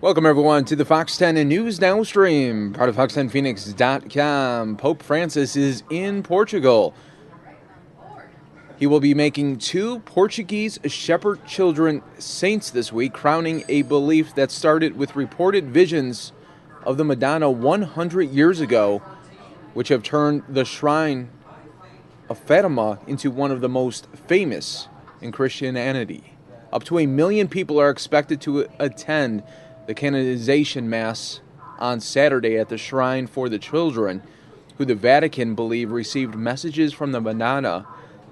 Welcome, everyone, to the Fox 10 News Now stream, part of fox10phoenix.com. Pope Francis is in Portugal. He will be making 2 Portuguese shepherd children saints this week, crowning a belief that started with reported visions of the Madonna 100 years ago, which have turned the shrine of Fatima into one of the most famous in Christianity. Up to 1 million people are expected to attend the canonization mass on Saturday at the Shrine for the Children, who the Vatican believe received messages from the Madonna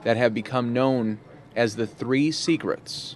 that have become known as the 3 secrets.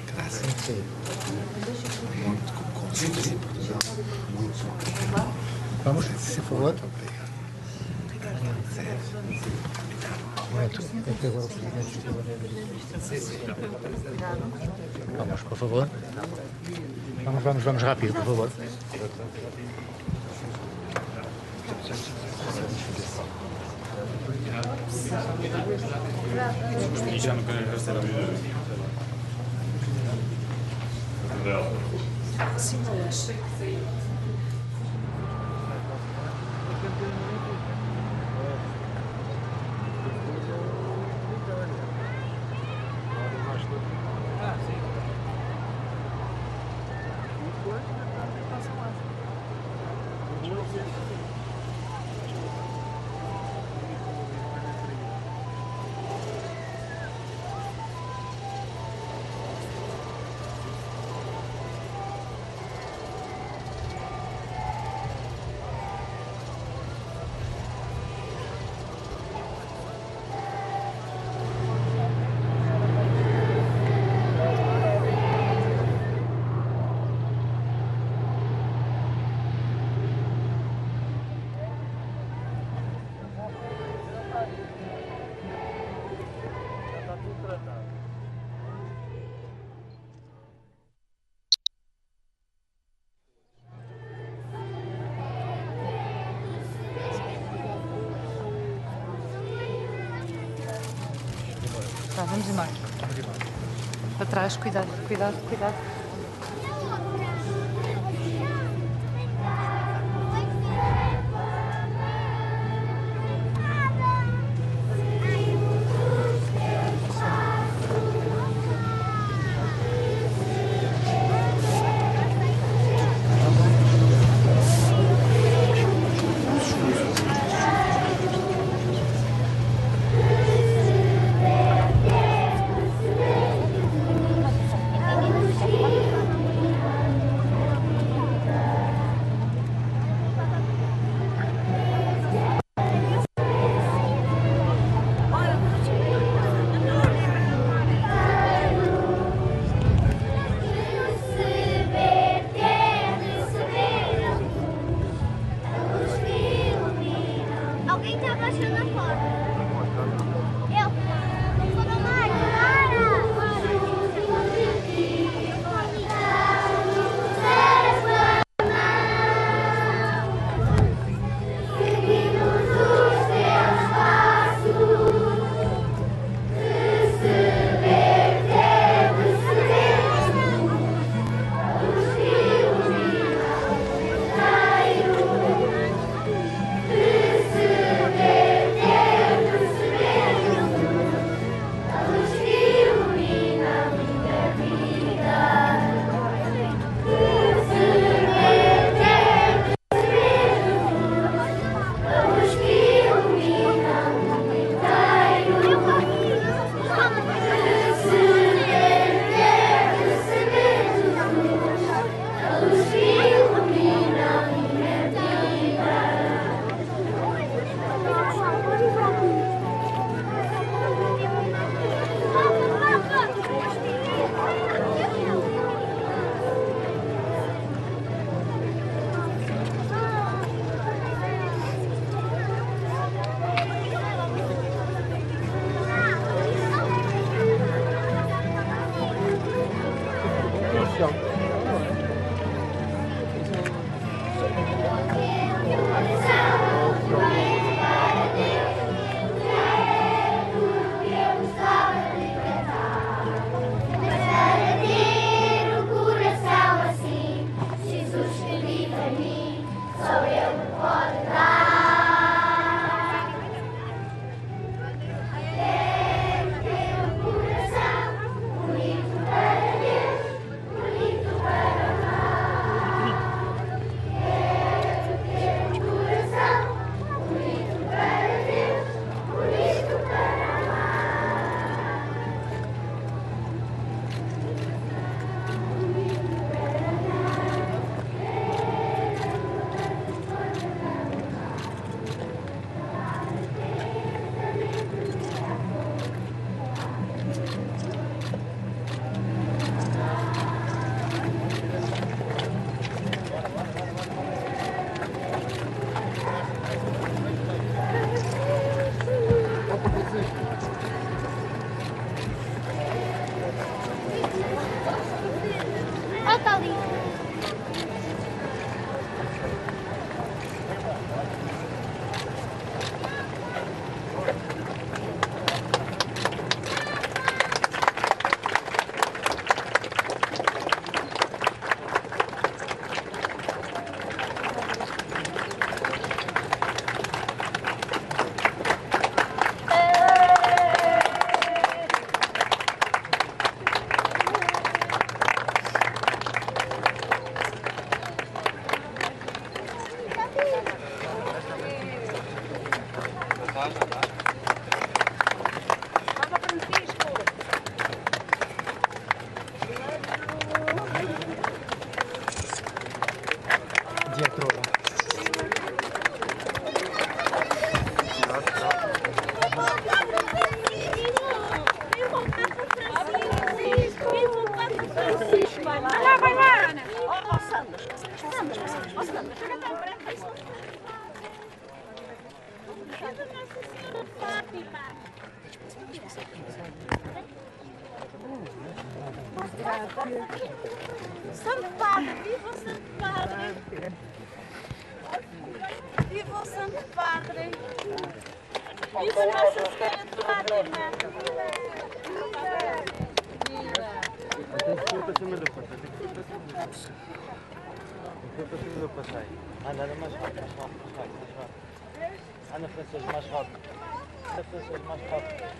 Graças. Muito conselho em Portugal. Muito. Vamos, se for. Muito Vamos, por favor. Vamos rápido, por favor. Já não quero receber a vida. Sim, mas... Tá, vamos embora. Para trás, cuidado, cuidado, cuidado. Santo Padre, viva o Santo Padre! Viva o Santo Padre! Viva Nossa Senhora de Fátima! Anda mais rápido, mais rápido, mais rápido, mais rápido. Anda francês, mais rápido. Anda francês, mais rápido.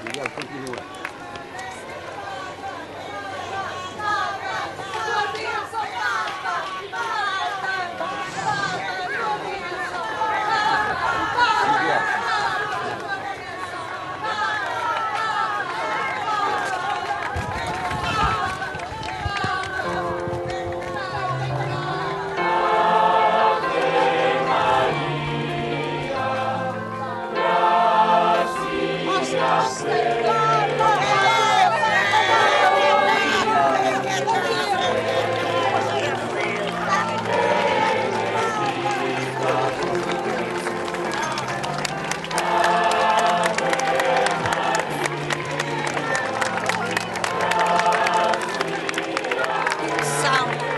Miguel, continua.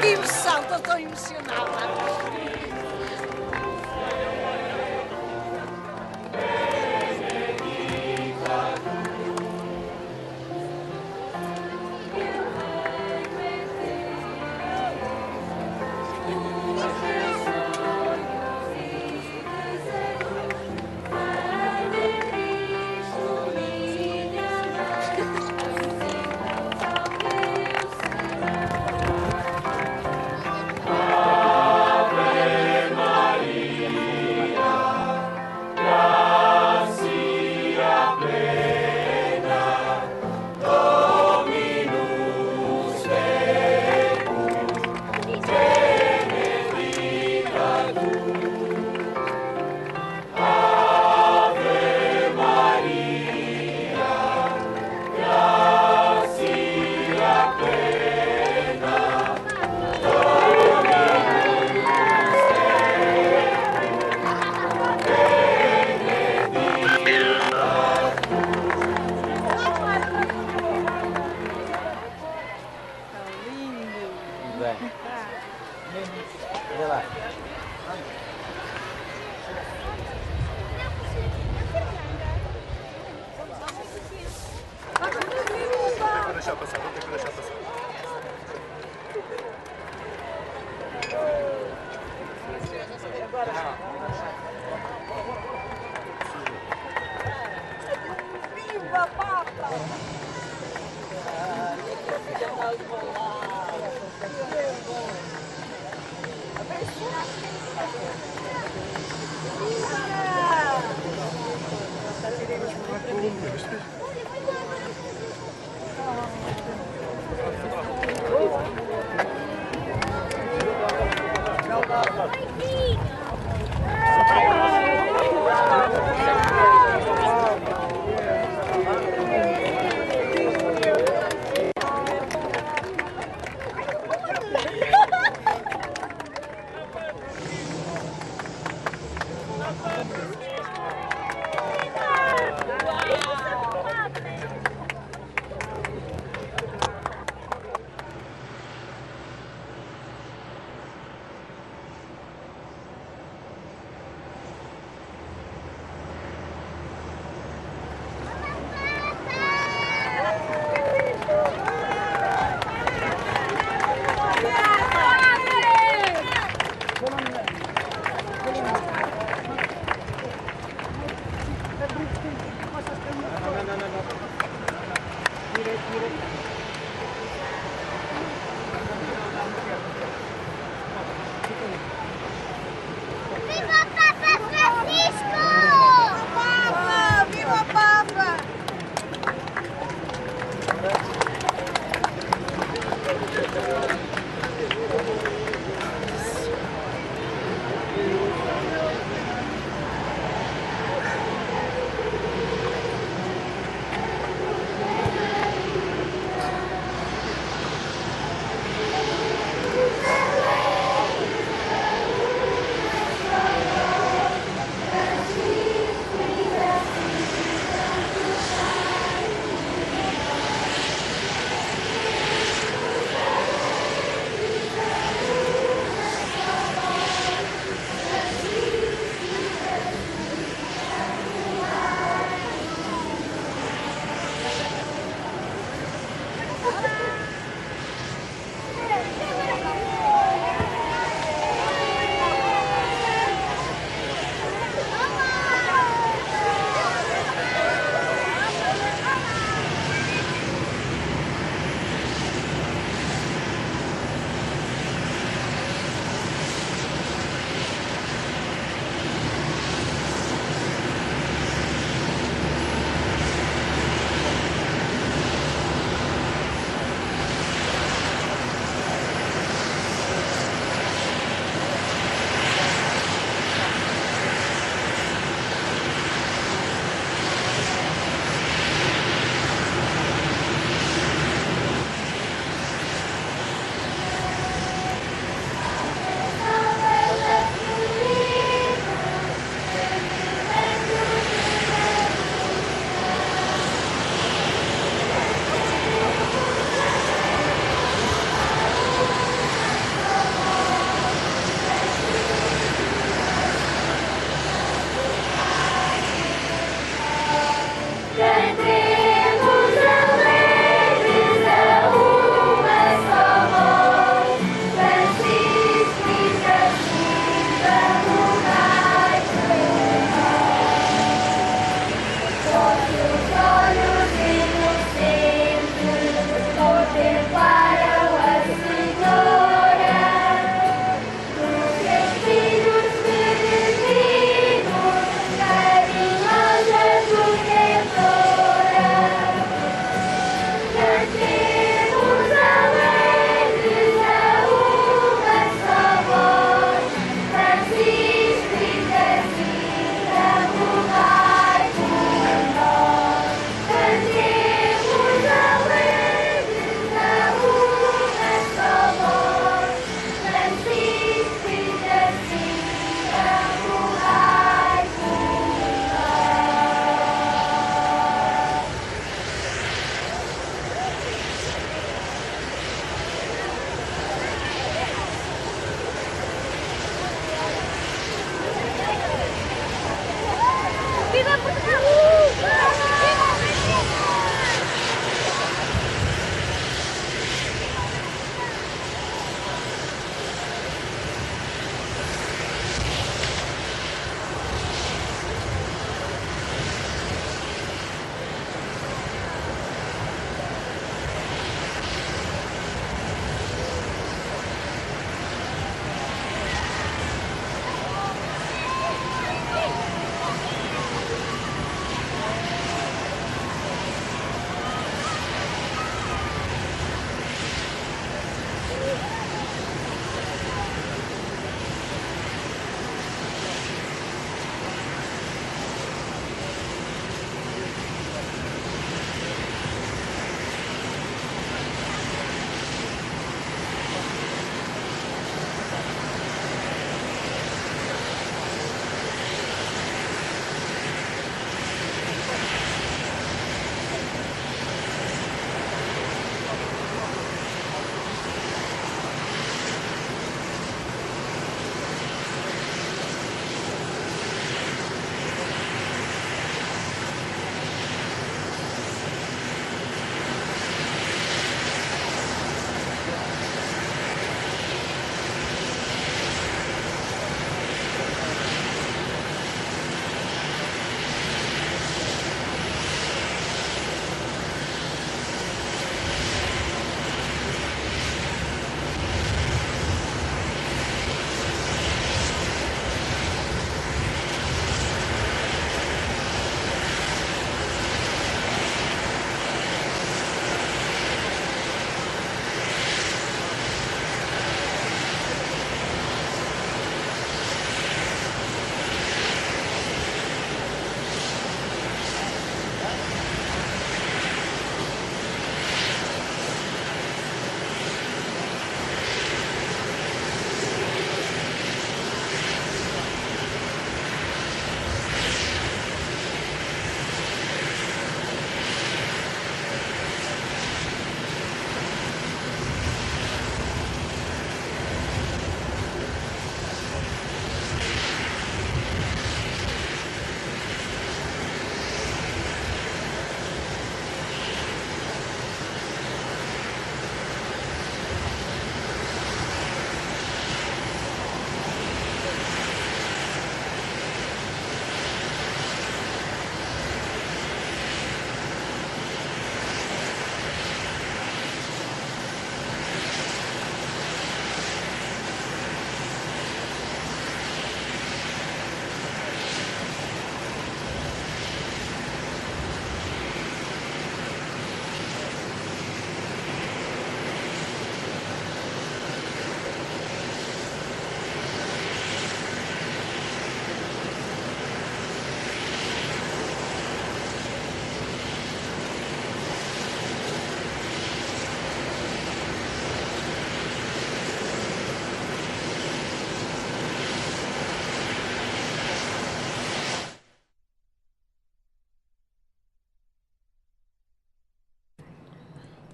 Que emoção, estou tão emocionada. Olha lá. Vou deixar passar, vou ter que deixar passar. Viva, Papa!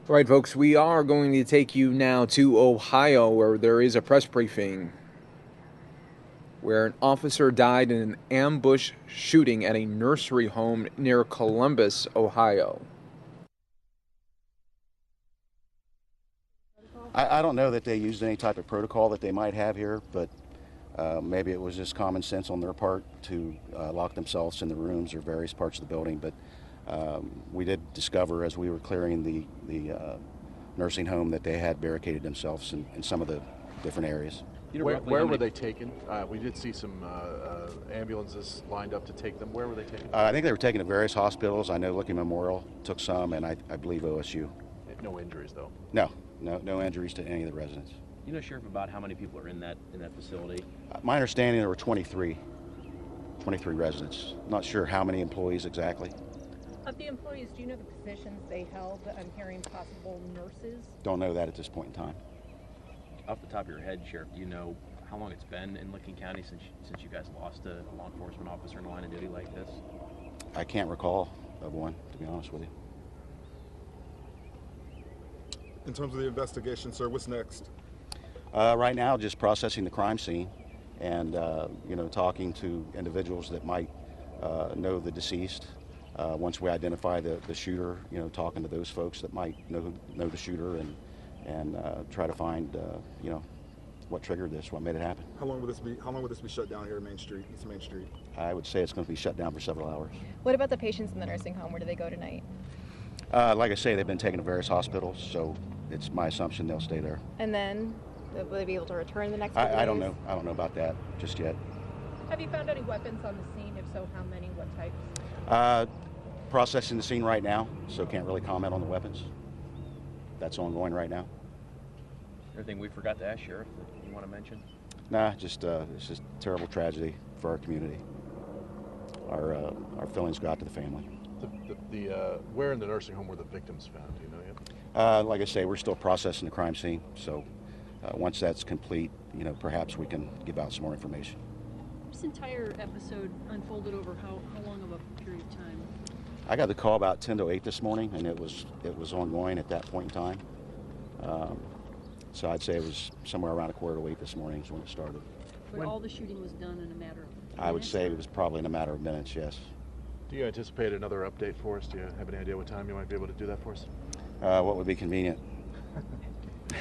All right, folks, we are going to take you now to Ohio, where there is a press briefing where an officer died in an ambush shooting at a nursery home near Columbus, Ohio. I don't know that they used any type of protocol that they might have here, but maybe it was just common sense on their part to lock themselves in the rooms or various parts of the building. But we did discover as we were clearing the nursing home that they had barricaded themselves in some of the different areas. You know, where were they taken? We did see some ambulances lined up to take them. Where were they taken? I think they were taken to various hospitals. I know Licking Memorial took some, and I believe OSU. No injuries, though? No injuries to any of the residents. You know, Sheriff, about how many people are in that facility? My understanding there were 23 residents. Not sure how many employees exactly. Of the employees, do you know the positions they held? I'm hearing possible nurses. Don't know that at this point in time. Off the top of your head, Sheriff, do you know how long it's been in Licking County since you guys lost a law enforcement officer in a line of duty like this? I can't recall of one, to be honest with you. In terms of the investigation, sir, what's next? Right now, just processing the crime scene and talking to individuals that might know the deceased. Once we identify the shooter, talking to those folks that might know the shooter and try to find what triggered this, what made it happen. How long will this be shut down here in East Main Street? I would say it's going to be shut down for several hours. What about the patients in the nursing home? Where do they go tonight? Like I say, they've been taken to various hospitals, so it's my assumption they'll stay there. And then will they be able to return the next couple days? I don't know. I don't know about that just yet. Have you found any weapons on the scene? If so, how many? What types? Processing the scene right now, so can't really comment on the weapons. That's ongoing right now. Anything we forgot to ask, Sheriff, that you want to mention? Nah, it's just a terrible tragedy for our community. Our feelings go out to the family. Where in the nursing home were the victims found? Do you know yet? Like I say, we're still processing the crime scene, so once that's complete, perhaps we can give out some more information. This entire episode unfolded over how long of a period of time? I got the call about 10 to 8 this morning, and it was ongoing at that point in time. So I'd say it was somewhere around 7:45 this morning is when it started. But all the shooting was done in a matter of minutes? I would say it was probably in a matter of minutes, yes. Do you anticipate another update for us? Do you have any idea what time you might be able to do that for us? What would be convenient?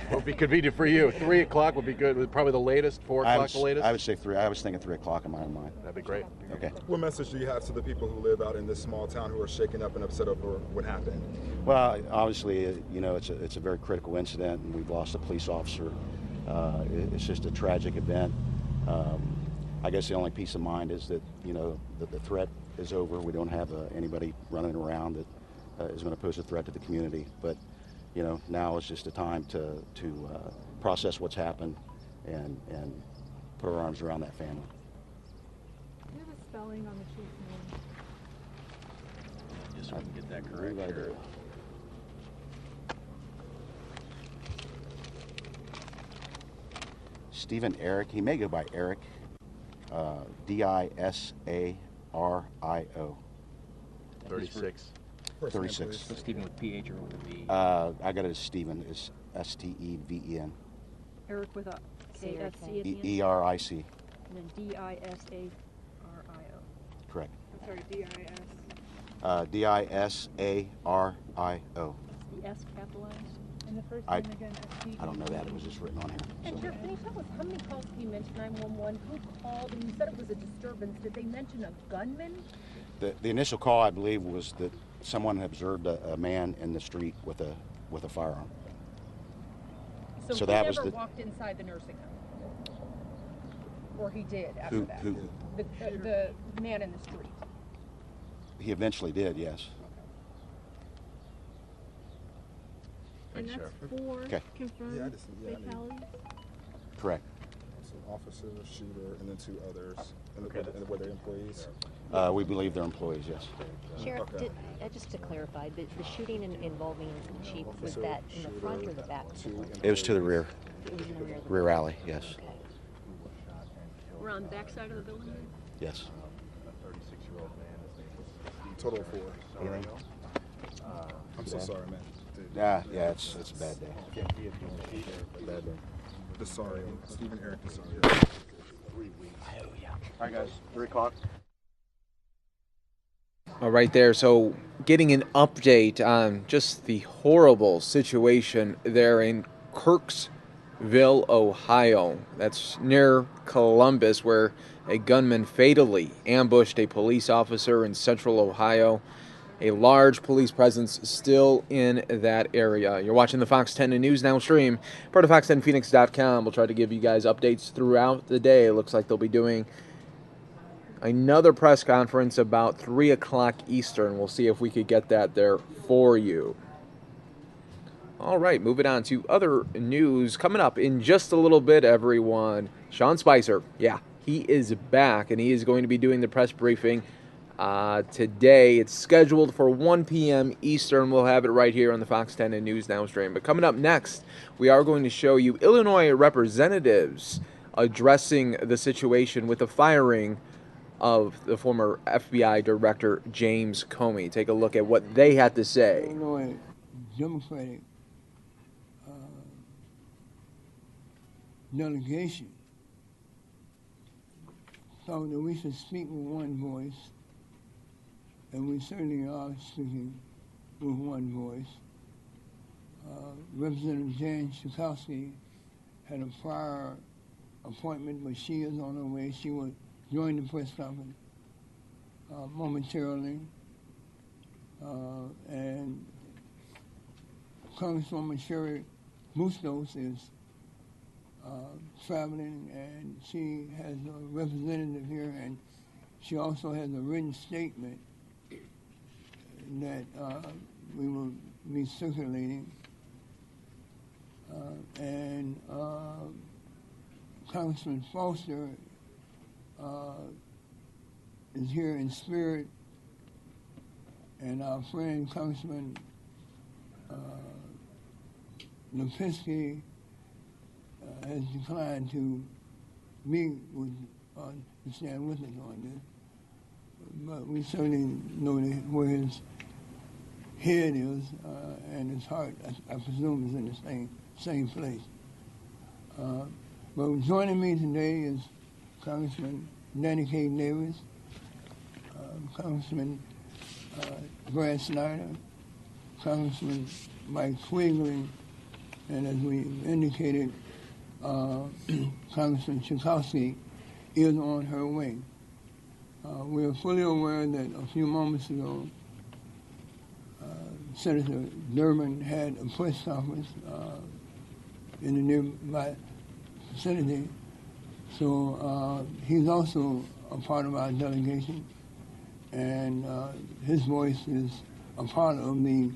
What would be convenient for you? 3 o'clock would be good. Probably the latest. 4 o'clock the latest. I would say 3. I was thinking 3 o'clock in my mind. That'd be great. Okay. What message do you have to the people who live out in this small town who are shaken up and upset over what happened? Well, obviously, it's a very critical incident, and we've lost a police officer. It's just a tragic event. I guess the only peace of mind is that that the threat is over. We don't have anybody running around that is going to pose a threat to the community. But now is just a time to process what's happened and put our arms around that family. Do you have a spelling on the chief's name? Just so we can get that correct, Sheriff. Stephen Eric. He may go by Eric. Disario. 36. 36. So Stephen with PH or with V? I got it as Stephen. It's Steven. Eric with a K-S-C at the end? E-R-I-C. And then Disario. Correct. I'm sorry, D-I-S. Disario. The S capitalized? And the first name again, S-T-E. I don't know that. It was just written on here. And Sheriff, can you tell us how many calls did you mention 911? Who called? And you said it was a disturbance. Did they mention a gunman? The initial call, I believe, was that someone had observed a man in the street with a firearm. So he never walked inside the nursing home? Or he did after that? Who? The man in the street. He eventually did, yes. And that's 4 confirmed fatalities? Correct. So officer, shooter, and then 2 others. And were they employees? We believe they're employees, yes. Sheriff, just to clarify, the shooting involving the chief, was that in the front or the back? It was to the rear. It was in the rear. Rear alley, yes. Okay. We're on the back side of the building? Yes. A 36-year-old man. Total of 4. I'm so sorry, man. Dude. Yeah, it's a bad day. Bad day. Desario, Stephen Eric Desario. 3 weeks. Oh, yeah. All right, guys. 3 o'clock. All right there. So getting an update on just the horrible situation there in Kirksville, Ohio. That's near Columbus, where a gunman fatally ambushed a police officer in central Ohio. A large police presence still in that area. You're watching the Fox 10 News Now stream, part of fox10phoenix.com. We'll try to give you guys updates throughout the day. It looks like they'll be doing another press conference about 3 o'clock Eastern. We'll see if we could get that there for you. All right, moving on to other news. Coming up in just a little bit, everyone. Sean Spicer, yeah, he is back, and he is going to be doing the press briefing today. It's scheduled for 1 p.m. Eastern. We'll have it right here on the Fox 10 and News Now stream. But coming up next, we are going to show you Illinois representatives addressing the situation with the firing of the former FBI Director James Comey. Take a look at what they had to say. Illinois Democratic delegation thought that we should speak with one voice, and we certainly are speaking with one voice. Representative Jan Schakowsky had a prior appointment, but she is on her way. She will join the press conference momentarily. And Congresswoman Sherry Bustos is traveling, and she has a representative here, and she also has a written statement that we will be circulating. And Congressman Foster is here in spirit, and our friend Congressman Lipinski has declined to meet with to stand with us on this. But we certainly know where his head is, and his heart, I presume, is in the same place. But joining me today is Congressman Danny K. Davis, Congressman Brad Snyder, Congressman Mike Quigley, and as we indicated, Congressman Schakowsky is on her way. We are fully aware that a few moments ago, Senator Durbin had a press conference in the nearby vicinity, so he's also a part of our delegation, and his voice is a part of the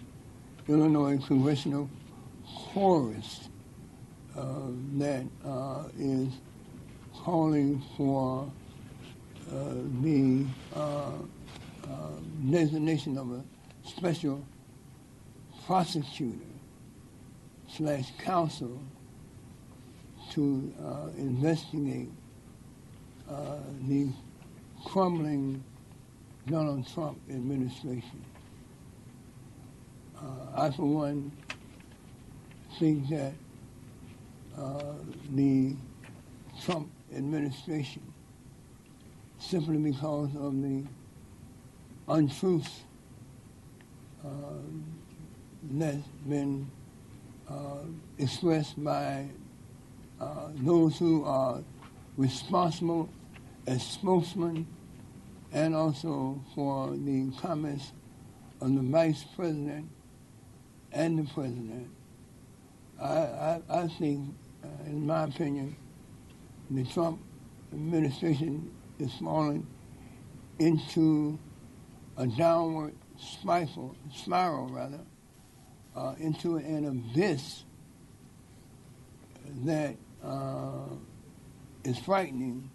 Illinois Congressional Chorus that is calling for the designation of a special prosecutor / counsel to investigate the crumbling Donald Trump administration. I, for one, think that the Trump administration, simply because of the untruths that's been expressed by those who are responsible as spokesmen, and also for the comments of the Vice President and the President. I think, in my opinion, the Trump administration is falling into a downward spiral, into an abyss that is frightening,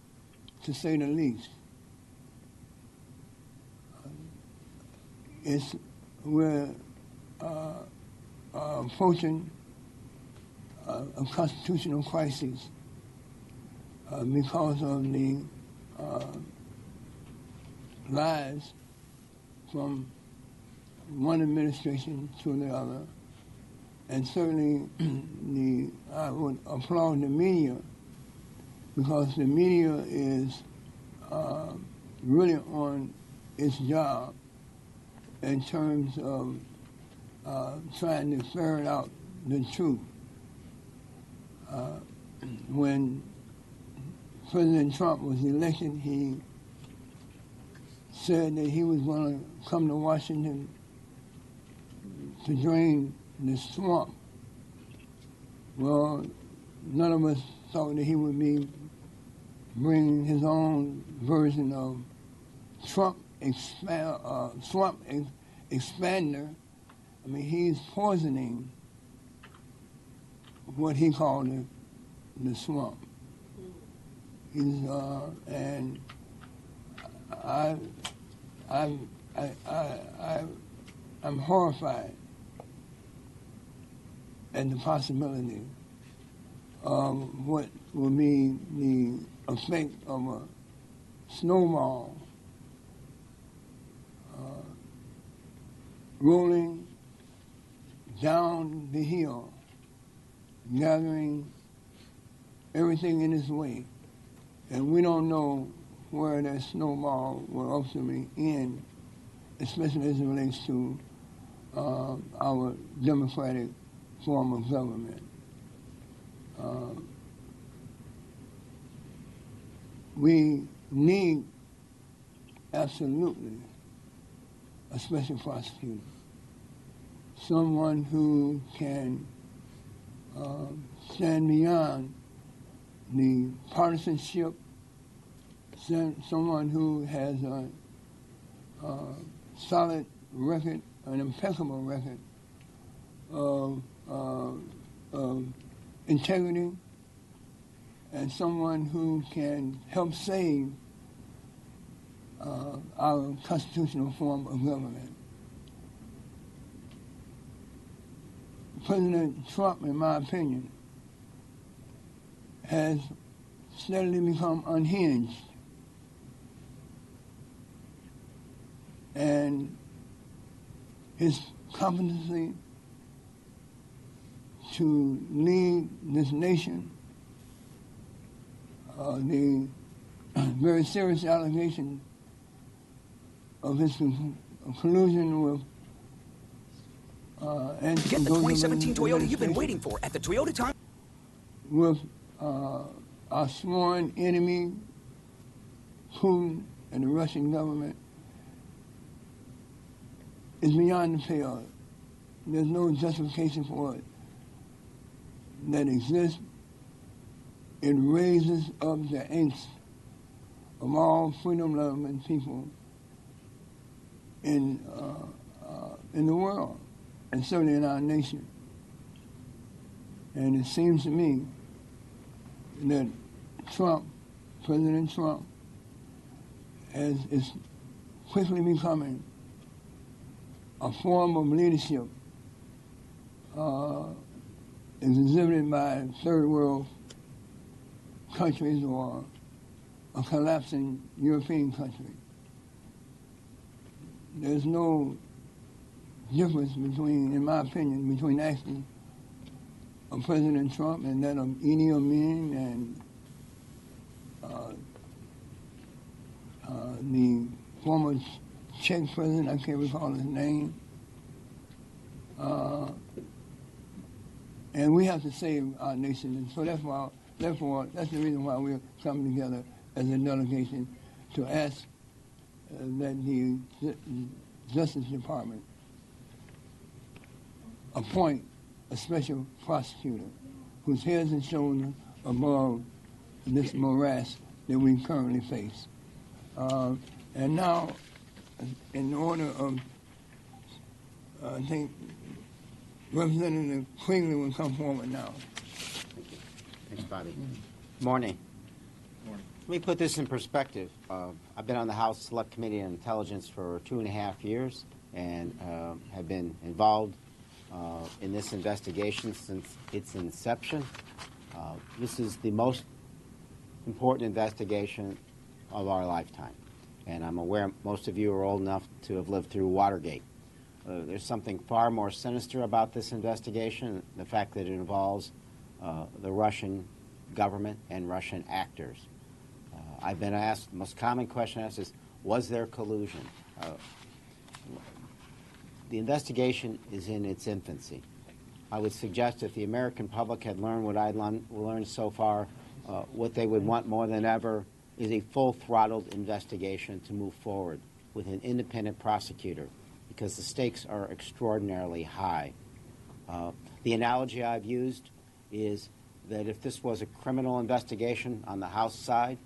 to say the least. We're approaching a constitutional crisis because of the lies from one administration to the other, And certainly I would applaud the media, because the media is really on its job in terms of trying to ferret out the truth. When President Trump was elected, he said that he was going to come to Washington to drain the swamp. Well, none of us thought that he would be bringing his own version of swamp expander. I mean, he's poisoning what he called the swamp. He's and I'm horrified at the possibility of what will be the effect of a snowball rolling down the hill, gathering everything in its way. And we don't know where that snowball will ultimately end, especially as it relates to our democratic form of government. We need absolutely a special prosecutor, someone who can stand beyond the partisanship, someone who has a solid record, an impeccable record of integrity, and someone who can help save our constitutional form of government. President Trump, in my opinion, has steadily become unhinged. And his competency to lead this nation, the very serious allegation of his collusion with and get the 2017 Toyota you've been waiting for at the Toyota time with our sworn enemy, Putin, and the Russian government is beyond the pale. There's no justification for it that exists. It raises up the angst of all freedom-loving people in the world, and certainly in our nation. And it seems to me that Trump, President Trump, is quickly becoming a form of leadership is exhibited by third world countries or a collapsing European country. There's no difference between, in my opinion, between the actions of President Trump and that of Idi Amin and the former Czech president, I can't recall his name. And we have to save our nation, and so therefore, that's the reason why we're coming together as a delegation to ask that the Justice Department appoint a special prosecutor whose head and shoulders above this morass that we currently face. And now, in order of, I think, Representative Quigley will come forward now. Thanks, Bobby. Morning. Morning. Let me put this in perspective. I've been on the House Select Committee on Intelligence for 2.5 years and have been involved in this investigation since its inception. This is the most important investigation of our lifetime. And I'm aware most of you are old enough to have lived through Watergate. There's something far more sinister about this investigation, the fact that it involves the Russian government and Russian actors. I've been asked, the most common question asked is, was there collusion? The investigation is in its infancy. I would suggest if the American public had learned what I've learned so far, what they would want more than ever is a full-throttled investigation to move forward with an independent prosecutor, because the stakes are extraordinarily high. The analogy I've used is that if this was a criminal investigation on the House side,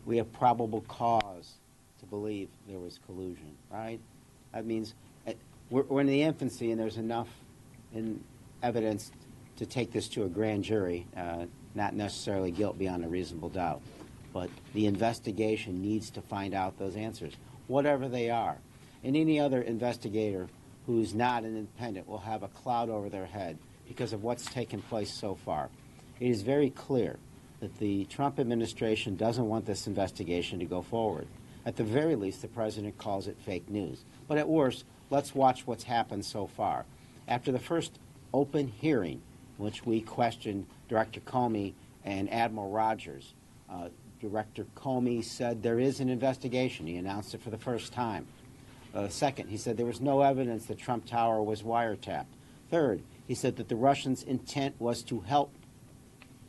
we have probable cause to believe there was collusion, right? That means we're in the infancy, and there's enough evidence to take this to a grand jury, not necessarily guilt beyond a reasonable doubt. But the investigation needs to find out those answers, whatever they are. And any other investigator who's not an independent will have a cloud over their head because of what's taken place so far. It is very clear that the Trump administration doesn't want this investigation to go forward. At the very least, the president calls it fake news. But at worst, let's watch what's happened so far. After the first open hearing, in which we questioned Director Comey and Admiral Rogers, Director Comey said there is an investigation. He announced it for the first time. Second, he said there was no evidence that Trump Tower was wiretapped. Third, he said that the Russians' intent was to help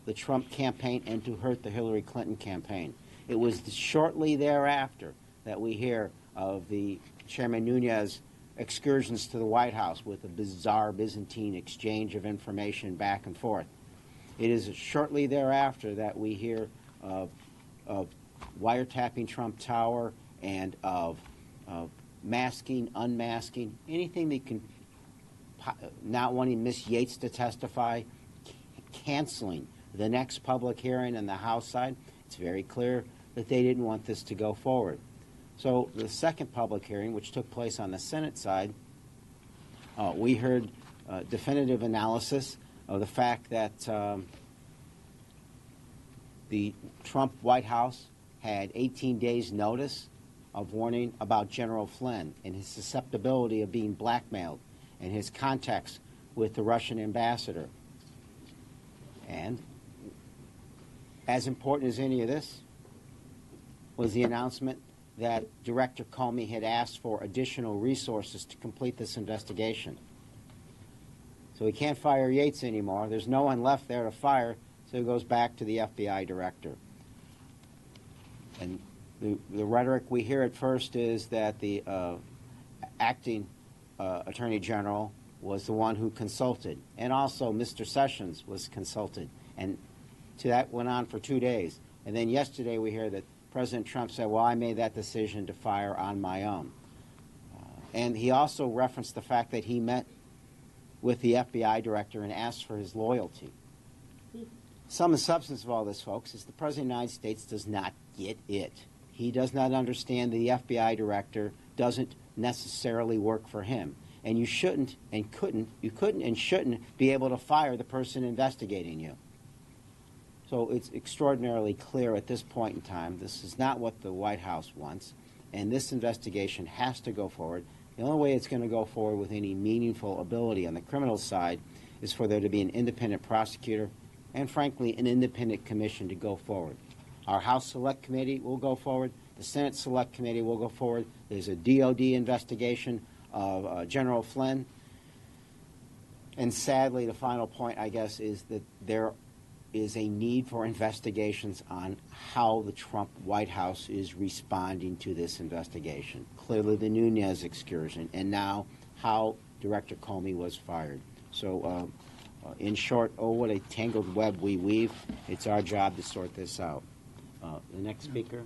the Trump campaign and to hurt the Hillary Clinton campaign. It was shortly thereafter that we hear of the Chairman Nunes excursions to the White House with a bizarre Byzantine exchange of information back and forth. It is shortly thereafter that we hear of wiretapping Trump Tower and of masking, unmasking, anything that can, not wanting Ms. Yates to testify, canceling the next public hearing on the House side. It's very clear that they didn't want this to go forward. So the second public hearing, which took place on the Senate side, we heard definitive analysis of the fact that the Trump White House had 18 days' notice of warning about General Flynn and his susceptibility of being blackmailed and his contacts with the Russian ambassador. And as important as any of this was the announcement that Director Comey had asked for additional resources to complete this investigation. So he can't fire Yates anymore. There's no one left there to fire, so he goes back to the FBI director. And the rhetoric we hear at first is that the acting Attorney General was the one who consulted, and also Mr. Sessions was consulted. And that went on for 2 days. And then yesterday we hear that President Trump said, well, I made that decision to fire on my own. And he also referenced the fact that he met with the FBI director and asked for his loyalty. Sum and substance of all this, folks, is the President of the United States does not get it. He does not understand the FBI director doesn't necessarily work for him. And you shouldn't and couldn't and shouldn't be able to fire the person investigating you. So it's extraordinarily clear at this point in time, this is not what the White House wants, and this investigation has to go forward. The only way it's going to go forward with any meaningful ability on the criminal side is for there to be an independent prosecutor and, frankly, an independent commission to go forward. Our House Select Committee will go forward. The Senate Select Committee will go forward. There's a DOD investigation of General Flynn. And sadly, the final point, I guess, is that there is a need for investigations on how the Trump White House is responding to this investigation. Clearly the Nunes excursion, and now how Director Comey was fired. So in short, oh, what a tangled web we weave. It's our job to sort this out. The next speaker.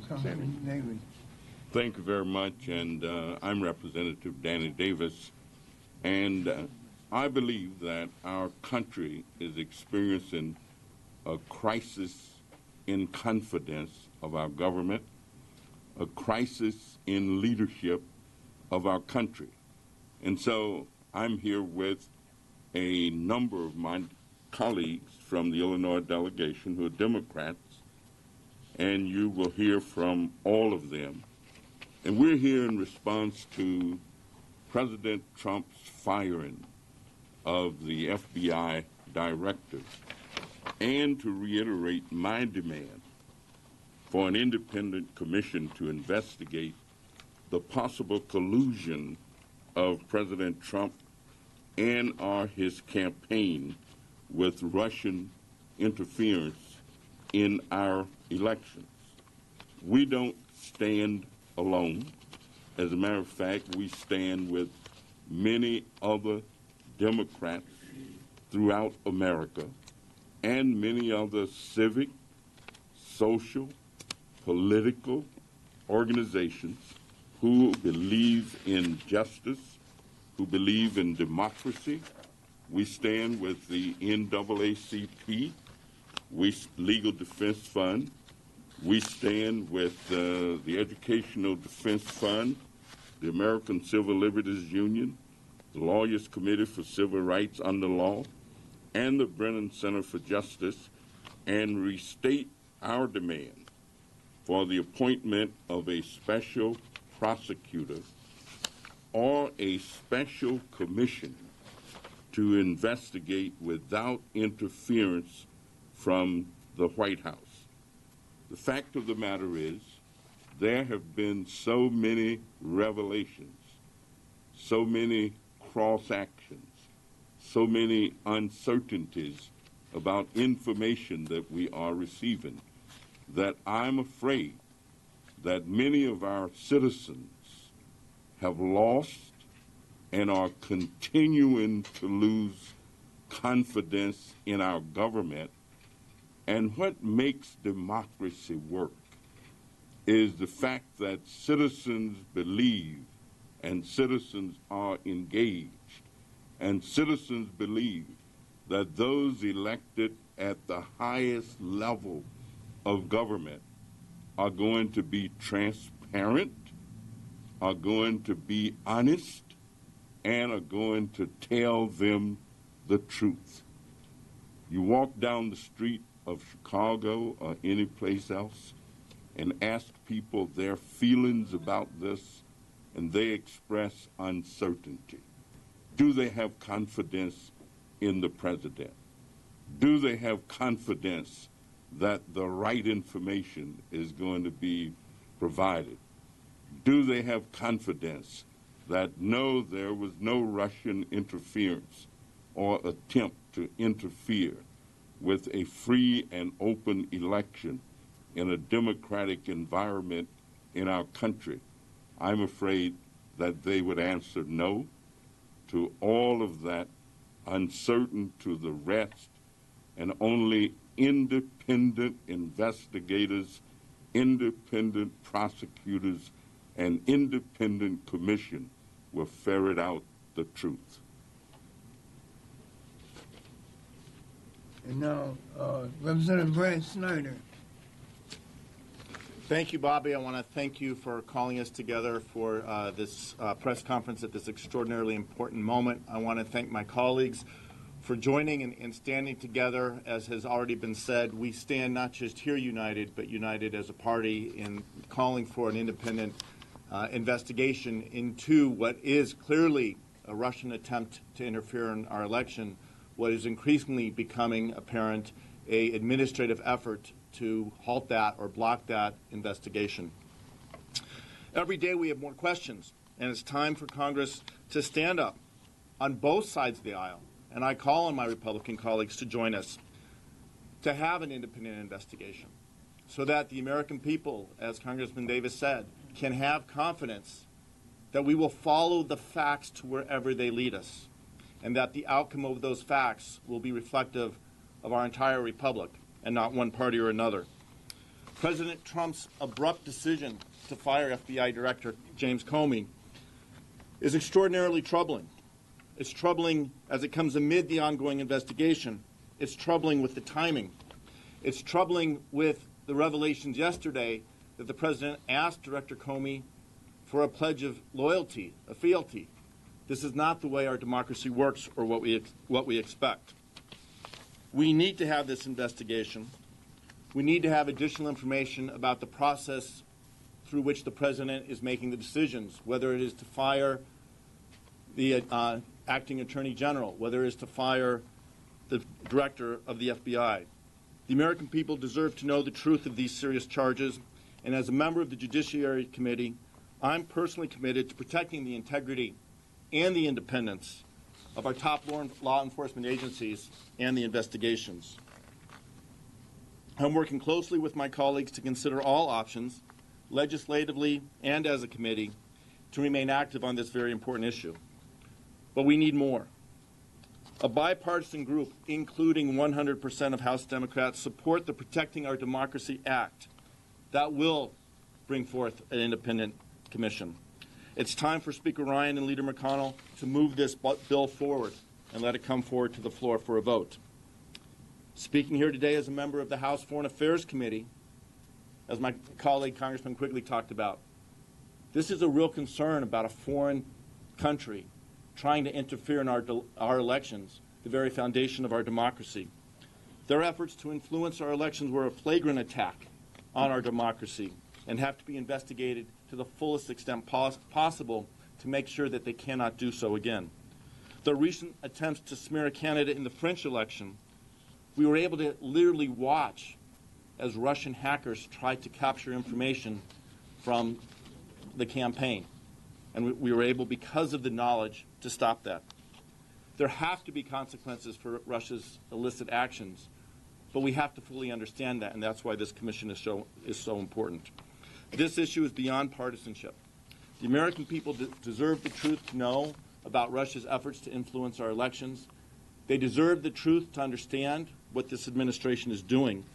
Councilman Davis. Thank you very much, and I'm Representative Danny Davis, and I believe that our country is experiencing a crisis in confidence of our government, a crisis in leadership of our country. And so I'm here with a number of my colleagues from the Illinois delegation who are Democrats, and you will hear from all of them. And we're here in response to President Trump's firing of the FBI director and to reiterate my demand for an independent commission to investigate the possible collusion of President Trump and or his campaign with Russian interference in our elections. We don't stand alone. As a matter of fact, we stand with many other Democrats throughout America and many other civic, social, political organizations who believe in justice, who believe in democracy. We stand with the NAACP, Legal Defense Fund. We stand with the Educational Defense Fund, the American Civil Liberties Union, the Lawyers Committee for Civil Rights under Law, and the Brennan Center for Justice, and restate our demand for the appointment of a special prosecutor or a special commission to investigate without interference from the White House. The fact of the matter is, there have been so many revelations, so many cross-actions, so many uncertainties about information that we are receiving, that I'm afraid that many of our citizens have lost and are continuing to lose confidence in our government. And what makes democracy work is the fact that citizens believe and citizens are engaged, and citizens believe that those elected at the highest level of government are going to be transparent, are going to be honest, and are going to tell them the truth. You walk down the street of Chicago or any place else and ask people their feelings about this, and they express uncertainty. Do they have confidence in the president? Do they have confidence that the right information is going to be provided? Do they have confidence that no, there was no Russian interference or attempt to interfere with a free and open election in a democratic environment in our country? I'm afraid that they would answer no to all of that, uncertain to the rest, and only independent investigators, independent prosecutors, and independent commission will ferret out the truth. And now, Representative Brad Snyder. Thank you, Bobby. I want to thank you for calling us together for this press conference at this extraordinarily important moment. I want to thank my colleagues for joining and standing together. As has already been said, we stand not just here united, but united as a party in calling for an independent investigation into what is clearly a Russian attempt to interfere in our election, what is increasingly becoming apparent, an administrative effort to halt that or block that investigation. Every day we have more questions, and it's time for Congress to stand up on both sides of the aisle, and I call on my Republican colleagues to join us, to have an independent investigation so that the American people, as Congressman Davis said, can have confidence that we will follow the facts to wherever they lead us, and that the outcome of those facts will be reflective of our entire republic and not one party or another. President Trump's abrupt decision to fire FBI Director James Comey is extraordinarily troubling. It's troubling as it comes amid the ongoing investigation. It's troubling with the timing. It's troubling with the revelations yesterday that the president asked Director Comey for a pledge of loyalty, a fealty. This is not the way our democracy works or what we expect. We need to have this investigation. We need to have additional information about the process through through which the president is making the decisions, whether it is to fire the acting attorney general, whether it is to fire the director of the FBI. The American people deserve to know the truth of these serious charges, and as a member of the Judiciary Committee, I'm personally committed to protecting the integrity and the independence of our top law enforcement agencies and the investigations. I'm working closely with my colleagues to consider all options, legislatively and as a committee, to remain active on this very important issue. But we need more. A bipartisan group, including 100% of House Democrats, support the Protecting Our Democracy Act. That will bring forth an independent commission. It's time for Speaker Ryan and Leader McConnell to move this bill forward and let it come forward to the floor for a vote. Speaking here today as a member of the House Foreign Affairs Committee, as my colleague Congressman Quigley talked about, this is a real concern about a foreign country trying to interfere in our elections, the very foundation of our democracy. Their efforts to influence our elections were a flagrant attack on our democracy and have to be investigated to the fullest extent possible to make sure that they cannot do so again. The recent attempts to smear a candidate in the French election, we were able to literally watch as Russian hackers tried to capture information from the campaign. And we were able, because of the knowledge, to stop that. There have to be consequences for Russia's illicit actions, but we have to fully understand that, and that's why this commission is so important. This issue is beyond partisanship. The American people deserve the truth to know about Russia's efforts to influence our elections. They deserve the truth to understand what this administration is doing.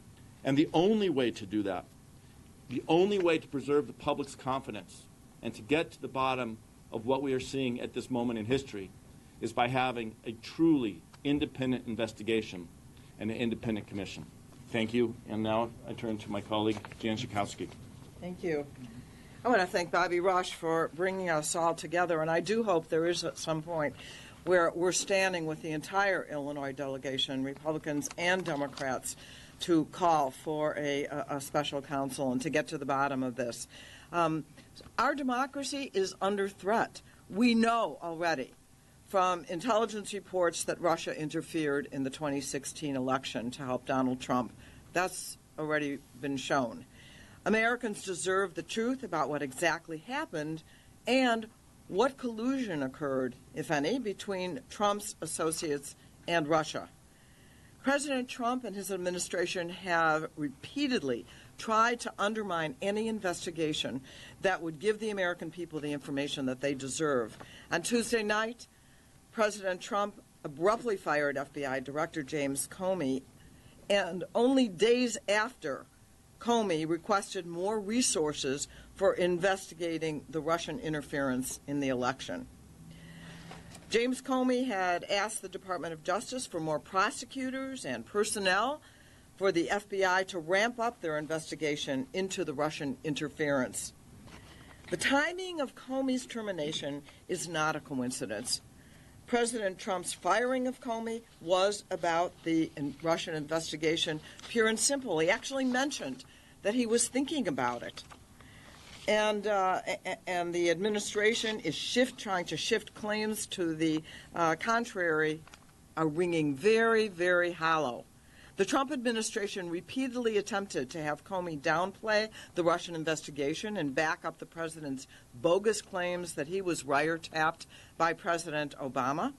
And the only way to do that, the only way to preserve the public's confidence and to get to the bottom of what we are seeing at this moment in history is by having a truly independent investigation and an independent commission. Thank you. And now I turn to my colleague, Jan Schakowsky. Thank you. I want to thank Bobby Rush for bringing us all together, and I do hope there is at some point where we're standing with the entire Illinois delegation, Republicans and Democrats, to call for a special counsel and to get to the bottom of this. Our democracy is under threat. We know already from intelligence reports that Russia interfered in the 2016 election to help Donald Trump. That's already been shown. Americans deserve the truth about what exactly happened and what collusion occurred, if any, between Trump's associates and Russia. President Trump and his administration have repeatedly tried to undermine any investigation that would give the American people the information that they deserve. On Tuesday night, President Trump abruptly fired FBI Director James Comey, and only days after, Comey requested more resources for investigating the Russian interference in the election. James Comey had asked the Department of Justice for more prosecutors and personnel for the FBI to ramp up their investigation into the Russian interference. The timing of Comey's termination is not a coincidence. President Trump's firing of Comey was about the Russian investigation, pure and simple. He actually mentioned that he was thinking about it. And the administration is trying to shift claims to the contrary, are ringing very, very hollow. The Trump administration repeatedly attempted to have Comey downplay the Russian investigation and back up the president's bogus claims that he was wiretapped by President Obama.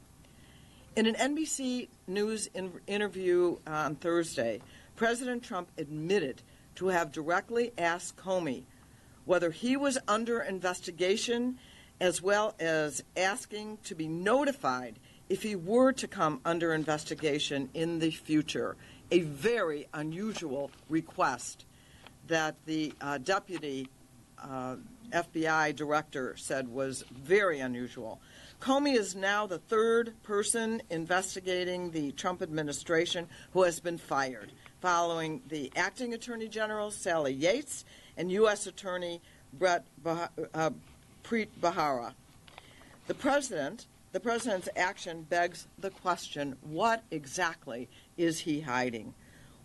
In an NBC News interview on Thursday, President Trump admitted to have directly asked Comey whether he was under investigation, as well as asking to be notified if he were to come under investigation in the future. A very unusual request that the deputy FBI director said was very unusual. Comey is now the third person investigating the Trump administration who has been fired, following the acting attorney general, Sally Yates, and U.S. Attorney Preet Bharara. The president's action begs the question, what exactly is he hiding?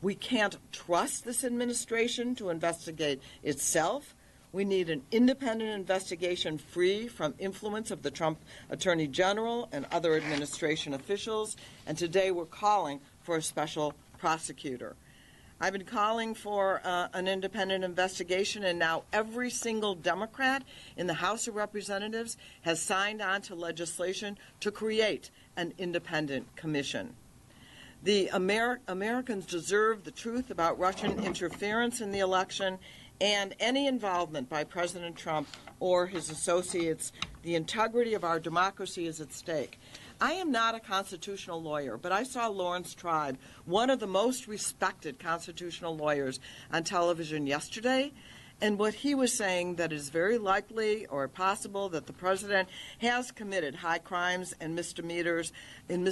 We can't trust this administration to investigate itself. We need an independent investigation free from influence of the Trump Attorney General and other administration officials, and today we're calling for a special prosecutor. I've been calling for an independent investigation, and now every single Democrat in the House of Representatives has signed on to legislation to create an independent commission. The Americans deserve the truth about Russian interference in the election and any involvement by President Trump or his associates. The integrity of our democracy is at stake. I am not a constitutional lawyer, but I saw Lawrence Tribe, one of the most respected constitutional lawyers, on television yesterday, and what he was saying that it is very likely or possible that the president has committed high crimes and misdemeanors in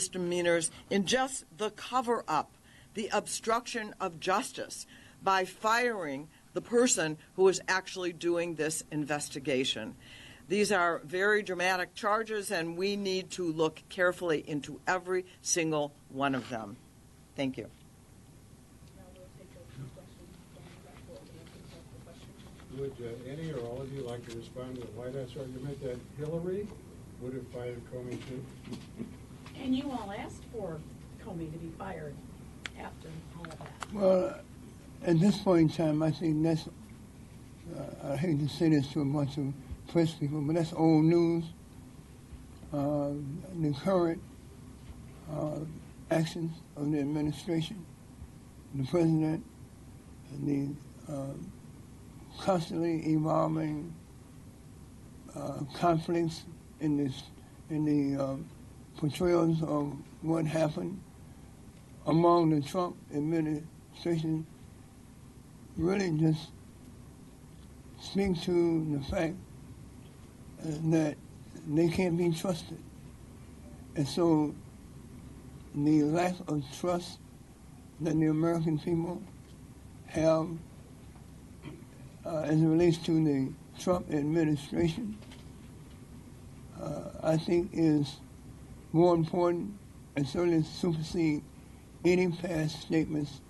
just the cover-up, the obstruction of justice, by firing the person who is actually doing this investigation. These are very dramatic charges, and we need to look carefully into every single one of them. Thank you. Would any or all of you like to respond to the White House argument that Hillary would have fired Comey too? And you all asked for Comey to be fired after all of that. Well, at this point in time, I think that's, I hate to say this to a bunch of press people, but that's old news. The current actions of the administration, the president, the constantly evolving conflicts in the portrayals of what happened among the Trump administration really just speak to the fact that they can't be trusted. And so the lack of trust that the American people have as it relates to the Trump administration, I think is more important and certainly supersede any past statements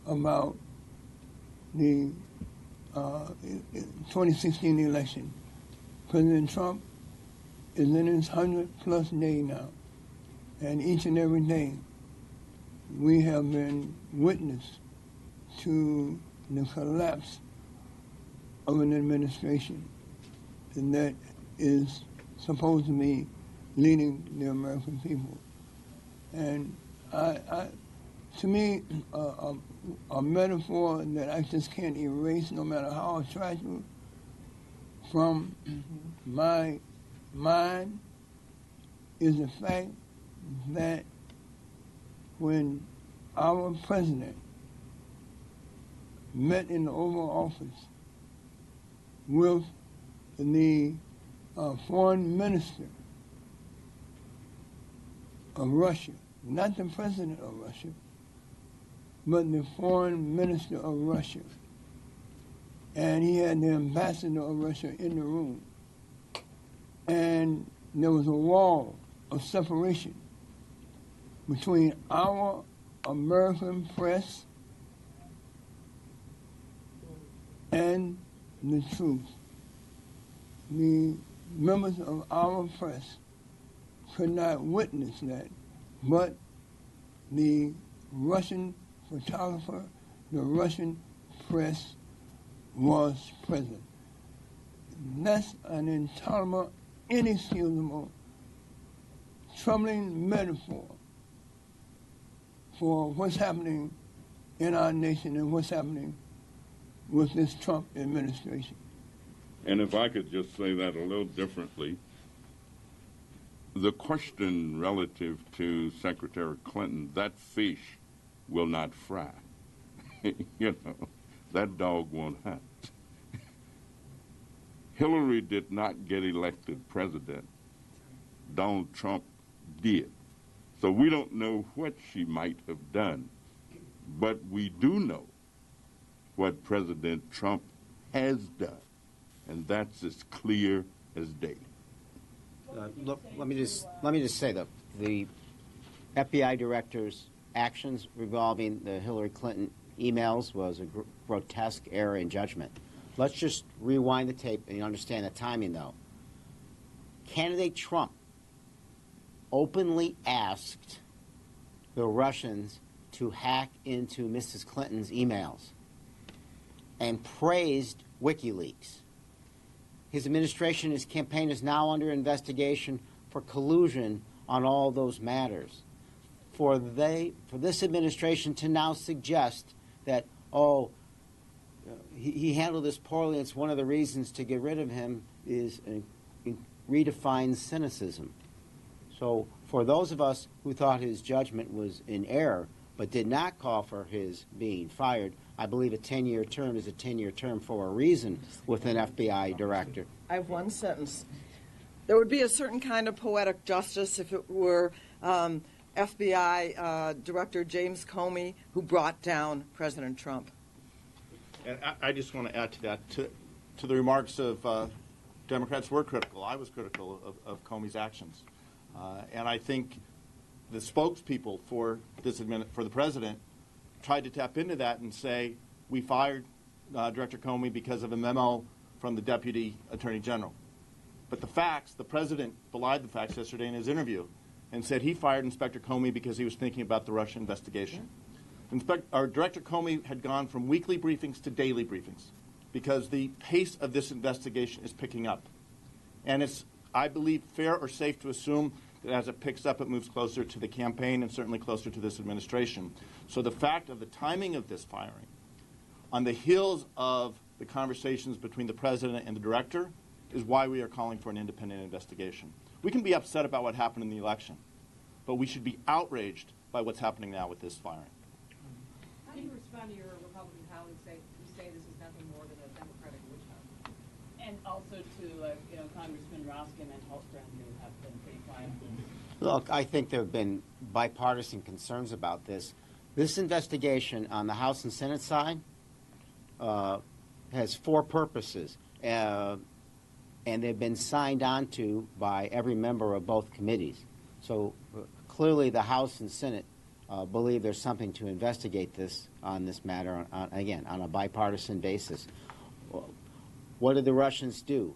about the 2016 election. President Trump is in his 100-plus day now, and each and every day we have been witness to the collapse of an administration, and that is supposed to be leading the American people. And to me, a metaphor that I just can't erase, no matter how I try to, from my mind, is the fact that when our president met in the Oval Office with the foreign minister of Russia, not the president of Russia, but the foreign minister of Russia. And he had the ambassador of Russia in the room. And there was a wall of separation between our American press and the truth. The members of our press could not witness that, but the Russian photographer, the Russian press was present. That's an intolerable, inexcusable, troubling metaphor for what's happening in our nation and what's happening with this Trump administration. And if I could just say that a little differently, the question relative to Secretary Clinton, that fish will not fry. You know, that dog won't hunt. Hillary did not get elected president. Donald Trump did. So we don't know what she might have done, but we do know what President Trump has done, and that's as clear as day. Look, let me just say that the FBI director's actions revolving the Hillary Clinton emails was a grotesque error in judgment. let's just rewind the tape and understand the timing, though. Candidate Trump openly asked the Russians to hack into Mrs. Clinton's emails and praised WikiLeaks. His administration, his campaign is now under investigation for collusion on all those matters. For this administration to now suggest that, he handled this poorly, it's one of the reasons to get rid of him, is redefines cynicism. So for those of us who thought his judgment was in error but did not call for his being fired, I believe a 10-year term is a 10-year term for a reason with an FBI director. I have one sentence. There would be a certain kind of poetic justice if it were FBI Director James Comey who brought down President Trump. And I just want to add to that, to the remarks of Democrats were critical. I was critical of Comey's actions. And I think the spokespeople for the president tried to tap into that and say, we fired Director Comey because of a memo from the Deputy Attorney General. But the facts, the president belied the facts yesterday in his interview and said he fired Inspector Comey because he was thinking about the Russia investigation. Director Comey had gone from weekly briefings to daily briefings because the pace of this investigation is picking up. And it's, I believe, fair or safe to assume that as it picks up, it moves closer to the campaign and certainly closer to this administration. So the fact of the timing of this firing, on the heels of the conversations between the president and the director, is why we are calling for an independent investigation. We can be upset about what happened in the election, but we should be outraged by what's happening now with this firing. How do you respond to your Republican colleagues who say this is nothing more than a Democratic witch hunt? And also to, Congressman Roskin and Holstrom, who have been pretty quiet. Look, I think there have been bipartisan concerns about this. This investigation on the House and Senate side has 4 purposes, and they've been signed on to by every member of both committees. So clearly the House and Senate believe there's something to investigate on this matter, again, on a bipartisan basis. What did the Russians do?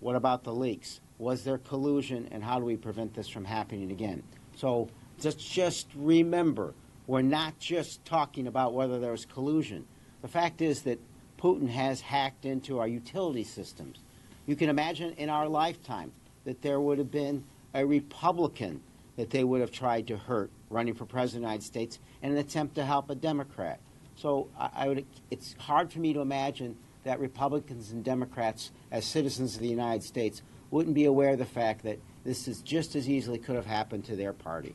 What about the leaks? Was there collusion, and how do we prevent this from happening again? So just remember, we're not just talking about whether there was collusion. The fact is that Putin has hacked into our utility systems. You can imagine in our lifetime that there would have been a Republican that they would have tried to hurt running for president of the United States in an attempt to help a Democrat. So it's hard for me to imagine that Republicans and Democrats, as citizens of the United States, wouldn't be aware of the fact that this is just as easily could have happened to their party.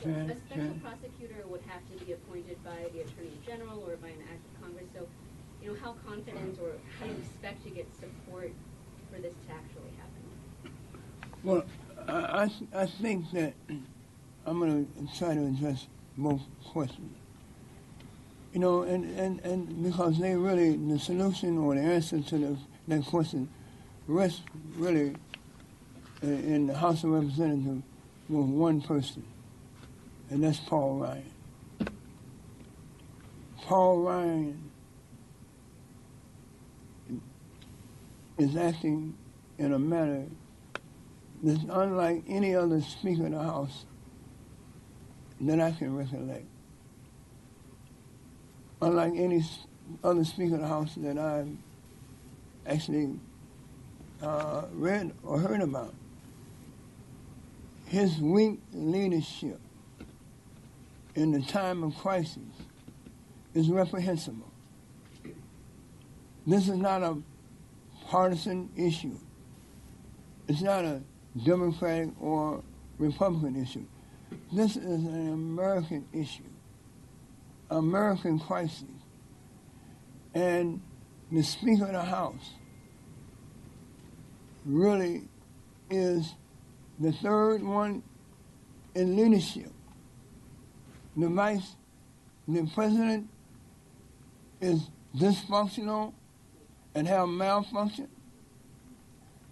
A special prosecutor would have to be appointed by the Attorney General or by an act of Congress. So, how confident or how do you expect to get support for this to actually happen? Well, I think that I'm going to try to address both questions. And because they really, the solution or the answer to that question rests really in the House of Representatives with one person, and that's Paul Ryan. Paul Ryan is acting in a manner that's unlike any other Speaker of the House that I can recollect. Unlike any other Speaker of the House that I've actually read or heard about. His weak leadership in the time of crisis is reprehensible. This is not a partisan issue. It's not a Democratic or Republican issue. This is an American issue, American crisis. And the Speaker of the House really is the third one in leadership. The president is dysfunctional and have malfunction.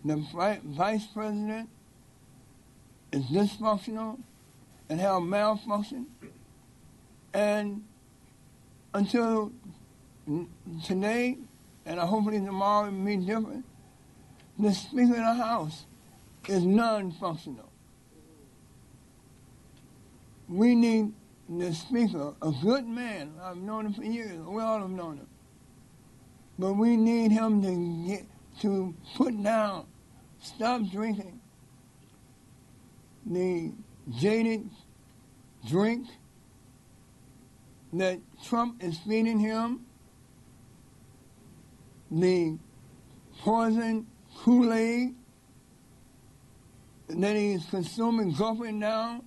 The vice president is dysfunctional and have malfunction. And until today, and hopefully tomorrow it will be different, the Speaker of the House is non-functional. We need the Speaker, a good man. I've known him for years. We all have known him. But we need him to put down, stop drinking the jaded drink that Trump is feeding him, the poison Kool-Aid that he's consuming, gulping down.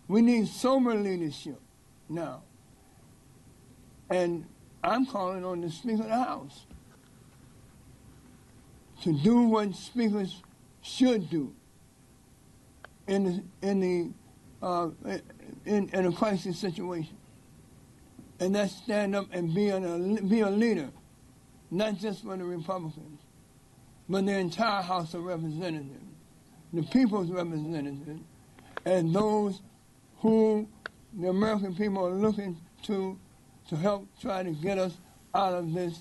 We need sober leadership now. And I'm calling on the Speaker of the House to do what speakers should do in a crisis situation, and that's stand up and be a leader, not just for the Republicans, but the entire House of Representatives, the people's representatives, and those who the American people are looking to help try to get us out of this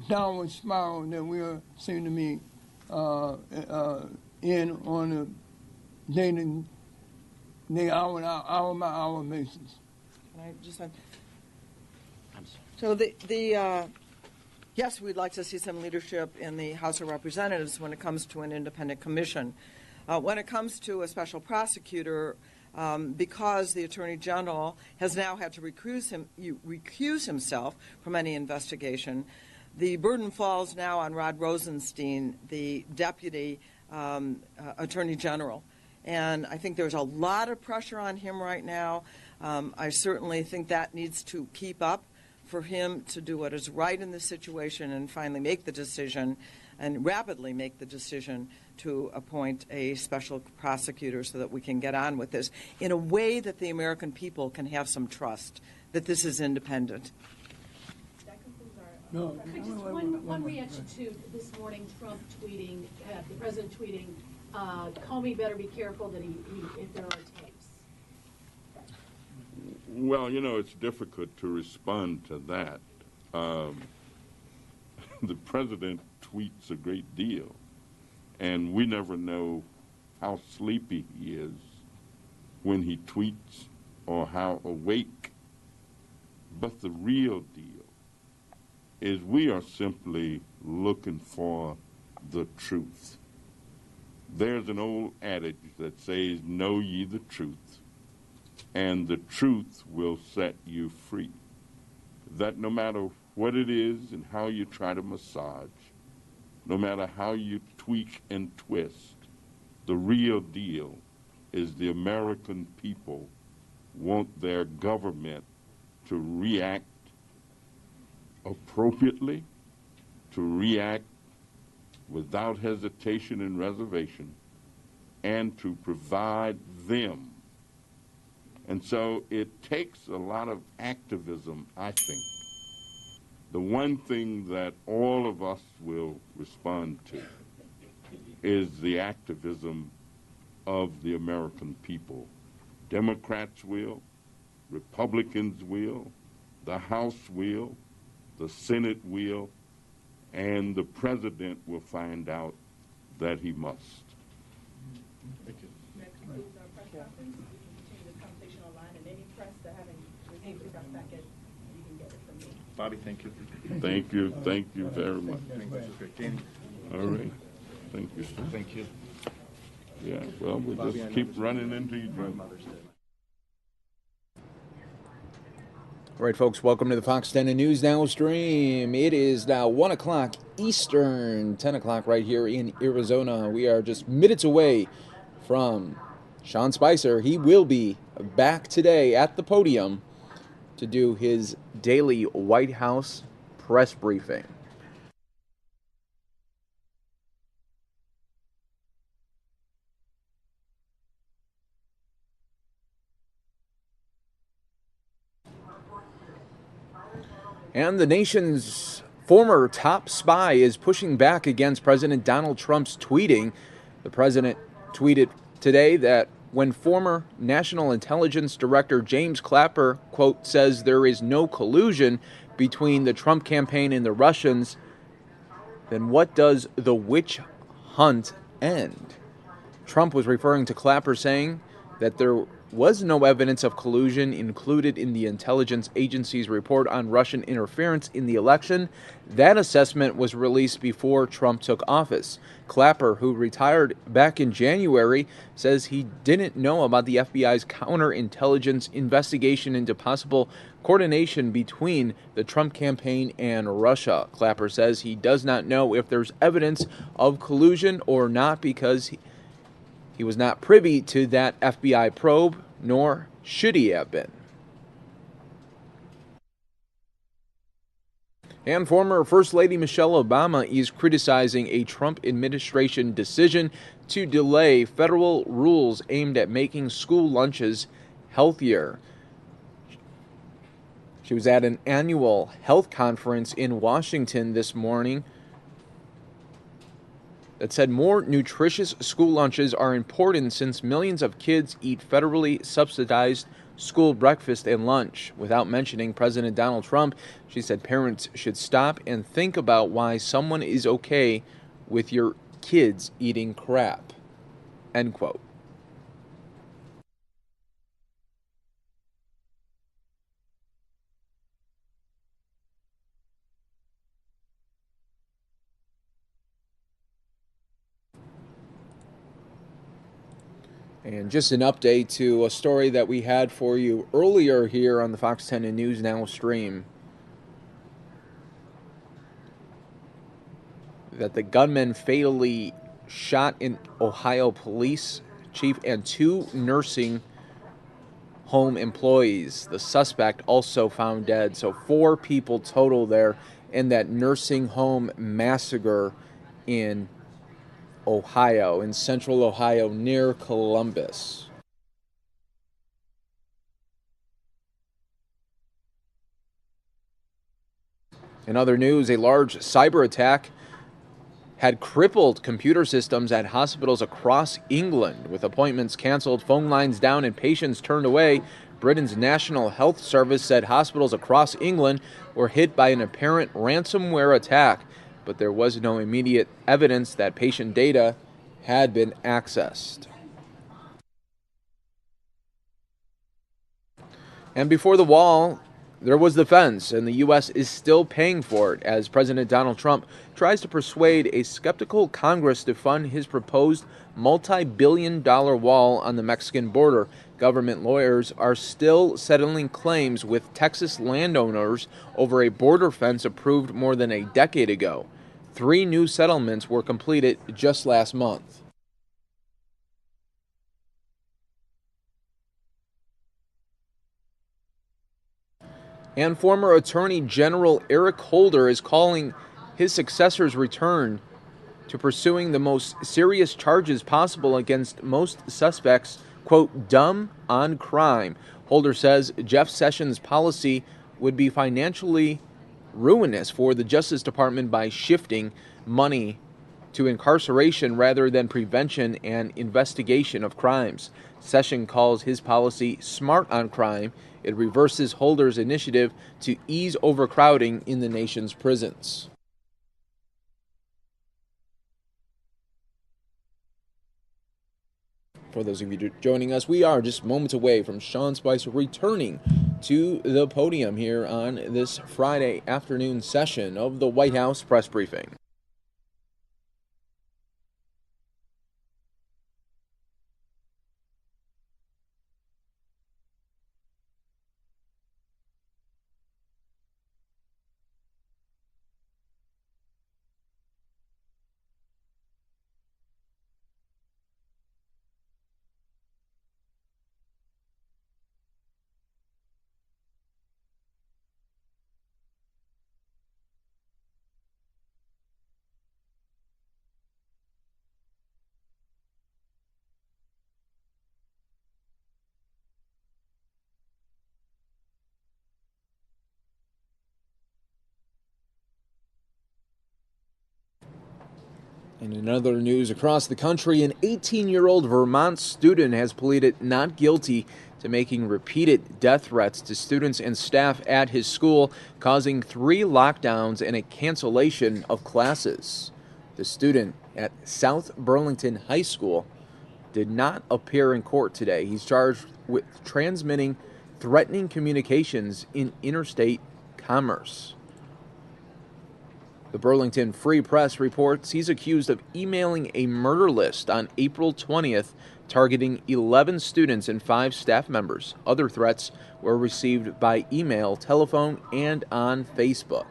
downward spiral that we seem to be in on a day, hour by hour basis. Can I just so yes, we'd like to see some leadership in the House of Representatives when it comes to an independent commission. When it comes to a special prosecutor, because the Attorney General has now had to recuse himself from any investigation, the burden falls now on Rod Rosenstein, the Deputy Attorney General. And I think there's a lot of pressure on him right now. I certainly think that needs to keep up for him to do what is right in this situation and finally make the decision and rapidly make the decision to appoint a special prosecutor so that we can get on with this in a way that the American people can have some trust that this is independent. No. Just one reaction to this morning, Trump tweeting, the president tweeting, Comey better be careful that if there are tapes. Well, it's difficult to respond to that. The president tweets a great deal, and we never know how sleepy he is when he tweets or how awake. But the real deal is we are simply looking for the truth. There's an old adage that says, know ye the truth, and the truth will set you free. That no matter what it is and how you try to massage, no matter how you tweak and twist, the real deal is the American people want their government to react appropriately, to react without hesitation and reservation, and to provide them. And so it takes a lot of activism, I think. The one thing that all of us will respond to is the activism of the American people. Democrats will, Republicans will, the House will, the Senate will, and the President will find out that he must. Thank you. That concludes our press conference. We can continue this conversation online, and any press that haven't received the press packet, you can get it from me. Bobby, thank you. Thank you very much. All right. Thank you, sir. Thank you. Yeah, well, we'll just keep running into each other. All right, folks, welcome to the Fox 10 News Now stream. It is now 1 o'clock Eastern, 10 o'clock right here in Arizona. We are just minutes away from Sean Spicer. He will be back today at the podium to do his daily White House press briefing. And the nation's former top spy is pushing back against President Donald Trump's tweeting. The president tweeted today that when former National Intelligence Director James Clapper, quote, says there is no collusion between the Trump campaign and the Russians, then what does the witch hunt end? Trump was referring to Clapper saying that there was no evidence of collusion included in the intelligence agency's report on Russian interference in the election. That assessment was released before Trump took office. Clapper, who retired back in January, says he didn't know about the FBI's counterintelligence investigation into possible coordination between the Trump campaign and Russia. Clapper says he does not know if there's evidence of collusion or not because he was not privy to that FBI probe, nor should he have been. And former First Lady Michelle Obama is criticizing a Trump administration decision to delay federal rules aimed at making school lunches healthier. She was at an annual health conference in Washington this morning that said more nutritious school lunches are important since millions of kids eat federally subsidized school breakfast and lunch. Without mentioning President Donald Trump, she said parents should stop and think about why someone is okay with your kids eating crap. End quote. And just an update to a story that we had for you earlier here on the Fox 10 and News Now stream. That the gunman fatally shot an Ohio police chief and 2 nursing home employees. The suspect also found dead. So 4 people total there in that nursing home massacre in Ohio, in central Ohio, near Columbus. In other news, a large cyber attack had crippled computer systems at hospitals across England, with appointments canceled, phone lines down, and patients turned away. Britain's National Health Service said hospitals across England were hit by an apparent ransomware attack, but there was no immediate evidence that patient data had been accessed. And before the wall, there was the fence, and the U.S. is still paying for it as President Donald Trump tries to persuade a skeptical Congress to fund his proposed multi-billion-dollar wall on the Mexican border. Government lawyers are still settling claims with Texas landowners over a border fence approved more than a decade ago. 3 new settlements were completed just last month. And former Attorney General Eric Holder is calling his successor's return to pursuing the most serious charges possible against most suspects, quote, dumb on crime. Holder says Jeff Sessions' policy would be financially ruinous for the Justice Department by shifting money to incarceration rather than prevention and investigation of crimes. Sessions calls his policy smart on crime. It reverses Holder's initiative to ease overcrowding in the nation's prisons. For those of you joining us, we are just moments away from Sean Spicer returning to the podium here on this Friday afternoon session of the White House press briefing. In other news across the country, an 18-year-old Vermont student has pleaded not guilty to making repeated death threats to students and staff at his school, causing 3 lockdowns and a cancellation of classes. The student at South Burlington High School did not appear in court today. He's charged with transmitting threatening communications in interstate commerce. The Burlington Free Press reports he's accused of emailing a murder list on April 20th, targeting 11 students and 5 staff members. Other threats were received by email, telephone, and on Facebook.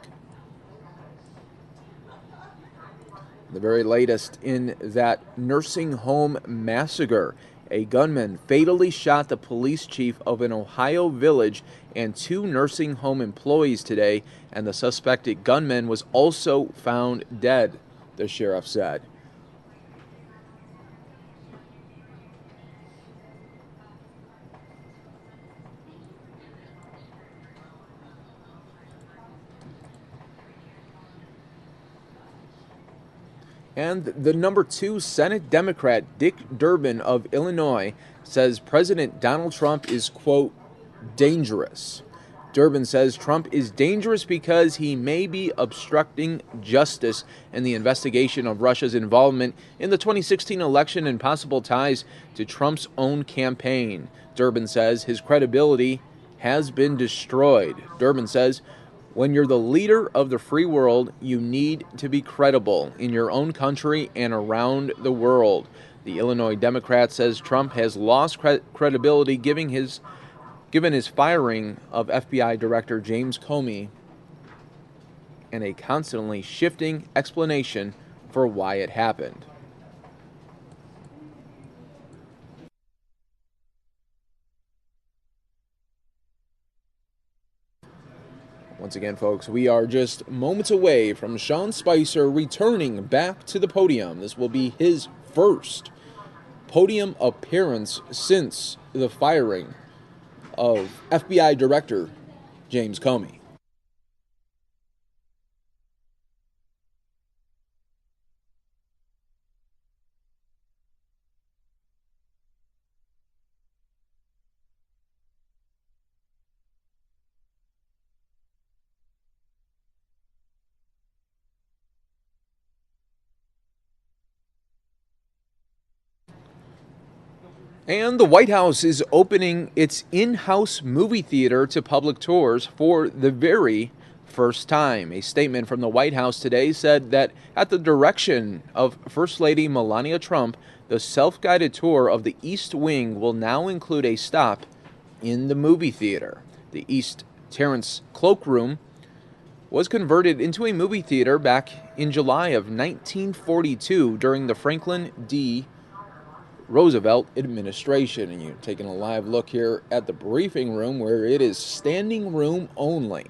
The very latest in that nursing home massacre. A gunman fatally shot the police chief of an Ohio village and 2 nursing home employees today, and the suspected gunman was also found dead, the sheriff said. And the number 2 Senate Democrat, Dick Durbin of Illinois, says President Donald Trump is, quote, dangerous. Durbin says Trump is dangerous because he may be obstructing justice in the investigation of Russia's involvement in the 2016 election and possible ties to Trump's own campaign. Durbin says his credibility has been destroyed. Durbin says, when you're the leader of the free world, you need to be credible in your own country and around the world. The Illinois Democrat says Trump has lost credibility given his firing of FBI Director James Comey and a constantly shifting explanation for why it happened. Once again, folks, we are just moments away from Sean Spicer returning back to the podium. This will be his first podium appearance since the firing of FBI Director James Comey. And the White House is opening its in-house movie theater to public tours for the very first time. A statement from the White House today said that at the direction of First Lady Melania Trump, the self-guided tour of the East Wing will now include a stop in the movie theater. The East Terrace Cloakroom was converted into a movie theater back in July of 1942 during the Franklin D. Roosevelt administration. And you're taking a live look here at the briefing room where it is standing room only.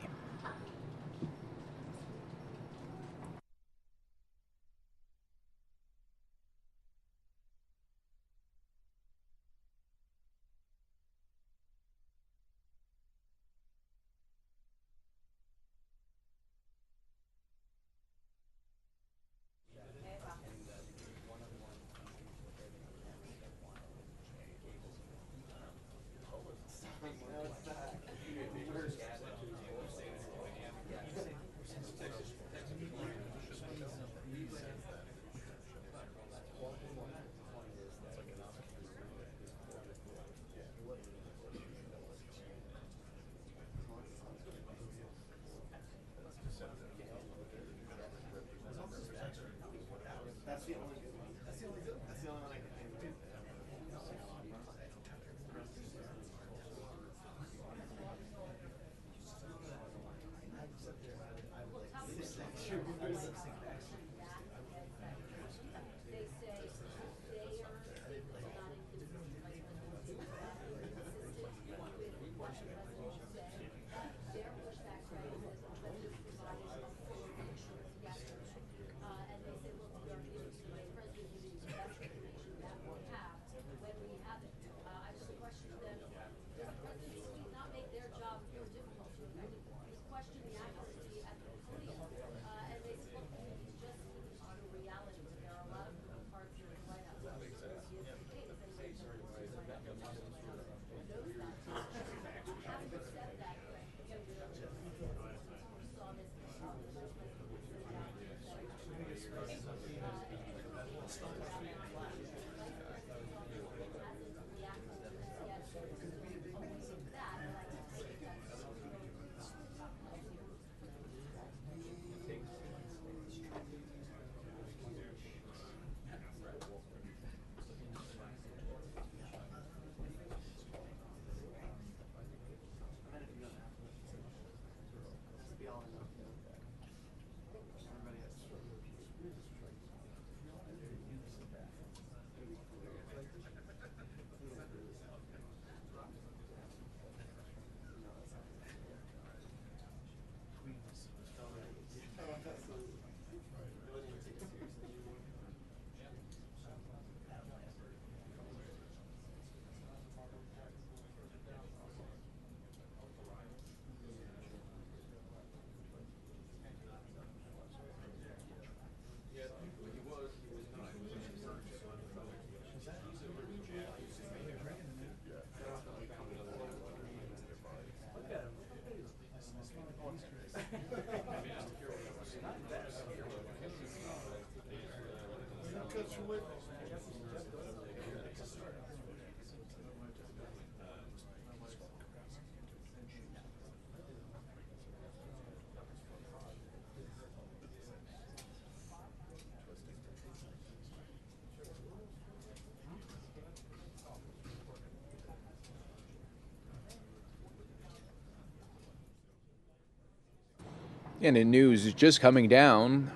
And in news just coming down,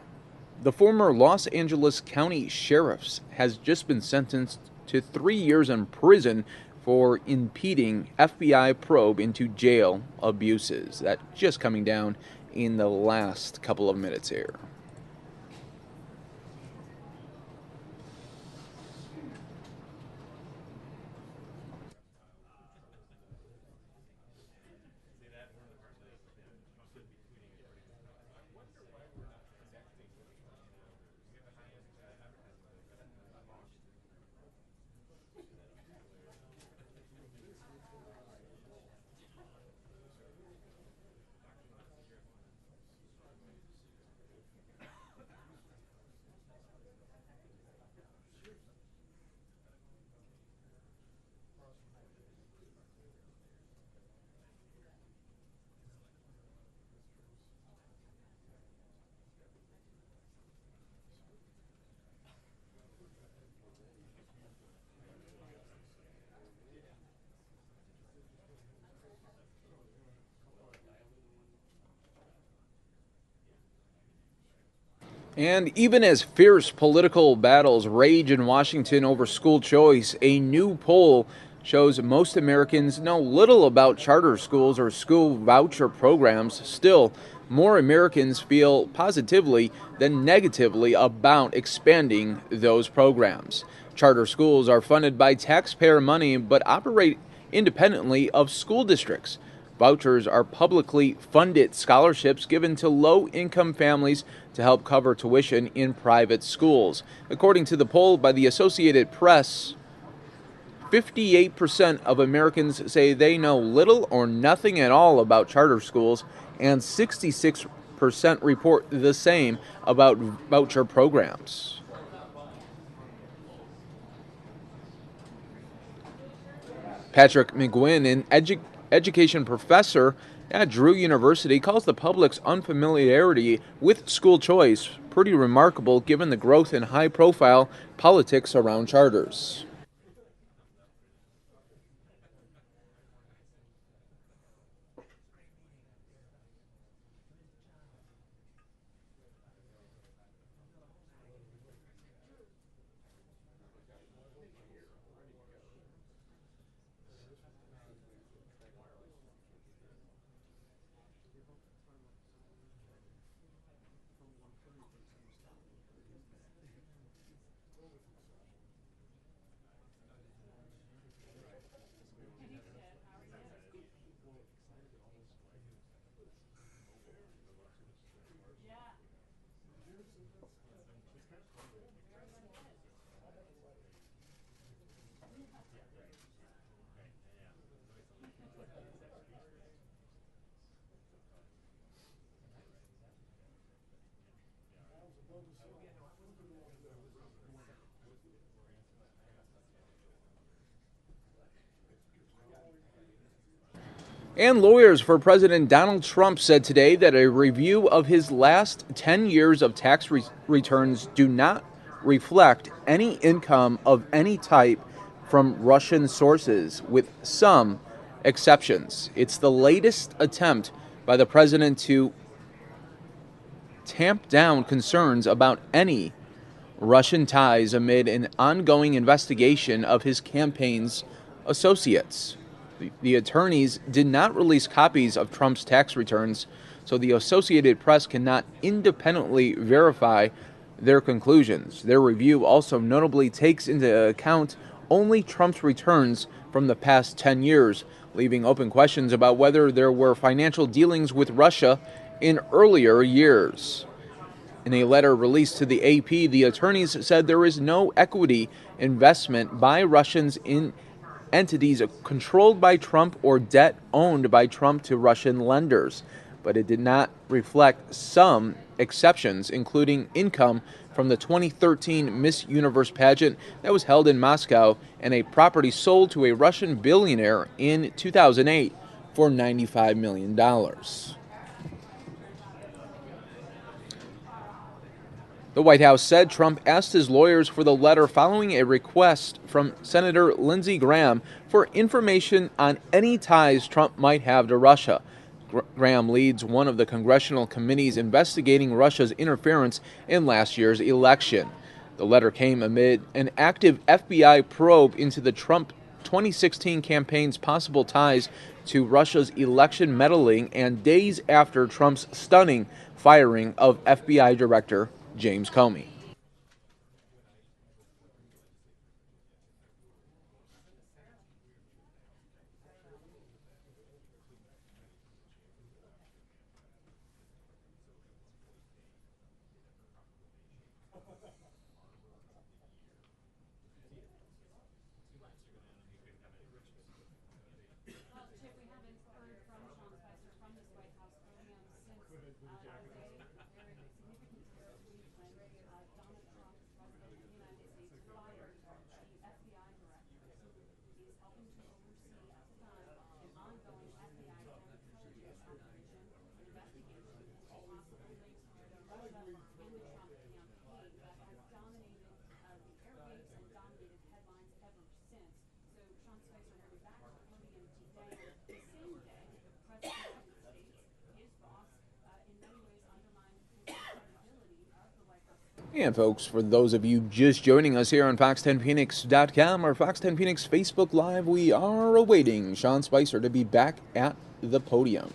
the former Los Angeles County Sheriff has just been sentenced to 3 years in prison for impeding FBI probe into jail abuses. That just coming down in the last couple of minutes here. And even as fierce political battles rage in Washington over school choice, a new poll shows most Americans know little about charter schools or school voucher programs. Still, more Americans feel positively than negatively about expanding those programs. Charter schools are funded by taxpayer money but operate independently of school districts. Vouchers are publicly funded scholarships given to low-income families to help cover tuition in private schools. According to the poll by the Associated Press, 58% of Americans say they know little or nothing at all about charter schools, and 66% report the same about voucher programs. Patrick McGuinn, an education professor at Drew University, calls the public's unfamiliarity with school choice pretty remarkable given the growth in high-profile politics around charters. And lawyers for President Donald Trump said today that a review of his last 10 years of tax returns do not reflect any income of any type from Russian sources, with some exceptions. It's the latest attempt by the president to tamp down concerns about any Russian ties amid an ongoing investigation of his campaign's associates. The attorneys did not release copies of Trump's tax returns, so the Associated Press cannot independently verify their conclusions. Their review also notably takes into account only Trump's returns from the past 10 years, leaving open questions about whether there were financial dealings with Russia in earlier years. In a letter released to the AP, the attorneys said there is no equity investment by Russians in entities controlled by Trump or debt owned by Trump to Russian lenders, but it did not reflect some exceptions, including income from the 2013 Miss Universe pageant that was held in Moscow and a property sold to a Russian billionaire in 2008 for $95 million. The White House said Trump asked his lawyers for the letter following a request from Senator Lindsey Graham for information on any ties Trump might have to Russia. Graham leads one of the congressional committees investigating Russia's interference in last year's election. The letter came amid an active FBI probe into the Trump 2016 campaign's possible ties to Russia's election meddling and days after Trump's stunning firing of FBI Director James Comey. And folks, for those of you just joining us here on Fox10Phoenix.com or Fox10 Phoenix Facebook Live, we are awaiting Sean Spicer to be back at the podium.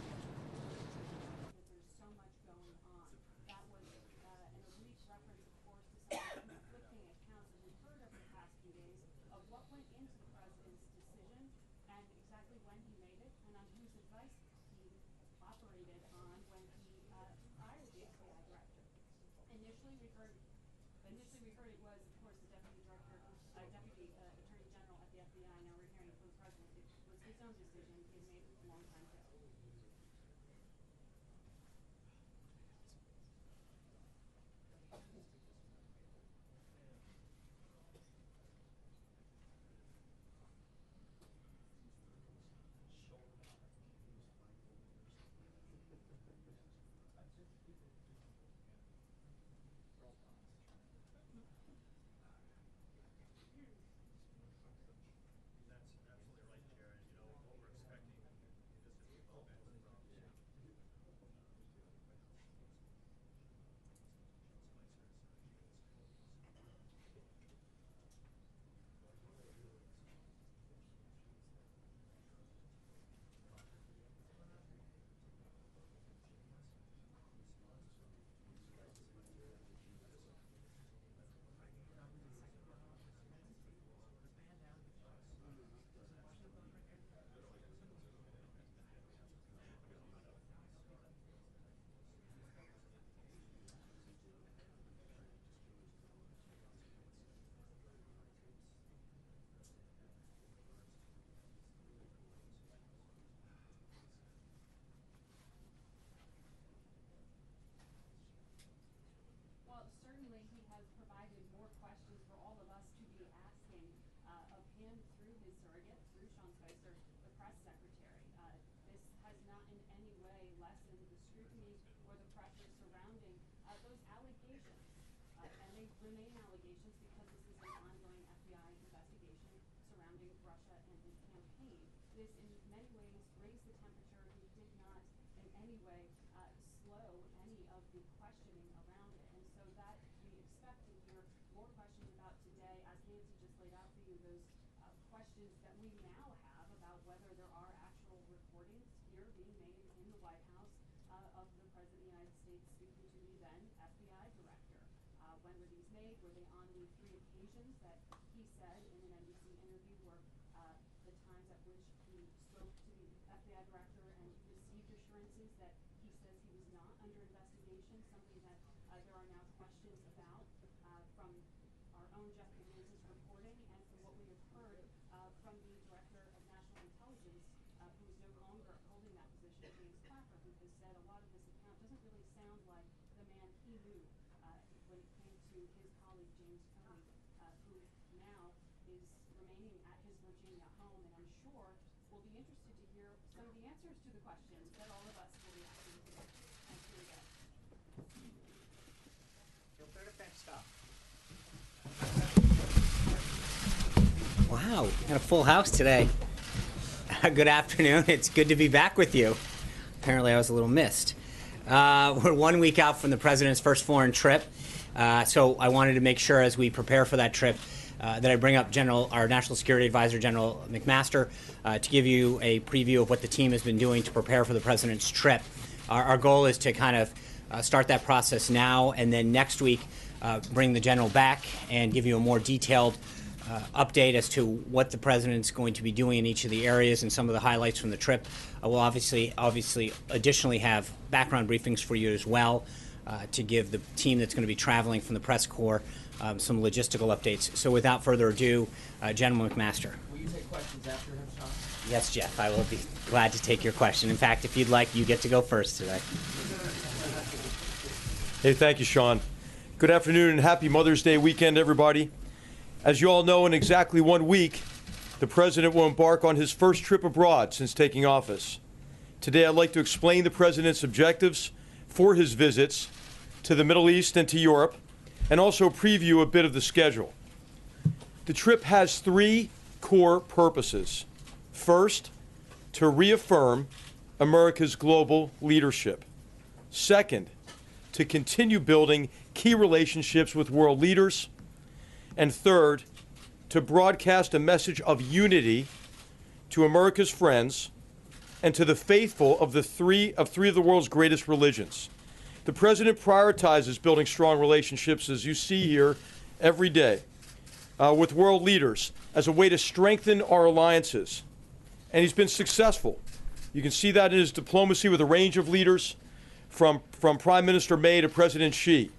and the scrutiny or the pressure surrounding those allegations. And they remain allegations because this is an ongoing FBI investigation surrounding Russia and his campaign. This, in many ways, raised the temperature. It did not in any way slow any of the questioning around it. And so that we expect to hear more questions about today, as Nancy just laid out for you, those questions that we now have about whether there are actual recordings here being made in the White House of the President of the United States speaking to the then FBI director. When were these made? Were they on the 3 occasions that he said in an NBC interview were the times at which he spoke to the FBI director and received assurances that he says he was not under investigation, something that there are now questions about from our own Jeff McManus's reporting and from what we have heard from the Director of National Intelligence, who is no longer holding that position, James Clapper, who has said a lot of this account doesn't really sound like the man he knew when it came to his colleague James Comey, who now is remaining at his Virginia home, and I'm sure we'll be interested to hear some of the answers to the questions that all of us will be asking today. And here we go. Feel free to finish stuff. Wow, got a full house today. Good afternoon. It's good to be back with you. Apparently I was a little missed. We're 1 week out from the president's first foreign trip, so I wanted to make sure as we prepare for that trip that I bring up our National Security Advisor, General McMaster, to give you a preview of what the team has been doing to prepare for the president's trip. Our goal is to kind of start that process now, and then next week bring the general back and give you a more detailed update as to what the president's going to be doing in each of the areas and some of the highlights from the trip. We'll obviously additionally have background briefings for you as well to give the team that's going to be traveling from the press corps some logistical updates. So without further ado, General McMaster. Will you take questions after him, Sean? Yes, Jeff, I will be glad to take your question. In fact, if you'd like, you get to go first today. Hey, thank you, Sean. Good afternoon and happy Mother's Day weekend, everybody. As you all know, in exactly 1 week, the President will embark on his first trip abroad since taking office. Today, I'd like to explain the President's objectives for his visits to the Middle East and to Europe, and also preview a bit of the schedule. The trip has 3 core purposes. First, to reaffirm America's global leadership. Second, to continue building key relationships with world leaders. And third, to broadcast a message of unity to America's friends and to the faithful of three of the world's greatest religions. The President prioritizes building strong relationships, as you see here, every day with world leaders as a way to strengthen our alliances. And he's been successful. You can see that in his diplomacy with a range of leaders, from Prime Minister May to President Xi.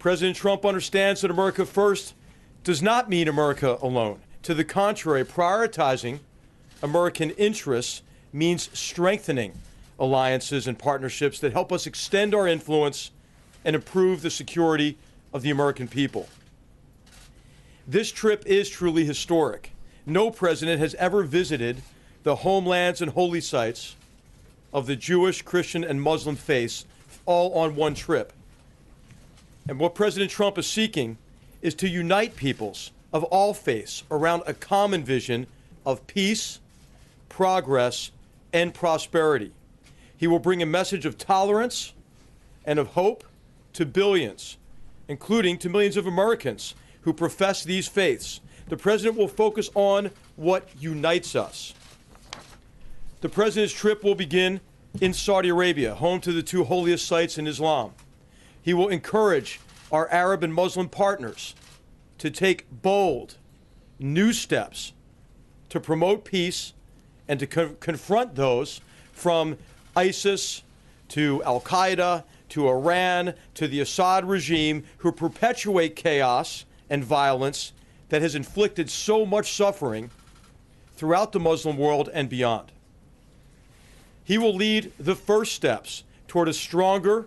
President Trump understands that America first does not mean America alone. To the contrary, prioritizing American interests means strengthening alliances and partnerships that help us extend our influence and improve the security of the American people. This trip is truly historic. No president has ever visited the homelands and holy sites of the Jewish, Christian, and Muslim faiths all on one trip. And what President Trump is seeking is to unite peoples of all faiths around a common vision of peace, progress, and prosperity. He will bring a message of tolerance and of hope to billions, including to millions of Americans who profess these faiths. The President will focus on what unites us. The President's trip will begin in Saudi Arabia, home to the 2 holiest sites in Islam. He will encourage our Arab and Muslim partners to take bold, new steps to promote peace and to confront those from ISIS to Al-Qaeda to Iran to the Assad regime who perpetuate chaos and violence that has inflicted so much suffering throughout the Muslim world and beyond. He will lead the first steps toward a stronger,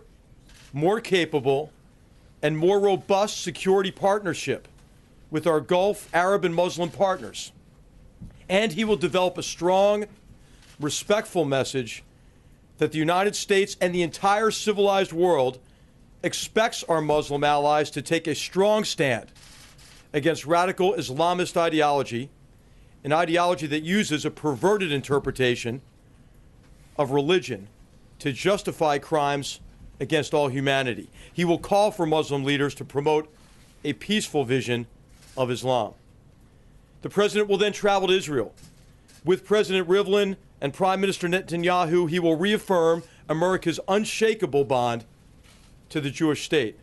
more capable, and more robust security partnership with our Gulf, Arab, and Muslim partners. And he will develop a strong, respectful message that the United States and the entire civilized world expects our Muslim allies to take a strong stand against radical Islamist ideology, an ideology that uses a perverted interpretation of religion to justify crimes against all humanity. He will call for Muslim leaders to promote a peaceful vision of Islam. The president will then travel to Israel. With President Rivlin and Prime Minister Netanyahu, he will reaffirm America's unshakable bond to the Jewish state.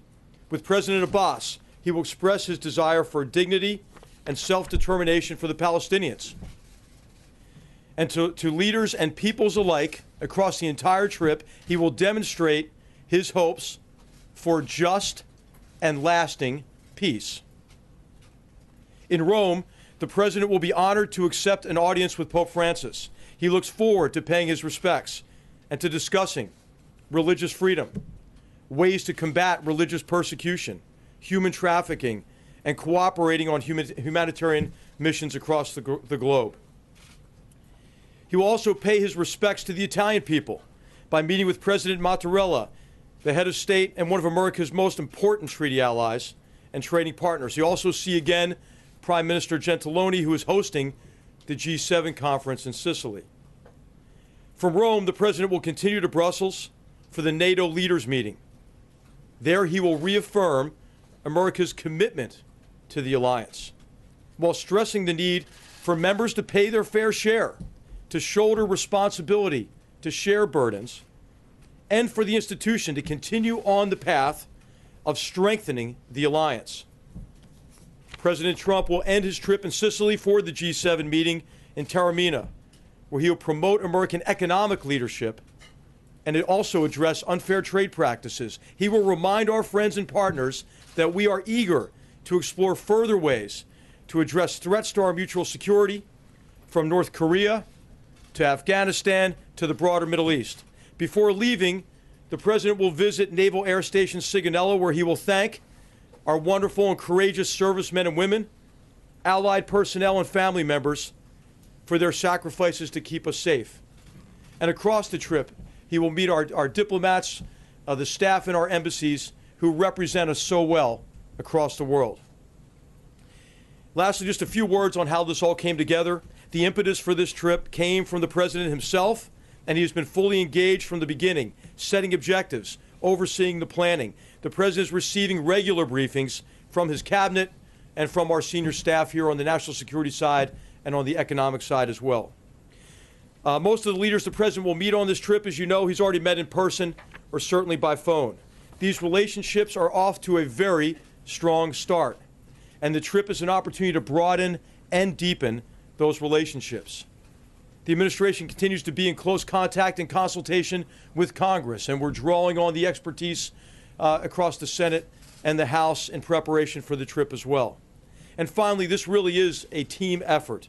With President Abbas, he will express his desire for dignity and self-determination for the Palestinians. And to leaders and peoples alike across the entire trip, he will demonstrate his hopes for just and lasting peace. In Rome, the president will be honored to accept an audience with Pope Francis. He looks forward to paying his respects and to discussing religious freedom, ways to combat religious persecution, human trafficking, and cooperating on humanitarian missions across the globe. He will also pay his respects to the Italian people by meeting with President Mattarella, the head of state and one of America's most important treaty allies and trading partners. He'll also see again Prime Minister Gentiloni, who is hosting the G7 conference in Sicily. From Rome, the president will continue to Brussels for the NATO leaders meeting. There he will reaffirm America's commitment to the alliance, while stressing the need for members to pay their fair share, to shoulder responsibility, to share burdens, and for the institution to continue on the path of strengthening the alliance. President Trump will end his trip in Sicily for the G7 meeting in Taormina, where he will promote American economic leadership and also address unfair trade practices. He will remind our friends and partners that we are eager to explore further ways to address threats to our mutual security, from North Korea to Afghanistan to the broader Middle East. Before leaving, the president will visit Naval Air Station Sigonella, where he will thank our wonderful and courageous servicemen and women, allied personnel and family members for their sacrifices to keep us safe. And across the trip, he will meet our diplomats, the staff in our embassies who represent us so well across the world. Lastly, just a few words on how this all came together. The impetus for this trip came from the president himself, and he has been fully engaged from the beginning, setting objectives, overseeing the planning. The president is receiving regular briefings from his cabinet and from our senior staff here on the national security side and on the economic side as well. Most of the leaders the president will meet on this trip, as you know, he's already met in person or certainly by phone. These relationships are off to a very strong start, and the trip is an opportunity to broaden and deepen those relationships. The administration continues to be in close contact and consultation with Congress, and we're drawing on the expertise across the Senate and the House in preparation for the trip as well. And finally, this really is a team effort.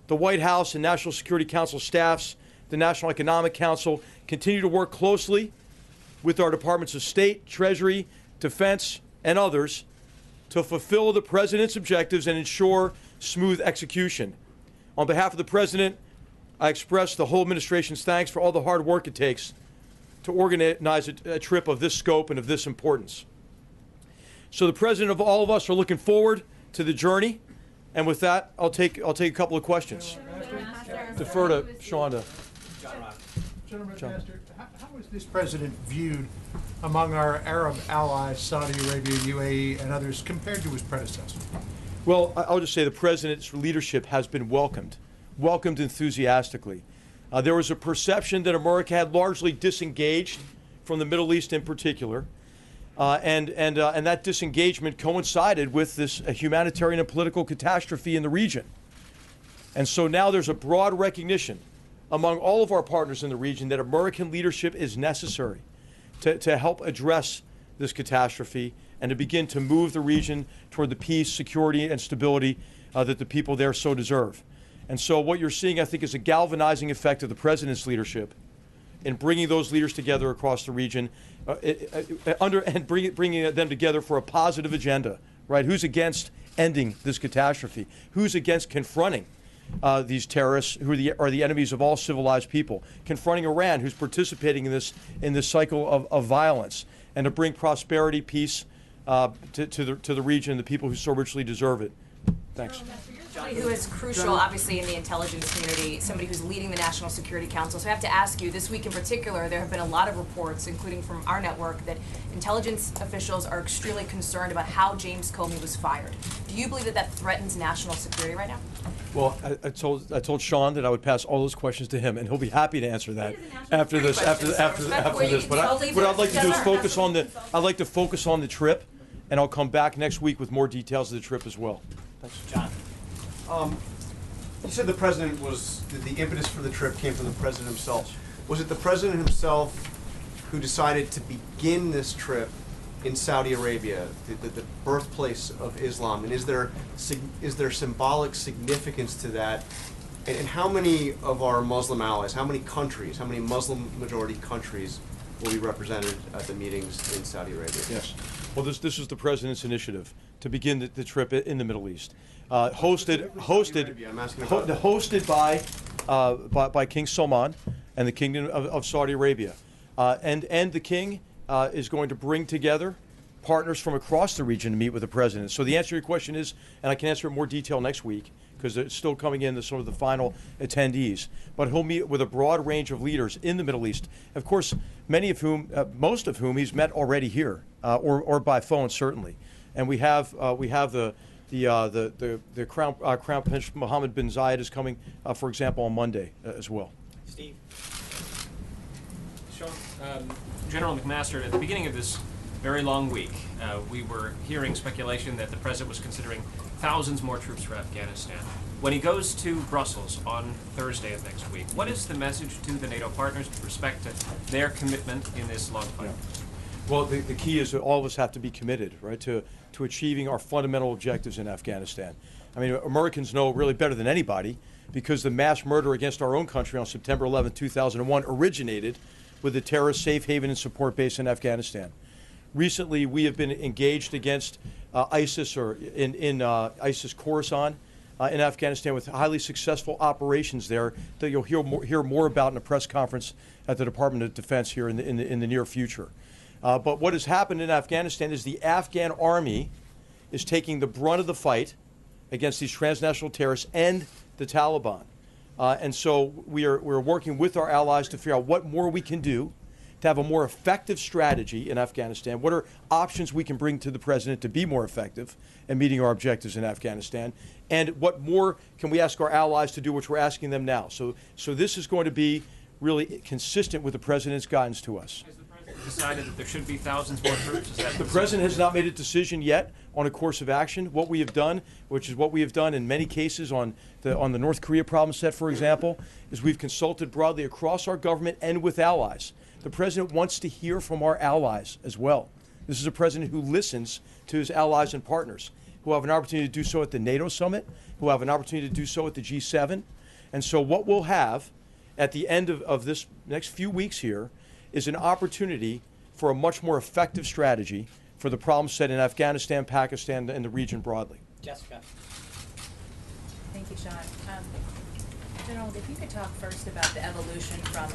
The White House and National Security Council staffs, the National Economic Council, continue to work closely with our Departments of State, Treasury, Defense, and others to fulfill the President's objectives and ensure smooth execution. On behalf of the President, I express the whole administration's thanks for all the hard work it takes to organize a trip of this scope and of this importance. So the President of all of us are looking forward to the journey. And with that, I'll take a couple of questions. Defer to Sean. Gentleman, Master, how was this president viewed among our Arab allies, Saudi Arabia, UAE, and others, compared to his predecessor? Well, I'll just say the president's leadership has been welcomed enthusiastically. There was a perception that America had largely disengaged from the Middle East in particular, and that disengagement coincided with this humanitarian and political catastrophe in the region. And so now there's a broad recognition among all of our partners in the region that American leadership is necessary to help address this catastrophe and to begin to move the region toward the peace, security, and stability that the people there so deserve. And so what you're seeing, I think, is a galvanizing effect of the president's leadership in bringing those leaders together across the region and bringing them together for a positive agenda, right? Who's against ending this catastrophe? Who's against confronting these terrorists who are the enemies of all civilized people, confronting Iran, who's participating in this cycle of violence, and to bring prosperity, peace to the region and the people who so richly deserve it. Thanks. Somebody who is crucial, obviously, in the intelligence community, somebody who's leading the National Security Council. So I have to ask you, this week in particular, there have been a lot of reports, including from our network, that intelligence officials are extremely concerned about how James Comey was fired. Do you believe that that threatens national security right now? Well, I told Sean that I would pass all those questions to him, and he'll be happy to answer that after this. After this, but what I'd like to do is focus on the trip, and I'll come back next week with more details of the trip as well. Thanks, John. You said the president the impetus for the trip came from the president himself. Was it the president himself who decided to begin this trip in Saudi Arabia, the birthplace of Islam? And is there symbolic significance to that? And how many of our Muslim allies, how many Muslim majority countries will be represented at the meetings in Saudi Arabia? Yes. Well, this is the president's initiative to begin the trip in the Middle East. Hosted by King Salman and the Kingdom of Saudi Arabia. And the king is going to bring together partners from across the region to meet with the president. So the answer to your question is, and I can answer in more detail next week, because it's still coming in, some of the final attendees. But he'll meet with a broad range of leaders in the Middle East. Of course, most of whom he's met already here, or by phone certainly. And we have the Crown Prince Mohammed bin Zayed is coming, for example, on Monday as well. Steve. Sean, General McMaster, at the beginning of this very long week, we were hearing speculation that the president was considering thousands more troops for Afghanistan. When he goes to Brussels on Thursday of next week, what is the message to the NATO partners with respect to their commitment in this long fight? Yeah. Well, the key is that all of us have to be committed, right, to achieving our fundamental objectives in Afghanistan. I mean, Americans know really better than anybody, because the mass murder against our own country on September 11, 2001 originated with the terrorist safe haven and support base in Afghanistan. Recently, we have been engaged against ISIS or in ISIS Khorasan in Afghanistan with highly successful operations there that you'll hear more about in a press conference at the Department of Defense here in the near future. But what has happened in Afghanistan is the Afghan army is taking the brunt of the fight against these transnational terrorists and the Taliban. And so we're working with our allies to figure out what more we can do to have a more effective strategy in Afghanistan. What are options we can bring to the president to be more effective in meeting our objectives in Afghanistan? And what more can we ask our allies to do, which we're asking them now? So this is going to be really consistent with the president's guidance to us. Has the president decided that there should be thousands more troops? The president has not made a decision yet on a course of action. What we have done, which is what we have done in many cases on the North Korea problem set, for example, is we've consulted broadly across our government and with allies. The president wants to hear from our allies as well. This is a president who listens to his allies and partners, who have an opportunity to do so at the NATO summit, who have an opportunity to do so at the G7. And so what we'll have at the end of this next few weeks here is an opportunity for a much more effective strategy for the problem set in Afghanistan, Pakistan, and the region broadly. Jessica. Thank you, Sean. General, if you could talk first about the evolution from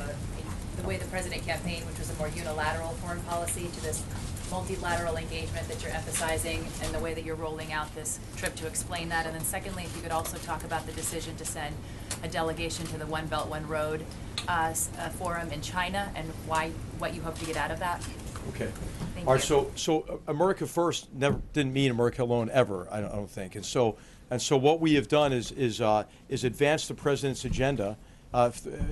the way the president campaigned, which was a more unilateral foreign policy, to this multilateral engagement that you're emphasizing, and the way that you're rolling out this trip to explain that. And then secondly, if you could also talk about the decision to send a delegation to the One Belt, One Road forum in China, and what you hope to get out of that. Okay. Thank All right. you. So America First never didn't mean America alone ever. I don't think. And so what we have done is advance the president's agenda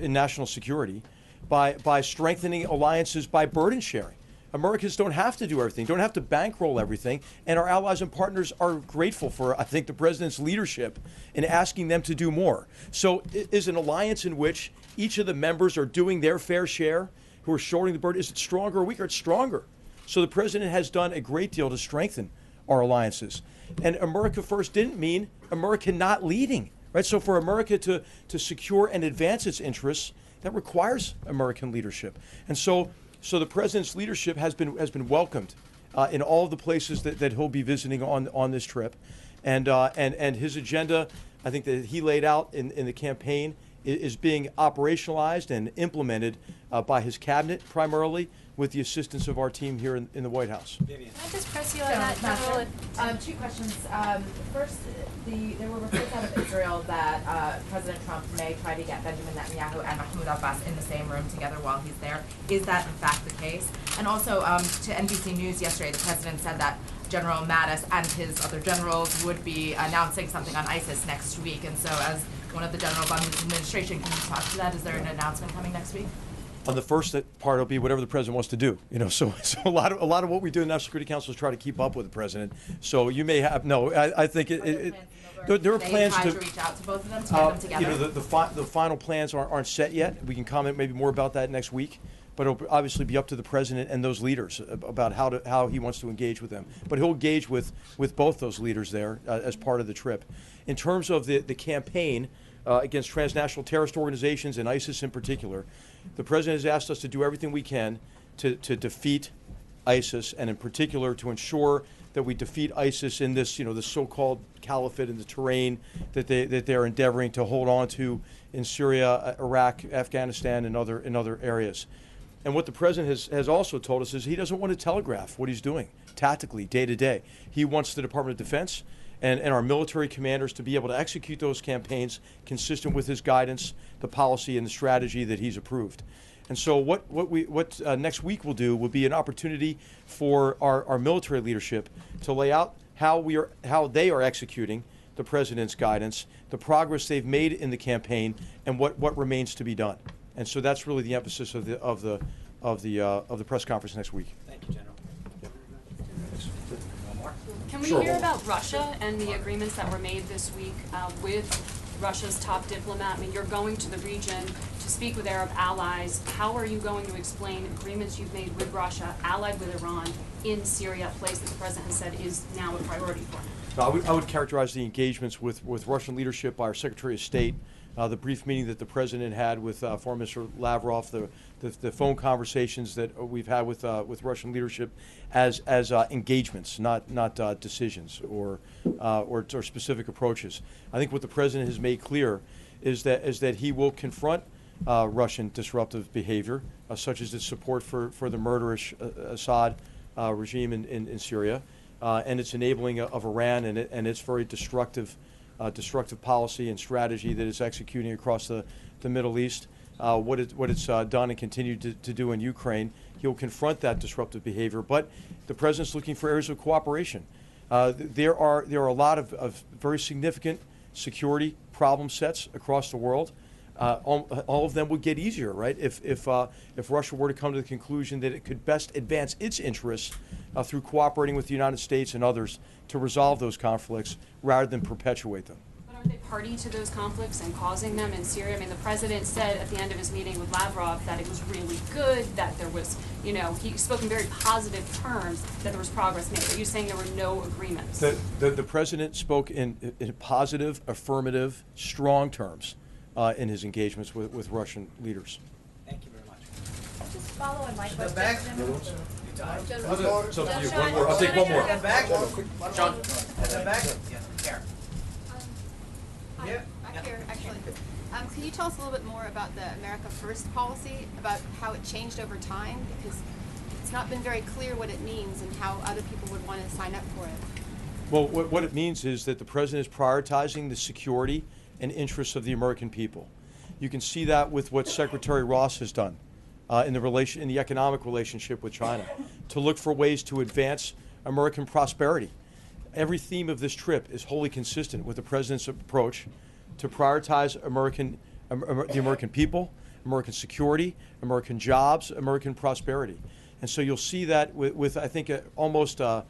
in national security by strengthening alliances by burden sharing. Americans don't have to do everything, don't have to bankroll everything, and our allies and partners are grateful for, I think, the president's leadership in asking them to do more. So is an alliance in which each of the members are doing their fair share, who are shouldering the burden, is it stronger or weaker? It's stronger. So the president has done a great deal to strengthen our alliances. And America First didn't mean America not leading, right? So for America to secure and advance its interests, that requires American leadership. And so the president's leadership has been welcomed in all of the places that he'll be visiting on this trip, and his agenda I think that he laid out in the campaign is being operationalized and implemented by his cabinet primarily, with the assistance of our team here in the White House. Can I just press you on that, General? Two questions. First, there were reports out of Israel that President Trump may try to get Benjamin Netanyahu and Mahmoud Abbas in the same room together while he's there. Is that in fact the case? And also, to NBC News yesterday, the president said that General Mattis and his other generals would be announcing something on ISIS next week. And so, as one of the generals on his administration, can you talk to that? Is there an announcement coming next week? On the first part, it'll be whatever the president wants to do. You know, so a lot of what we do in the National Security Council is try to keep up with the president. So you may have I think there are plans to reach out to both of them to get them together. You know, the final plans aren't set yet. We can comment maybe more about that next week. But it'll obviously be up to the president and those leaders about how he wants to engage with them. But he'll engage with both those leaders there as part of the trip. In terms of the campaign against transnational terrorist organizations and ISIS in particular, the president has asked us to do everything we can to defeat ISIS, and in particular to ensure that we defeat ISIS in this, the so-called caliphate in the terrain that they're endeavoring to hold on to in Syria, Iraq, Afghanistan, and other areas. And what the president has also told us is he doesn't want to telegraph what he's doing tactically, day to day. He wants the Department of Defense and our military commanders to be able to execute those campaigns consistent with his guidance, the policy, and the strategy that he's approved. And so what next week will do will be an opportunity for our military leadership to lay out how they are executing the president's guidance, the progress they've made in the campaign, and what remains to be done. And so that's really the emphasis of the press conference next week. Thank you, General. Can we hear about Russia and the agreements that were made this week with Russia's top diplomat? I mean, you're going to the region to speak with Arab allies. How are you going to explain agreements you've made with Russia, allied with Iran, in Syria, a place that the president has said is now a priority for him? I would characterize the engagements with Russian leadership by our Secretary of State, the brief meeting that the president had with Foreign Minister Lavrov, the phone conversations that we've had with Russian leadership as engagements, not decisions or specific approaches. I think what the president has made clear is that he will confront Russian disruptive behavior, such as its support for the murderous Assad regime in Syria, and its enabling of Iran and its very destructive policy and strategy that it's executing across the Middle East, what it's done and continued to do in Ukraine. He'll confront that disruptive behavior, but the president's looking for areas of cooperation. There are a lot of very significant security problem sets across the world. All of them would get easier, right? If Russia were to come to the conclusion that it could best advance its interests through cooperating with the United States and others to resolve those conflicts rather than perpetuate them. But are they party to those conflicts and causing them in Syria? I mean, the president said at the end of his meeting with Lavrov that it was really good, that there was, he spoke in very positive terms that there was progress made. Are you saying there were no agreements? The president spoke in positive, affirmative, strong terms in his engagements with Russian leaders. Thank you very much. Just follow on my question. One more. I'll take one more. John, back. Here. Back here, actually. Can you tell us a little bit more about the America First policy, about how it changed over time? Because it's not been very clear what it means and how other people would want to sign up for it. Well, what it means is that the president is prioritizing the security and interests of the American people. You can see that with what Secretary Ross has done in the economic relationship with China, to look for ways to advance American prosperity. Every theme of this trip is wholly consistent with the president's approach to prioritize the American people, American security, American jobs, American prosperity. And so you'll see that with I think, almost a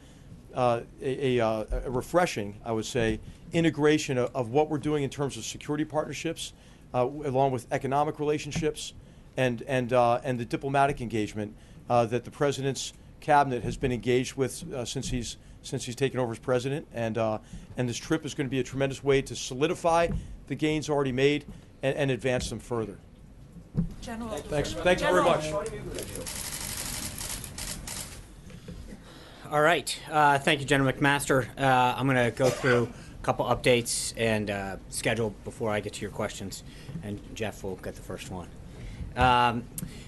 refreshing, I would say, integration of what we're doing in terms of security partnerships, along with economic relationships, and the diplomatic engagement that the president's cabinet has been engaged with since he's taken over as president. And this trip is going to be a tremendous way to solidify the gains already made and advance them further. General. Thanks you very much. All right. Thank you, General McMaster. I'm going to go through couple updates and schedule before I get to your questions, and Jeff will get the first one.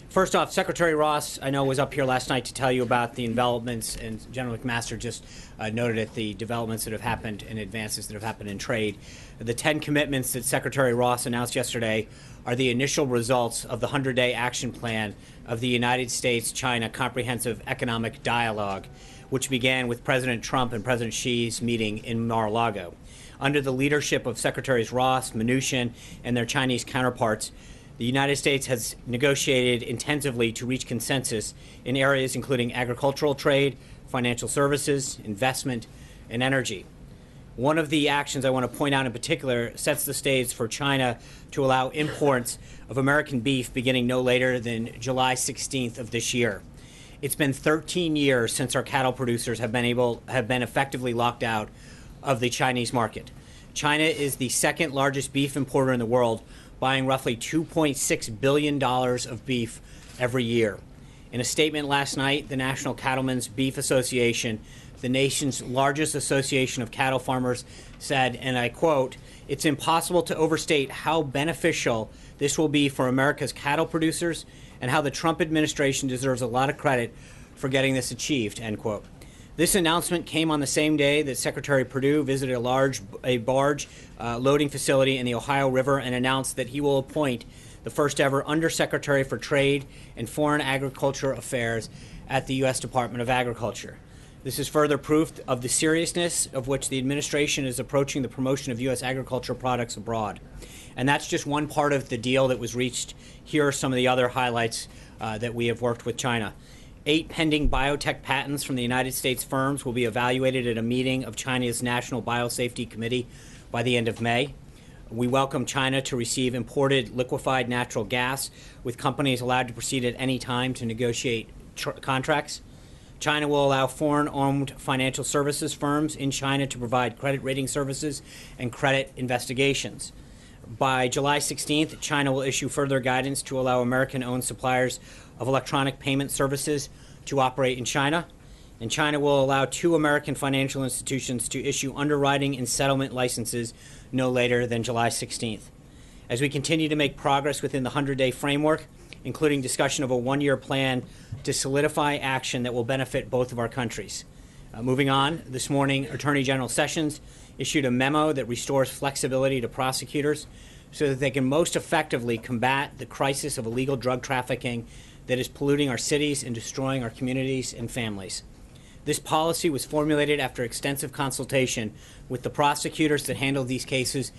First off, Secretary Ross, I know, was up here last night to tell you about the developments, and General McMaster just noted at the developments that have happened and advances that have happened in trade. The 10 commitments that Secretary Ross announced yesterday are the initial results of the 100-day action plan of the United States-China Comprehensive Economic Dialogue, which began with President Trump and President Xi's meeting in Mar-a-Lago. Under the leadership of Secretaries Ross, Mnuchin, and their Chinese counterparts, the United States has negotiated intensively to reach consensus in areas including agricultural trade, financial services, investment, and energy. One of the actions I want to point out in particular sets the stage for China to allow imports of American beef beginning no later than July 16th of this year. It's been 13 years since our cattle producers have been effectively locked out of the Chinese market. China is the second largest beef importer in the world, buying roughly $2.6 billion of beef every year. In a statement last night, the National Cattlemen's Beef Association, the nation's largest association of cattle farmers, said, and I quote, "It's impossible to overstate how beneficial this will be for America's cattle producers and how the Trump administration deserves a lot of credit for getting this achieved," end quote. This announcement came on the same day that Secretary Perdue visited a barge loading facility in the Ohio River and announced that he will appoint the first ever Undersecretary for Trade and Foreign Agriculture Affairs at the U.S. Department of Agriculture. This is further proof of the seriousness of which the administration is approaching the promotion of U.S. agricultural products abroad. And that's just one part of the deal that was reached. Here are some of the other highlights that we have worked with China. 8 pending biotech patents from the United States firms will be evaluated at a meeting of China's National Biosafety Committee by the end of May. We welcome China to receive imported liquefied natural gas, with companies allowed to proceed at any time to negotiate contracts. China will allow foreign-owned financial services firms in China to provide credit rating services and credit investigations. By July 16th, China will issue further guidance to allow American-owned suppliers of electronic payment services to operate in China. And China will allow 2 American financial institutions to issue underwriting and settlement licenses no later than July 16th. As we continue to make progress within the 100-day framework, including discussion of a 1-year plan to solidify action that will benefit both of our countries. Moving on, this morning, Attorney General Sessions issued a memo that restores flexibility to prosecutors so that they can most effectively combat the crisis of illegal drug trafficking that is polluting our cities and destroying our communities and families. This policy was formulated after extensive consultation with the prosecutors that handle these cases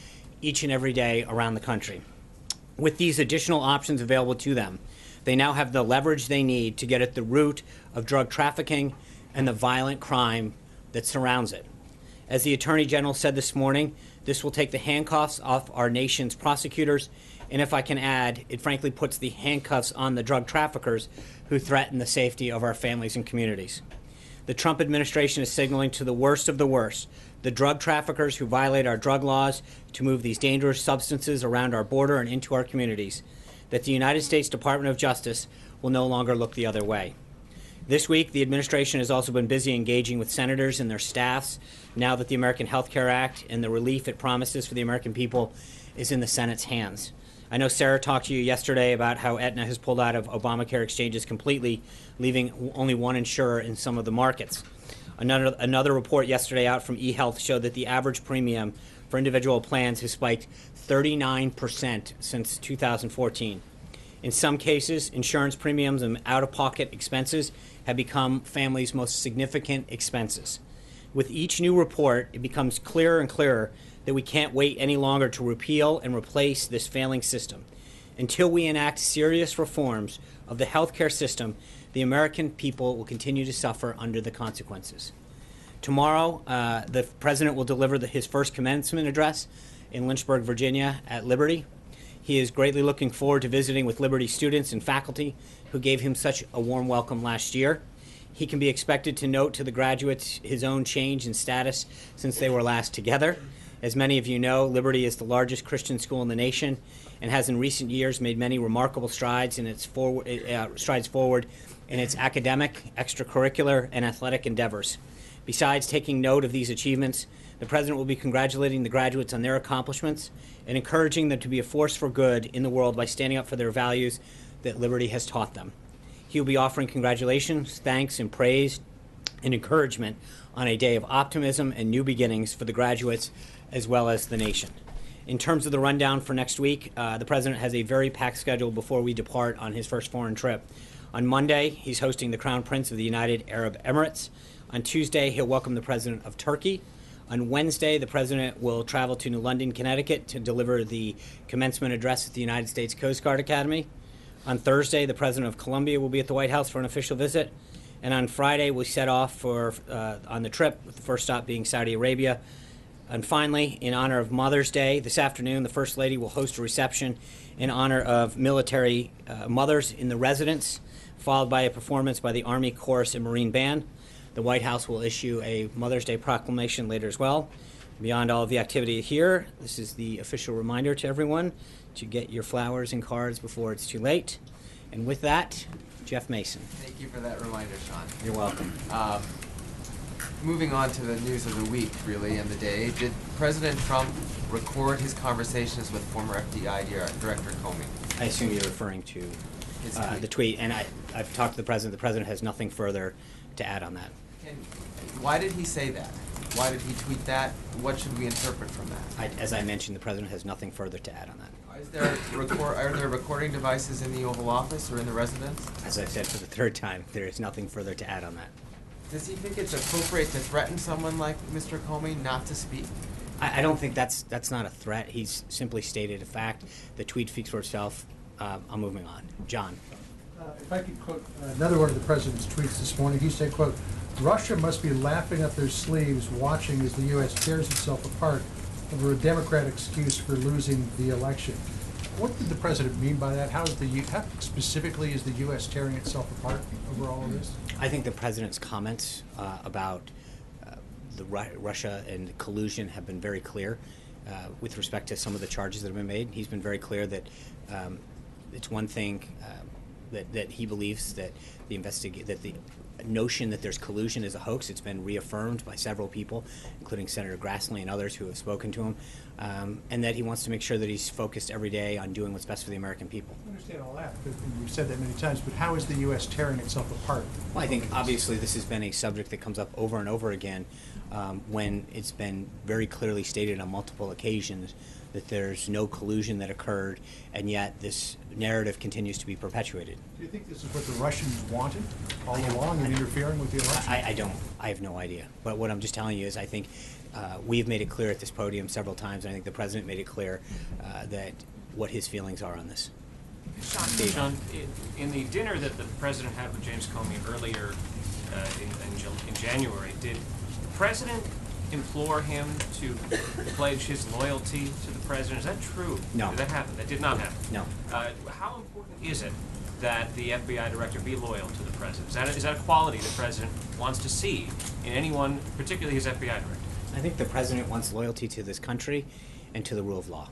each and every day around the country. With these additional options available to them, they now have the leverage they need to get at the root of drug trafficking and the violent crime that surrounds it. As the Attorney General said this morning, this will take the handcuffs off our nation's prosecutors, and if I can add, it frankly puts the handcuffs on the drug traffickers who threaten the safety of our families and communities. The Trump administration is signaling to the worst of the worst, the drug traffickers who violate our drug laws to move these dangerous substances around our border and into our communities, that the United States Department of Justice will no longer look the other way. This week, the administration has also been busy engaging with senators and their staffs now that the American Health Care Act and the relief it promises for the American people is in the Senate's hands. I know Sarah talked to you yesterday about how Aetna has pulled out of Obamacare exchanges completely, leaving only one insurer in some of the markets. Another report yesterday out from eHealth showed that the average premium for individual plans has spiked 39% since 2014. In some cases, insurance premiums and out-of-pocket expenses have become families' most significant expenses. With each new report, it becomes clearer and clearer that we can't wait any longer to repeal and replace this failing system. Until we enact serious reforms of the healthcare system, the American people will continue to suffer under the consequences. Tomorrow, the President will deliver his first commencement address in Lynchburg, Virginia at Liberty. He is greatly looking forward to visiting with Liberty students and faculty who gave him such a warm welcome last year. He can be expected to note to the graduates his own change in status since they were last together. As many of you know, Liberty is the largest Christian school in the nation and has in recent years made many remarkable strides forward in its academic, extracurricular, and athletic endeavors. Besides taking note of these achievements, The President will be congratulating the graduates on their accomplishments and encouraging them to be a force for good in the world by standing up for their values that liberty has taught them. He will be offering congratulations, thanks, and praise and encouragement on a day of optimism and new beginnings for the graduates as well as the nation. In terms of the rundown for next week, the President has a very packed schedule before we depart on his first foreign trip. On Monday, he's hosting the Crown Prince of the United Arab Emirates. On Tuesday, he'll welcome the President of Turkey. On Wednesday, the President will travel to New London, Connecticut to deliver the commencement address at the United States Coast Guard Academy. On Thursday, the President of Colombia will be at the White House for an official visit. And on Friday, we set off on the trip, with the first stop being Saudi Arabia. And finally, in honor of Mother's Day, this afternoon, the First Lady will host a reception in honor of military mothers in the residence, followed by a performance by the Army Chorus and Marine Band. The White House will issue a Mother's Day proclamation later as well. Beyond all of the activity here, this is the official reminder to everyone to get your flowers and cards before it's too late. And with that, Jeff Mason. Thank you for that reminder, Sean. You're welcome. Moving on to the news of the week, really, and the day, did President Trump record his conversations with former FBI Director Comey? I assume you're referring to the tweet, and I've talked to the President. The President has nothing further to add on that. Why did he say that? Why did he tweet that? What should we interpret from that? As I mentioned, the President has nothing further to add on that. Are there recording devices in the Oval Office or in the residence? As I've said for the third time, there is nothing further to add on that. Does he think it's appropriate to threaten someone like Mr. Comey not to speak? I don't think that's not a threat. He's simply stated a fact. The tweet speaks for itself. I'm moving on. John. If I could quote another one of the President's tweets this morning, he said, quote, "Russia must be laughing up their sleeves watching as the U.S. tears itself apart over a Democrat excuse for losing the election." What did the President mean by that? How specifically is the U.S. tearing itself apart over all of this? I think the President's comments about the Russia and collusion have been very clear with respect to some of the charges that have been made. He's been very clear that it's one thing that he believes that the notion that there's collusion is a hoax. It's been reaffirmed by several people, including Senator Grassley and others who have spoken to him, and that he wants to make sure that he's focused every day on doing what's best for the American people. I understand all that, but you've said that many times, but how is the U.S. tearing itself apart? Well, I think obviously this has been a subject that comes up over and over again when it's been very clearly stated on multiple occasions that there's no collusion that occurred, and yet this narrative continues to be perpetuated. Do you think this is what the Russians wanted all along in interfering with the election? I don't. I have no idea. But what I'm just telling you is I think we've made it clear at this podium several times, and I think the President made it clear that what his feelings are on this. Sean, in the dinner that the President had with James Comey earlier in January, did the President implore him to pledge his loyalty to the President? Is that true? No. Did that happen? That did not happen? No. How important is it that the FBI Director be loyal to the President? Is that a quality the President wants to see in anyone, particularly his FBI Director? I think the President wants loyalty to this country and to the rule of law.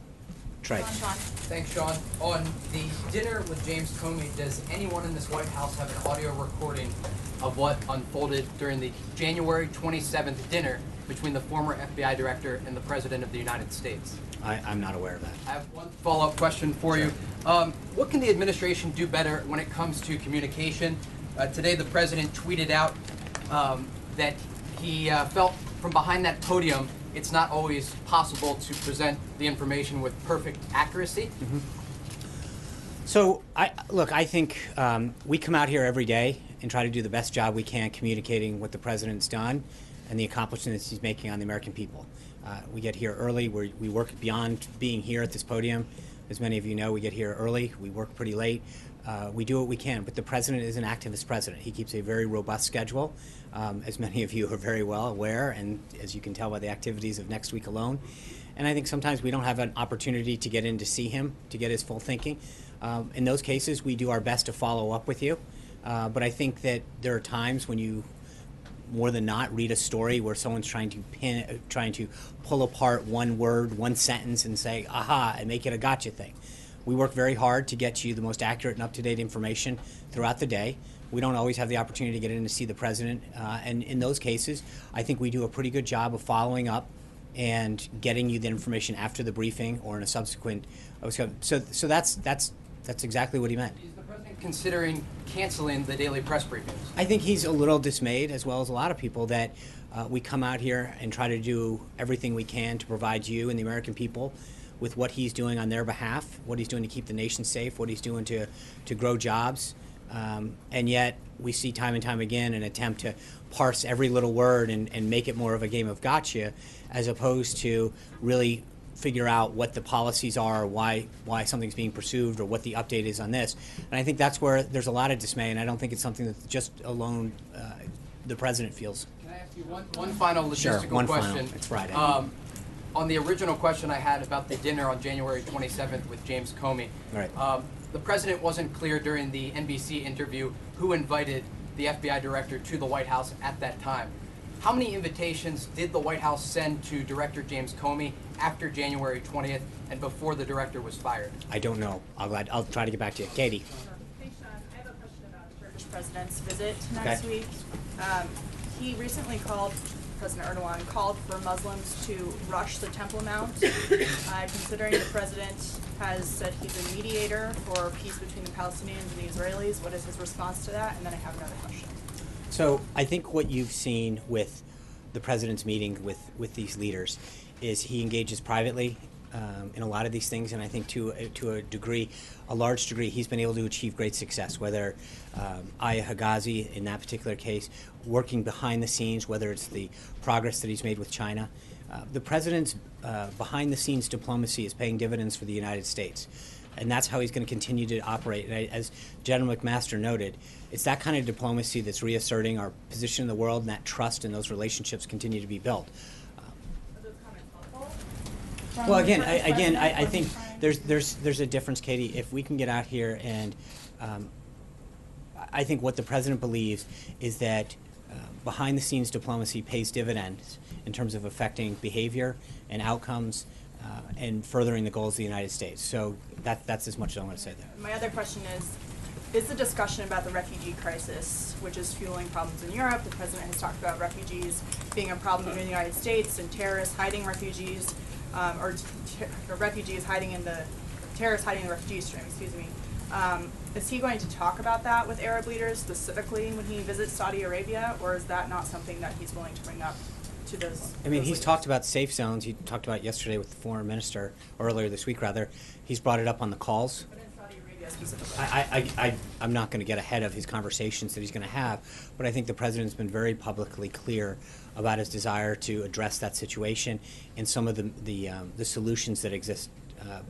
Trey. Thanks, Sean. On the dinner with James Comey, does anyone in this White House have an audio recording of what unfolded during the January 27th dinner between the former FBI Director and the President of the United States? I'm not aware of that. I have one follow-up question for you. What can the administration do better when it comes to communication? Today, the President tweeted out that he felt from behind that podium it's not always possible to present the information with perfect accuracy. Mm-hmm. So, I think we come out here every day and try to do the best job we can communicating what the President's done and the accomplishments he's making on the American people. We get here early. We work beyond being here at this podium. As many of you know, we get here early. We work pretty late. We do what we can, but the President is an activist president. He keeps a very robust schedule, as many of you are very well aware, and as you can tell by the activities of next week alone. And I think sometimes we don't have an opportunity to get in to see him, to get his full thinking. In those cases, we do our best to follow up with you. But I think that there are times when you, more than not, read a story where someone's trying to pull apart one word, one sentence, and say, aha, and make it a gotcha thing. We work very hard to get you the most accurate and up-to-date information throughout the day. We don't always have the opportunity to get in to see the President, and in those cases, I think we do a pretty good job of following up and getting you the information after the briefing or in a subsequent. So that's exactly what he meant. Is the president considering canceling the daily press briefings? I think he's a little dismayed, as well as a lot of people, that we come out here and try to do everything we can to provide you and the American people with what he's doing on their behalf, what he's doing to keep the nation safe, what he's doing to grow jobs. And yet we see time and time again an attempt to parse every little word and make it more of a game of gotcha, as opposed to really figure out what the policies are, why something's being pursued, or what the update is on this. And I think that's where there's a lot of dismay, and I don't think it's something that just alone the president feels. Can I ask you one final logistical Sure, one question? final. It's Friday. On the original question I had about the dinner on January 27th with James Comey, right. The president wasn't clear during the NBC interview who invited the FBI director to the White House at that time. How many invitations did the White House send to Director James Comey after January 20th and before the director was fired? I don't know. I'll try to get back to you. Katie. Hey, Sean, I have a question about the Turkish president's visit Okay. next week. He recently President Erdogan called for Muslims to rush the Temple Mount, considering the president has said he's a mediator for peace between the Palestinians and the Israelis. What is his response to that? And then I have another question. So I think what you've seen with the president's meeting with these leaders is he engages privately in a lot of these things, and I think to a large degree, he's been able to achieve great success, whether Aya Higazi in that particular case, working behind the scenes, whether it's the progress that he's made with China. The president's behind-the-scenes diplomacy is paying dividends for the United States, and that's how he's going to continue to operate. And as General McMaster noted, it's that kind of diplomacy that's reasserting our position in the world, and that trust and those relationships continue to be built. Well, again, I think there's a difference, Katie. If we can get out here and I think what the president believes is that behind-the-scenes diplomacy pays dividends in terms of affecting behavior and outcomes and furthering the goals of the United States. So that's as much as I want to say there. My other question is the discussion about the refugee crisis, which is fueling problems in Europe. The president has talked about refugees being a problem in the United States and terrorists hiding refugees, or refugees hiding in the terrorists hiding in the refugee stream. Excuse me. Is he going to talk about that with Arab leaders specifically when he visits Saudi Arabia, or is that not something that he's willing to bring up to those? I mean, he's talked about safe zones. He talked about it yesterday with the foreign minister, or earlier this week rather. He's brought it up on the calls. But in Saudi Arabia specifically. I'm not going to get ahead of his conversations that he's going to have, but I think the president's been very publicly clear about his desire to address that situation and some of the solutions that exist.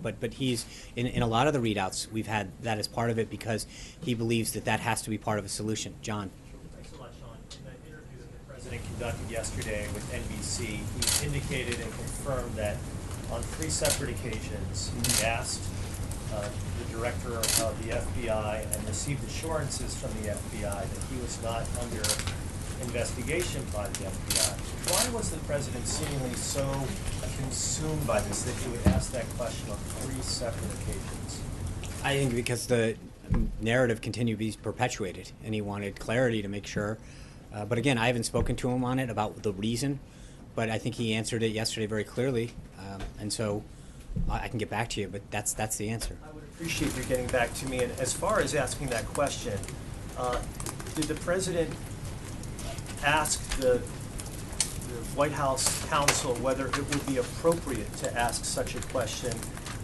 But he's in a lot of the readouts we've had that as part of it because he believes that has to be part of a solution. John. Thanks a lot, Sean. In that interview that the president conducted yesterday with NBC, he indicated and confirmed that on 3 separate occasions he asked the director of the FBI and received assurances from the FBI that he was not under investigation by the FBI. Why was the president seemingly so consumed by this that he would ask that question on 3 separate occasions? I think because the narrative continued to be perpetuated, and he wanted clarity to make sure. But again, I haven't spoken to him on it about the reason, but I think he answered it yesterday very clearly, and so I can get back to you, but that's the answer. I would appreciate you getting back to me. And as far as asking that question, did the president ask the White House counsel whether it would be appropriate to ask such a question,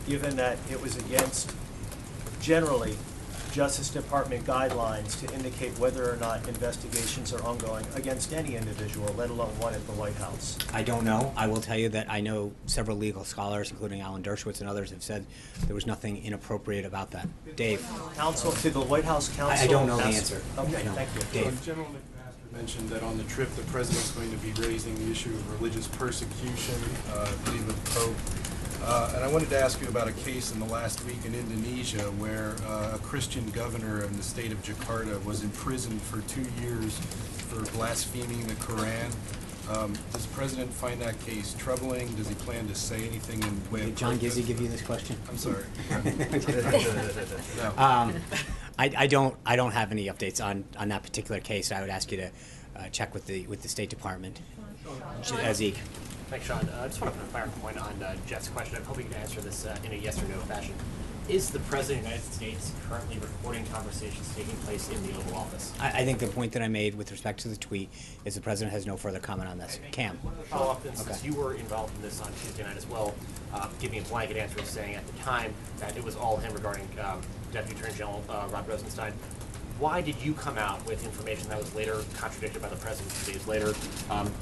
given that it was against, generally, Justice Department guidelines to indicate whether or not investigations are ongoing against any individual, let alone one at the White House? I don't know. I will tell you that I know several legal scholars, including Alan Dershowitz and others, have said there was nothing inappropriate about that. Dave. Counsel, did the White House counsel I don't know the ask- answer. Okay, I don't. thank you. Dave. General McMaster mentioned that on the trip the president's going to be raising the issue of religious persecution, I believe of the Pope. And I wanted to ask you about a case in the last week in Indonesia where a Christian governor in the state of Jakarta was imprisoned for 2 years for blaspheming the Quran. Does the president find that case troubling? Does he plan to say anything in way Did of John protest? Gizzi give you this question? I'm sorry. No. I don't have any updates on that particular case. I would ask you to check with the State Department. Zeke. Thanks, Sean. I just want to put a finer point on Jeff's question. I'm hoping you can answer this in a yes or no fashion. Is the President of the United States currently recording conversations taking place in the Oval Office? I think the point that I made with respect to the tweet is the President has no further comment on this. Cam. Follow up, since you were involved in this on Tuesday night as well, giving a blanket answer saying at the time that it was all him regarding Deputy Attorney General Rod Rosenstein. Why did you come out with information that was later contradicted by the President 2 days later?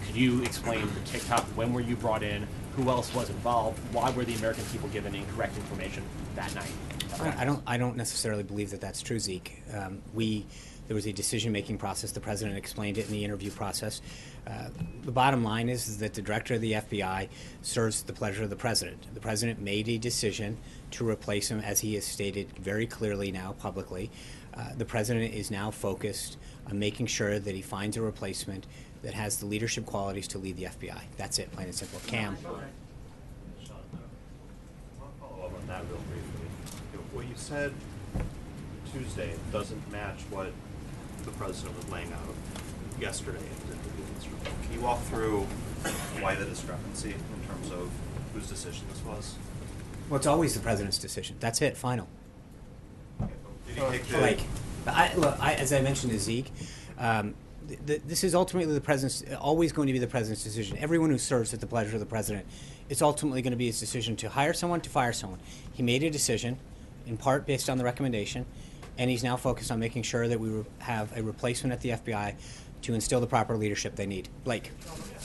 Could you explain the TikTok? When were you brought in? Who else was involved? Why were the American people given incorrect information that night? I don't necessarily believe that that's true, Zeke. There was a decision-making process. The President explained it in the interview process. The bottom line is that the Director of the FBI serves the pleasure of the President. The President made a decision to replace him, as he has stated very clearly now publicly. The President is now focused on making sure that he finds a replacement that has the leadership qualities to lead the FBI. That's it, plain and simple. Cam. Sean, I'll follow up on that real briefly. What you said Tuesday doesn't match what the President was laying out yesterday in his interview. Can you walk through why the discrepancy in terms of whose decision this was? Well, it's always the President's decision. That's it, final. Did he take the... Like, as I mentioned to Zeke, this is ultimately the President's, always going to be the President's decision. Everyone who serves at the pleasure of the President, it's ultimately going to be his decision to hire someone, to fire someone. He made a decision, in part based on the recommendation, and he's now focused on making sure that we have a replacement at the FBI to instill the proper leadership they need. Blake.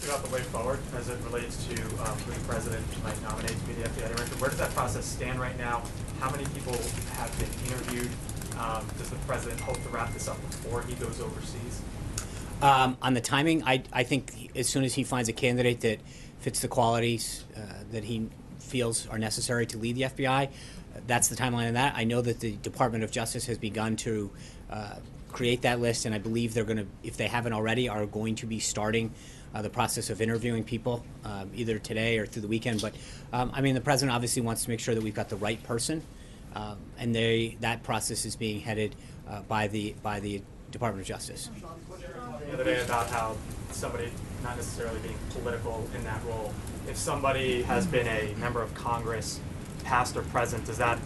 About the way forward as it relates to who the President might nominate to be the FBI Director. Where does that process stand right now? How many people have been interviewed? Does the President hope to wrap this up before he goes overseas? On the timing, I think as soon as he finds a candidate that fits the qualities that he feels are necessary to lead the FBI, that's the timeline on that. I know that the Department of Justice has begun to create that list, and I believe they're going to, if they haven't already, are going to be starting the process of interviewing people either today or through the weekend. But I mean, the President obviously wants to make sure that we've got the right person, and that process is being headed by the Department of Justice. The other day about how somebody, not necessarily being political in that role, if somebody has been a member of Congress, past or present, does that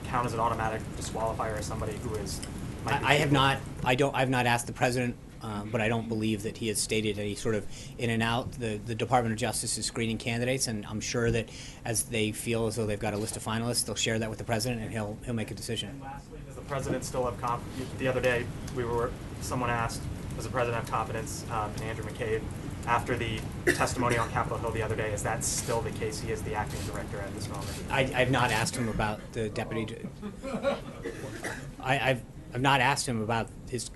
count as an automatic disqualifier as somebody who is? I've not asked the President, but I don't believe that he has stated any sort of in and out. The Department of Justice is screening candidates, and I'm sure that as they feel as though they've got a list of finalists, they'll share that with the President, and he'll make a decision. And lastly, does the President still have confidence? The other day, someone asked, does the President have confidence in Andrew McCabe? After the testimony on Capitol Hill the other day, is that still the case? He is the acting director at this moment. I've not asked him about the deputy. I've not asked him about his.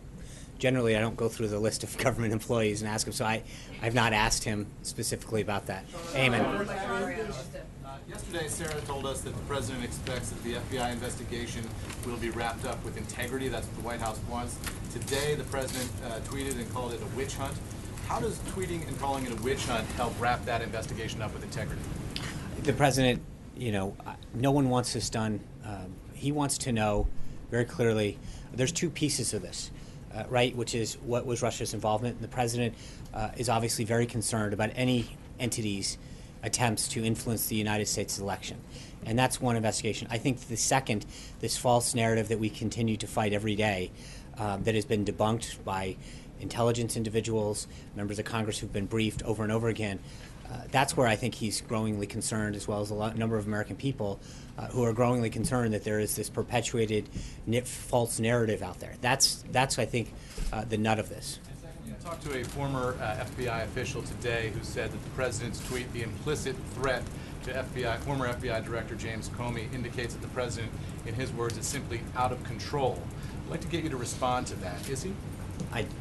Generally, I don't go through the list of government employees and ask him, so I've not asked him specifically about that. Amen. Yesterday, Sarah told us that the President expects that the FBI investigation will be wrapped up with integrity. That's what the White House wants. Today, the President tweeted and called it a witch hunt. How does tweeting and calling it a witch hunt help wrap that investigation up with integrity? The President, no one wants this done. He wants to know very clearly, there's two pieces of this, right, which is what was Russia's involvement. And the President is obviously very concerned about any entity's attempts to influence the United States election. And that's one investigation. I think the second, this false narrative that we continue to fight every day that has been debunked by intelligence individuals, members of Congress who've been briefed over and over again, that's where I think he's growingly concerned, as well as a number of American people who are growingly concerned that there is this perpetuated false narrative out there. That's I think, the nut of this. You talked to a former FBI official today who said that the President's tweet, the implicit threat to former FBI Director James Comey, indicates that the President, in his words, is simply out of control. I'd like to get you to respond to that. Is he?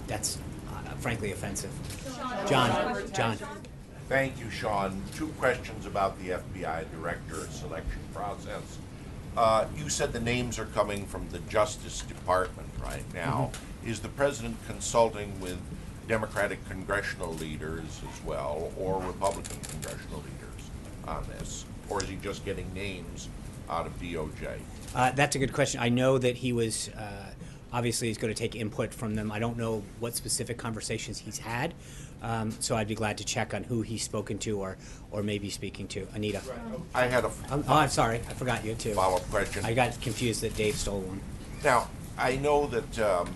That's frankly offensive. John. Thank you, Sean. Two questions about the FBI director selection process. You said the names are coming from the Justice Department right now. Mm-hmm. Is the President consulting with Democratic congressional leaders as well, or Republican congressional leaders on this? Or is he just getting names out of DOJ? That's a good question. I know that he was obviously he's going to take input from them. I don't know what specific conversations he's had, so I'd be glad to check on who he's spoken to or maybe speaking to. Anita. I had a I'm sorry, I forgot you too. follow-up question. I got confused that Dave stole one. Now, I know that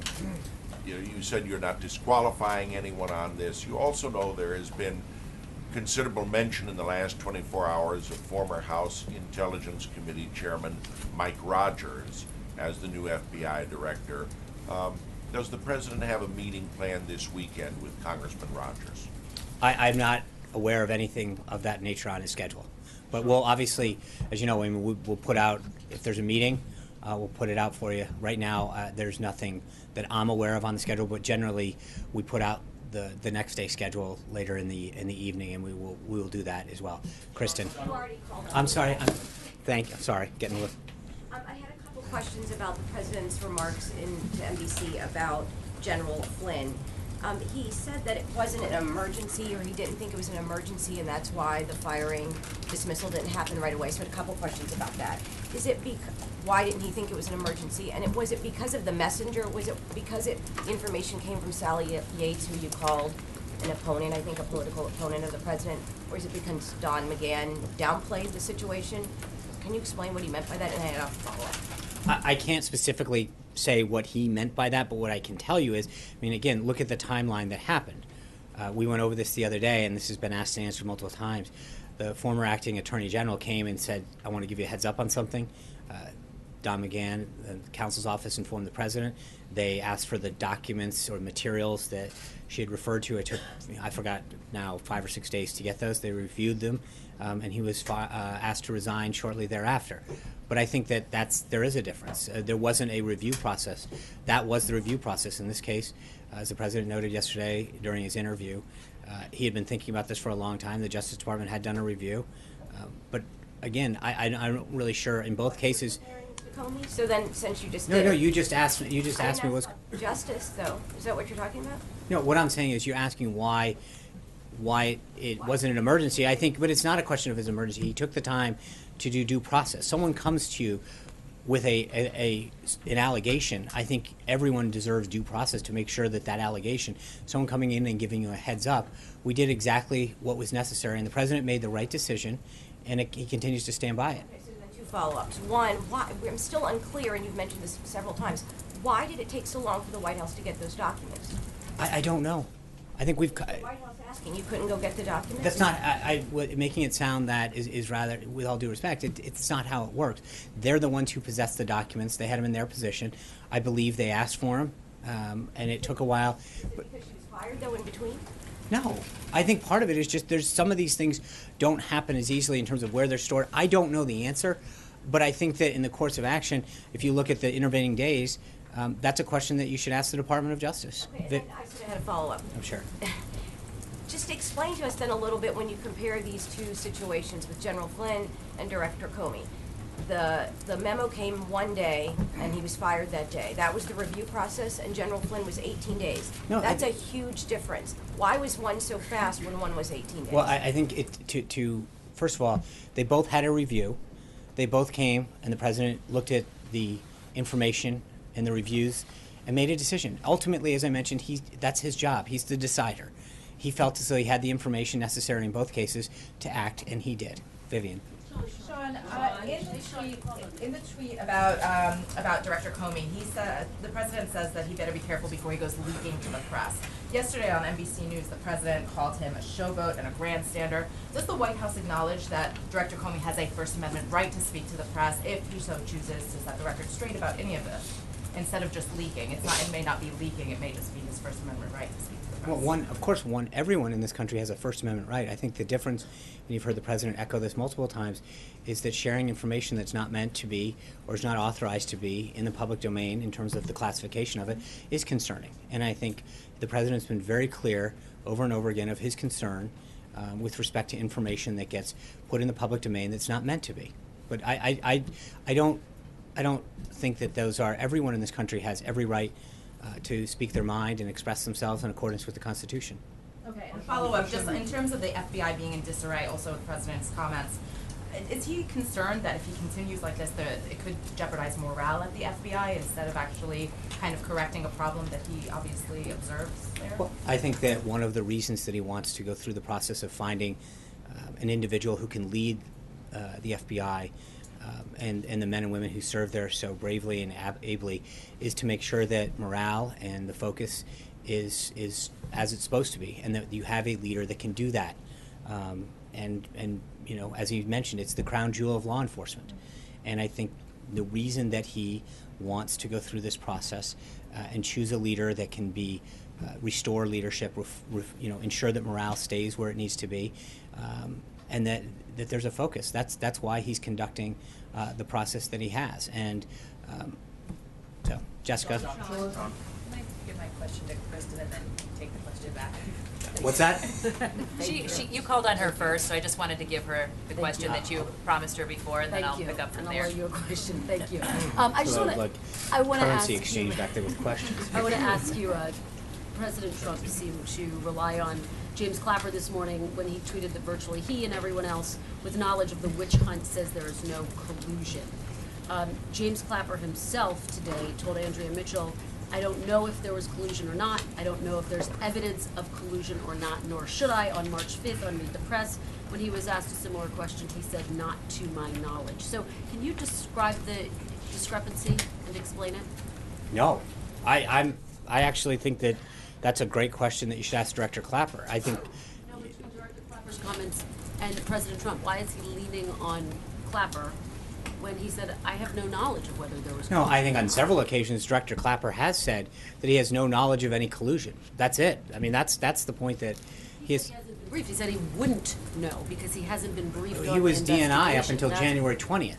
you said you're not disqualifying anyone on this. You also know there has been considerable mention in the last 24 hours of former House Intelligence Committee Chairman Mike Rogers as the new FBI director. Does the president have a meeting planned this weekend with Congressman Rogers? I'm not aware of anything of that nature on his schedule. But we'll obviously, as you know, I mean, we'll put out, if there's a meeting, we'll put it out for you. Right now, there's nothing that I'm aware of on the schedule, but generally we put out the next day schedule later in the evening, and we will do that as well. Kristen. You already called on I'm sorry. I'm sorry. Getting a little. I had a couple questions about the president's remarks to NBC about General Flynn. He said that it wasn't an emergency, or he didn't think it was an emergency, and that's why the firing dismissal didn't happen right away. So I had a couple questions about that. Why didn't he think it was an emergency? And was it because of the messenger? Was it because information came from Sally Yates, who you called an opponent, I think a political opponent of the president? Or is it because Don McGahn downplayed the situation? Can you explain what he meant by that? And I had a follow-up. I can't specifically say what he meant by that, but what I can tell you is, I mean, again, look at the timeline that happened. We went over this the other day, and this has been asked and answered multiple times. The former acting attorney general came and said, I want to give you a heads up on something. Don McGahn, the counsel's office, informed the president. They asked for the documents or materials that she had referred to. It took, I forgot now, 5 or 6 days to get those. They reviewed them, and he was asked to resign shortly thereafter. But I think that there is a difference. There wasn't a review process. That was the review process in this case. As the president noted yesterday during his interview, he had been thinking about this for a long time. The Justice Department had done a review. But again, I'm not really sure in both cases. So then, since you just No, you just asked me. You just asked me what's justice, though. Is that what you're talking about? No, what I'm saying is you're asking why it wasn't an emergency. I think, but it's not a question of his emergency. He took the time to do due process. Someone comes to you with an allegation. I think everyone deserves due process to make sure that allegation, someone coming in and giving you a heads up, we did exactly what was necessary, and the president made the right decision, and he continues to stand by it. Okay, so then two follow-ups. One, why, I'm still unclear, and you've mentioned this several times, why did it take so long for the White House to get those documents? I don't know. I think we've. The White House asking you couldn't go get the documents? That's not. Making it sound that is rather, with all due respect, it's not how it works. They're the ones who possess the documents. They had them in their possession. I believe they asked for them, and it took a while. Is it because she was fired, though, in between? No. I think part of it is just there's some of these things don't happen as easily in terms of where they're stored. I don't know the answer, but I think that in the course of action, if you look at the intervening days, that's a question that you should ask the Department of Justice. Okay, and I sort of had a follow-up. I'm sure. Just explain to us then a little bit when you compare these two situations with General Flynn and Director Comey. The memo came one day, and he was fired that day. That was the review process, and General Flynn was 18 days. No, that's a huge difference. Why was one so fast when one was 18 days? Well, I think first of all, they both had a review. They both came, and the president looked at the information and the reviews and made a decision. Ultimately, as I mentioned, that's his job. He's the decider. He felt as though he had the information necessary in both cases to act, and he did. Vivian. Sean, in the tweet about Director Comey, he said the president says that he better be careful before he goes leaking to the press. Yesterday on NBC News, the president called him a showboat and a grandstander. Does the White House acknowledge that Director Comey has a First Amendment right to speak to the press if he so chooses to set the record straight about any of this, instead of just leaking? It may not be leaking. It may just be his First Amendment right to speak to the press. Well, everyone in this country has a First Amendment right. I think the difference, and you've heard the president echo this multiple times, is that sharing information that's not meant to be or is not authorized to be in the public domain in terms of the classification of it is concerning. And I think the president's been very clear over and over again of his concern with respect to information that gets put in the public domain that's not meant to be. But I don't think that those are. Everyone in this country has every right to speak their mind and express themselves in accordance with the Constitution. Okay, and follow up, just in terms of the FBI being in disarray, also with the president's comments, Is he concerned that if he continues like this, that it could jeopardize morale at the FBI instead of actually kind of correcting a problem that he obviously observes there? Well, I think that one of the reasons that he wants to go through the process of finding an individual who can lead the FBI and the men and women who serve there so bravely and ably is to make sure that morale and the focus is as it's supposed to be, and that you have a leader that can do that. And you know, as you mentioned, it's the crown jewel of law enforcement. And I think the reason that he wants to go through this process and choose a leader that can be restore leadership, you know, ensure that morale stays where it needs to be, and that there's a focus. That's why he's conducting the process that he has. And so, Jessica. Can I give my question to Kristen and then take the question back? What's that? You called on her first, so I just wanted to give her the question that you promised her before, and then I'll pick up from there. I'll your question. Thank you. I just want to. Like I want to ask currency exchange you. back there with questions. I want to ask you. President Trump seemed to rely on James Clapper this morning when he tweeted that virtually he and everyone else with knowledge of the witch hunt says there is no collusion. James Clapper himself today told Andrea Mitchell, I don't know if there was collusion or not. I don't know if there's evidence of collusion or not, nor should I. On March 5th on Meet the Press, when he was asked a similar question, he said, not to my knowledge. So can you describe the discrepancy and explain it? No. I actually think that that's a great question that you should ask Director Clapper. I think No, between Director Clapper's comments and President Trump, why is he leaning on Clapper when he said, I have no knowledge of whether there was No, collusion? I think on several occasions Director Clapper has said that he has no knowledge of any collusion. That's it. I mean, that's the point that he is. He hasn't been briefed. He said he wouldn't know because he hasn't been briefed on He was the DNI up investigation. until That's- January 20th.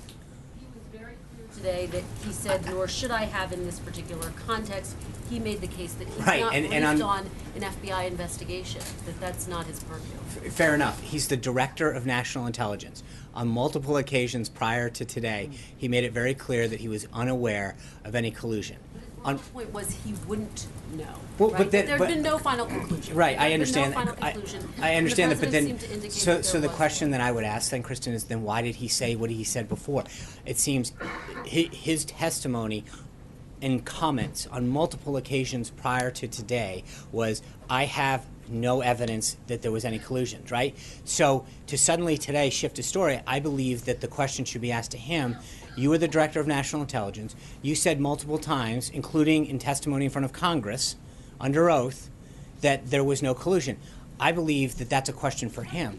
He was very clear today that he said, nor should I have in this particular context. He made the case that he's Right, not and briefed on an FBI investigation, that that's not his purview. Fair enough. He's the Director of National Intelligence. On multiple occasions prior to today, he made it very clear that he was unaware of any collusion. The point was he wouldn't know. Well, right? but then- There's but- been no final conclusion. Right, I There's understand been no that. final conclusion. I understand that, And but the then, president seemed to indicate so that so there the was question that I would ask then, Kristen, is then why did he say what he said before? It seems his testimony and comments on multiple occasions prior to today was, I have no evidence that there was any collusion, right? So to suddenly today shift a story, I believe that the question should be asked to him. You are the Director of National Intelligence. You said multiple times, including in testimony in front of Congress, under oath, that there was no collusion. I believe that that's a question for him.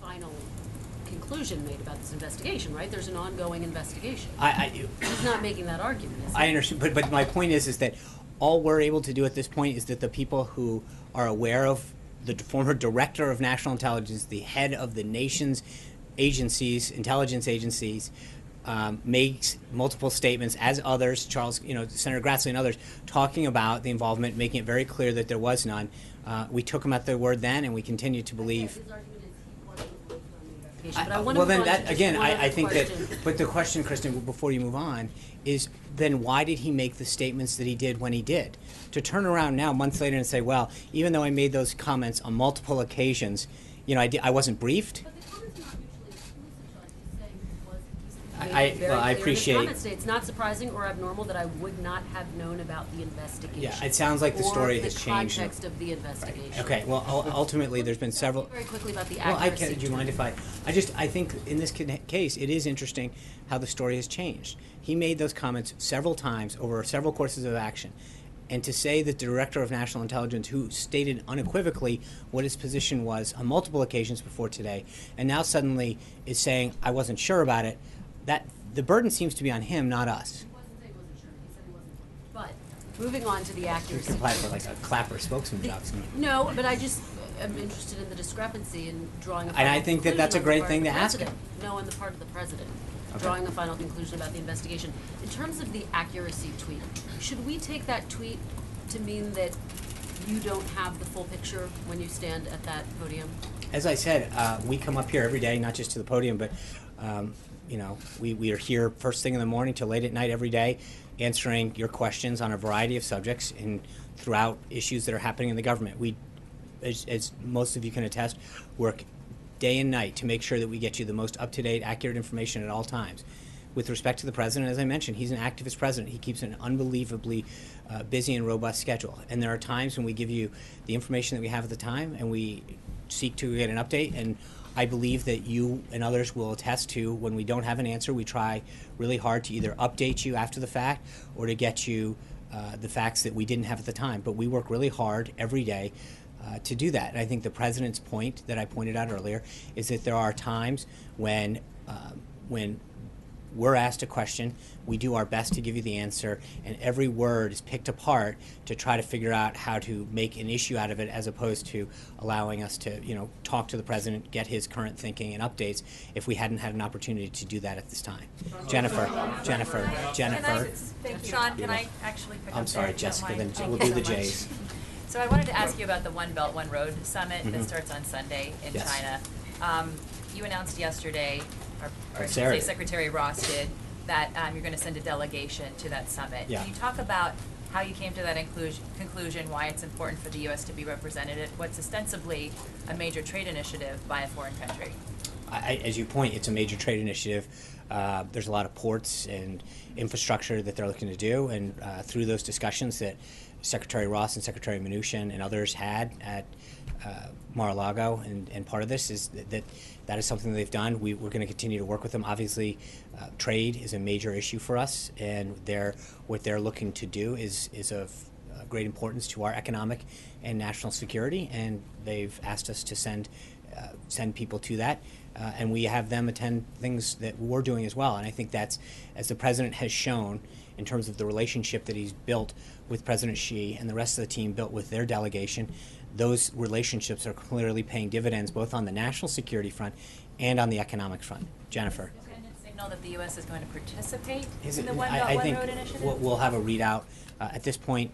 final conclusion made about this investigation, right? There's an ongoing investigation. He's not making that argument, is he? I understand, but my point is that all we're able to do at this point is that the people who are aware of the former Director of National Intelligence, the head of the nation's agencies, intelligence agencies, makes multiple statements, as others, Senator Grassley and others, talking about the involvement, making it very clear that there was none. We took him at their word then, and we continue to believe. But I want to Well, move then on to that, just again, one I other think that, question. but the question, Kristen, before you move on, is then why did he make the statements that he did when he did? To turn around now, months later, and say, well, even though I made those comments on multiple occasions, I wasn't briefed? I Very clear in his appreciate. comments today. It's not surprising or abnormal that I would not have known about the investigation. Yeah, it sounds like the story has changed. Or the context of the investigation. Okay, well, ultimately, there's been several. Very quickly about the Well, accuracy. do you mind if I think in this case, it is interesting how the story has changed. He made those comments several times over several courses of action. And to say that the Director of National Intelligence, who stated unequivocally what his position was on multiple occasions before today, and now suddenly is saying, I wasn't sure about it, that the burden seems to be on him, not us. But moving on to the We accuracy. can apply for like a Clapper spokesman job. No, but I just am interested in the discrepancy in drawing a And final I think that conclusion that's a on the great part thing of the to ask him. president. No, on the part of the president. Okay. Drawing a final conclusion about the investigation. In terms of the accuracy tweet, should we take that tweet to mean that you don't have the full picture when you stand at that podium? As I said, we come up here every day, not just to the podium, but we are here first thing in the morning till late at night every day, answering your questions on a variety of subjects and throughout issues that are happening in the government. We, as most of you can attest, work day and night to make sure that we get you the most up-to-date, accurate information at all times. With respect to the president, as I mentioned, he's an activist president. He keeps an unbelievably busy and robust schedule. And there are times when we give you the information that we have at the time and we seek to get an update. And I believe that you and others will attest to when we don't have an answer, we try really hard to either update you after the fact or to get you the facts that we didn't have at the time. But we work really hard every day to do that. And I think the president's point that I pointed out earlier is that there are times when we're asked a question, we do our best to give you the answer, and every word is picked apart to try to figure out how to make an issue out of it, as opposed to allowing us to, talk to the president, get his current thinking and updates if we hadn't had an opportunity to do that at this time. Jennifer. Thank you. Sean, can I actually pick up I'm sorry, there, if you don't Jessica, mind? then we'll Thank do you the so much. J's. So I wanted to ask you about the One Belt, One Road Summit that Mhm. starts on Sunday in Yes. China. You announced yesterday, or I should Sarah say did. Secretary Ross did, that you're going to send a delegation to that summit. Yeah. Can you talk about how you came to that conclusion, why it's important for the U.S. to be represented at what's ostensibly a major trade initiative by a foreign country? As you point, it's a major trade initiative. There's a lot of ports and infrastructure that they're looking to do, and through those discussions that Secretary Ross and Secretary Mnuchin and others had at Mar-a-Lago, and part of this is that is something that they've done. We're going to continue to work with them. Obviously, trade is a major issue for us, and what they're looking to do is of great importance to our economic and national security, and they've asked us to send people to that. And we have them attend things that we're doing as well. And I think that's, as the president has shown, in terms of the relationship that he's built with President Xi and the rest of the team built with their delegation, those relationships are clearly paying dividends both on the national security front and on the economic front. Jennifer. Can it signal that the U.S. is going to participate Is in it- the One I Belt, One think Road initiative? we'll have a readout. At this point,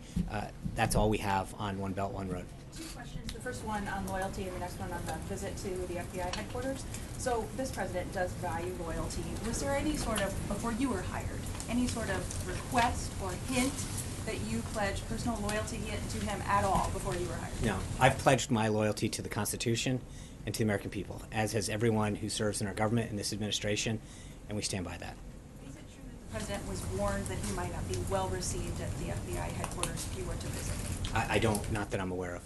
that's all we have on One Belt, One Road. Two questions. The first one on loyalty and the next one on the visit to the FBI headquarters. So this president does value loyalty. Was there any sort of, before you were hired, any sort of request or hint that you pledged personal loyalty to him at all before you were hired? No, I've pledged my loyalty to the Constitution and to the American people, as has everyone who serves in our government and this administration, and we stand by that. Is it true that the president was warned that he might not be well received at the FBI headquarters if you were to visit? I don't, not that I'm aware of.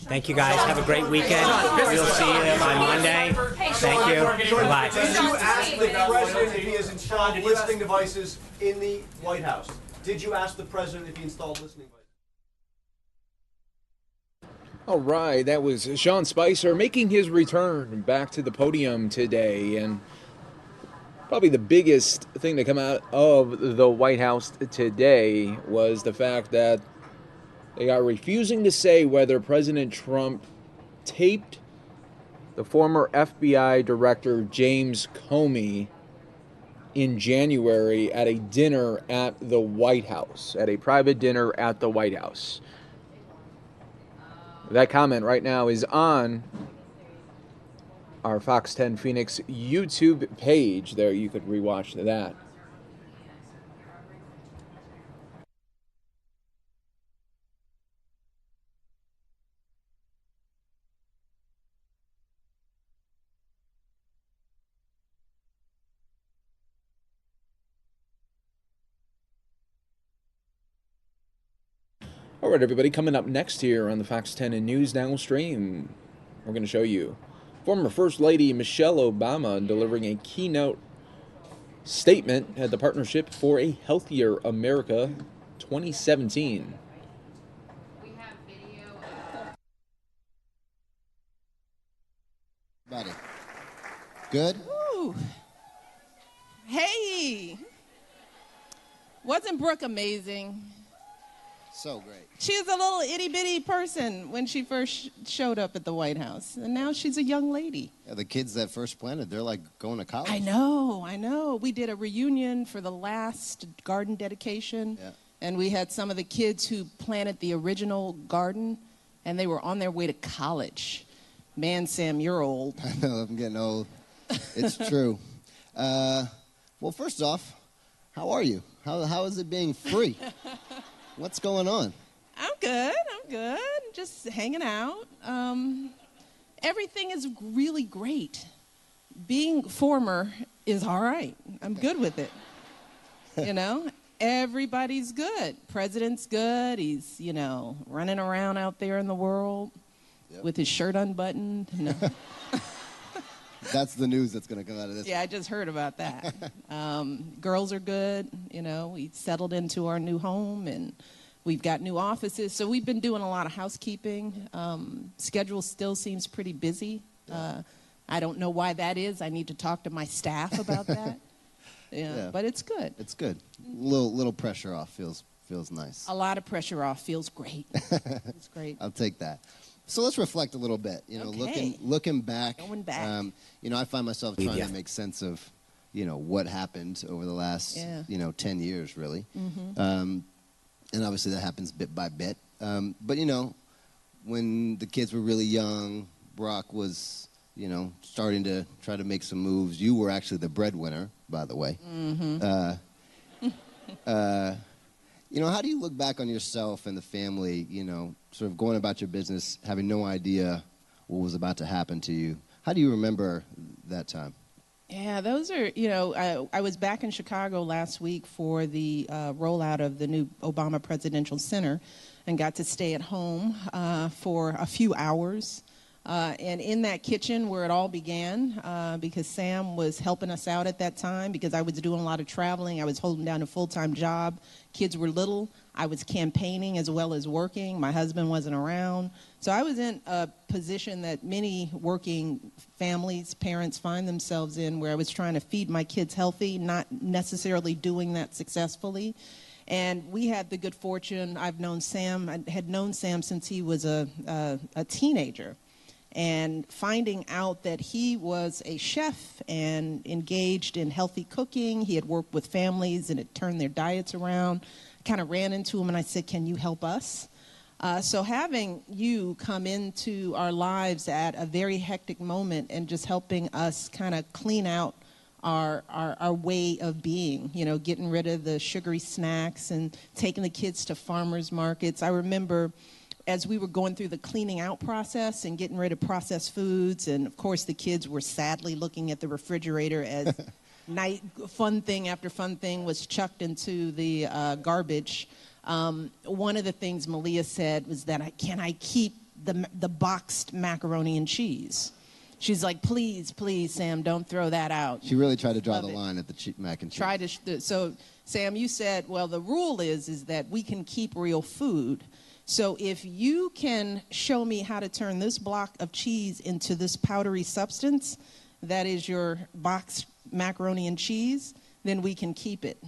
Thank you, guys. Have a great weekend. We'll see you on Monday. Thank you. Bye. Did you ask the president if he has installed listening devices in the White House? Did you ask the president if he installed listening devices? All right, that was Sean Spicer making his return back to the podium today, and probably the biggest thing to come out of the White House today was the fact that they are refusing to say whether President Trump taped the former FBI Director James Comey in January at a dinner at the White House, at a private dinner at the White House. That comment right now is on our Fox 10 Phoenix YouTube page. There, you could rewatch that. All right, everybody, coming up next here on the Fox 10 and News Now stream, we're going to show you former First Lady Michelle Obama delivering a keynote statement at the Partnership for a Healthier America 2017. Buddy. Good? Woo. Hey! Wasn't Brooke amazing? So great. She was a little itty-bitty person when she first showed up at the White House, and now she's a young lady. Yeah, the kids that first planted, they're like going to college. I know. We did a reunion for the last garden dedication, and we had some of the kids who planted the original garden, and they were on their way to college. Man, Sam, you're old. I know, I'm getting old. It's true. Well, first off, how are you? How is it being free? What's going on? I'm good. Just hanging out. Everything is really great. Being former is all right. I'm good with it. You know, everybody's good. President's good. He's, you know, running around out there in the world with his shirt unbuttoned. No. That's the news that's going to come out of this. Yeah, I just heard about that. Girls are good. You know, we settled into our new home and we've got new offices. So we've been doing a lot of housekeeping. Schedule still seems pretty busy. I don't know why that is. I need to talk to my staff about that. Yeah, but it's good. It's good. Little pressure off feels nice. A lot of pressure off feels great. It's great. I'll take that. So let's reflect a little bit. You know, looking back. Going back. You know, I find myself trying to make sense of, you know, what happened over the last, you know, 10 years, really. And obviously that happens bit by bit. But you know, when the kids were really young, Brock was, you know, starting to try to make some moves. You were actually the breadwinner, by the way. You know, how do you look back on yourself and the family, you know, sort of going about your business, having no idea what was about to happen to you? How do you remember that time? Yeah, those are, you know, I was back in Chicago last week for the rollout of the new Obama Presidential Center and got to stay at home for a few hours. And in that kitchen where it all began, because Sam was helping us out at that time, because I was doing a lot of traveling. I was holding down a full-time job. Kids were little. I was campaigning as well as working. My husband wasn't around. So I was in a position that many working families, parents find themselves in, where I was trying to feed my kids healthy, not necessarily doing that successfully. And we had the good fortune, I had known Sam since he was a teenager. And finding out that he was a chef and engaged in healthy cooking, he had worked with families and had turned their diets around, I kind of ran into him and I said, can you help us? So having you come into our lives at a very hectic moment and just helping us kind of clean out our way of being, you know, getting rid of the sugary snacks and taking the kids to farmers markets. I remember as we were going through the cleaning out process and getting rid of processed foods, and of course the kids were sadly looking at the refrigerator as fun thing after fun thing was chucked into the garbage. One of the things Malia said was that, can I keep the boxed macaroni and cheese? She's like, please, please, Sam, don't throw that out. She really tried to draw the line at the mac and cheese. So, Sam, you said, well, the rule is that we can keep real food. So if you can show me how to turn this block of cheese into this powdery substance, that is your boxed macaroni and cheese, then we can keep it.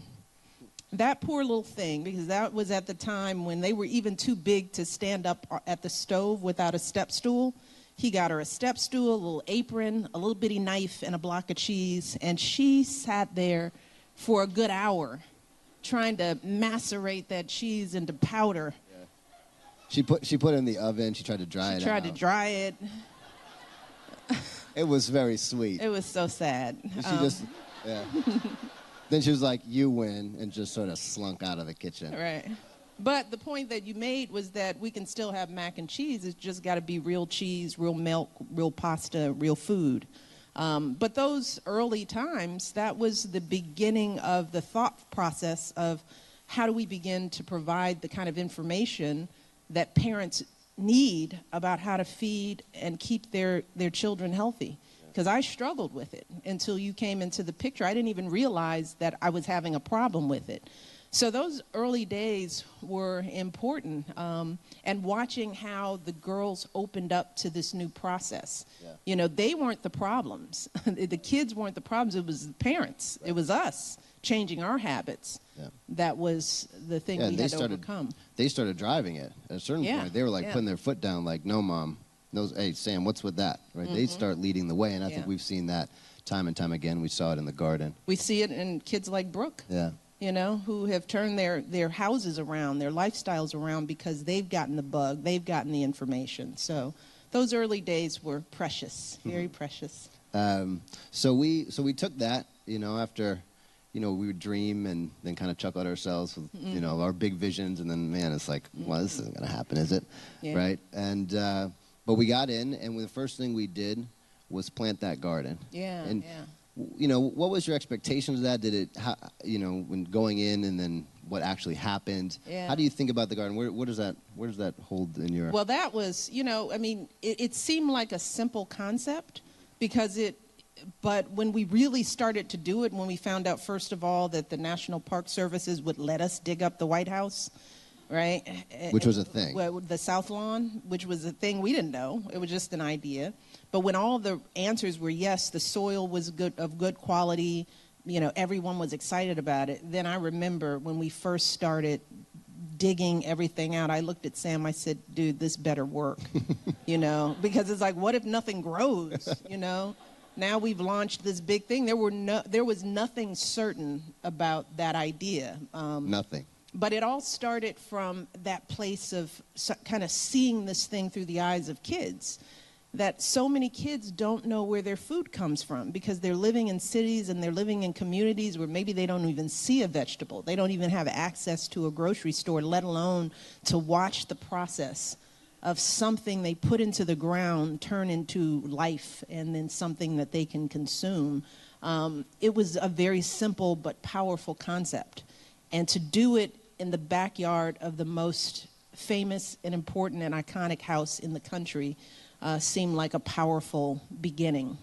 That poor little thing, because that was at the time when they were even too big to stand up at the stove without a step stool. He got her a step stool, a little apron, a little bitty knife, and a block of cheese, and she sat there for a good hour trying to macerate that cheese into powder. She put it in the oven. She tried to dry it. She tried to dry it. It was very sweet. It was so sad. Then she was like, "You win," and just sort of slunk out of the kitchen. Right. But the point that you made was that we can still have mac and cheese. It's just got to be real cheese, real milk, real pasta, real food. But those early times, that was the beginning of the thought process of how do we begin to provide the kind of information that parents need about how to feed and keep their children healthy. Because I struggled with it until you came into the picture. I didn't even realize that I was having a problem with it. So those early days were important, and watching how the girls opened up to this new process. You know, they weren't the problems. The kids weren't the problems. It was the parents. It was us changing our habits. That was the thing we had to overcome. They started driving it. At a certain point, they were like putting their foot down, like, no, Mom. No, hey, Sam, what's with that? Right? They'd start leading the way, and I think we've seen that time and time again. We saw it in the garden. We see it in kids like Brooke. You know, who have turned their houses around, their lifestyles around because they've gotten the bug, they've gotten the information. So those early days were precious, very precious. So we took that, you know, after, you know, we would dream and then kind of chuckle at ourselves with, you know, our big visions, and then, man, it's like, well, this isn't going to happen, is it? Right? And But we got in, and the first thing we did was plant that garden. Yeah, and, yeah. You know, what was your expectations of that? Did it, you know, when going in, and then what actually happened? Yeah. How do you think about the garden? Where does that hold in your? Well, that was, you know, I mean, it seemed like a simple concept because but when we really started to do it, when we found out, first of all, that the National Park Services would let us dig up the White House, right? Which was a thing. Well, the South Lawn, which was a thing we didn't know. It was just an idea. But when all the answers were yes, the soil was of good quality, you know, everyone was excited about it. Then I remember when we first started digging everything out, I looked at Sam, I said, dude, this better work, you know, because it's like, what if nothing grows, you know? Now we've launched this big thing. There was nothing certain about that idea. Nothing. But it all started from that place of kind of seeing this thing through the eyes of kids, that so many kids don't know where their food comes from because they're living in cities and they're living in communities where maybe they don't even see a vegetable. They don't even have access to a grocery store, let alone to watch the process of something they put into the ground turn into life and then something that they can consume. It was a very simple but powerful concept. And to do it in the backyard of the most famous and important and iconic house in the country seemed like a powerful beginning.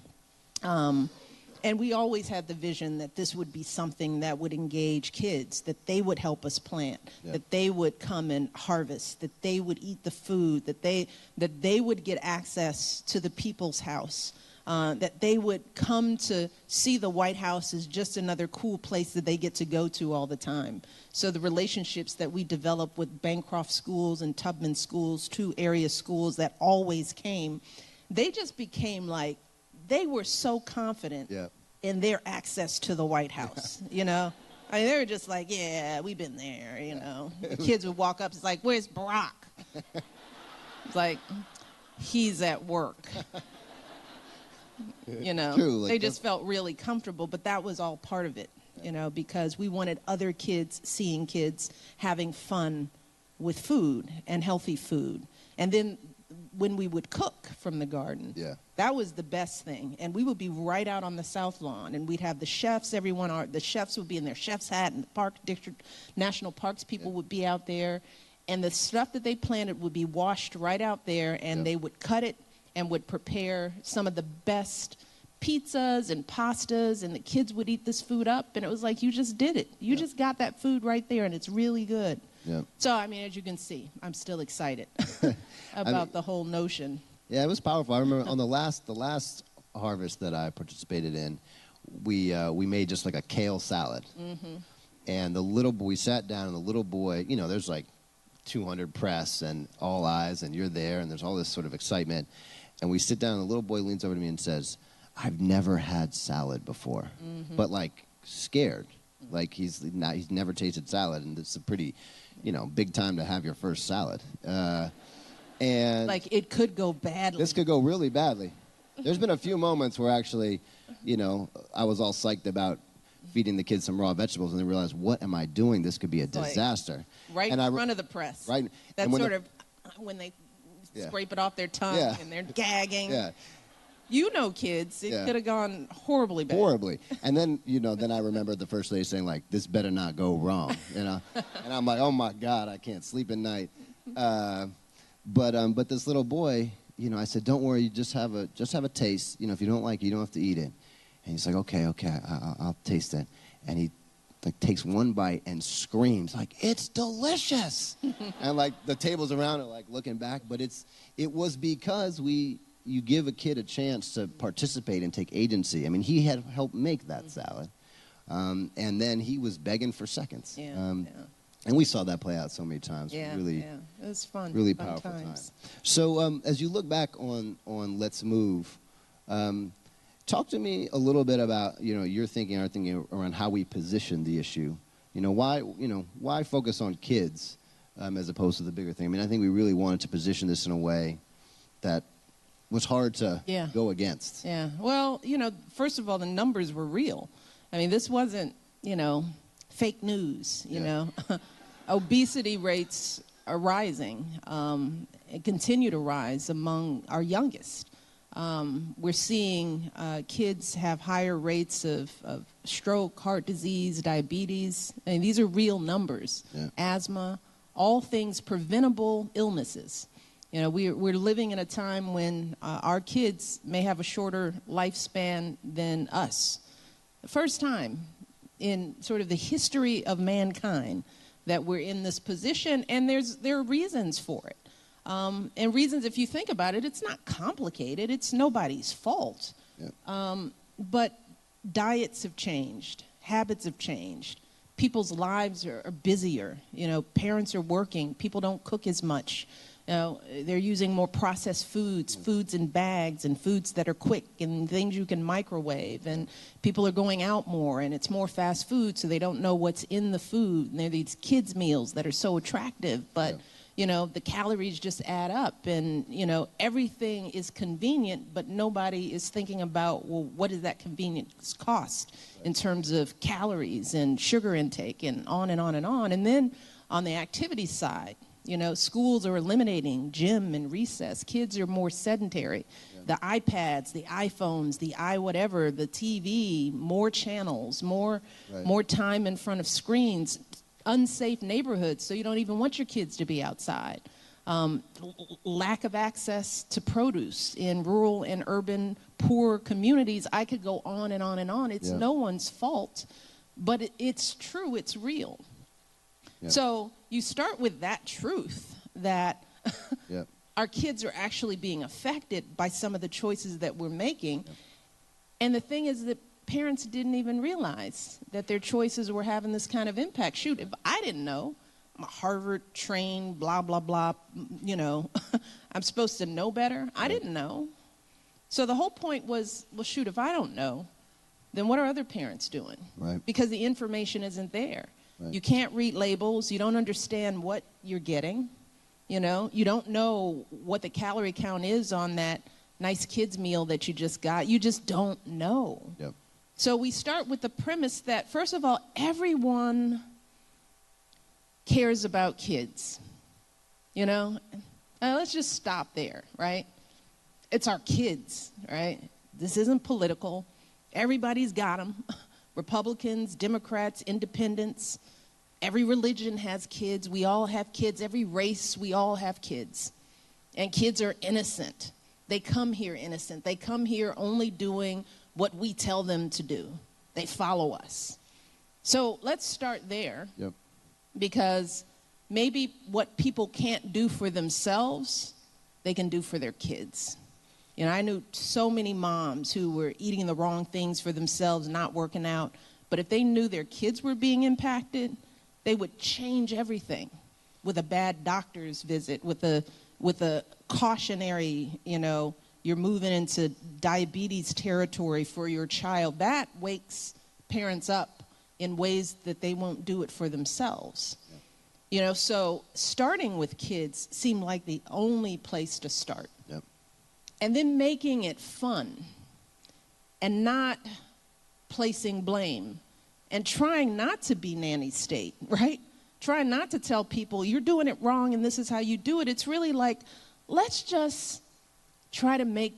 And we always had the vision that this would be something that would engage kids, that they would help us plant, that they would come and harvest, that they would eat the food, that they would get access to the people's house, that they would come to see the White House as just another cool place that they get to go to all the time. So the relationships that we developed with Bancroft schools and Tubman schools, 2 area schools that always came, they just became like, they were so confident in their access to the White House, you know? I mean, they were just like, yeah, we've been there, you know? The kids would walk up, it's like, where's Barack? It's like, he's at work. You know, True, like they just felt really comfortable, but that was all part of it, you know, because we wanted other kids seeing kids having fun with food and healthy food. And then when we would cook from the garden, that was the best thing. And we would be right out on the South Lawn, and we'd have the chefs, the chefs would be in their chef's hat, and the park district, national parks people would be out there, and the stuff that they planted would be washed right out there, and they would cut it and would prepare some of the best pizzas and pastas, and the kids would eat this food up, and it was like, you just did it. You just got that food right there, and it's really good. So, I mean, as you can see, I'm still excited about the whole notion. Yeah, it was powerful. I remember on the last harvest that I participated in, we made just like a kale salad. And the little boy, we sat down, and the little boy, you know, there's like 200 press and all eyes, and you're there, and there's all this sort of excitement. And we sit down, and the little boy leans over to me and says, I've never had salad before, but like scared. Like he's never tasted salad, and it's a pretty, you know, big time to have your first salad. And like it could go badly. This could go really badly. There's been a few moments where actually, you know, I was all psyched about feeding the kids some raw vegetables, and then realized, what am I doing? This could be a disaster. Right in front of the press. Right. That's sort of when they scrape it off their tongue and they're gagging. You know, kids, it could have gone horribly bad. Horribly. And then, you know, then I remember the first lady saying, like, this better not go wrong, you know. And I'm like, oh, my God, I can't sleep at night. But this little boy, you know, I said, don't worry, just have a taste. You know, if you don't like it, you don't have to eat it. And he's like, okay, I'll taste it. And he, like, takes one bite and screams, like, it's delicious. And, like, the tables around are, like, looking back. But it was because you give a kid a chance to participate and take agency. I mean, he had helped make that salad. And then he was begging for seconds. And we saw that play out so many times. Really, it was fun. Really fun powerful times. time. So as you look back on Let's Move, talk to me a little bit about, you know, your thinking, our thinking around how we position the issue. You know, why focus on kids as opposed to the bigger thing? I mean, I think we really wanted to position this in a way that was hard to go against. Yeah. Well, you know, first of all, the numbers were real. I mean, this wasn't, you know, fake news, you know. Obesity rates are rising and continue to rise among our youngest. We're seeing kids have higher rates of stroke, heart disease, diabetes. I mean, these are real numbers. Yeah. Asthma, all things preventable illnesses. You know, we're living in a time when our kids may have a shorter lifespan than us. The first time in sort of the history of mankind that we're in this position, and there are reasons for it. And reasons, if you think about it, it's not complicated. It's nobody's fault. Yeah. But diets have changed. Habits have changed. People's lives are busier. You know, parents are working. People don't cook as much. You know, they're using more processed foods, foods in bags, and foods that are quick, and things you can microwave. And people are going out more, and it's more fast food, so they don't know what's in the food. And there are these kids' meals that are so attractive, but you know, the calories just add up, and you know, everything is convenient, but nobody is thinking about, well, what does that convenience cost in terms of calories and sugar intake, and on and on and on. And then on the activity side, you know, schools are eliminating gym and recess. Kids are more sedentary. The iPads, the iPhones, the whatever, the TV, more channels, more time in front of screens, unsafe neighborhoods, so you don't even want your kids to be outside. Lack of access to produce in rural and urban poor communities. I could go on and on and on. It's no one's fault, but it's true, it's real. Yeah. So you start with that truth that our kids are actually being affected by some of the choices that we're making. And the thing is that parents didn't even realize that their choices were having this kind of impact. Shoot, if I didn't know, I'm a Harvard-trained, blah, blah, blah, you know, I'm supposed to know better. I didn't know. So the whole point was, well, shoot, if I don't know, then what are other parents doing? Right. Because the information isn't there. Right. You can't read labels. You don't understand what you're getting. You know, you don't know what the calorie count is on that nice kids meal that you just got. You just don't know. Yep. So we start with the premise that, first of all, everyone cares about kids. You know, let's just stop there, right? It's our kids, right? This isn't political. Everybody's got them. Republicans, Democrats, independents. Every religion has kids. We all have kids. Every race, we all have kids. And kids are innocent. They come here innocent. They come here only doing what we tell them to do. They follow us. So let's start there. Yep. Because maybe what people can't do for themselves, they can do for their kids. You know, I knew so many moms who were eating the wrong things for themselves, not working out. But if they knew their kids were being impacted, they would change everything with a bad doctor's visit, with a cautionary, you know, you're moving into diabetes territory for your child. That wakes parents up in ways that they won't do it for themselves. Yeah. You know, so starting with kids seemed like the only place to start. Yep. And then making it fun and not placing blame and trying not to be nanny state, right? Trying not to tell people you're doing it wrong and this is how you do it. It's really like, let's just try to make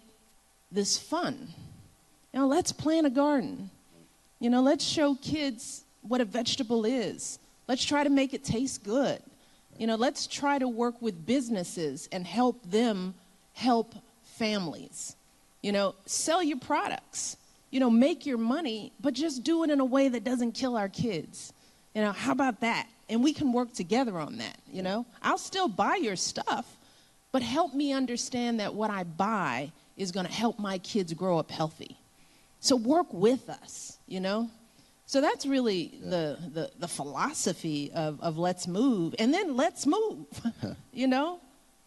this fun. You know, let's plant a garden. You know, let's show kids what a vegetable is. Let's try to make it taste good. You know, let's try to work with businesses and help them help families. You know, sell your products. You know, make your money, but just do it in a way that doesn't kill our kids. You know, how about that? And we can work together on that, you know. I'll still buy your stuff, but help me understand that what I buy is going to help my kids grow up healthy. So work with us, you know. So that's really the philosophy of Let's Move. And then let's move, you know.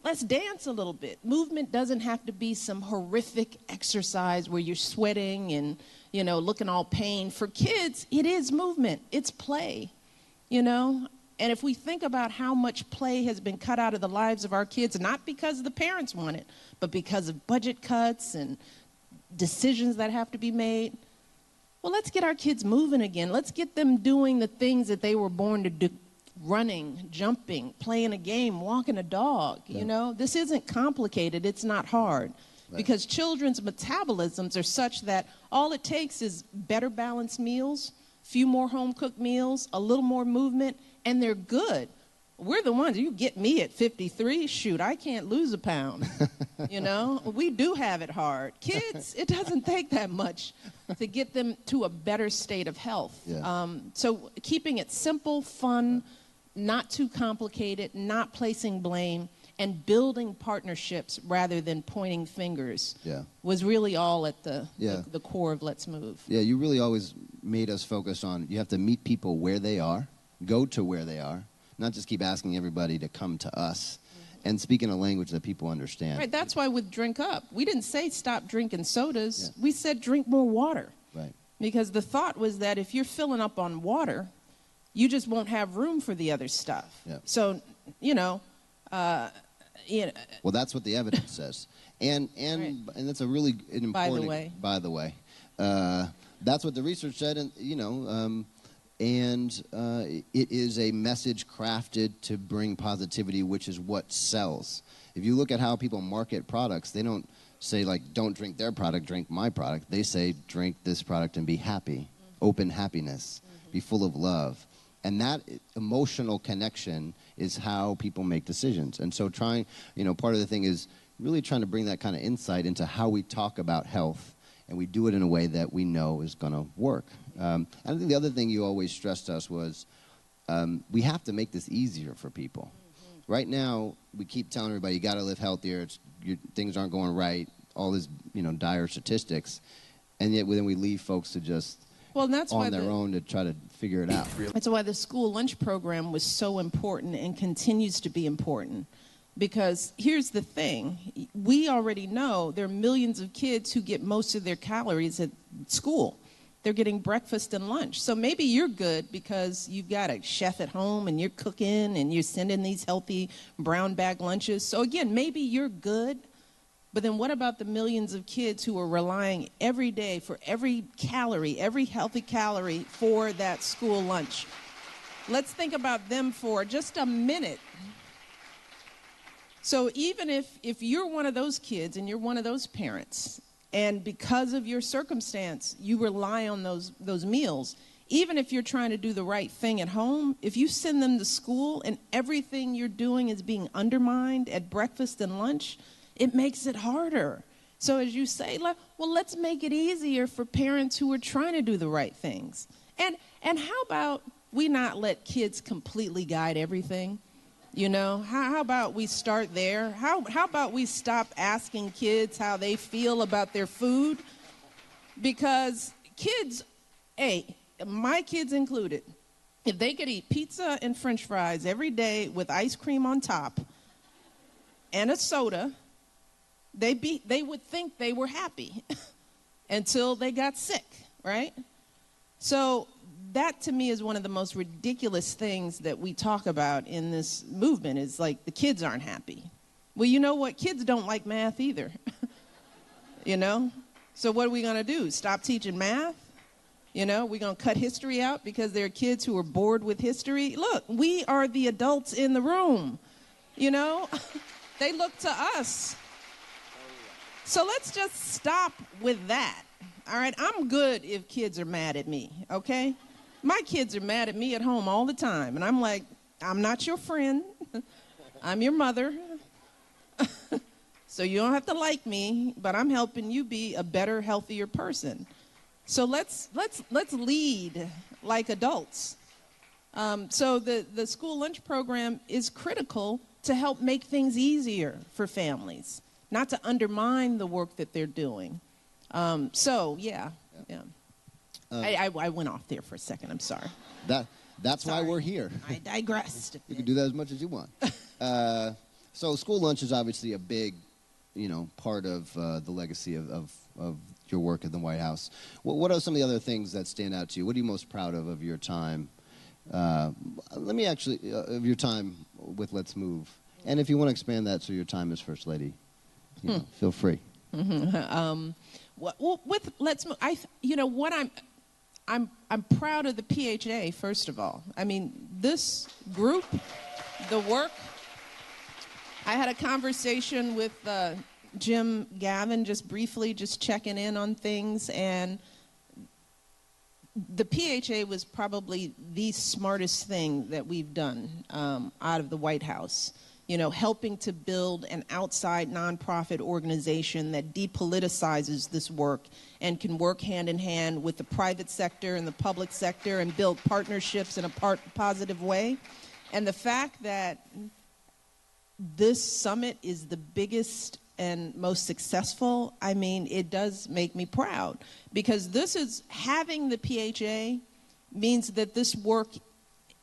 Let's dance a little bit. Movement doesn't have to be some horrific exercise where you're sweating and, you know, looking all pain. For kids, it is movement. It's play, you know. And if we think about how much play has been cut out of the lives of our kids, not because the parents want it, but because of budget cuts and decisions that have to be made, well, let's get our kids moving again. Let's get them doing the things that they were born to do. running, jumping, playing a game, walking a dog. You know, this isn't complicated. It's not hard. Because children's metabolisms are such that all it takes is better balanced meals, few more home-cooked meals, a little more movement, and they're good. We're the ones, you get me at 53, shoot, I can't lose a pound. You know, we do have it hard. Kids, it doesn't take that much to get them to a better state of health. So keeping it simple, fun, not too complicated, not placing blame, and building partnerships rather than pointing fingers was really all at the core of Let's Move. Yeah, you really always made us focus on, you have to meet people where they are, go to where they are, not just keep asking everybody to come to us, and speak in a language that people understand. Right, that's why with Drink Up, we didn't say stop drinking sodas, we said drink more water. Right. Because the thought was that if you're filling up on water, you just won't have room for the other stuff. So, you know, well, that's what the evidence says, and that's a really important. By the way, that's what the research said, and you know, it is a message crafted to bring positivity, which is what sells. If you look at how people market products, they don't say like, "Don't drink their product, drink my product." They say, "Drink this product and be happy, open happiness, be full of love." And that emotional connection is how people make decisions. And so trying, you know, part of the thing is really trying to bring that kind of insight into how we talk about health, and we do it in a way that we know is going to work. I think the other thing you always stressed to us was we have to make this easier for people. Right now, we keep telling everybody, you got to live healthier, things aren't going right, all this, you know, dire statistics, and yet then we leave folks to just that's on their own to try to figure it out. That's why the school lunch program was so important and continues to be important. Because here's the thing, we already know there are millions of kids who get most of their calories at school. They're getting breakfast and lunch. So maybe you're good because you've got a chef at home and you're cooking and you're sending these healthy brown bag lunches. So again, maybe you're good. But then what about the millions of kids who are relying every day for every calorie, every healthy calorie for that school lunch? Let's think about them for just a minute. So even if you're one of those kids and you're one of those parents, and because of your circumstance, you rely on those meals, even if you're trying to do the right thing at home, if you send them to school and everything you're doing is being undermined at breakfast and lunch, it makes it harder. So as you say, well, let's make it easier for parents who are trying to do the right things. And how about we not let kids completely guide everything? You know, how about we start there? How about we stop asking kids how they feel about their food? Because kids, my kids included, if they could eat pizza and French fries every day with ice cream on top and a soda, they would think they were happy until they got sick, right? So that to me is one of the most ridiculous things that we talk about in this movement is like the kids aren't happy. Well, you know what? Kids don't like math either. You know? So what are we going to do? Stop teaching math? You know, we're going to cut history out because there are kids who are bored with history? Look, we are the adults in the room. You know? They look to us. So let's just stop with that. All right? I'm good if kids are mad at me, okay? My kids are mad at me at home all the time. And I'm like, I'm not your friend. I'm your mother. So you don't have to like me, but I'm helping you be a better, healthier person. So let's lead like adults. So the school lunch program is critical to help make things easier for families, not to undermine the work that they're doing. I went off there for a second. I'm sorry. That's why we're here. I digressed. You can do that as much as you want. So school lunch is obviously a big, you know, part of the legacy of your work at the White House. What are some of the other things that stand out to you? What are you most proud of your time? Let me actually, of your time with Let's Move. And if you want to expand that to your time as First Lady, you know, feel free. Well, with Let's Move, I'm proud of the PHA, first of all. I mean, this group, the work, I had a conversation with Jim Gavin just briefly, just checking in on things, and the PHA was probably the smartest thing that we've done out of the White House. You know, helping to build an outside nonprofit organization that depoliticizes this work and can work hand in hand with the private sector and the public sector and build partnerships in a positive way. And the fact that this summit is the biggest and most successful, I mean, it does make me proud, because this is, having the PHA means that this work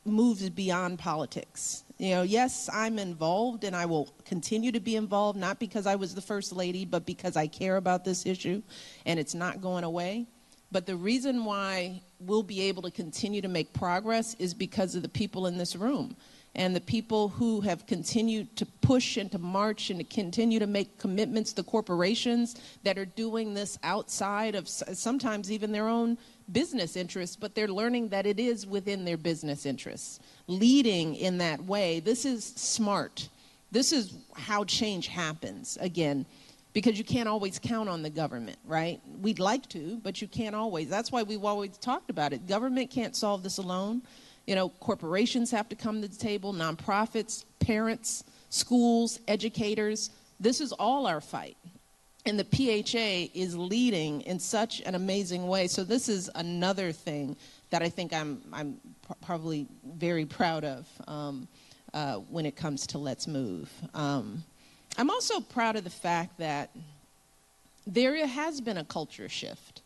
moves beyond politics. You know, yes, I'm involved and I will continue to be involved, not because I was the first lady, but because I care about this issue and it's not going away. But the reason why we'll be able to continue to make progress is because of the people in this room and the people who have continued to push and to march and to continue to make commitments to corporations that are doing this outside of sometimes even their own business interests, but they're learning that it is within their business interests. Leading in that way, this is smart. This is how change happens, again, because you can't always count on the government, right? We'd like to, but you can't always. That's why we've always talked about it. Government can't solve this alone. You know, corporations have to come to the table, nonprofits, parents, schools, educators. This is all our fight. And the PHA is leading in such an amazing way. So this is another thing that I think I'm probably very proud of when it comes to Let's Move. I'm also proud of the fact that there has been a culture shift,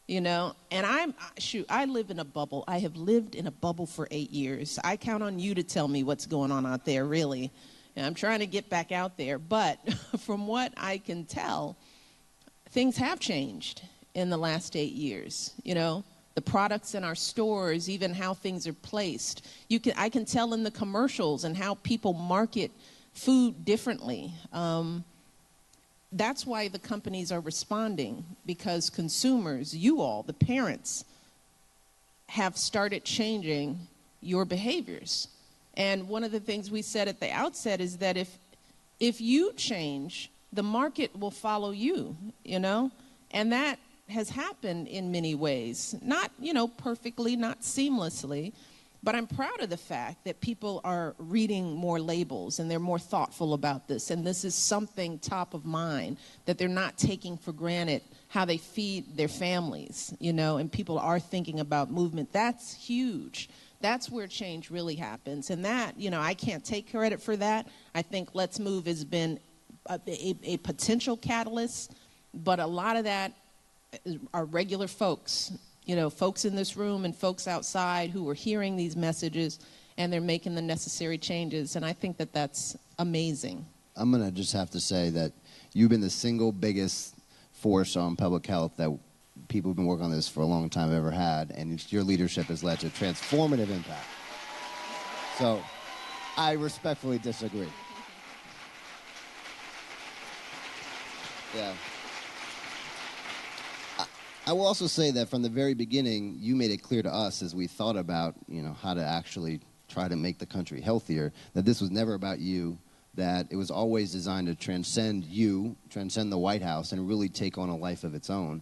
you know, and I live in a bubble. I have lived in a bubble for 8 years. I count on you to tell me what's going on out there, really. And I'm trying to get back out there, but from what I can tell, things have changed in the last 8 years. You know, the products in our stores, even how things are placed. I can tell in the commercials and how people market food differently. That's why the companies are responding, because consumers, you all, the parents, have started changing your behaviors. And one of the things we said at the outset is that if you change, the market will follow you, you know? And that has happened in many ways. Not, you know, perfectly, not seamlessly, but I'm proud of the fact that people are reading more labels and they're more thoughtful about this. And this is something top of mind, that they're not taking for granted how they feed their families, you know, and people are thinking about movement. That's huge. That's where change really happens. And that, you know, I can't take credit for that. I think Let's Move has been a potential catalyst, but a lot of that are regular folks, you know, folks in this room and folks outside who are hearing these messages, and they're making the necessary changes. And I think that that's amazing. I'm going to just have to say that you've been the single biggest force on public health that people who've been working on this for a long time have ever had, and your leadership has led to transformative impact. So I respectfully disagree. Yeah. I will also say that from the very beginning, you made it clear to us as we thought about, you know, how to actually try to make the country healthier, that this was never about you, that it was always designed to transcend you, transcend the White House, and really take on a life of its own.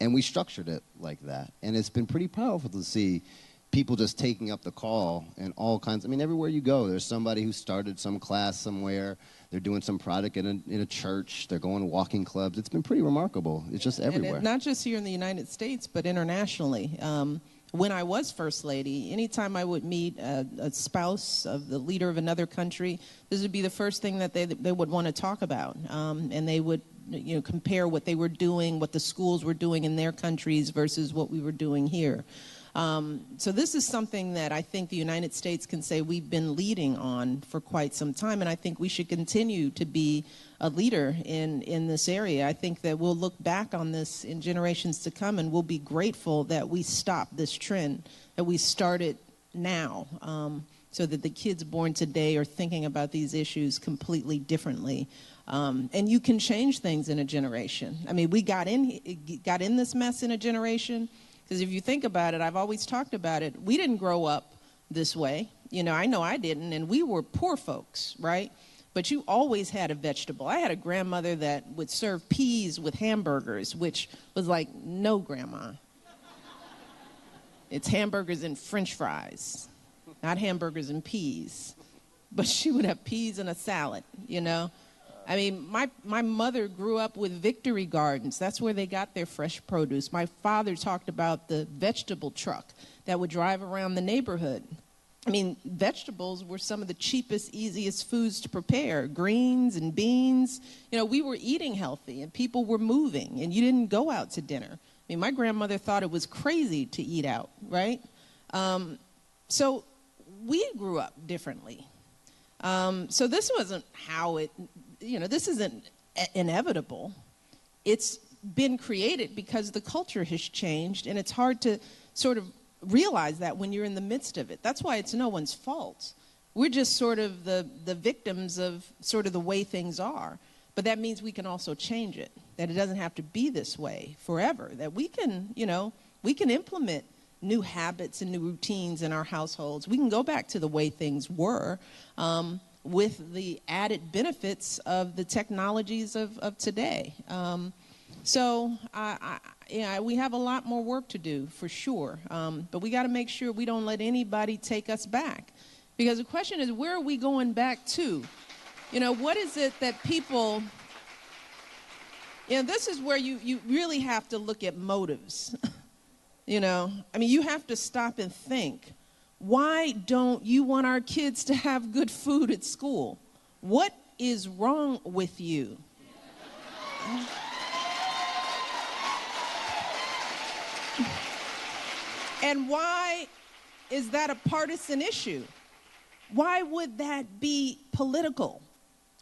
And we structured it like that. And it's been pretty powerful to see people just taking up the call and all kinds. I mean, everywhere you go, there's somebody who started some class somewhere. They're doing some project in a church. They're going to walking clubs. It's been pretty remarkable. It's just everywhere. And not just here in the United States, but internationally. When I was First Lady, anytime I would meet a spouse of the leader of another country, this would be the first thing that they would want to talk about. And they would, you know, compare what they were doing, what the schools were doing in their countries versus what we were doing here. So this is something that I think the United States can say we've been leading on for quite some time, and I think we should continue to be a leader in this area. I think that we'll look back on this in generations to come, and we'll be grateful that we stopped this trend, that we started now, so that the kids born today are thinking about these issues completely differently. And you can change things in a generation. I mean, we got in this mess in a generation. Because if you think about it, I've always talked about it, we didn't grow up this way. I know I didn't, and we were poor folks, right? But you always had a vegetable. I had a grandmother that would serve peas with hamburgers, which was like, no, Grandma. It's hamburgers and French fries, not hamburgers and peas. But she would have peas in a salad, I mean, my mother grew up with Victory Gardens. That's where they got their fresh produce. My father talked about the vegetable truck that would drive around the neighborhood. I mean, vegetables were some of the cheapest, easiest foods to prepare. Greens and beans. We were eating healthy, and people were moving, and you didn't go out to dinner. I mean, my grandmother thought it was crazy to eat out, right? So we grew up differently. So this wasn't how it, this isn't inevitable. It's been created because the culture has changed, and it's hard to sort of realize that when you're in the midst of it. That's why it's no one's fault. We're just sort of the victims of sort of the way things are. But that means we can also change it, that it doesn't have to be this way forever, that we can, we can implement new habits and new routines in our households. We can go back to the way things were with the added benefits of the technologies of today. So we have a lot more work to do, for sure. But we got to make sure we don't let anybody take us back. Because the question is, where are we going back to? What is it that people... this is where you really have to look at motives. I mean, you have to stop and think. Why don't you want our kids to have good food at school? What is wrong with you? And why is that a partisan issue? Why would that be political?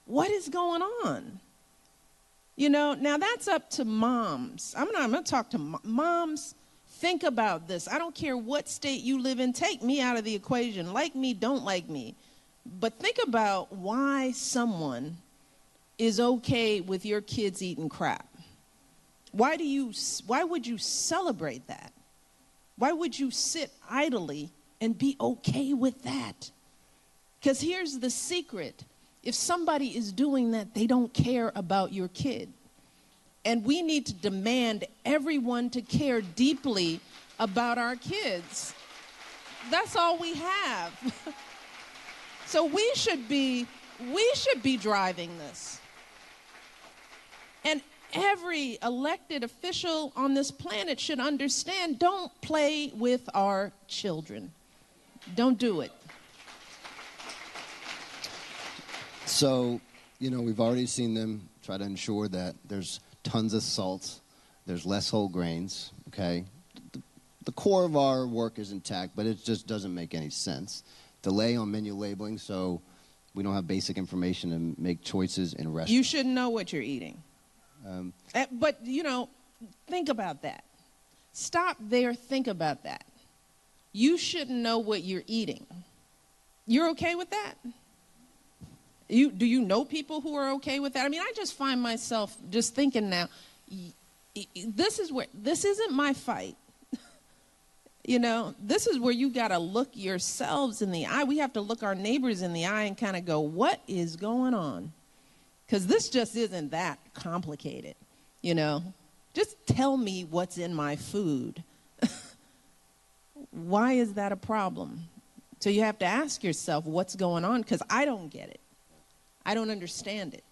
What is going on? Now that's up to moms. I'm going to talk to moms. Think about this. I don't care what state you live in. Take me out of the equation. Like me, don't like me. But think about why someone is okay with your kids eating crap. Why would you celebrate that? Why would you sit idly and be okay with that? Because here's the secret. If somebody is doing that, they don't care about your kid. And we need to demand everyone to care deeply about our kids. That's all we have. So we should be driving this. And every elected official on this planet should understand, don't play with our children. Don't do it. So, we've already seen them try to ensure that there's tons of salt, there's less whole grains, okay? The core of our work is intact, but it just doesn't make any sense. Delay on menu labeling, so we don't have basic information to make choices in restaurants. You should know what you're eating. But, think about that. Stop there, think about that. You shouldn't know what you're eating. You're okay with that? Do you know people who are okay with that? I mean, I just find myself just thinking now, this isn't my fight. This is where you got to look yourselves in the eye. We have to look our neighbors in the eye and kind of go, what is going on? Because this just isn't that complicated, Just tell me what's in my food. Why is that a problem? So you have to ask yourself what's going on, because I don't get it. I don't understand it.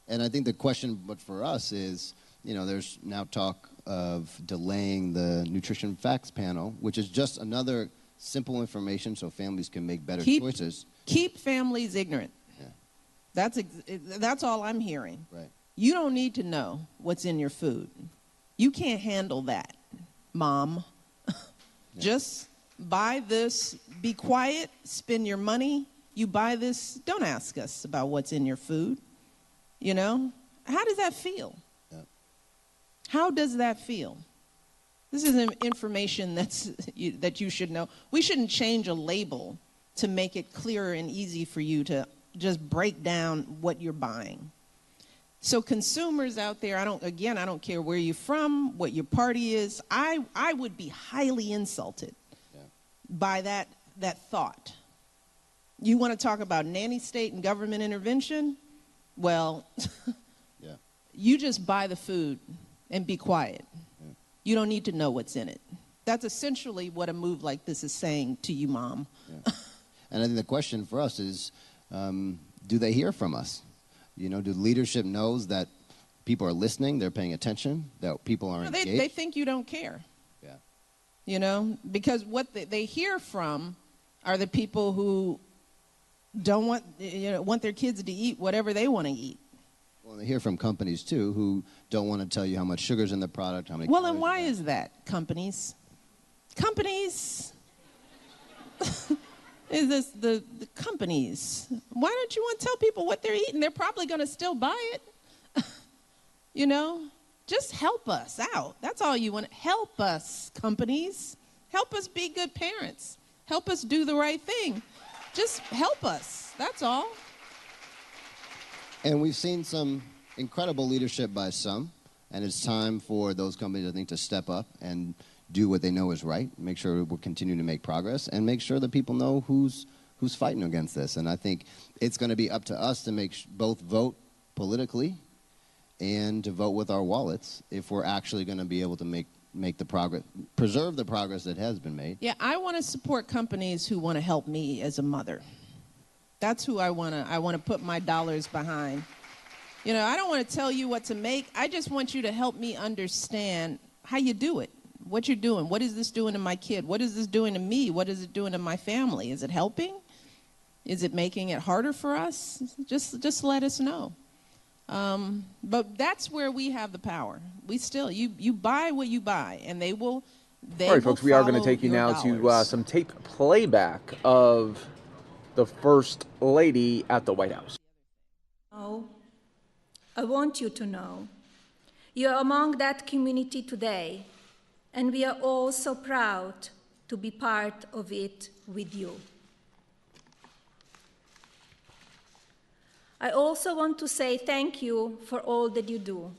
And I think the question, but for us is, there's now talk of delaying the nutrition facts panel, which is just another simple information so families can make better choices. Keep families ignorant. Yeah. That's all I'm hearing. Right. You don't need to know what's in your food. You can't handle that, Mom. Yeah. Just buy this, be quiet, spend your money. You buy this, don't ask us about what's in your food. How does that feel? Yeah. How does that feel? This is information that you should know. We shouldn't change a label to make it clearer and easy for you to just break down what you're buying. So consumers out there, I don't care where you're from, what your party is. I would be highly insulted by that thought. You want to talk about nanny state and government intervention? Well, yeah. You just buy the food and be quiet. Yeah. You don't need to know what's in it. That's essentially what a move like this is saying to you, Mom. Yeah. And I think the question for us is, do they hear from us? You know, do leadership knows that people are listening, they're paying attention, that people are engaged? They think you don't care. Yeah. You know, because what they hear from are the people who don't want their kids to eat whatever they want to eat. Well, they hear from companies too who don't want to tell you how much sugar's in the product, how many. Well, and why is that? Companies is this the companies? Why don't you want to tell people what they're eating? They're probably going to still buy it. You know, just help us out. That's all you want. Help us, companies. Help us be good parents. Help us do the right thing. Just help us. That's all. And we've seen some incredible leadership by some, and it's time for those companies, I think, to step up and do what they know is right, make sure we're continuing to make progress, and make sure that people know who's fighting against this. And I think it's going to be up to us to both vote politically and to vote with our wallets if we're actually going to be able to make the progress, preserve the progress that has been made. Yeah, I want to support companies who want to help me as a mother. That's who I want to put my dollars behind. You know, I don't want to tell you what to make. I just want you to help me understand how you do it, what you're doing. What is this doing to my kid? What is this doing to me? What is it doing to my family? Is it helping? Is it making it harder for us? Just let us know. But that's where we have the power. We still, you buy what you buy, and they will. All right, folks, we are going to take you now to some tape playback of the First Lady at the White House. Oh, I want you to know you are among that community today, and we are all so proud to be part of it with you. I also want to say thank you for all that you do,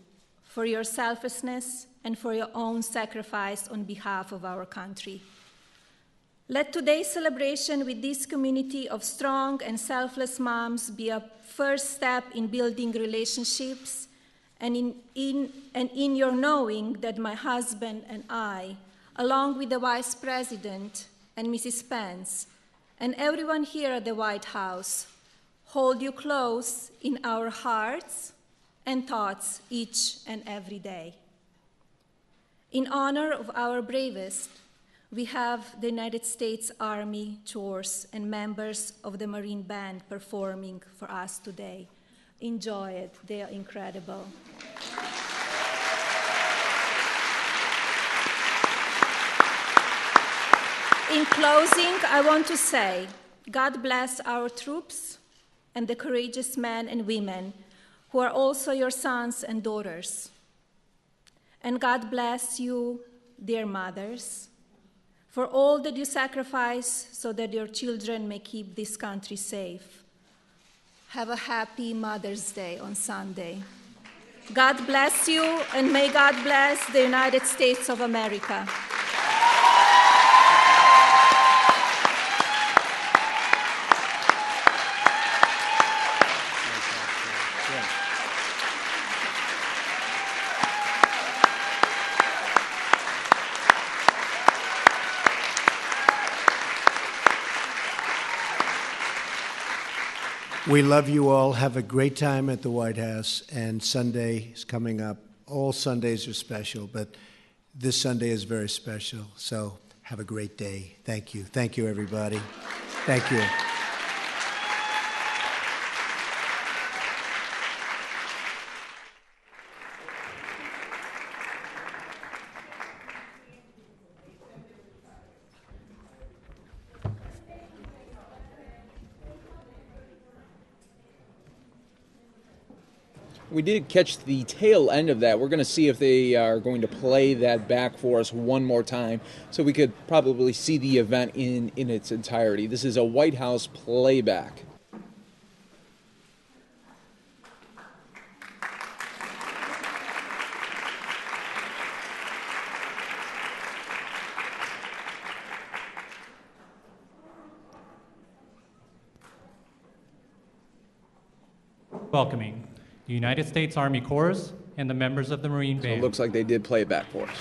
for your selflessness and for your own sacrifice on behalf of our country. Let today's celebration with this community of strong and selfless moms be a first step in building relationships and in your knowing that my husband and I, along with the Vice President and Mrs. Pence, and everyone here at the White House, hold you close in our hearts and thoughts each and every day. In honor of our bravest, we have the United States Army Corps and members of the Marine Band performing for us today. Enjoy it, they are incredible. In closing, I want to say, God bless our troops and the courageous men and women who are also your sons and daughters. And God bless you, dear mothers, for all that you sacrifice so that your children may keep this country safe. Have a happy Mother's Day on Sunday. God bless you, and may God bless the United States of America. We love you all. Have a great time at the White House. And Sunday is coming up. All Sundays are special, but this Sunday is very special. So have a great day. Thank you. Thank you, everybody. Thank you. We did catch the tail end of that. We're going to see if they are going to play that back for us one more time so we could probably see the event in its entirety. This is a White House playback. welcoming the United States Army Corps and the members of the Marine So Band. it looks like they did play it back for us.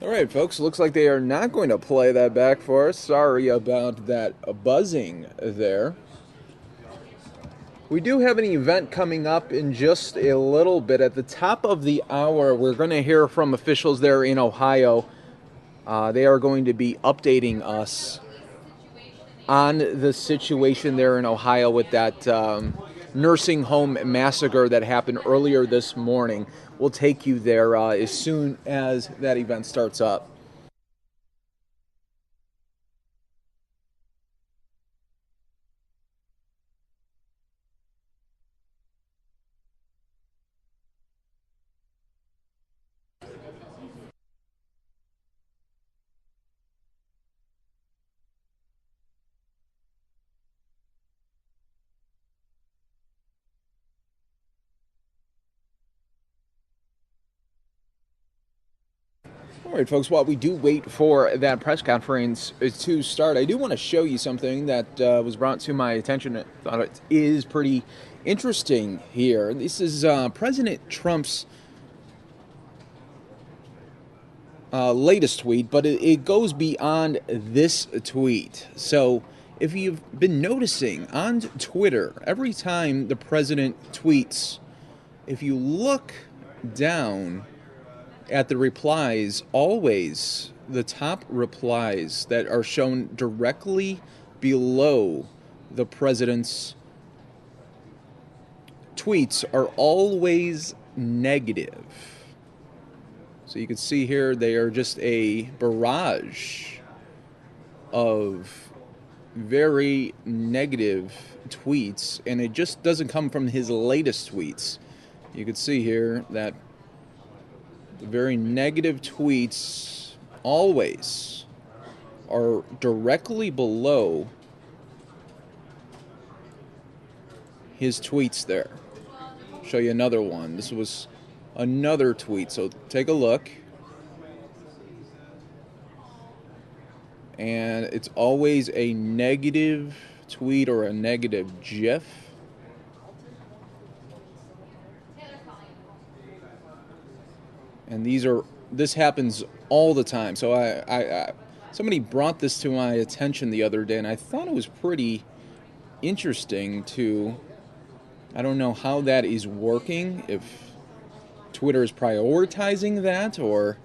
All right, folks, looks like they are not going to play that back for us. Sorry about that buzzing there. We do have an event coming up in just a little bit. At the top of the hour, we're going to hear from officials there in Ohio. They are going to be updating us on the situation there in Ohio with that nursing home massacre that happened earlier this morning. We'll take you there as soon as that event starts up. All right, folks, while we do wait for that press conference to start, I do want to show you something that was brought to my attention. I thought it is pretty interesting here. This is President Trump's latest tweet, but it goes beyond this tweet. So if you've been noticing on Twitter, every time the president tweets, if you look down at the replies, always the top replies that are shown directly below the president's tweets are always negative. So you can see here they are just a barrage of very negative tweets, and it just doesn't come from his latest tweets. You can see here that the very negative tweets always are directly below his tweets there. I'll show you another one. This was another tweet, so take a look. And it's always a negative tweet or a negative GIF. And this happens all the time. So I somebody brought this to my attention the other day, and I thought it was pretty interesting to, I don't know how that is working, if Twitter is prioritizing that, or,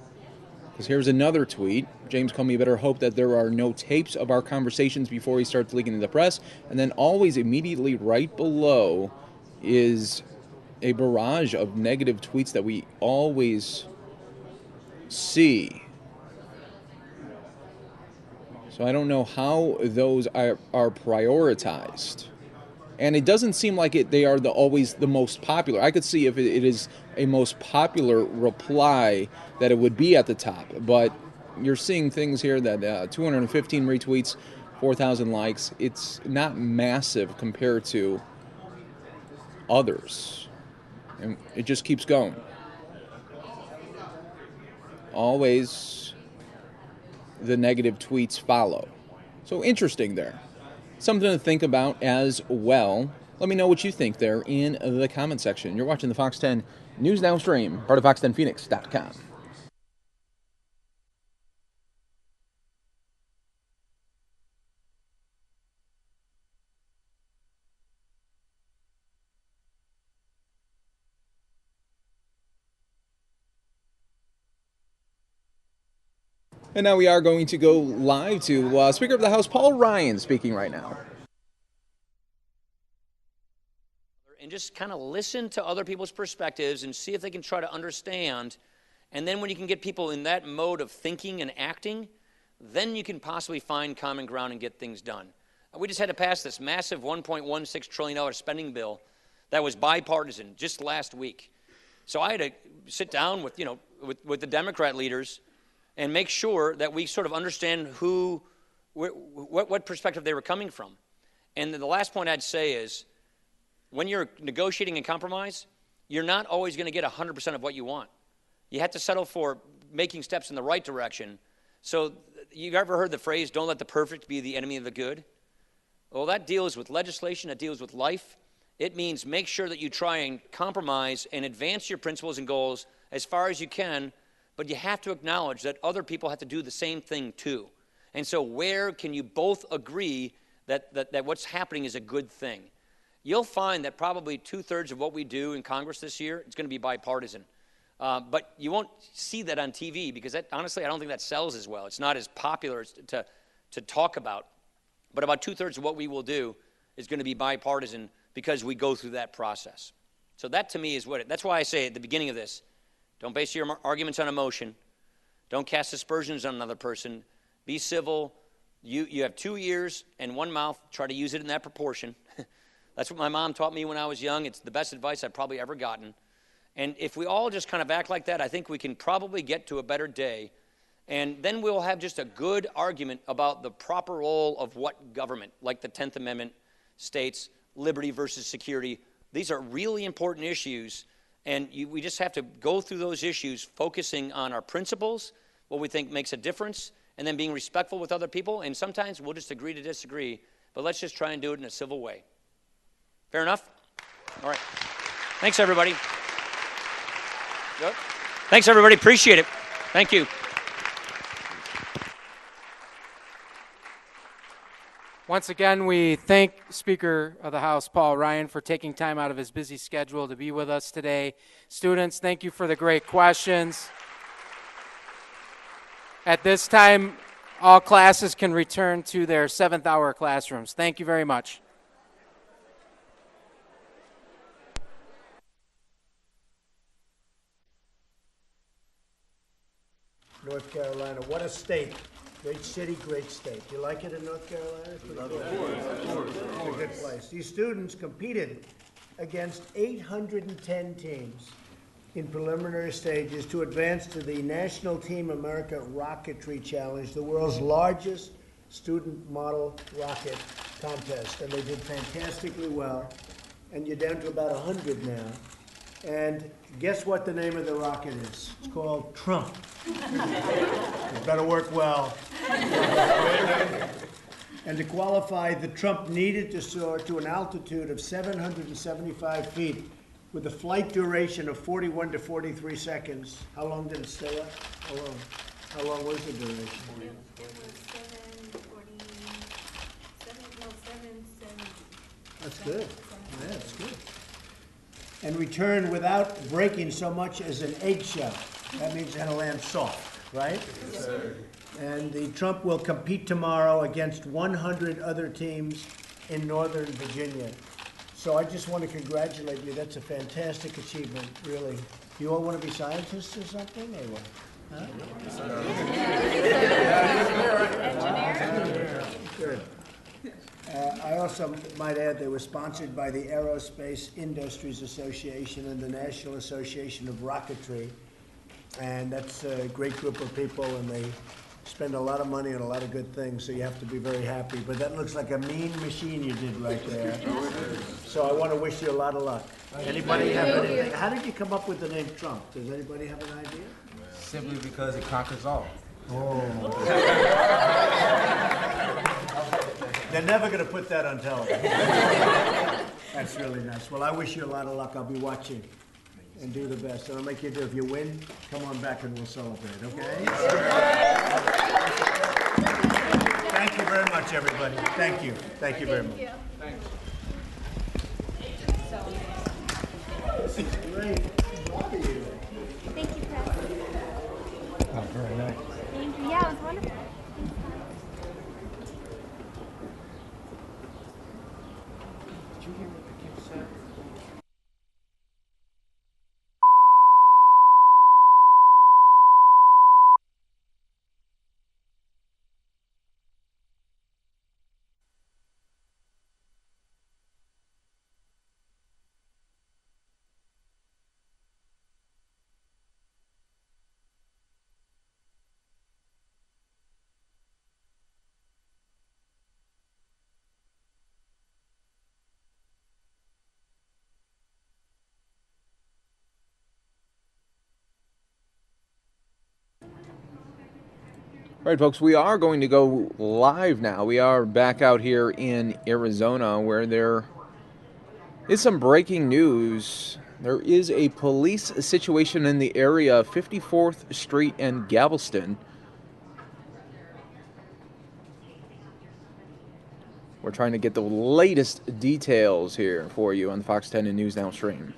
because here's another tweet. James Comey better hope that there are no tapes of our conversations before he starts leaking to the press. And then always immediately right below is a barrage of negative tweets that we always see. So I don't know how those are prioritized. And it doesn't seem like they are always the most popular. I could see if it is a most popular reply that it would be at the top. But you're seeing things here that 215 retweets, 4,000 likes. It's not massive compared to others. And it just keeps going. Always the negative tweets follow. So interesting there. Something to think about as well. Let me know what you think there in the comment section. You're watching the Fox 10 News Now stream, part of fox10phoenix.com. And now we are going to go live to Speaker of the House, Paul Ryan, speaking right now. And just kind of listen to other people's perspectives and see if they can try to understand. And then when you can get people in that mode of thinking and acting, then you can possibly find common ground and get things done. We just had to pass this massive $1.16 trillion spending bill that was bipartisan just last week. So I had to sit down with, with the Democrat leaders and make sure that we sort of understand what perspective they were coming from. And the last point I'd say is, when you're negotiating and compromise, you're not always going to get 100% of what you want. You have to settle for making steps in the right direction. So you've ever heard the phrase, don't let the perfect be the enemy of the good? Well, that deals with legislation, that deals with life. It means make sure that you try and compromise and advance your principles and goals as far as you can, but you have to acknowledge that other people have to do the same thing too. And so where can you both agree that what's happening is a good thing? You'll find that probably 2/3 of what we do in Congress this year is going to be bipartisan. But you won't see that on TV because honestly, I don't think that sells as well. It's not as popular to talk about. But about 2/3 of what we will do is going to be bipartisan because we go through that process. So that to me is that's why I say at the beginning of this, don't base your arguments on emotion. Don't cast aspersions on another person. Be civil. You have 2 ears and 1 mouth. Try to use it in that proportion. That's what my mom taught me when I was young. It's the best advice I've probably ever gotten. And if we all just kind of act like that, I think we can probably get to a better day. And then we'll have just a good argument about the proper role of what government, like the 10th Amendment states, liberty versus security. These are really important issues. And we just have to go through those issues, focusing on our principles, what we think makes a difference, and then being respectful with other people. And sometimes we'll just agree to disagree, but let's just try and do it in a civil way. Fair enough? All right. Thanks, everybody. Yep. Thanks, everybody. Appreciate it. Thank you. Once again, we thank Speaker of the House, Paul Ryan, for taking time out of his busy schedule to be with us today. Students, thank you for the great questions. At this time, all classes can return to their 7th hour classrooms. Thank you very much. North Carolina, what a state. Great city, great state. You like it in North Carolina? It's a good place. These students competed against 810 teams in preliminary stages to advance to the National Team America Rocketry Challenge, the world's largest student model rocket contest. And they did fantastically well. And you're down to about 100 now. And guess what the name of the rocket is? It's called Trump. It better work well. And to qualify, the Trump needed to soar to an altitude of 775 feet with a flight duration of 41 to 43 seconds. How long did it stay up? How long was the duration? It was 7:70. That's good. Yeah, that's good. And return without breaking so much as an eggshell. That means it's going to land soft, right? Yes, sir. And the Trump will compete tomorrow against 100 other teams in Northern Virginia. So I just want to congratulate you. That's a fantastic achievement, really. You all want to be scientists or something, or what? Huh? Engineer. Good. I also might add they were sponsored by the Aerospace Industries Association and the National Association of Rocketry. And that's a great group of people, and they spend a lot of money on a lot of good things, so you have to be very happy. But that looks like a mean machine you did right there. So I want to wish you a lot of luck. Anybody have anything? How did you come up with the name Trump? Does anybody have an idea? Simply because it conquers all. Oh. They're never going to put that on television. That's really nice. Well, I wish you a lot of luck. I'll be watching. And do the best. And I'll make you do. If you win, come on back and we'll celebrate, okay? Thank you very much, everybody. Thank you. Thank you very much. Thanks. This is great. Love you. Thank you, President. Oh, very nice. Thank you. Yeah, it was wonderful. Did you hear what the kid said? All right, folks, we are going to go live now. We are back out here in Arizona where there is some breaking news. There is a police situation in the area of 54th Street and Galveston. We're trying to get the latest details here for you on the Fox 10 and News Now stream.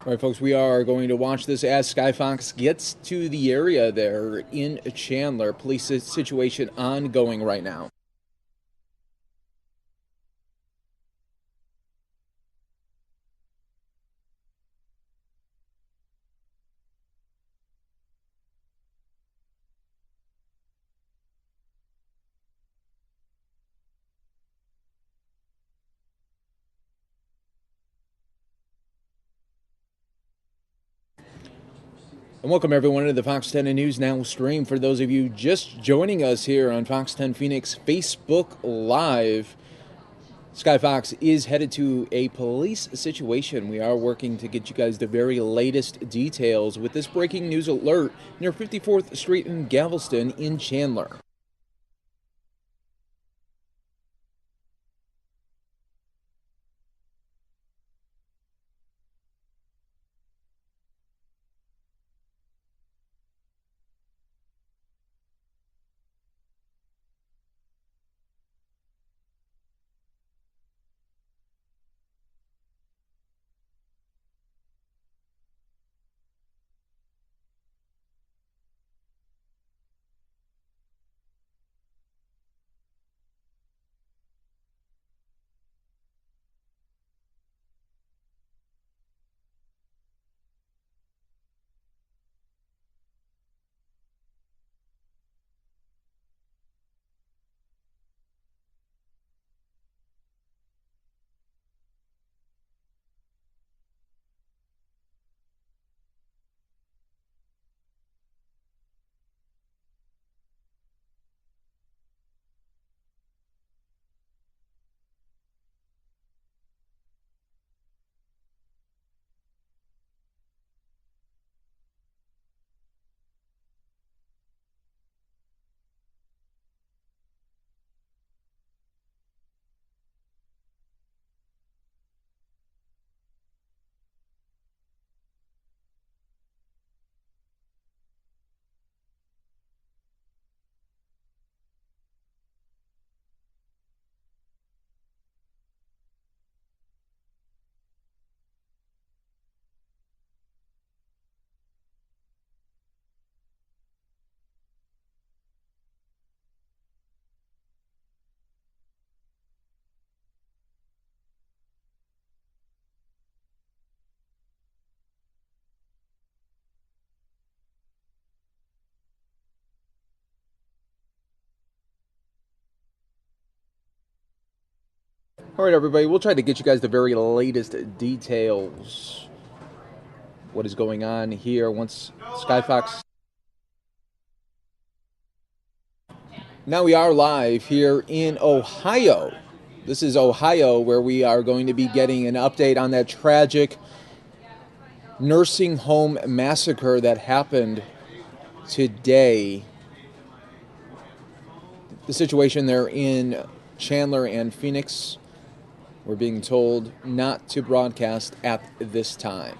All right, folks, we are going to watch this as Skyfox gets to the area there in Chandler. Police situation ongoing right now. And welcome everyone to the Fox 10 News Now stream. For those of you just joining us here on Fox 10 Phoenix Facebook Live, Skyfox is headed to a police situation. We are working to get you guys the very latest details with this breaking news alert near 54th Street in Galveston in Chandler. All right, everybody, we'll try to get you guys the very latest details. What is going on here once Skyfox... Now we are live here in Ohio. This is Ohio, where we are going to be getting an update on that tragic nursing home massacre that happened today. The situation there in Chandler and Phoenix, we're being told not to broadcast at this time.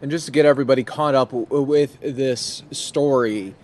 And just to get everybody caught up with this story,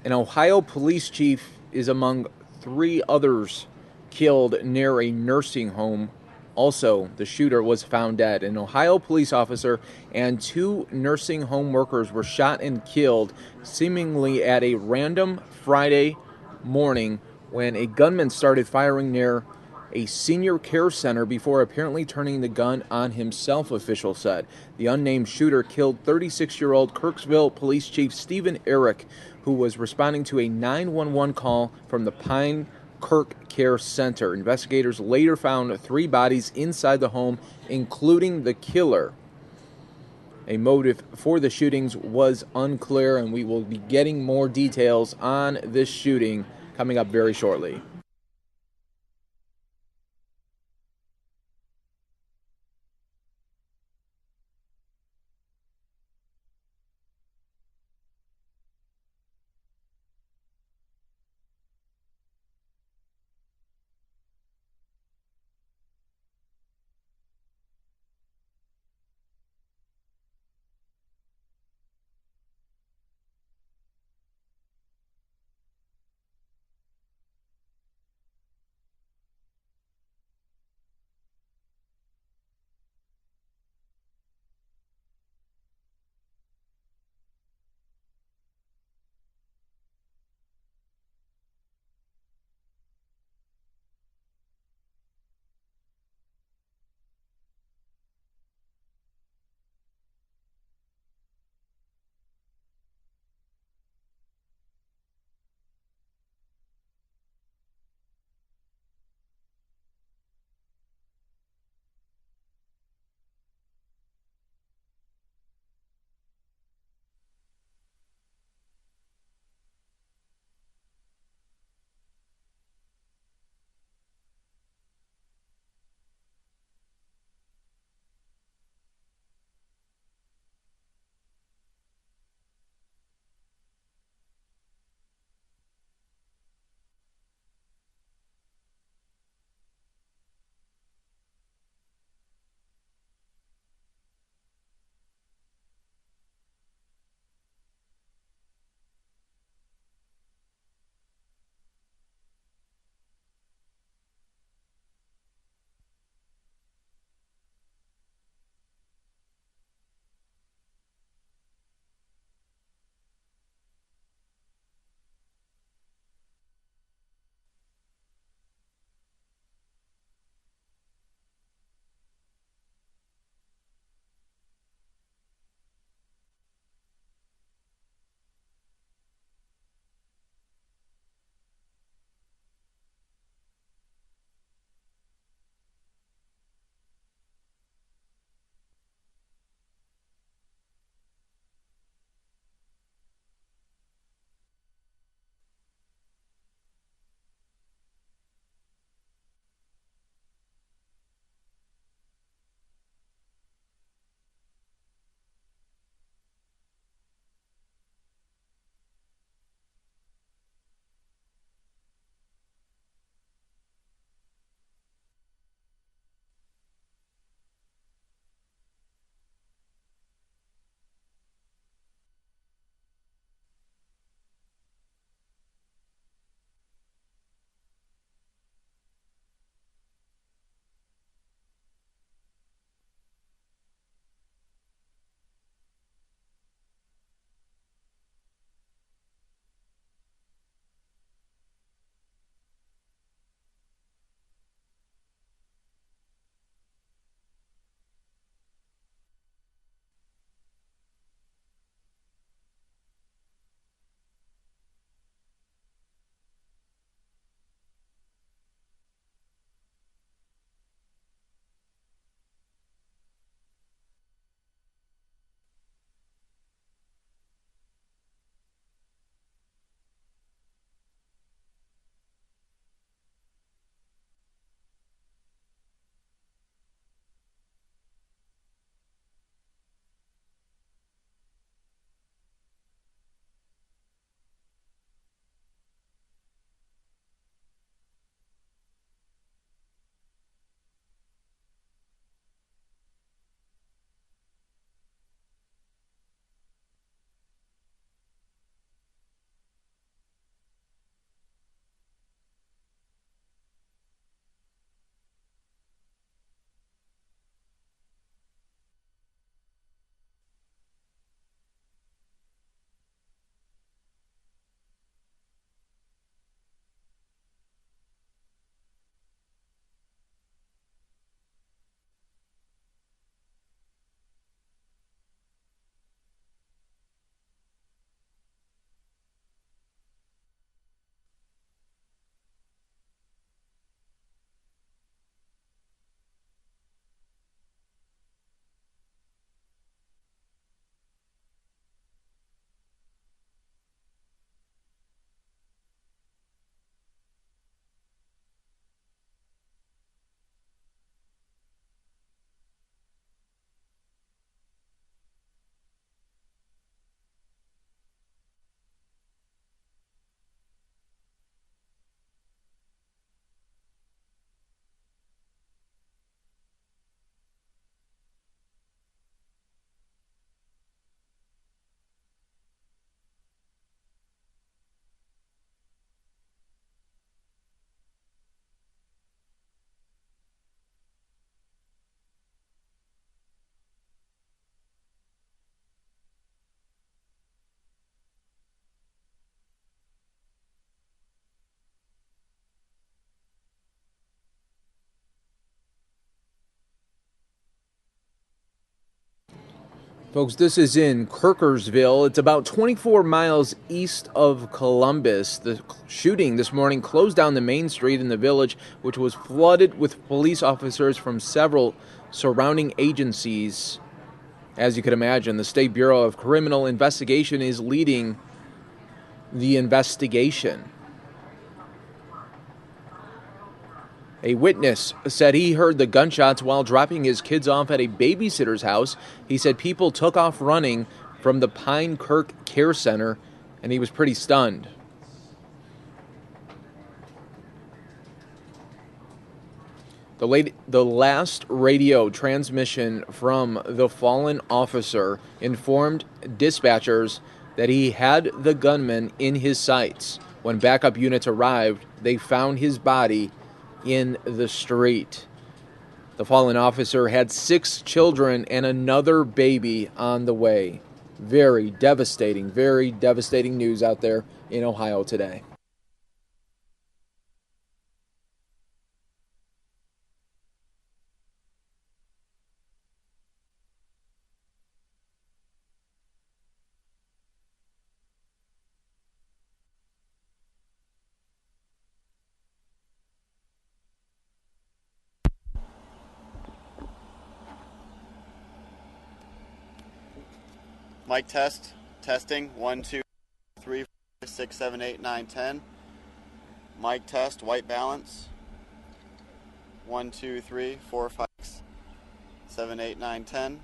an Ohio police chief is among 3 others killed near a nursing home Also, the shooter was found dead. An Ohio police officer and 2 nursing home workers were shot and killed, seemingly at a random Friday morning when a gunman started firing near a senior care center before apparently turning the gun on himself, officials said. The unnamed shooter killed 36-year-old Kirksville Police Chief Stephen Eric, who was responding to a 911 call from the Pine Kirk Care Center. Investigators later found 3 bodies inside the home, including the killer. A motive for the shootings was unclear, and we will be getting more details on this shooting coming up very shortly. Folks, this is in Kirkersville. It's about 24 miles east of Columbus. The shooting this morning closed down the main street in the village, which was flooded with police officers from several surrounding agencies. As you can imagine, the State Bureau of Criminal Investigation is leading the investigation. A witness said he heard the gunshots while dropping his kids off at a babysitter's house. He said people took off running from the Pine Kirk Care Center, and he was pretty stunned. The last radio transmission from the fallen officer informed dispatchers that he had the gunman in his sights. When backup units arrived, they found his body in the street. The fallen officer had 6 children and another baby on the way. Very devastating news out there in Ohio today. Mic test, testing, 1, 2, 3, 4, 6, 7, 8, 9, 10. Mic test, white balance, 1, 2, 3, 4, 5, 6, 7, 8, 9, 10.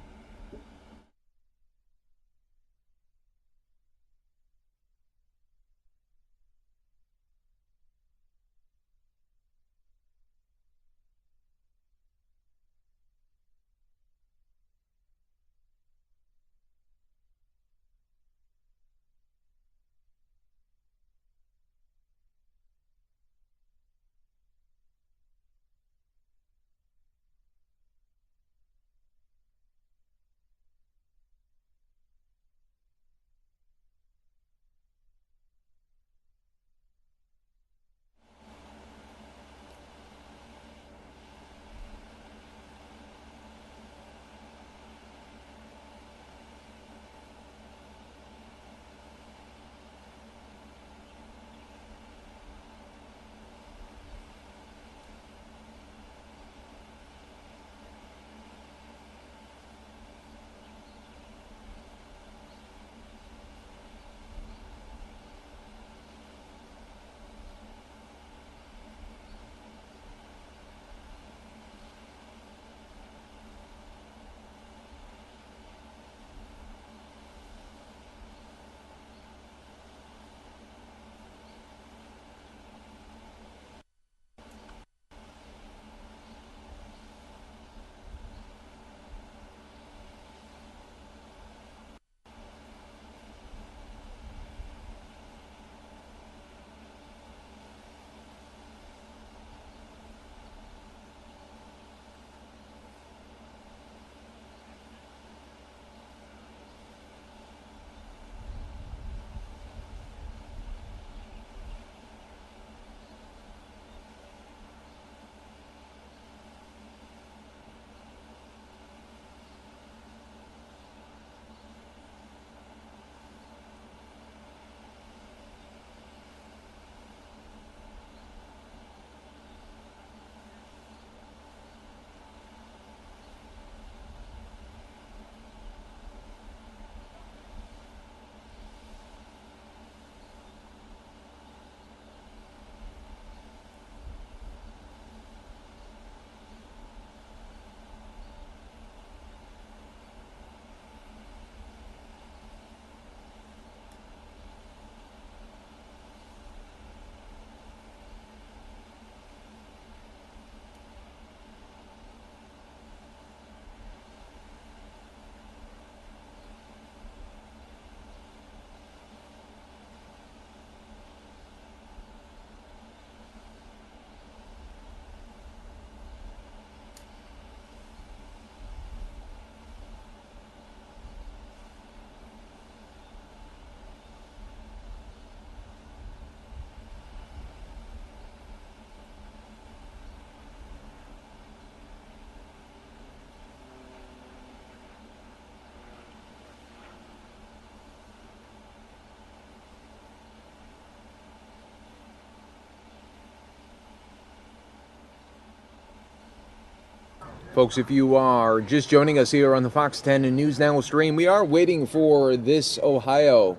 Folks, if you are just joining us here on the Fox 10 News Now stream, we are waiting for this Ohio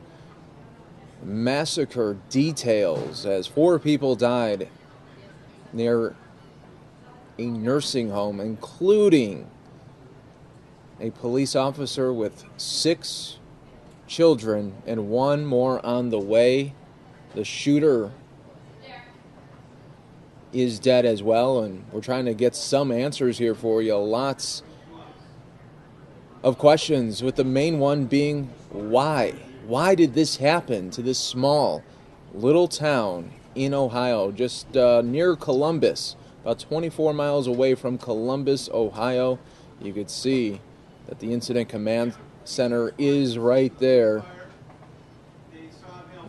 massacre details as 4 people died near a nursing home, including a police officer with 6 children and 1 more on the way. The shooter is dead as well, and we're trying to get some answers here for you. Lots of questions, with the main one being why? Why did this happen to this small little town in Ohio, just near Columbus, about 24 miles away from Columbus, Ohio? You could see that the incident command center is right there.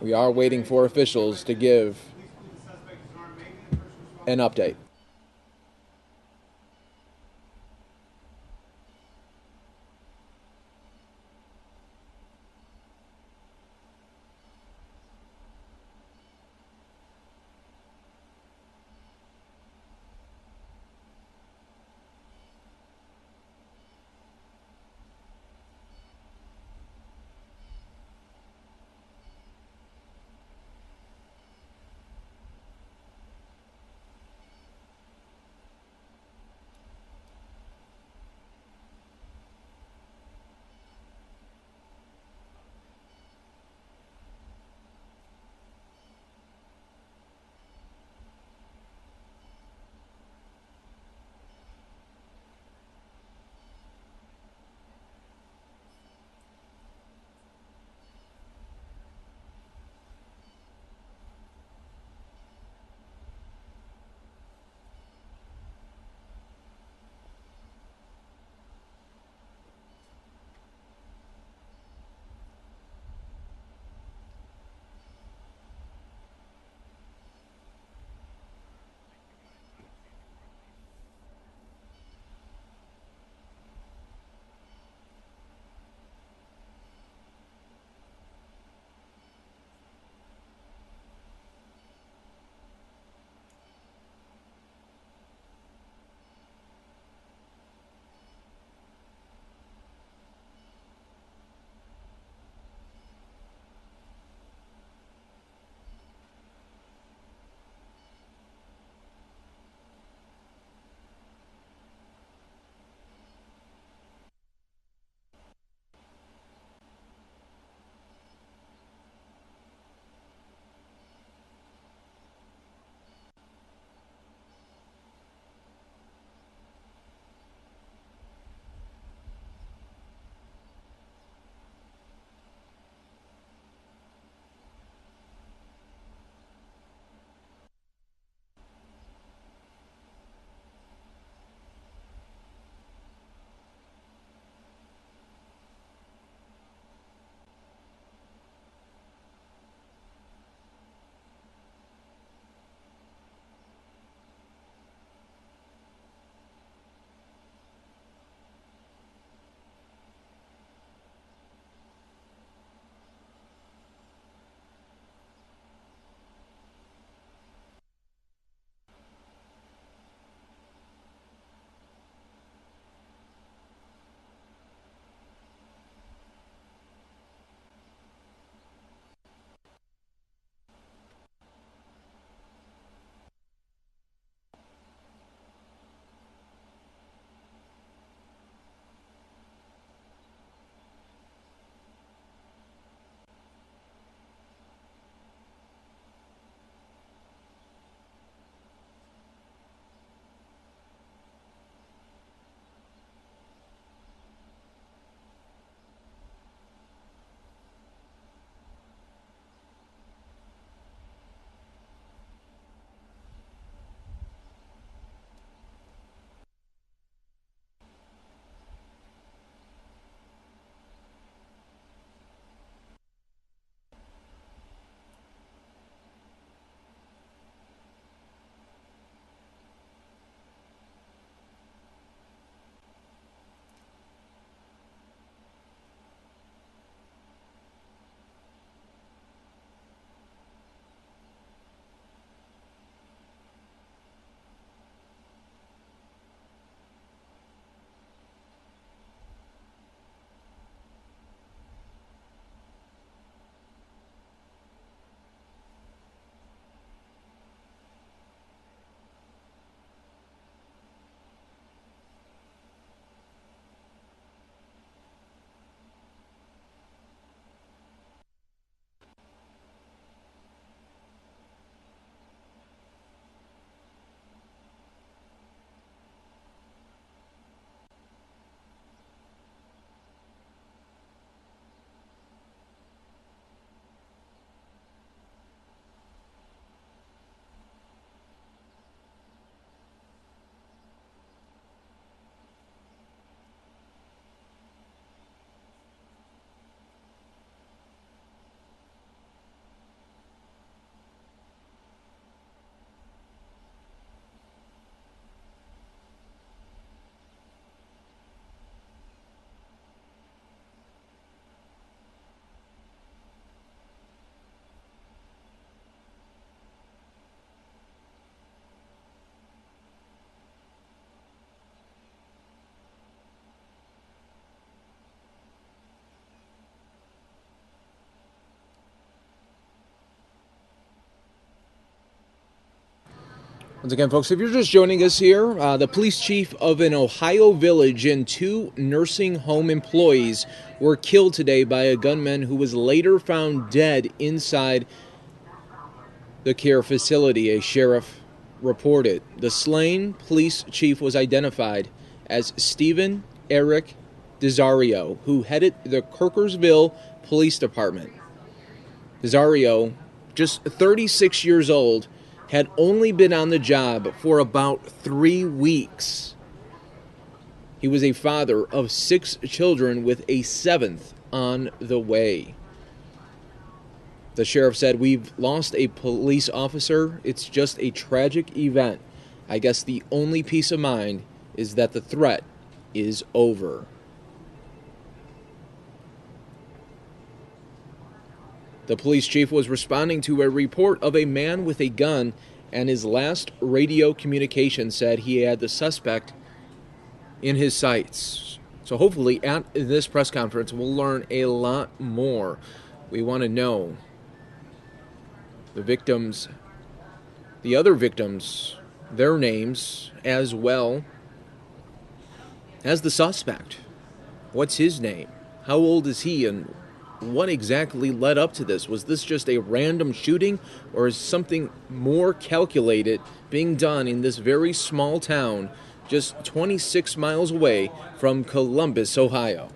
We are waiting for officials to give an update. Once again, folks, if you're just joining us here, the police chief of an Ohio village and 2 nursing home employees were killed today by a gunman who was later found dead inside the care facility, a sheriff reported. The slain police chief was identified as Stephen Eric Desario, who headed the Kirkersville Police Department. Desario, just 36 years old, had only been on the job for about 3 weeks. He was a father of 6 children with a 7th on the way. The sheriff said, "We've lost a police officer. It's just a tragic event. I guess the only peace of mind is that the threat is over." The police chief was responding to a report of a man with a gun, and his last radio communication said he had the suspect in his sights. So hopefully at this press conference we'll learn a lot more. We want to know the victims, the other victims, their names, as well as the suspect. What's his name? How old is he? And what exactly led up to this? Was this just a random shooting, or is something more calculated being done in this very small town just 26 miles away from Columbus, Ohio?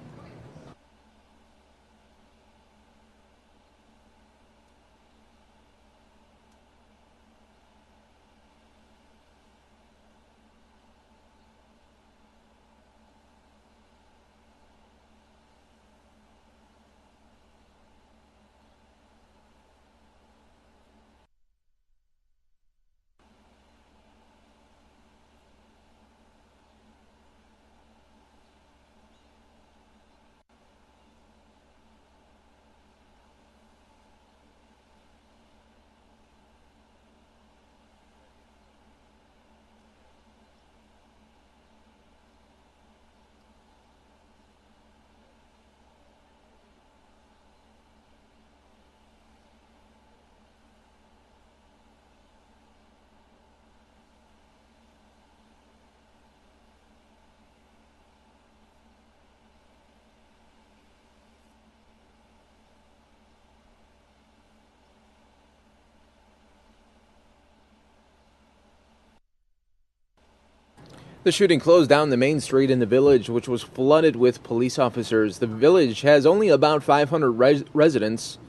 The shooting closed down the main street in the village, which was flooded with police officers. The village has only about 500 residents,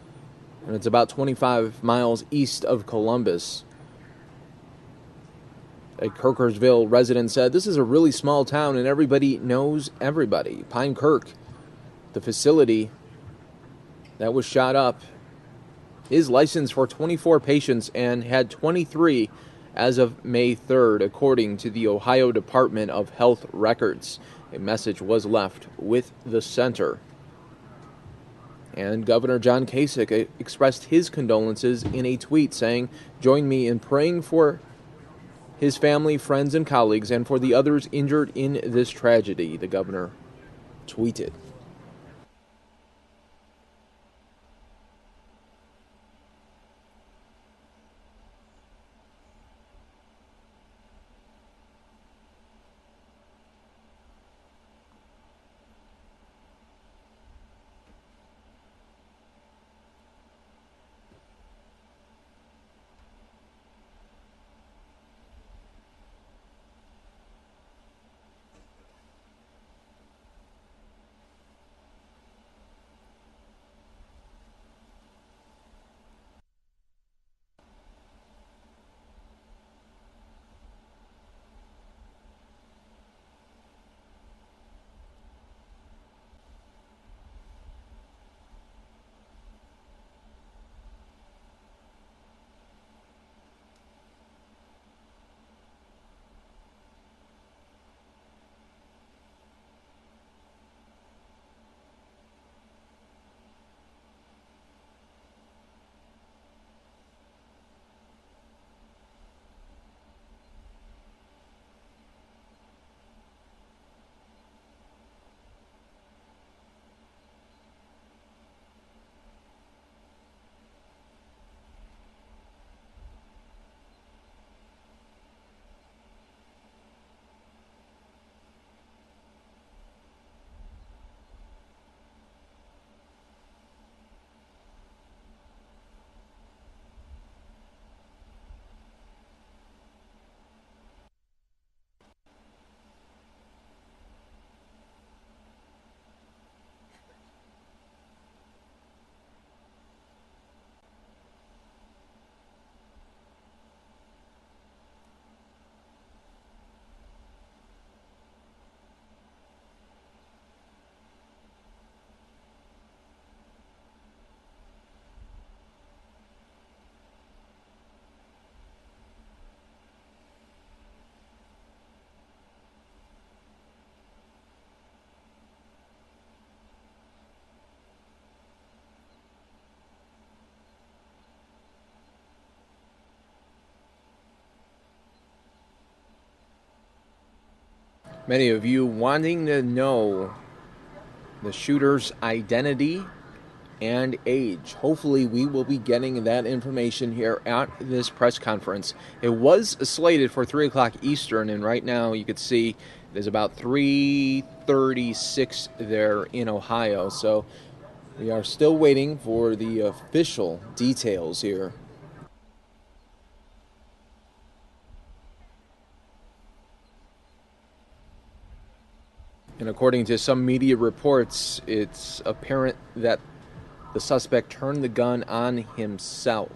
and it's about 25 miles east of Columbus. A Kirkersville resident said, "This is a really small town and everybody knows everybody." Pine Kirk, the facility that was shot up, is licensed for 24 patients and had 23 as of May 3rd, according to the Ohio Department of Health records. A message was left with the center. And Governor John Kasich expressed his condolences in a tweet saying, "Join me in praying for his family, friends, and colleagues, and for the others injured in this tragedy," the governor tweeted. Many of you wanting to know the shooter's identity and age. Hopefully we will be getting that information here at this press conference. It was slated for 3 o'clock Eastern, and right now you can see it is about 3:36 there in Ohio. So we are still waiting for the official details here. And according to some media reports, it's apparent that the suspect turned the gun on himself.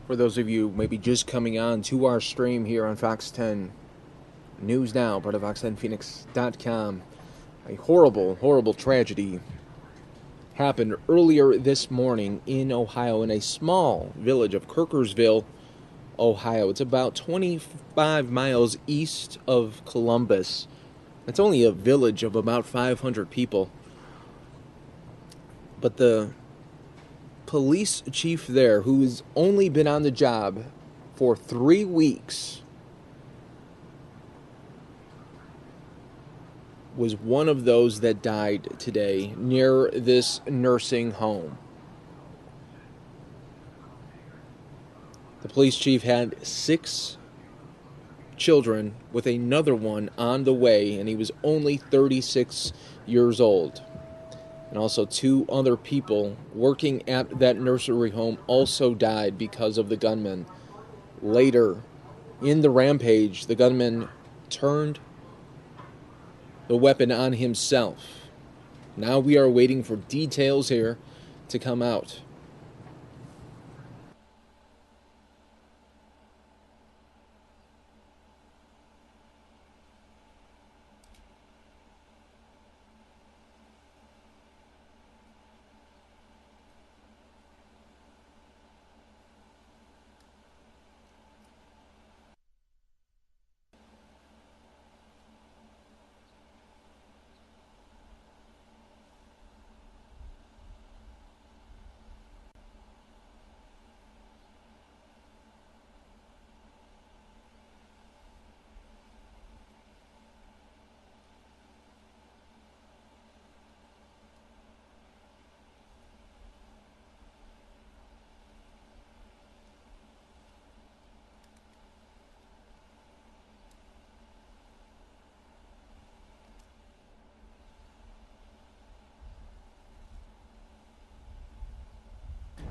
For those of you maybe just coming on to our stream here on Fox 10 News Now, part of fox10phoenix.com, a horrible, horrible tragedy happened earlier this morning in Ohio in a small village of Kirkersville. Ohio. It's about 25 miles east of Columbus. It's only a village of about 500 people. But the police chief there, who's only been on the job for 3 weeks, was one of those that died today near this nursing home. The police chief had 6 children with another one on the way, and he was only 36 years old. And also 2 other people working at that nursery home also died because of the gunman. Later, in the rampage, the gunman turned the weapon on himself. Now we are waiting for details here to come out.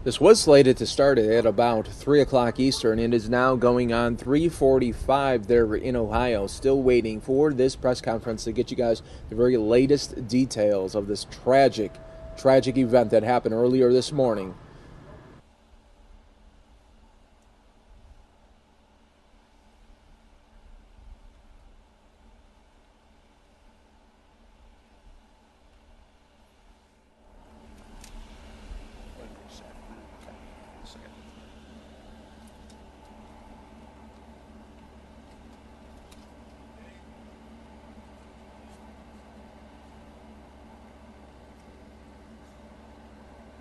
This was slated to start at about 3 o'clock Eastern. It is now going on 3:45 there in Ohio. Still waiting for this press conference to get you guys the very latest details of this tragic event that happened earlier this morning.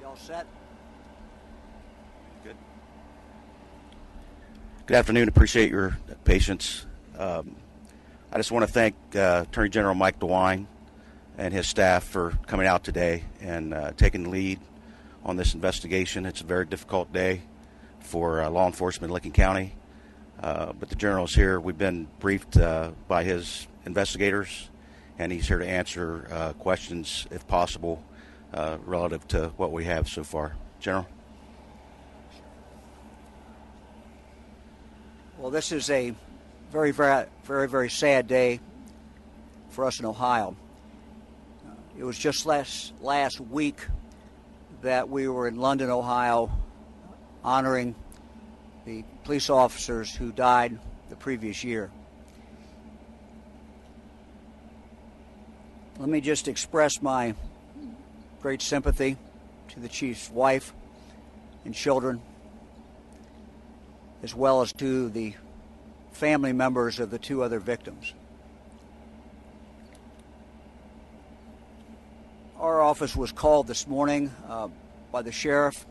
Y'all set? Good. Good afternoon. Appreciate your patience. I just want to thank Attorney General Mike DeWine and his staff for coming out today and taking the lead on this investigation. It's a very difficult day for law enforcement in Licking County, but the General is here. We've been briefed by his investigators, and he's here to answer questions, if possible, relative to what we have so far. General? Well, this is a very, very, very, very sad day for us in Ohio. It was just last week that we were in London, Ohio, honoring the police officers who died the previous year. Let me just express my great sympathy to the chief's wife and children, as well as to the family members of the 2 other victims. Our office was called this morning by the sheriff.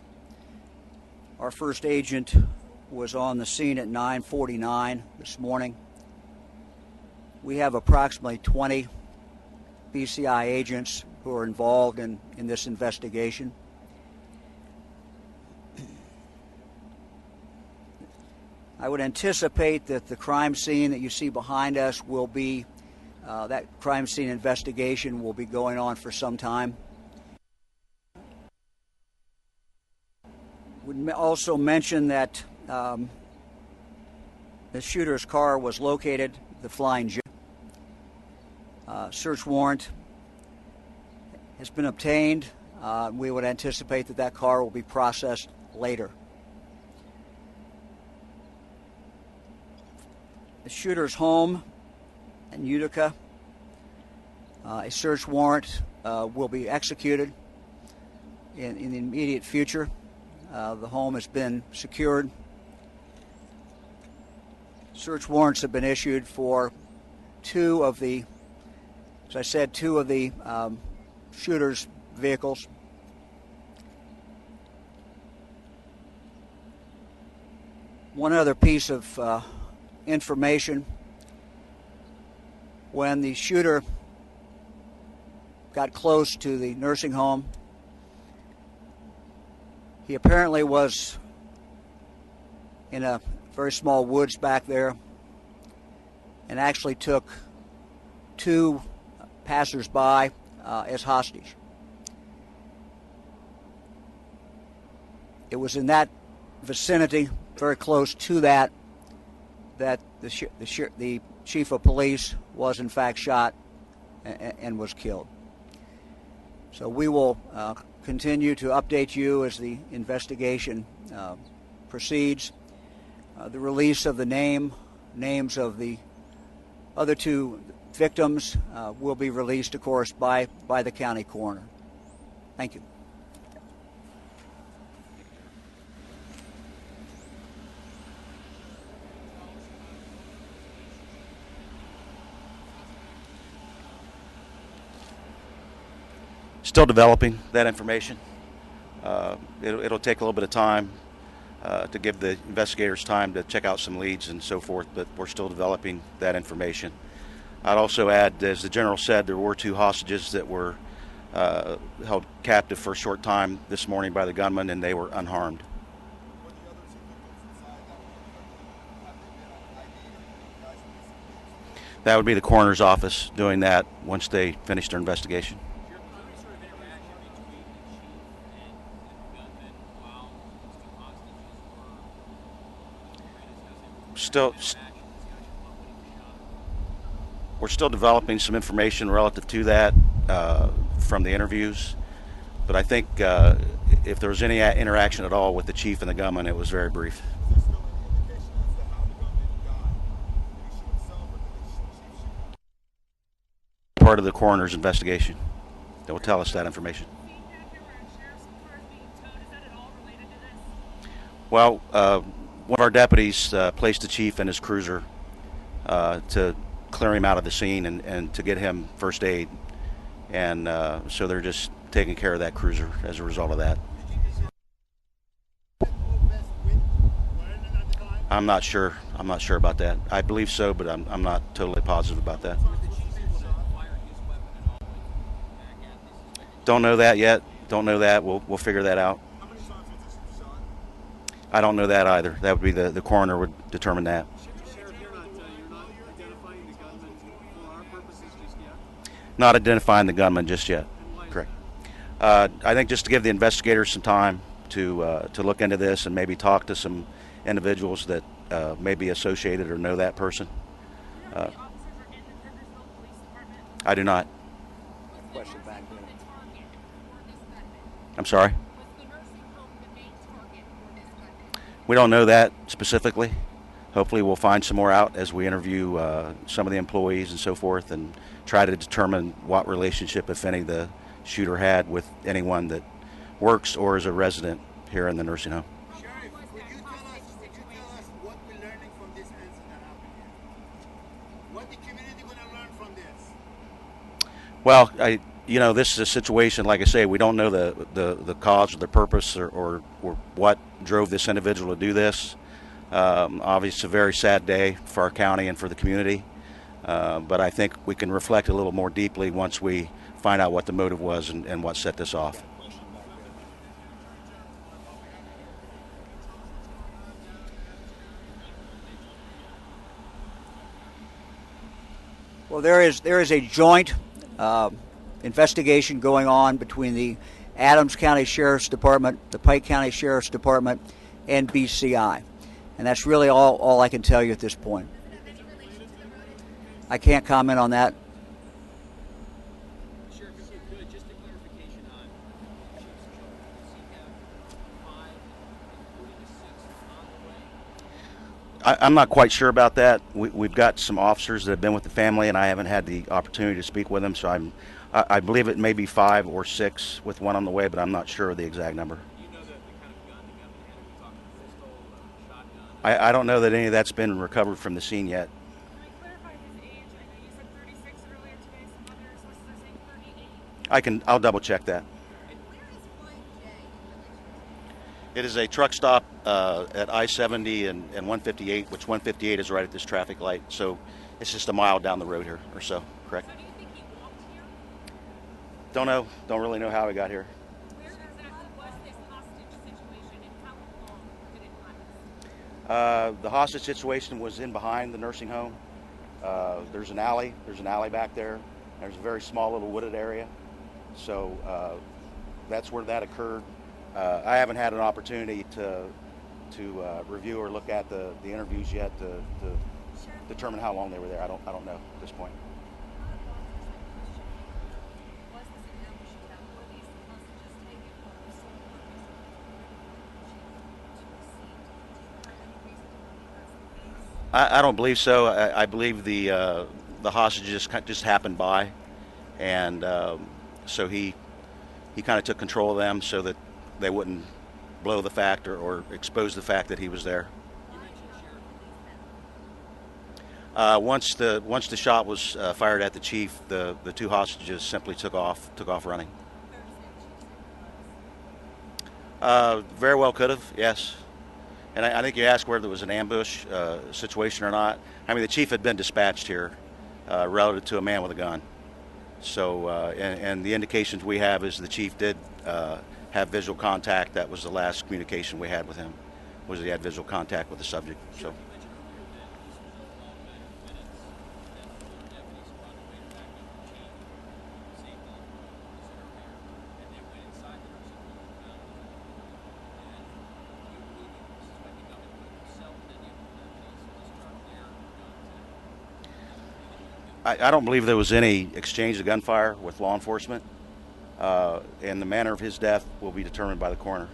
Our first agent was on the scene at 9:49 this morning. We have approximately 20 BCI agents who are involved in this investigation. I would anticipate that the crime scene that you see behind us will be, that crime scene investigation will be going on for some time. Would also mention that the shooter's car was located, the Flying J. Search warrant has been obtained. We would anticipate that that car will be processed later. The shooter's home in Utica, a search warrant will be executed in the immediate future. The home has been secured. search warrants have been issued for two of the shooter's vehicles. One other piece of information: when the shooter got close to the nursing home, he apparently was in a very small woods back there and actually took two passersby as hostage. It was in that vicinity, very close to that the chief of police was in fact shot and was killed. So we will continue to update you as the investigation proceeds. The release of the names of the other two victims will be released, of course, by the county coroner. Thank you. Still developing that information. It'll take a little bit of time to give the investigators time to check out some leads and so forth, but we're still developing that information. I'd also add, as the general said, there were two hostages that were held captive for a short time this morning by the gunman, and they were unharmed. That would be the coroner's office doing that once they finish their investigation. We're still developing some information relative to that from the interviews, but I think if there was any interaction at all with the chief and the gunman, it was very brief. Part of the coroner's investigation that will tell us that information. Well, one of our deputies placed the chief in his cruiser to clear him out of the scene and to get him first aid, and so they're just taking care of that cruiser as a result of that. I'm not sure about that. I believe so, but I'm not totally positive about that. Don't know that yet. Don't know that. We'll figure that out. I don't know that either. That would be the coroner would determine that. Not identifying the gunman just yet. Correct. I think just to give the investigators some time to look into this and maybe talk to some individuals that may be associated or know that person. I do not. I'm sorry? We don't know that specifically. Hopefully we'll find some more out as we interview some of the employees and so forth and try to determine what relationship, if any, the shooter had with anyone that works or is a resident here in the nursing home. Sheriff, could you tell us what we're learning from this incident happening here? What the community going to learn from this? Well, this is a situation, like I say, we don't know the cause or the purpose or what drove this individual to do this. Obviously, it's a very sad day for our county and for the community, but I think we can reflect a little more deeply once we find out what the motive was and what set this off. Well, there is a joint investigation going on between the Adams County Sheriff's Department, the Pike County Sheriff's Department, and BCI. And that's really all I can tell you at this point. I can't comment on that. I'm not quite sure about that. We've got some officers that have been with the family, and I haven't had the opportunity to speak with them, so I believe it may be 5 or 6 with one on the way, but I'm not sure of the exact number. Do you know the kind of gun the gunman had? Are we talking pistol, shotgun? I don't know that any of that's been recovered from the scene yet. I'll double check that. It is a truck stop at I-70 and 158, which 158 is right at this traffic light. So it's just a mile down the road here or so, correct? So do you think he walked here? Don't know. Don't really know how he got here. Where exactly was this hostage situation and how long did it last? The hostage situation was in behind the nursing home. There's an alley. There's an alley back there. There's a very small little wooded area. So that's where that occurred. I haven't had an opportunity to review or look at the interviews yet to determine how long they were there. I don't know at this point. I don't believe so. I believe the hostages just happened by, and so he kind of took control of them so that they wouldn't blow the fact or expose the fact that he was there. Once the shot was fired at the chief, the two hostages simply took off running. Very well could have, yes. And I think you asked whether it was an ambush situation or not. I mean, the chief had been dispatched here relative to a man with a gun. So, and the indications we have is the chief did have visual contact. That was the last communication we had with him, was he had visual contact with the subject. So. I don't believe there was any exchange of gunfire with law enforcement, and the manner of his death will be determined by the coroner.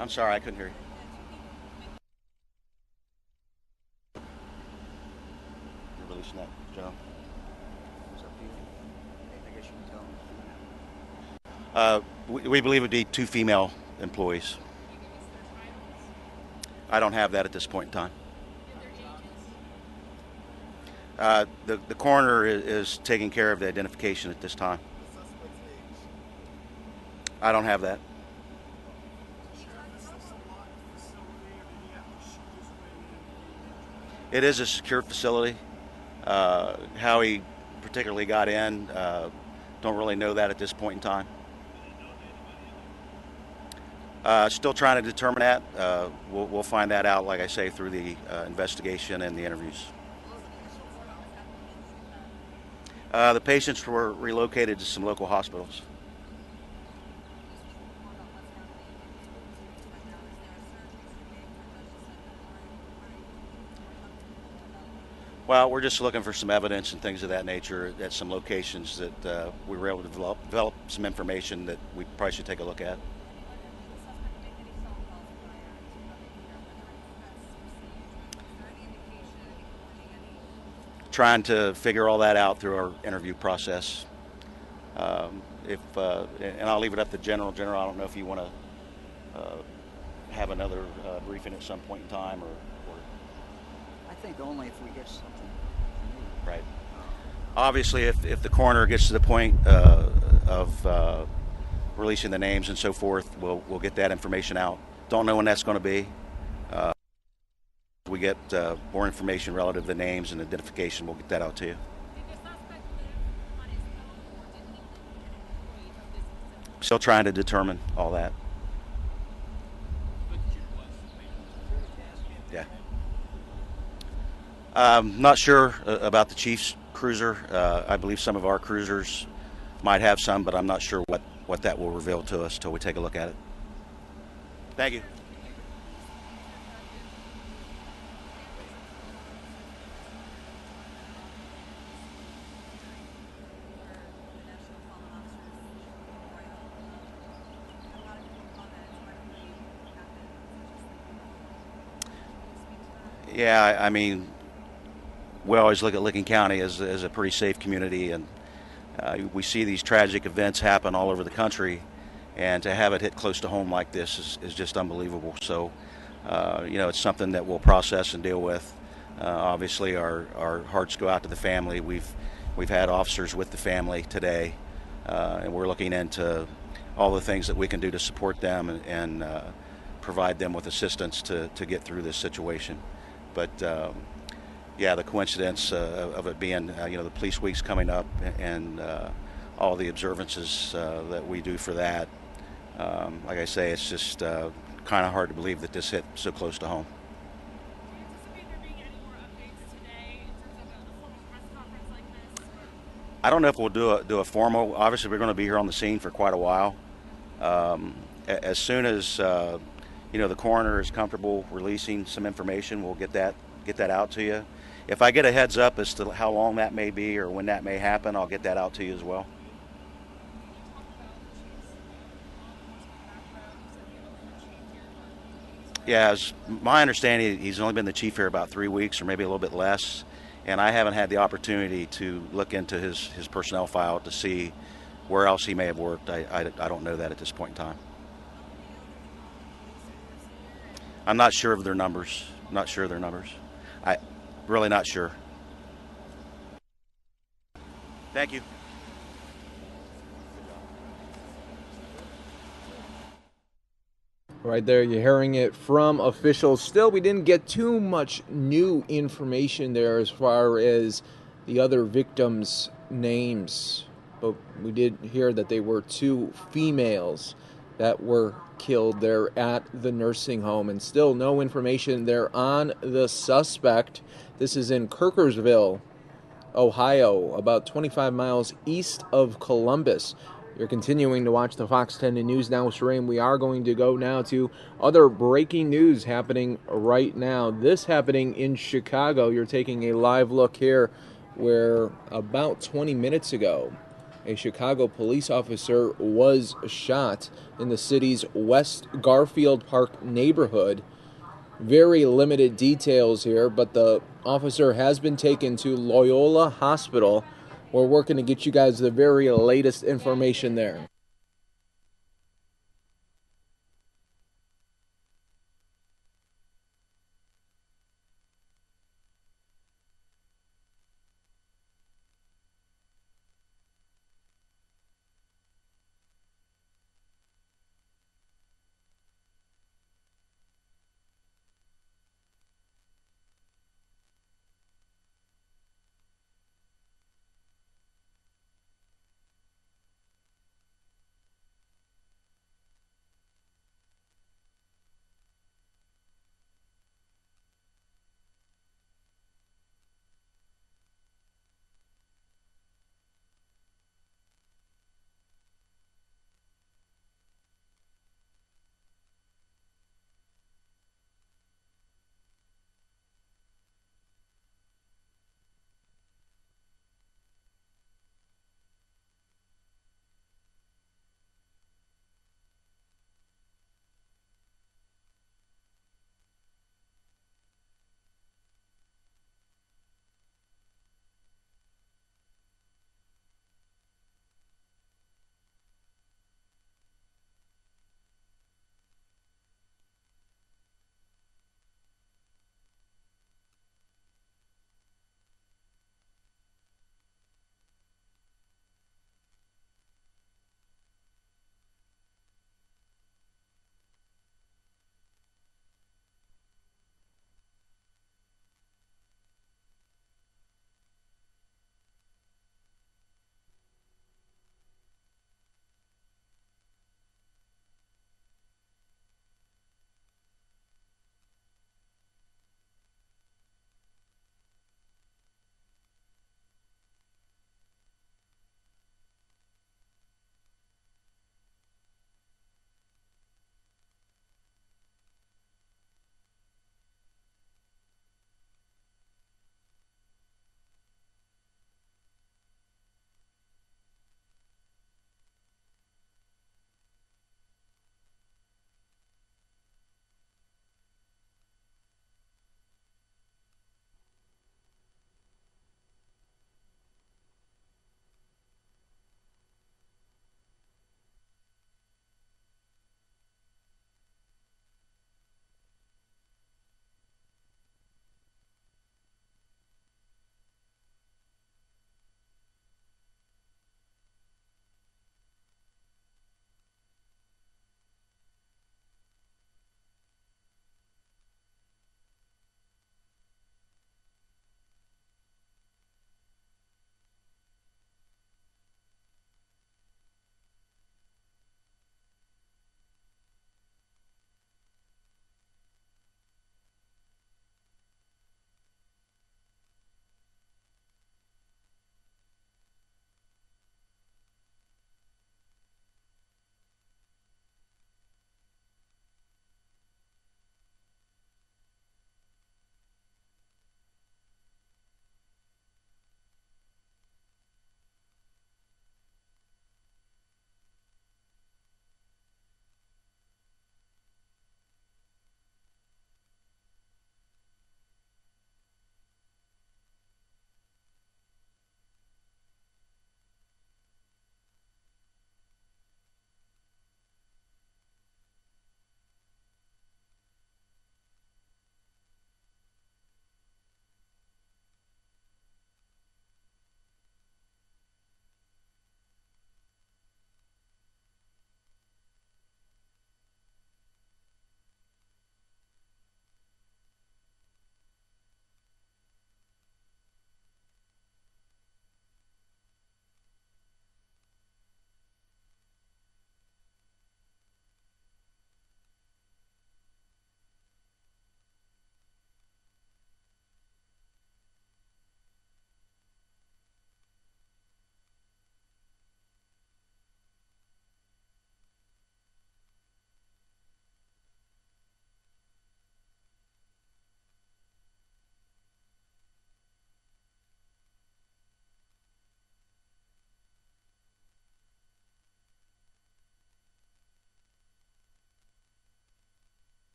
I'm sorry, I couldn't hear you. You're releasing that, Joe? We believe it would be 2 female employees. I don't have that at this point in time. The coroner is taking care of the identification at this time. I don't have that. It is a secure facility. How he particularly got in, don't really know that at this point in time. Still trying to determine that. We'll find that out, like I say, through the investigation and the interviews. The patients were relocated to some local hospitals. Well, we're just looking for some evidence and things of that nature at some locations that we were able to develop some information that we probably should take a look at. Trying to figure all that out through our interview process. And I'll leave it up to General. General, I don't know if you want to have another briefing at some point in time, or I think only if we get something. Right. Obviously, if the coroner gets to the point of releasing the names and so forth, we'll get that information out. Don't know when that's going to be. We get more information relative to the names and identification, we'll get that out to you. Still trying to determine all that. Yeah. Not sure about the Chief's cruiser. I believe some of our cruisers might have some, but I'm not sure what that will reveal to us till we take a look at it. Thank you. Yeah, I mean, we always look at Licking County as a pretty safe community, and we see these tragic events happen all over the country, and to have it hit close to home like this is just unbelievable. So, you know, it's something that we'll process and deal with. Obviously, our hearts go out to the family. We've had officers with the family today, and we're looking into all the things that we can do to support them and provide them with assistance to get through this situation. But yeah, the coincidence of it being, you know, the police week's coming up and all the observances that we do for that. Like I say, it's just kind of hard to believe that this hit so close to home. I don't know if we'll do a formal. Obviously, we're going to be here on the scene for quite a while. As soon as you know, the coroner is comfortable releasing some information, we'll get that out to you. If I get a heads up as to how long that may be or when that may happen, I'll get that out to you as well. Yeah, as my understanding, he's only been the chief here about 3 weeks or maybe a little bit less, and I haven't had the opportunity to look into his personnel file to see where else he may have worked. I don't know that at this point in time. I'm not sure of their numbers. Not sure of their numbers. I really not sure. Thank you. Right there, you're hearing it from officials. Still, we didn't get too much new information there as far as the other victims' names. But we did hear that they were 2 females that were killed there at the nursing home. And still no information there on the suspect. This is in Kirkersville, Ohio, about 25 miles east of Columbus. You're continuing to watch the Fox 10 News Now stream. We are going to go now to other breaking news happening right now. This happening in Chicago. You're taking a live look here where about 20 minutes ago, a Chicago police officer was shot in the city's West Garfield Park neighborhood. Very limited details here, but the officer has been taken to Loyola Hospital. We're working to get you guys the very latest information there.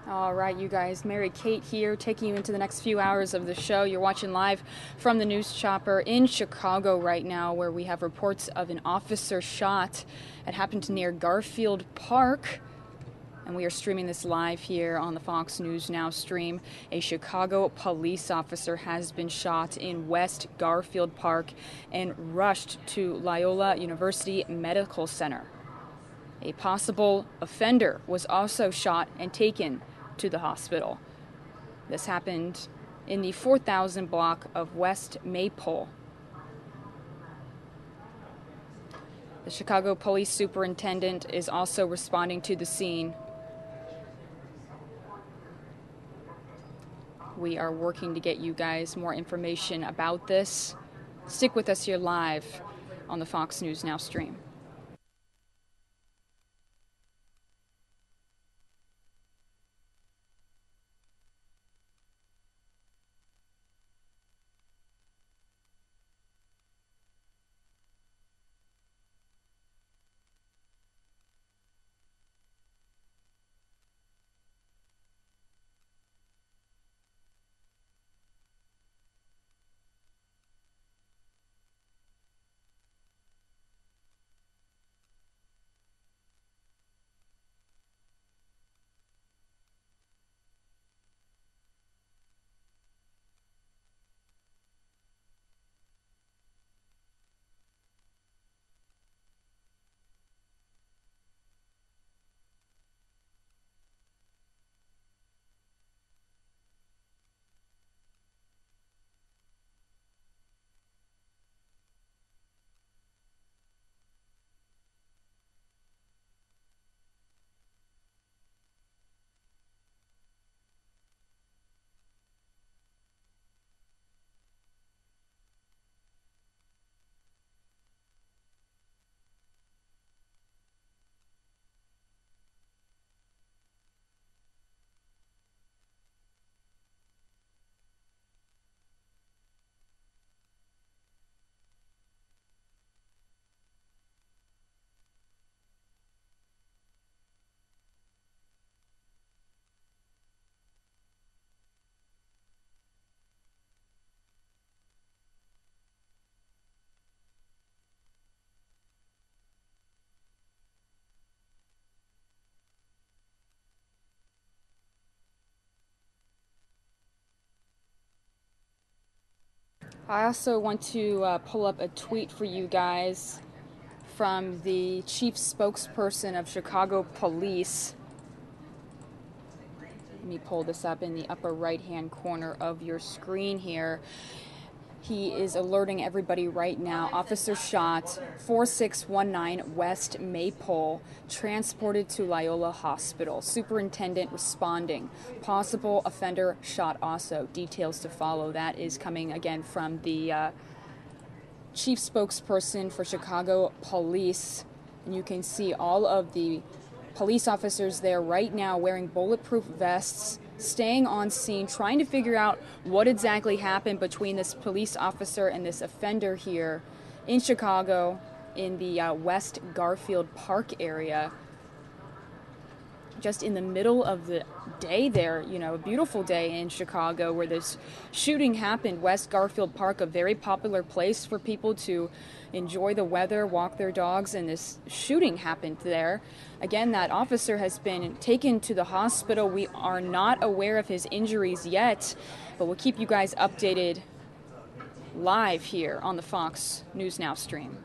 All right, you guys, Mary Kate here, taking you into the next few hours of the show. You're watching live from the News Chopper in Chicago right now, where we have reports of an officer shot. It happened near Garfield Park, and we are streaming this live here on the Fox News Now stream. A Chicago police officer has been shot in West Garfield Park and rushed to Loyola University Medical Center. A possible offender was also shot and taken to the hospital. This happened in the 4000 block of West Maypole. The Chicago Police Superintendent is also responding to the scene. We are working to get you guys more information about this. Stick with us here live on the Fox News Now stream. I also want to pull up a tweet for you guys from the chief spokesperson of Chicago Police. Let me pull this up in the upper right-hand corner of your screen here. He is alerting everybody right now. Officer shot, 4619 West Maypole, transported to Loyola Hospital. Superintendent responding. Possible offender shot also. Details to follow. That is coming again from the chief spokesperson for Chicago Police. And you can see all of the police officers there right now wearing bulletproof vests, staying on scene, trying to figure out what exactly happened between this police officer and this offender here in Chicago in the West Garfield Park area. Just in the middle of the day there, you know, a beautiful day in Chicago where this shooting happened. West Garfield Park, a very popular place for people to enjoy the weather, walk their dogs, and this shooting happened there. Again, that officer has been taken to the hospital. We are not aware of his injuries yet, but we'll keep you guys updated live here on the Fox News Now stream.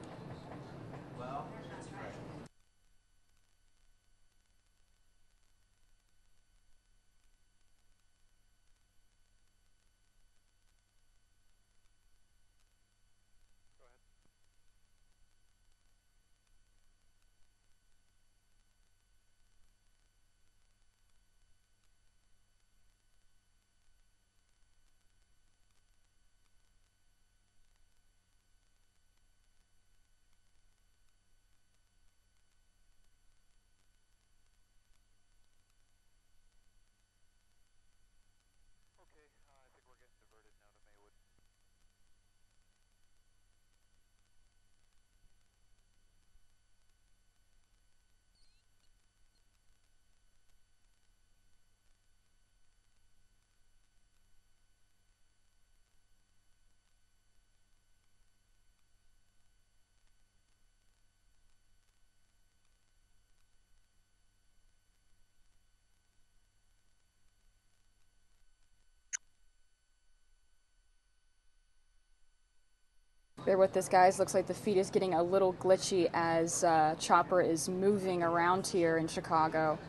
Bear with this, guys. Looks like the feed is getting a little glitchy as Chopper is moving around here in Chicago.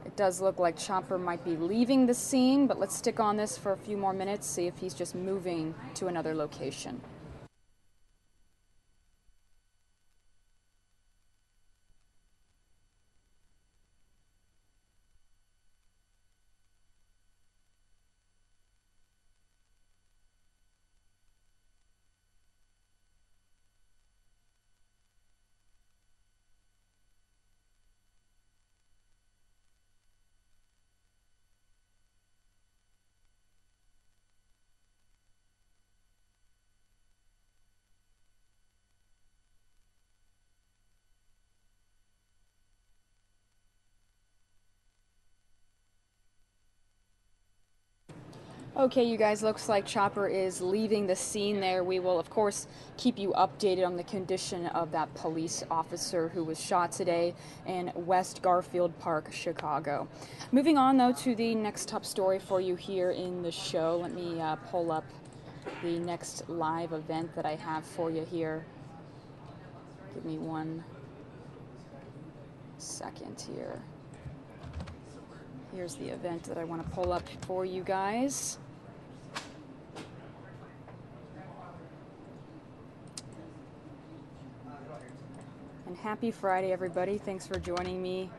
It does look like Chopper might be leaving the scene, but let's stick on this for a few more minutes, see if he's just moving to another location. Okay, you guys, looks like Chopper is leaving the scene there. We will, of course, keep you updated on the condition of that police officer who was shot today in West Garfield Park, Chicago. Moving on, though, to the next top story for you here in the show. Let me pull up the next live event that I have for you here. Give me 1 second here. Here's the event that I want to pull up for you guys. And happy Friday, everybody. Thanks for joining me.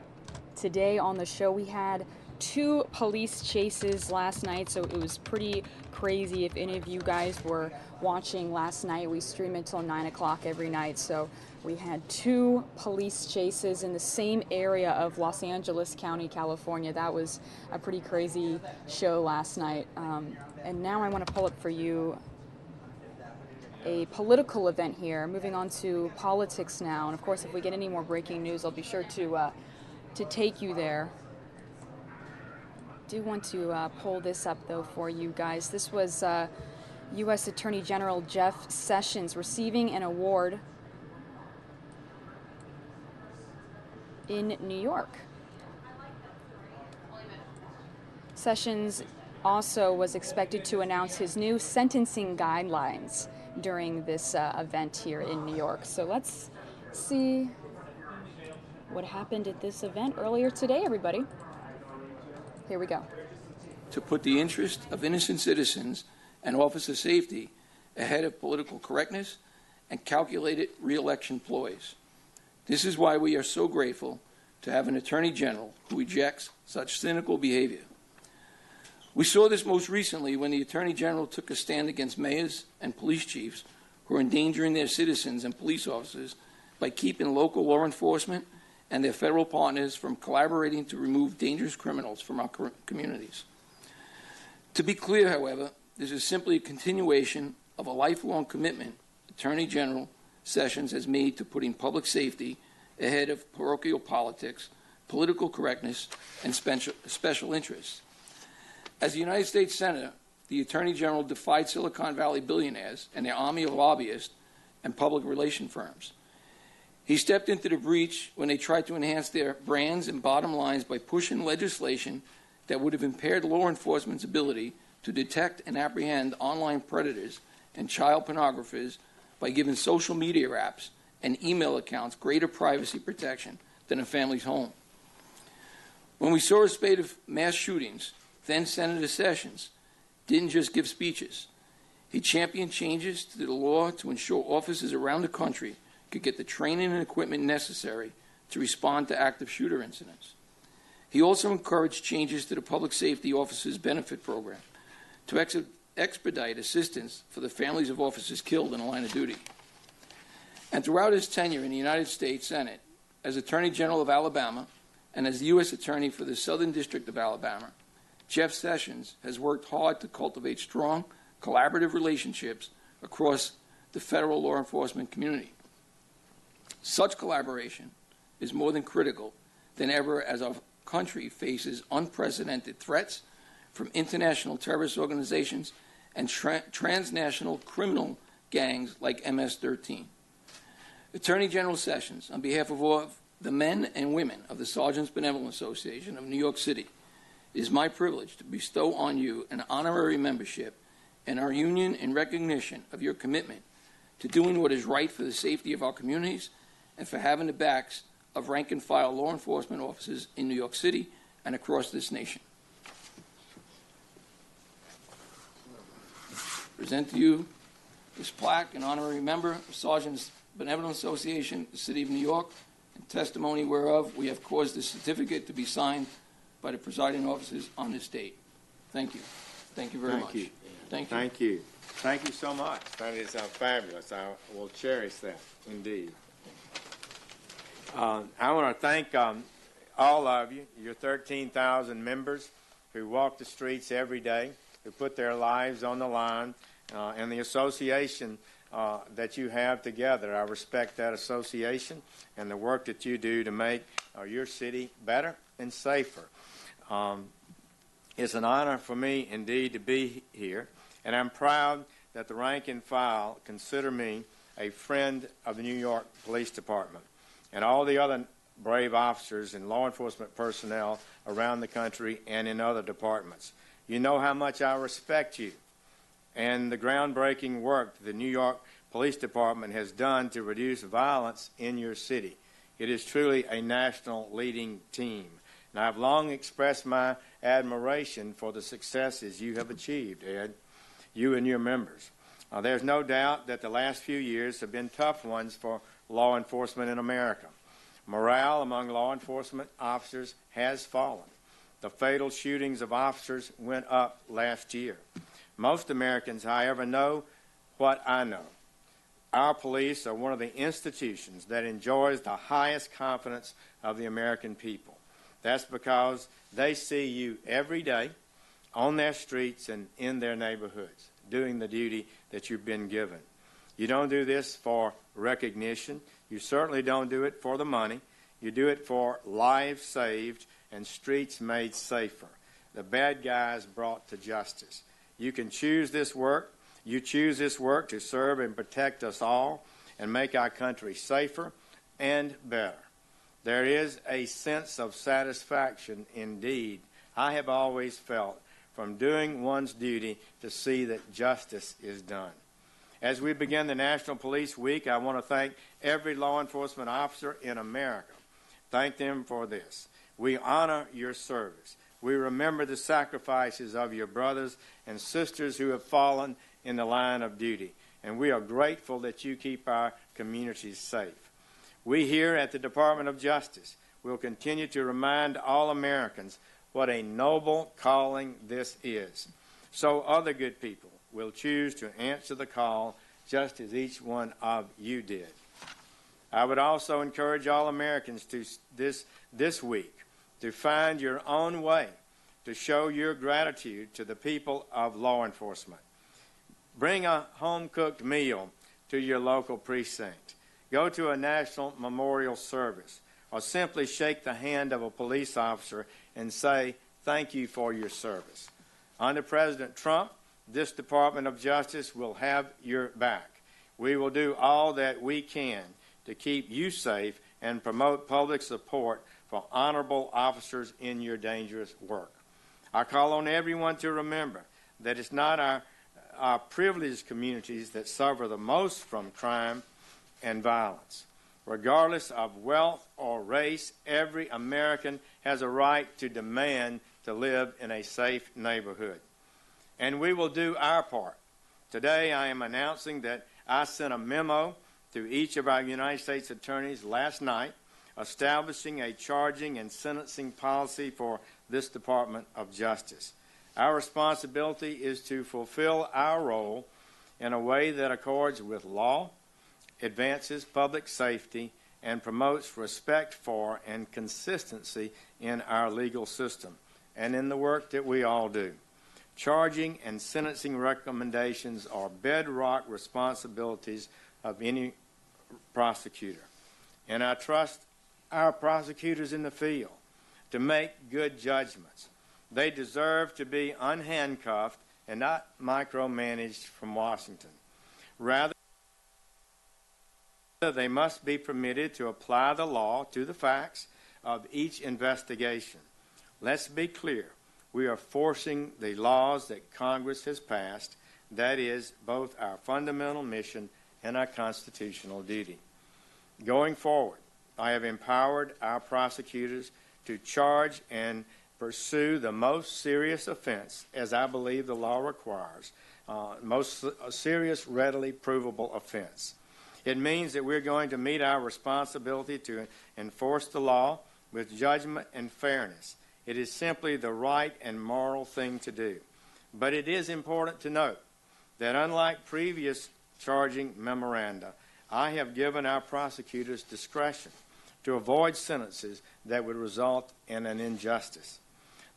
Today on the show, we had 2 police chases last night, so it was pretty crazy. If any of you guys were watching last night, we stream until 9 o'clock every night, so we had 2 police chases in the same area of Los Angeles County, California. That was a pretty crazy show last night. And now I want to pull up for you a political event here. Moving on to politics now. And of course, if we get any more breaking news, I'll be sure to take you there. I do want to pull this up, though, for you guys. This was U.S. Attorney General Jeff Sessions receiving an award in New York. Sessions also was expected to announce his new sentencing guidelines during this event here in New York. So let's see what happened at this event earlier today, everybody. Here we go. To put the interest of innocent citizens and officer safety ahead of political correctness and calculated re-election ploys. This is why we are so grateful to have an Attorney General who rejects such cynical behavior. We saw this most recently when the Attorney General took a stand against mayors and police chiefs who are endangering their citizens and police officers by keeping local law enforcement and their federal partners from collaborating to remove dangerous criminals from our communities. To be clear, however, this is simply a continuation of a lifelong commitment Attorney General Sessions has made to putting public safety ahead of parochial politics, political correctness, and special interests. As a United States Senator, the Attorney General defied Silicon Valley billionaires and their army of lobbyists and public relation firms. He stepped into the breach when they tried to enhance their brands and bottom lines by pushing legislation that would have impaired law enforcement's ability to detect and apprehend online predators and child pornographers by giving social media apps and email accounts greater privacy protection than a family's home. When we saw a spate of mass shootings, then Senator Sessions didn't just give speeches. He championed changes to the law to ensure officers around the country could get the training and equipment necessary to respond to active shooter incidents. He also encouraged changes to the Public Safety Officers Benefit Program to expedite assistance for the families of officers killed in the line of duty. And throughout his tenure in the United States Senate, as Attorney General of Alabama and as the U.S. Attorney for the Southern District of Alabama, Jeff Sessions has worked hard to cultivate strong, collaborative relationships across the federal law enforcement community. Such collaboration is more than critical than ever as our country faces unprecedented threats from international terrorist organizations and transnational criminal gangs like MS-13. Attorney General Sessions, on behalf of all the men and women of the Sergeants Benevolent Association of New York City, it is my privilege to bestow on you an honorary membership and our union in recognition of your commitment to doing what is right for the safety of our communities and for having the backs of rank-and-file law enforcement officers in New York City and across this nation. Present to you this plaque, an honorary member of Sergeants Benevolent Association, the City of New York, and testimony whereof we have caused this certificate to be signed by the presiding officers on this date. Thank you. Thank you very much. You. Thank you. Thank you. Thank you so much. That is fabulous. I will cherish that, indeed. I want to thank all of you, your 13,000 members who walk the streets every day, who put their lives on the line, and the association that you have together. I respect that association and the work that you do to make your city better and safer. It's an honor for me, indeed, to be here, and I'm proud that the rank and file consider me a friend of the New York Police Department and all the other brave officers and law enforcement personnel around the country and in other departments. You know how much I respect you and the groundbreaking work the New York Police Department has done to reduce violence in your city. It is truly a national leading team. And I've long expressed my admiration for the successes you have achieved, Ed, you and your members. There's no doubt that the last few years have been tough ones for law enforcement in America. Morale among law enforcement officers has fallen. The fatal shootings of officers went up last year. Most Americans, however, know what I know. Our police are one of the institutions that enjoys the highest confidence of the American people. That's because they see you every day on their streets and in their neighborhoods, doing the duty that you've been given. You don't do this for recognition. You certainly don't do it for the money. You do it for lives saved and streets made safer, the bad guys brought to justice. You can choose this work. You choose this work to serve and protect us all and make our country safer and better. There is a sense of satisfaction indeed, I have always felt, from doing one's duty to see that justice is done. As we begin the National Police Week, I want to thank every law enforcement officer in America. Thank them for this. We honor your service. We remember the sacrifices of your brothers and sisters who have fallen in the line of duty, and we are grateful that you keep our communities safe. We here at the Department of Justice will continue to remind all Americans what a noble calling this is, so other good people will choose to answer the call just as each one of you did. I would also encourage all Americans to this week to find your own way to show your gratitude to the people of law enforcement. Bring a home-cooked meal to your local precinct. Go to a national memorial service, or simply shake the hand of a police officer and say, thank you for your service. Under President Trump, this Department of Justice will have your back. We will do all that we can to keep you safe and promote public support for honorable officers in your dangerous work. I call on everyone to remember that it's not our privileged communities that suffer the most from crime and violence. Regardless of wealth or race, every American has a right to demand to live in a safe neighborhood. And we will do our part. Today I am announcing that I sent a memo to each of our United States attorneys last night establishing a charging and sentencing policy for this Department of Justice. Our responsibility is to fulfill our role in a way that accords with law, advances public safety, and promotes respect for and consistency in our legal system and in the work that we all do. Charging and sentencing recommendations are bedrock responsibilities of any prosecutor. And I trust our prosecutors in the field to make good judgments. They deserve to be unhandcuffed and not micromanaged from Washington. Rather, they must be permitted to apply the law to the facts of each investigation. Let's be clear. We are forcing the laws that Congress has passed. That is both our fundamental mission and our constitutional duty. Going forward, I have empowered our prosecutors to charge and pursue the most serious offense, as I believe the law requires, most serious, readily provable offense. It means that we're going to meet our responsibility to enforce the law with judgment and fairness. It is simply the right and moral thing to do. But it is important to note that unlike previous charging memoranda, I have given our prosecutors discretion to avoid sentences that would result in an injustice.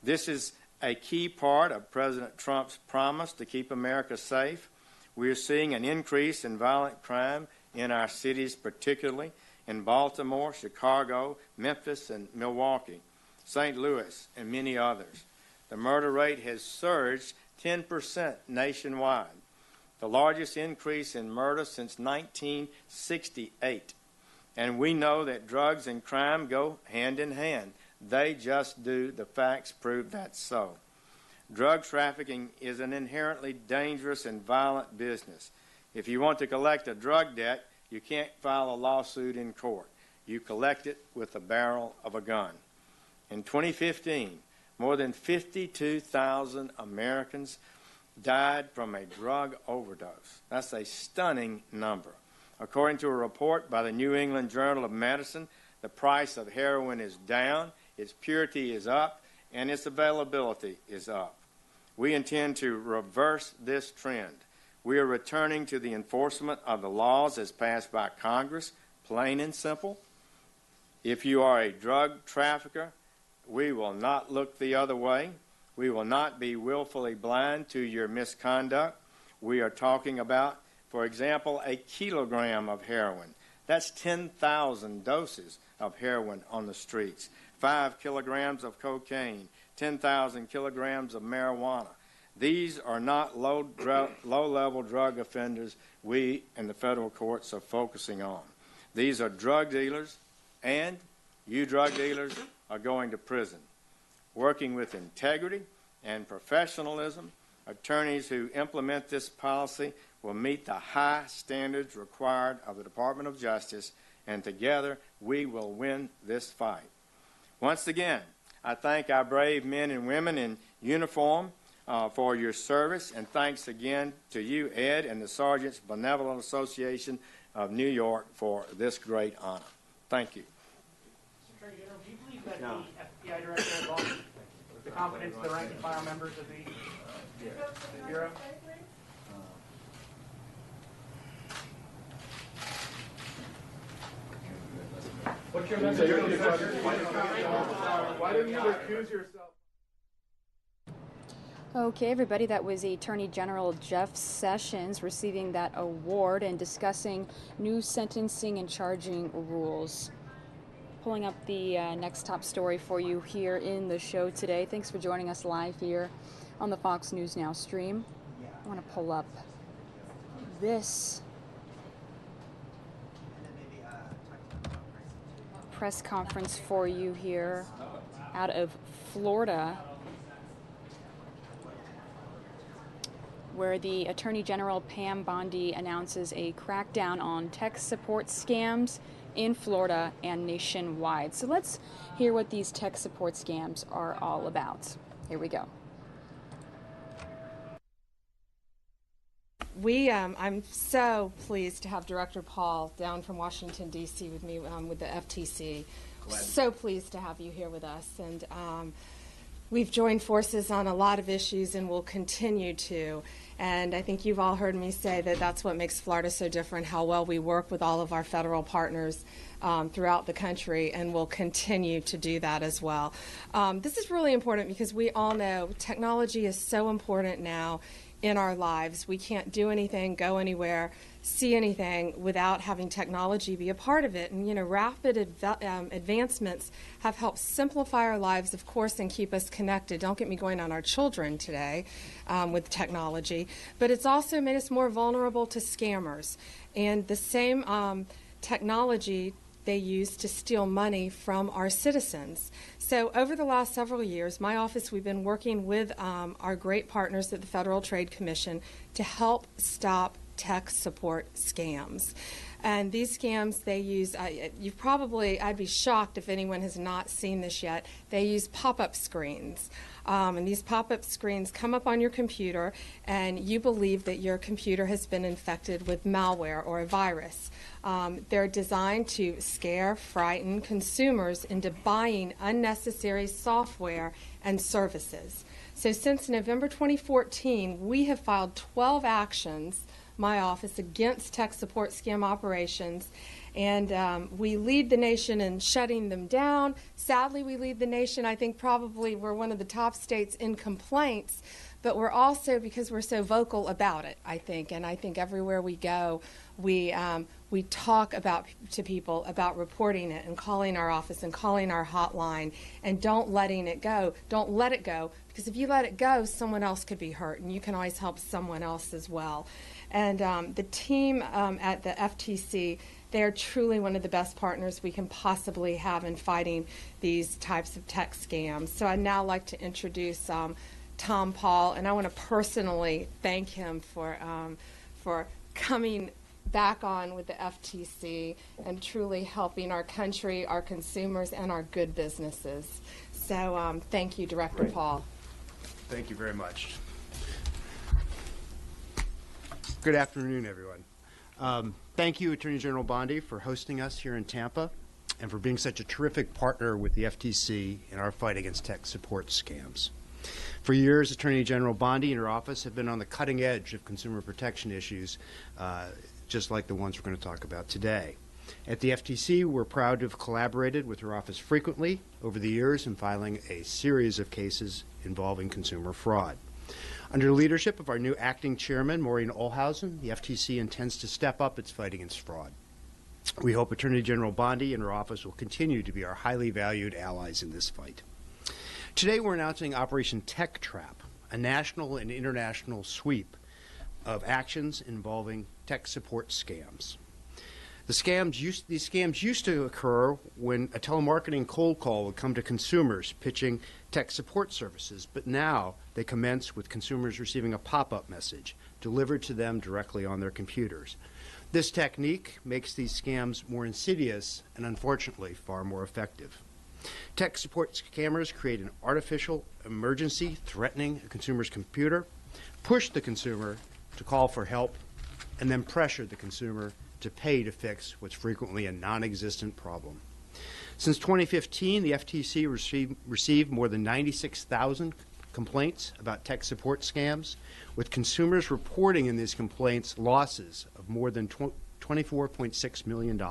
This is a key part of President Trump's promise to keep America safe. We are seeing an increase in violent crime in our cities, particularly in Baltimore, Chicago, Memphis, and Milwaukee, St. Louis, and many others. The murder rate has surged 10% nationwide, the largest increase in murder since 1968. And we know that drugs and crime go hand in hand. They just do. The facts prove that's so. Drug trafficking is an inherently dangerous and violent business. If you want to collect a drug debt, you can't file a lawsuit in court. You collect it with the barrel of a gun. In 2015, more than 52,000 Americans died from a drug overdose. That's a stunning number. According to a report by the New England Journal of Medicine, the price of heroin is down, its purity is up, and its availability is up. We intend to reverse this trend. We are returning to the enforcement of the laws as passed by Congress, plain and simple. If you are a drug trafficker, we will not look the other way. We will not be willfully blind to your misconduct. We are talking about, for example, a kilogram of heroin. That's 10,000 doses of heroin on the streets. 5 kilograms of cocaine, 10,000 kilograms of marijuana. These are not low-level drug offenders we and the federal courts are focusing on. These are drug dealers, and you drug dealers are going to prison. Working with integrity and professionalism, attorneys who implement this policy will meet the high standards required of the Department of Justice, and together we will win this fight. Once again, I thank our brave men and women in uniform for your service, and thanks again to you, Ed, and the Sergeants Benevolent Association of New York for this great honor. Thank you. Attorney General, do you believe that the FBI director has lost the confidence of the rank and file members of the Bureau? What's your message? Why didn't you accuse yourself? Okay, everybody, that was Attorney General Jeff Sessions receiving that award and discussing new sentencing and charging rules. Pulling up the next top story for you here in the show today. Thanks for joining us live here on the Fox News Now stream. I want to pull up this press conference for you here out of Florida, where the Attorney General Pam Bondi announces a crackdown on tech support scams in Florida and nationwide. So let's hear what these tech support scams are all about. Here we go. I'm so pleased to have Director Paul down from Washington, D.C. with me with the FTC. So pleased to have you here with us. And we've joined forces on a lot of issues and will continue to. And I think you've all heard me say that that's what makes Florida so different, how well we work with all of our federal partners throughout the country, and will continue to do that as well. This is really important because we all know technology is so important now in our lives. We can't do anything, go anywhere, see anything without having technology be a part of it. And, you know, rapid advancements have helped simplify our lives, of course, and keep us connected. Don't get me going on our children today with technology. But it's also made us more vulnerable to scammers. And the same technology they use to steal money from our citizens. So over the last several years, my office, we've been working with our great partners at the Federal Trade Commission to help stop tech support scams. And these scams, they use, I'd be shocked if anyone has not seen this yet. They use pop-up screens. And these pop-up screens come up on your computer, and you believe that your computer has been infected with malware or a virus. They're designed to scare, frighten consumers into buying unnecessary software and services. So since November 2014, we have filed 12 actions, my office, against tech support scam operations, and we lead the nation in shutting them down. Sadly, we lead the nation. I think probably we're one of the top states in complaints, but we're also, because we're so vocal about it, I think, and I think everywhere we go, we talk to people about reporting it and calling our office and calling our hotline and don't let it go, because if you let it go, someone else could be hurt, and you can always help someone else as well. And the team at the FTC, they're truly one of the best partners we can possibly have in fighting these types of tech scams. So I'd now like to introduce Tom Paul, and I want to personally thank him for coming back on with the FTC and truly helping our country, our consumers, and our good businesses. So thank you, Director Paul. Thank you very much. Good afternoon, everyone. Thank you, Attorney General Bondi, for hosting us here in Tampa and for being such a terrific partner with the FTC in our fight against tech support scams. For years, Attorney General Bondi and her office have been on the cutting edge of consumer protection issues, just like the ones we're going to talk about today. At the FTC, we're proud to have collaborated with her office frequently over the years in filing a series of cases involving consumer fraud. Under the leadership of our new acting chairman, Maureen Olhausen, the FTC intends to step up its fight against fraud. We hope Attorney General Bondi and her office will continue to be our highly valued allies in this fight. Today we're announcing Operation Tech Trap, a national and international sweep of actions involving tech support scams. These scams used to occur when a telemarketing cold call would come to consumers pitching tech support services, but now they commence with consumers receiving a pop-up message delivered to them directly on their computers. This technique makes these scams more insidious and, unfortunately, far more effective. Tech support scammers create an artificial emergency threatening a consumer's computer, push the consumer to call for help, and then pressure the consumer to pay to fix what's frequently a non-existent problem. Since 2015, the FTC received more than 96,000 complaints about tech support scams, with consumers reporting in these complaints losses of more than $24.6 million.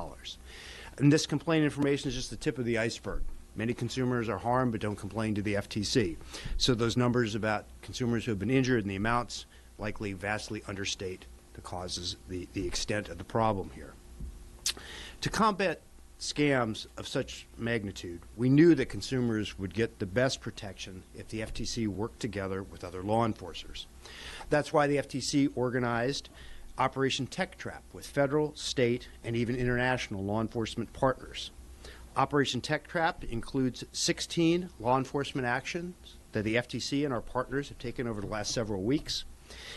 And this complaint information is just the tip of the iceberg. Many consumers are harmed but don't complain to the FTC. So those numbers about consumers who have been injured and the amounts likely vastly understate the causes, the extent of the problem here. To combat scams of such magnitude, we knew that consumers would get the best protection if the FTC worked together with other law enforcers. That's why the FTC organized Operation Tech Trap with federal, state, and even international law enforcement partners. Operation Tech Trap includes 16 law enforcement actions that the FTC and our partners have taken over the last several weeks.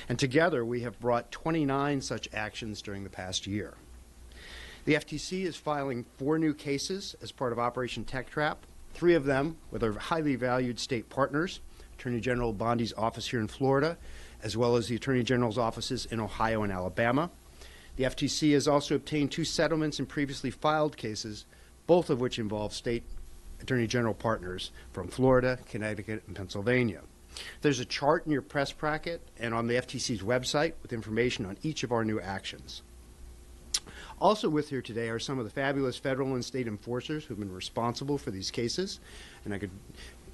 And together, we have brought 29 such actions during the past year. The FTC is filing 4 new cases as part of Operation Tech Trap, 3 of them with our highly valued state partners, Attorney General Bondi's office here in Florida, as well as the Attorney General's offices in Ohio and Alabama. The FTC has also obtained 2 settlements in previously filed cases, both of which involve state Attorney General partners from Florida, Connecticut, and Pennsylvania. There's a chart in your press packet and on the FTC's website with information on each of our new actions. Also with here today are some of the fabulous federal and state enforcers who have been responsible for these cases. And I could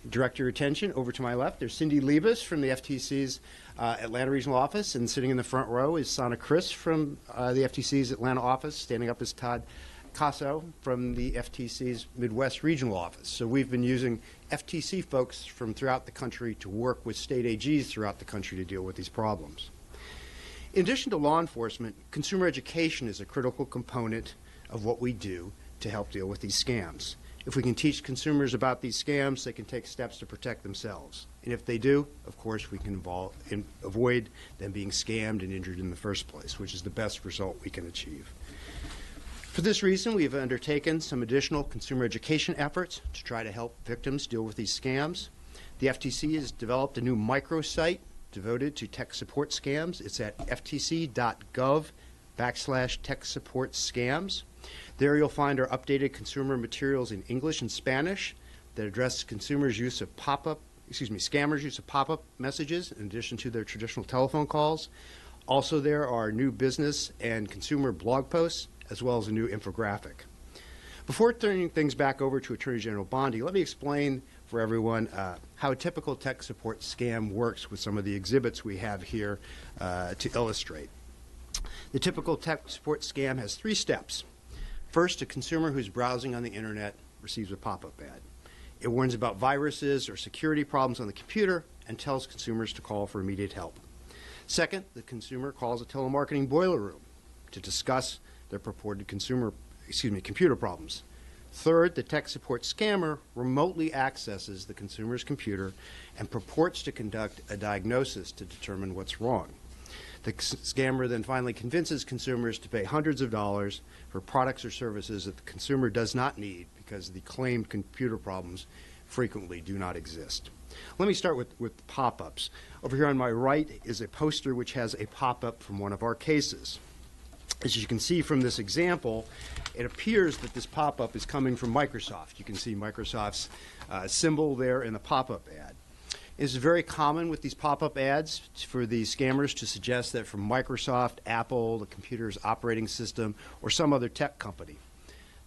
direct your attention over to my left. There's Cindy Liebes from the FTC's Atlanta Regional Office, and sitting in the front row is Sana Chris from the FTC's Atlanta office. Standing up is Todd Casso from the FTC's Midwest Regional Office. So we've been using FTC folks from throughout the country to work with state AGs throughout the country to deal with these problems. In addition to law enforcement, consumer education is a critical component of what we do to help deal with these scams. If we can teach consumers about these scams, they can take steps to protect themselves. And if they do, of course, we can avoid them being scammed and injured in the first place, which is the best result we can achieve. For this reason, we have undertaken some additional consumer education efforts to try to help victims deal with these scams. The FTC has developed a new microsite devoted to tech support scams. It's at ftc.gov/tech support scams. There you'll find our updated consumer materials in English and Spanish that address consumers' use of scammers' use of pop-up messages in addition to their traditional telephone calls. Also there are new business and consumer blog posts as well as a new infographic. Before turning things back over to Attorney General Bondi, let me explain for everyone how a typical tech support scam works with some of the exhibits we have here to illustrate. The typical tech support scam has 3 steps. First, a consumer who's browsing on the internet receives a pop-up ad. It warns about viruses or security problems on the computer and tells consumers to call for immediate help. Second, the consumer calls a telemarketing boiler room to discuss their purported computer problems. Third, the tech support scammer remotely accesses the consumer's computer and purports to conduct a diagnosis to determine what's wrong. The scammer then finally convinces consumers to pay hundreds of dollars for products or services that the consumer does not need because the claimed computer problems frequently do not exist. Let me start with pop-ups. Over here on my right is a poster which has a pop-up from one of our cases. As you can see from this example, it appears that this pop-up is coming from Microsoft. You can see Microsoft's symbol there in the pop-up ad. It's very common with these pop-up ads for the scammers to suggest that from Microsoft, Apple, the computer's operating system, or some other tech company.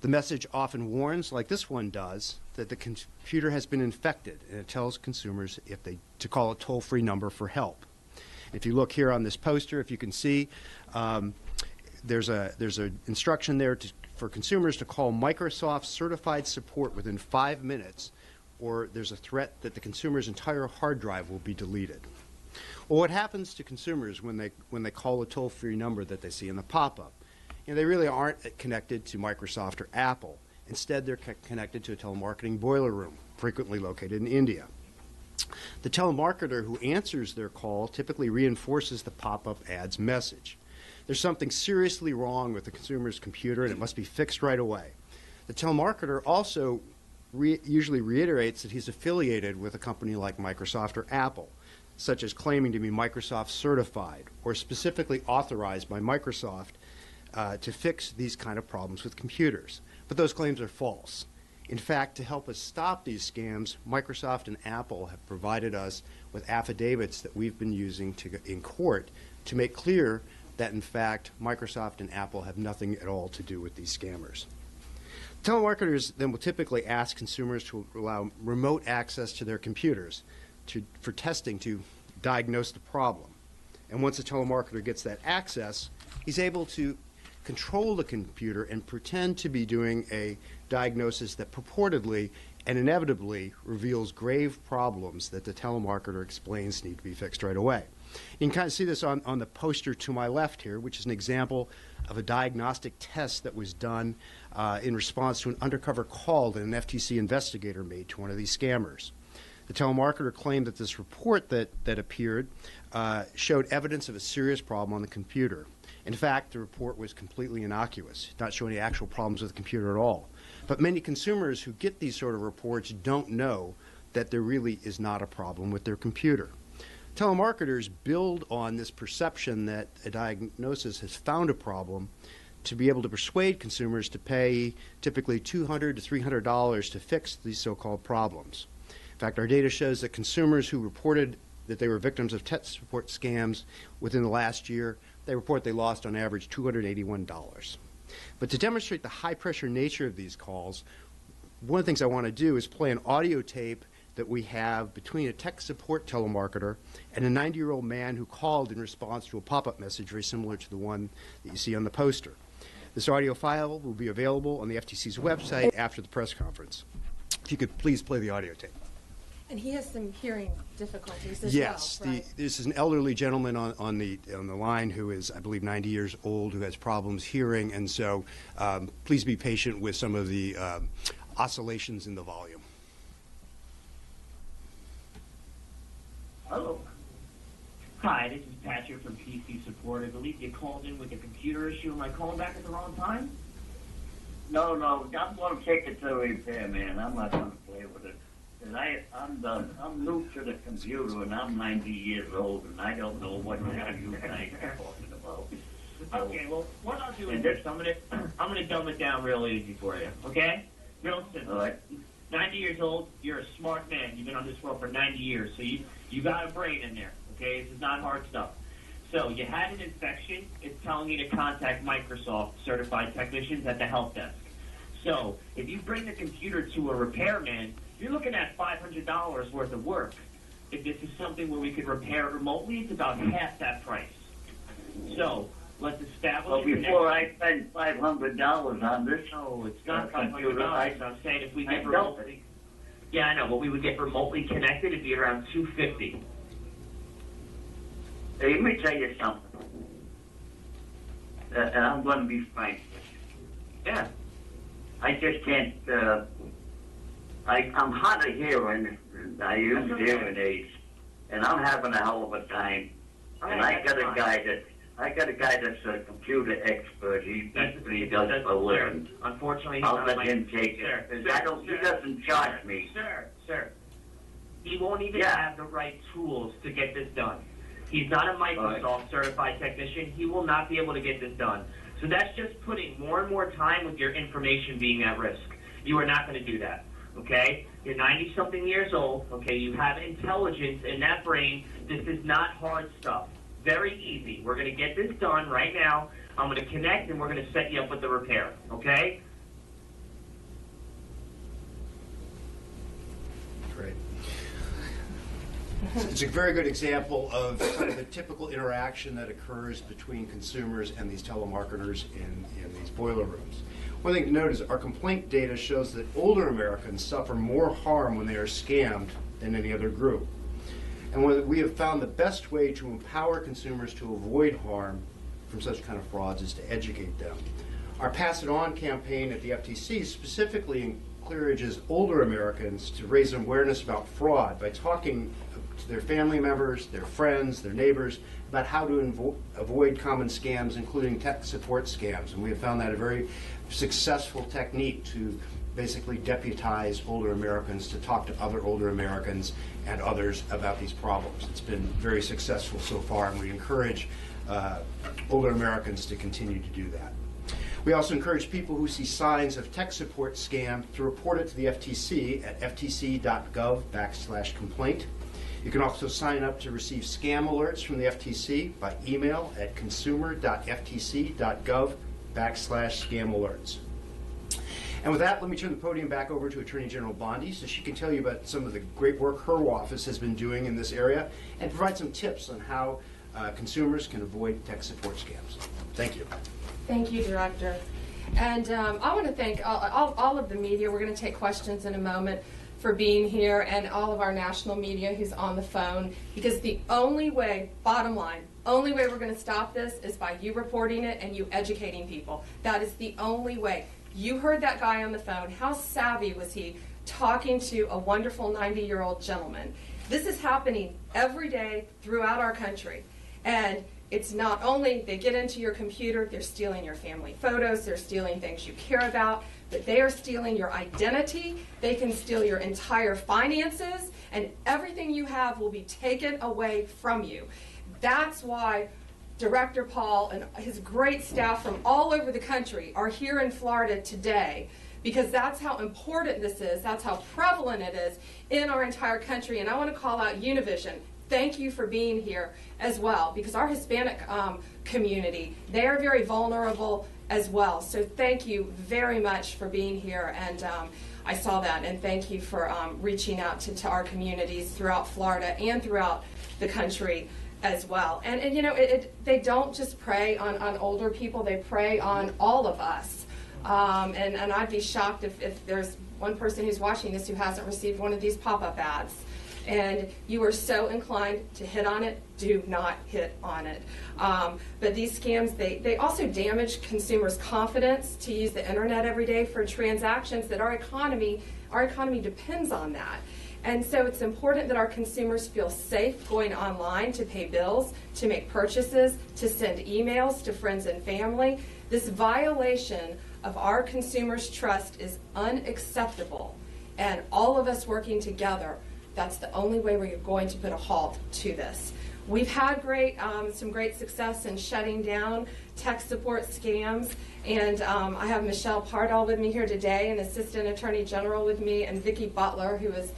The message often warns, like this one does, that the computer has been infected, and it tells consumers to call a toll-free number for help. If you look here on this poster, if you can see, there's an instruction there for consumers to call Microsoft certified support within 5 minutes, or there's a threat that the consumer's entire hard drive will be deleted. Well, what happens to consumers when they call a toll-free number that they see in the pop-up? They really aren't connected to Microsoft or Apple. Instead, they're connected to a telemarketing boiler room, frequently located in India. The telemarketer who answers their call typically reinforces the pop-up ad's message. There's something seriously wrong with the consumer's computer and it must be fixed right away. The telemarketer also usually reiterates that he's affiliated with a company like Microsoft or Apple, such as claiming to be Microsoft certified or specifically authorized by Microsoft to fix these kind of problems with computers. But those claims are false. In fact, to help us stop these scams, Microsoft and Apple have provided us with affidavits that we've been using in court to make clear that, in fact, Microsoft and Apple have nothing at all to do with these scammers. Telemarketers then will typically ask consumers to allow remote access to their computers for testing to diagnose the problem. And once a telemarketer gets that access, he's able to control the computer and pretend to be doing a diagnosis that purportedly and inevitably reveals grave problems that the telemarketer explains need to be fixed right away. You can kind of see this on the poster to my left here, which is an example of a diagnostic test that was done in response to an undercover call that an FTC investigator made to one of these scammers. The telemarketer claimed that this report that appeared showed evidence of a serious problem on the computer. In fact, the report was completely innocuous, not showing any actual problems with the computer at all. But many consumers who get these sort of reports don't know that there really is not a problem with their computer. Telemarketers build on this perception that a diagnosis has found a problem to be able to persuade consumers to pay typically $200 to $300 to fix these so-called problems. In fact, our data shows that consumers who reported that they were victims of tech support scams within the last year, they report they lost on average $281. But to demonstrate the high-pressure nature of these calls, one of the things I want to do is play an audio tape that we have between a tech support telemarketer and a 90-year-old man who called in response to a pop-up message very similar to the one that you see on the poster. This audio file will be available on the FTC's website after the press conference. If you could please play the audio tape. And he has some hearing difficulties as Yes, well, right? this is an elderly gentleman on the line who is, I believe, 90 years old, who has problems hearing, and so please be patient with some of the oscillations in the volume. Hello. Hi, this is Patrick from PC Support. I believe you called in with a computer issue. Am I calling back at the wrong time? No, I'm going to take it to repair, man. I'm not going to play with it. And I'm done. I'm new to the computer, and I'm 90 years old, and I don't know what the hell you guys are talking about. Okay, well, what I'll do is this. I'm gonna dumb it down real easy for you, okay? Real simple. All right. 90 years old, you're a smart man. You've been on this world for 90 years, so you got a brain in there, okay? This is not hard stuff. So you had an infection. It's telling you to contact Microsoft certified technicians at the help desk. So if you bring the computer to a repairman, you're looking at $500 worth of work. If this is something where we could repair it remotely, it's about half that price. So let's establish. Well, before I spend $500 on this, no, it's not computer. $500. I'm saying if we get remotely. Yeah, I know. What we would get remotely connected, it'd be around $250. Hey, let me tell you something. And I'm going to be frank with you. Yeah. I just can't. I'm hard of hearing. I use hearing aids, and I'm having a hell of a time. And I got a guy that's a computer expert. He basically does for a living. Unfortunately, I'll let him take it. He doesn't charge me. Sir, he won't even have the right tools to get this done. He's not a Microsoft certified technician. He will not be able to get this done. So that's just putting more and more time with your information being at risk. You are not going to do that, okay? You're 90-something years old, okay? You have intelligence in that brain. This is not hard stuff. Very easy. We're going to get this done right now. I'm going to connect, and we're going to set you up with the repair, okay? Great. It's a very good example of kind of the typical interaction that occurs between consumers and these telemarketers in these boiler rooms. One thing to note is our complaint data shows that older Americans suffer more harm when they are scammed than any other group. And we have found the best way to empower consumers to avoid harm from such kind of frauds is to educate them. Our Pass It On campaign at the FTC specifically encourages older Americans to raise awareness about fraud by talking to their family members, their friends, their neighbors about how to avoid common scams, including tech support scams. And we have found that a very successful technique to basically deputize older Americans to talk to other older Americans and others about these problems. It's been very successful so far, and we encourage older Americans to continue to do that. We also encourage people who see signs of tech support scam to report it to the FTC at ftc.gov/complaint. You can also sign up to receive scam alerts from the FTC by email at consumer.ftc.gov/scam alerts. And with that, let me turn the podium back over to Attorney General Bondi so she can tell you about some of the great work her office has been doing in this area and provide some tips on how consumers can avoid tech support scams. Thank you. Thank you, Director. And I want to thank all of the media. We're going to take questions in a moment for being here, and all of our national media who's on the phone, because the only way, bottom line, only way we're going to stop this is by you reporting it and you educating people. That is the only way. You heard that guy on the phone. How savvy was he talking to a wonderful 90-year-old gentleman? This is happening every day throughout our country. And it's not only they get into your computer, they're stealing your family photos, they're stealing things you care about, but they are stealing your identity. They can steal your entire finances, and everything you have will be taken away from you. That's why Director Paul and his great staff from all over the country are here in Florida today, because that's how important this is, that's how prevalent it is in our entire country. And I want to call out Univision. Thank you for being here as well, because our Hispanic community, they are very vulnerable as well. So thank you very much for being here, and I saw that, and thank you for reaching out to our communities throughout Florida and throughout the country as well. And you know, they don't just prey on older people, they prey on all of us. And I'd be shocked if there's one person who's watching this who hasn't received one of these pop-up ads, and you are so inclined to hit on it, do not hit on it. But these scams, they also damage consumers' confidence to use the internet every day for transactions that our economy depends on that. And so it's important that our consumers feel safe going online to pay bills, to make purchases, to send emails to friends and family. This violation of our consumers' trust is unacceptable. And all of us working together, that's the only way we're going to put a halt to this. We've had some great success in shutting down tech support scams, and I have Michelle Pardall with me here today, an Assistant Attorney General with me, and Vicki Butler, who is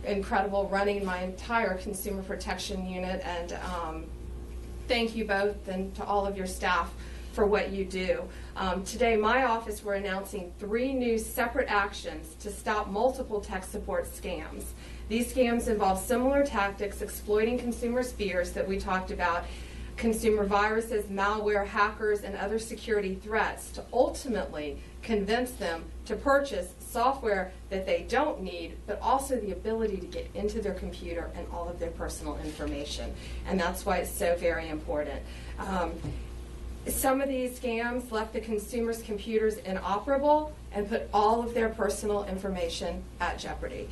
incredible, running my entire consumer protection unit. And thank you both and to all of your staff for what you do. Today, my office, we're announcing 3 new separate actions to stop multiple tech support scams. These scams involve similar tactics exploiting consumers' fears that we talked about, consumer viruses, malware, hackers, and other security threats to ultimately convince them to purchase software that they don't need, but also the ability to get into their computer and all of their personal information. And that's why it's so very important. Some of these scams left the consumers' computers inoperable and put all of their personal information at jeopardy.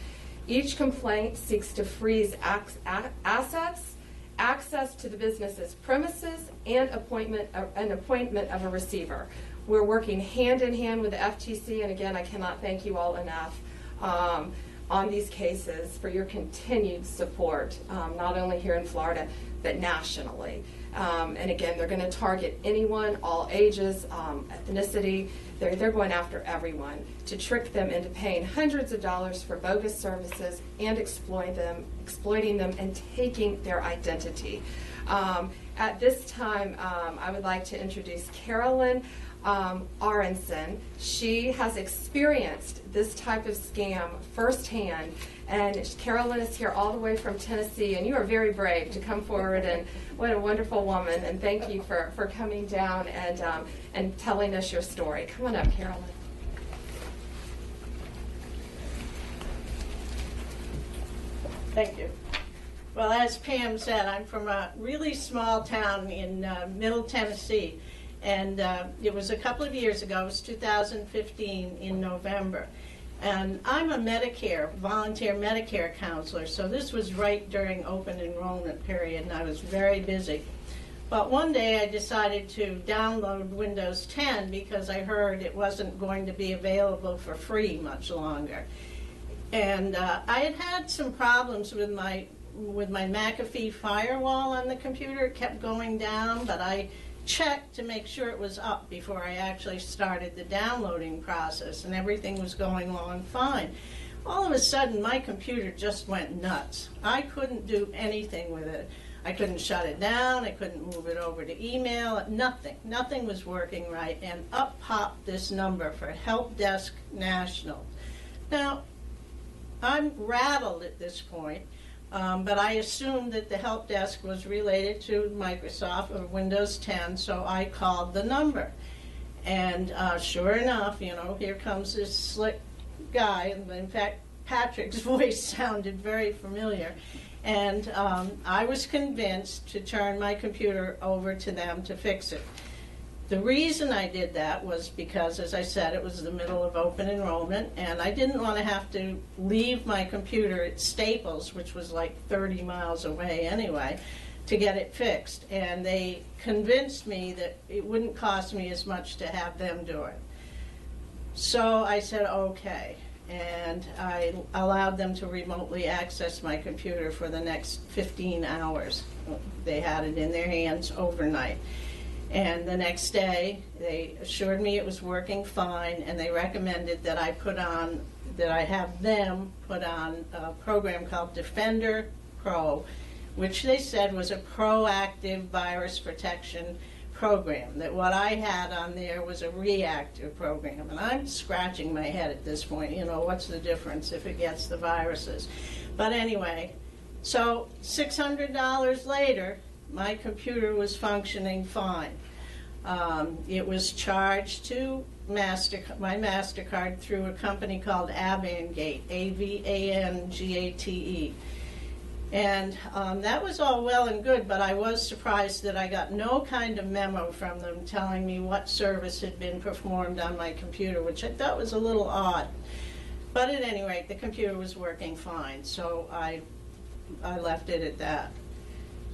Each complaint seeks to freeze assets, access to the business's premises, and an appointment of a receiver. We're working hand in hand with the FTC, and again, I cannot thank you all enough on these cases for your continued support, not only here in Florida, but nationally. And again, they're going to target anyone, all ages, ethnicity. They're going after everyone to trick them into paying hundreds of dollars for bogus services and exploiting them and taking their identity. At this time, I would like to introduce Carolyn Aronson. She has experienced this type of scam firsthand, and Carolyn is here all the way from Tennessee, and you are very brave to come forward, and what a wonderful woman, and thank you for coming down and telling us your story. Come on up, Carolyn. Thank you. Well, as Pam said, I'm from a really small town in Middle Tennessee. And it was a couple of years ago, it was 2015 in November. And I'm a volunteer Medicare counselor, so this was right during open enrollment period, and I was very busy. But one day I decided to download Windows 10 because I heard it wasn't going to be available for free much longer. And I had some problems with my McAfee firewall on the computer. It kept going down, but I checked to make sure it was up before I actually started the downloading process, and everything was going along fine. All of a sudden, my computer just went nuts. I couldn't do anything with it. I couldn't shut it down. I couldn't move it over to email. Nothing was working right, and up popped this number for Help Desk National. Now, I'm rattled at this point. But I assumed that the help desk was related to Microsoft or Windows 10, so I called the number. And sure enough, here comes this slick guy. In fact, Patrick's voice sounded very familiar. And I was convinced to turn my computer over to them to fix it. The reason I did that was because, as I said, it was the middle of open enrollment, and I didn't want to have to leave my computer at Staples, which was like 30 miles away anyway, to get it fixed. And they convinced me that it wouldn't cost me as much to have them do it. So I said, okay. And I allowed them to remotely access my computer for the next 15 hours. They had it in their hands overnight. And the next day, they assured me it was working fine, and they recommended that I have them put on a program called Defender Pro, which they said was a proactive virus protection program, that what I had on there was a reactive program. And I'm scratching my head at this point, what's the difference if it gets the viruses? But anyway, so $600 later, my computer was functioning fine. It was charged to my MasterCard through a company called Avangate, A-V-A-N-G-A-T-E. And that was all well and good, but I was surprised that I got no kind of memo from them telling me what service had been performed on my computer, which I thought was a little odd. But at any rate, the computer was working fine, so I left it at that.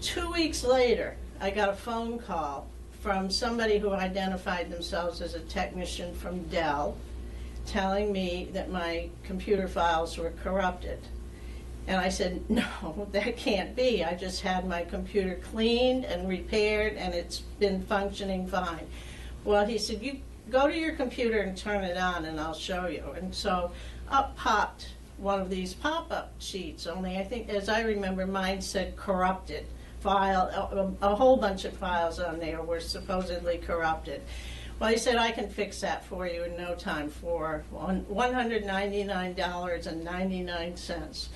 2 weeks later, I got a phone call from somebody who identified themselves as a technician from Dell, telling me that my computer files were corrupted. And I said, no, that can't be. I just had my computer cleaned and repaired, and it's been functioning fine. Well, he said, you go to your computer and turn it on, and I'll show you. And so up popped one of these pop-up sheets, only I think, as I remember, mine said corrupted. File, a whole bunch of files on there were supposedly corrupted. Well, he said, I can fix that for you in no time for $199.99.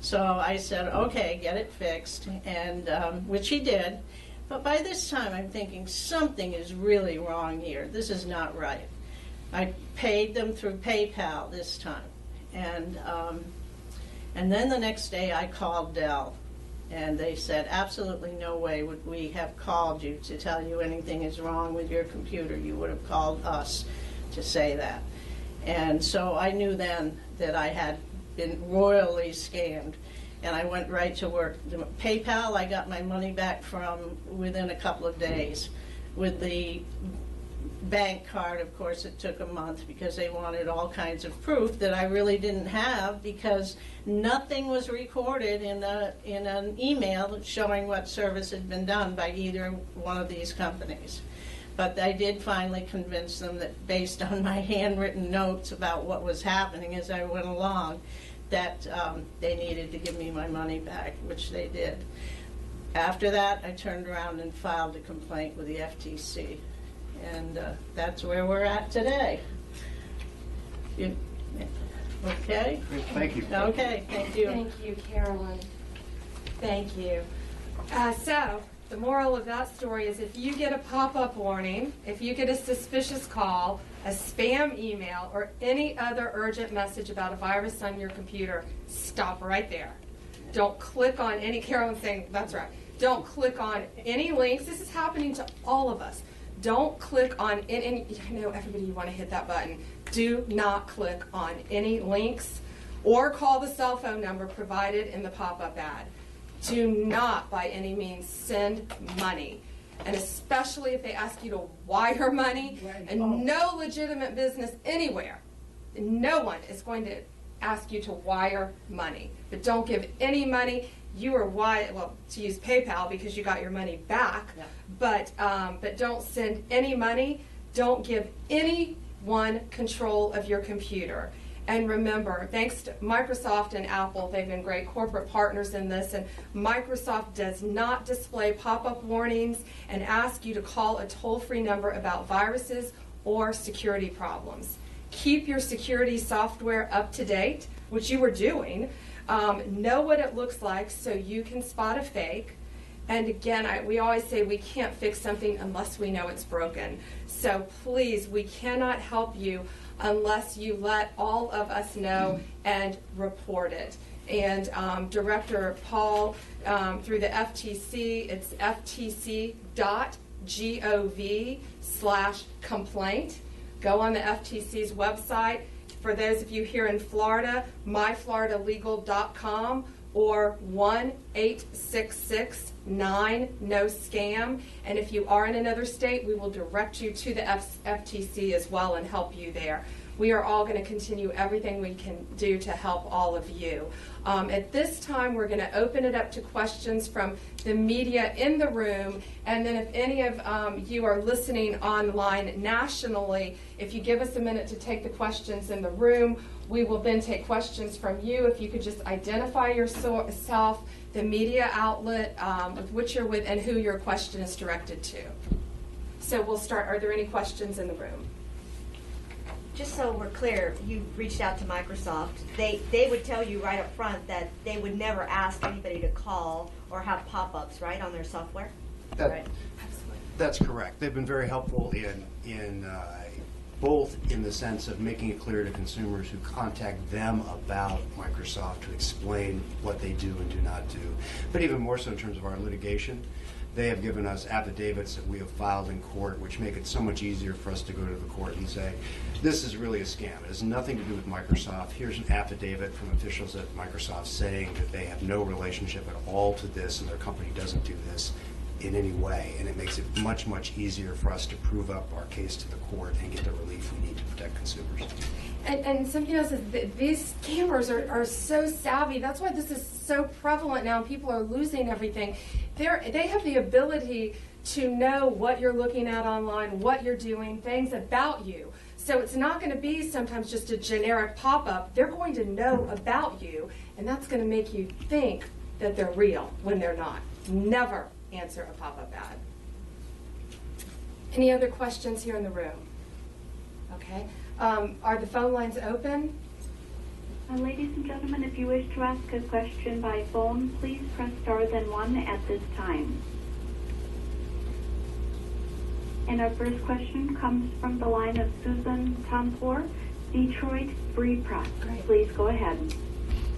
So I said, okay, get it fixed, and which he did. But by this time, I'm thinking something is really wrong here. This is not right. I paid them through PayPal this time, and then the next day I called Dell, and they said, absolutely no way would we have called you to tell you anything is wrong with your computer. You would have called us to say that. And so I knew then that I had been royally scammed, and I went right to work. PayPal, I got my money back from within a couple of days. With the bank card, of course, it took a month because they wanted all kinds of proof that I really didn't have, because nothing was recorded in an email showing what service had been done by either one of these companies. But I did finally convince them that, based on my handwritten notes about what was happening as I went along, that they needed to give me my money back, which they did. After that, I turned around and filed a complaint with the FTC. And that's where we're at today. Okay? Thank you. Okay, thank you. Thank you, Carolyn. Thank you. So, the moral of that story is, if you get a pop-up warning, if you get a suspicious call, a spam email, or any other urgent message about a virus on your computer, stop right there. Don't click on any, Carolyn's saying, that's right, don't click on any links. This is happening to all of us. Don't click on any, I know everybody, you want to hit that button. Do not click on any links or call the cell phone number provided in the pop-up ad. Do not, by any means, send money. And especially if they ask you to wire money, and no legitimate business anywhere, no one is going to ask you to wire money. But don't give any money. You are to use PayPal because you got your money back, yeah. But don't send any money. Don't give anyone control of your computer. And remember, thanks to Microsoft and Apple, they've been great corporate partners in this, and Microsoft does not display pop-up warnings and ask you to call a toll-free number about viruses or security problems. Keep your security software up to date, which you were doing. Know what it looks like so you can spot a fake. And again, we always say we can't fix something unless we know it's broken. So please, we cannot help you unless you let all of us know and report it. And Director Paul, through the FTC, it's ftc.gov/complaint. Go on the FTC's website. For those of you here in Florida, myfloridalegal.com or 1-866-9-NO-SCAM. And if you are in another state, we will direct you to the FTC as well and help you there. We are all going to continue everything we can do to help all of you. At this time, we're going to open it up to questions from the media in the room, and then if any of you are listening online nationally, if you give us a minute to take the questions in the room, we will then take questions from you. If you could just identify yourself, the media outlet with which you're with, and who your question is directed to. So we'll start. Are there any questions in the room? Just so we're clear, you reached out to Microsoft. They would tell you right up front that they would never ask anybody to call or have pop-ups, right, on their software? That, right. That's correct. They've been very helpful in both in the sense of making it clear to consumers who contact them about Microsoft to explain what they do and do not do, but even more so in terms of our litigation. They have given us affidavits that we have filed in court, which make it so much easier for us to go to the court and say, this is really a scam. It has nothing to do with Microsoft. Here's an affidavit from officials at Microsoft saying that they have no relationship at all to this and their company doesn't do this in any way. And it makes it much, much easier for us to prove up our case to the court and get the relief we need to protect consumers. And something else is that these scammers are so savvy. That's why this is so prevalent now and people are losing everything. They have the ability to know what you're looking at online, what you're doing, things about you. So it's not going to be sometimes just a generic pop-up. They're going to know about you, and that's going to make you think that they're real when they're not. Never answer a pop-up ad. Any other questions here in the room? Okay. Are the phone lines open? Ladies and gentlemen, if you wish to ask a question by phone, please press star then 1 at this time. And our first question comes from the line of Susan Tompour, Detroit Free Press. Please go ahead.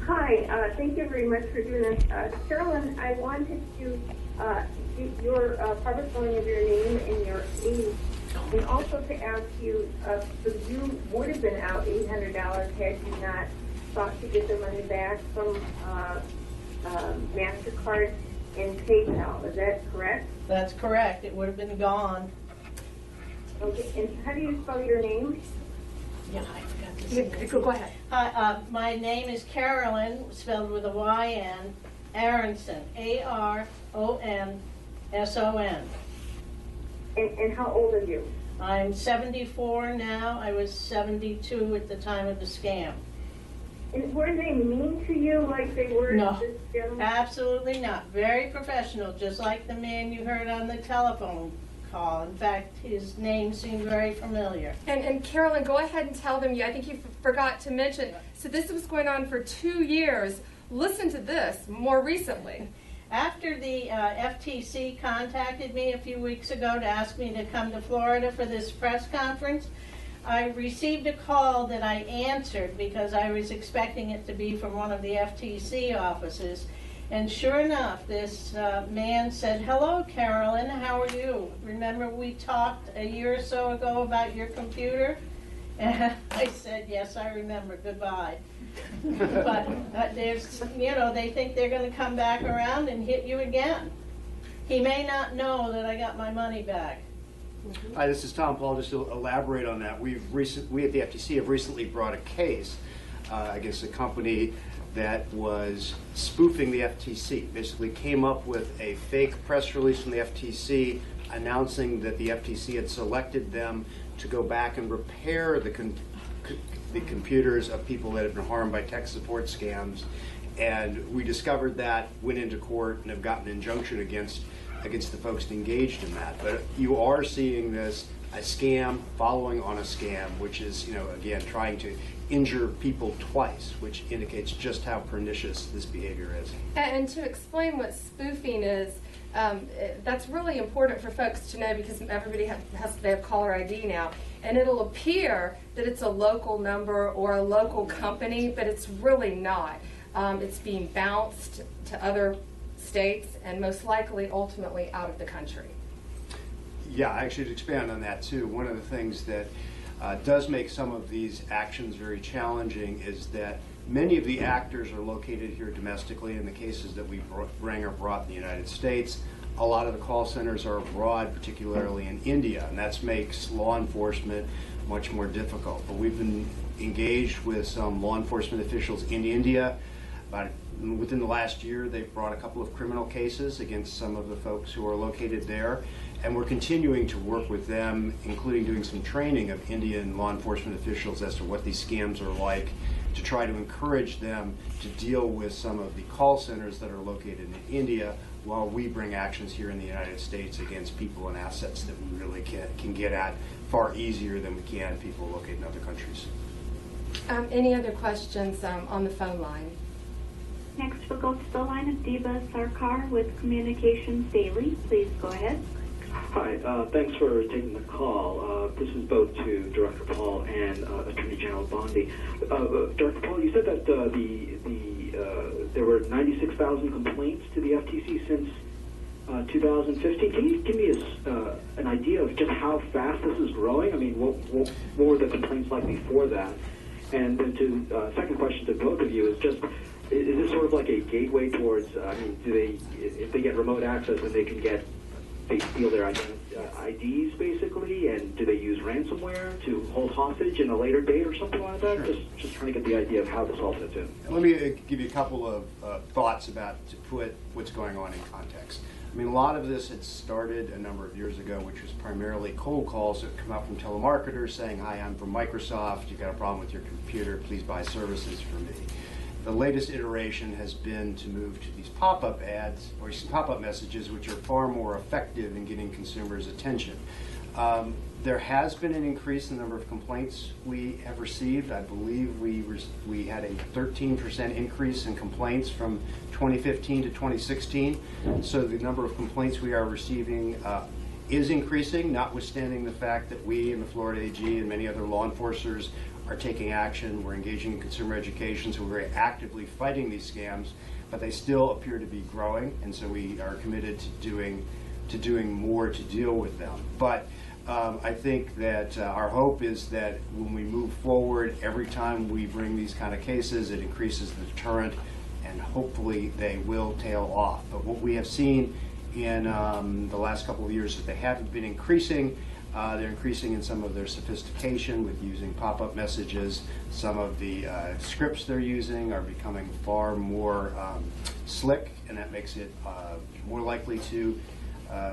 Hi, thank you very much for doing this. Carolyn, I wanted to your public spelling of your name and your age, and also to ask you, so you would have been out $800 had you not sought to get the money back from MasterCard and PayPal. Is that correct? That's correct. It would have been gone. Okay, and how do you spell your name? Yeah, I forgot to say. Go ahead. Hi, my name is Carolyn, spelled with a Y-N, Aronson, A-R-O-N-S-O-N. And how old are you? I'm 74 now. I was 72 at the time of the scam. And were they mean to you like they were No, to this gentleman? absolutely not. Very professional, just like the man you heard on the telephone call. In fact, his name seemed very familiar. And Carolyn, go ahead and tell them, I think you forgot to mention, so this was going on for 2 years. Listen to this more recently. After the FTC contacted me a few weeks ago to ask me to come to Florida for this press conference, I received a call that I answered because I was expecting it to be from one of the FTC offices. And sure enough, this man said, "Hello, Carolyn, how are you? Remember we talked a year or so ago about your computer?" And I said, "Yes, I remember, goodbye." But there's, they think they're going to come back around and hit you again. He may not know that I got my money back. Hi, this is Tom Paul. Just to elaborate on that, we at the FTC have recently brought a case against a company that was spoofing the FTC. Basically came up with a fake press release from the FTC announcing that the FTC had selected them to go back and repair the computers of people that have been harmed by tech support scams. And we discovered that, went into court, and have gotten an injunction against the folks engaged in that. But you are seeing this, a scam following on a scam, which is, again, trying to injure people twice, which indicates just how pernicious this behavior is. And to explain what spoofing is, that's really important for folks to know because everybody they have caller ID now. And it'll appear that it's a local number or a local company, but it's really not. It's being bounced to other states and most likely ultimately out of the country. Yeah, I should expand on that too. One of the things that does make some of these actions very challenging is that many of the actors are located here domestically. In the cases that we bring are brought in the United States. A lot of the call centers are abroad, particularly in India, and that makes law enforcement much more difficult. But we've been engaged with some law enforcement officials in India. Within the last year, they've brought a couple of criminal cases against some of the folks who are located there. And we're continuing to work with them, including doing some training of Indian law enforcement officials as to what these scams are like, to try to encourage them to deal with some of the call centers that are located in India while we bring actions here in the United States against people and assets that we really can get at far easier than we can people located in other countries. Any other questions on the phone line? Next, we'll go to the line of Diva Sarkar with Communications Daily. Please go ahead. Hi, thanks for taking the call. This is both to Director Paul and Attorney General Bondi. Director Paul, you said that there were 96,000 complaints to the FTC since 2015. Can you give me an idea of just how fast this is growing? I mean, what were the complaints like before that? And then to second question to both of you is just, is this sort of like a gateway towards, I mean, if they get remote access and they steal their IDs basically, and do they use ransomware to hold hostage in a later date or something like that? Sure. Just trying to get the idea of how this all fits in. Let me give you a couple of thoughts to put what's going on in context. I mean, a lot of this had started a number of years ago, which was primarily cold calls that come out from telemarketers saying, "Hi, I'm from Microsoft. You've got a problem with your computer. Please buy services for me." The latest iteration has been to move to these pop-up ads or pop-up messages, which are far more effective in getting consumers' attention. There has been an increase in the number of complaints we have received. I believe we had a 13% increase in complaints from 2015 to 2016. So the number of complaints we are receiving is increasing, notwithstanding the fact that we in the Florida AG and many other law enforcers are taking action. We're engaging in consumer education, so we're very actively fighting these scams, but they still appear to be growing, and so we are committed to doing more to deal with them. But I think that our hope is that when we move forward, every time we bring these kind of cases, it increases the deterrent, and hopefully they will tail off. But what we have seen in the last couple of years is they haven't been increasing. They're increasing in some of their sophistication with using pop-up messages. Some of the scripts they're using are becoming far more slick, and that makes it more likely to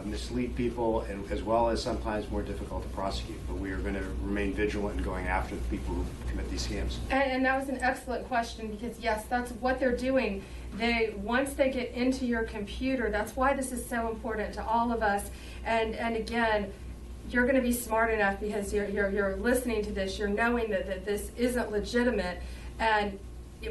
mislead people, and as well as sometimes more difficult to prosecute. But we are going to remain vigilant in going after the people who commit these scams. And that was an excellent question, because yes, that's what they're doing. Once they get into your computer, that's why this is so important to all of us. And again, you're going to be smart enough, because you're listening to this, you're knowing that this isn't legitimate, and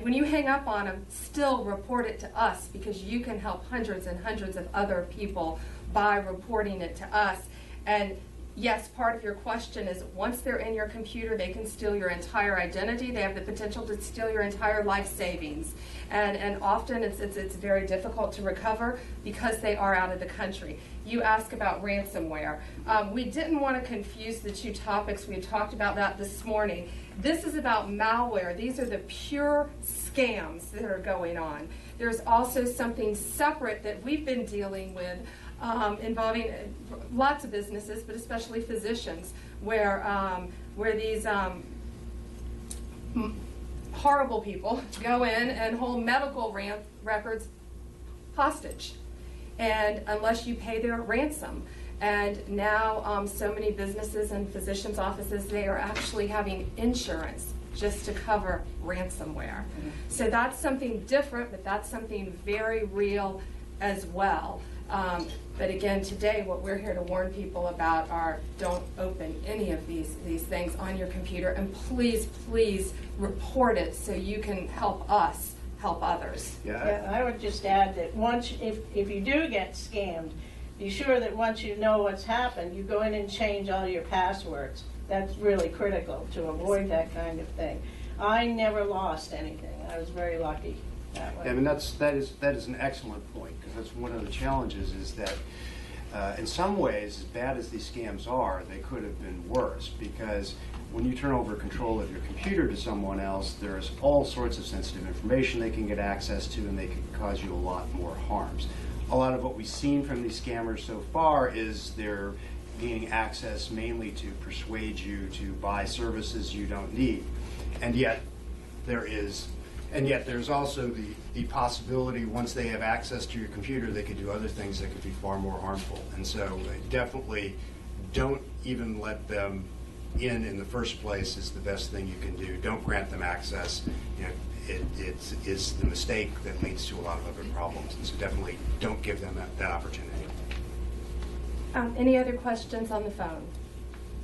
when you hang up on them, still report it to us, because you can help hundreds and hundreds of other people by reporting it to us. And yes, part of your question is, once they're in your computer, they can steal your entire identity. They have the potential to steal your entire life savings. And often it's very difficult to recover because they are out of the country. You ask about ransomware. We didn't want to confuse the two topics. We had talked about that this morning. This is about malware. These are the pure scams that are going on. There's also something separate that we've been dealing with involving lots of businesses, but especially physicians, where these horrible people go in and hold medical records hostage, and unless you pay their ransom. And now so many businesses and physicians' offices, they are actually having insurance just to cover ransomware. Mm-hmm. So that's something different, but that's something very real as well. But again, today what we're here to warn people about are, don't open any of these things on your computer, and please, please report it so you can help us help others. Yeah, I would just add that once, if you do get scammed, be sure that once you know what's happened, you go in and change all your passwords. That's really critical to avoid that kind of thing. I never lost anything. I was very lucky that way. I mean, that is an excellent point, because that's one of the challenges, is that in some ways, as bad as these scams are, they could have been worse, because when you turn over control of your computer to someone else, there's all sorts of sensitive information they can get access to, and they can cause you a lot more harms. A lot of what we've seen from these scammers so far is they're gaining access mainly to persuade you to buy services you don't need. And yet there's also the possibility, once they have access to your computer, they could do other things that could be far more harmful. And so definitely don't even let them in the first place is the best thing you can do. Don't grant them access. You know, it's the mistake that leads to a lot of other problems. And so definitely don't give them that opportunity. Any other questions on the phone?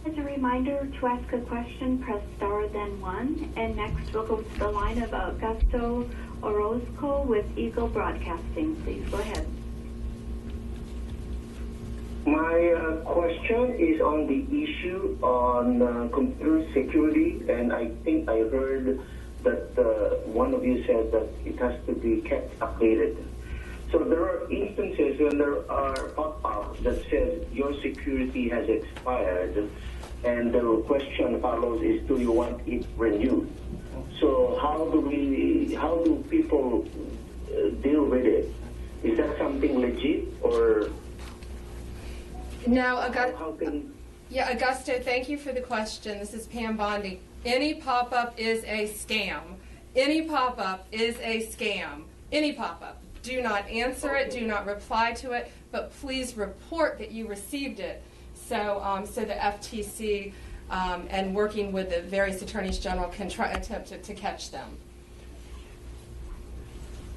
As a reminder, to ask a question, press star then 1. And next we'll go to the line of Augusto Orozco with Eagle Broadcasting. Please go ahead. My question is on the issue on computer security, and I think I heard that one of you said that it has to be kept updated. So there are instances when there are pop-ups that says your security has expired, and the question follows is, do you want it renewed? So how do people deal with it? Is that something legit, or? No, Augusto, thank you for the question. This is Pam Bondi. Any pop-up is a scam. Any pop-up is a scam. Any pop-up. Do not answer it. Do not reply to it. But please report that you received it. So the FTC and working with the various attorneys general can attempt to catch them.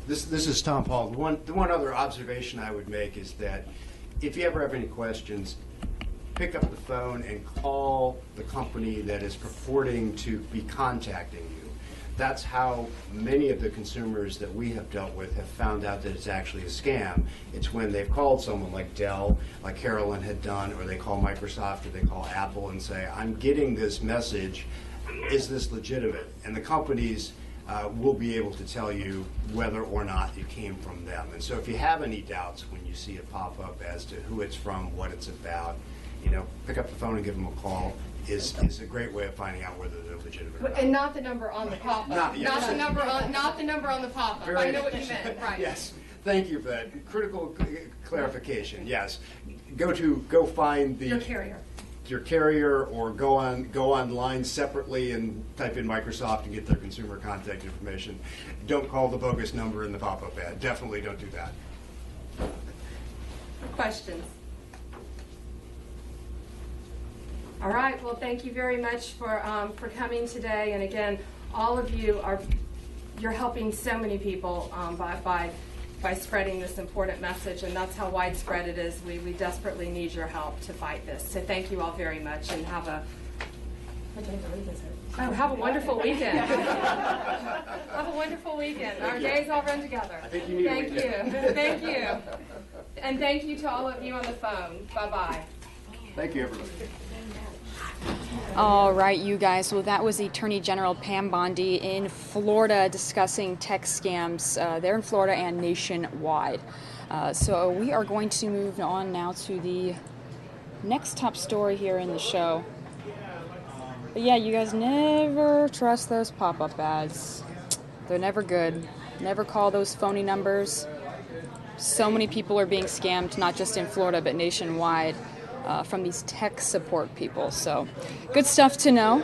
This is Tom Paul. The one other observation I would make is that if you ever have any questions, pick up the phone and call the company that is purporting to be contacting you. That's how many of the consumers that we have dealt with have found out that it's actually a scam. It's when they've called someone like Dell, like Carolyn had done, or they call Microsoft, or they call Apple and say, I'm getting this message, is this legitimate? And the companies will be able to tell you whether or not it came from them. And so if you have any doubts when you see it pop up as to who it's from, what it's about, pick up the phone and give them a call is a great way of finding out whether they're legitimate or not. And not the number on the pop-up. Not the number on the pop-up. I know what you meant, right. Yes. Thank you for that. Critical clarification. Yes. Go find your carrier, or go online separately and type in Microsoft and get their consumer contact information. Don't call the bogus number in the pop-up ad. Definitely don't do that. Questions? All right. Well, thank you very much for coming today. And again, all of you're helping so many people by spreading this important message, and that's how widespread it is. We desperately need your help to fight this. So thank you all very much, and have a wonderful weekend. Have a wonderful weekend. Our days all run together. Thank you. Thank you. And thank you to all of you on the phone. Bye-bye. Thank you, everybody. All right, you guys. Well, that was Attorney General Pam Bondi in Florida discussing tech scams there in Florida and nationwide. So we are going to move on now to the next top story here in the show. But yeah, you guys never trust those pop-up ads. They're never good. Never call those phony numbers. So many people are being scammed, not just in Florida, but nationwide. From these tech support people. So good stuff to know.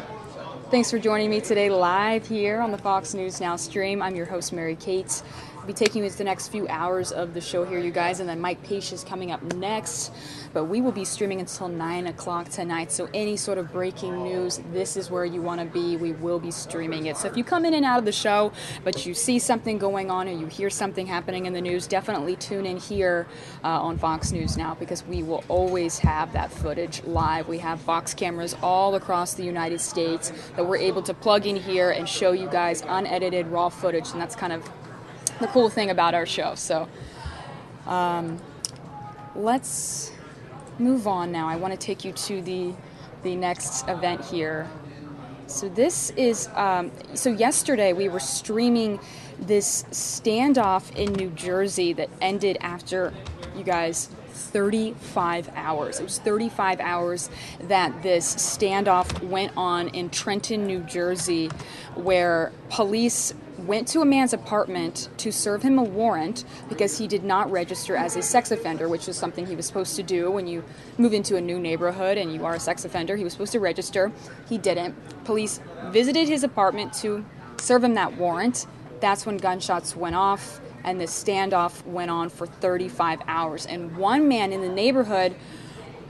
Thanks for joining me today live here on the Fox News Now stream. I'm your host, Mary Kate. I'll be taking you to the next few hours of the show here, you guys, and then Mike Page is coming up next. But we will be streaming until 9 o'clock tonight, so any sort of breaking news, this is where you want to be. We will be streaming it. So if you come in and out of the show, but you see something going on or you hear something happening in the news, definitely tune in here on Fox News Now, because we will always have that footage live. We have Fox cameras all across the United States that we're able to plug in here and show you guys unedited raw footage, and that's kind of the cool thing about our show. So let's move on now. I want to take you to the next event here. So this is so yesterday we were streaming this standoff in New Jersey that ended after, you guys, 35 hours. It was 35 hours that this standoff went on in Trenton, New Jersey, where police went to a man's apartment to serve him a warrant because he did not register as a sex offender, which is something he was supposed to do when you move into a new neighborhood and you are a sex offender. He was supposed to register. He didn't. Police visited his apartment to serve him that warrant. That's when gunshots went off, and this standoff went on for 35 hours. And one man in the neighborhood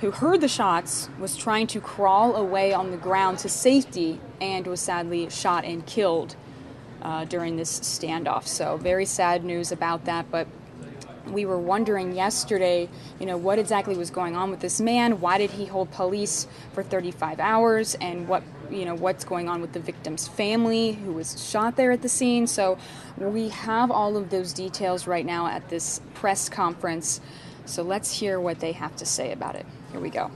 who heard the shots was trying to crawl away on the ground to safety and was sadly shot and killed during this standoff. So very sad news about that. But we were wondering yesterday, what exactly was going on with this man? Why did he hold police for 35 hours? And what's going on with the victim's family who was shot there at the scene? So we have all of those details right now at this press conference So let's hear what they have to say about it. Here we go.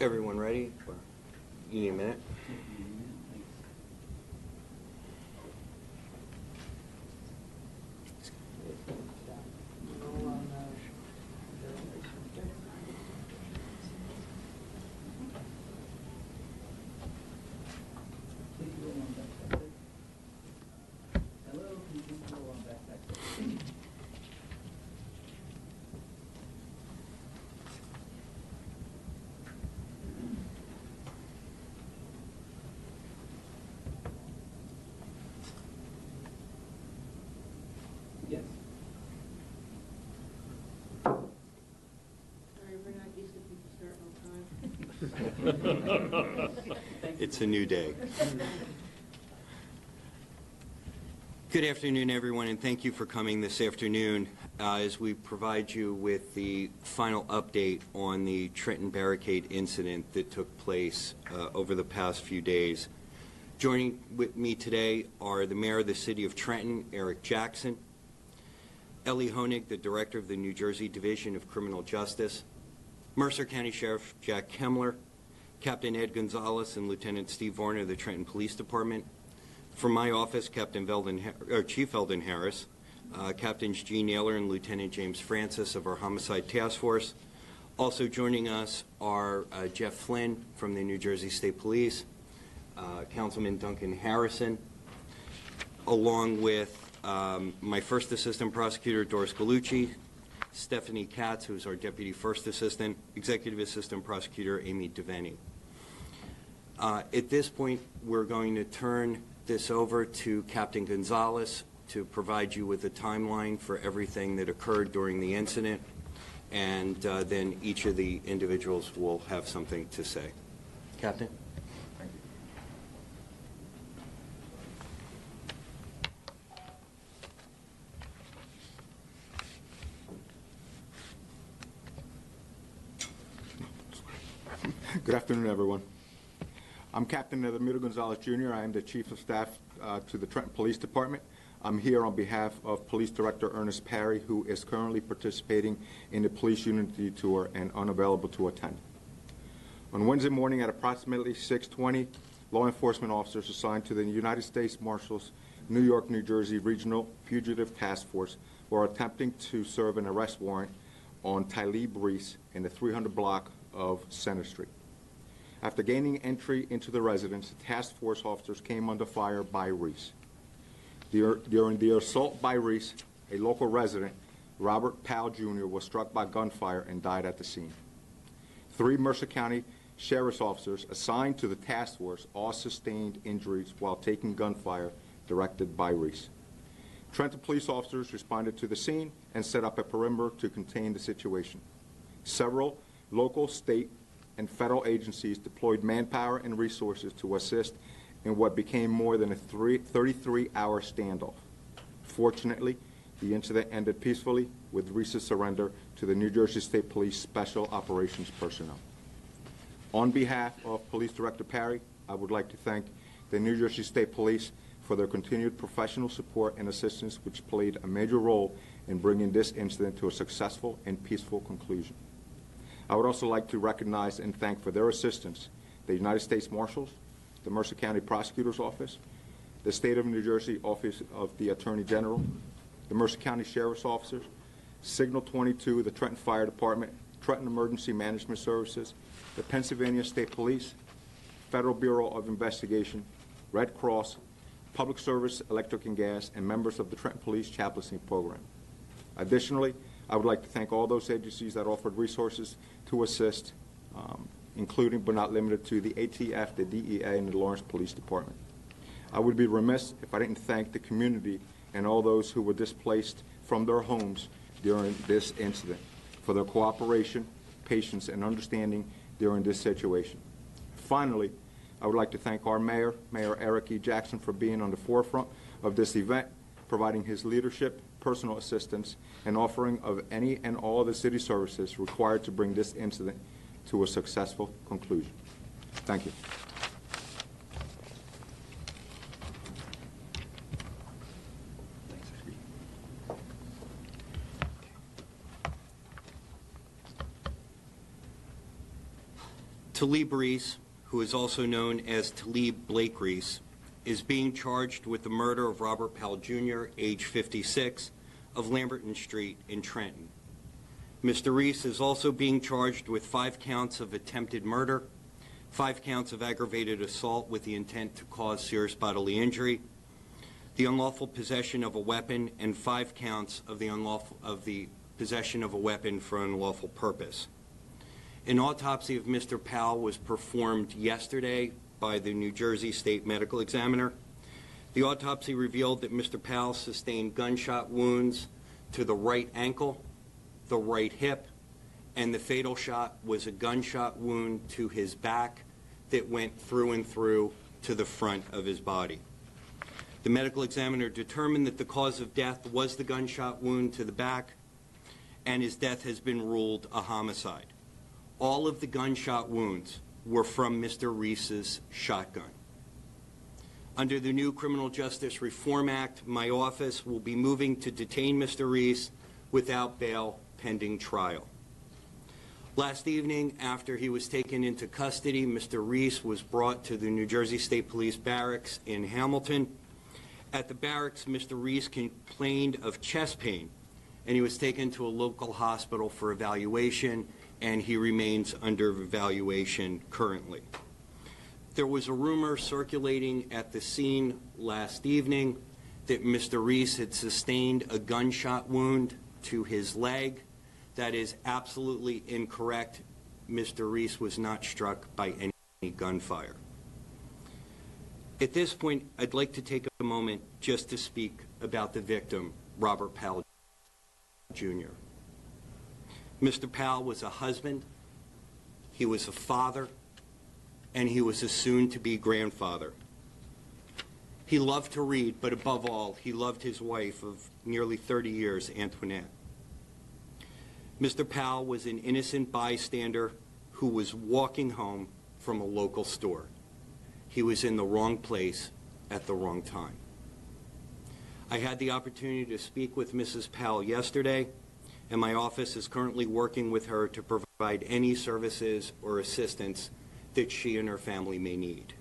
Everyone ready? Or you need a minute? Yes. Sorry, we're not used to people starting on time. It's a new day. Good afternoon, everyone, and thank you for coming this afternoon as we provide you with the final update on the Trenton barricade incident that took place over the past few days. Joining with me today are the Mayor of the City of Trenton, Eric Jackson, Ellie Honig, the Director of the New Jersey Division of Criminal Justice, Mercer County Sheriff Jack Kemmler, Captain Ed Gonzalez and Lieutenant Steve Varner of the Trenton Police Department. From my office, Chief Eldon Harris, Captains Gene Naylor and Lieutenant James Francis of our Homicide Task Force. Also joining us are Jeff Flynn from the New Jersey State Police, Councilman Duncan Harrison, along with my First Assistant Prosecutor, Doris Gallucci, Stephanie Katz, who's our Deputy First Assistant, Executive Assistant Prosecutor, Amy Devaney. At this point, we're going to turn this over to Captain Gonzalez to provide you with a timeline for everything that occurred during the incident, and then each of the individuals will have something to say. Captain? Good afternoon, everyone. I'm Captain Edmiro Gonzalez, Jr. I am the Chief of Staff to the Trenton Police Department. I'm here on behalf of Police Director Ernest Perry, who is currently participating in the Police Unity Tour and unavailable to attend. On Wednesday morning at approximately 6:20, law enforcement officers assigned to the United States Marshals New York, New Jersey Regional Fugitive Task Force were attempting to serve an arrest warrant on Talib Reese in the 300 block of Center Street. After gaining entry into the residence, the task force officers came under fire by Reese. During the assault by Reese, a local resident, Robert Powell Jr., was struck by gunfire and died at the scene. 3 Mercer County Sheriff's officers assigned to the task force all sustained injuries while taking gunfire directed by Reese. Trenton police officers responded to the scene and set up a perimeter to contain the situation. Several local, state, and federal agencies deployed manpower and resources to assist in what became more than a 33-hour standoff. Fortunately, the incident ended peacefully with Reese's surrender to the New Jersey State Police Special Operations personnel. On behalf of Police Director Perry, I would like to thank the New Jersey State Police for their continued professional support and assistance, which played a major role in bringing this incident to a successful and peaceful conclusion. I would also like to recognize and thank for their assistance the United States Marshals, the Mercer County Prosecutor's Office, the State of New Jersey Office of the Attorney General, the Mercer County Sheriff's Officers, Signal 22, the Trenton Fire Department, Trenton Emergency Management Services, the Pennsylvania State Police, Federal Bureau of Investigation, Red Cross, Public Service, Electric and Gas, and members of the Trenton Police Chaplaincy Program. Additionally, I would like to thank all those agencies that offered resources to assist, including but not limited to the ATF, the DEA, and the Lawrence Police Department. I would be remiss if I didn't thank the community and all those who were displaced from their homes during this incident for their cooperation, patience, and understanding during this situation. Finally, I would like to thank our mayor, Mayor Eric E. Jackson, for being on the forefront of this event, providing his leadership, personal assistance, and offering of any and all of the city services required to bring this incident to a successful conclusion. Thank you. Talib Reese, who is also known as Talib Blake Reese, is being charged with the murder of Robert Powell Jr., age 56, of Lamberton Street in Trenton. Mr. Reese is also being charged with 5 counts of attempted murder, 5 counts of aggravated assault with the intent to cause serious bodily injury, the unlawful possession of a weapon, and 5 counts of the possession of a weapon for an unlawful purpose. An autopsy of Mr. Powell was performed yesterday by the New Jersey State Medical Examiner. The autopsy revealed that Mr. Powell sustained gunshot wounds to the right ankle, the right hip, and the fatal shot was a gunshot wound to his back that went through and through to the front of his body. The medical examiner determined that the cause of death was the gunshot wound to the back, and his death has been ruled a homicide. All of the gunshot wounds were from Mr. Reese's shotgun. Under the new Criminal Justice Reform Act, my office will be moving to detain Mr. Reese without bail pending trial. Last evening, after he was taken into custody, Mr. Reese was brought to the New Jersey State Police Barracks in Hamilton. At the barracks, Mr. Reese complained of chest pain, and he was taken to a local hospital for evaluation, and he remains under evaluation currently. There was a rumor circulating at the scene last evening that Mr. Reese had sustained a gunshot wound to his leg. That is absolutely incorrect. Mr. Reese was not struck by any gunfire. At this point, I'd like to take a moment just to speak about the victim, Robert Powell Jr. Mr. Powell was a husband, he was a father, and he was a soon-to-be grandfather. He loved to read, but above all, he loved his wife of nearly 30 years, Antoinette. Mr. Powell was an innocent bystander who was walking home from a local store. He was in the wrong place at the wrong time. I had the opportunity to speak with Mrs. Powell yesterday, and my office is currently working with her to provide any services or assistance that she and her family may need.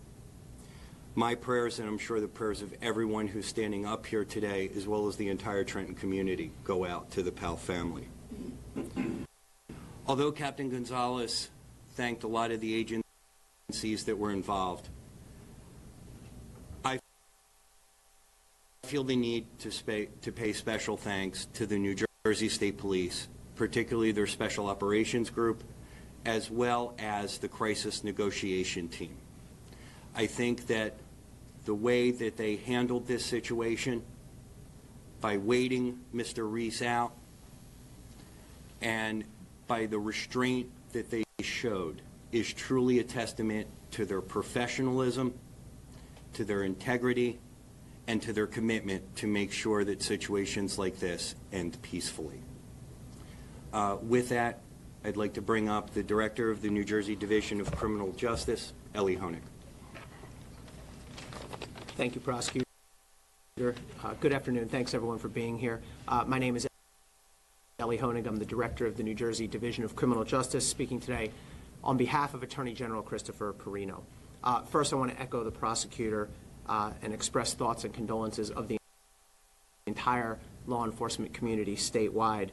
My prayers, and I'm sure the prayers of everyone who's standing up here today, as well as the entire Trenton community, go out to the Powell family. Although Captain Gonzalez thanked a lot of the agencies that were involved, I feel the need to pay special thanks to the New Jersey State Police, particularly their Special Operations Group, as well as the Crisis Negotiation Team. I think that the way that they handled this situation by waiting Mr. Reese out and by the restraint that they showed is truly a testament to their professionalism, to their integrity, and to their commitment to make sure that situations like this end peacefully. With that, I'd like to bring up the Director of the New Jersey Division of Criminal Justice, Ellie Honig. Thank you, Prosecutor. Good afternoon. Thanks, everyone, for being here. My name is Ellie Honig. I'm the Director of the New Jersey Division of Criminal Justice, speaking today on behalf of Attorney General Christopher Perino. First, I want to echo the prosecutor and express thoughts and condolences of the entire law enforcement community statewide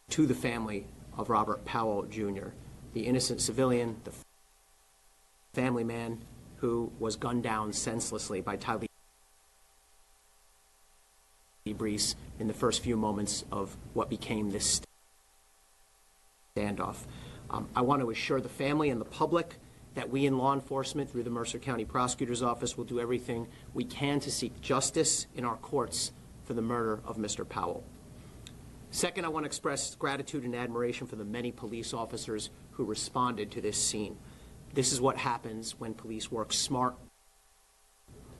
to the family of Robert Powell Jr., the innocent civilian, the family man who was gunned down senselessly by Talib Reese in the first few moments of what became this standoff. I want to assure the family and the public that we in law enforcement, through the Mercer County Prosecutor's Office, will do everything we can to seek justice in our courts for the murder of Mr. Powell. Second, I want to express gratitude and admiration for the many police officers who responded to this scene. This is what happens when police work smart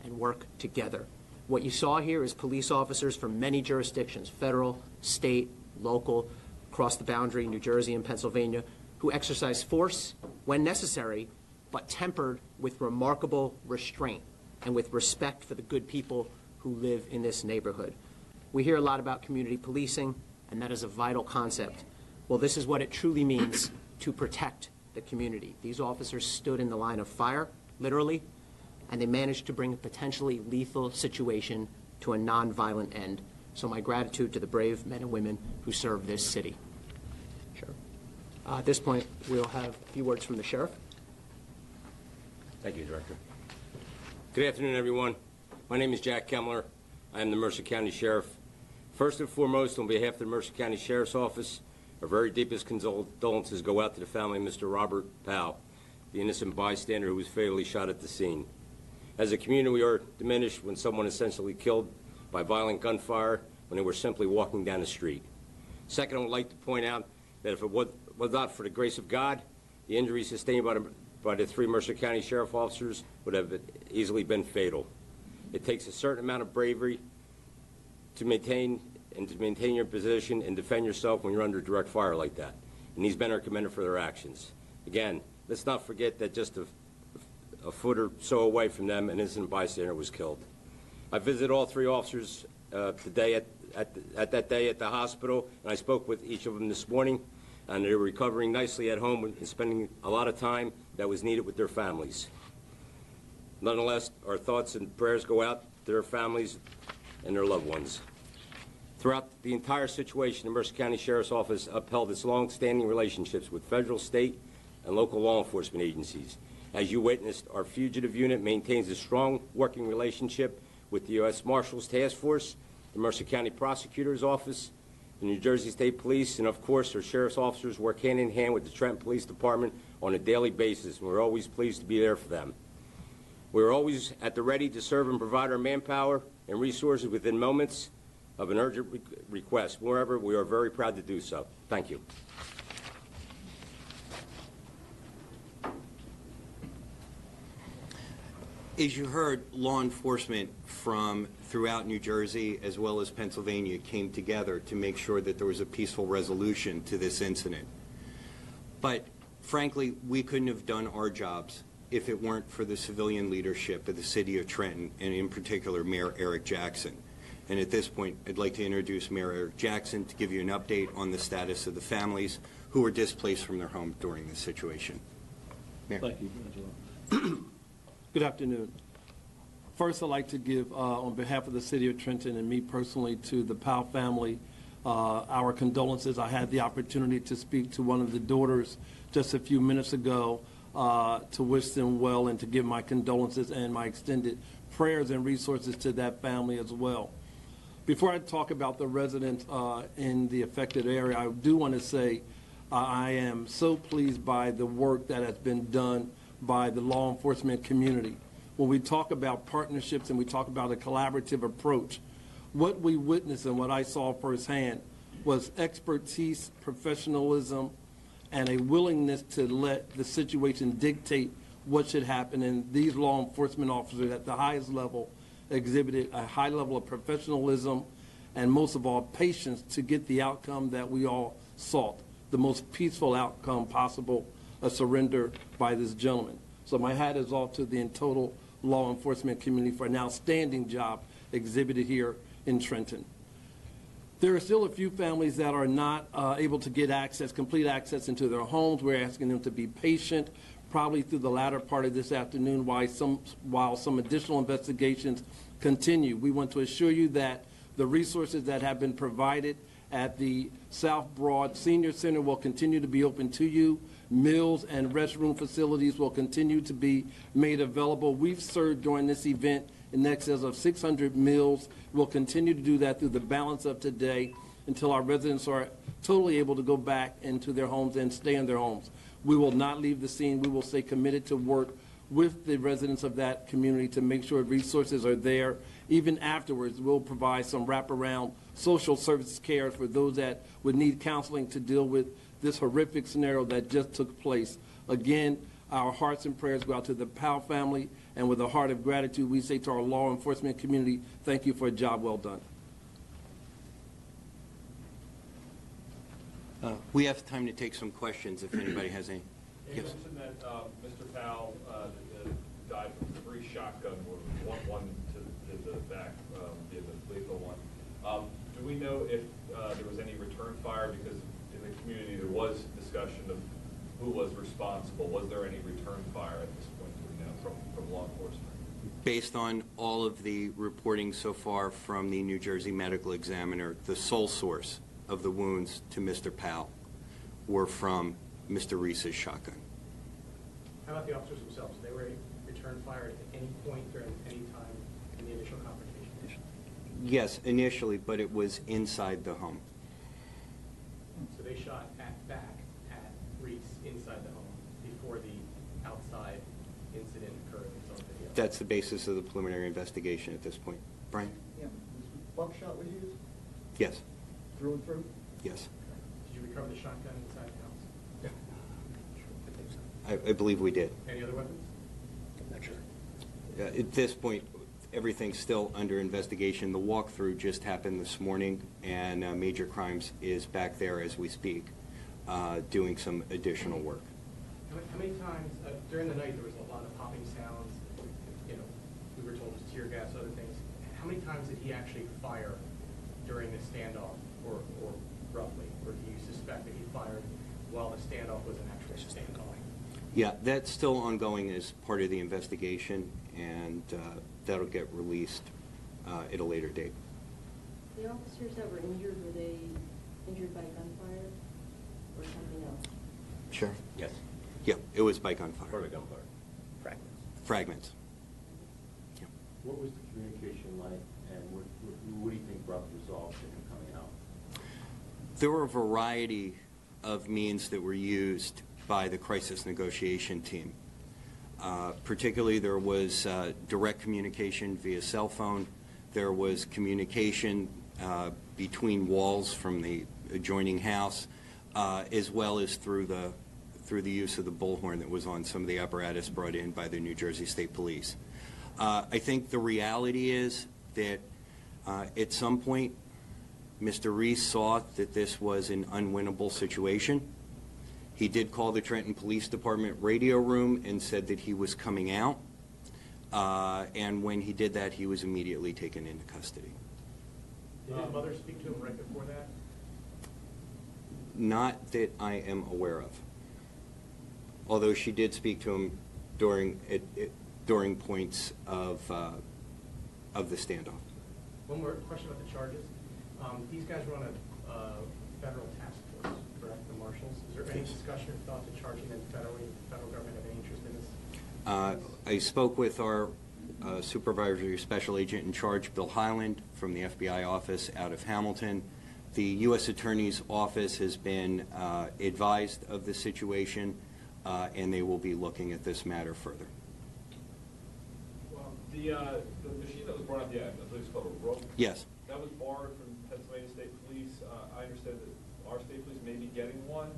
and work together. What you saw here is police officers from many jurisdictions, federal, state, local, across the boundary, New Jersey and Pennsylvania, who exercise force when necessary, but tempered with remarkable restraint and with respect for the good people who live in this neighborhood. We hear a lot about community policing, and that is a vital concept. Well, this is what it truly means to protect the community. These officers stood in the line of fire, literally, and they managed to bring a potentially lethal situation to a nonviolent end. So my gratitude to the brave men and women who serve this city. Sure. At this point, we'll have a few words from the sheriff. Thank you, Director. Good afternoon, everyone. My name is Jack Kemmler. I am the Mercer County Sheriff. First and foremost, on behalf of the Mercer County Sheriff's Office, our very deepest condolences go out to the family of Mr. Robert Powell, the innocent bystander who was fatally shot at the scene. As a community, we are diminished when someone is essentially killed by violent gunfire when they were simply walking down the street. Second, I would like to point out that if it was not for the grace of God, the injuries sustained by the 3 Mercer County Sheriff officers would have easily been fatal. It takes a certain amount of bravery to maintain your position and defend yourself when you're under direct fire like that. And these men are commended for their actions. Again, let's not forget that just a foot or so away from them, an innocent bystander was killed. I visited all 3 officers today at that day at the hospital, and I spoke with each of them this morning, and they're recovering nicely at home and spending a lot of time that was needed with their families. Nonetheless, our thoughts and prayers go out to their families and their loved ones. Throughout the entire situation, the Mercer County Sheriff's Office upheld its long-standing relationships with federal, state, and local law enforcement agencies. As you witnessed, our fugitive unit maintains a strong working relationship with the U.S. Marshals Task Force, the Mercer County Prosecutor's Office, the New Jersey State Police, and of course our sheriff's officers work hand in hand with the Trenton Police Department on a daily basis, and we're always pleased to be there for them. We're always at the ready to serve and provide our manpower and resources within moments of an urgent request. Moreover, we are very proud to do so. Thank you. As you heard, law enforcement from throughout New Jersey as well as Pennsylvania came together to make sure that there was a peaceful resolution to this incident. But frankly, we couldn't have done our jobs if it weren't for the civilian leadership of the city of Trenton, and in particular, Mayor Eric Jackson. And at this point, I'd like to introduce Mayor Eric Jackson to give you an update on the status of the families who were displaced from their home during this situation. Mayor. Thank you, Angela. Good afternoon. First, I'd like to give, on behalf of the city of Trenton and me personally, to the Powell family, our condolences. I had the opportunity to speak to one of the daughters just a few minutes ago to wish them well and to give my condolences and my extended prayers and resources to that family as well. Before I talk about the residents in the affected area, I do want to say I am so pleased by the work that has been done by the law enforcement community. When we talk about partnerships and we talk about a collaborative approach, what we witnessed and what I saw firsthand was expertise, professionalism, and a willingness to let the situation dictate what should happen. And these law enforcement officers at the highest level exhibited a high level of professionalism and most of all patience to get the outcome that we all sought, the most peaceful outcome possible, a surrender by this gentleman. So my hat is off to the total law enforcement community for an outstanding job exhibited here in Trenton. There are still a few families that are not able to get access, complete access into their homes. We're asking them to be patient, probably through the latter part of this afternoon while some additional investigations continue. We want to assure you that the resources that have been provided at the South Broad Senior Center will continue to be open to you. Meals and restroom facilities will continue to be made available. We've served during this event in excess of 600 meals. We'll continue to do that through the balance of today until our residents are totally able to go back into their homes and stay in their homes. We will not leave the scene. We will stay committed to work with the residents of that community to make sure resources are there. Even afterwards, we'll provide some wraparound social services care for those that would need counseling to deal with this horrific scenario that just took place. Again, our hearts and prayers go out to the Powell family, and with a heart of gratitude, we say to our law enforcement community, thank you for a job well done. We have time to take some questions if anybody has any. You Yes. mentioned that Mr. Powell died from 3 shotgun wounds, one to the back, the lethal one. Do we know if there was any return fire? Because in the community there was discussion of who was responsible. Was there any return fire at this point, do we know, from law enforcement? Based on all of the reporting so far from the New Jersey medical examiner, the sole source of the wounds to Mr. Powell were from Mr. Reese's shotgun. How about the officers themselves? They were return fire at any point during any time in the initial confrontation? Yes, initially, but it was inside the home. So they shot back at Reese inside the home before the outside incident occurred. That's the basis of the preliminary investigation at this point. Brian? Yeah. Buckshot was used? Yes. Through and through? Yes. Did you recover the shotgun inside the house? Yeah. I believe we did. Any other weapons? Not sure. At this point, everything's still under investigation. The walkthrough just happened this morning, and Major Crimes is back there as we speak, doing some additional work. How many times during the night there was a lot of popping sounds? You know, we were told it was tear gas, other things. How many times did he actually fire during the standoff, or roughly, or do you suspect that he fired while the standoff was an actual standoff? Yeah, that's still ongoing as part of the investigation, and that'll get released at a later date. The officers that were injured, were they injured by gunfire or something else? Sure. Yes. Yeah, it was by gunfire. Or by gunfire. Fragments. Yeah. What was the communication like, and what do you think brought the resolve to him coming out? There were a variety of means that were used by the crisis negotiation team. Particularly, there was direct communication via cell phone. There was communication between walls from the adjoining house, as well as through the use of the bullhorn that was on some of the apparatus brought in by the New Jersey State Police. I think the reality is that at some point, Mr. Reese saw that this was an unwinnable situation. He did call the Trenton Police Department radio room and said that he was coming out. And when he did that, he was immediately taken into custody. Did his mother speak to him right before that? Not that I am aware of. Although she did speak to him during points of the standoff. One more question about the charges. These guys were on a federal task force, correct, the marshals? Is there any discussion or thought to charging them federally? Does the federal government have any interest in this? I spoke with our supervisory special agent in charge, Bill Highland, from the FBI office out of Hamilton. The U.S. Attorney's Office has been advised of the situation, and they will be looking at this matter further. Well, the machine that was brought up, I believe it's called a rope. Yes. That was borrowed from Pennsylvania State Police. I understand that our state police may be getting one.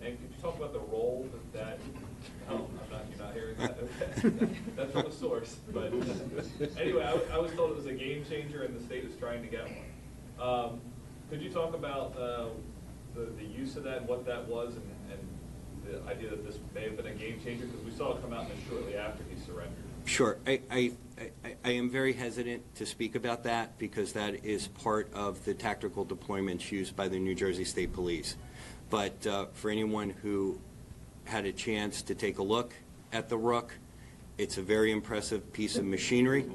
And could you talk about the role that you're not hearing that? Okay. That's from a source. But anyway, I was told it was a game changer and the state was trying to get one. Could you talk about the use of that and what that was and the idea that this may have been a game changer? Because we saw it come out shortly after he surrendered. Sure. I am very hesitant to speak about that because that is part of the tactical deployments used by the New Jersey State Police. But for anyone who had a chance to take a look at the Rook, it's a very impressive piece of machinery,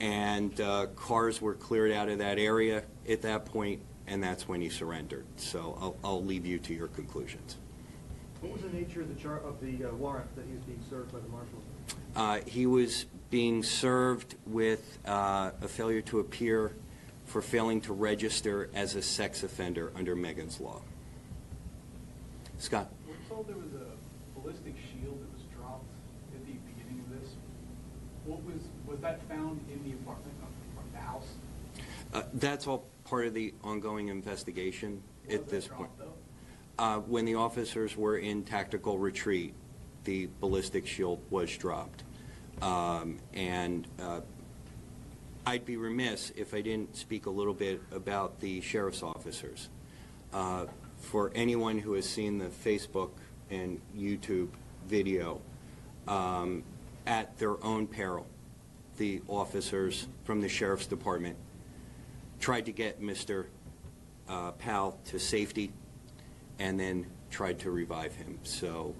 and cars were cleared out of that area at that point, and that's when he surrendered. So I'll leave you to your conclusions. What was the nature of the warrant that he was being served by the marshals? He was being served with a failure to appear for failing to register as a sex offender under Megan's Law. Scott? We're told there was a ballistic shield that was dropped at the beginning of this, was that found in the apartment, the house? That's all part of the ongoing investigation at this point. Dropped, When the officers were in tactical retreat, the ballistic shield was dropped. I'd be remiss if I didn't speak a little bit about the sheriff's officers. For anyone who has seen the Facebook and YouTube video, at their own peril, the officers from the sheriff's department tried to get Mr. Powell to safety and then tried to revive him. So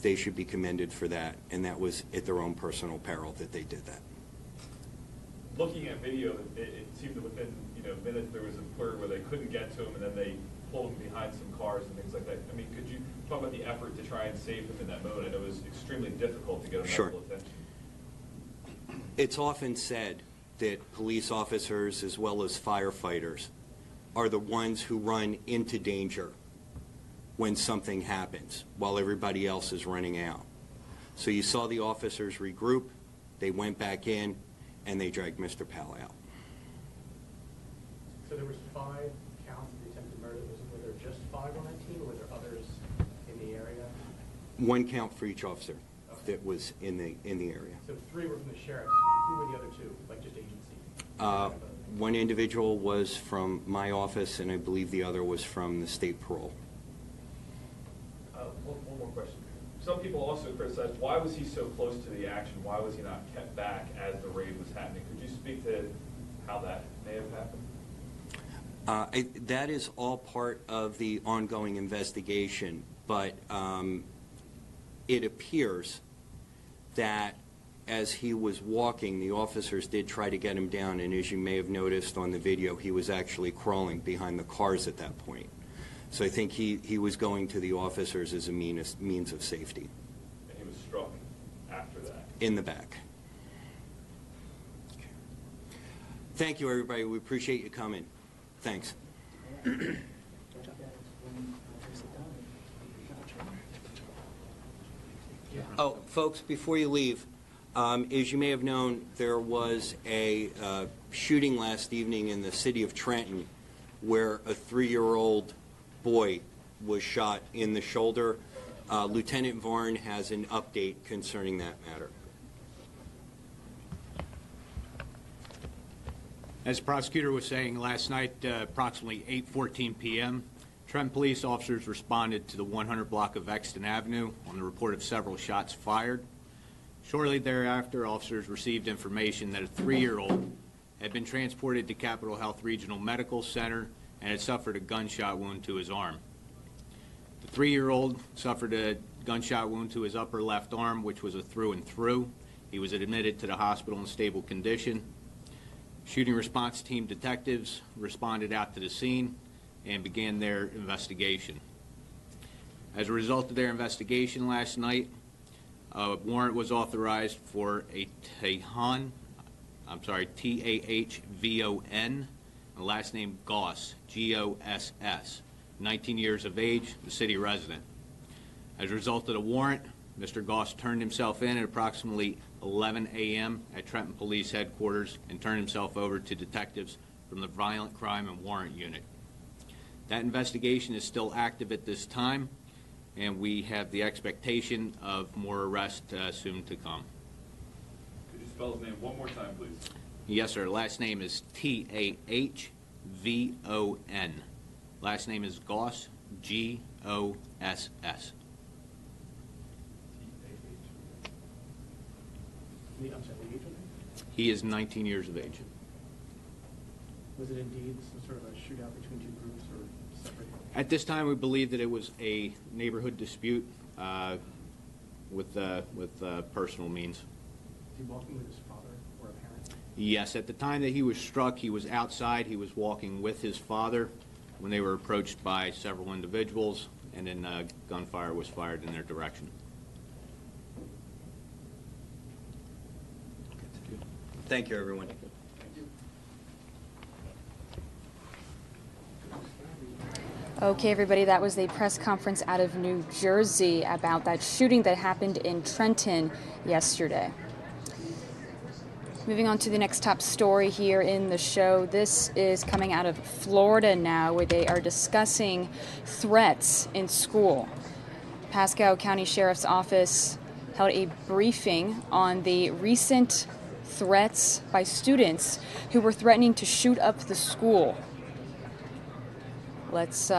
they should be commended for that, and that was at their own personal peril that they did that. Looking at video, it seemed that within minutes there was a point where they couldn't get to him, and then they pulled him behind some cars and things like that. I mean, could you talk about the effort to try and save him in that mode? I know it was extremely difficult to get him medical attention. It's often said that police officers as well as firefighters are the ones who run into danger when something happens while everybody else is running out. So you saw the officers regroup, they went back in, and they dragged Mr. Powell out. So there was 5 counts of the attempted murder. Were there just 5 on that team, or were there others in the area? 1 count for each officer that was in the area. So 3 were from the sheriff's. Who were the other 2? Like just agency? 1 individual was from my office, and I believe the other was from the state parole. One more question. Some people also criticize, why was he so close to the action? Why was he not kept back as the raid was happening? Could you speak to how that may have happened? That is all part of the ongoing investigation, but it appears that as he was walking, the officers did try to get him down, and as you may have noticed on the video, he was actually crawling behind the cars at that point. So I think he was going to the officers as a means of safety. And he was struck after that? In the back. Okay. Thank you, everybody. We appreciate you coming. Thanks. Oh, folks, before you leave, as you may have known, there was a shooting last evening in the city of Trenton where a 3-year-old boy was shot in the shoulder. Lieutenant Varn has an update concerning that matter. As the prosecutor was saying last night, approximately 8:14 p.m., Trenton police officers responded to the 100 block of Exton Avenue on the report of several shots fired. Shortly thereafter, officers received information that a 3-year-old had been transported to Capitol Health Regional Medical Center and had suffered a gunshot wound to his arm. The 3-year-old suffered a gunshot wound to his upper left arm, which was a through and through. He was admitted to the hospital in stable condition. Shooting response team detectives responded out to the scene and began their investigation. As a result of their investigation last night, a warrant was authorized for a Tahon, T-A-H-V-O-N, the last name Goss, G-O-S-S, 19 years of age, the city resident. As a result of the warrant, Mr. Goss turned himself in at approximately 11 a.m. at Trenton Police Headquarters and turned himself over to detectives from the Violent Crime and Warrant Unit. That investigation is still active at this time, and we have the expectation of more arrests soon to come. Could you spell his name one more time, please? Yes, sir. Last name is T-A-H-V-O-N. Last name is Goss, G-O-S-S. He is 19 years of age. Was it indeed some sort of a shootout between 2 groups or separate? At this time, we believe that it was a neighborhood dispute with personal means. Was he walking with his father or a parent? Yes, at the time that he was struck, he was outside. He was walking with his father when they were approached by several individuals, and then gunfire was fired in their direction. Thank you, everyone. Okay, everybody, that was a press conference out of New Jersey about that shooting that happened in Trenton yesterday. Moving on to the next top story here in the show. This is coming out of Florida now, where they are discussing threats in school. Pasco County Sheriff's Office held a briefing on the recent threats by students who were threatening to shoot up the school. Let's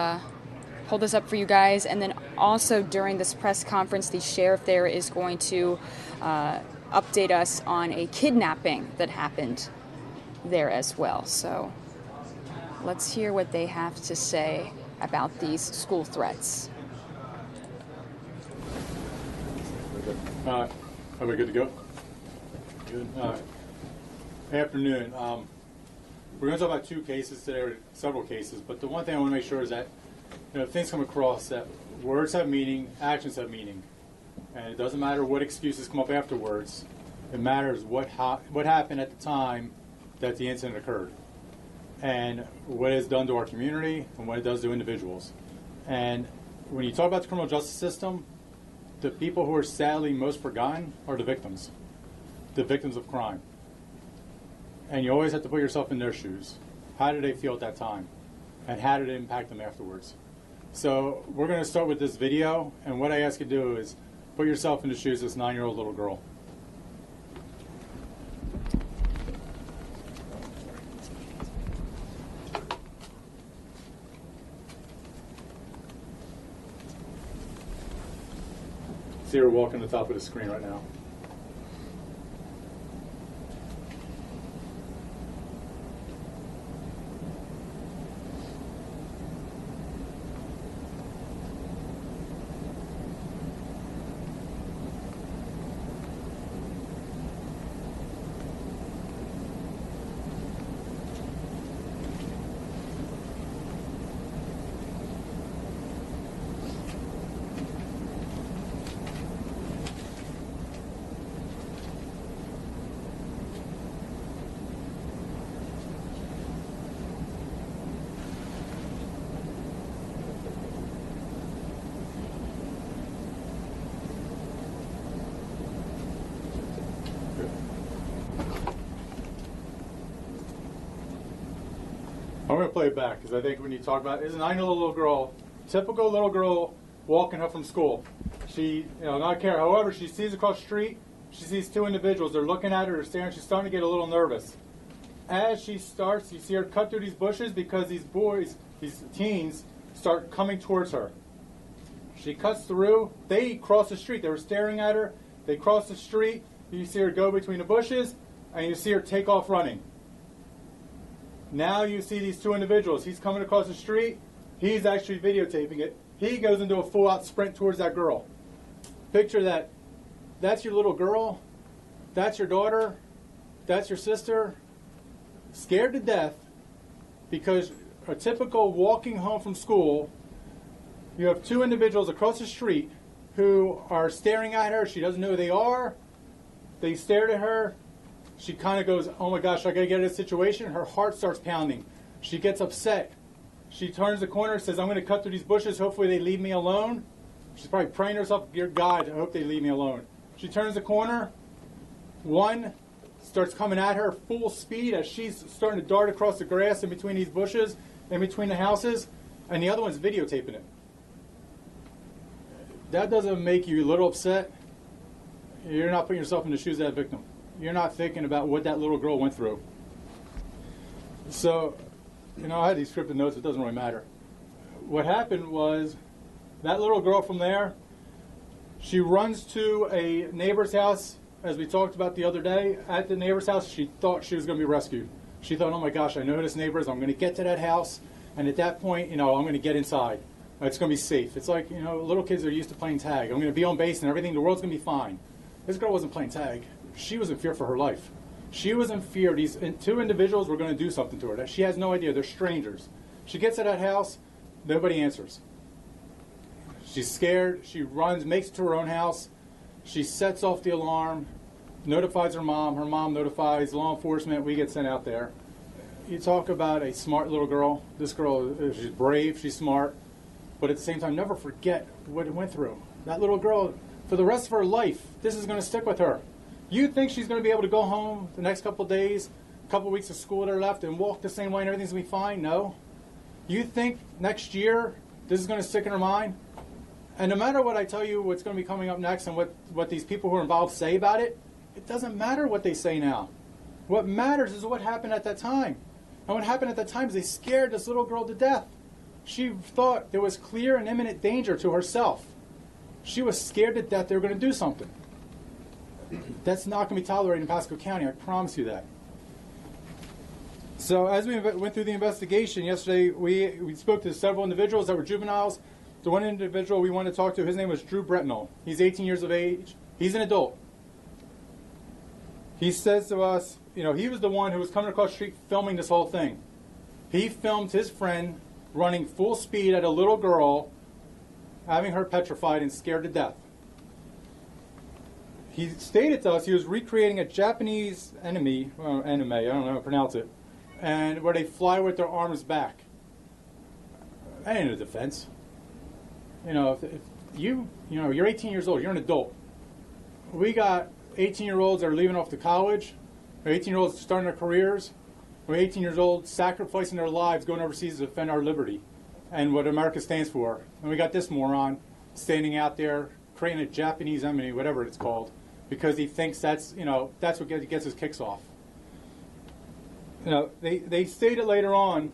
pull this up for you guys. And then also during this press conference, the sheriff there is going to update us on a kidnapping that happened there as well. So let's hear what they have to say about these school threats. Are we good to go? Good. Afternoon. We're going to talk about two cases today, or several cases, but the one thing I want to make sure is that things come across that words have meaning, actions have meaning. And it doesn't matter what excuses come up afterwards. It matters what happened at the time that the incident occurred, and what it's done to our community and what it does to individuals. And when you talk about the criminal justice system, the people who are sadly most forgotten are the victims of crime. And you always have to put yourself in their shoes. How did they feel at that time? And how did it impact them afterwards? So we're going to start with this video, and what I ask you to do is put yourself in the shoes of this 9-year-old little girl. See her walking the top of the screen right now. I'm going to play it back because I think when you talk about it, it's a 9-year-old little girl, typical little girl walking up from school. She, not care. However, she sees across the street, she sees two individuals. They're looking at her, they're staring. She's starting to get a little nervous. As she starts, you see her cut through these bushes because these boys, these teens, start coming towards her. She cuts through. They cross the street. They were staring at her. They cross the street. You see her go between the bushes, and you see her take off running. Now you see these two individuals. He's coming across the street. He's actually videotaping it. He goes into a full-out sprint towards that girl. Picture that. That's your little girl. That's your daughter. That's your sister. Scared to death because a typical walking home from school, you have two individuals across the street who are staring at her. She doesn't know who they are. They stared at her. She kind of goes, oh my gosh, I got to get out of this situation. Her heart starts pounding. She gets upset. She turns the corner and says, I'm going to cut through these bushes. Hopefully they leave me alone. She's probably praying to herself, dear God, I hope they leave me alone. She turns the corner. One starts coming at her full speed as she's starting to dart across the grass in between these bushes, in between the houses, and the other one's videotaping it. That doesn't make you a little upset? You're not putting yourself in the shoes of that victim. You're not thinking about what that little girl went through. So, I had these scripted notes. It doesn't really matter. What happened was that little girl from there, she runs to a neighbor's house, as we talked about the other day. At the neighbor's house, she thought she was going to be rescued. She thought, oh my gosh, I know who this neighbor is. I'm going to get to that house. And at that point, I'm going to get inside. It's going to be safe. It's like, little kids are used to playing tag. I'm going to be on base and everything. The world's going to be fine. This girl wasn't playing tag. She was in fear for her life. She was in fear. These two individuals were going to do something to her. She has no idea. They're strangers. She gets to that house. Nobody answers. She's scared. She runs, makes it to her own house. She sets off the alarm, notifies her mom. Her mom notifies law enforcement. We get sent out there. You talk about a smart little girl. This girl, she's brave. She's smart. but at the same time, never forget what it went through. That little girl, for the rest of her life, this is going to stick with her. You think she's going to be able to go home the next couple of days, a couple of weeks of school that are left, and walk the same way and everything's going to be fine? No. You think next year this is going to stick in her mind? And no matter what I tell you what's going to be coming up next and what these people who are involved say about it, it doesn't matter what they say now. What matters is what happened at that time. And what happened at that time is they scared this little girl to death. She thought there was clear and imminent danger to herself. She was scared to death they were going to do something. That's not going to be tolerated in Pasco County, I promise you that. So as we went through the investigation yesterday, we spoke to several individuals that were juveniles. The one individual we wanted to talk to, his name was Drew Bretnell. He's 18 years of age. He's an adult. He says to us, you know, he was the one who was coming across the street filming this whole thing. He filmed his friend running full speed at a little girl, having her petrified and scared to death. He stated to us he was recreating a Japanese anime, I don't know how to pronounce it, and where they fly with their arms back. That ain't a defense. You know, if you're 18 years old, you're an adult. We got 18-year-olds that are leaving off to college, or 18-year-olds starting their careers, or 18 years old sacrificing their lives going overseas to defend our liberty and what America stands for. And we got this moron standing out there creating a Japanese anime, whatever it's called, because he thinks that's what gets his kicks off. You know, they stated later on,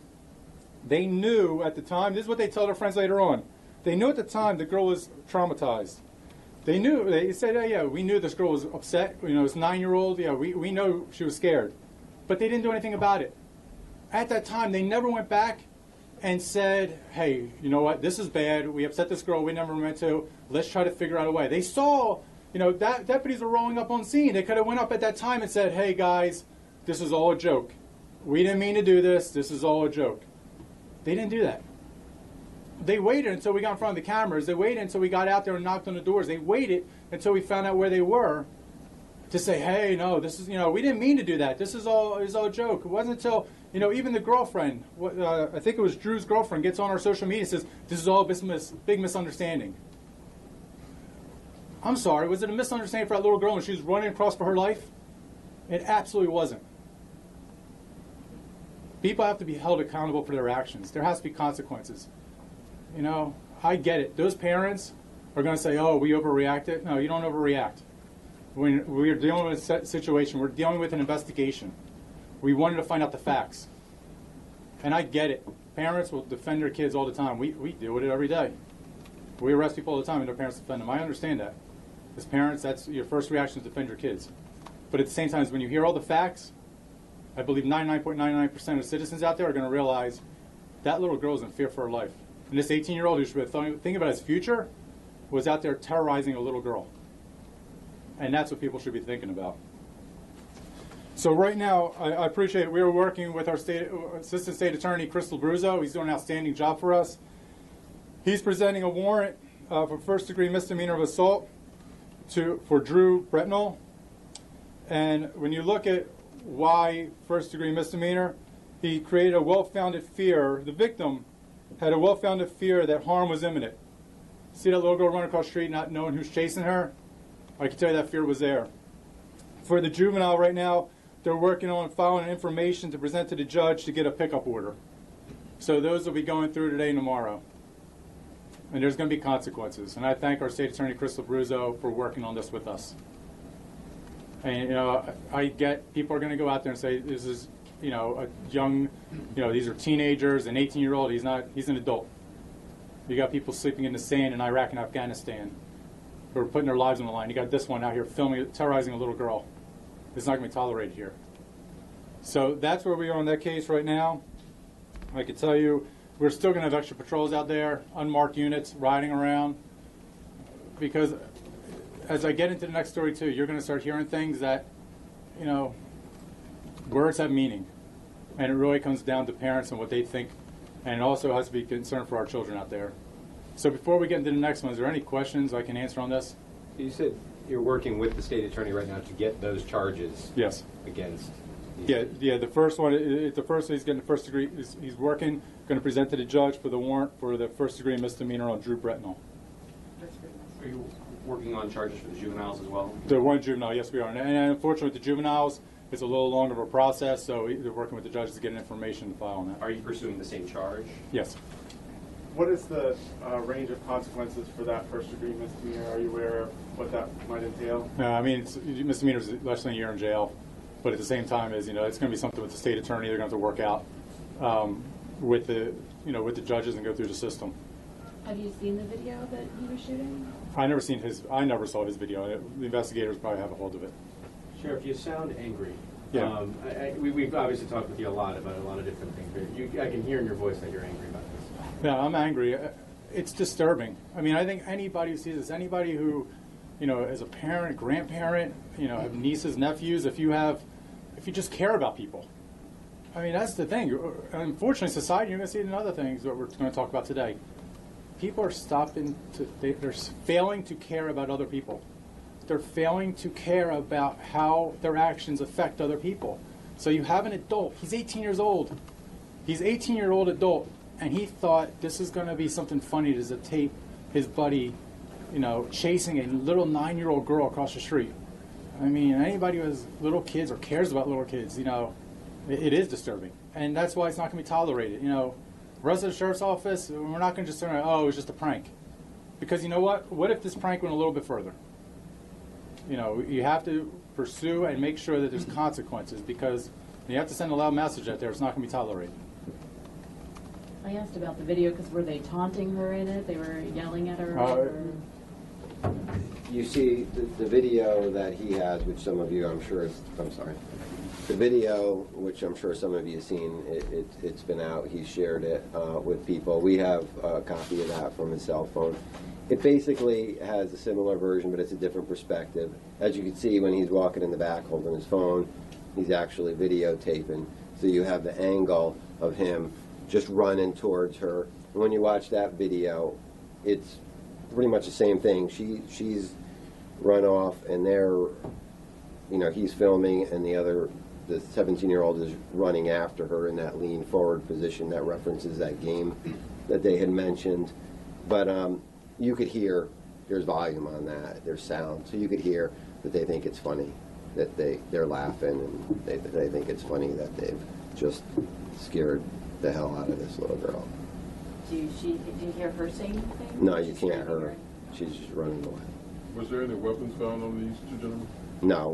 they knew at the time, this is what they tell their friends later on, they knew at the time the girl was traumatized. They said, oh, yeah, we knew this girl was upset, you know, this 9-year-old, yeah, we know she was scared. But they didn't do anything about it. At that time, they never went back and said, hey, you know what, this is bad, we upset this girl, we never meant to, let's try to figure out a way. They saw, you know, that deputies were rolling up on scene. They could have went up at that time and said, hey guys, this is all a joke. We didn't mean to do this, this is all a joke. They didn't do that. They waited until we got in front of the cameras. They waited until we got out there and knocked on the doors. They waited until we found out where they were to say, hey, no, this is, you know, we didn't mean to do that. This is all a joke. It wasn't until, you know, even the girlfriend, I think it was Drew's girlfriend, gets on our social media and says, this is all a big misunderstanding. I'm sorry, was it a misunderstanding for that little girl when she was running across for her life? It absolutely wasn't. People have to be held accountable for their actions. There has to be consequences. You know, I get it. Those parents are going to say, oh, we overreacted. No, you don't overreact. When we're dealing with a situation, we're dealing with an investigation. We wanted to find out the facts. And I get it. Parents will defend their kids all the time. We deal with it every day. We arrest people all the time and their parents defend them. I understand that. As parents, that's your first reaction is to defend your kids. But at the same time, when you hear all the facts, I believe 99.99% of citizens out there are going to realize that little girl is in fear for her life. And this 18-year-old who should be thinking about his future was out there terrorizing a little girl. And that's what people should be thinking about. So right now, I appreciate it. We are working with our Assistant State Attorney, Crystal Bruzzo. He's doing an outstanding job for us. He's presenting a warrant for first-degree misdemeanor of assault for Drew Bretnell. And when you look at why first-degree misdemeanor, he created a well-founded fear. The victim had a well-founded fear that harm was imminent. See that little girl run across the street not knowing who's chasing her? I can tell you that fear was there. For the juvenile right now, they're working on filing information to present to the judge to get a pickup order. So those will be going through today and tomorrow. And there's going to be consequences. And I thank our State Attorney, Crystal Bruzzo, for working on this with us. And, you know, I get people are going to go out there and say, this is, you know, a young, you know, these are teenagers, an 18-year-old, he's an adult. You got people sleeping in the sand in Iraq and Afghanistan who are putting their lives on the line. You got this one out here terrorizing a little girl. It's not going to be tolerated here. So that's where we are on that case right now. I can tell you, we're still going to have extra patrols out there, unmarked units riding around, because as I get into the next story too, you're going to start hearing things that, you know, words have meaning, and it really comes down to parents and what they think, and it also has to be concerned for our children out there. So before we get into the next one, is there any questions I can answer on this? You said you're working with the state attorney right now to get those charges yes. against Yeah. The first one, the first he's getting the first degree. He's working, going to present to the judge for the warrant for the first degree misdemeanor on Drew Bretnell. Are you working on charges for the juveniles as well? The one juvenile, yes, we are. And unfortunately, with the juveniles, it's a little longer of a process, so they're working with the judges to get information to file on that. Are you pursuing the same charge? Yes. What is the range of consequences for that first degree misdemeanor? Are you aware of what that might entail? No, I mean, misdemeanor is less than a year in jail, but at the same time, it's going to be something with the state attorney. They're going to have to work out with the judges and go through the system. Have you seen the video that he was shooting? I never saw his video. The investigators probably have a hold of it. Sheriff, you sound angry. Yeah. We've obviously talked with you a lot about a lot of different things, but I can hear in your voice that you're angry about this. Yeah, I'm angry. It's disturbing. I mean, I think anybody who sees this, anybody who, as a parent, grandparent, have nieces, nephews, if you just care about people. I mean, that's the thing. Unfortunately, society, you're going to see it in other things that we're going to talk about today. People are they're failing to care about other people. They're failing to care about how their actions affect other people. So you have an adult. He's 18 years old. He's an 18-year-old adult, and he thought this is going to be something funny to tape his buddy, chasing a little 9-year-old girl across the street. I mean, anybody who has little kids or cares about little kids, it is disturbing. And that's why it's not going to be tolerated. Rest of the sheriff's office, we're not going to just turn around, it was just a prank. Because you know what? What if this prank went a little bit further? You have to pursue and make sure that there's consequences, because you have to send a loud message out there. It's not going to be tolerated. I asked about the video because were they taunting her in it? They were yelling at her? You see the video that he has, which some of you, the video, which I'm sure some of you have seen, it's been out. He's shared it with people. We have a copy of that from his cell phone. It basically has a similar version, but it's a different perspective. As you can see, when he's walking in the back holding his phone, he's actually videotaping. So you have the angle of him just running towards her. And when you watch that video, it's pretty much the same thing. She's run off, and he's filming, and the 17-year-old is running after her in that lean forward position that references that game that they had mentioned. But you could hear there's volume on that, there's sound, so you could hear that they think it's funny, that they're laughing, and they think it's funny that they've just scared the hell out of this little girl. Do you hear her saying anything? No, you can't hear her. She's just running away. Was there any weapons found on these two gentlemen? No,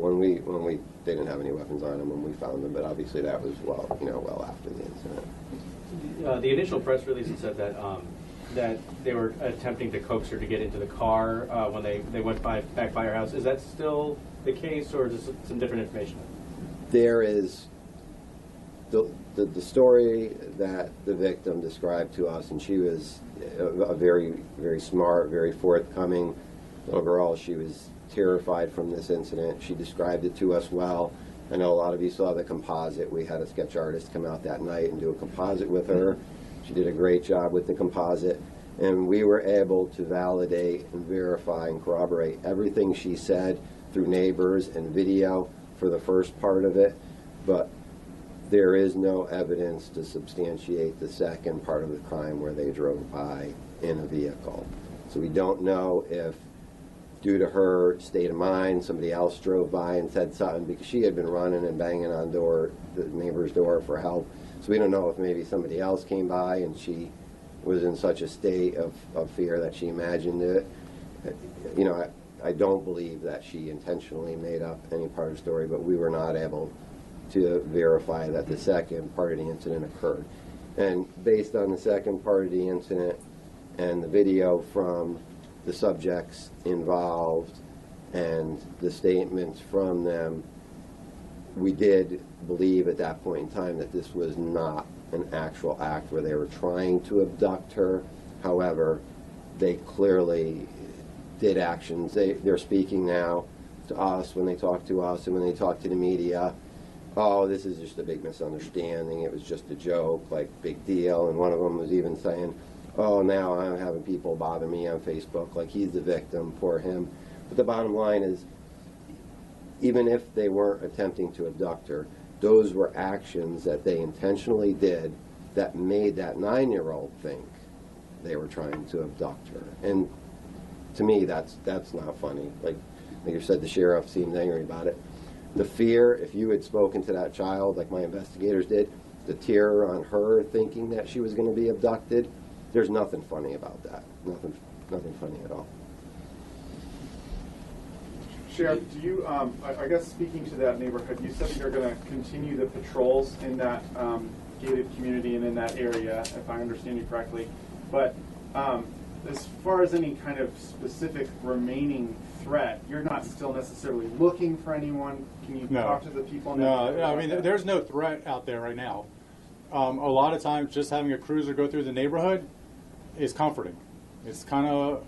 they didn't have any weapons on them when we found them, but obviously that was well after the incident. The initial press release said that they were attempting to coax her to get into the car when they went back by her house. Is that still the case, or is some different information? There is the story that the victim described to us, and she was a very, very smart, very forthcoming little girl. She was terrified from this incident. She described it to us well. I know a lot of you saw the composite. We had a sketch artist come out that night and do a composite with her. She did a great job with the composite, and we were able to validate and verify and corroborate everything she said through neighbors and video for the first part of it, but there is no evidence to substantiate the second part of the crime where they drove by in a vehicle. So we don't know if, due to her state of mind, somebody else drove by and said something, because she had been running and banging on the neighbor's door for help. So we don't know if maybe somebody else came by and she was in such a state of fear that she imagined it. I don't believe that she intentionally made up any part of the story, but we were not able to verify that the second part of the incident occurred. And based on the second part of the incident and the video from the subjects involved and the statements from them, we did believe at that point in time that this was not an actual act where they were trying to abduct her. However, they clearly did actions. They're speaking now to us when they talk to us and when they talk to the media. Oh, this is just a big misunderstanding. It was just a joke, like big deal. And one of them was even saying, oh, now I'm having people bother me on Facebook, like he's the victim, poor him. But the bottom line is, even if they weren't attempting to abduct her, those were actions that they intentionally did that made that 9-year-old think they were trying to abduct her. And to me, that's not funny. Like you said, the sheriff seemed angry about it. The fear, if you had spoken to that child like my investigators did, the terror on her thinking that she was going to be abducted, there's nothing funny about that. Nothing funny at all. Sheriff, do you, I guess speaking to that neighborhood, you said that you're going to continue the patrols in that gated community and in that area, if I understand you correctly. But as far as any kind of specific remaining threat, you're not still necessarily looking for anyone? Can you talk to the people in that No, I mean, there's no threat out there right now. A lot of times just having a cruiser go through the neighborhood is comforting. It's kind of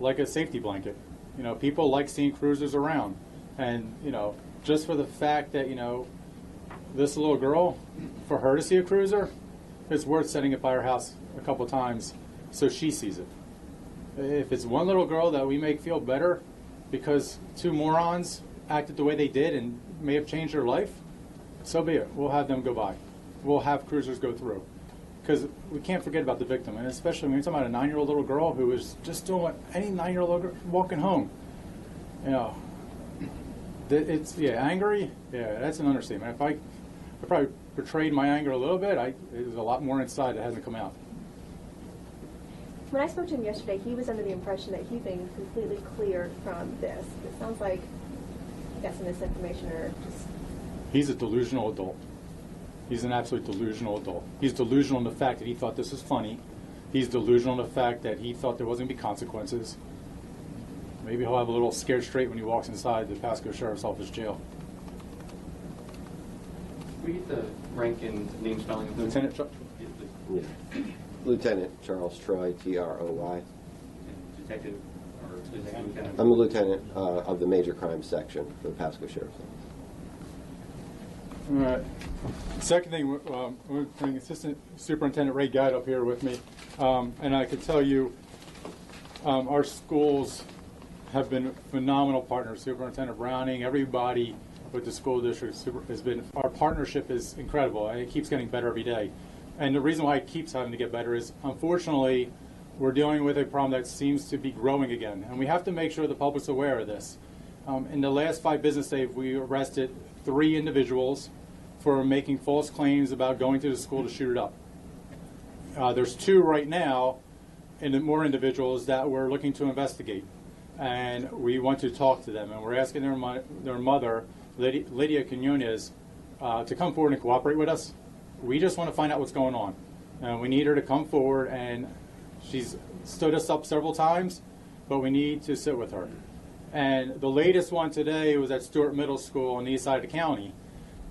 like a safety blanket. You know, people like seeing cruisers around. And, you know, just for the fact that, you know, this little girl, for her to see a cruiser, it's worth setting it by her house a couple times so she sees it. If it's one little girl that we make feel better because two morons acted the way they did and may have changed their life, so be it. We'll have them go by. We'll have cruisers go through. Because we can't forget about the victim, and especially when you're talking about a 9-year-old little girl who is just doing what any 9-year-old walking home. You know, it's, angry, that's an understatement. If I probably portrayed my anger a little bit, there's a lot more inside that hasn't come out. When I spoke to him yesterday, he was under the impression that he'd been completely cleared from this. It sounds like he got some misinformation or just... He's a delusional adult. He's an absolute delusional adult. He's delusional in the fact that he thought this was funny. He's delusional in the fact that he thought there wasn't going to be consequences. Maybe he'll have a little scared straight when he walks inside the Pasco Sheriff's Office jail. Can we get the rank and name spelling of Lieutenant Yeah. Lieutenant Charles Troy, T-R-O-Y. Detective or lieutenant? I'm a lieutenant of the Major Crime Section for the Pasco Sheriff's Office. All right. Second thing, we're bringing Assistant Superintendent Ray Guide up here with me, and I can tell you, our schools have been phenomenal partners. Superintendent Browning, everybody with the school district has been. Our partnership is incredible. It keeps getting better every day, and the reason why it keeps having to get better is, unfortunately, we're dealing with a problem that seems to be growing again, and we have to make sure the public's aware of this. In the last 5 business days, we arrested 3 individuals for making false claims about going to the school to shoot it up. There's 2 right now, and more individuals that we're looking to investigate. And we want to talk to them. And we're asking their mother, Lydia Quinones, to come forward and cooperate with us. We just want to find out what's going on. And we need her to come forward, and she's stood us up several times, but we need to sit with her. And the latest one today was at Stewart Middle School on the east side of the county.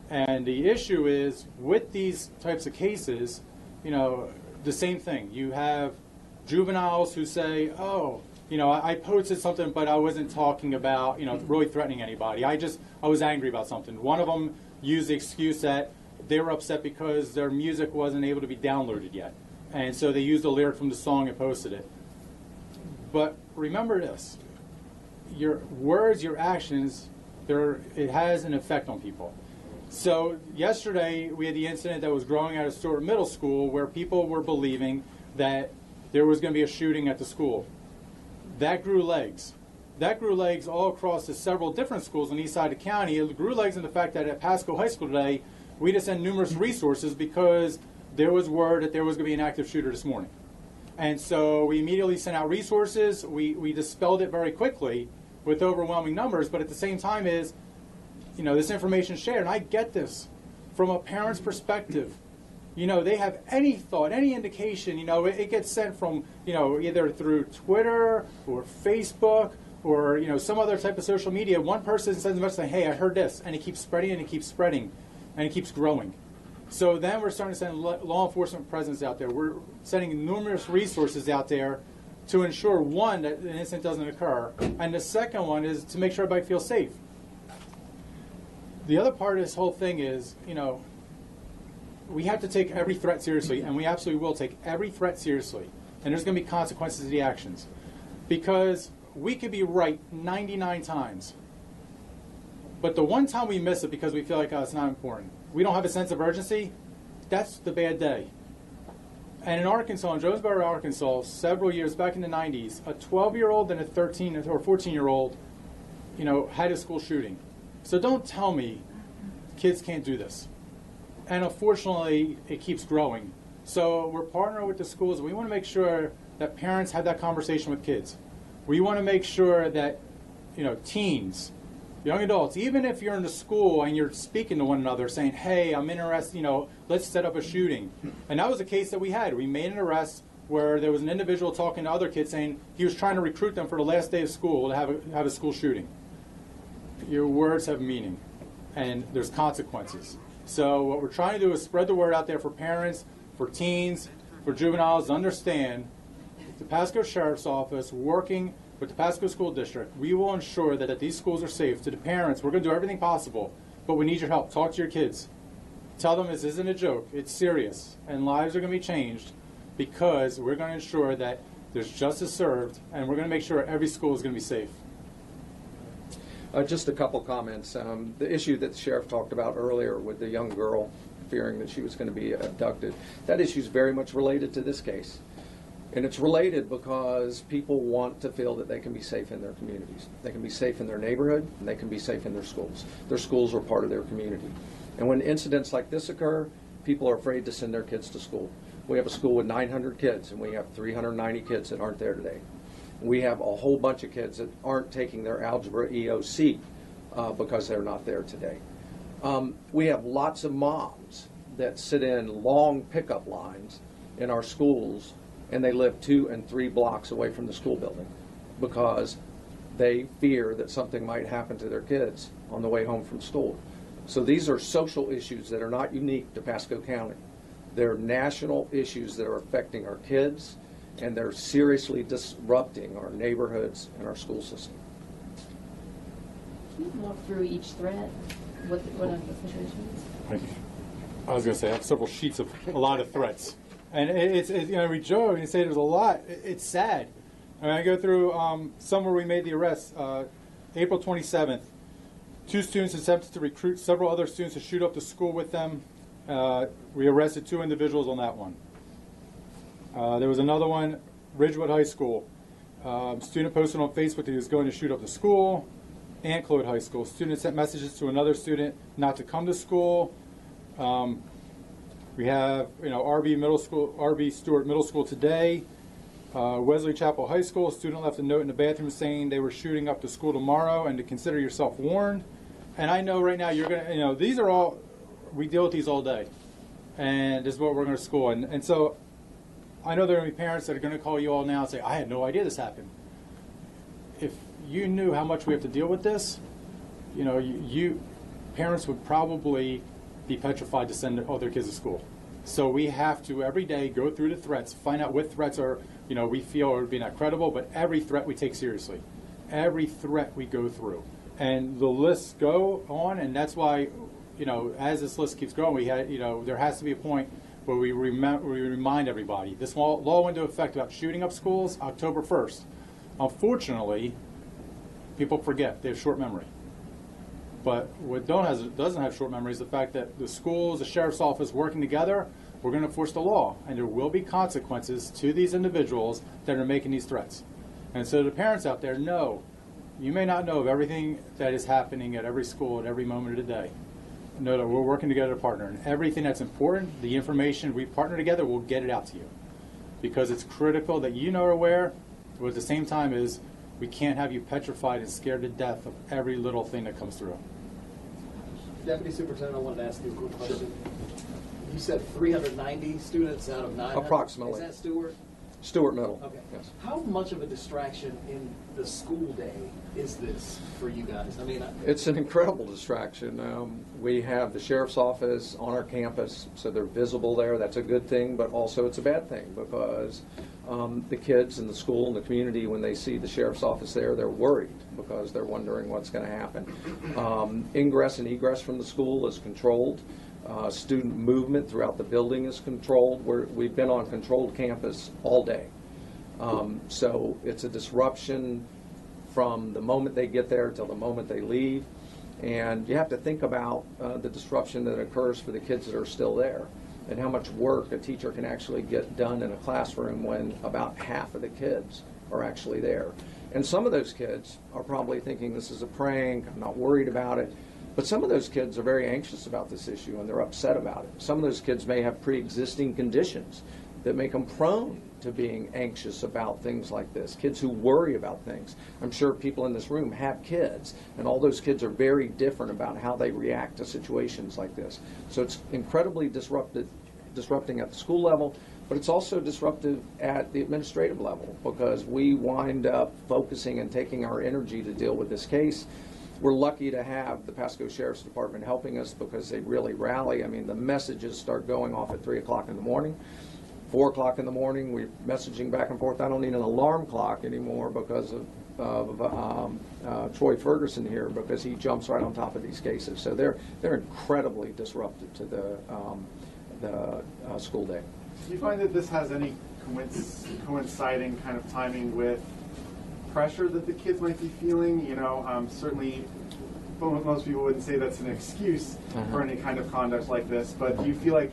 And the issue is, with these types of cases, you know, the same thing. You have juveniles who say, oh, you know, I posted something, but I wasn't talking about, you know, really threatening anybody. I was angry about something. One of them used the excuse that they were upset because their music wasn't able to be downloaded yet. And so they used a lyric from the song and posted it. But remember this. Your words, your actions, it has an effect on people. So yesterday we had the incident that was growing out of Stewart Middle School where people were believing that there was going to be a shooting at the school. That grew legs. That grew legs all across the several different schools on the east side of the county. It grew legs in the fact that at Pasco High School today, we just sent numerous resources because there was word that there was going to be an active shooter this morning. And so we immediately sent out resources. We dispelled it very quickly with overwhelming numbers, but at the same time is, you know, this information is shared, and I get this from a parent's perspective. You know, they have any thought, any indication, you know, it gets sent from, you know, either through Twitter or Facebook or, you know, some other type of social media. One person sends a message saying, hey, I heard this, and it keeps spreading and it keeps spreading and it keeps growing. So then we're starting to send law enforcement presence out there. We're sending numerous resources out there to ensure, one, that an incident doesn't occur, and the second one is to make sure everybody feels safe. The other part of this whole thing is, you know, we have to take every threat seriously, and we absolutely will take every threat seriously. And there's going to be consequences to the actions. Because we could be right 99 times. But the one time we miss it because we feel like, oh, it's not important, we don't have a sense of urgency, that's the bad day. And in Arkansas, in Jonesboro, Arkansas, several years back in the 90s, a 12-year-old and a 13 or 14-year-old, had a school shooting. So don't tell me kids can't do this. And unfortunately, it keeps growing. So we're partnering with the schools. We want to make sure that parents have that conversation with kids. We want to make sure that, teens, young adults, even if you're in the school and you're speaking to one another saying, hey, I'm interested, let's set up a shooting. And that was a case that we had. We made an arrest where there was an individual talking to other kids saying he was trying to recruit them for the last day of school to have a school shooting. Your words have meaning, and there's consequences. So what we're trying to do is spread the word out there for parents, for teens, for juveniles to understand the Pasco Sheriff's Office working with the Pasco School District. We will ensure that these schools are safe. To the parents, we're going to do everything possible, but we need your help. Talk to your kids. Tell them this isn't a joke. It's serious, and lives are going to be changed because we're going to ensure that there's justice served, and we're going to make sure every school is going to be safe. Just a couple comments. The issue that the sheriff talked about earlier with the young girl fearing that she was going to be abducted, that issue is very much related to this case. And it's related because people want to feel that they can be safe in their communities. They can be safe in their neighborhood, and they can be safe in their schools. Their schools are part of their community. And when incidents like this occur, people are afraid to send their kids to school. We have a school with 900 kids, and we have 390 kids that aren't there today. We have a whole bunch of kids that aren't taking their algebra EOC because they're not there today. We have lots of moms that sit in long pickup lines in our schools, and they live 2 and 3 blocks away from the school building because they fear that something might happen to their kids on the way home from school. So these are social issues that are not unique to Pasco County. They're national issues that are affecting our kids, and they're seriously disrupting our neighborhoods and our school system. Can you walk through each threat? What are the situations? Thank you. I was going to say, I have several sheets of a lot of threats. And it's we joke and say there's a lot. It's sad. I go through some where we made the arrest. April 27th, 2 students attempted to recruit several other students to shoot up the school with them. We arrested 2 individuals on that one. There was another one, Ridgewood High School. Student posted on Facebook that he was going to shoot up the school. Anclote High School. Student sent messages to another student not to come to school. We have, RB Stewart Middle School today. Wesley Chapel High School. Student left a note in the bathroom saying they were shooting up the school tomorrow and to consider yourself warned. And I know right now you're going to, these are all, we deal with these all day. And this is what we're going to school. And so I know there are going to be parents that are going to call you all now and say, I had no idea this happened. If you knew how much we have to deal with this, parents would probably be petrified to send all their kids to school. So we have to every day go through the threats, find out what threats are, we feel are being not credible, but every threat we take seriously. Every threat we go through. And the lists go on, and that's why, as this list keeps growing, we had, there has to be a point where we remind everybody. This law went into effect about shooting up schools October 1st. Unfortunately, people forget. They have short memory. But what doesn't have short memory is the fact that the schools, the sheriff's office working together, we're going to enforce the law. And there will be consequences to these individuals that are making these threats. And so the parents out there know, you may not know of everything that is happening at every school at every moment of the day. Know that we're working together to partner. And everything that's important, the information we partner together, we'll get it out to you. Because it's critical that are aware, but at the same time is we can't have you petrified and scared to death of every little thing that comes through. Deputy Superintendent, I wanted to ask you a quick question. Sure. You said 390 students out of 900? Approximately. Is that Stewart? Stewart Middle. Okay. Yes. How much of a distraction in the school day is this for you guys? I mean, it's an incredible distraction. We have the sheriff's office on our campus, so they're visible there. That's a good thing, but also it's a bad thing because the kids in the school and the community, when they see the sheriff's office there, they're worried because they're wondering what's going to happen. Ingress and egress from the school is controlled. Student movement throughout the building is controlled. We've been on controlled campus all day. So it's a disruption from the moment they get there till the moment they leave. And you have to think about the disruption that occurs for the kids that are still there, and how much work a teacher can actually get done in a classroom when about half of the kids are actually there. And some of those kids are probably thinking this is a prank, I'm not worried about it. But some of those kids are very anxious about this issue and they're upset about it. Some of those kids may have pre-existing conditions that make them prone to being anxious about things like this. Kids who worry about things. I'm sure people in this room have kids, and all those kids are very different about how they react to situations like this. So it's incredibly disrupting at the school level, but it's also disruptive at the administrative level because we wind up focusing and taking our energy to deal with this case. We're lucky to have the Pasco Sheriff's Department helping us because they really rally. I mean, the messages start going off at 3 o'clock in the morning. 4 o'clock in the morning, we're messaging back and forth. I don't need an alarm clock anymore because of Troy Ferguson here, because he jumps right on top of these cases. So they're incredibly disruptive to the school day. Do you find that this has any coinciding kind of timing with pressure that the kids might be feeling? You know, certainly most people wouldn't say that's an excuse for any kind of conduct like this, but do you feel like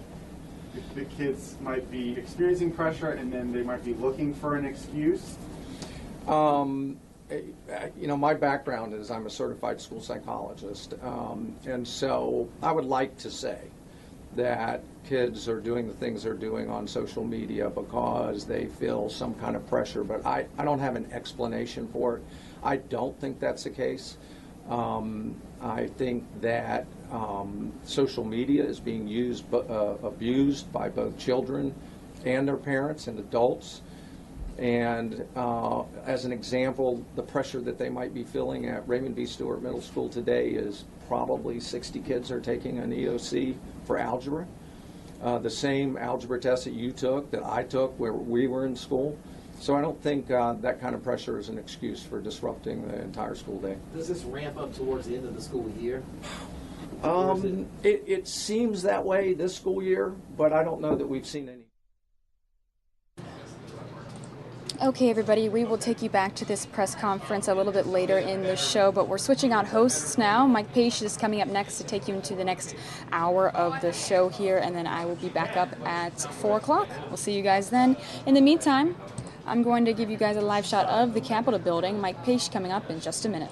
the kids might be experiencing pressure and then they might be looking for an excuse? You know, my background is I'm a certified school psychologist, and so I would like to say that kids are doing the things they're doing on social media because they feel some kind of pressure, but I don't have an explanation for it. I don't think that's the case. I think that social media is being abused by both children and their parents and adults. And as an example, the pressure that they might be feeling at Raymond B. Stewart Middle School today is probably 60 kids are taking an EOC for algebra. The same algebra test that you took, that I took, where we were in school. So I don't think that kind of pressure is an excuse for disrupting the entire school day. Does this ramp up towards the end of the school year? It seems that way this school year, but I don't know that we've seen any. Okay, everybody, we will take you back to this press conference a little bit later in the show, but we're switching out hosts now. Mike Page is coming up next to take you into the next hour of the show here, and then I will be back up at 4 o'clock. We'll see you guys then. In the meantime, I'm going to give you guys a live shot of the Capitol building. Mike Page coming up in just a minute.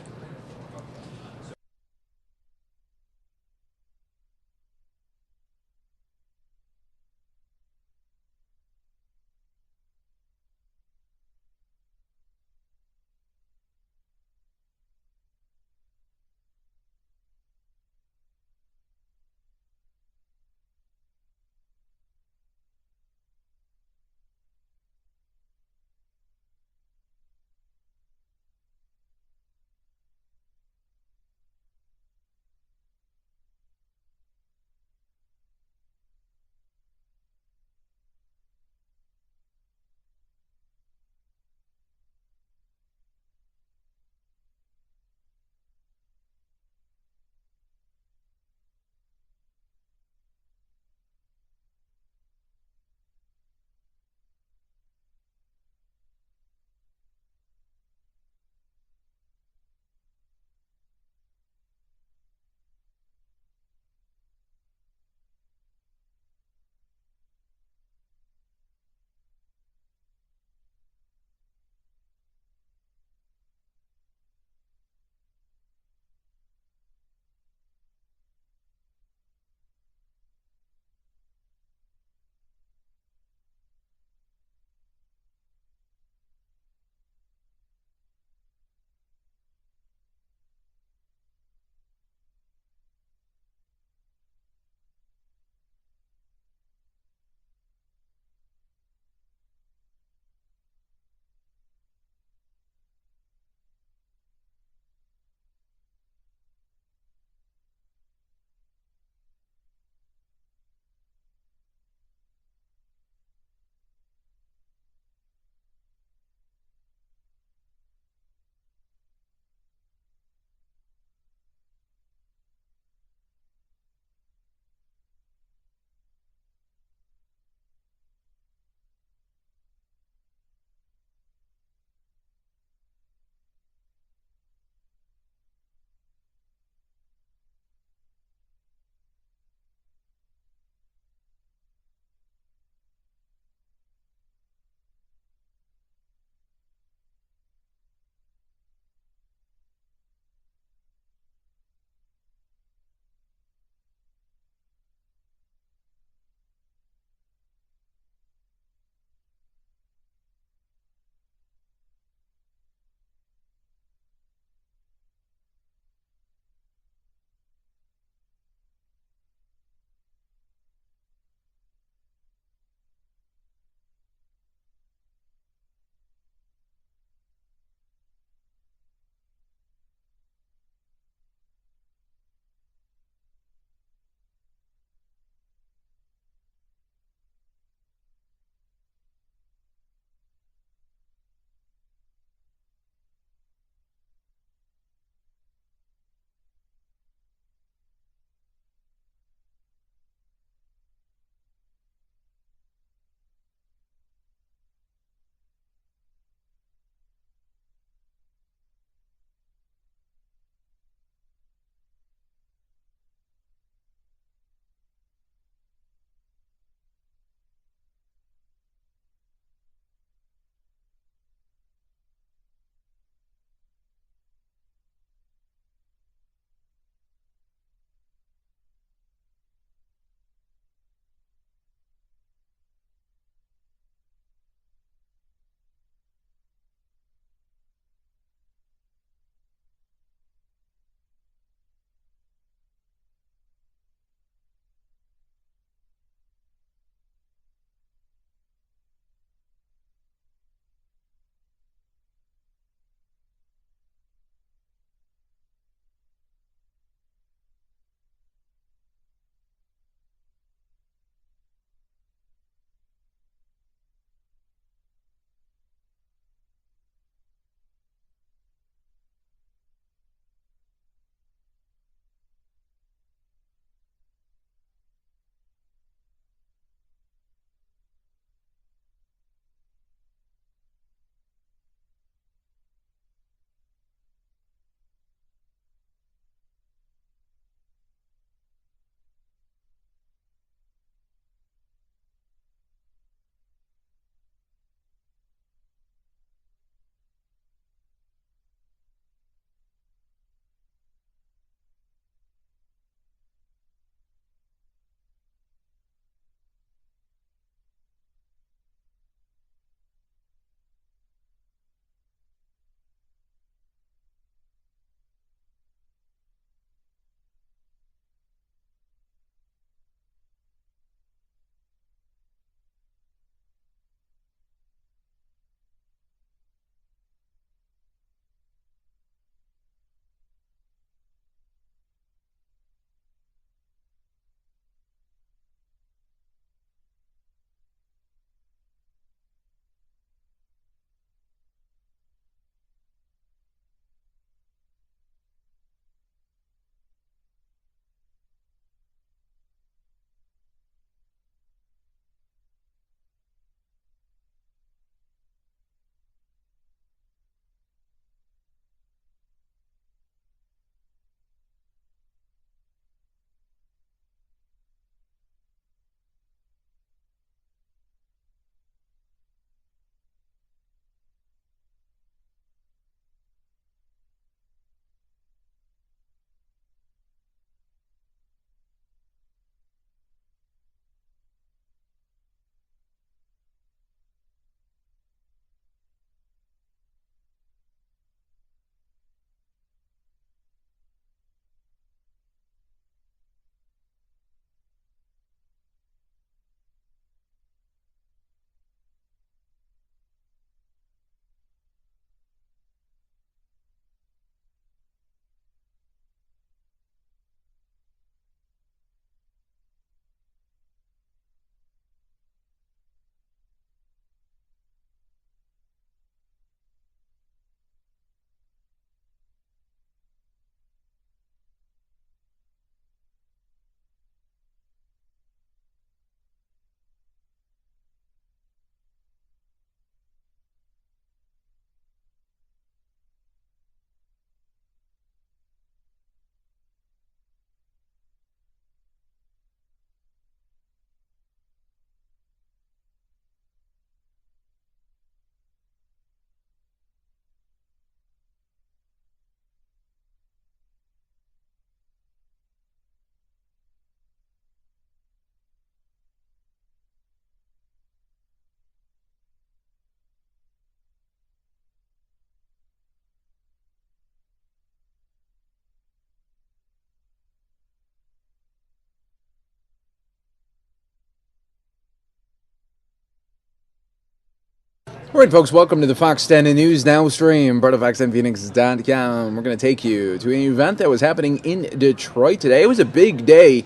All right, folks, welcome to the Fox 10 News Now stream, part of FoxNPhoenix.com. We're going to take you to an event that was happening in Detroit today. It was a big day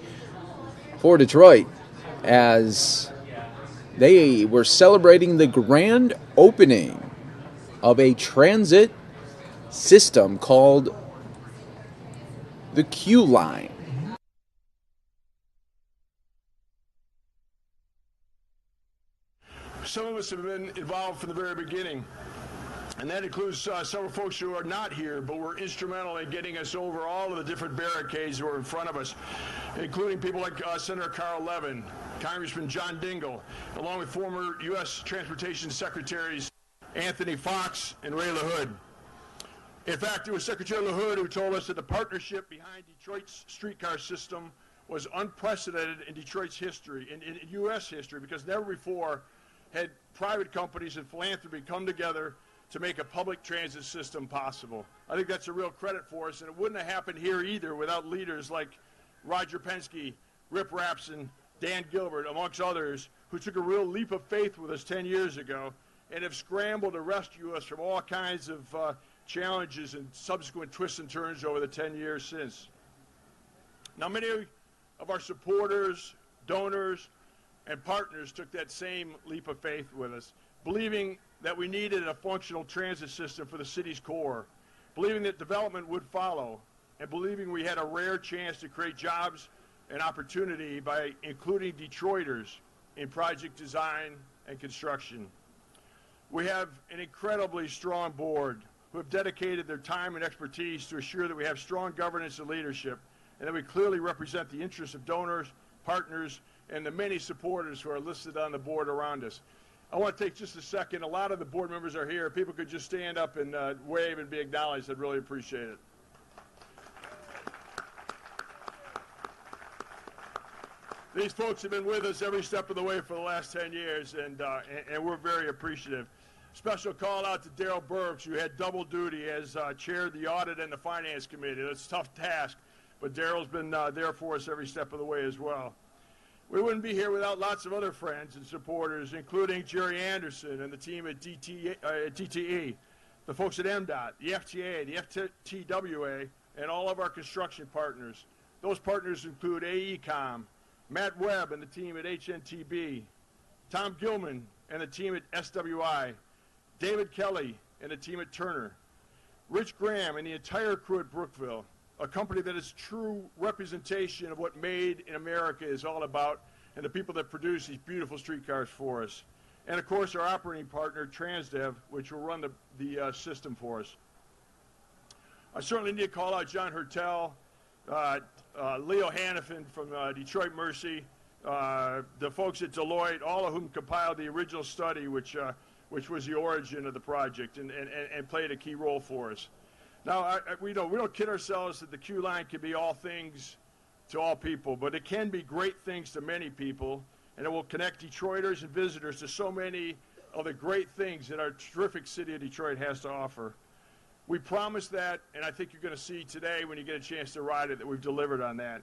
for Detroit as they were celebrating the grand opening of a transit system called the Q Line. Some of us have been involved from the very beginning, and that includes several folks who are not here, but were instrumental in getting us over all of the different barricades that were in front of us, including people like Senator Carl Levin, Congressman John Dingell, along with former U.S. Transportation Secretaries Anthony Fox and Ray LaHood. In fact, it was Secretary LaHood who told us that the partnership behind Detroit's streetcar system was unprecedented in Detroit's history, in U.S. history, because never before had private companies and philanthropy come together to make a public transit system possible. I think that's a real credit for us, and it wouldn't have happened here either without leaders like Roger Penske, Rip Rapson, Dan Gilbert, amongst others, who took a real leap of faith with us 10 years ago and have scrambled to rescue us from all kinds of challenges and subsequent twists and turns over the 10 years since. Now, many of our supporters, donors, and partners took that same leap of faith with us, believing that we needed a functional transit system for the city's core, believing that development would follow, and believing we had a rare chance to create jobs and opportunity by including Detroiters in project design and construction. We have an incredibly strong board who have dedicated their time and expertise to assure that we have strong governance and leadership, and that we clearly represent the interests of donors, partners, and the many supporters who are listed on the board around us. I want to take just a second. A lot of the board members are here. If people could just stand up and wave and be acknowledged, I'd really appreciate it. These folks have been with us every step of the way for the last 10 years, and we're very appreciative. Special call out to Daryl Burks, who had double duty as chaired the audit and the finance committee. That's a tough task, but Daryl's been there for us every step of the way as well. We wouldn't be here without lots of other friends and supporters, including Jerry Anderson and the team at DTE, the folks at MDOT, the FTA, the FTWA, and all of our construction partners. Those partners include AECOM, Matt Webb and the team at HNTB, Tom Gilman and the team at SWI, David Kelly and the team at Turner, Rich Graham and the entire crew at Brookville, a company that is true representation of what Made in America is all about, and the people that produce these beautiful streetcars for us. And of course, our operating partner, Transdev, which will run the system for us. I certainly need to call out John Hertel, Leo Hannafin from Detroit Mercy, the folks at Deloitte, all of whom compiled the original study, which was the origin of the project and played a key role for us. Now, we don't kid ourselves that the Q Line can be all things to all people, but it can be great things to many people, and it will connect Detroiters and visitors to so many of the great things that our terrific city of Detroit has to offer. We promised that, and I think you're going to see today when you get a chance to ride it that we've delivered on that.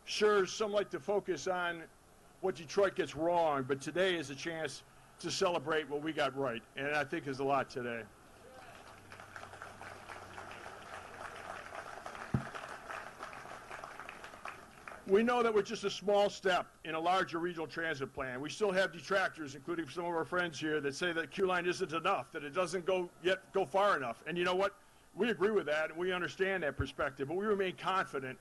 Sure, some like to focus on what Detroit gets wrong, but today is a chance to celebrate what we got right, and I think there's a lot today. We know that we're just a small step in a larger regional transit plan. We still have detractors, including some of our friends here, that say that Q Line isn't enough, that it doesn't go far enough. And you know what? We agree with that, and we understand that perspective, but we remain confident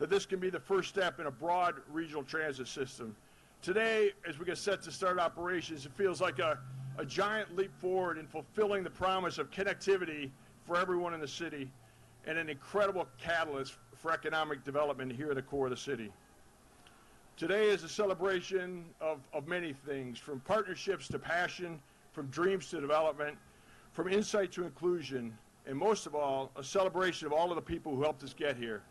that this can be the first step in a broad regional transit system. Today, as we get set to start operations, it feels like a giant leap forward in fulfilling the promise of connectivity for everyone in the city and an incredible catalyst for economic development here in the core of the city. Today is a celebration of many things, from partnerships to passion, from dreams to development, from insight to inclusion, and most of all, a celebration of all of the people who helped us get here.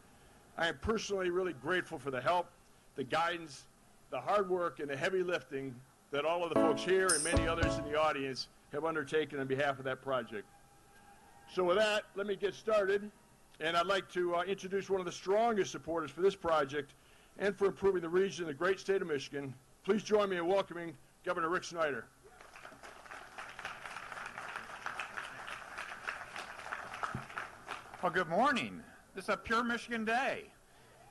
I am personally really grateful for the help, the guidance, the hard work, and the heavy lifting that all of the folks here and many others in the audience have undertaken on behalf of that project. So with that, let me get started. And I'd like to introduce one of the strongest supporters for this project and for improving the region in the great state of Michigan. Please join me in welcoming Governor Rick Snyder. Well, good morning. This is a pure Michigan day.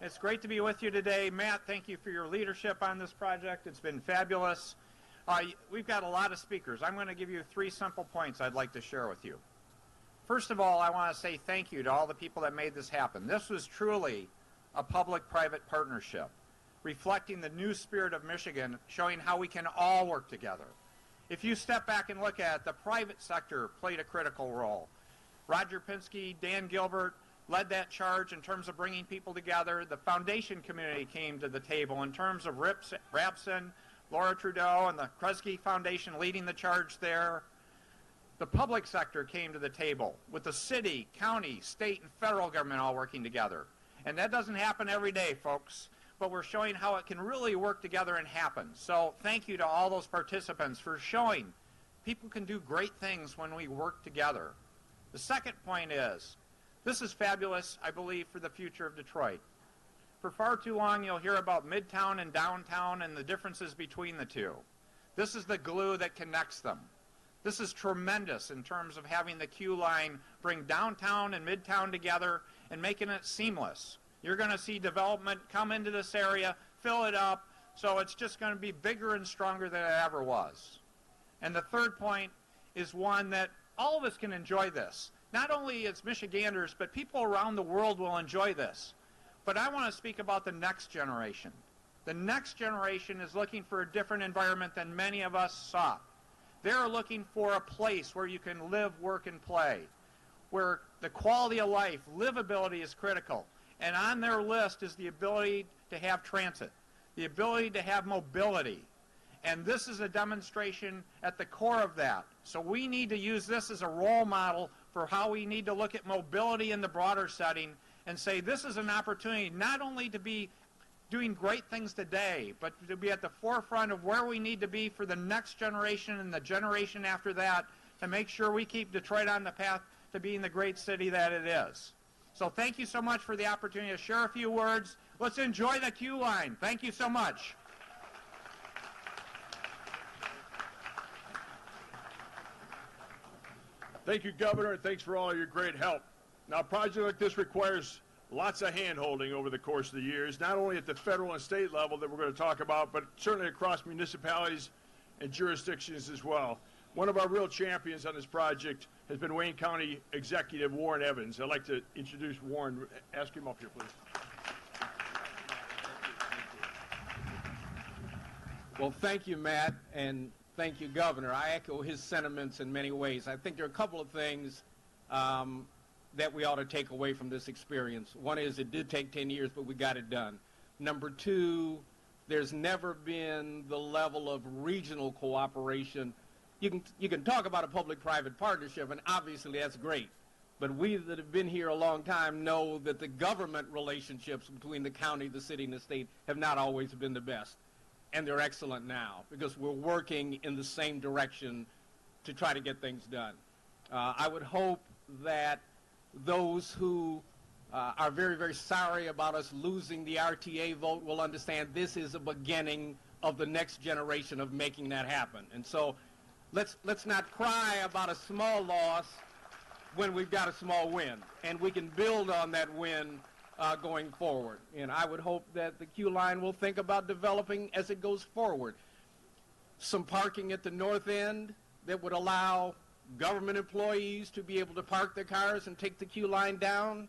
It's great to be with you today. Matt, thank you for your leadership on this project. It's been fabulous. We've got a lot of speakers. I'm going to give you 3 simple points I'd like to share with you. First of all, I want to say thank you to all the people that made this happen. This was truly a public-private partnership, reflecting the new spirit of Michigan, showing how we can all work together. If you step back and look at it, the private sector played a critical role. Roger Pinsky, Dan Gilbert led that charge in terms of bringing people together. The foundation community came to the table in terms of Rapson, Laura Trudeau, and the Kresge Foundation leading the charge there. The public sector came to the table with the city, county, state, and federal government all working together. And that doesn't happen every day, folks, but we're showing how it can really work together and happen. So thank you to all those participants for showing people can do great things when we work together. The second point is, this is fabulous, I believe, for the future of Detroit. For far too long, you'll hear about Midtown and downtown and the differences between the two. This is the glue that connects them. This is tremendous in terms of having the Q line bring downtown and Midtown together and making it seamless. You're going to see development come into this area, fill it up, so it's just going to be bigger and stronger than it ever was. And the third point is one that all of us can enjoy this. Not only as Michiganders, but people around the world will enjoy this. But I want to speak about the next generation. The next generation is looking for a different environment than many of us saw. They're looking for a place where you can live, work, and play, where the quality of life, livability is critical. And on their list is the ability to have transit, the ability to have mobility. And this is a demonstration at the core of that. So we need to use this as a role model for how we need to look at mobility in the broader setting and say this is an opportunity not only to be doing great things today, but to be at the forefront of where we need to be for the next generation and the generation after that to make sure we keep Detroit on the path to being the great city that it is. So thank you so much for the opportunity to share a few words. Let's enjoy the Q line. Thank you so much. Thank you, Governor, and thanks for all your great help. Now, a project like this requires lots of hand-holding over the course of the years, not only at the federal and state level that we're going to talk about, but certainly across municipalities and jurisdictions as well. One of our real champions on this project has been Wayne County Executive Warren Evans. I'd like to introduce Warren. Ask him up here, please. Well, thank you, Matt, and thank you, Governor. I echo his sentiments in many ways. I think there are a couple of things that we ought to take away from this experience. One is it did take 10 years, but we got it done. Number two, there's never been the level of regional cooperation. You can talk about a public-private partnership, and obviously that's great. But we that have been here a long time know that the government relationships between the county, the city, and the state have not always been the best. And they're excellent now because we're working in the same direction to try to get things done. I would hope that those who are very, very sorry about us losing the RTA vote will understand this is a beginning of the next generation of making that happen. And so let's not cry about a small loss when we've got a small win, and we can build on that win going forward. And I would hope that the Q line will think about developing as it goes forward. Some parking at the north end that would allow government employees to be able to park their cars and take the Q line down,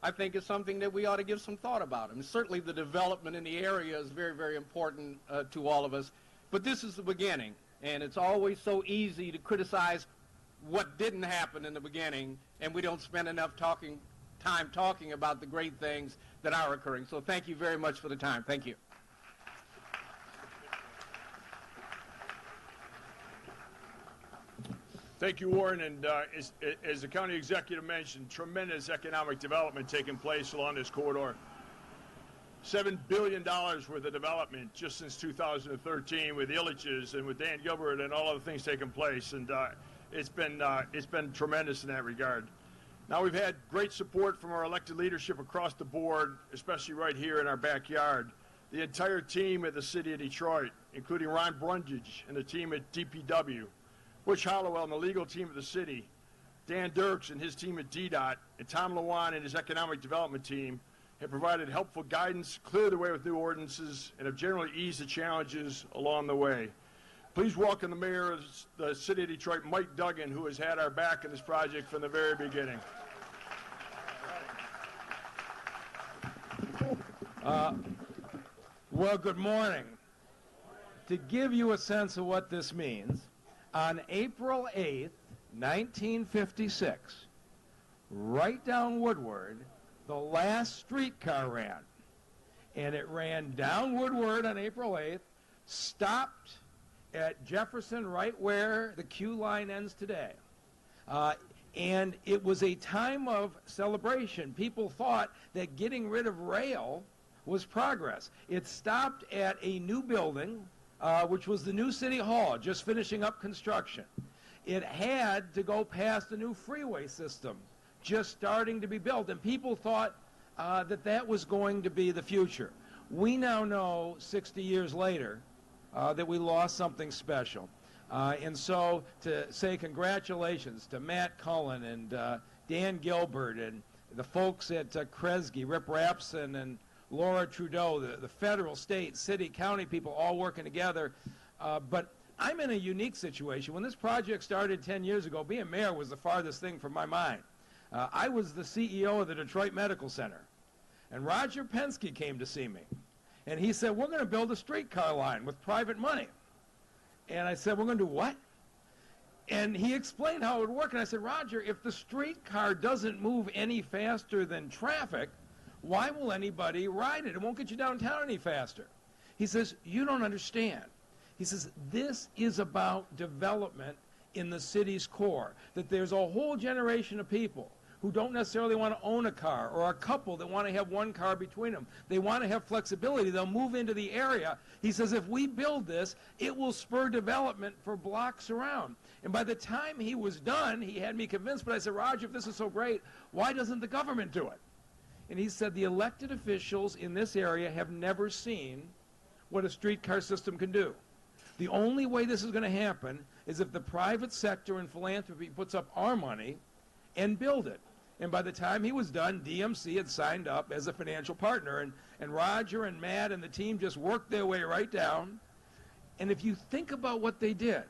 I think is something that we ought to give some thought about. And certainly the development in the area is very, very important to all of us. But this is the beginning, and it's always so easy to criticize what didn't happen in the beginning, and we don't spend enough time talking about the great things that are occurring. So thank you very much for the time. Thank you. Thank you, Warren. And as the county executive mentioned, tremendous economic development taking place along this corridor. $7 billion worth of development just since 2013 with Illich's and with Dan Gilbert and all other things taking place. And it's been tremendous in that regard. Now, we've had great support from our elected leadership across the board, especially right here in our backyard. The entire team at the City of Detroit, including Ron Brundage and the team at DPW, Butch Hollowell and the legal team of the city, Dan Dirks and his team at DDOT, and Tom Lewan and his economic development team have provided helpful guidance, cleared the way with new ordinances, and have generally eased the challenges along the way. Please welcome the mayor of the city of Detroit, Mike Duggan, who has had our back in this project from the very beginning. Well, good morning. To give you a sense of what this means, on April 8th, 1956, right down Woodward, the last streetcar ran. And it ran down Woodward on April 8th, stopped at Jefferson, right where the Q line ends today. And it was a time of celebration. People thought that getting rid of rail was progress. It stopped at a new building, which was the new City Hall, just finishing up construction. It had to go past a new freeway system, just starting to be built, and people thought that was going to be the future. We now know, 60 years later, that we lost something special. And so to say congratulations to Matt Cullen and Dan Gilbert and the folks at Kresge, Rip Rapson and Laura Trudeau, the federal, state, city, county people all working together. But I'm in a unique situation. When this project started 10 years ago, being mayor was the farthest thing from my mind. I was the CEO of the Detroit Medical Center. And Roger Penske came to see me. And he said, we're going to build a streetcar line with private money. And I said, we're going to do what? And he explained how it would work. And I said, Roger, if the streetcar doesn't move any faster than traffic, why will anybody ride it? It won't get you downtown any faster. He says, you don't understand. He says, this is about development in the city's core, that there's a whole generation of people who don't necessarily want to own a car, or a couple that want to have one car between them. They want to have flexibility. They'll move into the area. He says, if we build this, it will spur development for blocks around. And by the time he was done, he had me convinced, but I said, Roger, if this is so great, why doesn't the government do it? And he said, the elected officials in this area have never seen what a streetcar system can do. The only way this is going to happen is if the private sector and philanthropy puts up our money and build it. And by the time he was done, DMC had signed up as a financial partner. And Roger and Matt and the team just worked their way right down. And if you think about what they did,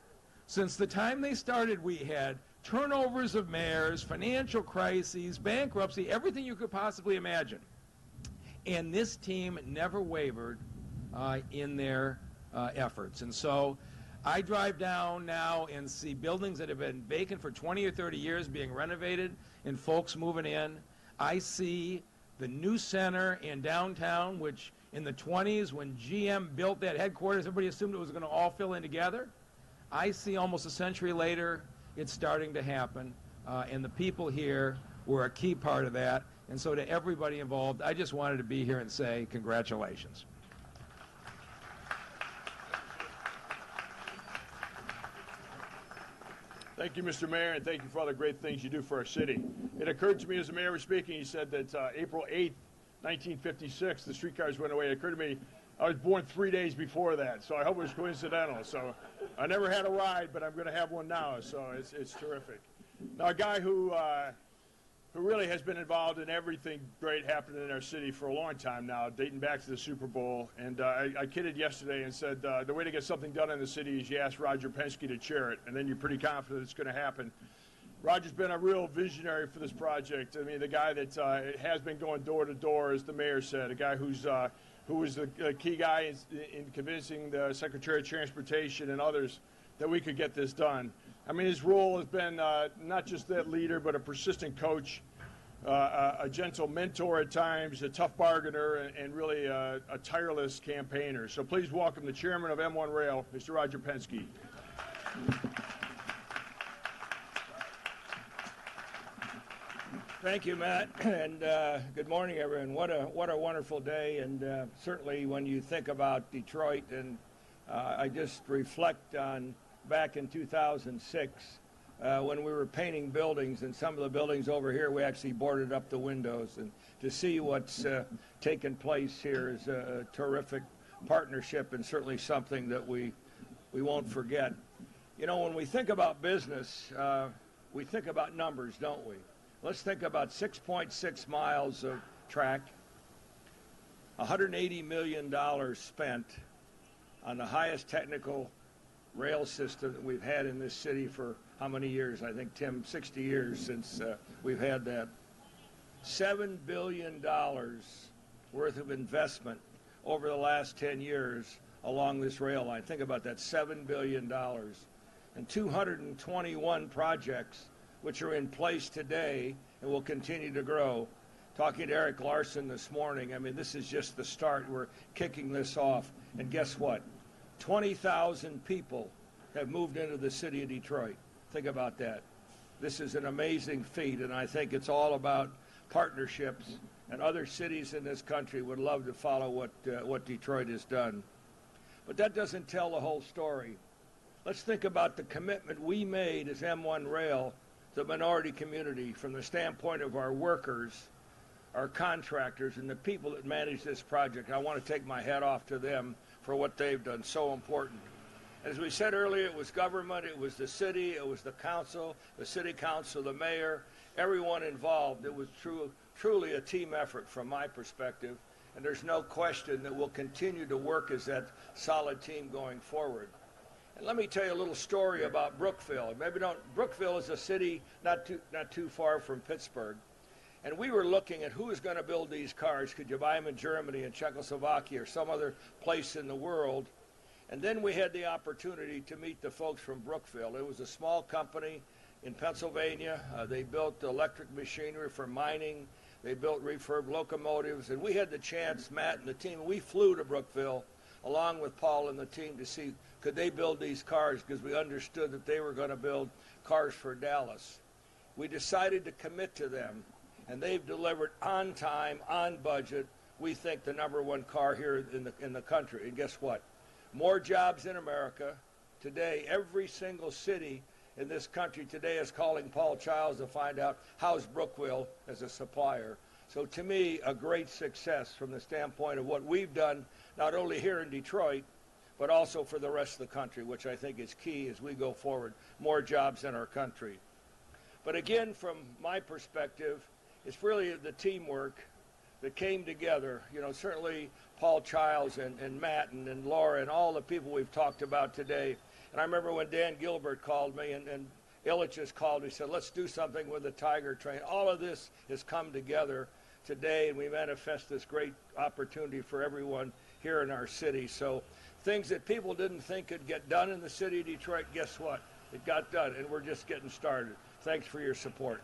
since the time they started, we had turnovers of mayors, financial crises, bankruptcy, everything you could possibly imagine. And this team never wavered in their efforts. And so I drive down now and see buildings that have been vacant for 20 or 30 years being renovated and folks moving in. I see the new center in downtown, which in the 20s when GM built that headquarters, everybody assumed it was going to all fill in together. I see almost a century later it's starting to happen, and the people here were a key part of that. And so to everybody involved, I just wanted to be here and say congratulations. Thank you, Mr. Mayor, and thank you for all the great things you do for our city. It occurred to me as the mayor was speaking, he said that April 8th, 1956, the streetcars went away. It occurred to me I was born 3 days before that, so I hope it was coincidental. So I never had a ride, but I'm going to have one now, so it's terrific. Now, a guy who really has been involved in everything great happening in our city for a long time now, dating back to the Super Bowl. And I kidded yesterday and said the way to get something done in the city is you ask Roger Penske to chair it, and then you're pretty confident it's going to happen. Roger's been a real visionary for this project. I mean, the guy that has been going door to door, as the mayor said, a guy who was the key guy in convincing the Secretary of Transportation and others that we could get this done. I mean, his role has been not just that leader, but a persistent coach, a gentle mentor at times, a tough bargainer, and really a tireless campaigner. So please welcome the chairman of M1 Rail, Mr. Roger Penske. Thank you, Matt, and good morning, everyone. What a wonderful day, and certainly when you think about Detroit, and I just reflect on back in 2006 when we were painting buildings, and some of the buildings over here we actually boarded up the windows, and to see what's taken place here is a terrific partnership and certainly something that we won't forget. You know, when we think about business, we think about numbers, don't we? Let's think about 6.6 miles of track, $180 million spent on the highest technical rail system that we've had in this city for how many years? I think, Tim, 60 years since we've had that. $7 billion worth of investment over the last 10 years along this rail line. Think about that, $7 billion. And 221 projects which are in place today and will continue to grow. Talking to Eric Larson this morning, I mean, this is just the start. We're kicking this off. And guess what? 20,000 people have moved into the city of Detroit. Think about that. This is an amazing feat, and I think it's all about partnerships, and other cities in this country would love to follow what Detroit has done. But that doesn't tell the whole story. Let's think about the commitment we made as M1 Rail to the minority community from the standpoint of our workers, our contractors, and the people that manage this project. I want to take my hat off to them for what they've done, so important. As we said earlier, it was government, it was the city, it was the council, the city council, the mayor, everyone involved. It was truly a team effort from my perspective, and there's no question that we'll continue to work as that solid team going forward. And let me tell you a little story about Brookville. Brookville is a city not too far from Pittsburgh. And we were looking at who is going to build these cars. Could you buy them in Germany and Czechoslovakia or some other place in the world? And then we had the opportunity to meet the folks from Brookville. It was a small company in Pennsylvania. They built electric machinery for mining. They built refurb locomotives. And we had the chance, Matt and the team, we flew to Brookville along with Paul and the team to see could they build these cars, because we understood that they were going to build cars for Dallas. We decided to commit to them, and they've delivered on time, on budget. We think the #1 car here in the country. And guess what? More jobs in America. Today, every single city in this country today is calling Paul Childs to find out how's Brookville as a supplier. So to me, a great success from the standpoint of what we've done, not only here in Detroit, but also for the rest of the country, which I think is key as we go forward. More jobs in our country. But again, from my perspective, it's really the teamwork that came together. You know, certainly Paul Childs and Matt and Laura and all the people we've talked about today. And I remember when Dan Gilbert called me and Illich has called me, said, let's do something with the Tiger train. All of this has come together today, and we manifest this great opportunity for everyone here in our city. So things that people didn't think could get done in the city of Detroit, guess what? It got done, and we're just getting started. Thanks for your support.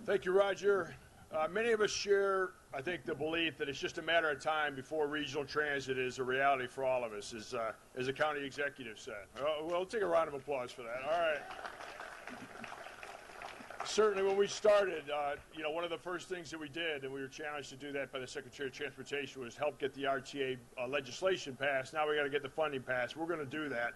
Thank you, Roger. Many of us share, I think, the belief that it's just a matter of time before regional transit is a reality for all of us, as the county executive said. Well, take a round of applause for that. All right. Certainly when we started, you know, one of the first things that we did, and we were challenged to do that by the Secretary of Transportation, was help get the RTA legislation passed. Now we got to get the funding passed. We're going to do that.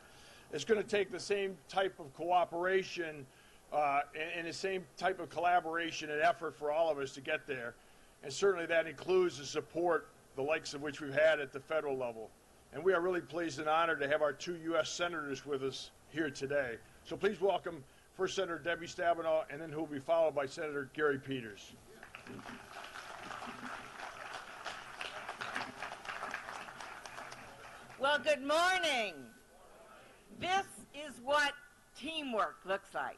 It's going to take the same type of cooperation and the same type of collaboration and effort for all of us to get there. And certainly that includes the support, the likes of which we've had at the federal level. And we are really pleased and honored to have our 2 U.S. senators with us here today. So please welcome First Senator Debbie Stabenow, and then who will be followed by Senator Gary Peters. Well, good morning. This is what teamwork looks like.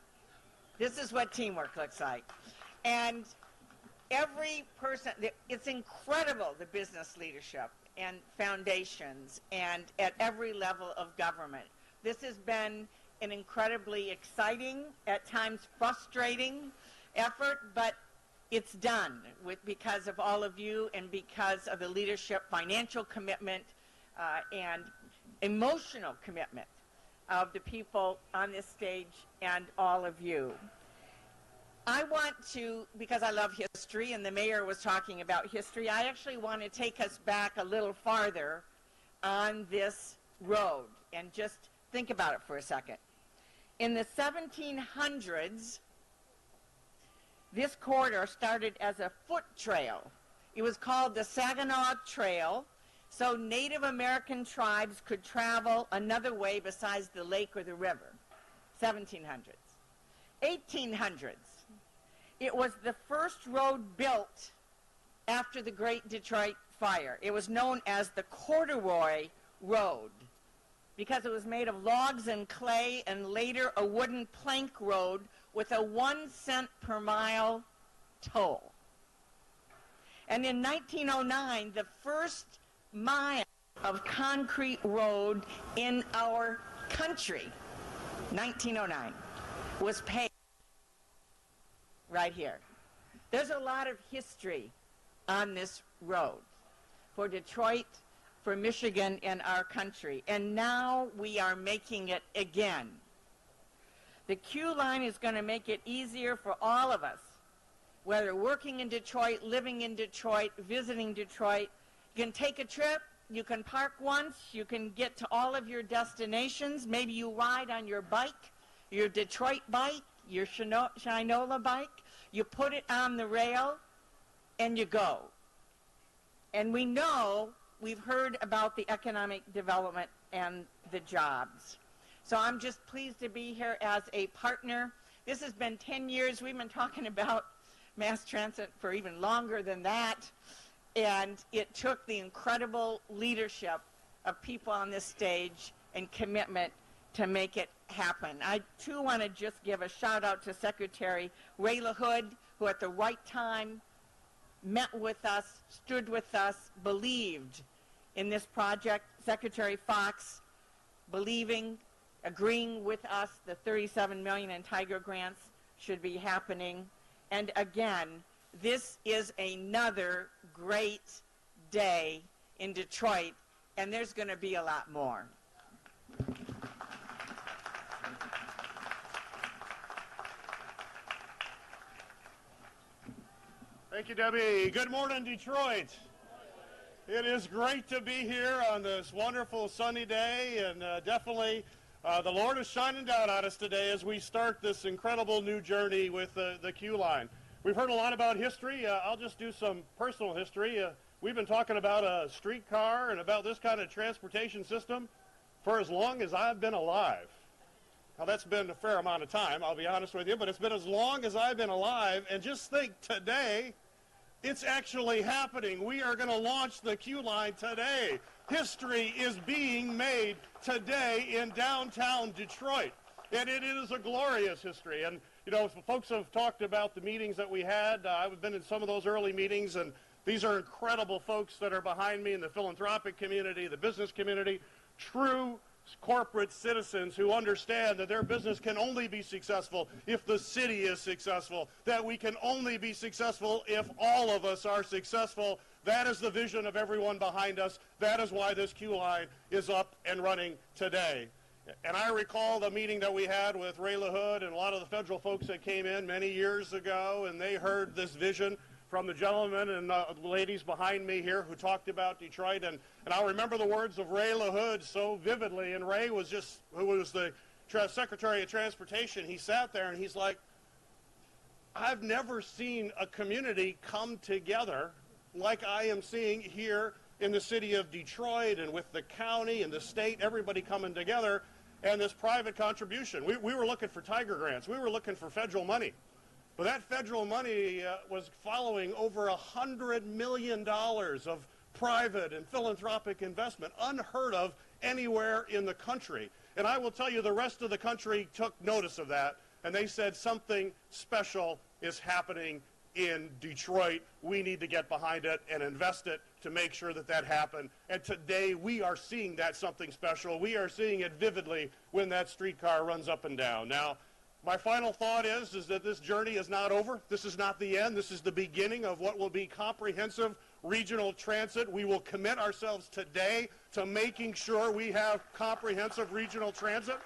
This is what teamwork looks like. And every person, it's incredible, the business leadership and foundations and at every level of government. This has been an incredibly exciting, at times frustrating effort, but it's done because of all of you and because of the leadership, financial commitment, and emotional commitment of the people on this stage and all of you. I want to, because I love history and the mayor was talking about history, I actually want to take us back a little farther on this road and just think about it for a second. In the 1700s, this corridor started as a foot trail. It was called the Saginaw Trail, so Native American tribes could travel another way besides the lake or the river. 1700s. 1800s. It was the first road built after the Great Detroit Fire. It was known as the Corduroy Road because it was made of logs and clay, and later a wooden plank road with a 1 cent per mile toll. And in 1909, the first mile of concrete road in our country, 1909, was paved right here. There's a lot of history on this road for Detroit, for Michigan, and our country. And now we are making it again. The Q line is going to make it easier for all of us, whether working in Detroit, living in Detroit, visiting Detroit. You can take a trip, you can park once, you can get to all of your destinations. Maybe you ride on your bike, your Detroit bike, your Shinola bike. You put it on the rail, and you go. And we know, we've heard about the economic development and the jobs. So I'm just pleased to be here as a partner. This has been 10 years. We've been talking about mass transit for even longer than that. And it took the incredible leadership of people on this stage and commitment to make it happen. I, too, want to just give a shout-out to Secretary Ray LaHood, who at the right time met with us, stood with us, believed in this project. Secretary Fox believing, agreeing with us, the $37 million in Tiger grants should be happening. And again, this is another great day in Detroit, and there's going to be a lot more. Thank you, Debbie. Good morning, Detroit. It is great to be here on this wonderful sunny day, and definitely the Lord is shining down on us today as we start this incredible new journey with the Q line. We've heard a lot about history. I'll just do some personal history. We've been talking about a streetcar and about this kind of transportation system for as long as I've been alive. Now, that's been a fair amount of time, I'll be honest with you, but it's been as long as I've been alive. And just think, today, it's actually happening. We are going to launch the Q line today. History is being made today in downtown Detroit. And it is a glorious history. And, you know, folks have talked about the meetings that we had. I've been in some of those early meetings, and these are incredible folks that are behind me in the philanthropic community, the business community, true corporate citizens who understand that their business can only be successful if the city is successful, that we can only be successful if all of us are successful. That is the vision of everyone behind us. That is why this Q line is up and running today. And I recall the meeting that we had with Ray LaHood and a lot of the federal folks that came in many years ago, and they heard this vision from the gentlemen and ladies behind me here who talked about Detroit. And I remember the words of Ray LaHood so vividly. And Ray was just, who was the Secretary of Transportation, he sat there and he's like, I've never seen a community come together like I am seeing here in the city of Detroit, and with the county and the state, everybody coming together, and this private contribution. We were looking for Tiger grants. We were looking for federal money. But that federal money was following over $100 million of private and philanthropic investment, unheard of anywhere in the country. And I will tell you, the rest of the country took notice of that, and they said something special is happening in Detroit. We need to get behind it and invest it to make sure that that happened. And today we are seeing that something special. We are seeing it vividly when that streetcar runs up and down. Now, my final thought is that this journey is not over. This is not the end. This is the beginning of what will be comprehensive regional transit. We will commit ourselves today to making sure we have comprehensive regional transit.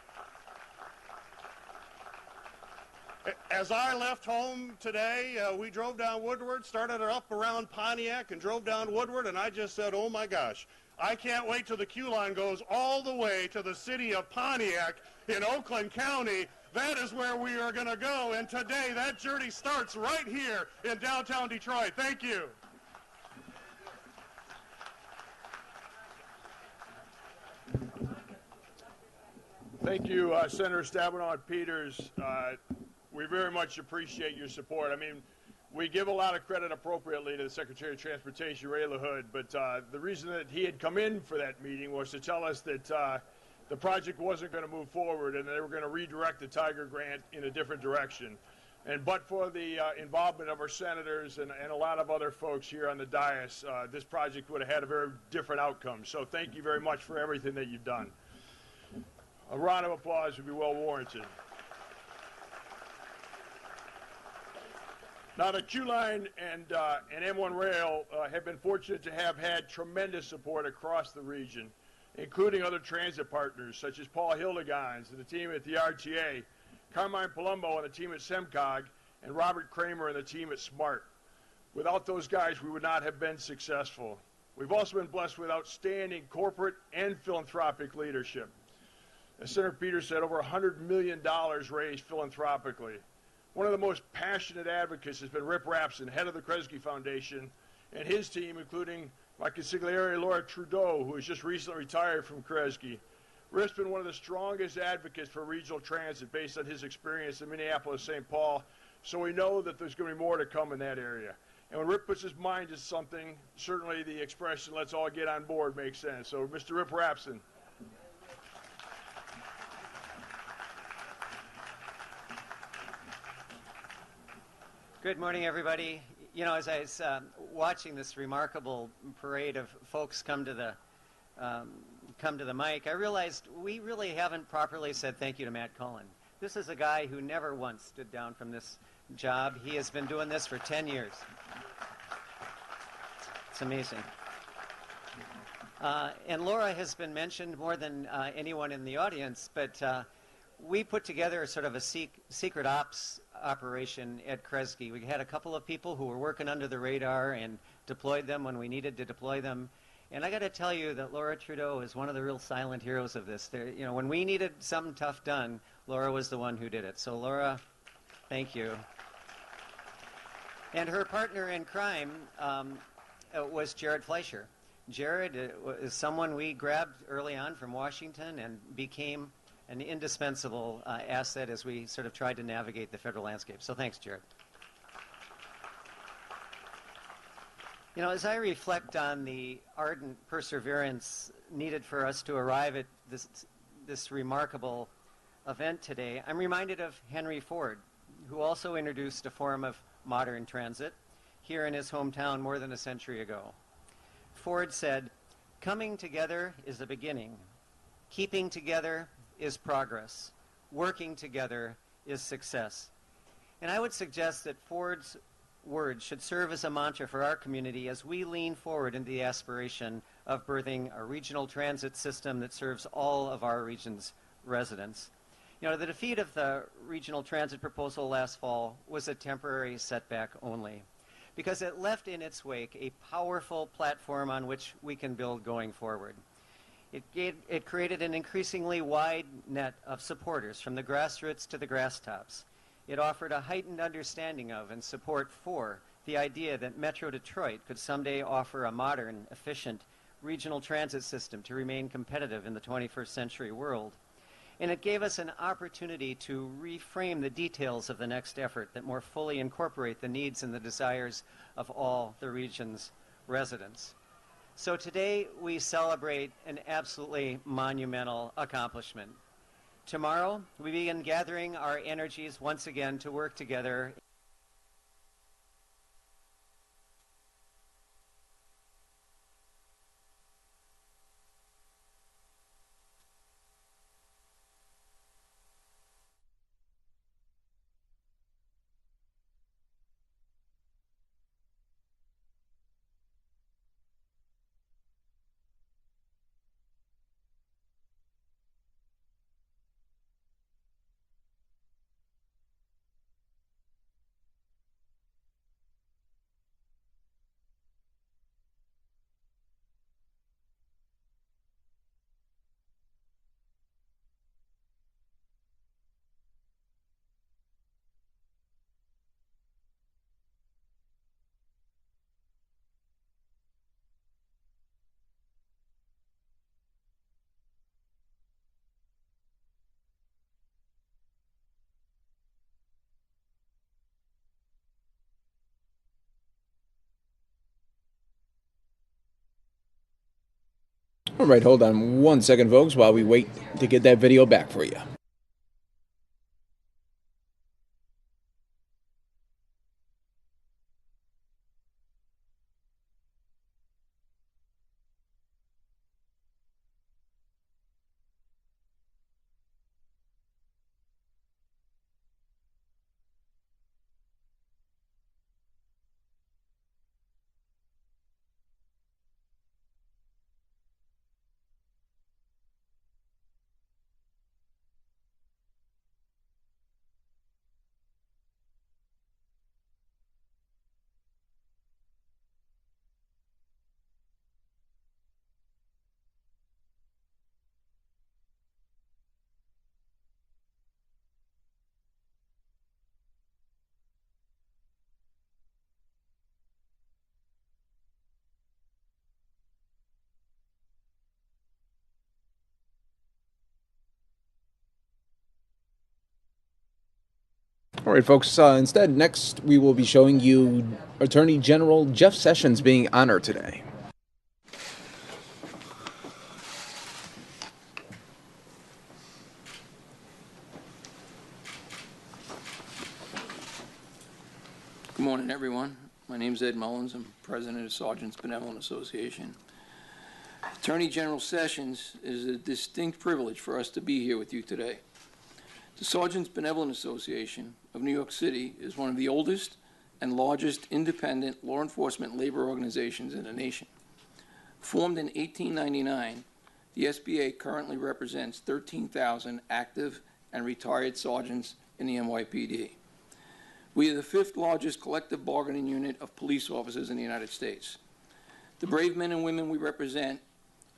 As I left home today, we drove down Woodward, started up around Pontiac and drove down Woodward, and I just said, oh my gosh, I can't wait till the Q line goes all the way to the city of Pontiac in Oakland County. That is where we are going to go, and today that journey starts right here in downtown Detroit. Thank you. Thank you, Senator Stabenow Peters. We very much appreciate your support. I mean, we give a lot of credit appropriately to the Secretary of Transportation, Ray LaHood, but the reason that he had come in for that meeting was to tell us that the project wasn't going to move forward and they were going to redirect the Tiger grant in a different direction. And but for the involvement of our senators and a lot of other folks here on the dais, this project would have had a very different outcome. So thank you very much for everything that you've done. A round of applause would be well warranted. Now, the Q Line and M1 Rail have been fortunate to have had tremendous support across the region, including other transit partners such as Paul Hildegans and the team at the RTA, Carmine Palumbo and the team at SEMCOG, and Robert Kramer and the team at SMART. Without those guys, we would not have been successful. We've also been blessed with outstanding corporate and philanthropic leadership. As Senator Peters said, over $100 million raised philanthropically. One of the most passionate advocates has been Rip Rapson, head of the Kresge Foundation, and his team, including my consigliere Laura Trudeau, who has just recently retired from Kresge. Rip's been one of the strongest advocates for regional transit based on his experience in Minneapolis-St. Paul, so we know that there's going to be more to come in that area. And when Rip puts his mind to something, certainly the expression, let's all get on board, makes sense. So, Mr. Rip Rapson. Good morning, everybody. You know, as I was watching this remarkable parade of folks come to the mic, I realized we really haven't properly said thank you to Matt Cullen. This is a guy who never once stood down from this job. He has been doing this for 10 years. It's amazing. And Laura has been mentioned more than anyone in the audience, but we put together sort of a secret ops operation at Kresge. We had a couple of people who were working under the radar and deployed them when we needed to deploy them. And I got to tell you that Laura Trudeau is one of the real silent heroes of this. You know, when we needed something tough done, Laura was the one who did it. So Laura, thank you. And her partner in crime was Jared Fleischer. Jared is someone we grabbed early on from Washington and became an indispensable asset as we sort of tried to navigate the federal landscape. So thanks, Jared. You know, as I reflect on the ardent perseverance needed for us to arrive at this remarkable event today, I'm reminded of Henry Ford, who also introduced a form of modern transit here in his hometown more than a century ago. Ford said, "Coming together is the beginning. Keeping together is progress. Working together is success." And I would suggest that Ford's words should serve as a mantra for our community as we lean forward into the aspiration of birthing a regional transit system that serves all of our region's residents. You know, the defeat of the regional transit proposal last fall was a temporary setback only, because it left in its wake a powerful platform on which we can build going forward. It created an increasingly wide net of supporters from the grassroots to the grass tops. It offered a heightened understanding of and support for the idea that Metro Detroit could someday offer a modern, efficient regional transit system to remain competitive in the 21st century world. And it gave us an opportunity to reframe the details of the next effort that more fully incorporate the needs and the desires of all the region's residents. So today we celebrate an absolutely monumental accomplishment. Tomorrow we begin gathering our energies once again to work together All right, hold on 1 second, folks, while we wait to get that video back for you. All right, folks, instead, next we will be showing you Attorney General Jeff Sessions being honored today. Good morning, everyone. My name is Ed Mullins. I'm president of Sergeants Benevolent Association. Attorney General Sessions, it is a distinct privilege for us to be here with you today. The Sergeants Benevolent Association of New York City is one of the oldest and largest independent law enforcement labor organizations in the nation. Formed in 1899, the SBA currently represents 13,000 active and retired sergeants in the NYPD. We are the 5th largest collective bargaining unit of police officers in the United States. The brave men and women we represent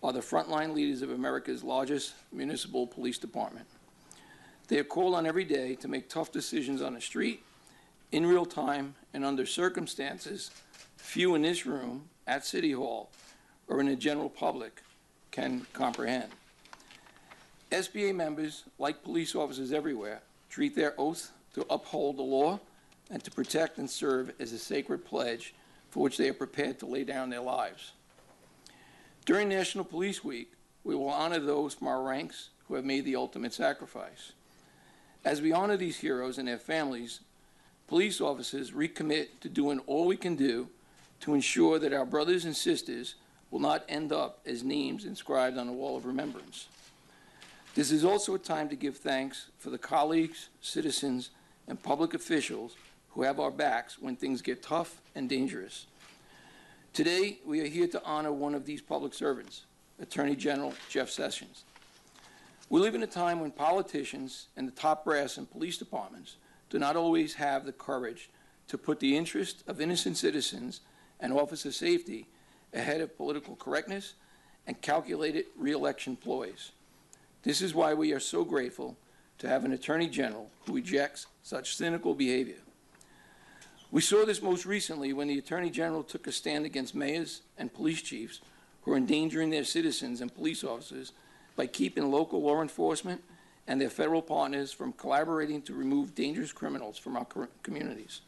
are the frontline leaders of America's largest municipal police department. They are called on every day to make tough decisions on the street, in real time, and under circumstances few in this room, at City Hall, or in the general public can comprehend. SBA members, like police officers everywhere, treat their oath to uphold the law and to protect and serve as a sacred pledge for which they are prepared to lay down their lives. During National Police Week, we will honor those from our ranks who have made the ultimate sacrifice. As we honor these heroes and their families, police officers recommit to doing all we can do to ensure that our brothers and sisters will not end up as names inscribed on the wall of remembrance. This is also a time to give thanks for the colleagues, citizens, and public officials who have our backs when things get tough and dangerous. Today, we are here to honor one of these public servants, Attorney General Jeff Sessions. We live in a time when politicians and the top brass in police departments do not always have the courage to put the interest of innocent citizens and officer safety ahead of political correctness and calculated re-election ploys. This is why we are so grateful to have an Attorney General who rejects such cynical behavior. We saw this most recently when the Attorney General took a stand against mayors and police chiefs who are endangering their citizens and police officers by keeping local law enforcement and their federal partners from collaborating to remove dangerous criminals from our communities.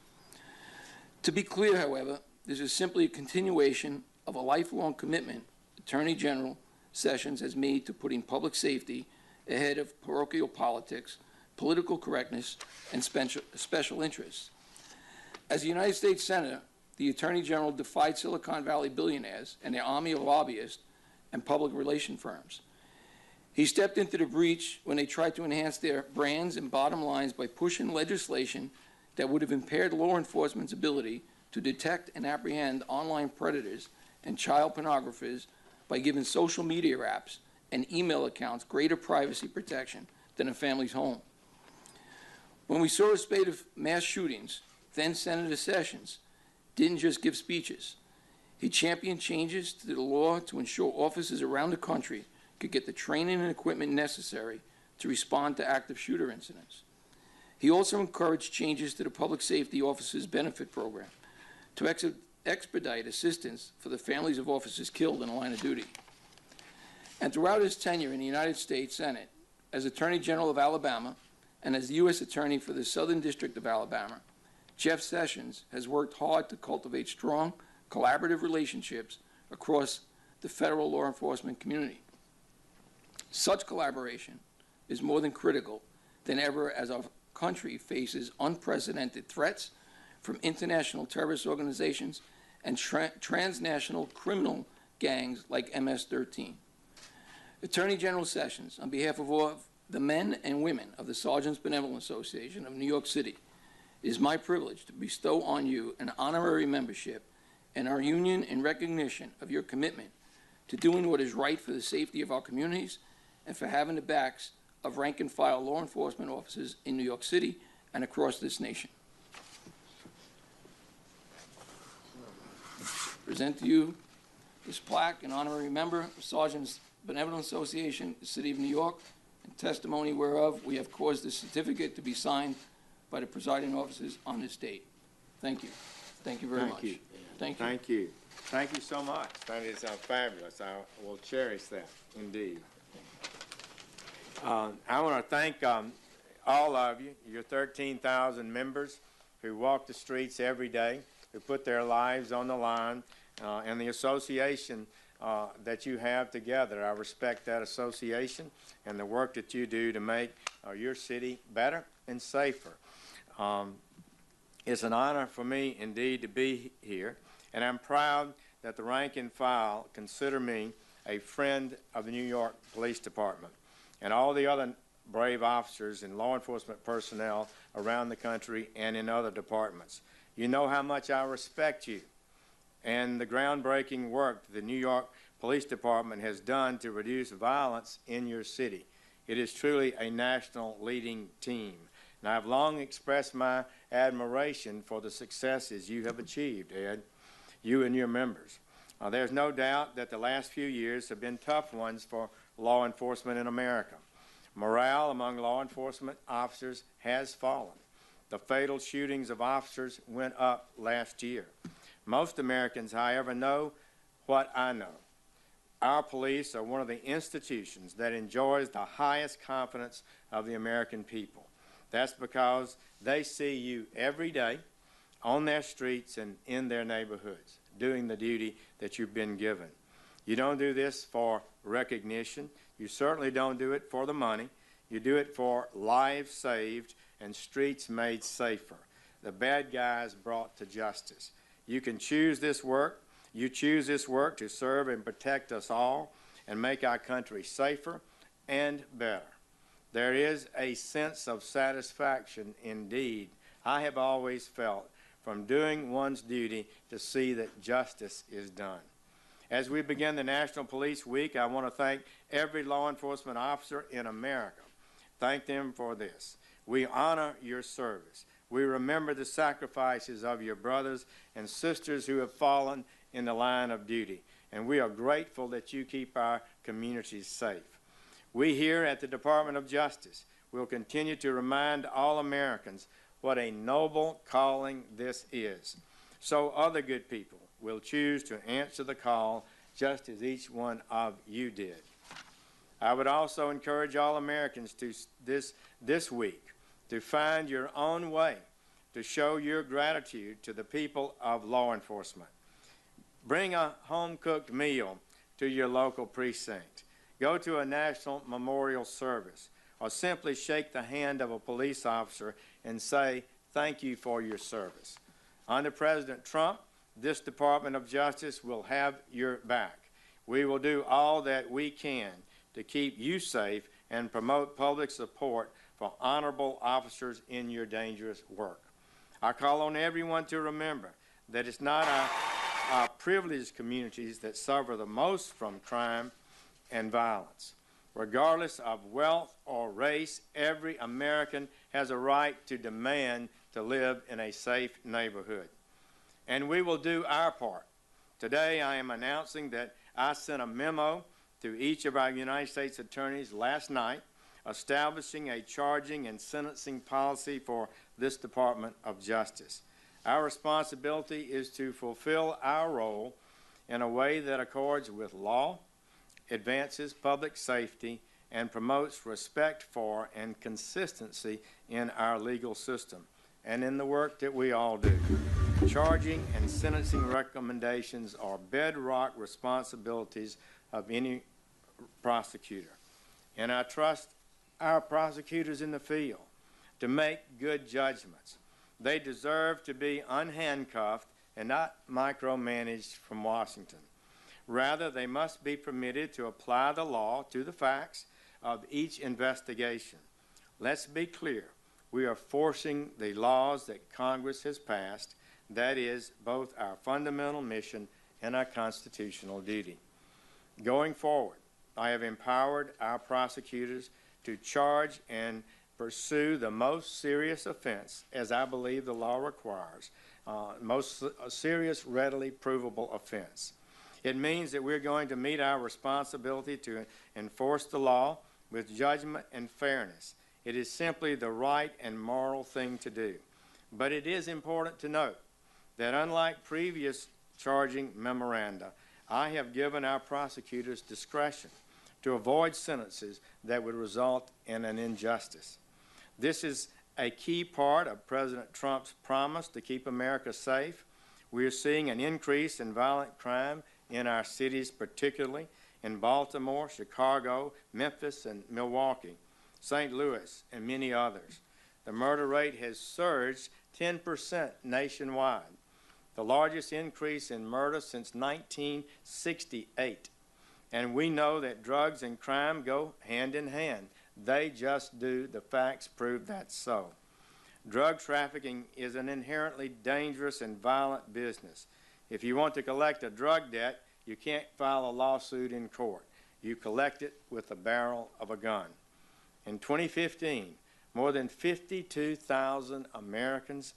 To be clear, however, this is simply a continuation of a lifelong commitment Attorney General Sessions has made to putting public safety ahead of parochial politics, political correctness, and special interests. As a United States Senator, the Attorney General defied Silicon Valley billionaires and their army of lobbyists and public relation firms. He stepped into the breach when they tried to enhance their brands and bottom lines by pushing legislation that would have impaired law enforcement's ability to detect and apprehend online predators and child pornographers by giving social media apps and email accounts greater privacy protection than a family's home. When we saw a spate of mass shootings, then Senator Sessions didn't just give speeches. He championed changes to the law to ensure officers around the country could get the training and equipment necessary to respond to active shooter incidents. He also encouraged changes to the Public Safety Officers Benefit Program to expedite assistance for the families of officers killed in the line of duty. And throughout his tenure in the United States Senate, as Attorney General of Alabama and as the U.S. Attorney for the Southern District of Alabama, Jeff Sessions has worked hard to cultivate strong, collaborative relationships across the federal law enforcement community. Such collaboration is more than critical than ever as our country faces unprecedented threats from international terrorist organizations and transnational criminal gangs like MS-13. Attorney General Sessions, on behalf of all the men and women of the Sergeants Benevolent Association of New York City, it is my privilege to bestow on you an honorary membership in our union in recognition of your commitment to doing what is right for the safety of our communities and for having the backs of rank-and-file law enforcement officers in New York City and across this nation. Present to you this plaque, an honorary member of Sergeants Benevolent Association, the City of New York, and testimony whereof we have caused this certificate to be signed by the presiding officers on this date. Thank you. Thank you very much. You. Thank you. Thank you. Thank you so much. That is fabulous. I will cherish that, indeed. I want to thank all of you, your 13,000 members who walk the streets every day, who put their lives on the line, and the association that you have together. I respect that association and the work that you do to make your city better and safer. It's an honor for me, indeed, to be here, and I'm proud that the rank and file consider me a friend of the New York Police Department and all the other brave officers and law enforcement personnel around the country and in other departments. You know how much I respect you and the groundbreaking work the New York Police Department has done to reduce violence in your city. It is truly a national leading team. And I've long expressed my admiration for the successes you have achieved, Ed, you and your members. There's no doubt that the last few years have been tough ones for law enforcement in America. Morale among law enforcement officers has fallen. The fatal shootings of officers went up last year. Most Americans, however, know what I know. Our police are one of the institutions that enjoys the highest confidence of the American people. That's because they see you every day on their streets and in their neighborhoods, doing the duty that you've been given. You don't do this for recognition. You certainly don't do it for the money. You do it for lives saved and streets made safer, the bad guys brought to justice. You can choose this work. You choose this work to serve and protect us all and make our country safer and better. There is a sense of satisfaction indeed, I have always felt, from doing one's duty to see that justice is done. As we begin the National Police Week, I want to thank every law enforcement officer in America. Thank them for this. We honor your service. We remember the sacrifices of your brothers and sisters who have fallen in the line of duty, and we are grateful that you keep our communities safe. We here at the Department of Justice will continue to remind all Americans what a noble calling this is, so other good people will choose to answer the call just as each one of you did. I would also encourage all Americans to this week to find your own way to show your gratitude to the people of law enforcement. Bring a home-cooked meal to your local precinct. Go to a national memorial service, or simply shake the hand of a police officer and say, thank you for your service. Under President Trump, this Department of Justice will have your back. We will do all that we can to keep you safe and promote public support for honorable officers in your dangerous work. I call on everyone to remember that it's not our privileged communities that suffer the most from crime and violence. Regardless of wealth or race, every American has a right to demand to live in a safe neighborhood. And we will do our part. Today, I am announcing that I sent a memo to each of our United States attorneys last night establishing a charging and sentencing policy for this Department of Justice. Our responsibility is to fulfill our role in a way that accords with law, advances public safety, and promotes respect for and consistency in our legal system and in the work that we all do. Charging and sentencing recommendations are bedrock responsibilities of any prosecutor. And I trust our prosecutors in the field to make good judgments. They deserve to be unhandcuffed and not micromanaged from Washington. Rather, they must be permitted to apply the law to the facts of each investigation. Let's be clear. We are forcing the laws that Congress has passed. That is both our fundamental mission and our constitutional duty. Going forward, I have empowered our prosecutors to charge and pursue the most serious offense, as I believe the law requires, most serious, readily provable offense. It means that we're going to meet our responsibility to enforce the law with judgment and fairness. It is simply the right and moral thing to do. But it is important to note that unlike previous charging memoranda, I have given our prosecutors discretion to avoid sentences that would result in an injustice. This is a key part of President Trump's promise to keep America safe. We are seeing an increase in violent crime in our cities, particularly in Baltimore, Chicago, Memphis, and Milwaukee, St. Louis, and many others. The murder rate has surged 10% nationwide, the largest increase in murder since 1968. And we know that drugs and crime go hand in hand. They just do. The facts prove that's so. Drug trafficking is an inherently dangerous and violent business. If you want to collect a drug debt, you can't file a lawsuit in court. You collect it with the barrel of a gun. In 2015, more than 52,000 Americans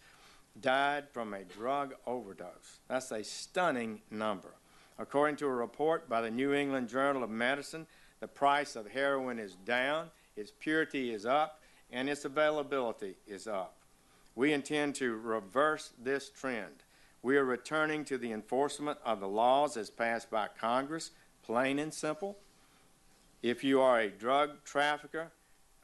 died from a drug overdose. That's a stunning number. According to a report by the New England Journal of Medicine, the price of heroin is down, its purity is up, and its availability is up. We intend to reverse this trend. We are returning to the enforcement of the laws as passed by Congress, plain and simple. If you are a drug trafficker,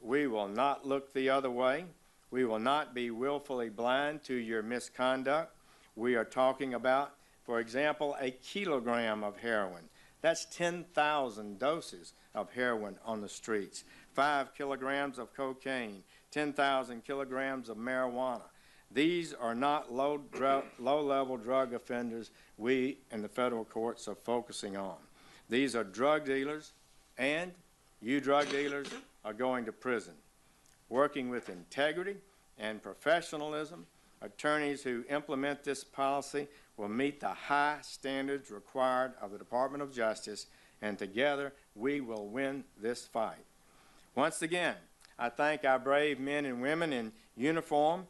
we will not look the other way. We will not be willfully blind to your misconduct. We are talking about, for example, a kilogram of heroin. That's 10,000 doses of heroin on the streets. 5 kilograms of cocaine, 10,000 kilograms of marijuana. These are not low-level drug offenders we and the federal courts are focusing on. These are drug dealers, and you drug dealers are going to prison. Working with integrity and professionalism, attorneys who implement this policy will meet the high standards required of the Department of Justice, and together we will win this fight. Once again, I thank our brave men and women in uniform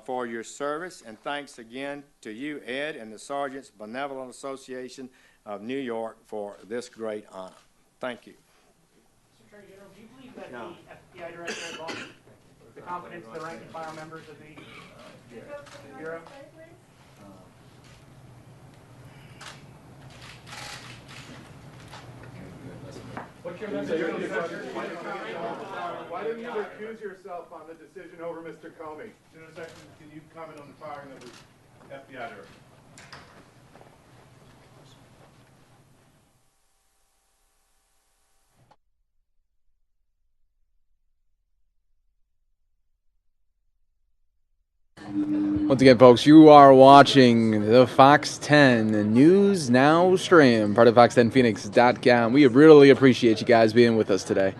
for your service, and thanks again to you, Ed, and the Sergeants Benevolent Association of New York for this great honor. Thank you. Mr. Attorney General, do you believe that the FBI director has lost the confidence of the rank and file members of the Bureau? What's your message? Why didn't you recuse yourself on the decision over Mr. Comey? General Secretary, can you comment on the firing of the FBI director? Once again, folks, you are watching the Fox 10 News Now stream, part of Fox10Phoenix.com. We really appreciate you guys being with us today.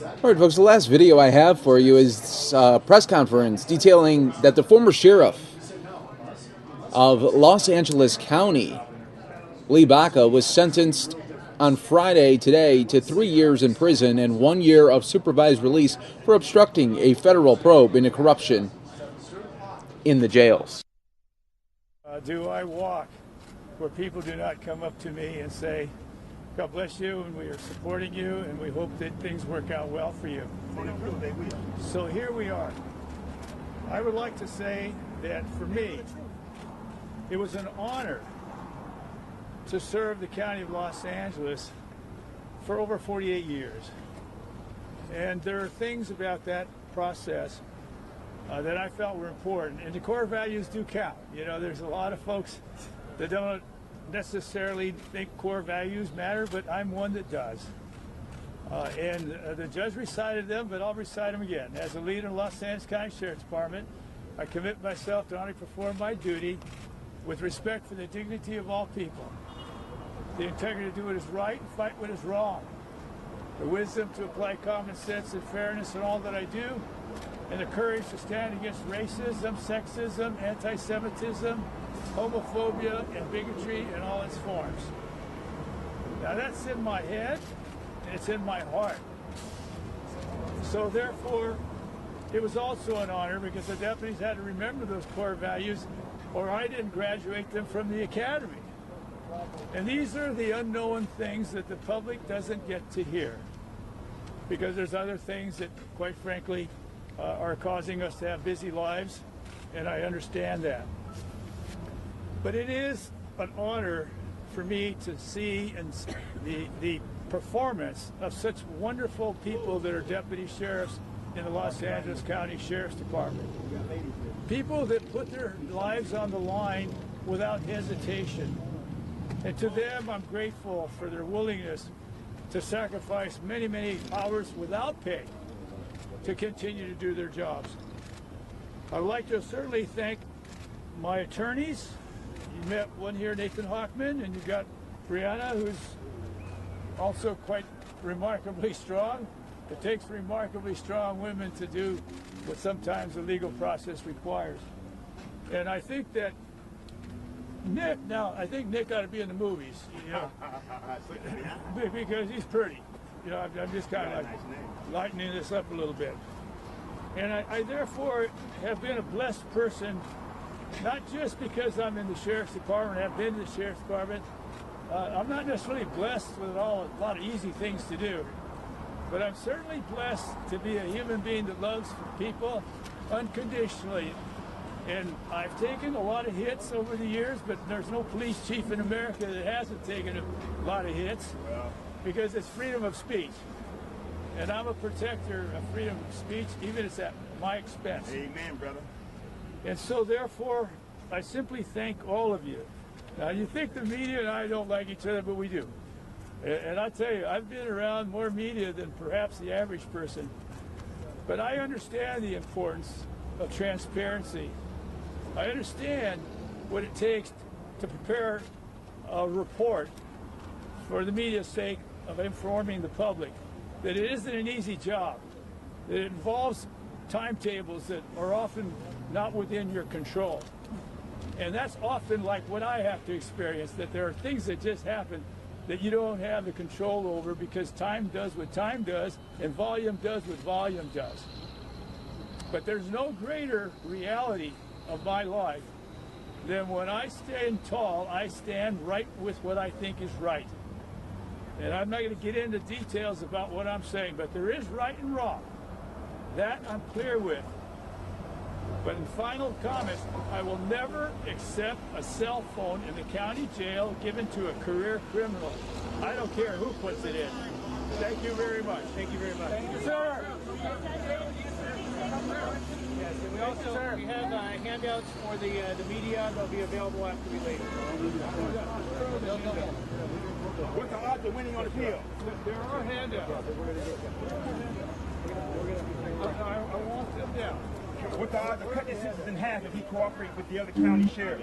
All right, folks, the last video I have for you is a press conference detailing that the former sheriff of Los Angeles County, Lee Baca, was sentenced on Friday today to 3 years in prison and 1 year of supervised release for obstructing a federal probe into corruption in the jails. Do I walk where people do not come up to me and say, God bless you, and we are supporting you, and we hope that things work out well for you. So here we are. I would like to say that for me, it was an honor to serve the County of Los Angeles for over 48 years. And there are things about that process that I felt were important. And the core values do count. You know, there's a lot of folks that don't necessarily think core values matter, but I'm one that does. The judge recited them, but I'll recite them again. As a leader in Los Angeles County Sheriff's Department, I commit myself to honor and perform my duty with respect for the dignity of all people, the integrity to do what is right and fight what is wrong, the wisdom to apply common sense and fairness in all that I do, and the courage to stand against racism, sexism, anti-Semitism, homophobia, and bigotry in all its forms. Now that's in my head, and it's in my heart. So therefore, it was also an honor because the deputies had to remember those core values, or I didn't graduate them from the academy. And these are the unknown things that the public doesn't get to hear, because there's other things that, quite frankly, are causing us to have busy lives, and I understand that. But it is an honor for me to see and the performance of such wonderful people that are deputy sheriffs in the Los Angeles County Sheriff's Department. People that put their lives on the line without hesitation. And to them, I'm grateful for their willingness to sacrifice many, many hours without pay to continue to do their jobs. I would like to certainly thank my attorneys. You met one here, Nathan Hochman, and you've got Brianna, who's also quite remarkably strong. It takes remarkably strong women to do what sometimes the legal process requires. And I think that Nick, now, I think Nick ought to be in the movies, you know, because he's pretty. You know, I'm just kind of like lightening this up a little bit. And I therefore have been a blessed person, not just because I'm in the Sheriff's Department, have been in the Sheriff's Department. I'm not necessarily blessed with a lot of easy things to do, but I'm certainly blessed to be a human being that loves people unconditionally. And I've taken a lot of hits over the years, but there's no police chief in America that hasn't taken a lot of hits, because it's freedom of speech. And I'm a protector of freedom of speech, even if it's at my expense. Amen, brother. And so therefore, I simply thank all of you. Now, you think the media and I don't like each other, but we do. And I tell you, I've been around more media than perhaps the average person. But I understand the importance of transparency. I understand what it takes to prepare a report for the media's sake of informing the public, that it isn't an easy job, that it involves timetables that are often not within your control. And that's often like what I have to experience, that there are things that just happen that you don't have the control over, because time does what time does and volume does what volume does. But there's no greater reality of my life than when I stand tall, I stand right with what I think is right. And I'm not going to get into details about what I'm saying, but there is right and wrong. That I'm clear with. But in final comments, I will never accept a cell phone in the county jail given to a career criminal. I don't care who puts it in. Thank you very much. Thank you very much. Thank you, sir. Yes, and we have handouts for the media. They'll be available after we leave. What's the odds of winning on the field? There are handouts. I want them down. What's the odds of cutting his sisters in half if he cooperates with the other county sheriff?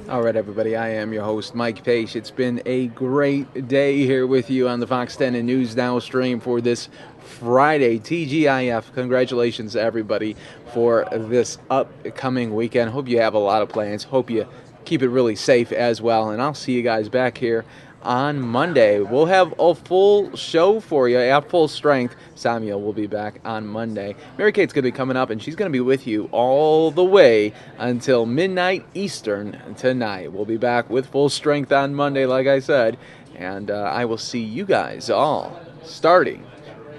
All right, everybody, I am your host, Mike Pace. It's been a great day here with you on the Fox 10 and News Now stream for this Friday, TGIF. Congratulations to everybody for this upcoming weekend. Hope you have a lot of plans. Hope you keep it really safe as well. And I'll see you guys back here on Monday. We'll have a full show for you at full strength. Samuel will be back on Monday. Mary Kate's going to be coming up, and she's going to be with you all the way until midnight Eastern tonight. We'll be back with full strength on Monday, like I said, and I will see you guys all starting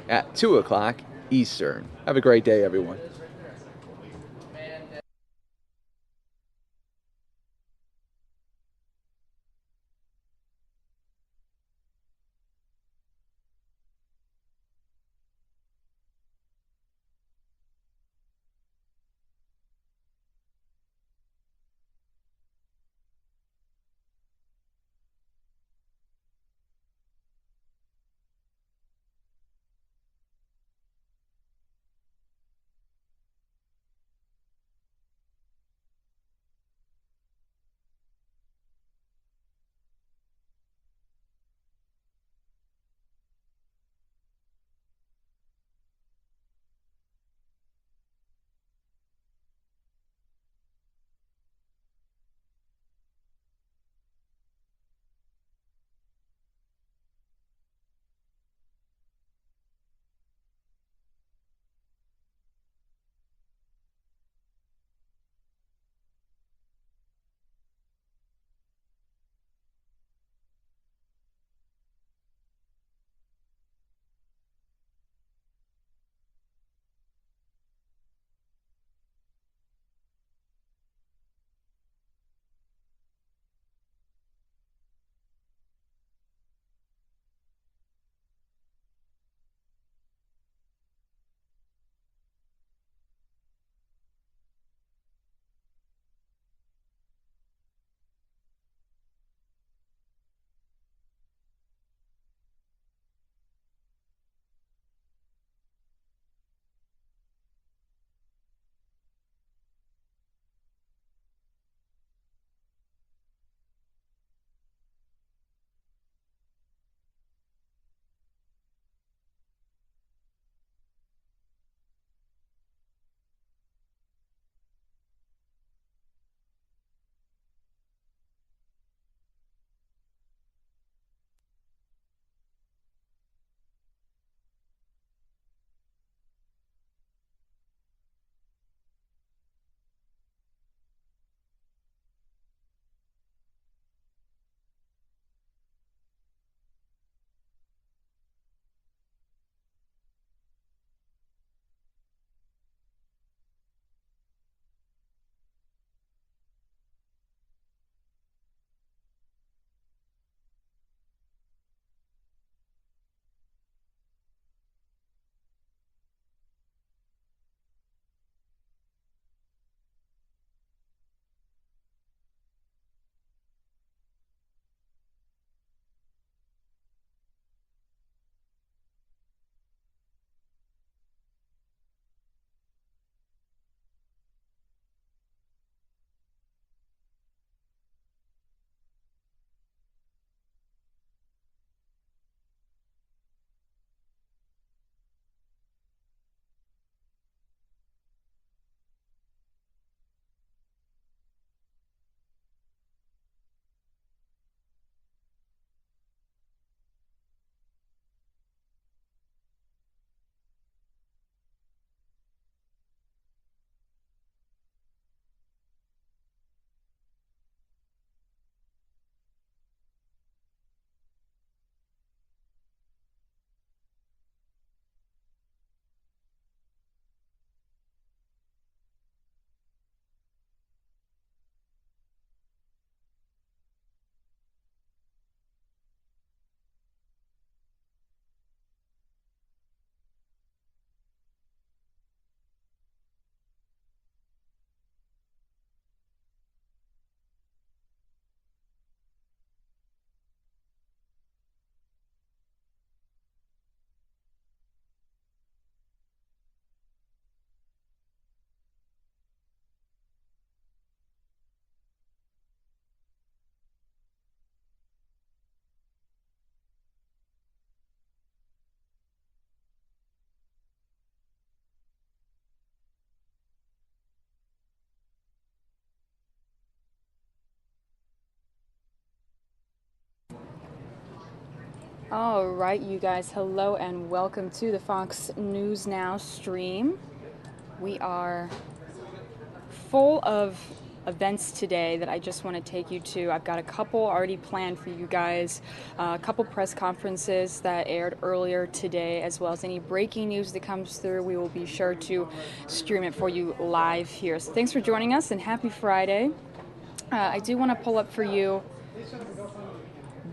at 2 o'clock Eastern. Have a great day, everyone. All right, you guys, hello and welcome to the Fox News Now stream. We are full of events today that I just want to take you to. I've got a couple already planned for you guys, a couple press conferences that aired earlier today, as well as any breaking news that comes through. We will be sure to stream it for you live here. So thanks for joining us and happy Friday. I do want to pull up for you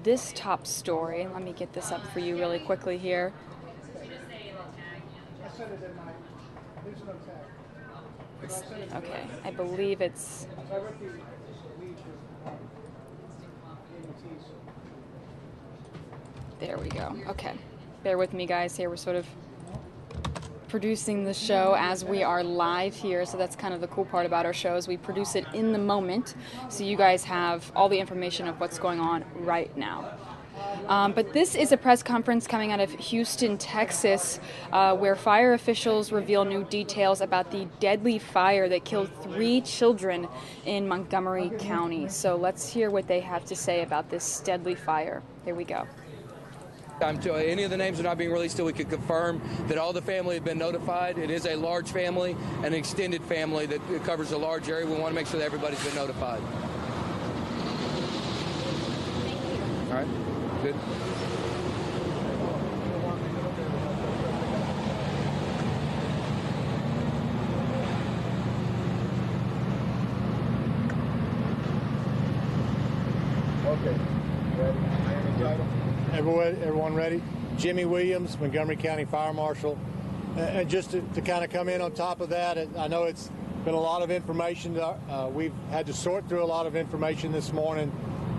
this top story. Let me get this up for you really quickly here. Okay, I believe it's... There we go. Okay, bear with me, guys. Here we're sort of producing the show as we are live here, so that's kind of the cool part about our show is we produce it in the moment, so you guys have all the information of what's going on right now. But this is a press conference coming out of Houston, Texas, where fire officials reveal new details about the deadly fire that killed 3 children in Montgomery County. So let's hear what they have to say about this deadly fire. Here we go. Any of the names are not being released till we can confirm that all the family have been notified. It is a large family, an extended family that covers a large area. We want to make sure that everybody's been notified. All right, good. Okay, ready? Everyone ready? Jimmy Williams, Montgomery County Fire Marshal. And just to kind of come in on top of that, I know it's been a lot of information. We've had to sort through a lot of information this morning.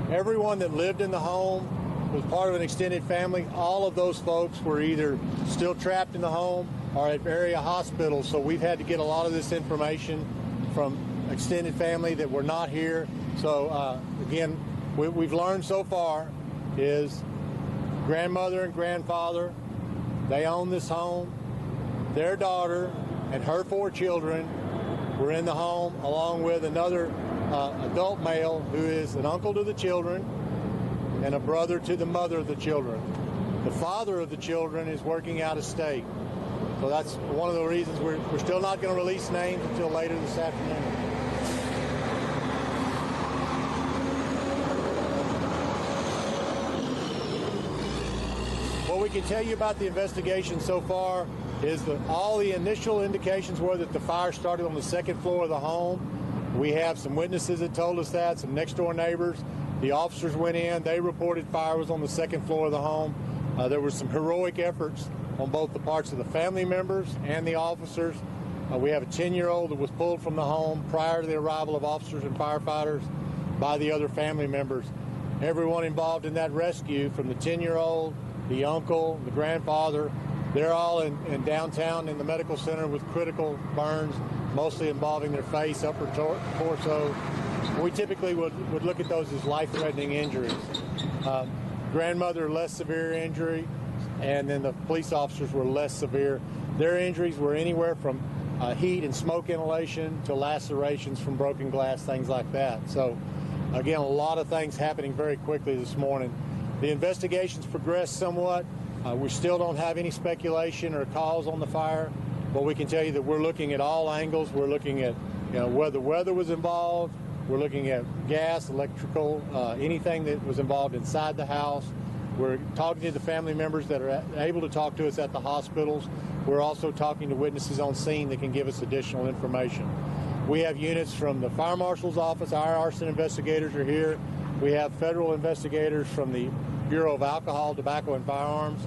Everyone that lived in the home was part of an extended family. All of those folks were either still trapped in the home or at area hospitals. So we've had to get a lot of this information from extended family that were not here. So again, we've learned so far is grandmother and grandfather, they own this home. Their daughter and her 4 children were in the home along with another adult male who is an uncle to the children and a brother to the mother of the children. The father of the children is working out of state. So that's one of the reasons we're still not going to release names until later this afternoon. What we can tell you about the investigation so far is that all the initial indications were that the fire started on the 2nd floor of the home. We have some witnesses that told us that, some next door neighbors. The officers went in, they reported fire was on the 2nd floor of the home. There were some heroic efforts on both the parts of the family members and the officers. We have a 10-year-old that was pulled from the home prior to the arrival of officers and firefighters by the other family members. Everyone involved in that rescue, from the 10-year-old, the uncle, the grandfather, they're all in downtown in the medical center with critical burns, mostly involving their face, upper torso. We typically would look at those as life-threatening injuries. Grandmother, less severe injury, and then the police officers were less severe. Their injuries were anywhere from heat and smoke inhalation to lacerations from broken glass, things like that. So, again, a lot of things happening very quickly this morning. The investigation's progressed somewhat. We still don't have any speculation or cause on the fire, but we can tell you that we're looking at all angles. We're looking at whether weather was involved. We're looking at gas, electrical, anything that was involved inside the house. We're talking to the family members that are able to talk to us at the hospitals. We're also talking to witnesses on scene that can give us additional information. We have units from the Fire Marshal's office. Our arson investigators are here. We have federal investigators from the Bureau of Alcohol, Tobacco, and Firearms.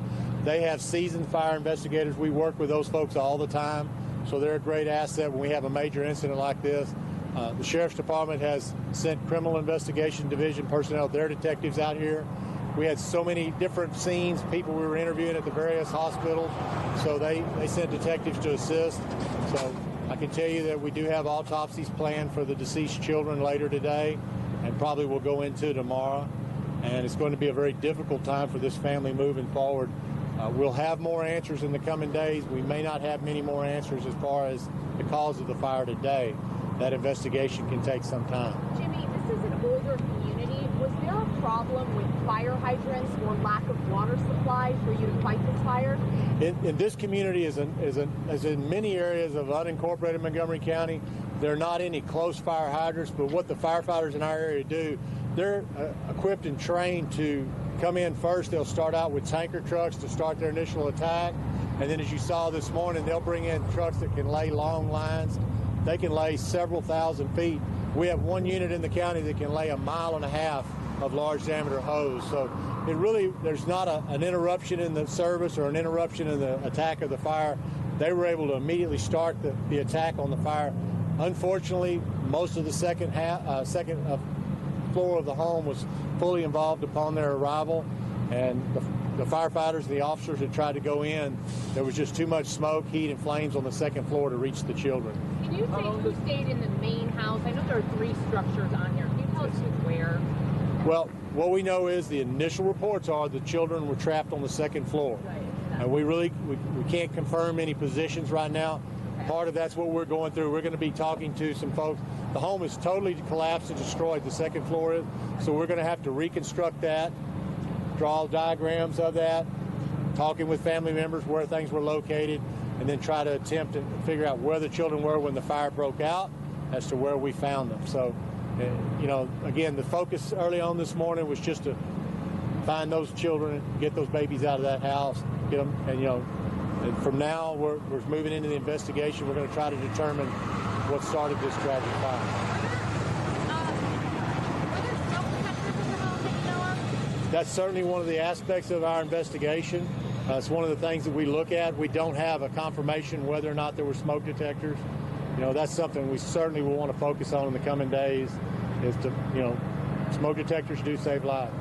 They have seasoned fire investigators. We work with those folks all the time, so they're a great asset when we have a major incident like this. The Sheriff's Department has sent Criminal Investigation Division personnel, their detectives out here. We had so many different scenes, people we were interviewing at the various hospitals, so they sent detectives to assist. So I can tell you that we do have autopsies planned for the deceased children later today, and probably will go into tomorrow. And it's going to be a very difficult time for this family moving forward. We'll have more answers in the coming days. We may not have many more answers as far as the cause of the fire today. That investigation can take some time. Jimmy, this is an older community. Was there a problem with fire hydrants or lack of water supply for you to fight this fire? In this community, as in many areas of unincorporated Montgomery County, there are not any close fire hydrants, but what the firefighters in our area do, they're equipped and trained to come in first. They'll start out with tanker trucks to start their initial attack, and then as you saw this morning, they'll bring in trucks that can lay long lines. They can lay several thousand feet. We have one unit in the county that can lay 1.5 miles of large diameter hose. So it really, there's not an interruption in the service or an interruption in the attack of the fire. They were able to immediately start the attack on the fire. Unfortunately, most of the second floor of the home was fully involved upon their arrival, and the firefighters and the officers had tried to go in. There was just too much smoke, heat, and flames on the second floor to reach the children. Can you say who stayed in the main house? I know there are 3 structures on here. Can you tell us who's where? Well, what we know is the initial reports are the children were trapped on the second floor. Right. And we can't confirm any positions right now. Okay. Part of that's what we're going through. We're going to be talking to some folks. The home is totally collapsed and destroyed, the second floor is, so we're going to have to reconstruct that, draw diagrams of that, talking with family members where things were located, and then try to attempt to figure out where the children were when the fire broke out as to where we found them. So, again, the focus early on this morning was just to find those children, get those babies out of that house, get them, and from now we're moving into the investigation. We're going to try to determine what started this tragic fire. That's certainly one of the aspects of our investigation. It's one of the things that we look at. We don't have a confirmation whether or not there were smoke detectors. That's something we certainly will want to focus on in the coming days, is to, smoke detectors do save lives.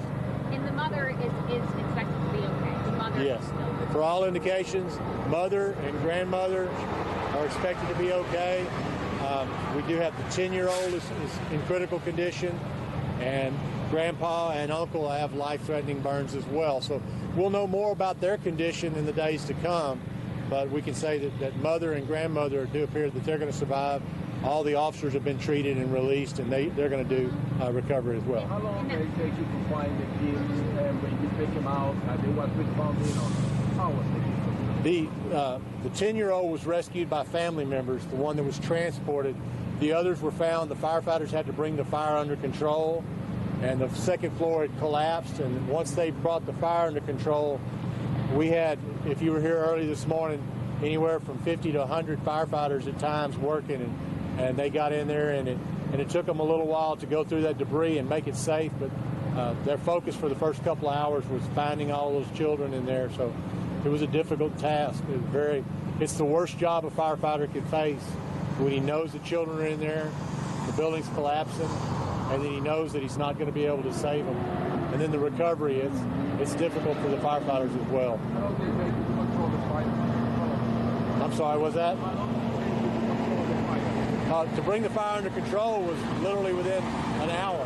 And the mother is expected to be okay? The mother yes. For all indications, mother and grandmother are expected to be okay. We do have the 10-year-old is in critical condition, and grandpa and uncle have life-threatening burns as well. So we'll know more about their condition in the days to come, but we can say that mother and grandmother do appear that they're going to survive. All the officers have been treated and released, and they're going to do recovery as well. How long did it take you to find the kids, and when you pick them out, they was responding, how was it? The 10-year-old was rescued by family members, the one that was transported. The others were found. The firefighters had to bring the fire under control, and the second floor had collapsed. And once they brought the fire under control, we had, if you were here early this morning, anywhere from 50 to 100 firefighters at times working, and they got in there, and it took them a little while to go through that debris and make it safe, but their focus for the first couple of hours was finding all those children in there. So it was a difficult task. It's the worst job a firefighter can face, when he knows the children are in there, the building's collapsing, and then he knows that he's not going to be able to save them. And then the recovery, it's difficult for the firefighters as well. I'm sorry, was that? To bring the fire under control was literally within an hour.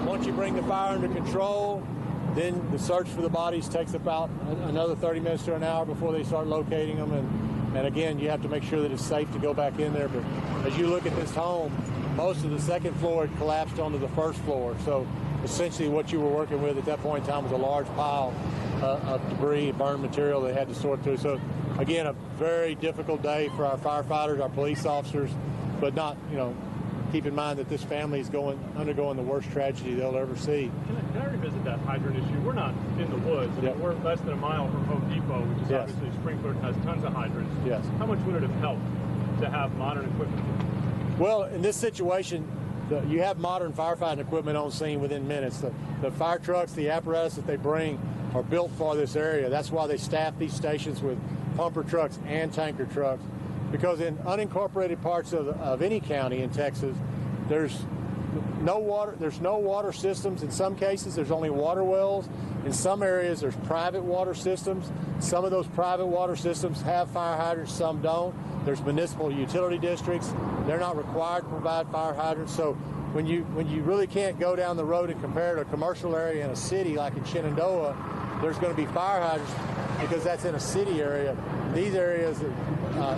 Once you bring the fire under control, then the search for the bodies takes about another 30 minutes to an hour before they start locating them. And again, you have to make sure that it's safe to go back in there. But as you look at this home, most of the second floor had collapsed onto the first floor. So essentially what you were working with at that point in time was a large pile of debris, burned material they had to sort through. So again, a very difficult day for our firefighters, our police officers, but not, keep in mind that this family is undergoing the worst tragedy they'll ever see. Can I revisit that hydrant issue? We're not in the woods. Yep. We're less than a mile from Home Depot, which is Yes. obviously sprinkler and has tons of hydrants. Yes. How much would it have helped to have modern equipment? Well, in this situation, you have modern firefighting equipment on scene within minutes. The fire trucks, the apparatus that they bring are built for this area. That's why they staff these stations with pumper trucks and tanker trucks. Because in unincorporated parts of any county in Texas, there's no water systems. In some cases, there's only water wells. In some areas, there's private water systems. Some of those private water systems have fire hydrants, some don't. There's municipal utility districts. They're not required to provide fire hydrants. So when you really can't go down the road and compare to a commercial area in a city like in Shenandoah, there's going to be fire hydrants because that's in a city area. These areas,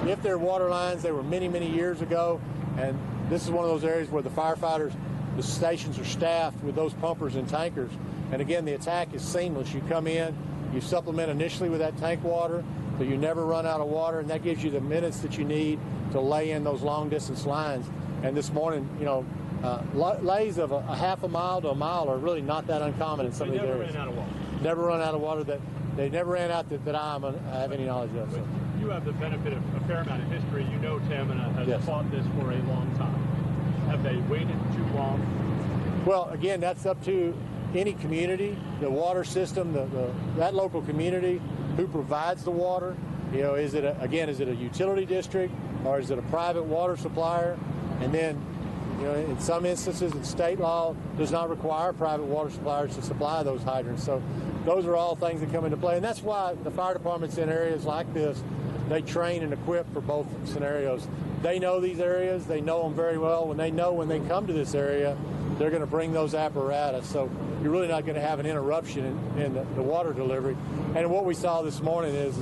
if they're water lines, they were many, many years ago. And this is one of those areas where the firefighters, The stations are staffed with those pumpers and tankers. And again, the attack is seamless. You come in, you supplement initially with that tank water, so you never run out of water, and that gives you the minutes that you need to lay in those long-distance lines. And this morning, you know, lays of a half a mile to a mile are really not that uncommon in some of these areas. Never ran out of water. Never run out of water. They never ran out that I have any knowledge of. So. You have the benefit of a fair amount of history. You know Tamina has Yes. fought this for a long time. Have they waited too long? Well, again, that's up to any community, the water system, that local community who provides the water. You know, is it a utility district or is it a private water supplier? And then, you know, in some instances, state law does not require private water suppliers to supply those hydrants. So those are all things that come into play. And that's why the fire departments in areas like this, they train and equip for both scenarios. They know these areas. They know them very well. When they come to this area, they're going to bring those apparatus. So you're really not going to have an interruption in the water delivery. And what we saw this morning is,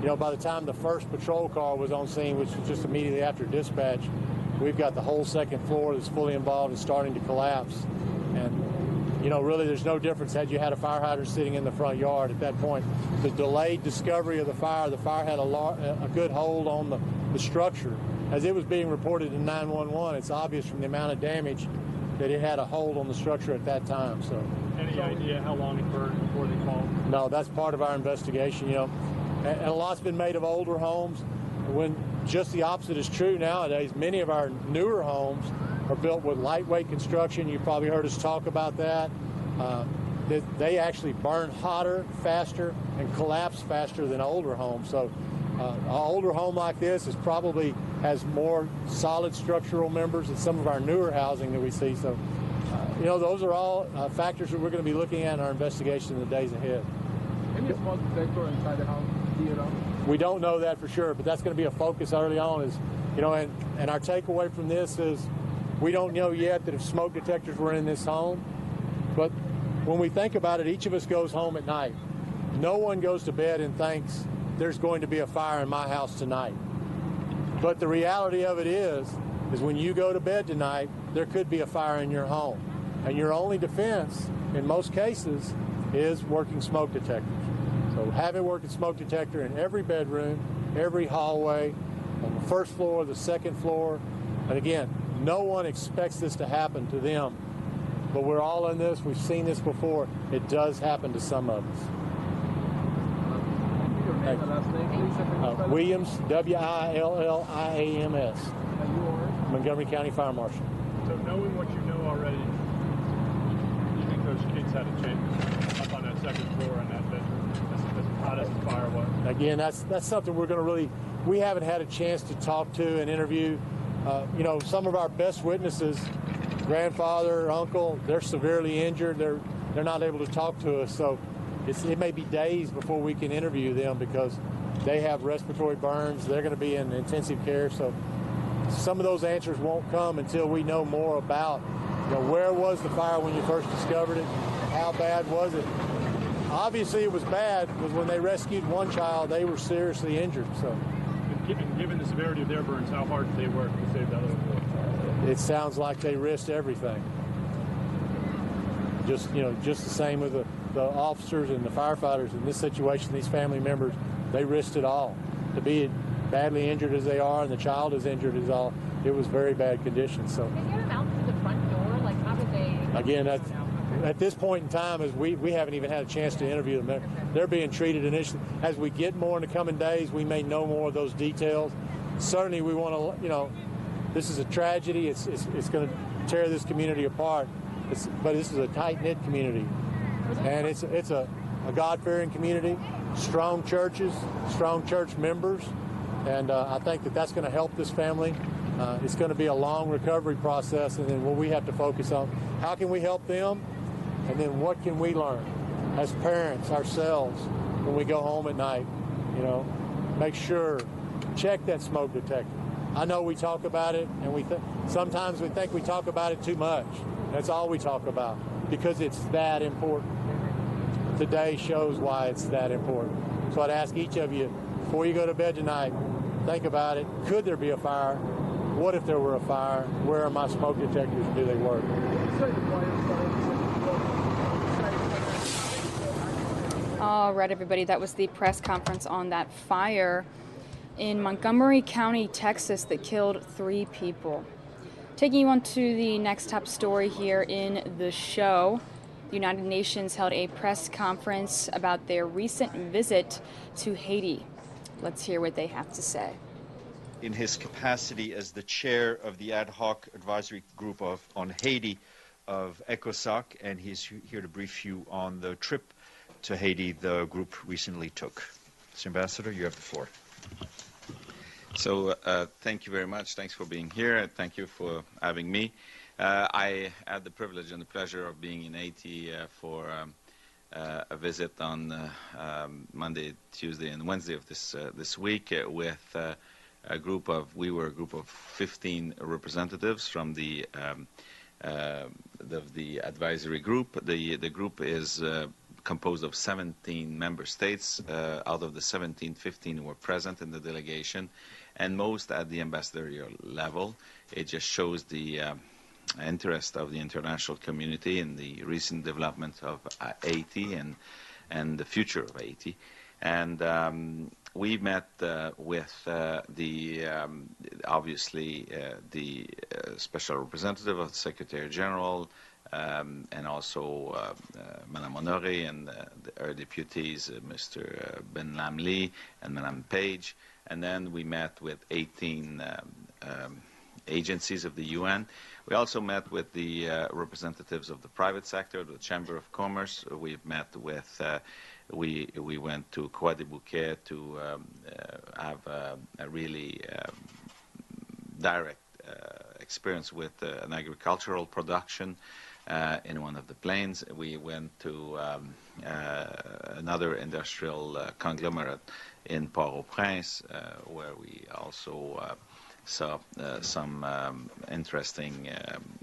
you know, by the time the first patrol car was on scene, which was just immediately after dispatch, we've got the whole second floor that's fully involved and starting to collapse. And, you know, really there's no difference had you had a fire hydrant sitting in the front yard at that point. The delayed discovery of the fire had a good hold on the structure. As it was being reported in 911, it's obvious from the amount of damage that it had a hold on the structure at that time. So, Any idea how long it burned before they called? No, that's part of our investigation, you know. And a lot's been made of older homes, when just the opposite is true nowadays. Many of our newer homes are built with lightweight construction. You probably heard us talk about that. They actually burn hotter, faster, and collapse faster than older homes. So an older home like this has more solid structural members than some of our newer housing that we see. So, you know, those are all factors that we're going to be looking at in our investigation in the days ahead. Any smoke detector inside the house? Do you know? We don't know that for sure, but that's going to be a focus early on. Is, you know, and our takeaway from this is we don't know yet that if smoke detectors were in this home, but when we think about it, each of us goes home at night. No one goes to bed and thinks there's going to be a fire in my house tonight. But the reality of it is when you go to bed tonight, there could be a fire in your home. And your only defense, in most cases, is working smoke detectors. So have a working smoke detector in every bedroom, every hallway, on the first floor, the second floor. And again, no one expects this to happen to them. But we're all in this. We've seen this before. It does happen to some of us. Williams, Williams. Montgomery County Fire Marshal. So knowing what you know already, you think those kids had a chance up on that second floor in that bedroom as hot as the fire was? Again, that's something we're going to we haven't had a chance to talk to and interview. You know, some of our best witnesses, grandfather, uncle, they're severely injured. They're not able to talk to us. So it may be days before we can interview them because they have respiratory burns. They're going to be in intensive care. So some of those answers won't come until we know more about, you know, where was the fire when you first discovered it? How bad was it? Obviously it was bad because when they rescued one child, they were seriously injured. So, and given the severity of their burns, how hard did they work to save that little boy? It sounds like they risked everything. Just the same with the officers and the firefighters in this situation, these family members, they risked it all. To be badly injured as they are and the child is injured as all, it was very bad conditions. So, Did you get them out to the front door? Like, how did they... Again, at this point in time, as we haven't even had a chance to interview them. They're being treated initially. As we get more in the coming days, we may know more of those details. Certainly, we want to, you know, this is a tragedy. It's going to tear this community apart. But this is a tight-knit community. And it's a God-fearing community, strong churches, strong church members. And I think that's going to help this family. It's going to be a long recovery process. And then what we have to focus on, how can we help them? And then what can we learn as parents ourselves when we go home at night? You know, make sure, check that smoke detector. I know we talk about it, and sometimes we think we talk about it too much. That's all we talk about because it's that important. Today shows why it's that important. So I'd ask each of you, before you go to bed tonight, think about it. Could there be a fire? What if there were a fire? Where are my smoke detectors and do they work? All right, everybody, that was the press conference on that fire in Montgomery County, Texas, that killed 3 people. Taking you on to the next top story here in the show. The United Nations held a press conference about their recent visit to Haiti. Let's hear what they have to say. In his capacity as the chair of the ad hoc advisory group on Haiti of ECOSOC, and he's here to brief you on the trip to Haiti the group recently took. Mr. Ambassador, you have the floor. So thank you very much. Thanks for being here. Thank you for having me. I had the privilege and the pleasure of being in Haiti for a visit on Monday, Tuesday, and Wednesday of this week with a group of 15 representatives from the advisory group. The group is composed of 17 member states. Out of the 17, 15 were present in the delegation, and most at the ambassadorial level. It just shows the interest of the international community in the recent development of Haiti and the future of Haiti. And we met with obviously the special representative of the Secretary General, and also Madame Honoré and our deputies, Mr. Ben Lamli and Madame Page. And then we met with 18 agencies of the UN. We also met with the representatives of the private sector, the Chamber of Commerce. We've met with, we went to Croix des Bouquets to have a really direct experience with an agricultural production in one of the plains. We went to another industrial conglomerate in Port-au-Prince, where we also saw some interesting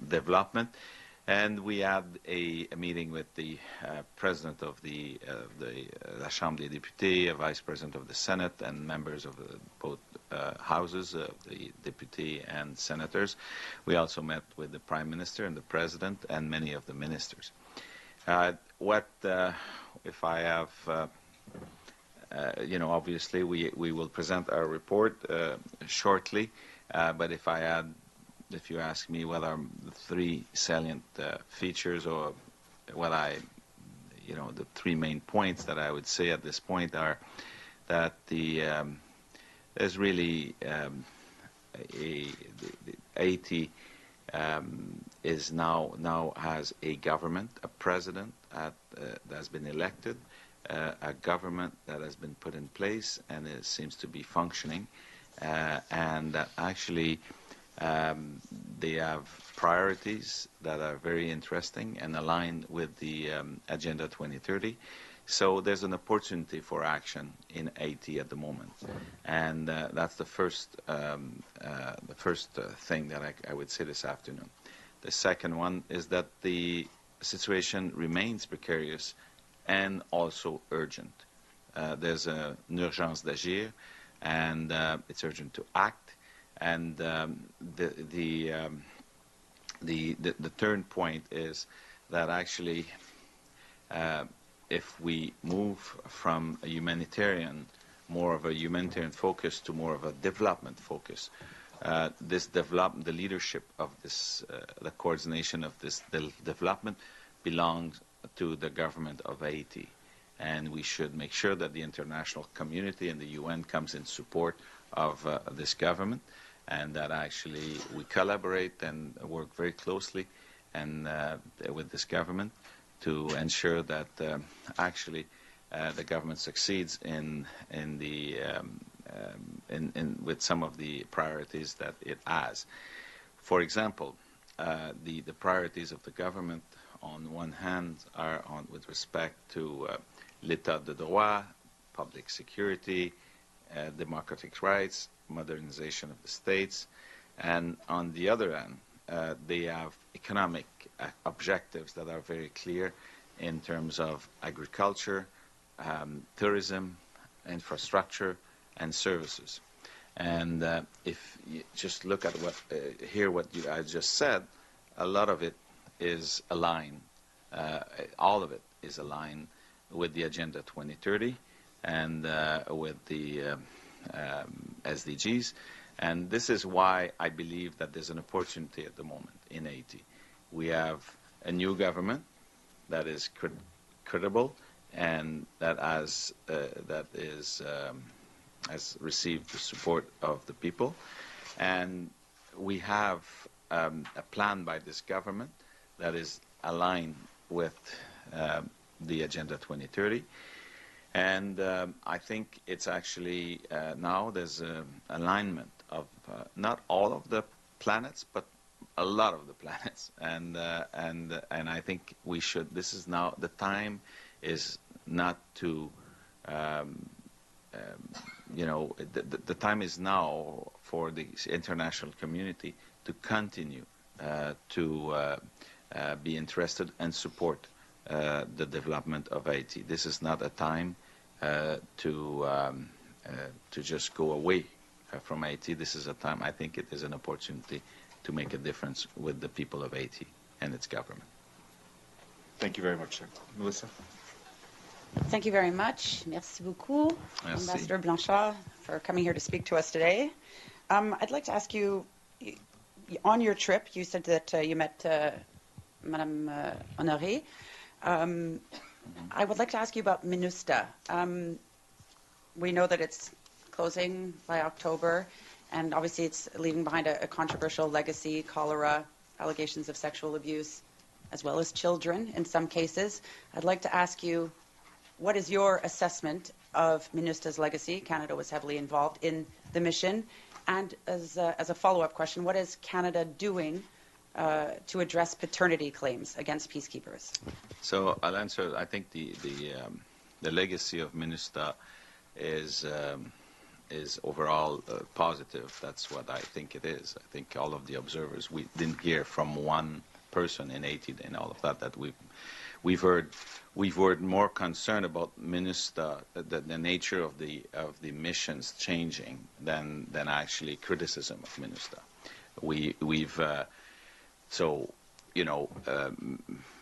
development. And we had a meeting with the president of the La Chambre des Députés, a vice president of the Senate, and members of both houses of the deputy and senators. We also met with the prime minister and the president and many of the ministers. If I have, obviously we will present our report shortly, but if you ask me what are the 3 salient features, or the 3 main points that I would say at this point are that there's really Haiti is now has a government, a president that has been elected, a government that has been put in place and it seems to be functioning, and that actually they have priorities that are very interesting and aligned with the Agenda 2030. So there's an opportunity for action in Haiti at the moment, and that's the first thing that I would say this afternoon. The second one is that the situation remains precarious and also urgent. There's an urgence d'agir, and it's urgent to act. And the third point is that actually, if we move from more of a humanitarian focus to more of a development focus, the leadership of this, the coordination of this development belongs to the government of Haiti. And we should make sure that the international community and the UN comes in support of this government, and that actually we collaborate and work very closely and with this government to ensure that actually the government succeeds with some of the priorities that it has. For example, the priorities of the government on one hand are with respect to l'état de droit, public security, democratic rights, modernization of the states, and on the other hand, they have economic objectives that are very clear in terms of agriculture, tourism, infrastructure, and services. And if you just look at hear what I just said, a lot of it is aligned. All of it is aligned with the Agenda 2030 and with the SDGs. And this is why I believe that there's an opportunity at the moment in Haiti. We have a new government that is credible and that has received the support of the people. And we have a plan by this government that is aligned with the Agenda 2030. And I think it's actually now there's an alignment of not all of the planets, but a lot of the planets. And I think we should. This is now the time is not to. The time is now for the international community to continue to be interested and support the development of Haiti. This is not a time to just go away from Haiti. This is a time, I think it is an opportunity to make a difference with the people of Haiti and its government. Thank you very much, sir. Melissa? Thank you very much. Merci beaucoup, Merci. Ambassador Blanchard, for coming here to speak to us today. I'd like to ask you, on your trip, you said that you met Madame Honoré. I would like to ask you about MINUSTA. We know that it's closing by October, and obviously it's leaving behind a controversial legacy, cholera, allegations of sexual abuse, as well as children in some cases. I'd like to ask you, what is your assessment of MINUSTA's legacy? Canada was heavily involved in the mission. And as a follow-up question, what is Canada doing to address paternity claims against peacekeepers? So I'll answer. I think the legacy of MINUSTA is overall positive. That's what I think it is. I think all of the observers, we didn't hear from one person in Haiti and all of that we've heard more concern about MINUSTA, the nature of the missions changing than actually criticism of MINUSTA.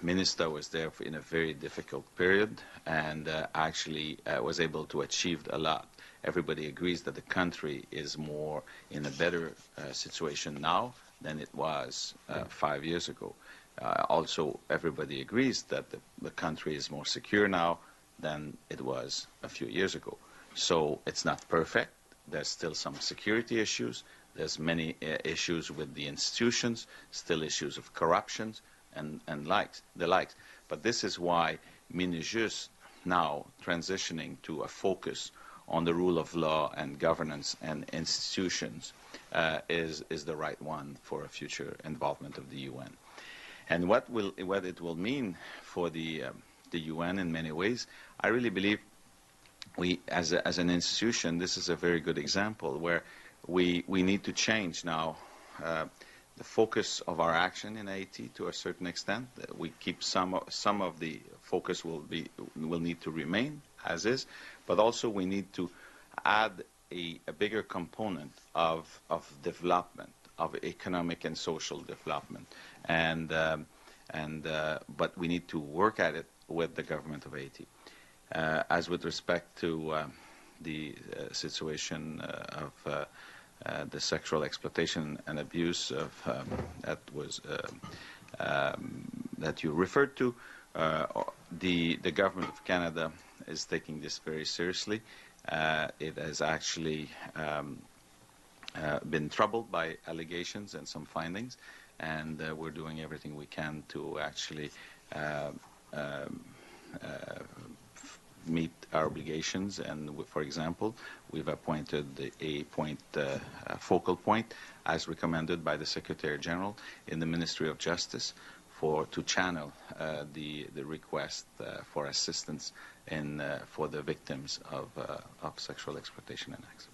MINUSTA was there in a very difficult period and actually was able to achieve a lot. Everybody agrees that the country is more in a better situation now than it was 5 years ago. Also, everybody agrees that the country is more secure now than it was a few years ago. So it's not perfect. There's still some security issues. There's many issues with the institutions, still issues of corruption and the likes. But this is why MINUJUST now transitioning to a focus on the rule of law and governance and institutions is the right one for a future involvement of the UN. And what it will mean for the UN in many ways, I really believe we, as an institution, this is a very good example where we need to change now the focus of our action in Haiti to a certain extent. We keep some of the focus will need to remain as is, but also we need to add a bigger component of development, of economic and social development, but we need to work at it with the government of Haiti. As with respect to the situation of the sexual exploitation and abuse that you referred to, the government of Canada is taking this very seriously. It has actually been troubled by allegations and some findings, and we're doing everything we can to actually meet our obligations. And for example, we've appointed a focal point, as recommended by the Secretary General in the Ministry of Justice, to channel the request for assistance for the victims of sexual exploitation and acts.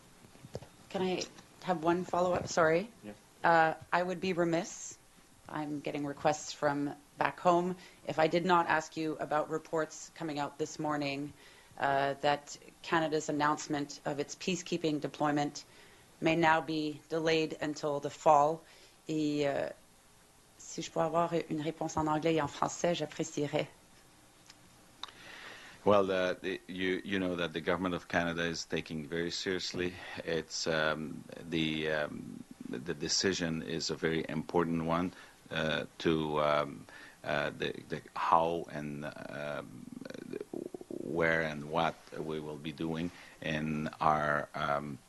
Can I have one follow-up? Sorry. Yeah. I would be remiss. I'm getting requests from back home. If I did not ask you about reports coming out this morning that Canada's announcement of its peacekeeping deployment may now be delayed until the fall. Et si je peux avoir une réponse en anglais et en français, j'apprécierais. Well, you know that the government of Canada is taking very seriously. It's the decision is a very important one to the how and where and what we will be doing in our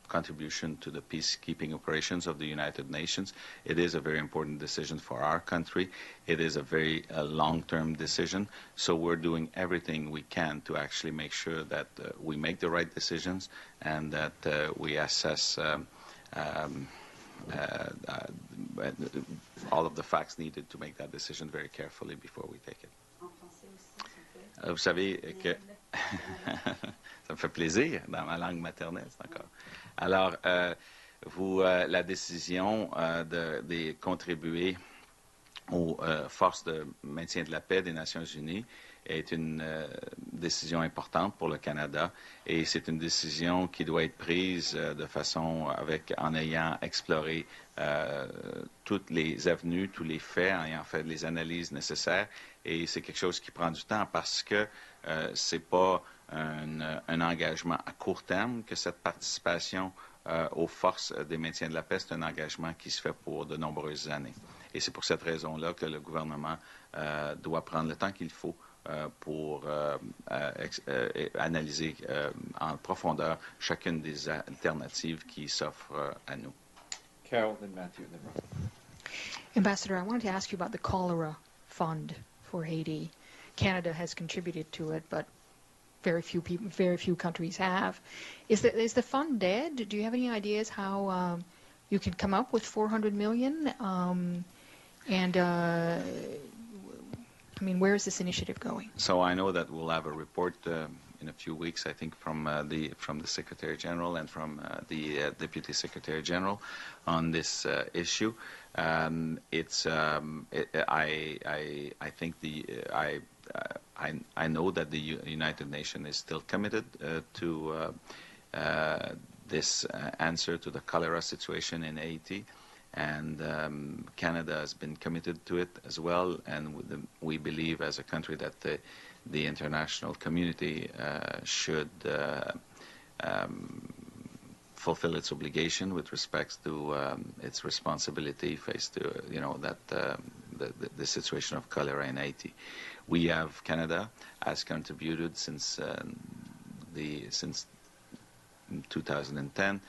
contribution to the peacekeeping operations of the United Nations. It is a very important decision for our country. It is a very long-term decision, so we're doing everything we can to actually make sure that we make the right decisions and that we assess all of the facts needed to make that decision very carefully before we take it. Vous savez que ça me fait plaisir dans ma langue maternelle, encore. Alors, la décision de contribuer aux forces de maintien de la paix des Nations Unies est une décision importante pour le Canada et c'est une décision qui doit être prise de façon en ayant exploré toutes les avenues, tous les faits, en ayant fait les analyses nécessaires et c'est quelque chose qui prend du temps parce que c'est pas un engagement à court terme que cette participation aux forces des maintiens de la paix, c'est un engagement qui se fait pour de nombreuses années. Et c'est pour cette raison-là que le gouvernement doit prendre le temps qu'il faut pour analyser en profondeur chacune des alternatives qui s'offrent à nous. Carol, then Matthew, then Rob. Ambassador, I wanted to ask you about the cholera fund for Haiti. Canada has contributed to it, but very few countries have. Is the fund dead? Do you have any ideas how you can come up with $400 million? I mean, where is this initiative going? So I know that we'll have a report in a few weeks, I think, from the Secretary General and from the Deputy Secretary General on this issue. I know that the United Nations is still committed to this answer to the cholera situation in Haiti. And Canada has been committed to it as well, and we believe as a country that the international community should fulfill its obligation with respect to its responsibility faced to the situation of cholera in Haiti. Canada has contributed since 2010.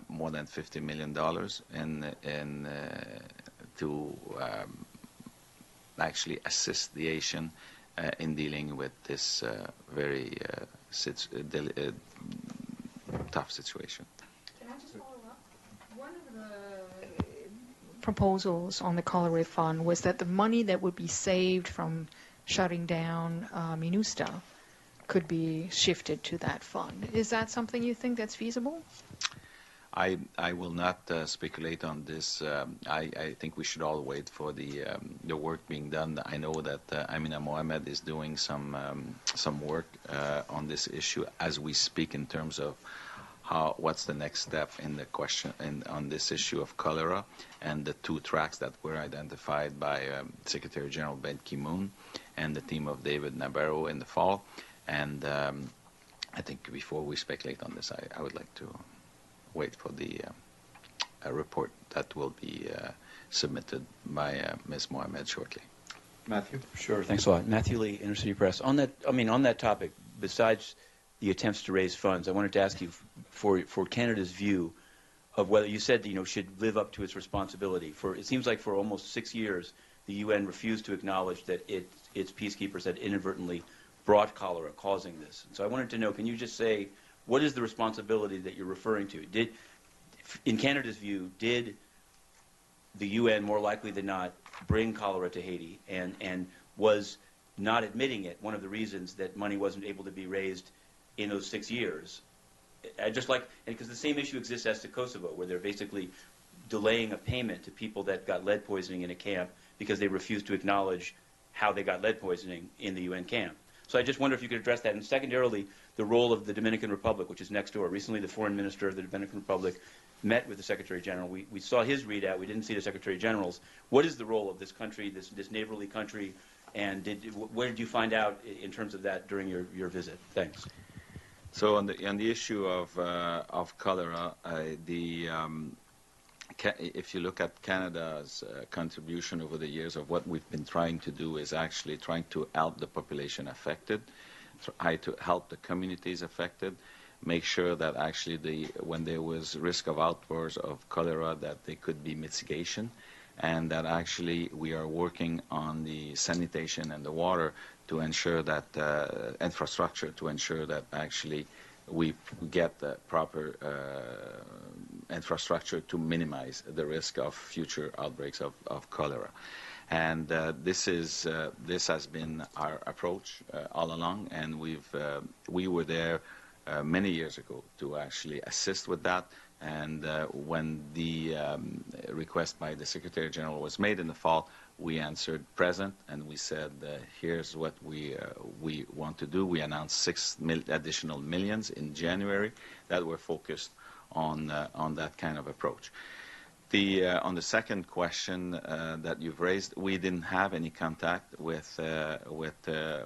More than $50 million to actually assist the Haitian in dealing with this very tough situation. Can I just follow up? One of the proposals on the cholera fund was that the money that would be saved from shutting down MINUSTA could be shifted to that fund. Is that something you think that's feasible? I will not speculate on this. I think we should all wait for the work being done. I know that Amina Mohamed is doing some work on this issue as we speak in terms of what's the next step in the question on this issue of cholera and the two tracks that were identified by Secretary General Ban Ki-moon and the team of David Nabarro in the fall. And I think before we speculate on this, I would like to wait for the report that will be submitted by Ms. Mohamed shortly. Matthew? Sure, thanks a lot. Matthew Lee, Inner City Press. On that topic, besides the attempts to raise funds, I wanted to ask you for Canada's view of whether you said should live up to its responsibility. It seems like for almost 6 years, the UN refused to acknowledge that its peacekeepers had inadvertently brought cholera, causing this. So I wanted to know, can you just say, what is the responsibility that you're referring to? In Canada's view, did the UN more likely than not bring cholera to Haiti, and was not admitting it one of the reasons that money wasn't able to be raised in those 6 years? Because the same issue exists as to Kosovo, where they're basically delaying a payment to people that got lead poisoning in a camp because they refused to acknowledge how they got lead poisoning in the UN camp. So I just wonder if you could address that. And secondarily, the role of the Dominican Republic, which is next door. Recently, the foreign minister of the Dominican Republic met with the Secretary General. We saw his readout. We didn't see the Secretary General's. What is the role of this country, this neighborly country, and where did you find out in terms of that during your visit? Thanks. So on the issue of cholera, if you look at Canada's contribution over the years of what we've been trying to do is actually trying to help the population affected, try to help the communities affected, make sure that actually when there was risk of outbursts of cholera that there could be mitigation, and that actually we are working on the sanitation and the water to ensure that infrastructure to ensure that actually we get the proper infrastructure to minimize the risk of future outbreaks of cholera. And this has been our approach all along, and we were there many years ago to actually assist with that. And when the request by the Secretary General was made in the fall, we answered present, and we said, here's what we want to do. We announced additional millions in January that were focused on that kind of approach. On the second question that you've raised, we didn't have any contact with a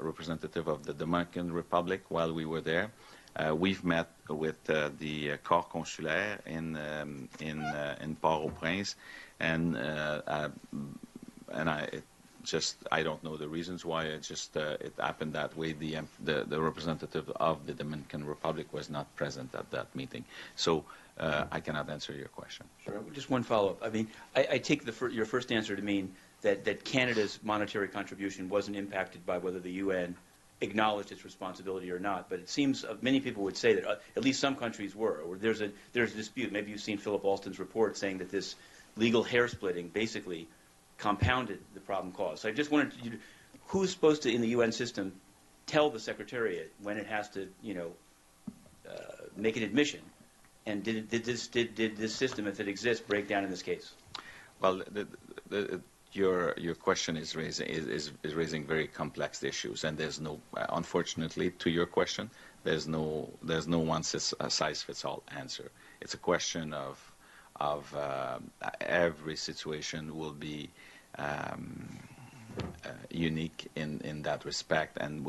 representative of the Dominican Republic while we were there. We've met with the Corps Consulaire in Port-au-Prince, and I don't know the reasons why. It happened that way. The representative of the Dominican Republic was not present at that meeting, so I cannot answer your question. Sure. Just one follow-up. I mean, I take your first answer to mean that Canada's monetary contribution wasn't impacted by whether the UN acknowledged its responsibility or not, but it seems many people would say that at least some countries were. Or there's a dispute. Maybe you've seen Philip Alston's report saying that this legal hair splitting basically compounded the problem caused. So I just wanted you to, who's supposed to in the UN system tell the Secretariat when it has to, make an admission? And did this system, if it exists, break down in this case? Well, your question is raising very complex issues, and there's no, unfortunately, to your question, there's no one size fits all answer. It's a question of every situation will be unique in that respect, and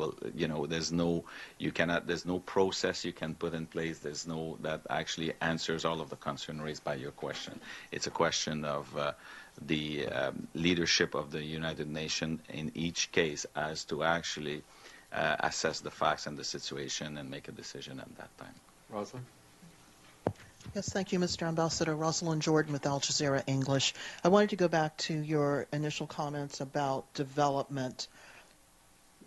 there's no process you can put in place. There's no that actually answers all of the concern raised by your question. It's a question of the leadership of the United Nations in each case as to actually assess the facts and the situation and make a decision at that time. Rosalind? Yes, thank you, Mr. Ambassador. Rosalind Jordan with Al Jazeera English. I wanted to go back to your initial comments about development.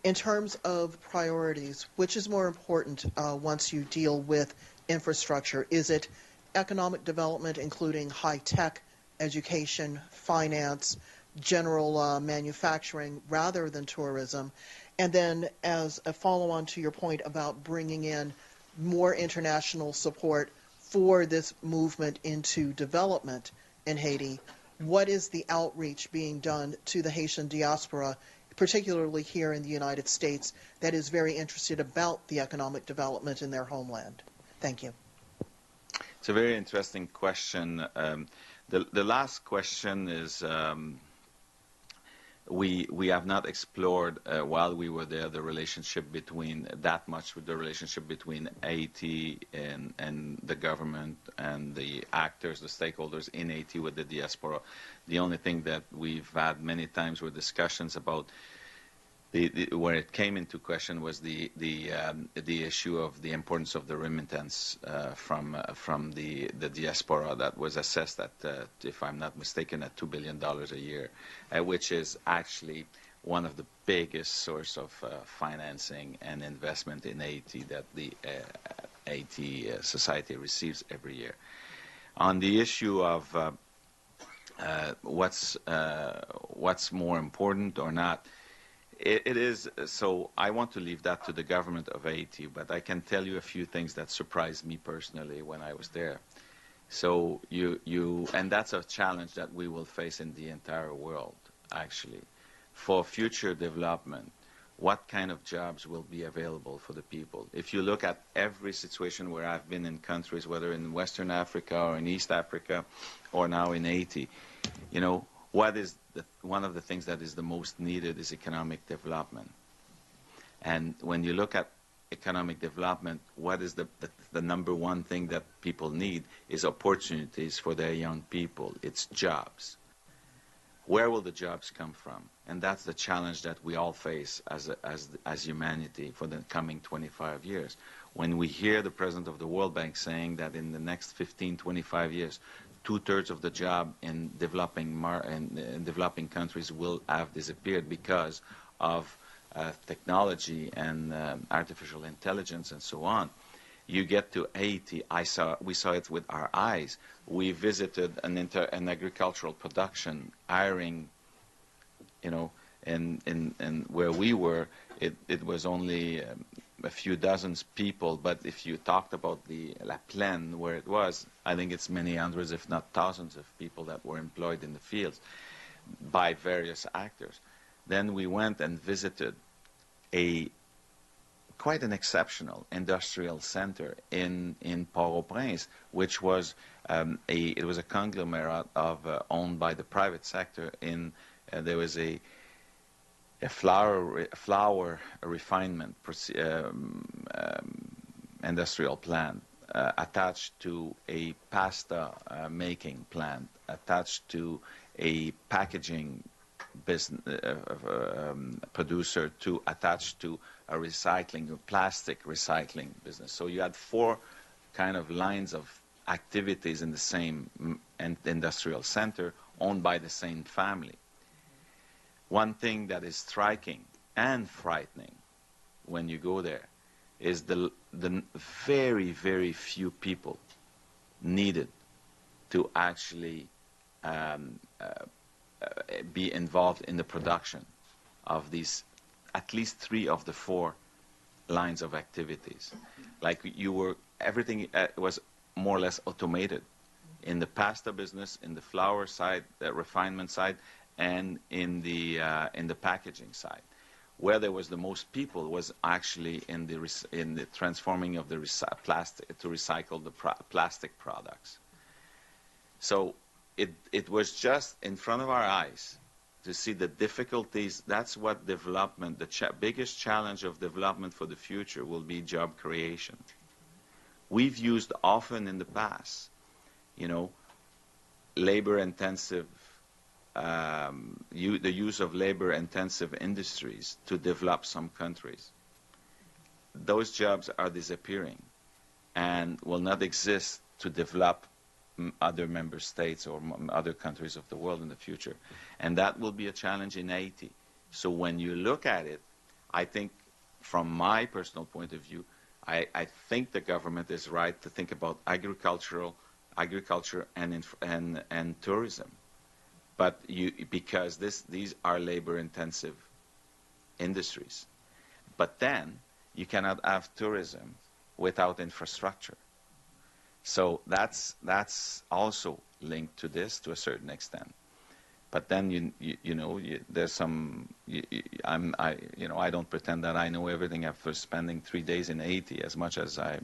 In terms of priorities, which is more important once you deal with infrastructure? Is it economic development, including high-tech, education, finance, general manufacturing, rather than tourism? And then as a follow-on to your point about bringing in more international support for this movement into development in Haiti, what is the outreach being done to the Haitian diaspora, particularly here in the United States, that is very interested about the economic development in their homeland? Thank you. It's a very interesting question. The last question is we have not explored while we were there the relationship between Haiti and the government and the actors, the stakeholders in Haiti with the diaspora. The only thing that we've had many times were discussions about where it came into question was the issue of the importance of the remittance from the diaspora that was assessed at, if I'm not mistaken, at $2 billion a year, which is actually one of the biggest source of financing and investment in Haiti that the Haiti society receives every year. On the issue of what's more important or not, it is, so I want to leave that to the government of Haiti, but I can tell you a few things that surprised me personally when I was there. So and that's a challenge that we will face in the entire world, actually. For future development, we have to what kind of jobs will be available for the people. If you look at every situation where I've been in countries, whether in Western Africa or in East Africa or now in Haiti, you know, one of the things that is the most needed is economic development. And when you look at economic development, what is the number one thing that people need is opportunities for their young people. It's jobs. Where will the jobs come from? And that's the challenge that we all face as humanity for the coming 25 years. When we hear the president of the World Bank saying that in the next 15, 25 years, 2/3 of the job in developing countries will have disappeared because of technology and artificial intelligence and so on. You get to Haiti, we saw it with our eyes. We visited an agricultural production, hiring, you know, and where we were, it was only a few dozens people, but if you talked about the La Plaine, where it was, I think it's many hundreds, if not thousands of people that were employed in the fields by various actors. Then we went and visited quite an exceptional industrial center in Port-au-Prince, which was it was a conglomerate owned by the private sector. There was a flour refinement industrial plant attached to a pasta making plant, attached to a packaging business producer, attached to a plastic recycling business. So you had 4 kind of lines of activities in the same industrial center owned by the same family. One thing that is striking and frightening when you go there is the very, very few people needed to actually be involved in the production of these, at least 3 of the 4 lines of activities. Like everything was more or less automated in the pasta business, in the flour side, the refinement side, and in the packaging side. Where there was the most people was actually in the transforming of the plastic to recycle the plastic products. So it was just in front of our eyes to see the difficulties. That's what development, the biggest challenge of development for the future will be job creation. We've used often in the past, you know, labor-intensive, the use of labor-intensive industries to develop some countries. Those jobs are disappearing and will not exist to develop other member states or other countries of the world in the future. And that will be a challenge in Haiti. So when you look at it, I think from my personal point of view, I think the government is right to think about agriculture and tourism. But because these are labor-intensive industries. But then you cannot have tourism without infrastructure. So that's also linked to this to a certain extent. But then there's some. I don't pretend that I know everything after spending 3 days in Haiti, as much as I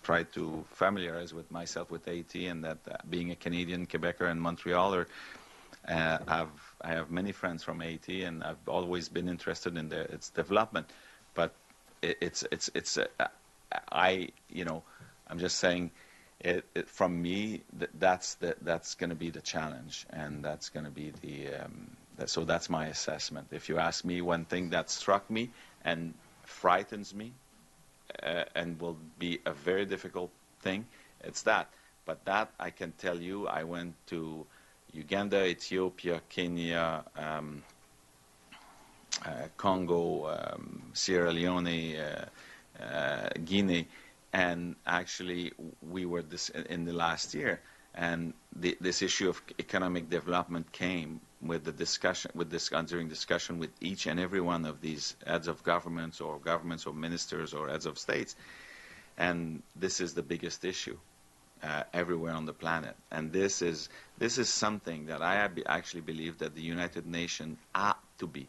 try to familiarize with myself with Haiti, and that being a Canadian, Quebecer, and Montrealer, I have many friends from Haiti, and I've always been interested in its development. But I'm just saying. From me, that's going to be the challenge, and that's going to be so that's my assessment. If you ask me one thing that struck me and frightens me, and will be a very difficult thing, it's that. But that I can tell you, I went to Uganda, Ethiopia, Kenya, Congo, Sierra Leone, Guinea. And actually, we were in the last year, and this issue of economic development came with the discussion, during discussion with each and every one of these heads of governments or ministers or heads of states, and this is the biggest issue everywhere on the planet. And this is something that I actually believe that the United Nations ought to be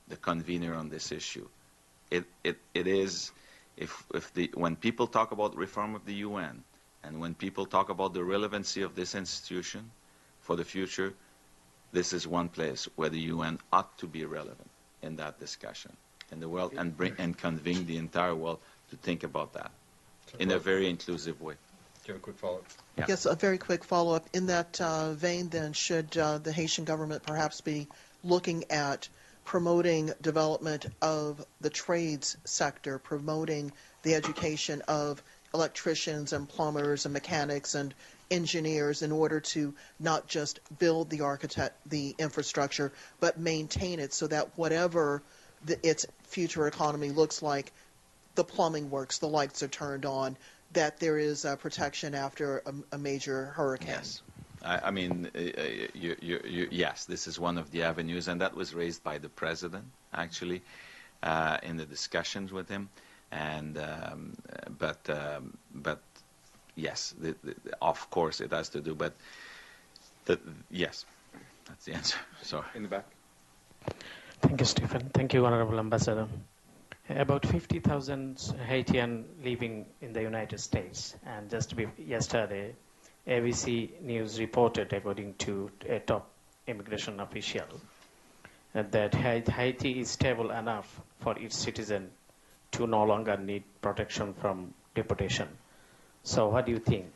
the convener on this issue. It is, when people talk about reform of the UN, and when people talk about the relevancy of this institution for the future, this is one place where the UN ought to be relevant in that discussion in the world, and convene the entire world to think about that in a very inclusive way. Do you have a quick follow-up? Yeah. Yes, a very quick follow-up. In that vein, then, should the Haitian government perhaps be looking at promoting development of the trades sector, promoting the education of electricians and plumbers and mechanics and engineers in order to not just build the infrastructure, but maintain it so that whatever its future economy looks like, the plumbing works, the lights are turned on, that there is protection after a major hurricane? Yes. I mean, yes, this is one of the avenues, and that was raised by the president, actually, in the discussions with him. And but yes, of course it has to do. But yes, that's the answer. Sorry. In the back. Thank you, Stephen. Thank you, Honorable Ambassador. About 50,000 Haitian living in the United States, and just yesterday, ABC News reported, according to a top immigration official, that Haiti is stable enough for its citizens to no longer need protection from deportation. So what do you think?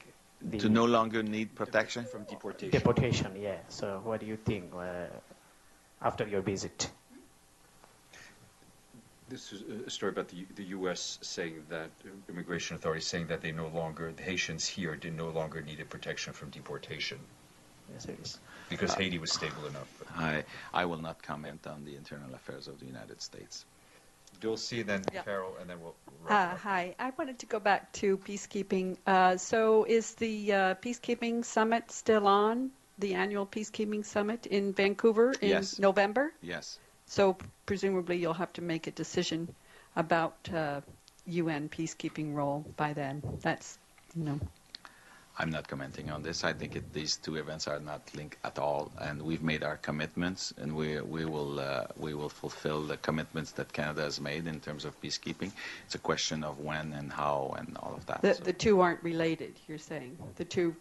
To no longer need protection? From deportation. Deportation, yeah. So what do you think after your visit? This is a story about the U.S. saying that, immigration authorities saying that the Haitians here no longer needed protection from deportation. Yes, it is. Because Haiti was stable enough. I will not comment on the internal affairs of the United States. Dulcie, then Carol, and then we'll hi. I wanted to go back to peacekeeping. So is the peacekeeping summit still on, the annual peacekeeping summit in Vancouver in November? Yes. So presumably you'll have to make a decision about UN peacekeeping role by then. That's, I'm not commenting on this. I think these two events are not linked at all, and we've made our commitments, and we will fulfill the commitments that Canada has made in terms of peacekeeping. It's a question of when and how and all of that. The two aren't related, you're saying? The two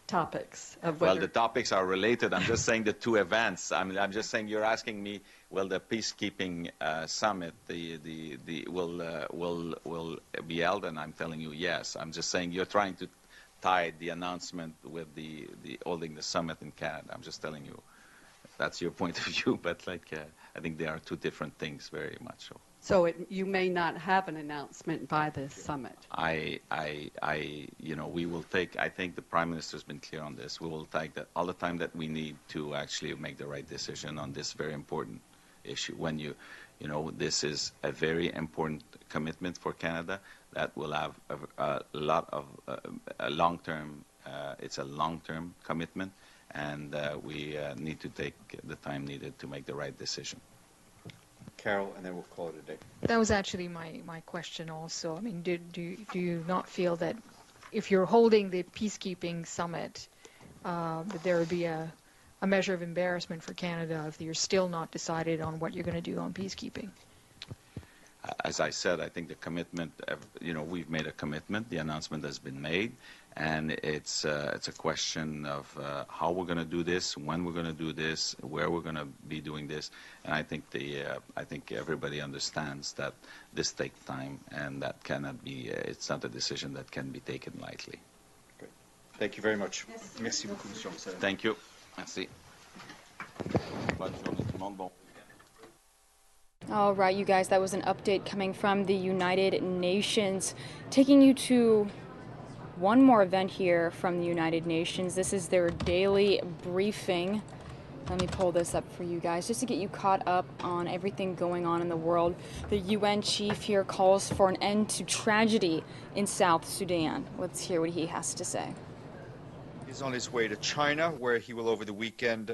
topics of whether... Well, the topics are related. I'm just saying the two events. I'm just saying you're asking me, well, the peacekeeping summit will be held, and I'm telling you yes. I'm just saying you're trying to tie the announcement with the holding the summit in Canada. I'm just telling you that's your point of view, but I think they are two different things, very much so. So you may not have an announcement by the summit. We will take, I think the Prime Minister's been clear on this, we will take all the time that we need to actually make the right decision on this very important issue. When this is a very important commitment for Canada that will have a lot of long-term, it's a long-term commitment, and we need to take the time needed to make the right decision. Carol, and then we'll call it a day. That was actually my question also. I mean, do you not feel that if you're holding the peacekeeping summit, that there would be a measure of embarrassment for Canada if you're still not decided on what you're going to do on peacekeeping? As I said, I think the commitment, we've made a commitment. The announcement has been made, and it's a question of how we're going to do this, when we're going to do this, where we're going to be doing this. And I think everybody understands that this takes time, and that cannot be. It's not a decision that can be taken lightly. Great. Thank you very much. Merci beaucoup, Monsieur Ambassadeur. Thank you. Merci. Bonne journée tout le monde. Bon. All right, you guys, that was an update coming from the United Nations, taking you to one more event here from the United Nations. This is their daily briefing. Let me pull this up for you guys, just to get you caught up on everything going on in the world. The UN chief here calls for an end to tragedy in South Sudan. Let's hear what he has to say. He's on his way to China, where he will over the weekend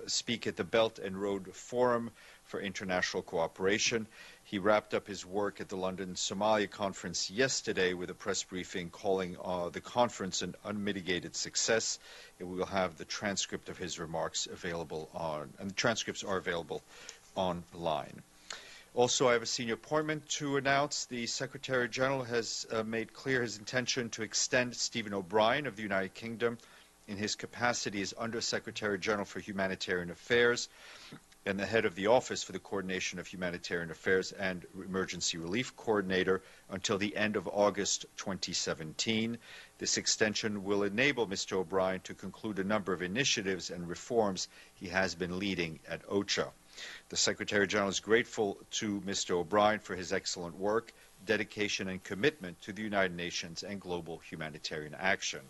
speak at the Belt and Road Forum for International Cooperation. He wrapped up his work at the London Somalia Conference yesterday with a press briefing calling the conference an unmitigated success. And we will have the transcript of his remarks available and the transcripts are available online. Also, I have a senior appointment to announce. The Secretary General has made clear his intention to extend Stephen O'Brien of the United Kingdom in his capacity as Under Secretary General for Humanitarian Affairs and the head of the Office for the Coordination of Humanitarian Affairs and Emergency Relief Coordinator until the end of August 2017. This extension will enable Mr. O'Brien to conclude a number of initiatives and reforms he has been leading at OCHA. The Secretary General is grateful to Mr. O'Brien for his excellent work, dedication, and commitment to the United Nations and global humanitarian action.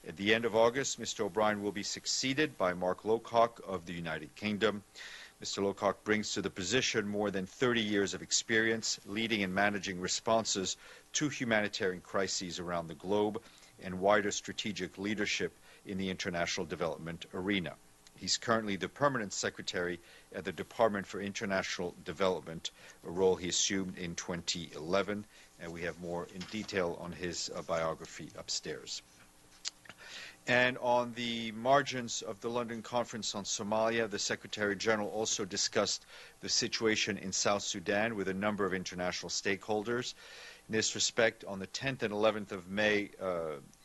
At the end of August, Mr. O'Brien will be succeeded by Mark Lowcock of the United Kingdom. Mr. Lowcock brings to the position more than 30 years of experience leading and managing responses to humanitarian crises around the globe and wider strategic leadership in the international development arena. He's currently the permanent secretary at the Department for International Development, a role he assumed in 2011, and we have more in detail on his biography upstairs. And on the margins of the London Conference on Somalia, the Secretary General also discussed the situation in South Sudan with a number of international stakeholders. In this respect, on the 10th and 11th of May,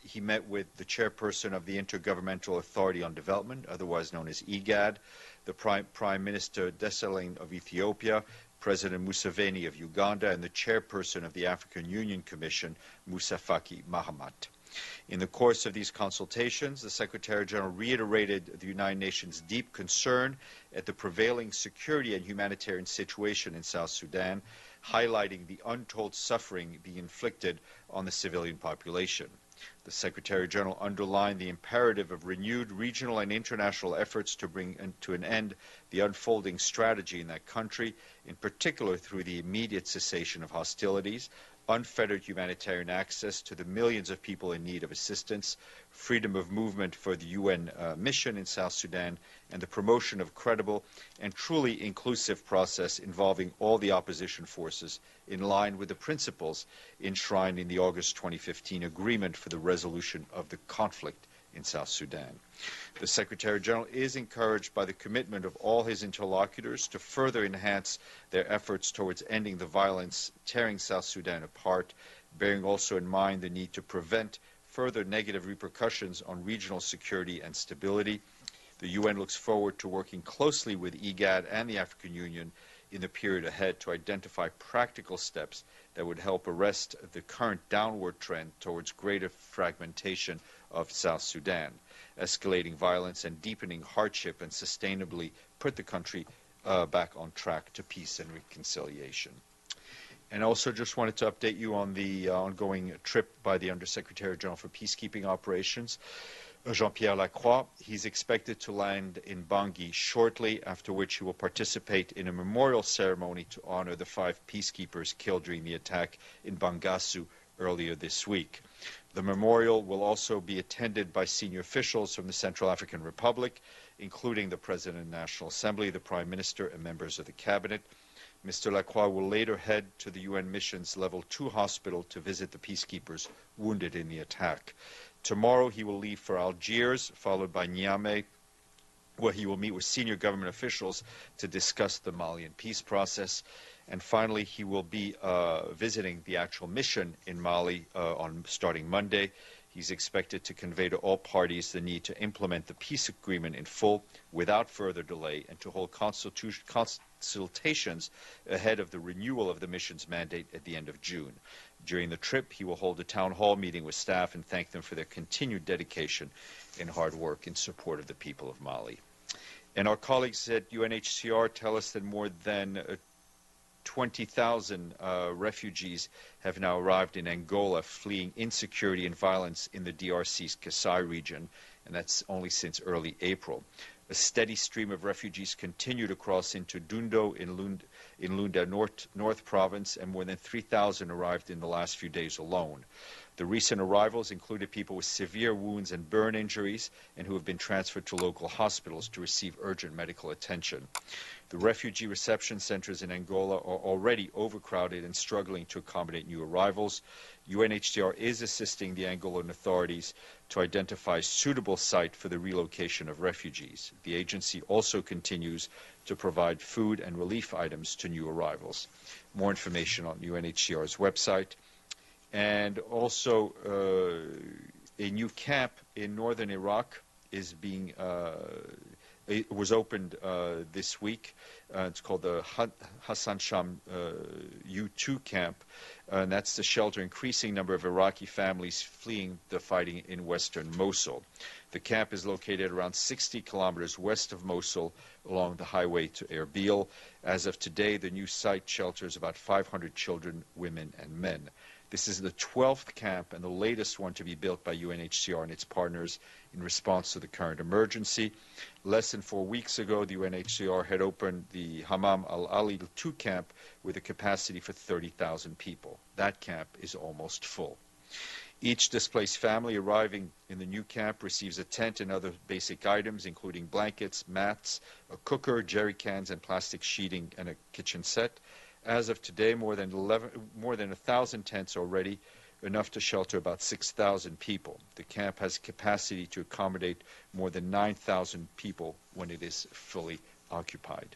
he met with the chairperson of the Intergovernmental Authority on Development, otherwise known as IGAD, the Prime Minister Desalegn of Ethiopia, President Museveni of Uganda, and the chairperson of the African Union Commission, Musa Faki Mahamat. In the course of these consultations, the Secretary General reiterated the United Nations' deep concern at the prevailing security and humanitarian situation in South Sudan, highlighting the untold suffering being inflicted on the civilian population. The Secretary General underlined the imperative of renewed regional and international efforts to bring to an end the unfolding strategy in that country, in particular through the immediate cessation of hostilities, unfettered humanitarian access to the millions of people in need of assistance, freedom of movement for the UN mission in South Sudan, and the promotion of credible and truly inclusive process involving all the opposition forces in line with the principles enshrined in the August 2015 agreement for the resolution of the conflict in South Sudan. The Secretary General is encouraged by the commitment of all his interlocutors to further enhance their efforts towards ending the violence tearing South Sudan apart, bearing also in mind the need to prevent further negative repercussions on regional security and stability. The UN looks forward to working closely with IGAD and the African Union in the period ahead to identify practical steps that would help arrest the current downward trend towards greater fragmentation of South Sudan, escalating violence and deepening hardship, and sustainably put the country back on track to peace and reconciliation. And also just wanted to update you on the ongoing trip by the Undersecretary General for Peacekeeping Operations, Jean-Pierre Lacroix. He's expected to land in Bangui shortly, after which he will participate in a memorial ceremony to honor the 5 peacekeepers killed during the attack in Bangassou earlier this week. The memorial will also be attended by senior officials from the Central African Republic, including the President of the National Assembly, the Prime Minister, and members of the Cabinet. Mr. Lacroix will later head to the UN mission's Level 2 hospital to visit the peacekeepers wounded in the attack. Tomorrow he will leave for Algiers, followed by Niamey, where he will meet with senior government officials to discuss the Malian peace process. And finally, he will be visiting the actual mission in Mali starting Monday. He's expected to convey to all parties the need to implement the peace agreement in full without further delay, and to hold consultations ahead of the renewal of the mission's mandate at the end of June. During the trip, he will hold a town hall meeting with staff and thank them for their continued dedication and hard work in support of the people of Mali. And our colleagues at UNHCR tell us that more than 20,000 refugees have now arrived in Angola, fleeing insecurity and violence in the DRC's Kasai region, and that's only since early April. A steady stream of refugees continue to cross into Dundo in Lunda North Province, and more than 3,000 arrived in the last few days alone. The recent arrivals included people with severe wounds and burn injuries and who have been transferred to local hospitals to receive urgent medical attention. The refugee reception centers in Angola are already overcrowded and struggling to accommodate new arrivals. UNHCR is assisting the Angolan authorities to identify a suitable site for the relocation of refugees. The agency also continues to provide food and relief items to new arrivals. More information on UNHCR's website. And also a new camp in northern Iraq is being it was opened this week. It's called the Hassan Sham U2 camp, and that's to shelter an increasing number of Iraqi families fleeing the fighting in western Mosul. The camp is located around 60 kilometers west of Mosul along the highway to Erbil. As of today, the new site shelters about 500 children, women, and men. This is the 12th camp and the latest one to be built by UNHCR and its partners in response to the current emergency. Less than 4 weeks ago, the UNHCR had opened the Hammam al-Ali 2 camp with a capacity for 30,000 people. That camp is almost full. Each displaced family arriving in the new camp receives a tent and other basic items, including blankets, mats, a cooker, jerry cans, and plastic sheeting, and a kitchen set. As of today, more than 1,000 tents already, enough to shelter about 6,000 people. The camp has capacity to accommodate more than 9,000 people when it is fully occupied.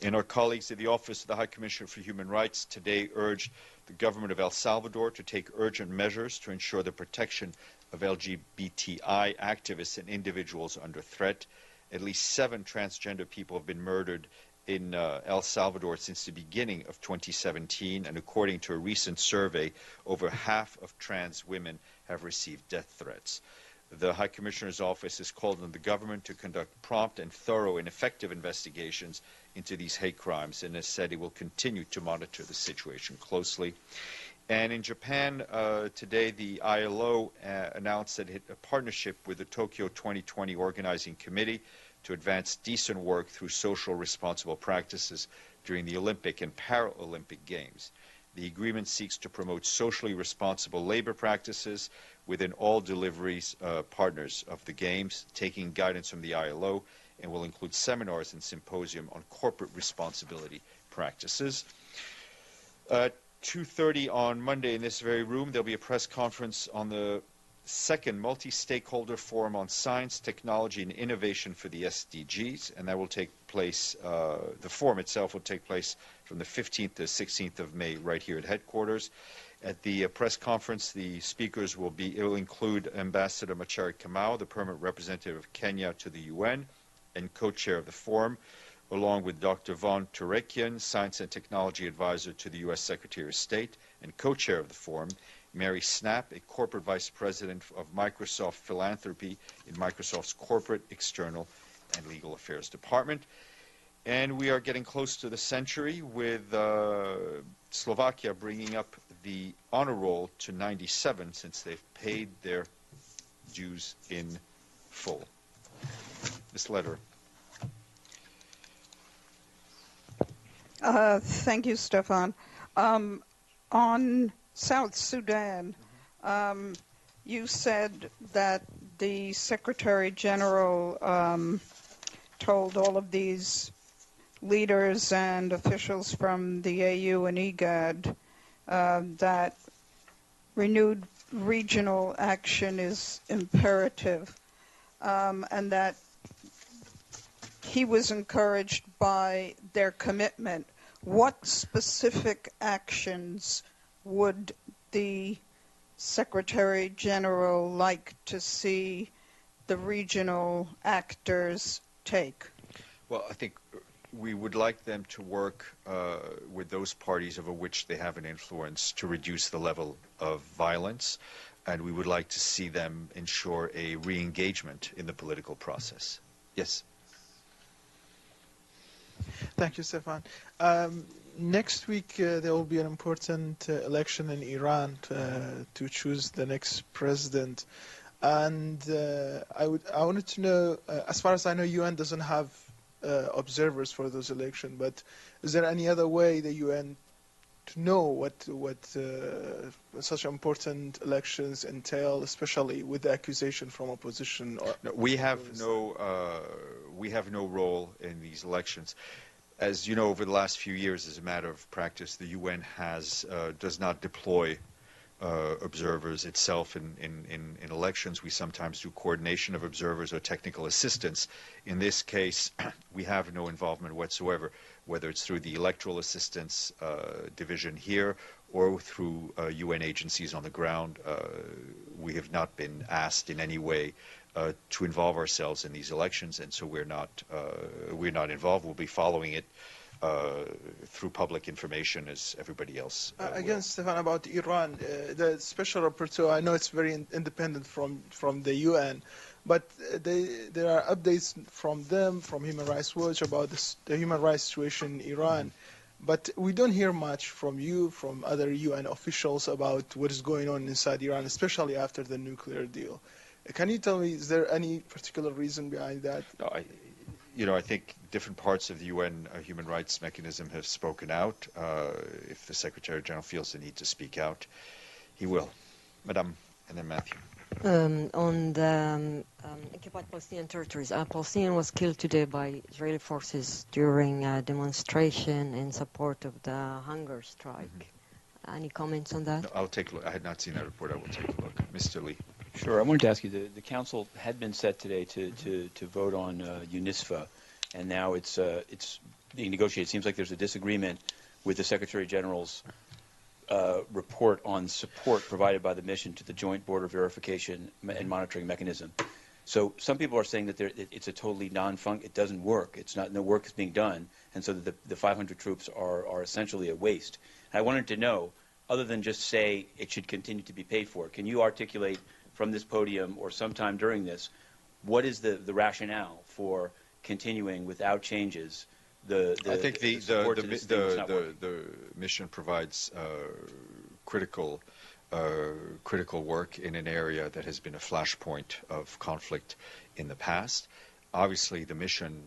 And our colleagues at the Office of the High Commissioner for Human Rights today urged the government of El Salvador to take urgent measures to ensure the protection of LGBTI activists and individuals under threat. At least 7 transgender people have been murdered in El Salvador since the beginning of 2017, and according to a recent survey, over half of trans women have received death threats. The High Commissioner's Office has called on the government to conduct prompt and thorough and effective investigations into these hate crimes, and has said it will continue to monitor the situation closely. And in Japan, today the ILO announced that it had a partnership with the Tokyo 2020 Organizing Committee to advance decent work through social responsible practices during the Olympic and Paralympic Games. The agreement seeks to promote socially responsible labor practices within all deliveries partners of the Games, taking guidance from the ILO, and will include seminars and symposium on corporate responsibility practices. 2:30 on Monday in this very room, there'll be a press conference on the second multi-stakeholder forum on science, technology, and innovation for the SDGs, and that will take place, the forum itself will take place from the 15th to 16th of May right here at headquarters. At the press conference, the speakers will include Ambassador Machari Kamau, the permanent representative of Kenya to the UN and co-chair of the forum, along with Dr. Von Turekian, Science and Technology Advisor to the U.S. Secretary of State and co-chair of the forum, Mary Snap, a corporate vice president of Microsoft Philanthropy in Microsoft's corporate, external, and legal affairs department. And we are getting close to the century with Slovakia bringing up the honor roll to 97 since they've paid their dues in full. Ms. Lederer. Thank you, Stefan. On South Sudan, you said that the Secretary General told all of these leaders and officials from the AU and IGAD that renewed regional action is imperative, and that he was encouraged by their commitment. What specific actions would the Secretary General like to see the regional actors take? Well, I think we would like them to work with those parties over which they have an influence to reduce the level of violence, and we would like to see them ensure a re-engagement in the political process. Yes. Thank you, Stefan. Next week, there will be an important election in Iran to choose the next president. And I wanted to know, as far as I know, UN doesn't have observers for those elections, but is there any other way the UN know what such important elections entail, especially with the accusation from opposition? No, we have no role in these elections. As you know, over the last few years, as a matter of practice, the UN does not deploy observers itself in elections. We sometimes do coordination of observers or technical assistance. In this case, we have no involvement whatsoever, whether it's through the electoral assistance division here or through UN agencies on the ground. We have not been asked in any way to involve ourselves in these elections, and so we're not involved. We'll be following it through public information as everybody else. Again, Stefan, about Iran, the special rapporteur, I know it's very independent from the UN, but there are updates from them, from Human Rights Watch, about the human rights situation in Iran. But we don't hear much from you, from other UN officials about what is going on inside Iran, especially after the nuclear deal. Can you tell me, is there any particular reason behind that? No, I think different parts of the UN human rights mechanism have spoken out. If the Secretary General feels the need to speak out, he will. Madame, and then Matthew. On the occupied Palestinian territories, a Palestinian was killed today by Israeli forces during a demonstration in support of the hunger strike. Any comments on that? No, I'll take a look. I had not seen that report. I will take a look. Mr. Lee. Sure. I wanted to ask you, the council had been set today to vote on UNISFA, and now it's being negotiated. It seems like there's a disagreement with the Secretary General's report on support provided by the mission to the Joint Border Verification and Monitoring Mechanism. So some people are saying that it's a totally it doesn't work. No work is being done, and so the 500 troops are essentially a waste. And I wanted to know, other than just say it should continue to be paid for, can you articulate from this podium or sometime during this, what is the rationale for continuing without changes I think the mission provides critical work in an area that has been a flashpoint of conflict in the past. Obviously, the mission,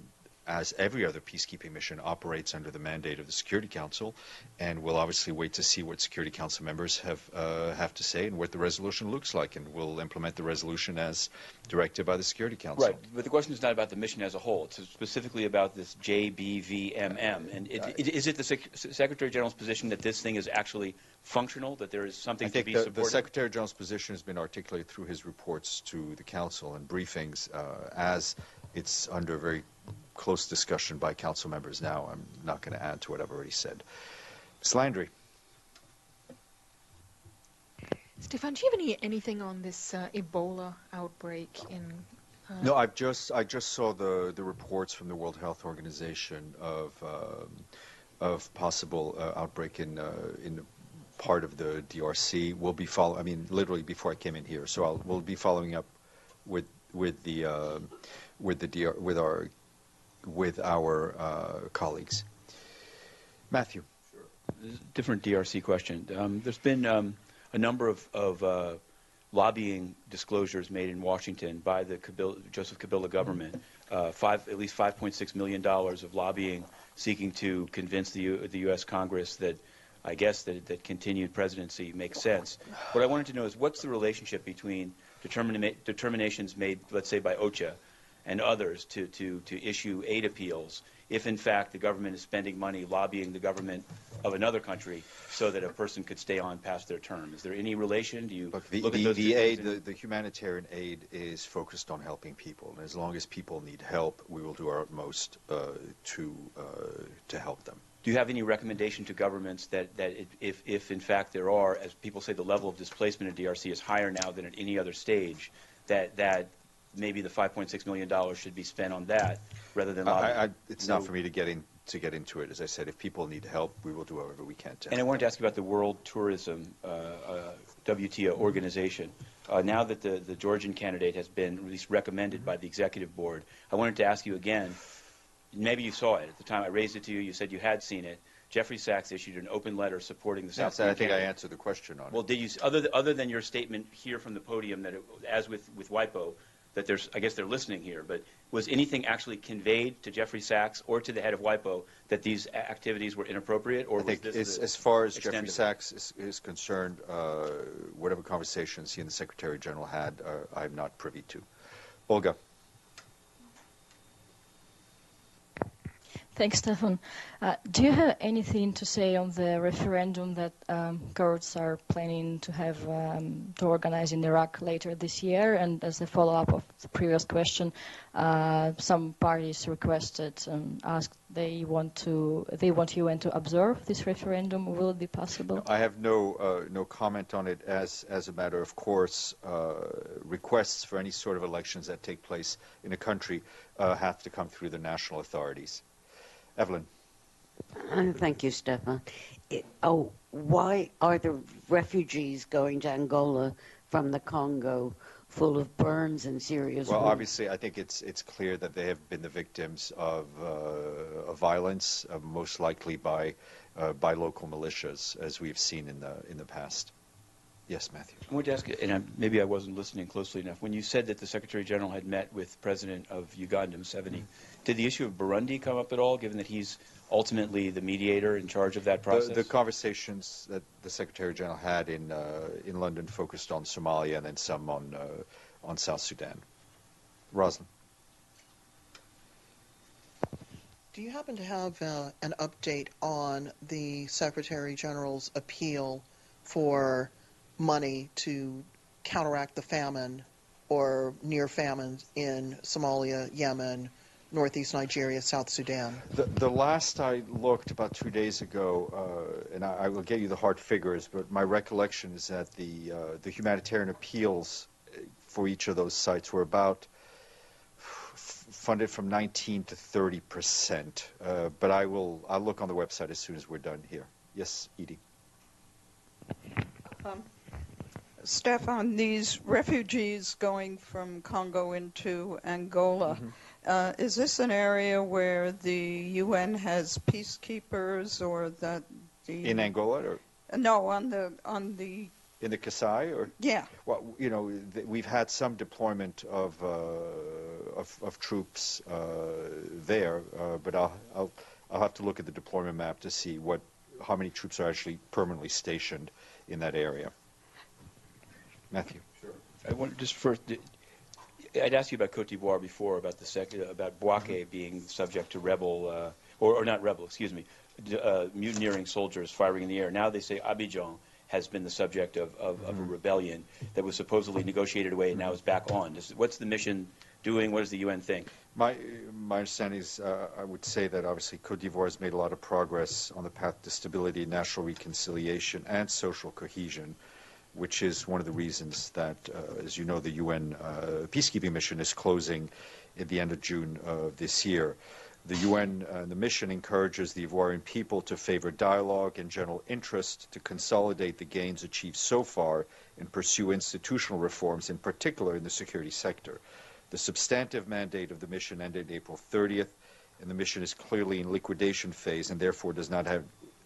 as every other peacekeeping mission, operates under the mandate of the Security Council, and we'll obviously wait to see what Security Council members have to say and what the resolution looks like, and we'll implement the resolution as directed by the Security Council. Right, but the question is not about the mission as a whole. It's specifically about this JBVMM. And is it the Secretary General's position that this thing is actually functional, that there is something to be supported? The Secretary General's position has been articulated through his reports to the Council and briefings as it's under very close discussion by council members now. I'm not going to add to what I've already said. Ms. Landry. Stefan, do you have anything on this Ebola outbreak in? No, I just saw the reports from the World Health Organization of possible outbreak in part of the DRC. We'll be literally before I came in here. So we'll be following up with our colleagues. Matthew. Sure. Different DRC question. There's been a number of lobbying disclosures made in Washington by the Joseph Kabila government. At least $5.6 million of lobbying seeking to convince the U.S. Congress that, I guess, that continued presidency makes sense. What I wanted to know is, what's the relationship between determinations made, let's say, by OCHA and others to issue aid appeals if, in fact, the government is spending money lobbying the government of another country so that a person could stay on past their term? Is there any relation? Do you look at those the humanitarian aid is focused on helping people, and as long as people need help, we will do our utmost to help them. Do you have any recommendation to governments that if in fact there are, as people say, the level of displacement in DRC is higher now than at any other stage, that maybe the $5.6 million should be spent on that rather than lobbying? It's not for me to get into it. As I said, if people need help, we will do whatever we can to help. And I wanted to ask you about the World Tourism WTO organization. Now that the Georgian candidate has been at least recommended by the executive board, I wanted to ask you again. Maybe you saw it at the time I raised it to you. You said you had seen it. Jeffrey Sachs issued an open letter supporting the South Sudan candidate. I think I answered the question on it. Well, did you, other than your statement here from the podium that, as with WIPO, that I guess they're listening here, but was anything actually conveyed to Jeffrey Sachs or to the head of WIPO that these activities were inappropriate, or I think was this as far as extent Jeffrey of it? Sachs is concerned, whatever conversations he and the Secretary General had, I'm not privy to. Olga. Thanks, Stefan. Do you have anything to say on the referendum that Kurds are planning to have to organize in Iraq later this year? And as a follow-up of the previous question, some parties requested and asked they want UN to observe this referendum. Will it be possible? I have no comment on it. As a matter of course, requests for any sort of elections that take place in a country have to come through the national authorities. Evelyn. Thank you, Stefan. Why are the refugees going to Angola from the Congo full of burns and serious Well, wounds? obviously, I think it's clear that they have been the victims of violence, most likely by local militias, as we've seen in the past. Yes, Matthew. I wanted to ask you, and maybe I wasn't listening closely enough, when you said that the Secretary General had met with the President of Uganda, Museveni, did the issue of Burundi come up at all, given that he's ultimately the mediator in charge of that process? The conversations that the Secretary General had in London focused on Somalia and then some on South Sudan. Rosalind. Do you happen to have an update on the Secretary General's appeal for money to counteract the famine or near famine in Somalia, Yemen, northeast Nigeria, South Sudan? The last I looked about 2 days ago, and I will get you the hard figures, but my recollection is that the humanitarian appeals for each of those sites were about funded from 19 to 30%. But I'll look on the website as soon as we're done here. Yes, Edie. Stefan, these refugees going from Congo into Angola, is this an area where the UN has peacekeepers, or that the... In Angola? Or? No, on the... In the Kasai? Or? Yeah. Well, we've had some deployment of troops there, but I'll have to look at the deployment map to see how many troops are actually permanently stationed in that area. Matthew. Sure. I want just first. I'd asked you about Côte d'Ivoire before, about about Bouaké being subject to rebel, or not rebel, excuse me, mutineering soldiers firing in the air. Now they say Abidjan has been the subject of a rebellion that was supposedly negotiated away and now is back on. What's the mission doing? What does the UN think? My understanding is, I would say that obviously Côte d'Ivoire has made a lot of progress on the path to stability, national reconciliation, and social cohesion, which is one of the reasons that, as you know, the UN peacekeeping mission is closing at the end of June of this year. The UN, the mission encourages the Ivorian people to favor dialogue and general interest, to consolidate the gains achieved so far and pursue institutional reforms, in particular in the security sector. The substantive mandate of the mission ended April 30th, and the mission is clearly in liquidation phase and therefore does not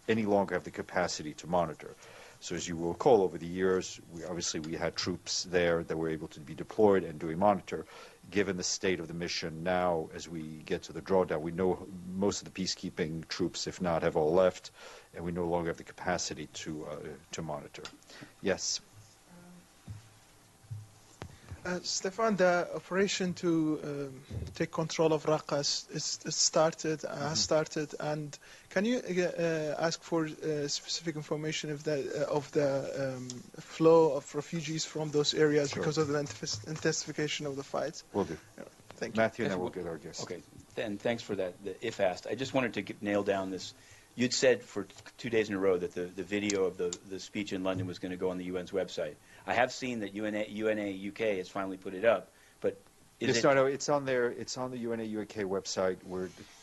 any longer have the capacity to monitor. So as you will recall, over the years, we had troops there that were able to be deployed and doing monitor. Given the state of the mission now, as we get to the drawdown, we know most of the peacekeeping troops, if not, have all left, and we no longer have the capacity to monitor. Yes. Stefan, the operation to take control of Raqqa has started, and can you ask for specific information of the flow of refugees from those areas because of the intensification of the fight? Will do. Yeah, thank you. Matthew, and then we'll get our guest. Okay, and thanks for that, if asked. I just wanted to nail down this. You'd said for 2 days in a row that the video of the speech in London was going to go on the UN's website. I have seen that UNA UK has finally put it up, but It's on there. It's on the UNA UK website.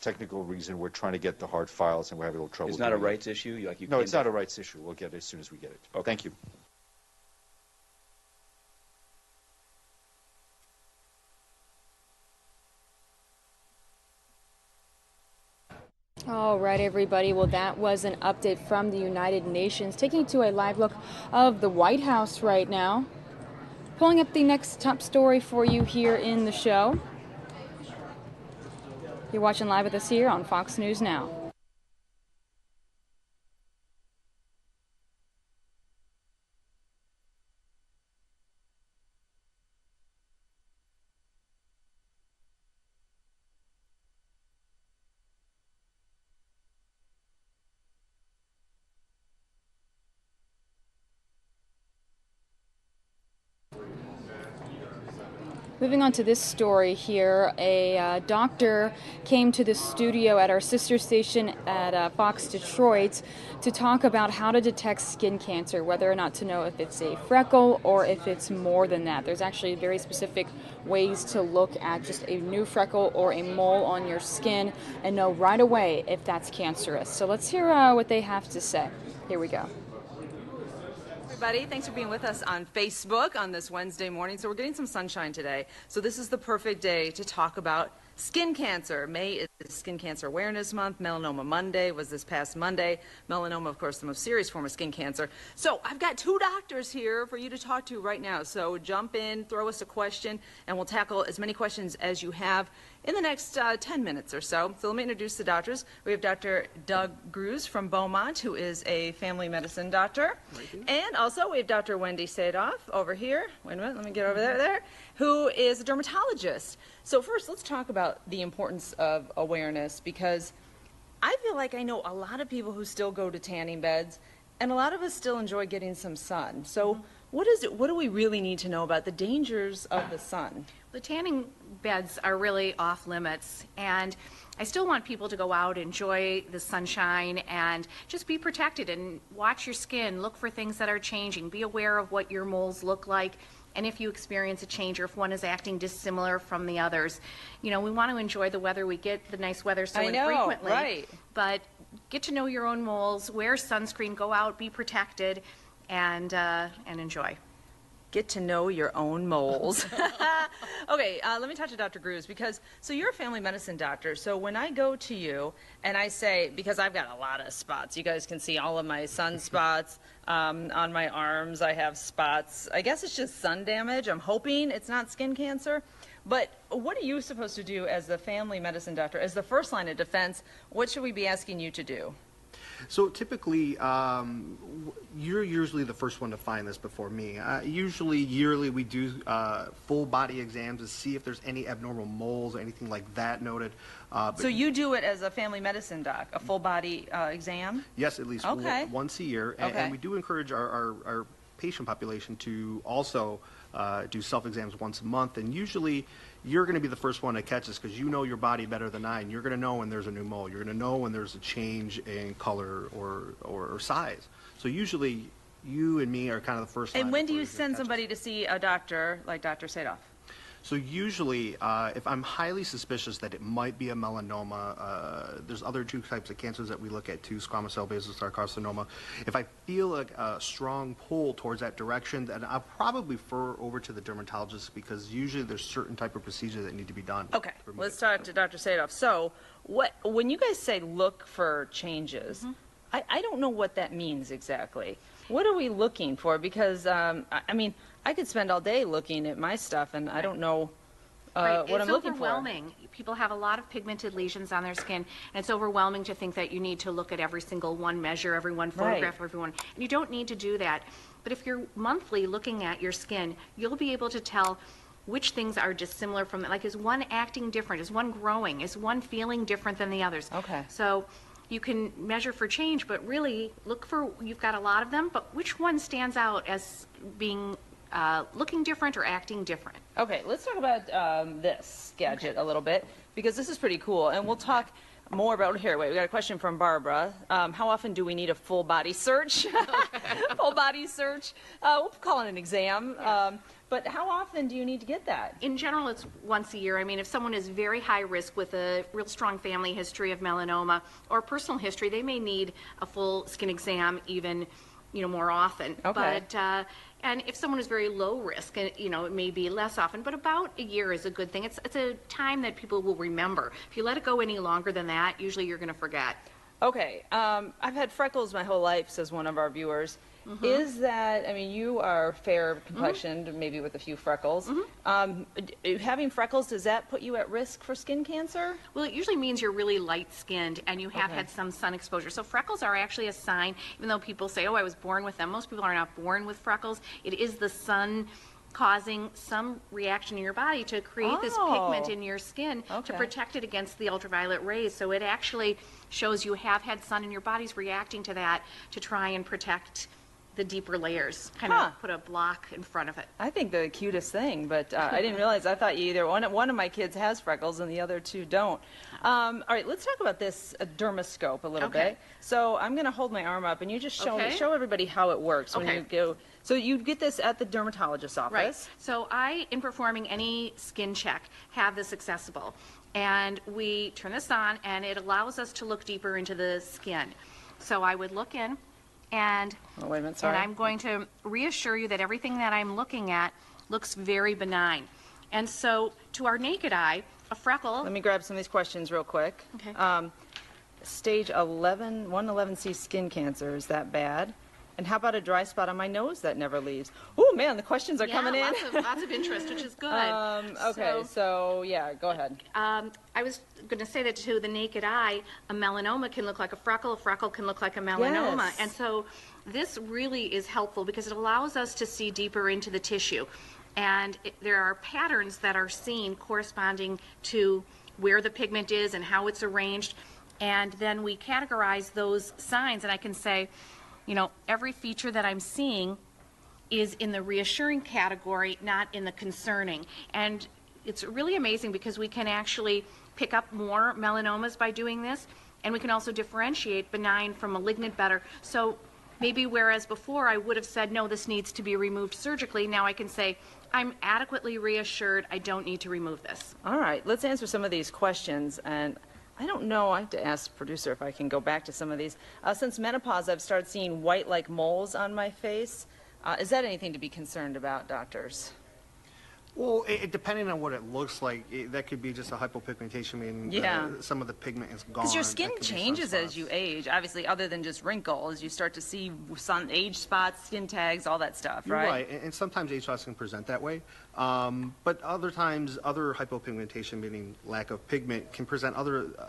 Technical reason, we're trying to get the hard files, and we're having a little trouble. It's not a rights issue? No, it's not a rights issue. We'll get it as soon as we get it. Okay. Thank you. All right, everybody. Well, that was an update from the United Nations, taking you to a live look of the White House right now. Pulling up the next top story for you here in the show. You're watching live with us here on Fox News Now. Moving on to this story here, a doctor came to the studio at our sister station at Fox Detroit to talk about how to detect skin cancer, whether or not to know if it's a freckle or if it's more than that. There's actually very specific ways to look at just a new freckle or a mole on your skin and know right away if that's cancerous. So let's hear what they have to say. Here we go. Everybody, thanks for being with us on Facebook on this Wednesday morning. So we're getting some sunshine today. So this is the perfect day to talk about skin cancer. May is Skin Cancer Awareness Month. Melanoma Monday was this past Monday. Melanoma, of course, the most serious form of skin cancer. So I've got two doctors here for you to talk to right now. So jump in, throw us a question, and we'll tackle as many questions as you have in the next 10 minutes or so. So let me introduce the doctors. We have Dr. Doug Grusz from Beaumont, who is a family medicine doctor. And also we have Dr. Wendy Sadoff over here. Wait a minute, let me get over there, who is a dermatologist. So first, let's talk about the importance of awareness, because I feel like I know a lot of people who still go to tanning beds, and a lot of us still enjoy getting some sun. So what do we really need to know about the dangers of the sun? The tanning beds are really off limits, and I still want people to go out, enjoy the sunshine, and just be protected and watch your skin, look for things that are changing, be aware of what your moles look like, and if you experience a change or if one is acting dissimilar from the others. You know, we want to enjoy the weather. We get the nice weather so infrequently, right. But get to know your own moles, wear sunscreen, go out, be protected, and enjoy. Get to know your own moles. Okay, let me talk to Dr. Grusz, because, so you're a family medicine doctor, so when I go to you and I say, because I've got a lot of spots, you guys can see all of my sunspots on my arms, I have spots, I guess it's just sun damage, I'm hoping it's not skin cancer, but what are you supposed to do as the family medicine doctor, as the first line of defense? What should we be asking you to do? So typically, you're usually the first one to find this before me. Usually yearly we do full body exams to see if there's any abnormal moles or anything like that noted. So you do it as a family medicine doc, a full body exam? Yes, at least once a year. And we do encourage our patient population to also do self-exams once a month. And usually you're going to be the first one to catch this because you know your body better than I, and you're going to know when there's a new mole. You're going to know when there's a change in color or size. So usually you and me are kind of the first line. And when do you send somebody to see a doctor like Dr. Sadoff? So usually, if I'm highly suspicious that it might be a melanoma, there's other two types of cancers that we look at too, squamous cell basal cell carcinoma. If I feel a strong pull towards that direction, then I'll probably refer over to the dermatologist, because usually there's certain type of procedures that need to be done. Okay, let's talk to Dr. Sadoff. So when you guys say look for changes, I don't know what that means exactly. What are we looking for? Because, I mean, I could spend all day looking at my stuff, and I don't know what I'm looking for. It's overwhelming. People have a lot of pigmented lesions on their skin, and it's overwhelming to think that you need to look at every single one measure, every one photograph, every one. And you don't need to do that. But if you're monthly looking at your skin, you'll be able to tell which things are dissimilar from it. Like, is one acting different? Is one growing? Is one feeling different than the others? Okay. So you can measure for change, but really look for, you've got a lot of them, but which one stands out as being looking different or acting different? Okay, let's talk about this gadget a little bit, because this is pretty cool, and we'll talk more about here. Wait, we got a question from Barbara. How often do we need a full body search? Full body search. We'll call it an exam. But how often do you need to get that? In general, it's once a year. I mean, if someone is very high risk with a real strong family history of melanoma or personal history, they may need a full skin exam even, more often. Okay. But and if someone is very low risk, it may be less often, but about a year is a good thing. It's a time that people will remember. If you let it go any longer than that, usually you're going to forget. Okay. I've had freckles my whole life, says one of our viewers. Is that, I mean, you are fair complexioned, maybe with a few freckles. Having freckles, does that put you at risk for skin cancer? Well, it usually means you're really light-skinned and you have had some sun exposure. So freckles are actually a sign, even though people say, oh, I was born with them. Most people are not born with freckles. It is the sun causing some reaction in your body to create this pigment in your skin to protect it against the ultraviolet rays. So it actually shows you have had sun and your body's reacting to that to try and protect the deeper layers, kind of put a block in front of it. I think the cutest thing, but I didn't realize. I thought either one of my kids has freckles and the other two don't. All right, let's talk about this dermoscope a little bit. So I'm going to hold my arm up, and you just show everybody how it works when you go. So you get this at the dermatologist's office. Right. So I, in performing any skin check, have this accessible. And we turn this on, and it allows us to look deeper into the skin. So I would look in, and, wait a minute, sorry. And I'm going to reassure you that everything that I'm looking at looks very benign. And so to our naked eye, a freckle... Let me grab some of these questions real quick. Okay. Stage 11, 111C skin cancer, is that bad? And how about a dry spot on my nose that never leaves? Oh, man, the questions are coming in. Lots of interest, which is good. Okay, so yeah, go ahead. I was going to say that to the naked eye, a melanoma can look like a freckle can look like a melanoma. Yes. And so this really is helpful because it allows us to see deeper into the tissue. And there are patterns that are seen corresponding to where the pigment is and how it's arranged. And then we categorize those signs, and I can say, you know, every feature that I'm seeing is in the reassuring category, not in the concerning. And it's really amazing because we can actually pick up more melanomas by doing this, and we can also differentiate benign from malignant better. So maybe whereas before I would have said, no, this needs to be removed surgically, now I can say, I'm adequately reassured, I don't need to remove this. All right, let's answer some of these questions. And I don't know, I have to ask the producer if I can go back to some of these. Since menopause, I've started seeing white like moles on my face. Is that anything to be concerned about, doctors? Well, depending on what it looks like, that could be just a hypopigmentation, meaning some of the pigment is gone. Because your skin changes as you age, obviously, other than just wrinkles. You start to see some age spots, skin tags, all that stuff, You're right? right, and sometimes age spots can present that way. But other times, other hypopigmentation, meaning lack of pigment, can present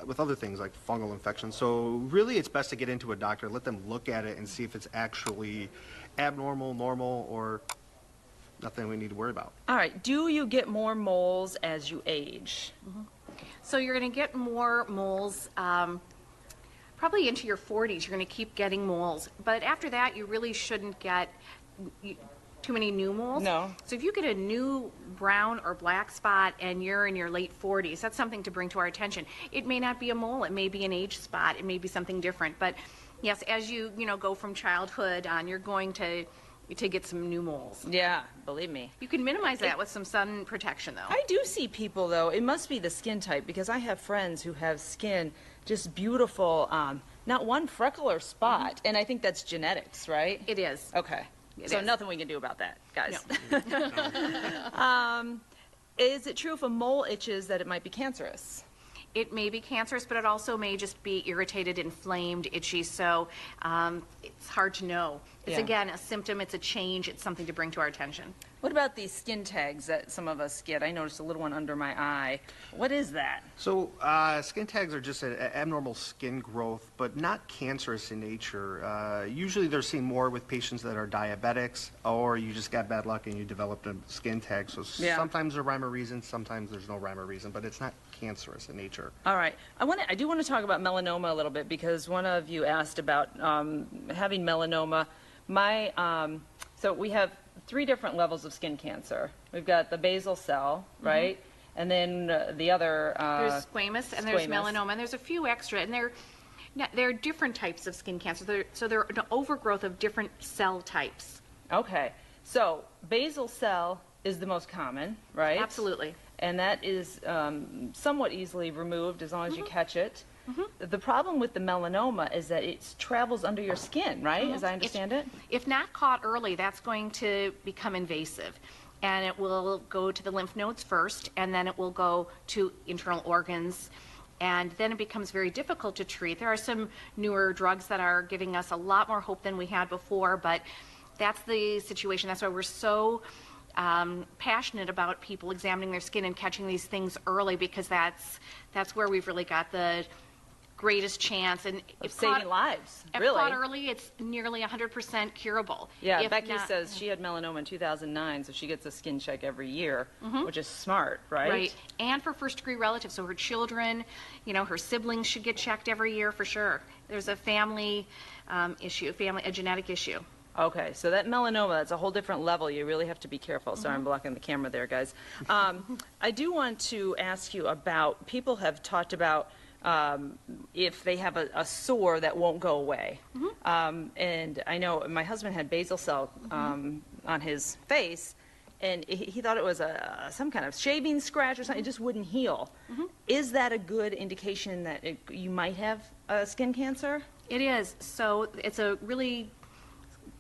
with other things like fungal infections. So really, it's best to get into a doctor, let them look at it and see if it's actually abnormal, normal, or nothing we need to worry about. All right. Do you get more moles as you age? So you're going to get more moles probably into your 40s. You're going to keep getting moles. But after that, you really shouldn't get too many new moles. No. So if you get a new brown or black spot and you're in your late 40s, that's something to bring to our attention. It may not be a mole. It may be an age spot. It may be something different. But yes, as you go from childhood on, you're going to get some new moles. Yeah, believe me. You can minimize that with some sun protection, though. I do see people, though, it must be the skin type, because I have friends who have skin just beautiful, not one freckle or spot, and I think that's genetics, right? It is. Okay. So nothing we can do about that, guys. No. Is it true if a mole itches that it might be cancerous? It may be cancerous, but it also may just be irritated, inflamed, itchy, so it's hard to know. It's, again, a symptom, it's a change, it's something to bring to our attention. What about these skin tags that some of us get? I noticed a little one under my eye. What is that? So skin tags are just an abnormal skin growth, but not cancerous in nature. Usually they're seen more with patients that are diabetics, or you just got bad luck and you developed a skin tag. So sometimes there's rhyme or reason, sometimes there's no rhyme or reason, but it's not cancerous in nature. All right. I do want to talk about melanoma a little bit, because one of you asked about having melanoma. So we have 3 different levels of skin cancer. We've got the basal cell, right? And then the other... there's squamous, and there's melanoma, and there's a few extra, and they're different types of skin cancer. So they're an overgrowth of different cell types. Okay. So basal cell is the most common, right? Absolutely. And that is somewhat easily removed as long as you catch it. The problem with the melanoma is that it travels under your skin, right, as I understand it? If not caught early, that's going to become invasive. And it will go to the lymph nodes first, and then it will go to internal organs. and then it becomes very difficult to treat. There are some newer drugs that are giving us a lot more hope than we had before, but that's the situation. That's why we're so passionate about people examining their skin and catching these things early, because that's where we've really got the greatest chance. And if saving lives, if really. caught early, it's nearly 100% curable. Yeah, If Becky not- says she had melanoma in 2009, so she gets a skin check every year, which is smart, right? Right, and for first-degree relatives, so her children, you know, her siblings should get checked every year for sure. There's a family issue, a genetic issue. Okay, so that melanoma, that's a whole different level. You really have to be careful. Sorry, I'm blocking the camera there, guys. I do want to ask you about, people have talked about if they have a sore that won't go away. And I know my husband had basal cell on his face, and he thought it was some kind of shaving scratch or something. It just wouldn't heal. Is that a good indication that you might have skin cancer? It is. So it's a really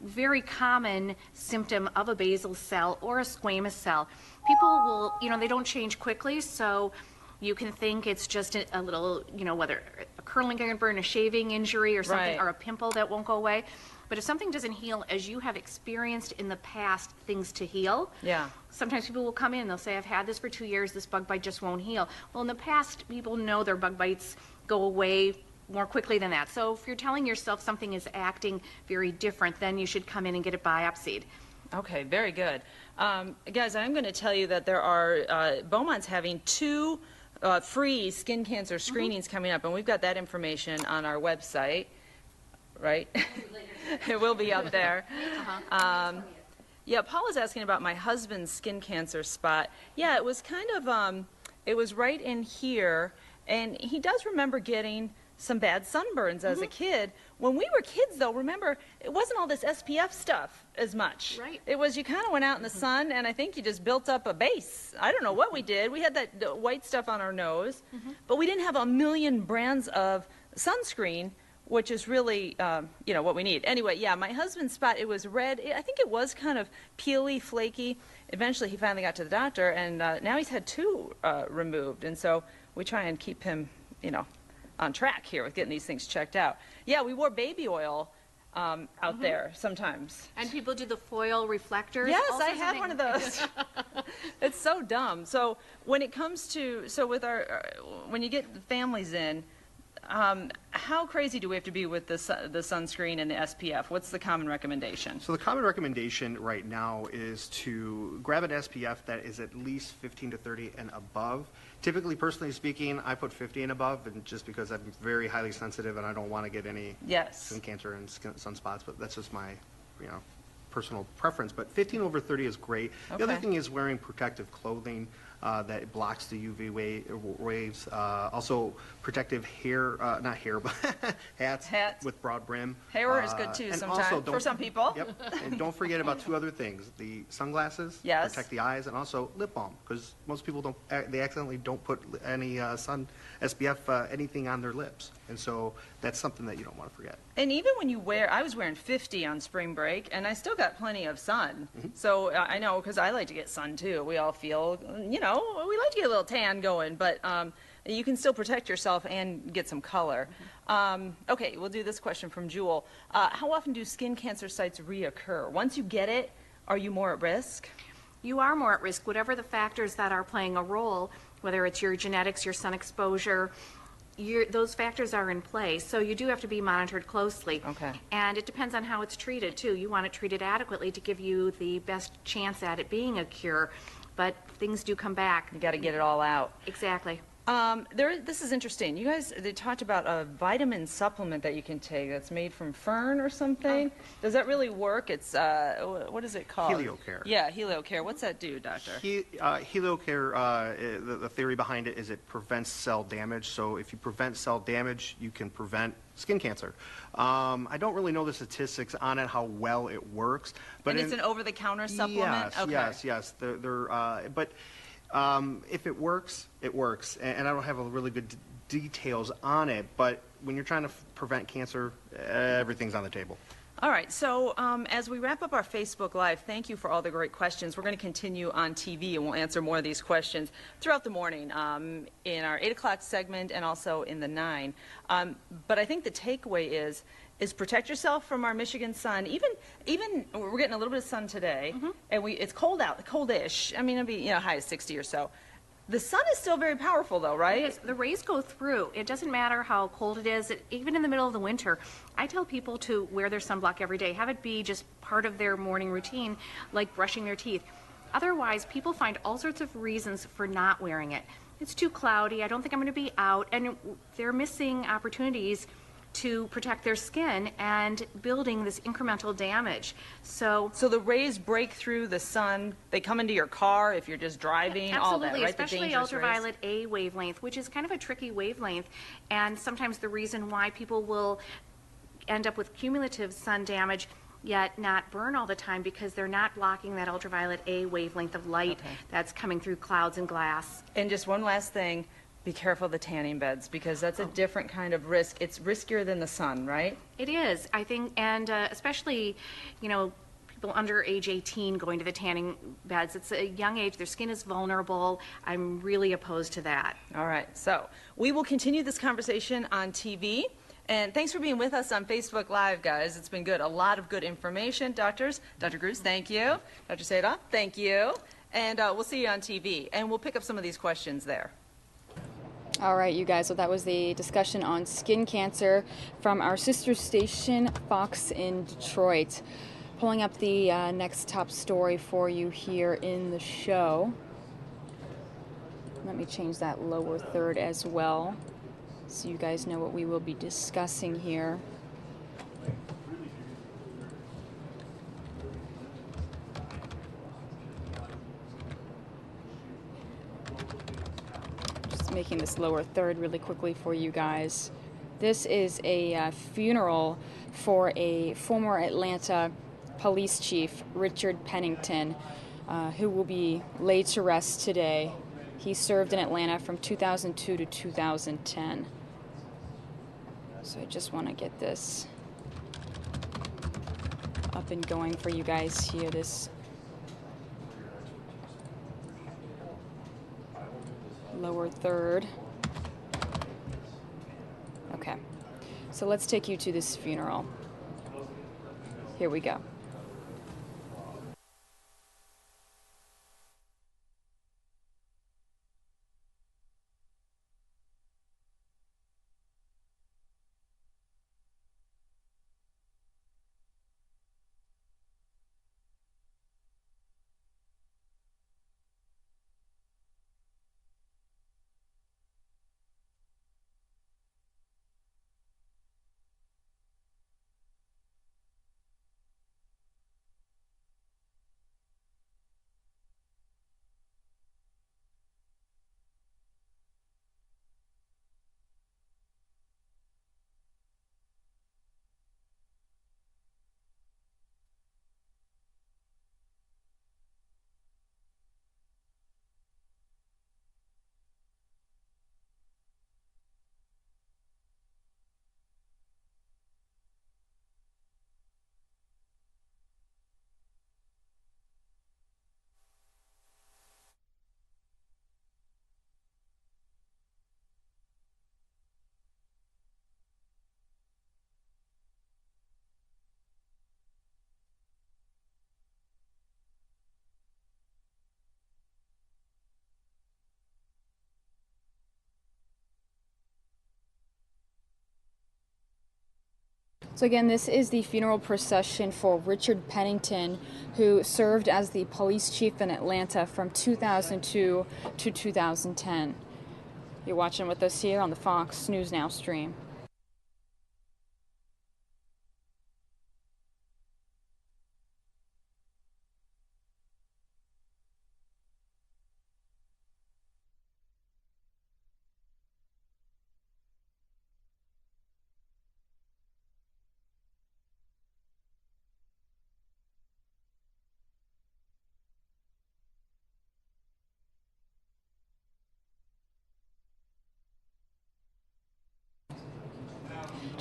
very common symptom of a basal cell or a squamous cell. People will, you know, they don't change quickly, so you can think it's just a little, you know, whether a curling iron burn, a shaving injury or something, Right. or a pimple that won't go away. But if something doesn't heal, as you have experienced in the past things to heal, Yeah. sometimes people will come in, they'll say, I've had this for 2 years, this bug bite just won't heal. Well, in the past, people know their bug bites go away more quickly than that. So if you're telling yourself something is acting very different, then you should come in and get it biopsied. Okay, very good. Guys, I'm going to tell you that there are, Beaumont's having 2 free skin cancer screenings coming up, and we've got that information on our website, right? It will be up there. Yeah, Paul was asking about my husband's skin cancer spot. Yeah, it was kind of, it was right in here, and he does remember getting some bad sunburns as a kid. When we were kids, though, remember, it wasn't all this SPF stuff as much. Right. It was, you kind of went out in the sun, and I think you just built up a base. I don't know what we did. We had that white stuff on our nose, but we didn't have a million brands of sunscreen, which is really, you know, what we need. Anyway, yeah, my husband's spot, it was red. I think it was kind of peely, flaky. Eventually, he finally got to the doctor, and now he's had 2 removed, and so we try and keep him, you know, on track here with getting these things checked out. Yeah, we wore baby oil out there sometimes. And people do the foil reflectors. Yes, all I sorts of have one of those. It's so dumb. So when it comes to, so with our, when you get the families in, how crazy do we have to be with the sunscreen and the SPF? What's the common recommendation? So the common recommendation right now is to grab an SPF that is at least 15 to 30 and above. Typically, personally speaking, I put 50 and above, and just because I'm very highly sensitive and I don't want to get any skin cancer and sunspots, but that's just my, you know, personal preference. But 15 over 30 is great. The other thing is wearing protective clothing that blocks the UV waves. Also, protective hair, not hair, but hats with broad brim. Hair is good too and sometimes, also for some people. Yep. And don't forget about 2 other things. The sunglasses, protect the eyes, and also lip balm, because most people don't, they accidentally don't put any sun SPF anything on their lips. And so that's something that you don't want to forget. And even when you wear, I was wearing 50 on spring break, and I still got plenty of sun. So I know, because I like to get sun too. We all feel, you know, we like to get a little tan going, but you can still protect yourself and get some color. Okay, we'll do this question from Jewel. How often do skin cancer sites reoccur? Once you get it, are you more at risk? You are more at risk. Whatever the factors that are playing a role, whether it's your genetics, your sun exposure, those factors are in play. So you do have to be monitored closely. Okay. And it depends on how it's treated, too. You want it treated adequately to give you the best chance at it being a cure. But things do come back. You got to get it all out. Exactly. This is interesting. You guys, they talked about a vitamin supplement that you can take that's made from fern or something. Does that really work? It's, what is it called? HelioCare. Yeah, HelioCare. What's that do, doctor? HelioCare, the theory behind it is it prevents cell damage. So if you prevent cell damage, you can prevent skin cancer. I don't really know the statistics on it, how well it works. But and it's an over-the-counter supplement? Yes, okay. yes. If it works, it works. And I don't have a really good details on it, but when you're trying to prevent cancer, everything's on the table. All right, so as we wrap up our Facebook Live, thank you for all the great questions. We're going to continue on TV, and we'll answer more of these questions throughout the morning in our 8 o'clock segment and also in the 9. But I think the takeaway is protect yourself from our Michigan sun. Even we're getting a little bit of sun today, and it's cold out, coldish. I mean, it'll be high as 60 or so. The sun is still very powerful, though, right? Yes, the rays go through. It doesn't matter how cold it is. Even in the middle of the winter, I tell people to wear their sunblock every day. Have it be just part of their morning routine, like brushing their teeth. Otherwise, people find all sorts of reasons for not wearing it. It's too cloudy. I don't think I'm going to be out. And they're missing opportunities to protect their skin and building this incremental damage. So the rays break through the sun. They come into your car if you're just driving, all that, right? Especially ultraviolet A wavelength, which is kind of a tricky wavelength. And sometimes the reason why people will end up with cumulative sun damage yet not burn all the time because they're not blocking that ultraviolet A wavelength of light that's coming through clouds and glass. And just one last thing. Be careful of the tanning beds because that's a different kind of risk. It's riskier than the sun, right? It is, I think, and especially, people under age 18 going to the tanning beds. It's a young age. Their skin is vulnerable. I'm really opposed to that. All right. So we will continue this conversation on TV. And thanks for being with us on Facebook Live, guys. It's been good. A lot of good information. Doctors, Dr. Cruz, thank you. Dr. Seda, thank you. And we'll see you on TV. And we'll pick up some of these questions there. All right, you guys, so that was the discussion on skin cancer from our sister station, Fox in Detroit. Pulling up the next top story for you here in the show. Let me change that lower third as well, so you guys know what we will be discussing here. Making this lower third really quickly for you guys. This is a funeral for a former Atlanta police chief, Richard Pennington, who will be laid to rest today. He served in Atlanta from 2002 to 2010. So I just want to get this up and going for you guys here. This lower third. Okay, so let's take you to this funeral. Here we go. So again, this is the funeral procession for Richard Pennington, who served as the police chief in Atlanta from 2002 to 2010. You're watching with us here on the Fox News Now stream.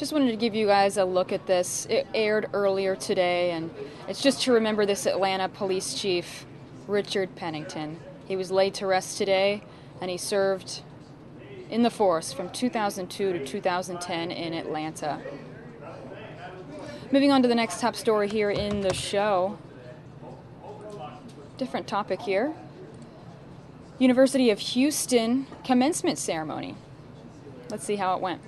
Just wanted to give you guys a look at this. It aired earlier today, and it's just to remember this Atlanta police chief, Richard Pennington. He was laid to rest today, and he served in the force from 2002 to 2010 in Atlanta. Moving on to the next top story here in the show. Different topic here. University of Houston commencement ceremony. Let's see how it went.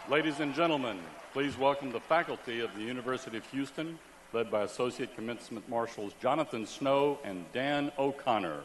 Ladies and gentlemen, please welcome the faculty of the University of Houston, led by Associate Commencement Marshals Jonathan Snow and Dan O'Connor.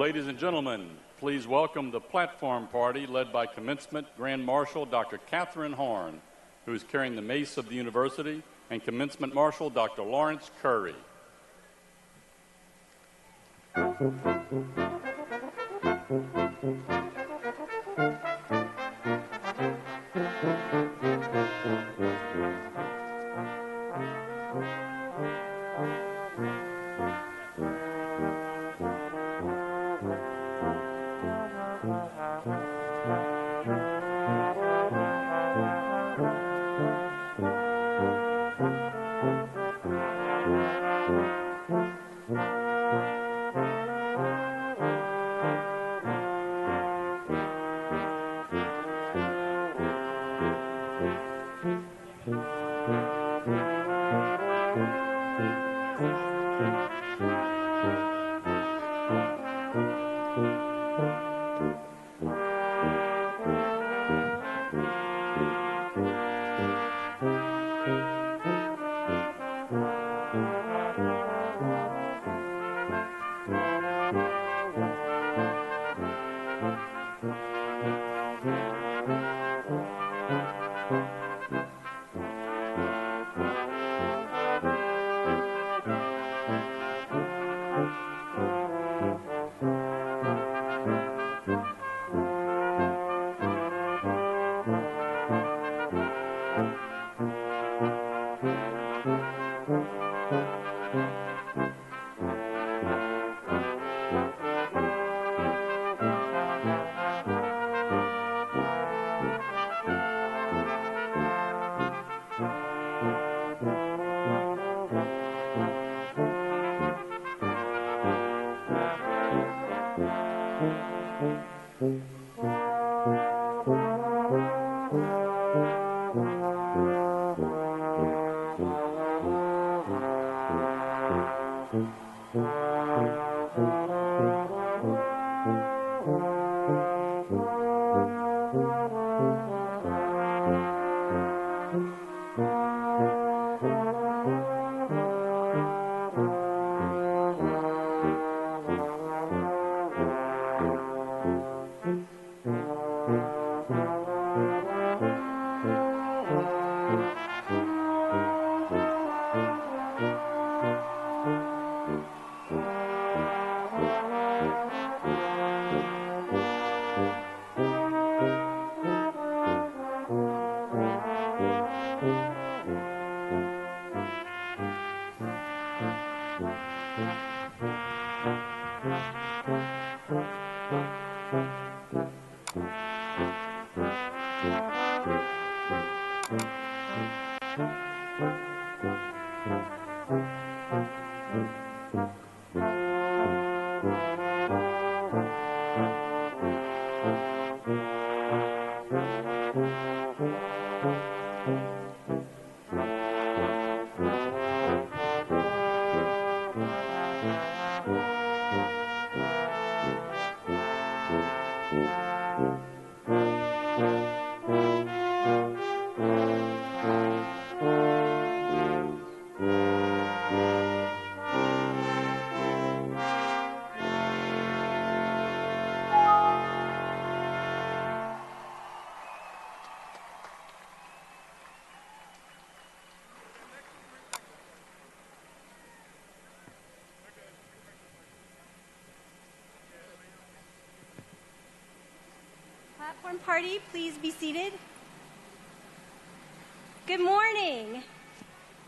Ladies and gentlemen, please welcome the platform party led by Commencement Grand Marshal Dr. Catherine Horn, who is carrying the mace of the university, and Commencement Marshal Dr. Lawrence Curry. Platform party, please be seated. Good morning.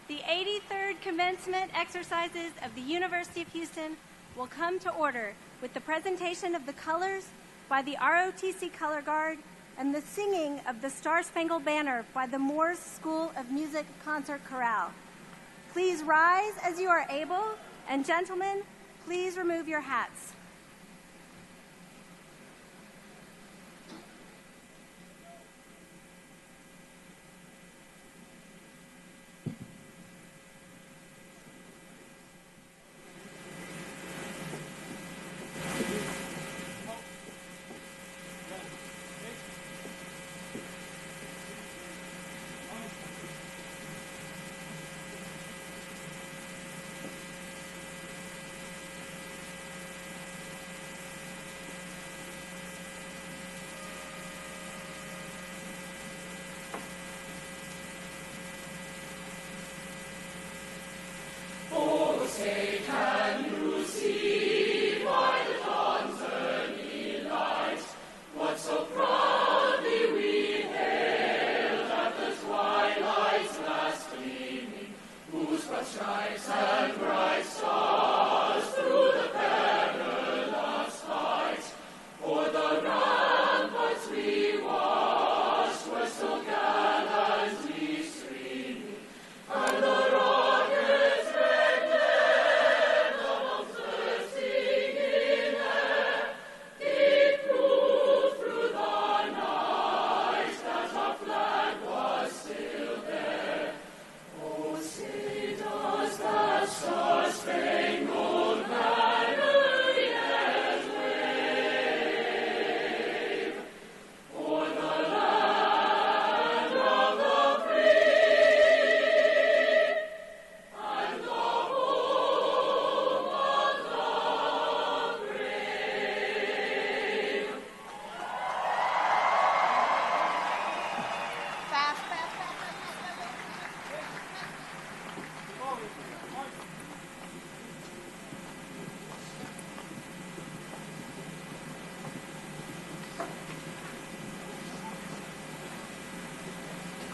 The 83rd commencement exercises of the University of Houston will come to order with the presentation of the colors by the ROTC Color Guard and the singing of the Star-Spangled Banner by the Morse School of Music Concert Chorale. Please rise as you are able, and gentlemen, please remove your hats.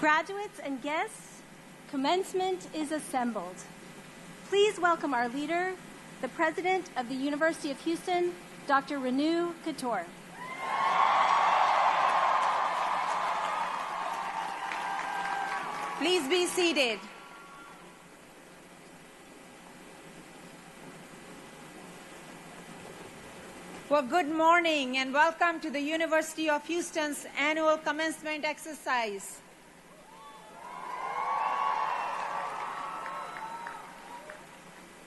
Graduates and guests, commencement is assembled. Please welcome our leader, the President of the University of Houston, Dr. Renu Couture. Please be seated. Well, good morning and welcome to the University of Houston's annual commencement exercise.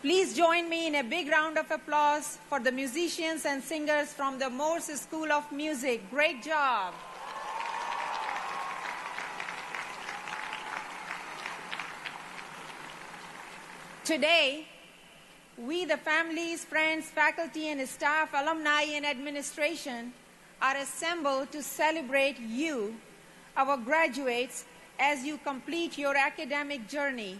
Please join me in a big round of applause for the musicians and singers from the Morse School of Music. Great job. Today, we, the families, friends, faculty, and staff, alumni, and administration, are assembled to celebrate you, our graduates, as you complete your academic journey.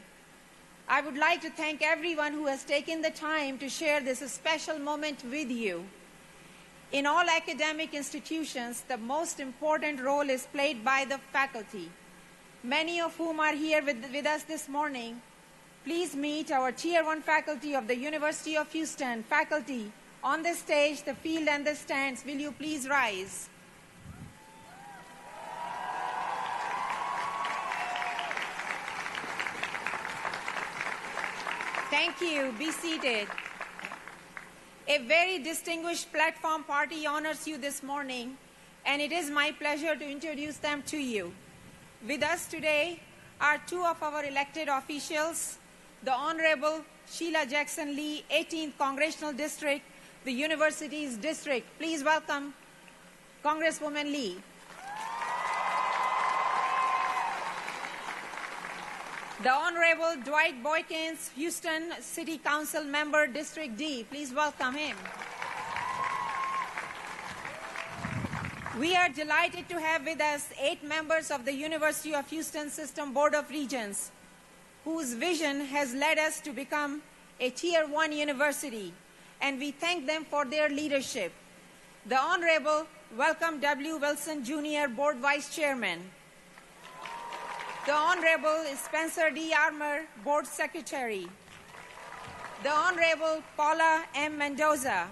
I would like to thank everyone who has taken the time to share this special moment with you. In all academic institutions, the most important role is played by the faculty, many of whom are here with us this morning. Please meet our Tier 1 faculty of the University of Houston. Faculty, on the stage, the field, and the stands, will you please rise? Thank you. Be seated. A very distinguished platform party honors you this morning, and it is my pleasure to introduce them to you. With us today are two of our elected officials, the Honorable Sheila Jackson Lee, 18th Congressional District, the university's district. Please welcome Congresswoman Lee. The Honorable Dwight Boykins, Houston City Council Member, District D. Please welcome him. We are delighted to have with us 8 members of the University of Houston System Board of Regents, whose vision has led us to become a Tier 1 university, and we thank them for their leadership. The Honorable Welcome W. Wilson Jr., Board Vice Chairman. The Honorable Spencer D. Armour, Board Secretary. The Honorable Paula M. Mendoza.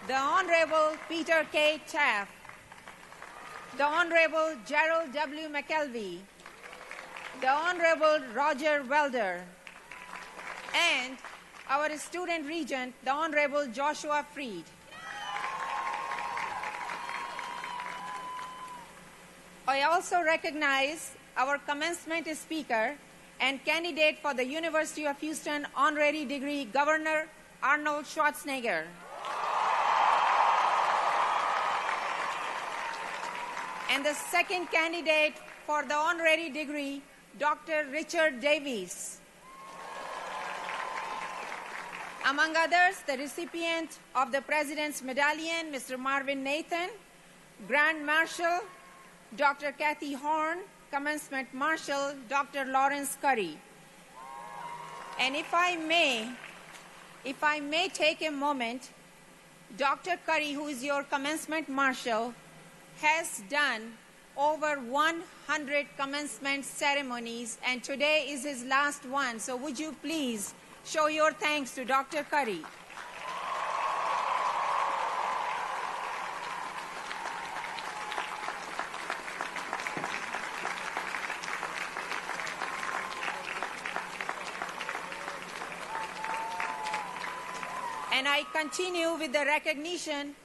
The Honorable Peter K. Taft. The Honorable Gerald W. McKelvey. The Honorable Roger Welder. And our student regent, the Honorable Joshua Freed. I also recognize our commencement speaker and candidate for the University of Houston honorary degree, Governor Arnold Schwarzenegger. And the second candidate for the honorary degree, Dr. Richard Davies. Among others, the recipient of the President's Medallion, Mr. Marvin Nathan, Grand Marshal, Dr. Kathy Horn, Commencement Marshal, Dr. Lawrence Curry. And if I may take a moment, Dr. Curry, who is your Commencement Marshal, has done over 100 commencement ceremonies, and today is his last one. So would you please show your thanks to Dr. Curry. And I continue with the recognition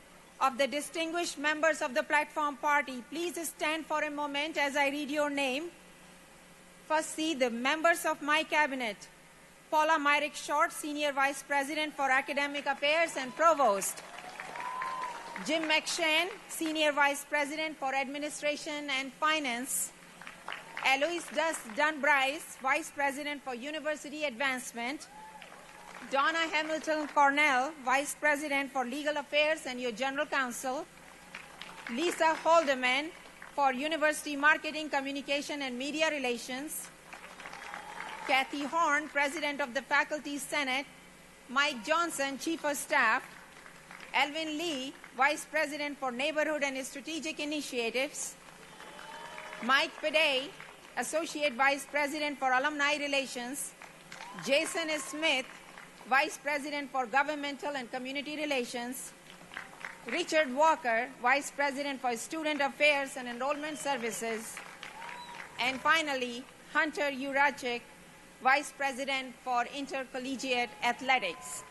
of the distinguished members of the platform party. Please stand for a moment as I read your name. Firstly, the members of my cabinet: Paula Myrick Short, Senior Vice President for Academic Affairs and Provost; Jim McShane, Senior Vice President for Administration and Finance; Eloise Dunn-Bryce, Vice President for University Advancement; Donna Hamilton Cornell, Vice President for Legal Affairs and your General Counsel; Lisa Holdeman for University Marketing, Communication, and Media Relations; Kathy Horn, President of the Faculty Senate; Mike Johnson, Chief of Staff; Elvin Lee, Vice President for Neighborhood and Strategic Initiatives; Mike Paday, Associate Vice President for Alumni Relations; Jason Smith, Vice President for Governmental and Community Relations; Richard Walker, Vice President for Student Affairs and Enrollment Services; and finally, Hunter Urachik, Vice President for Intercollegiate Athletics.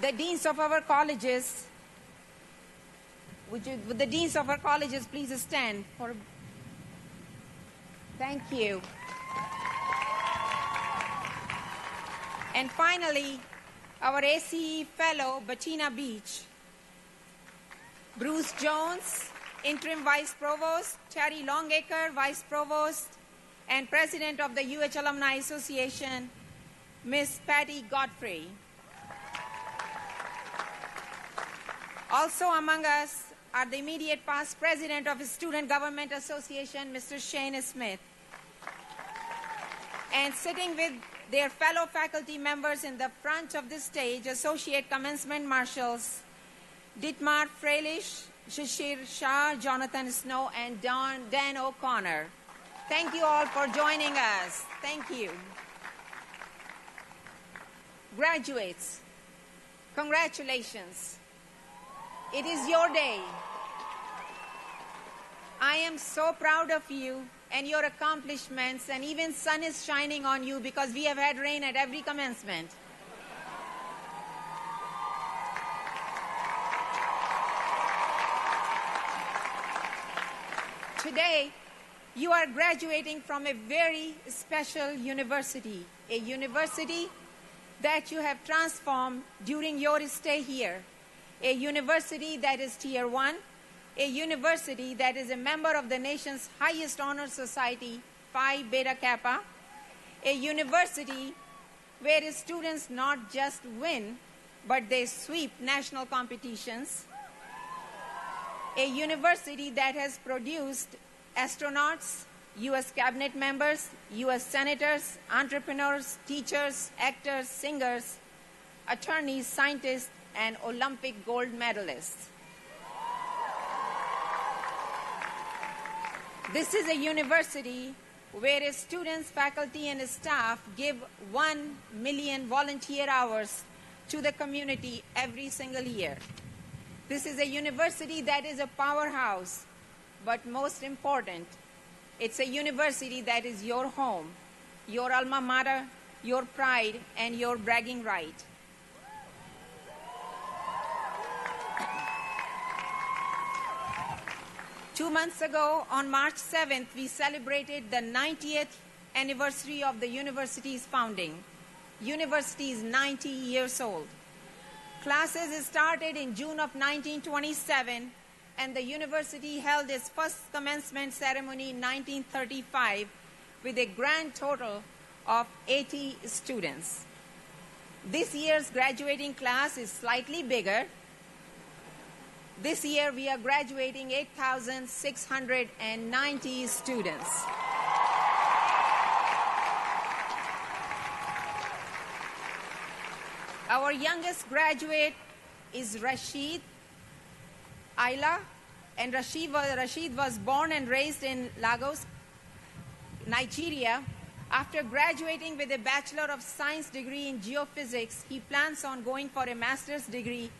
The deans of our colleges, would the deans of our colleges please stand for? Thank you. And finally, our ACE Fellow, Bettina Beach, Bruce Jones, Interim Vice Provost, Terry Longacre, Vice Provost, and President of the UH Alumni Association, Ms. Patty Godfrey. Also among us are the immediate past President of the Student Government Association, Mr. Shane Smith. And sitting with their fellow faculty members in the front of the stage, Associate Commencement Marshals, Dietmar Freilich, Shishir Shah, Jonathan Snow, and Dan O'Connor. Thank you all for joining us. Thank you. Graduates, congratulations. It is your day. I am so proud of you and your accomplishments, and even sun is shining on you because we have had rain at every commencement. Today, you are graduating from a very special university, a university that you have transformed during your stay here, a university that is Tier 1, a university that is a member of the nation's highest honor society, Phi Beta Kappa, a university where students not just win, but they sweep national competitions, a university that has produced astronauts, U.S. cabinet members, U.S. senators, entrepreneurs, teachers, actors, singers, attorneys, scientists, and Olympic gold medalists. This is a university where students, faculty, and staff give 1 million volunteer hours to the community every single year. This is a university that is a powerhouse, but most important, it's a university that is your home, your alma mater, your pride, and your bragging right. Two months ago, on March 7th, we celebrated the 90th anniversary of the university's founding. University is 90 years old. Classes started in June of 1927, and the university held its first commencement ceremony in 1935 with a grand total of 80 students. This year's graduating class is slightly bigger. This year we are graduating 8,690 students. Our youngest graduate is Rashid Ayla, and Rashid was born and raised in Lagos, Nigeria. After graduating with a Bachelor of Science degree in geophysics, he plans on going for a master's degree,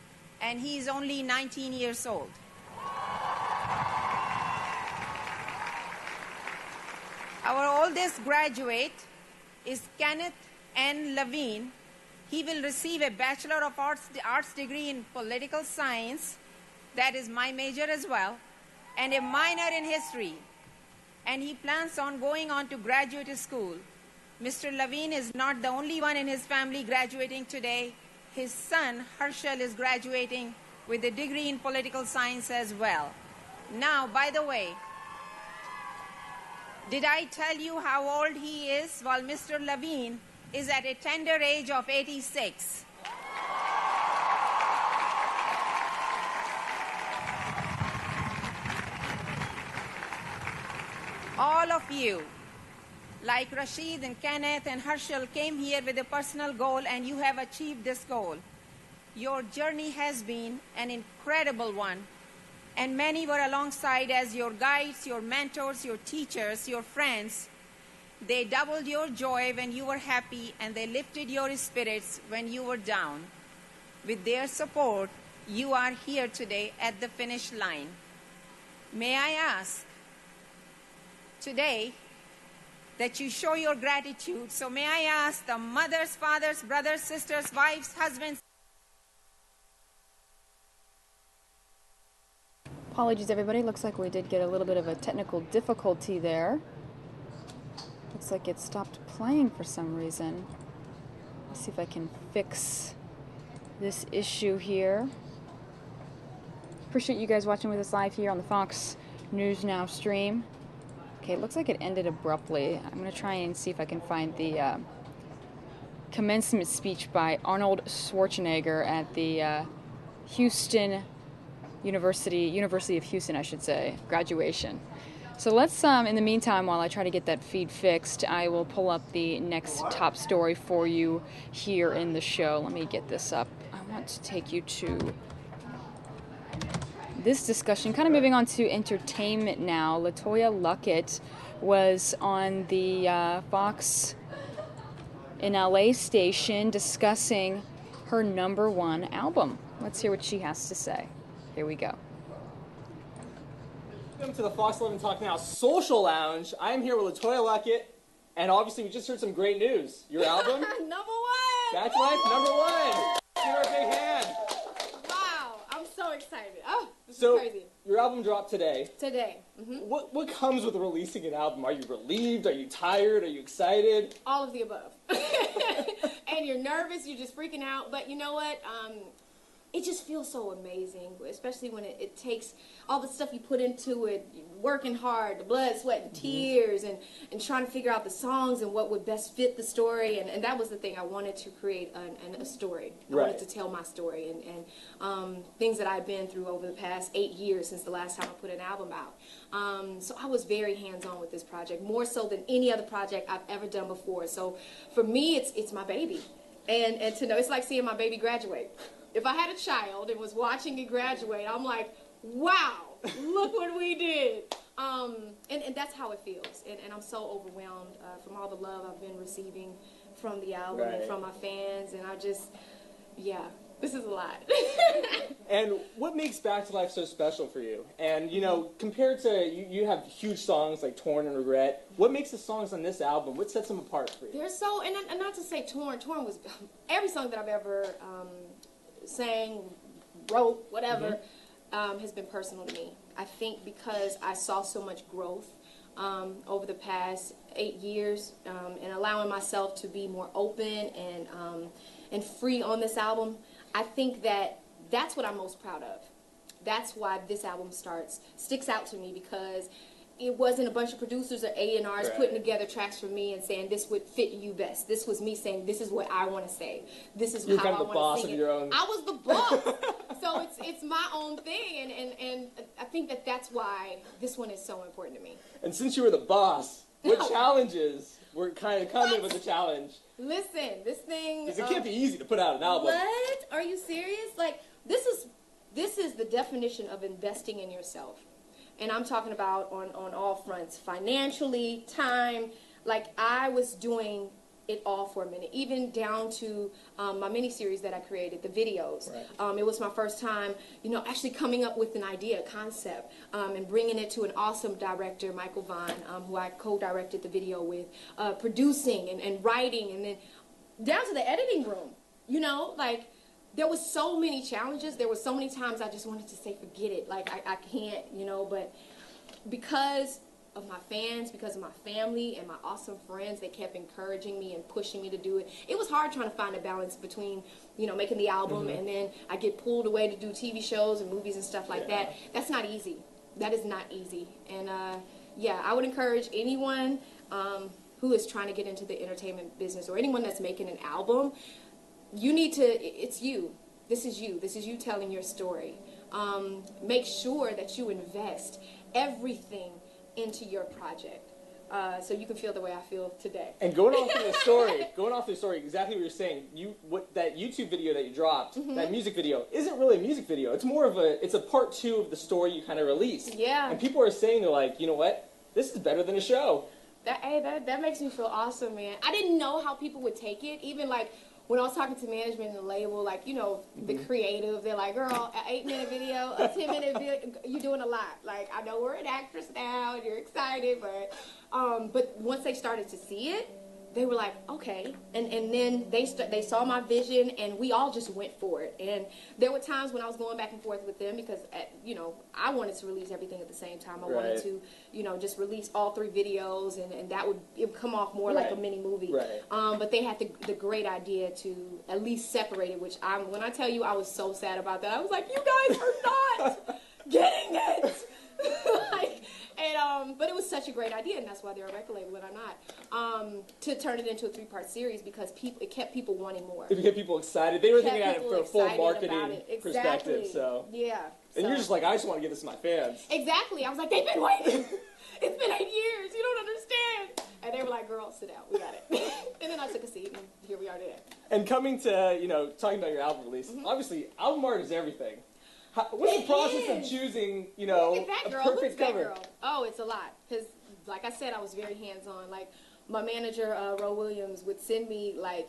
and he is only 19 years old. Our oldest graduate is Kenneth N. Levine. He will receive a Bachelor of Arts degree in political science, that is my major as well, and a minor in history. And he plans on going on to graduate school. Mr. Levine is not the only one in his family graduating today. His son, Herschel, is graduating with a degree in political science as well. Now, by the way, did I tell you how old he is? Well, Mr. Levine is at a tender age of 86. All of you, like Rashid and Kenneth and Herschel, came here with a personal goal, and you have achieved this goal. Your journey has been an incredible one, and many were alongside as your guides, your mentors, your teachers, your friends. They doubled your joy when you were happy, and they lifted your spirits when you were down. With their support, you are here today at the finish line. May I ask today that you show your gratitude. So may I ask the mothers, fathers, brothers, sisters, wives, husbands. Apologies, everybody. Looks like we did get a little bit of a technical difficulty there. Looks like it stopped playing for some reason. see if I can fix this issue here. Appreciate you guys watching with us live here on the Fox News Now stream. Okay, it looks like it ended abruptly. I'm going to try and see if I can find the commencement speech by Arnold Schwarzenegger at the Houston University of Houston, I should say, graduation. So let's, in the meantime, while I try to get that feed fixed, I will pull up the next top story for you here in the show. Let me get this up. I want to take you to this discussion. Kind of moving on to entertainment now. Latoya Luckett was on the Fox in LA station discussing her #1 album. Let's hear what she has to say. Here we go. Welcome to the Fox 11 Talk Now Social Lounge. I'm here with Latoya Luckett, and obviously we just heard some great news. Your album? #1! That's right, #1! Give her a big hand. Wow, I'm so excited. Oh, this So, is crazy. your album dropped today. Today. What comes with releasing an album? Are you relieved? Are you tired? Are you excited? All of the above. And you're nervous, you're just freaking out, but you know what? It just feels so amazing, especially when it takes all the stuff you put into it, working hard, the blood, sweat, and tears, and trying to figure out the songs and what would best fit the story. And that was the thing. I wanted to create a story. I wanted to tell my story and things that I've been through over the past 8 years since the last time I put an album out. So I was very hands-on with this project, more so than any other project I've ever done before. So for me, it's my baby. And to know, it's like seeing my baby graduate. If I had a child and was watching it graduate, I'm like, wow, look what we did. And that's how it feels. And I'm so overwhelmed from all the love I've been receiving from the album and from my fans. And I just, yeah, this is a lot. And what makes Back to Life so special for you? And, you know, compared to, you have huge songs like Torn and Regret. What makes the songs on this album, what sets them apart for you? They're so, and not to say Torn was, every song that I've ever sang, wrote, whatever, has been personal to me. I think because I saw so much growth over the past 8 years and allowing myself to be more open and free on this album, I think that's what I'm most proud of. That's why this album sticks out to me, because it wasn't a bunch of producers or A&Rs putting together tracks for me and saying this would fit you best. This was me saying this is what I want to say. This is how I want to sing it. You're kind of the boss of your own. I was the boss. So it's my own thing, and I think that's why this one is so important to me. And since you were the boss, what challenges were kind of coming with the challenge? Listen, this thing. Because it can't be easy to put out an album. What? Are you serious? Like, this is the definition of investing in yourself. And I'm talking about on all fronts, financially, time. Like, I was doing it all for a minute, even down to my mini-series that I created, the videos. It was my first time, actually coming up with an idea, a concept, and bringing it to an awesome director, Michael Vaughn, who I co-directed the video with, producing and writing, and then down to the editing room, like, there was so many challenges. There were so many times I just wanted to say, forget it. Like, I can't, but because of my fans, because of my family and my awesome friends, they kept encouraging me and pushing me to do it. It was hard trying to find a balance between, making the album and then I get pulled away to do TV shows and movies and stuff like that. That's not easy. That is not easy. And, yeah, I would encourage anyone who is trying to get into the entertainment business or anyone that's making an album, you need to, it's you. This is you. This is you telling your story. Make sure that you invest everything into your project so you can feel the way I feel today. And going off of the story, exactly what you're saying, that YouTube video that you dropped, that music video, isn't really a music video. It's more of it's a part 2 of the story you kind of released. Yeah. And people are saying, they're like, you know what? This is better than a show. That makes me feel awesome, man. I didn't know how people would take it. Even like when I was talking to management and the label, like, the creative, they're like, girl, an 8-minute video, a 10-minute video, you're doing a lot. Like, I know we're an actress now and you're excited, but once they started to see it, they were like, okay. And then they saw my vision, and we all just went for it. And there were times when I was going back and forth with them because, you know, I wanted to release everything at the same time. I wanted to, you know, just release all 3 videos, and that would come off more like a mini movie. But they had the great idea to at least separate it, which when I tell you I was so sad about that, I was like, you guys are not getting it. But it was such a great idea, and that's why they're a record label and I'm not, to turn it into a 3-part series because it kept people wanting more. It kept people excited. They were thinking at it from a full marketing perspective. So yeah. And you're just like, I just want to give this to my fans. Exactly. I was like, they've been waiting. It's been 8 years. You don't understand. And they were like, girl, sit down. We got it. And then I took a seat, and here we are today. And coming to, you know, talking about your album release, obviously, album art is everything. What's the process of choosing, you know, a perfect cover? Girl? Oh, it's a lot. Because, like I said, I was very hands-on. Like, my manager, Ro Williams, would send me, like,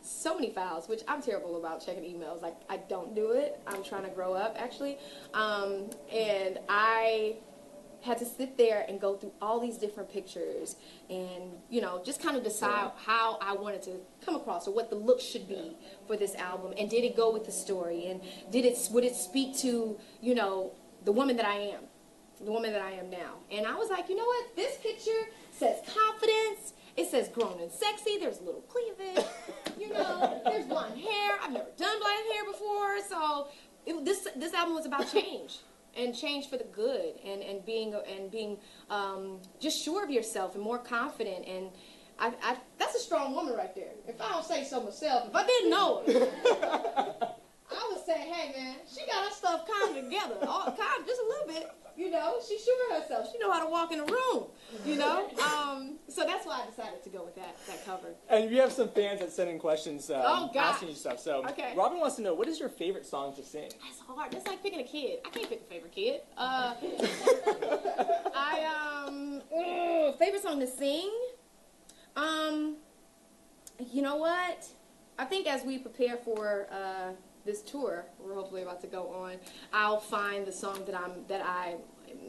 so many files, which I'm terrible about checking emails. Like, I don't do it. I'm trying to grow up, actually. And I had to sit there and go through all these different pictures and, you know, just kind of decide how I wanted to come across or what the look should be for this album. And did it go with the story? And would it speak to, you know, the woman that I am, the woman that I am now? And I was like, you know what? This picture says confidence. It says grown and sexy. There's a little cleavage. You know, there's blonde hair. I've never done blonde hair before. So this album was about change. And change for the good, and being just sure of yourself and more confident, and that's a strong woman right there. If I don't say so myself, if I didn't know her, I would say, hey man, she got her stuff kind of together, just a little bit. You know, she's sure of herself. She know how to walk in a room. You know, so that's why I decided to go with that cover. And you have some fans that send in questions asking you stuff. So Robin wants to know, what is your favorite song to sing? That's hard. That's like picking a kid. I can't pick a favorite kid. Favorite song to sing? You know what? I think as we prepare for this tour we're hopefully about to go on, I'll find the song that I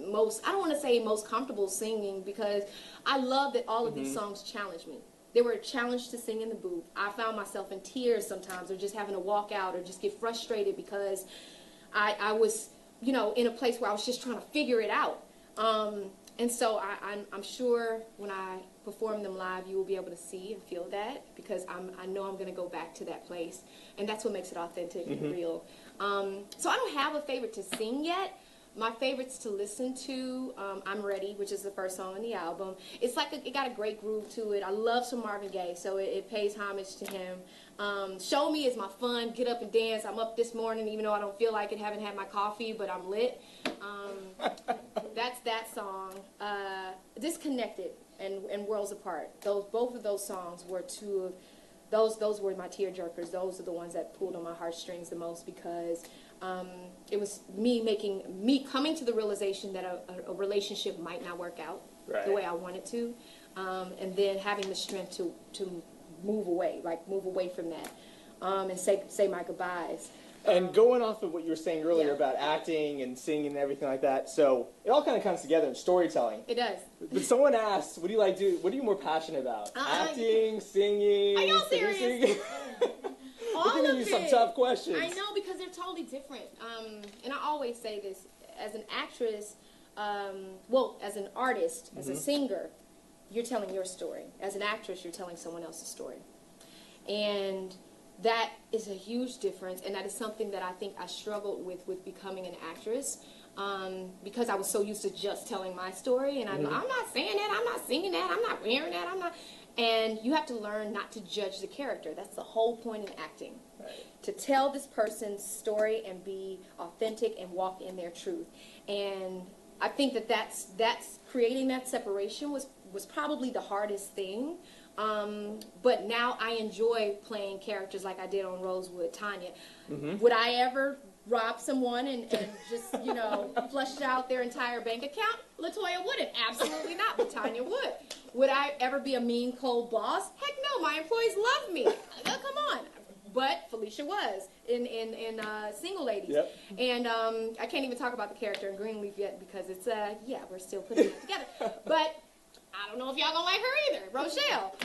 don't want to say most comfortable singing, because I love that all of these songs challenge me. They were a challenge to sing in the booth. I found myself in tears sometimes, or just having to walk out, or just get frustrated because I was, you know, in a place where I was just trying to figure it out. And so I'm sure when I perform them live, you will be able to see and feel that, because I know I'm going to go back to that place, and that's what makes it authentic and real. So I don't have a favorite to sing yet. My favorites to listen to, I'm Ready, which is the first song on the album. It's like it got a great groove to it. I love some Marvin Gaye, so it pays homage to him. Show Me is my fun, get up and dance. I'm up this morning, even though I don't feel like it, haven't had my coffee, but I'm lit. That's that song. Disconnected and Worlds Apart. Both of those songs were those were my tear jerkers. Those are the ones that pulled on my heartstrings the most, because it was me coming to the realization that a relationship might not work out the way I wanted to, and then having the strength to move away from that, and say my goodbyes. And going off of what you were saying earlier about acting and singing and everything like that, so it all kind of comes together in storytelling. It does. But someone asked, what do you like to do? What are you more passionate about? Acting, singing, are you serious? All giving of you it. some tough questions. I know, because they're totally different. And I always say this, as an actress, as an artist, as a singer, you're telling your story. As an actress, you're telling someone else's story. And that is a huge difference, and that is something that I think I struggled with becoming an actress, because I was so used to just telling my story, and I'm not saying that, I'm not singing that, I'm not wearing that, I'm not. And you have to learn not to judge the character. That's the whole point in acting. To tell this person's story and be authentic and walk in their truth. And I think that's creating that separation was probably the hardest thing. But now I enjoy playing characters like I did on Rosewood, Tanya. Would I ever rob someone and just, you know, flush out their entire bank account? Latoya wouldn't. Absolutely not. But Tanya would. Would I ever be a mean, cold boss? Heck no. My employees love me. Come on. But Felicia was in Single Ladies. Yep. And I can't even talk about the character in Greenleaf yet, because it's, we're still putting it together. But I don't know if y'all gonna like her either, Rochelle.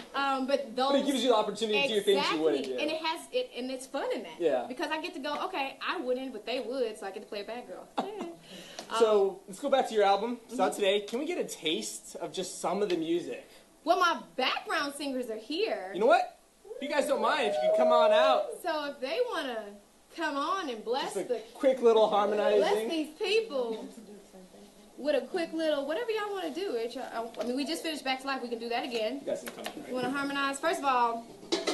But those. But it gives you the opportunity to do things you wouldn't do. And it has it, and it's fun in that. Yeah. Because I get to go. Okay, I wouldn't, but they would, so I get to play a bad girl. Yeah. So let's go back to your album. It's out today. Can we get a taste of just some of the music? Well, my background singers are here. You know what? If you guys don't mind, if you could come on out. So if they wanna come on and bless Just a the quick little harmonizing. bless these people with a quick little whatever y'all want to do. I mean, we just finished Back to Life. We can do that again. You guys can come on, right? You want to harmonize? First of all,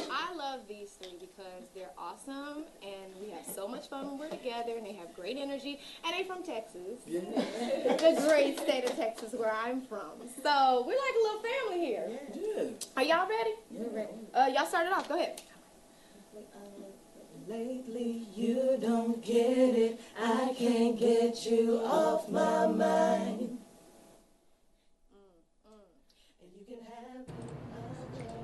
I love these three because they're awesome and we have so much fun when we're together and they have great energy and they're from Texas. Yeah. The great state of Texas where I'm from. So we're like a little family here. Yeah. Are y'all ready? You're ready. Y'all started off. Go ahead. Lately you don't get it, I can't get you off my mind.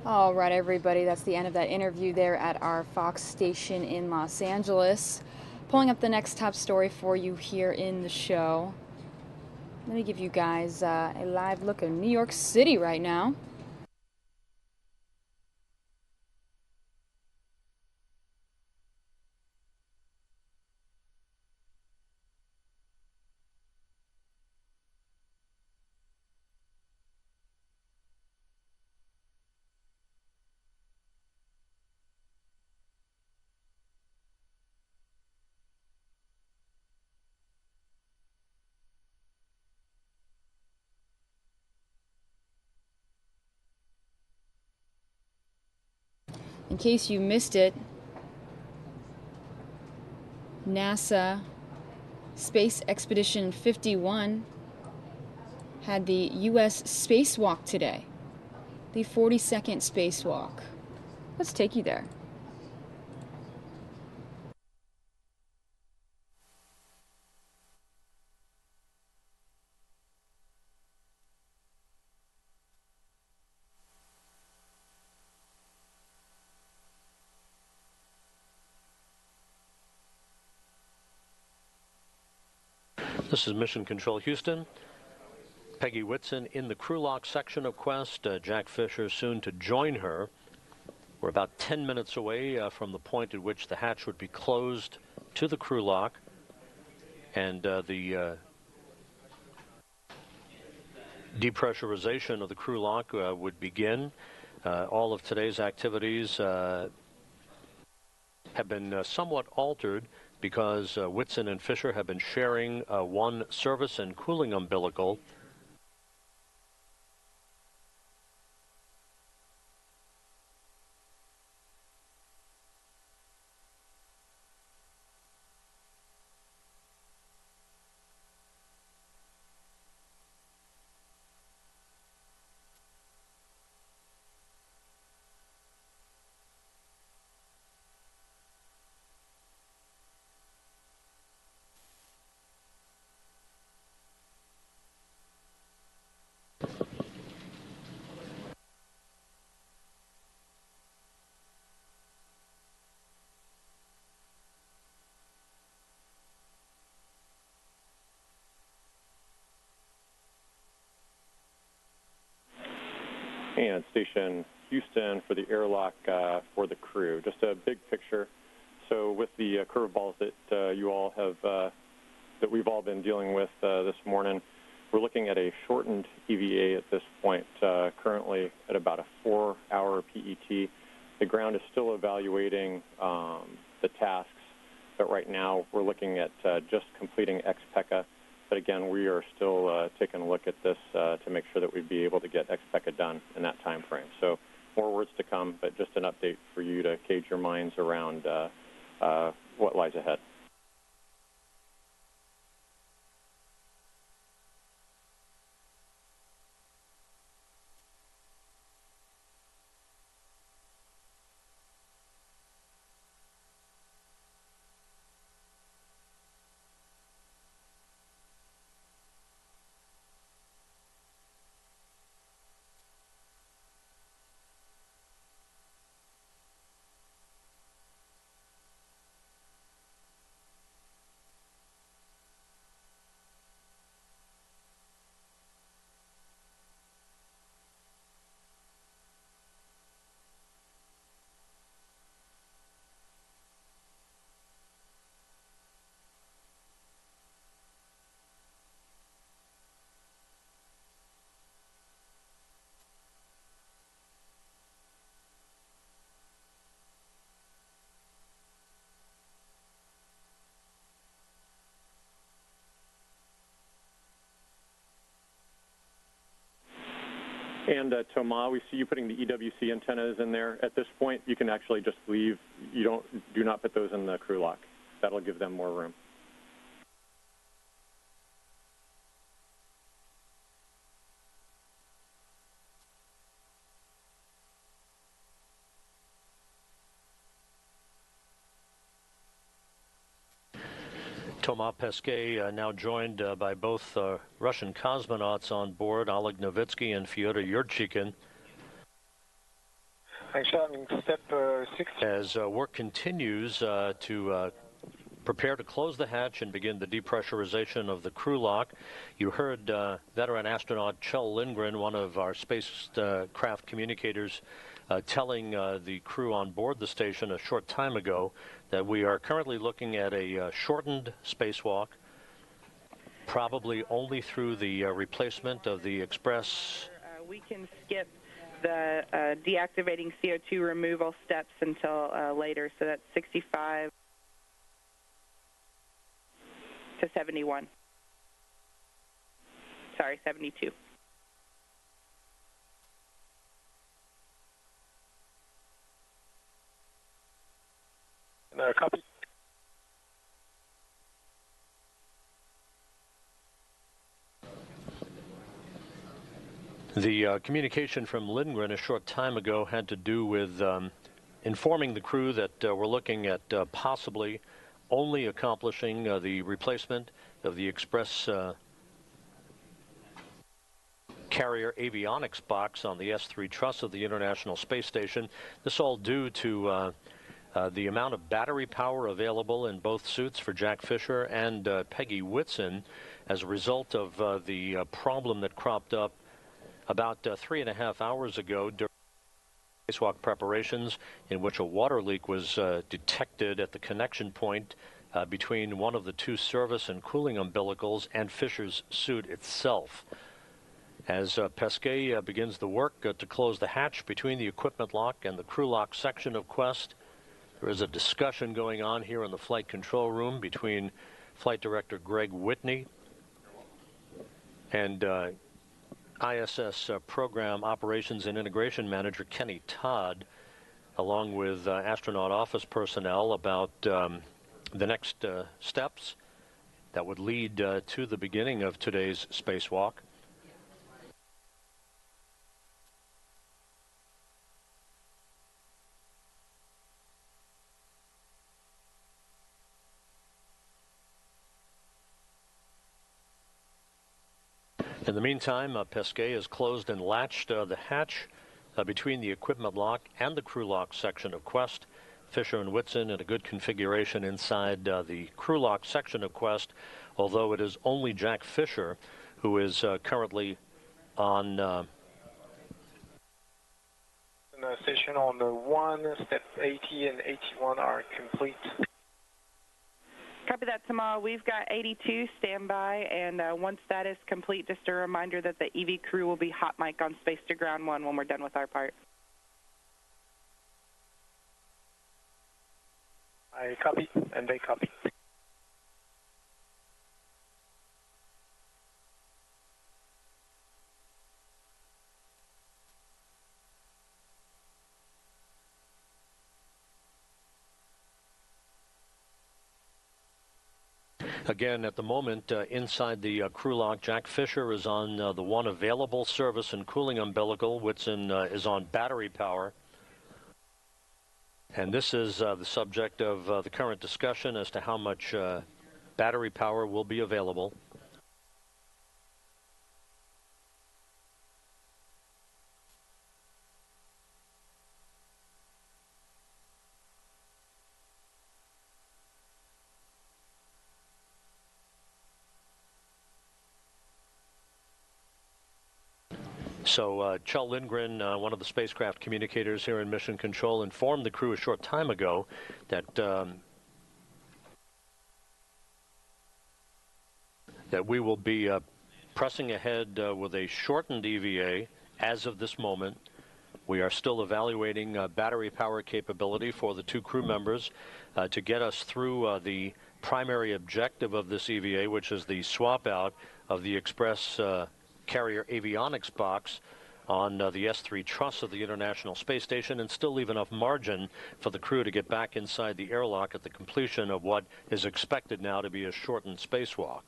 All right, everybody, that's the end of that interview there at our Fox station in Los Angeles. Pulling up the next top story for you here in the show. Let me give you guys a live look at New York City right now. In case you missed it, NASA Space Expedition 51 had the U.S. Spacewalk today, the 42nd Spacewalk. Let's take you there. This is Mission Control Houston. Peggy Whitson in the crew lock section of Quest. Jack Fisher soon to join her. We're about 10 minutes away from the point at which the hatch would be closed to the crew lock. And the depressurization of the crew lock would begin. All of today's activities have been somewhat altered because Whitson and Fisher have been sharing one service and cooling umbilical. And Station Houston for the airlock for the crew. Just a big picture. So with the curveballs that you all have, that we've all been dealing with this morning, we're looking at a shortened EVA at this point, currently at about a 4-hour PET. The ground is still evaluating the tasks, but right now we're looking at just completing ex-PECA. But again, we are still taking a look at this to make sure that we'd be able to get ex-PECA done in that time frame. So more words to come, but just an update for you to cage your minds around what lies ahead. And Thomas, we see you putting the EWC antennas in there. At this point, you can actually just leave. Do not put those in the crew lock. That'll give them more room. Thomas Pesquet now joined by both Russian cosmonauts on board, Oleg Novitsky and Fyodor Yurchikhin. Step 6. As work continues to prepare to close the hatch and begin the depressurization of the crew lock, you heard veteran astronaut Kjell Lindgren, one of our spacecraft communicators, telling the crew on board the station a short time ago that we are currently looking at a shortened spacewalk, probably only through the replacement of the Express. We can skip the deactivating CO2 removal steps until later, so that's 65 to 71. Sorry, 72. Copy. The communication from Lindgren a short time ago had to do with informing the crew that we're looking at possibly only accomplishing the replacement of the Express carrier avionics box on the S3 truss of the International Space Station. This all due to the amount of battery power available in both suits for Jack Fisher and Peggy Whitson as a result of the problem that cropped up about 3.5 hours ago during spacewalk preparations, in which a water leak was detected at the connection point between one of the two service and cooling umbilicals and Fisher's suit itself. As Pesquet begins the work to close the hatch between the equipment lock and the crew lock section of Quest, there is a discussion going on here in the flight control room between Flight Director Greg Whitney and ISS Program Operations and Integration Manager Kenny Todd, along with astronaut office personnel, about the next steps that would lead to the beginning of today's spacewalk. In the meantime, Pesquet has closed and latched the hatch between the equipment lock and the crew lock section of Quest. Fisher and Whitson in a good configuration inside the crew lock section of Quest, although it is only Jack Fisher who is currently on station on the 1, step 80 and 81 are complete. Copy that, Tamal. We've got 82 standby, and once that is complete, just a reminder that the EV crew will be hot mic on Space to Ground 1 when we're done with our part. I copy, and they copy. Again, at the moment, inside the crew lock, Jack Fisher is on the one available service and cooling umbilical. Whitson is on battery power. And this is the subject of the current discussion as to how much battery power will be available. So Kjell Lindgren, one of the spacecraft communicators here in Mission Control, informed the crew a short time ago that that we will be pressing ahead with a shortened EVA as of this moment. We are still evaluating battery power capability for the two crew members to get us through the primary objective of this EVA, which is the swap out of the Express carrier avionics box on the S3 truss of the International Space Station and still leave enough margin for the crew to get back inside the airlock at the completion of what is expected now to be a shortened spacewalk.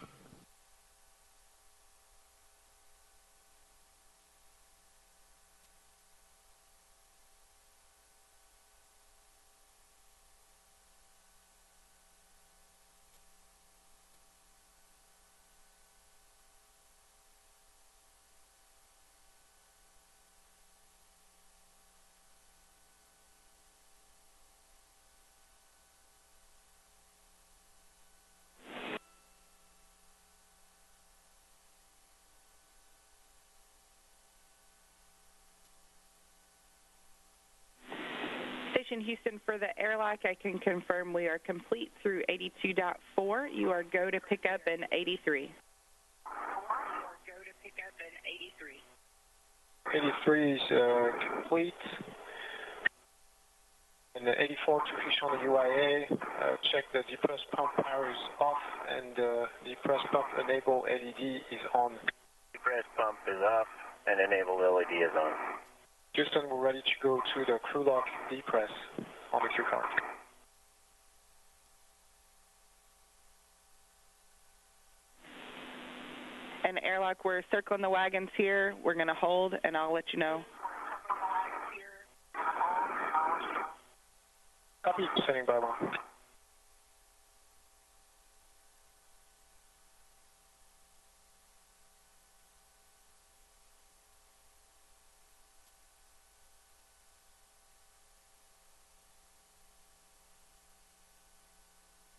Station Houston, for the airlock, I can confirm we are complete through 82.4. You are go to pick up in 83. 83 is complete. And the 84 to fish on the UIA. Check the depressed pump power is off and the depressed pump enable LED is on. Depressed pump is off and enable LED is on. Houston, we're ready to go to the crew lock depress on the Q card. And airlock, we're circling the wagons here. We're going to hold, and I'll let you know. Copy, standing by one.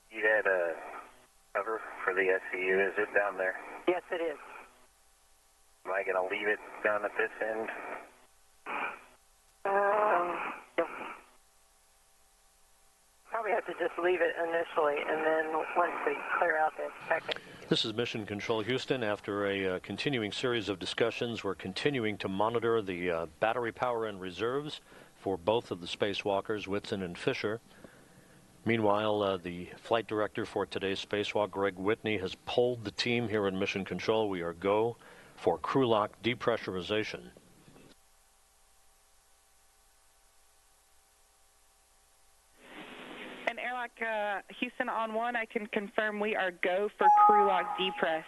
You had a cover for the SCU, is it down there? Yes, it is. Am I going to leave it down at this end? Yep. Probably have to just leave it initially, and then once we clear out that second. This is Mission Control Houston. After a continuing series of discussions, we're continuing to monitor the battery power and reserves for both of the spacewalkers, Whitson and Fisher. Meanwhile, the flight director for today's spacewalk, Greg Whitney, has polled the team here in Mission Control. We are go for crew lock depressurization. And airlock Houston on one, I can confirm we are go for crew lock depress.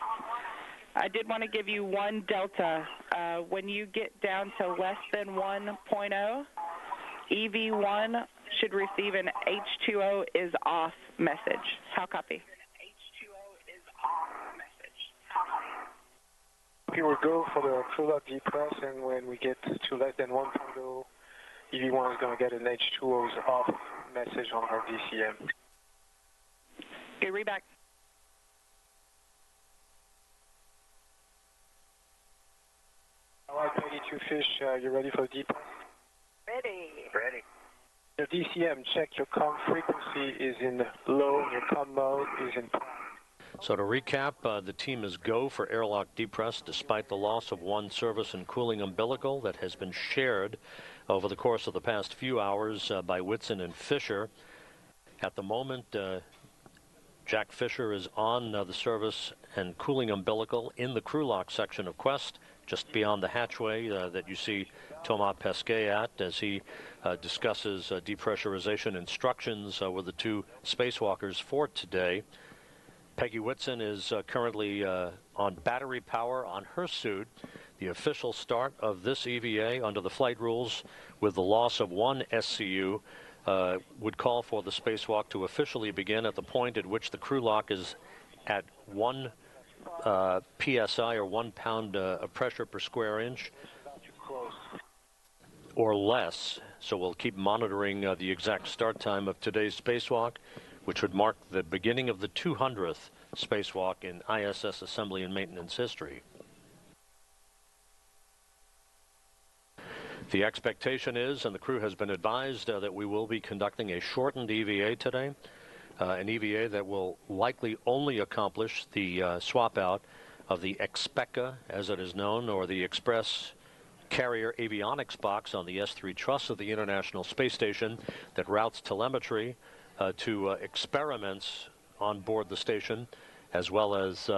I did want to give you one delta. When you get down to less than 1.0, EV1 should receive an H2O is off message. How copy? We will go for the crew lock depress, and when we get to less than 1.0, EV1 is going to get an H2O is off message on our DCM. Okay, read back. All right, Peggy 2 Fish, you ready for the depress? Ready. Ready. Your DCM, check your comm frequency is in low, your comm mode is in prime. So to recap, the team is go for airlock depress despite the loss of one service and cooling umbilical that has been shared over the course of the past few hours by Whitson and Fisher. At the moment, Jack Fisher is on the service and cooling umbilical in the crew lock section of Quest, just beyond the hatchway that you see Thomas Pesquet at as he discusses depressurization instructions with the two spacewalkers for today. Peggy Whitson is currently on battery power on her suit. The official start of this EVA under the flight rules with the loss of one SCU would call for the spacewalk to officially begin at the point at which the crew lock is at 1 PSI or 1 pound of pressure per square inch or less. So we'll keep monitoring the exact start time of today's spacewalk, which would mark the beginning of the 200th spacewalk in ISS assembly and maintenance history. The expectation is, and the crew has been advised, that we will be conducting a shortened EVA today, an EVA that will likely only accomplish the swap out of the EXPECA, as it is known, or the Express Carrier Avionics box on the S3 truss of the International Space Station that routes telemetry to experiments on board the station, as well as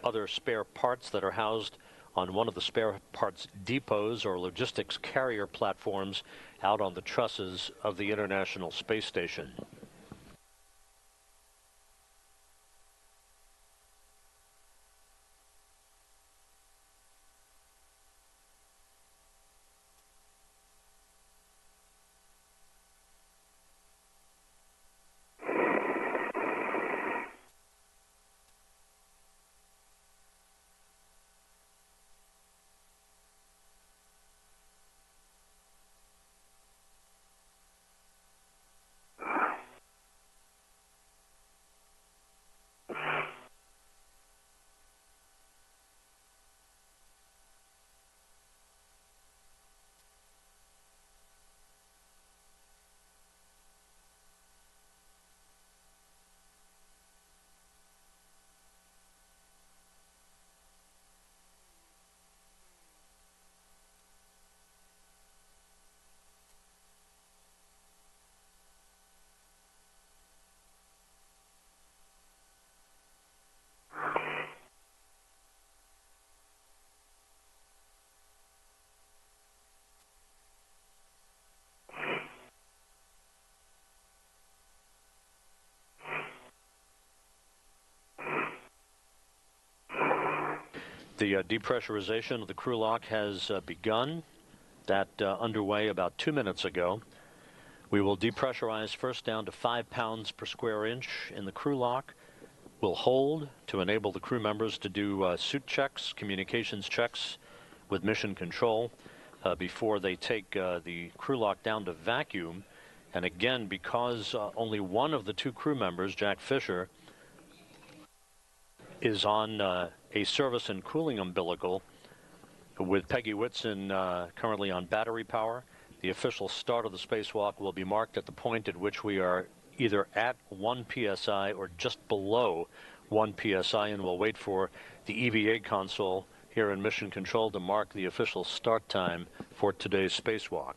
other spare parts that are housed on one of the spare parts depots or logistics carrier platforms out on the trusses of the International Space Station. The depressurization of the crew lock has begun. That underway about 2 minutes ago. We will depressurize first down to 5 pounds per square inch in the crew lock. We'll hold to enable the crew members to do suit checks, communications checks with mission control before they take the crew lock down to vacuum. And again, because only one of the 2 crew members, Jack Fisher, is on a service and cooling umbilical, with Peggy Whitson currently on battery power, the official start of the spacewalk will be marked at the point at which we are either at 1 psi or just below 1 psi, and we'll wait for the EVA console here in Mission Control to mark the official start time for today's spacewalk.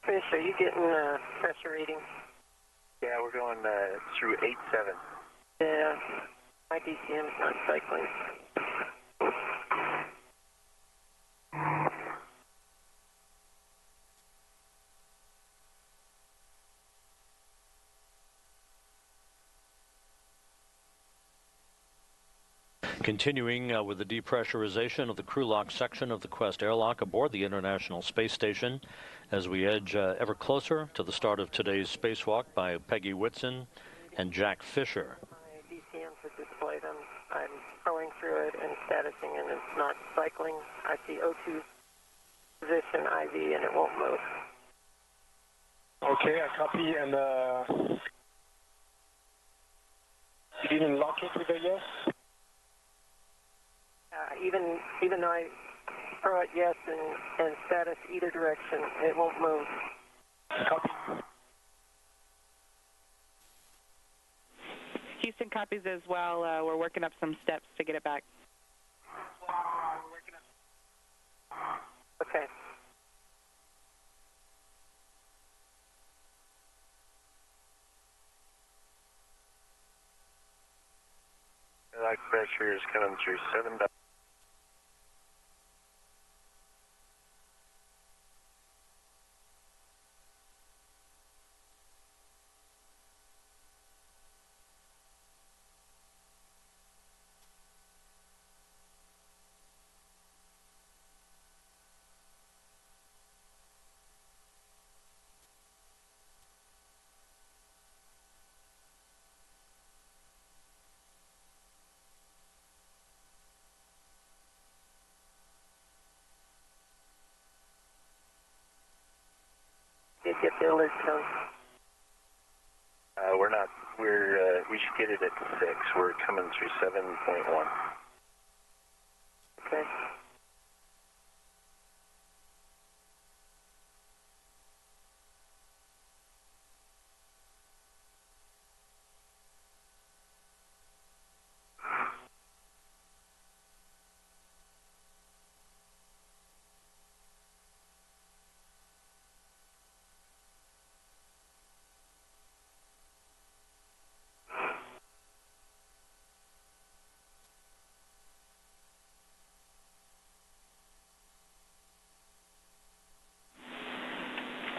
Fish, are you getting pressure reading? Yeah, we're going through 8-7. Yeah, my DCM's not cycling. Continuing with the depressurization of the crew lock section of the Quest airlock aboard the International Space Station as we edge ever closer to the start of today's spacewalk by Peggy Whitson and Jack Fisher. My DCMs have displayed them. I'm going through it and statusing, and it's not cycling. I see O2 position IV, and it won't move. Okay, I copy, and you didn't lock it with a yes? Even though I throw it yes and status either direction, it won't move. Copy. Houston copies as well. We're working up some steps to get it back. Okay. Airlock pressure is coming through 7. You get the alert tone. We're not. We should get it at 6. We're coming through 7.1. Okay.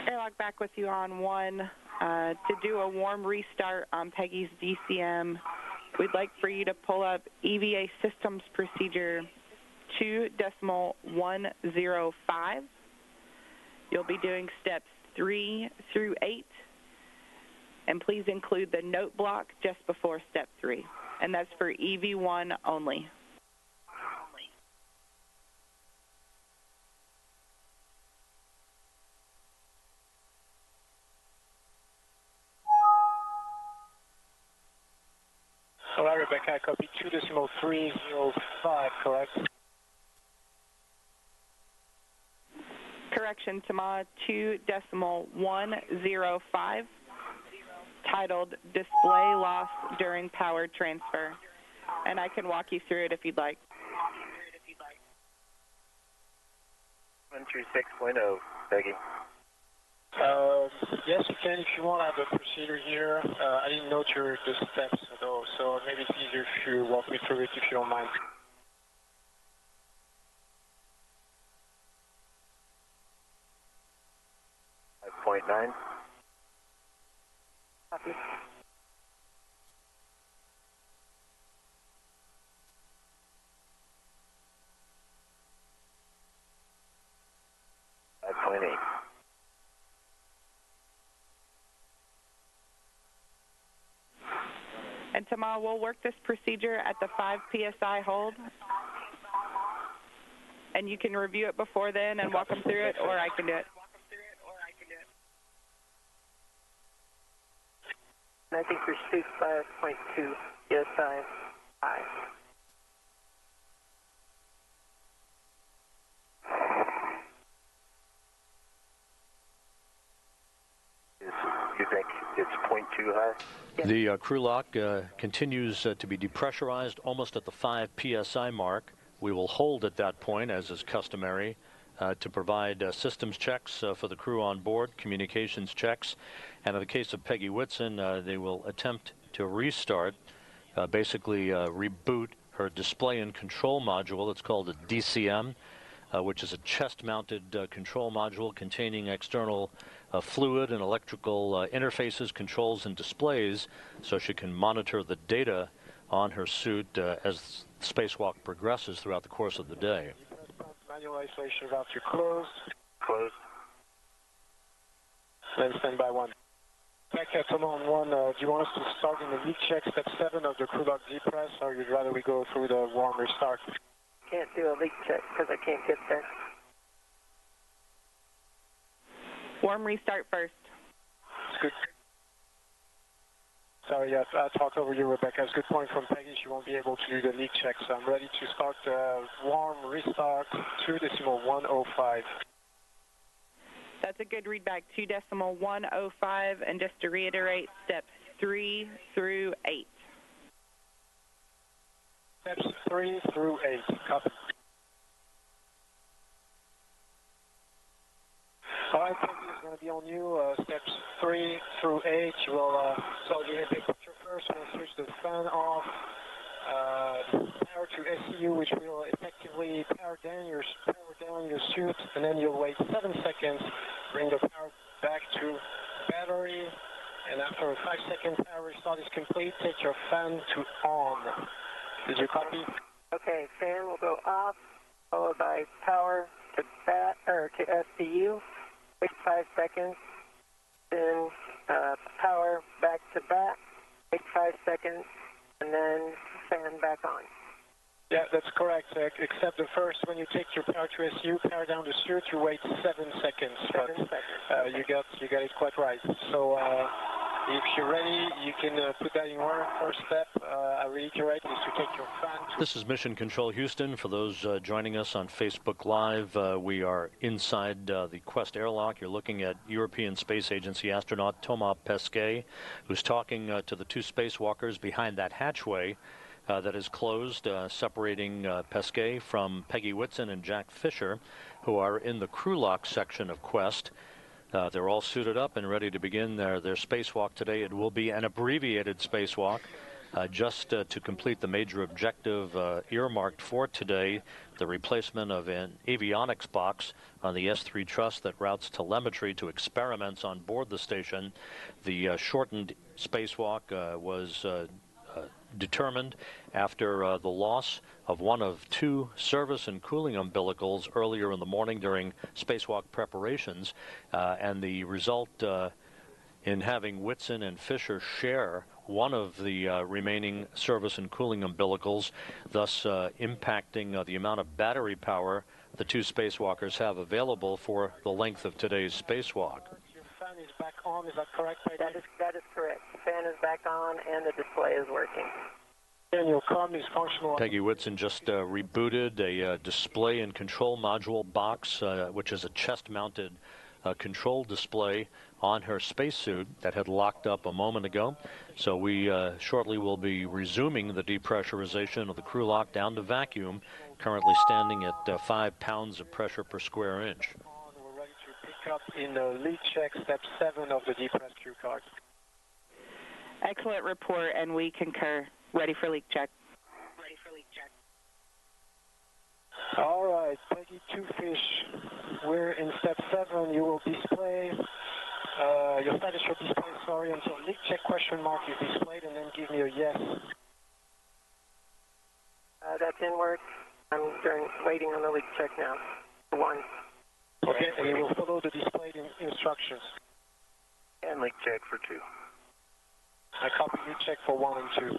Airlock back with you on 1. To do a warm restart on Peggy's DCM, we'd like for you to pull up EVA systems procedure 2.105. You'll be doing steps 3 through 8, and please include the note block just before step 3, and that's for EV1 only. All right, Rebecca, I copy 2.305, correct? Correction, Tama, 2.105, titled Display Loss During Power Transfer. And I can walk you through it if you'd like. 136.0, Peggy. Yes, you can if you want. I have a procedure here. I didn't note the steps though, so maybe it's easier if you walk me through it if you don't mind. .9. Copy. And Tama, we'll work this procedure at the 5 PSI hold. And you can review it before then and walk them through it, or I can do it. And I think we're 5.2 PSI 5. You think it's 0.2 high? The crew lock continues to be depressurized almost at the 5 PSI mark. We will hold at that point, as is customary, to provide systems checks for the crew on board, communications checks. And in the case of Peggy Whitson, they will attempt to restart, basically reboot her display and control module. It's called a DCM, which is a chest-mounted control module containing external fluid and electrical interfaces, controls, and displays, so she can monitor the data on her suit as the spacewalk progresses throughout the course of the day. Manual isolation valve to closed. Closed. Then stand by 1. Back at on 1, do you want us to start in the leak check, step 7 of the crew lock depress, or you'd rather we go through the warm restart? Can't do a leak check because I can't get there. Warm restart first. Good. Sorry, yes, I talked over you, Rebecca. It's a good point from Peggy. She won't be able to do the leak check, so I'm ready to start the warm restart 2.105. That's a good readback, 2.105, and just to reiterate, steps 3 through 8. Steps 3 through 8. Copy. All right, Peggy is going to be on you. Steps 3 through 8. You will, so you get the picture first. We'll switch the fan off. power to SCU, which will effectively power down your suit, and then you'll wait 7 seconds, bring the power back to battery, and after a 5-second power restart is complete, take your fan to on. Did you copy? Okay, fan will go off, followed by power to bat or to SCU. Wait 5 seconds, then power back to bat. Wait 5 seconds, and then fan back on. Yeah, that's correct. Except the first, when you take your power to SU, power down the suit, you wait 7 seconds. 7 seconds. You got it quite right. So if you're ready, you can put that in order. First step, I reiterate, is to take your fan. This is Mission Control Houston. For those joining us on Facebook Live, we are inside the Quest airlock. You're looking at European Space Agency astronaut Thomas Pesquet, who's talking to the two spacewalkers behind that hatchway that is closed, separating Pesquet from Peggy Whitson and Jack Fisher, who are in the crew lock section of Quest. They're all suited up and ready to begin their spacewalk today. It will be an abbreviated spacewalk, just to complete the major objective earmarked for today, the replacement of an avionics box on the S3 truss that routes telemetry to experiments on board the station. The shortened spacewalk was determined after the loss of one of two service and cooling umbilicals earlier in the morning during spacewalk preparations, and the result in having Whitson and Fisher share one of the remaining service and cooling umbilicals, thus impacting the amount of battery power the two spacewalkers have available for the length of today's spacewalk. Your fan is back on, is that correct? That is correct. The fan is back on and the display is working. And your comm is functional. Peggy Whitson just rebooted a display and control module box, which is a chest-mounted control display on her spacesuit that had locked up a moment ago. So we shortly will be resuming the depressurization of the crew lock down to vacuum, currently standing at 5 pounds of pressure per square inch. We're ready to pick up in the leak check, step 7 of the depressed crew card. Excellent report, and we concur. Ready for leak check. Ready for leak check. All right, Peggy 2 Fish. We're in step 7. You will display your status should display, sorry, until leak check question mark is displayed, and then give me a yes. That's in work. I'm waiting on the leak check now. 1. Okay, and you will follow the displayed instructions. And leak check for 2. I copy leak check for 1 and 2.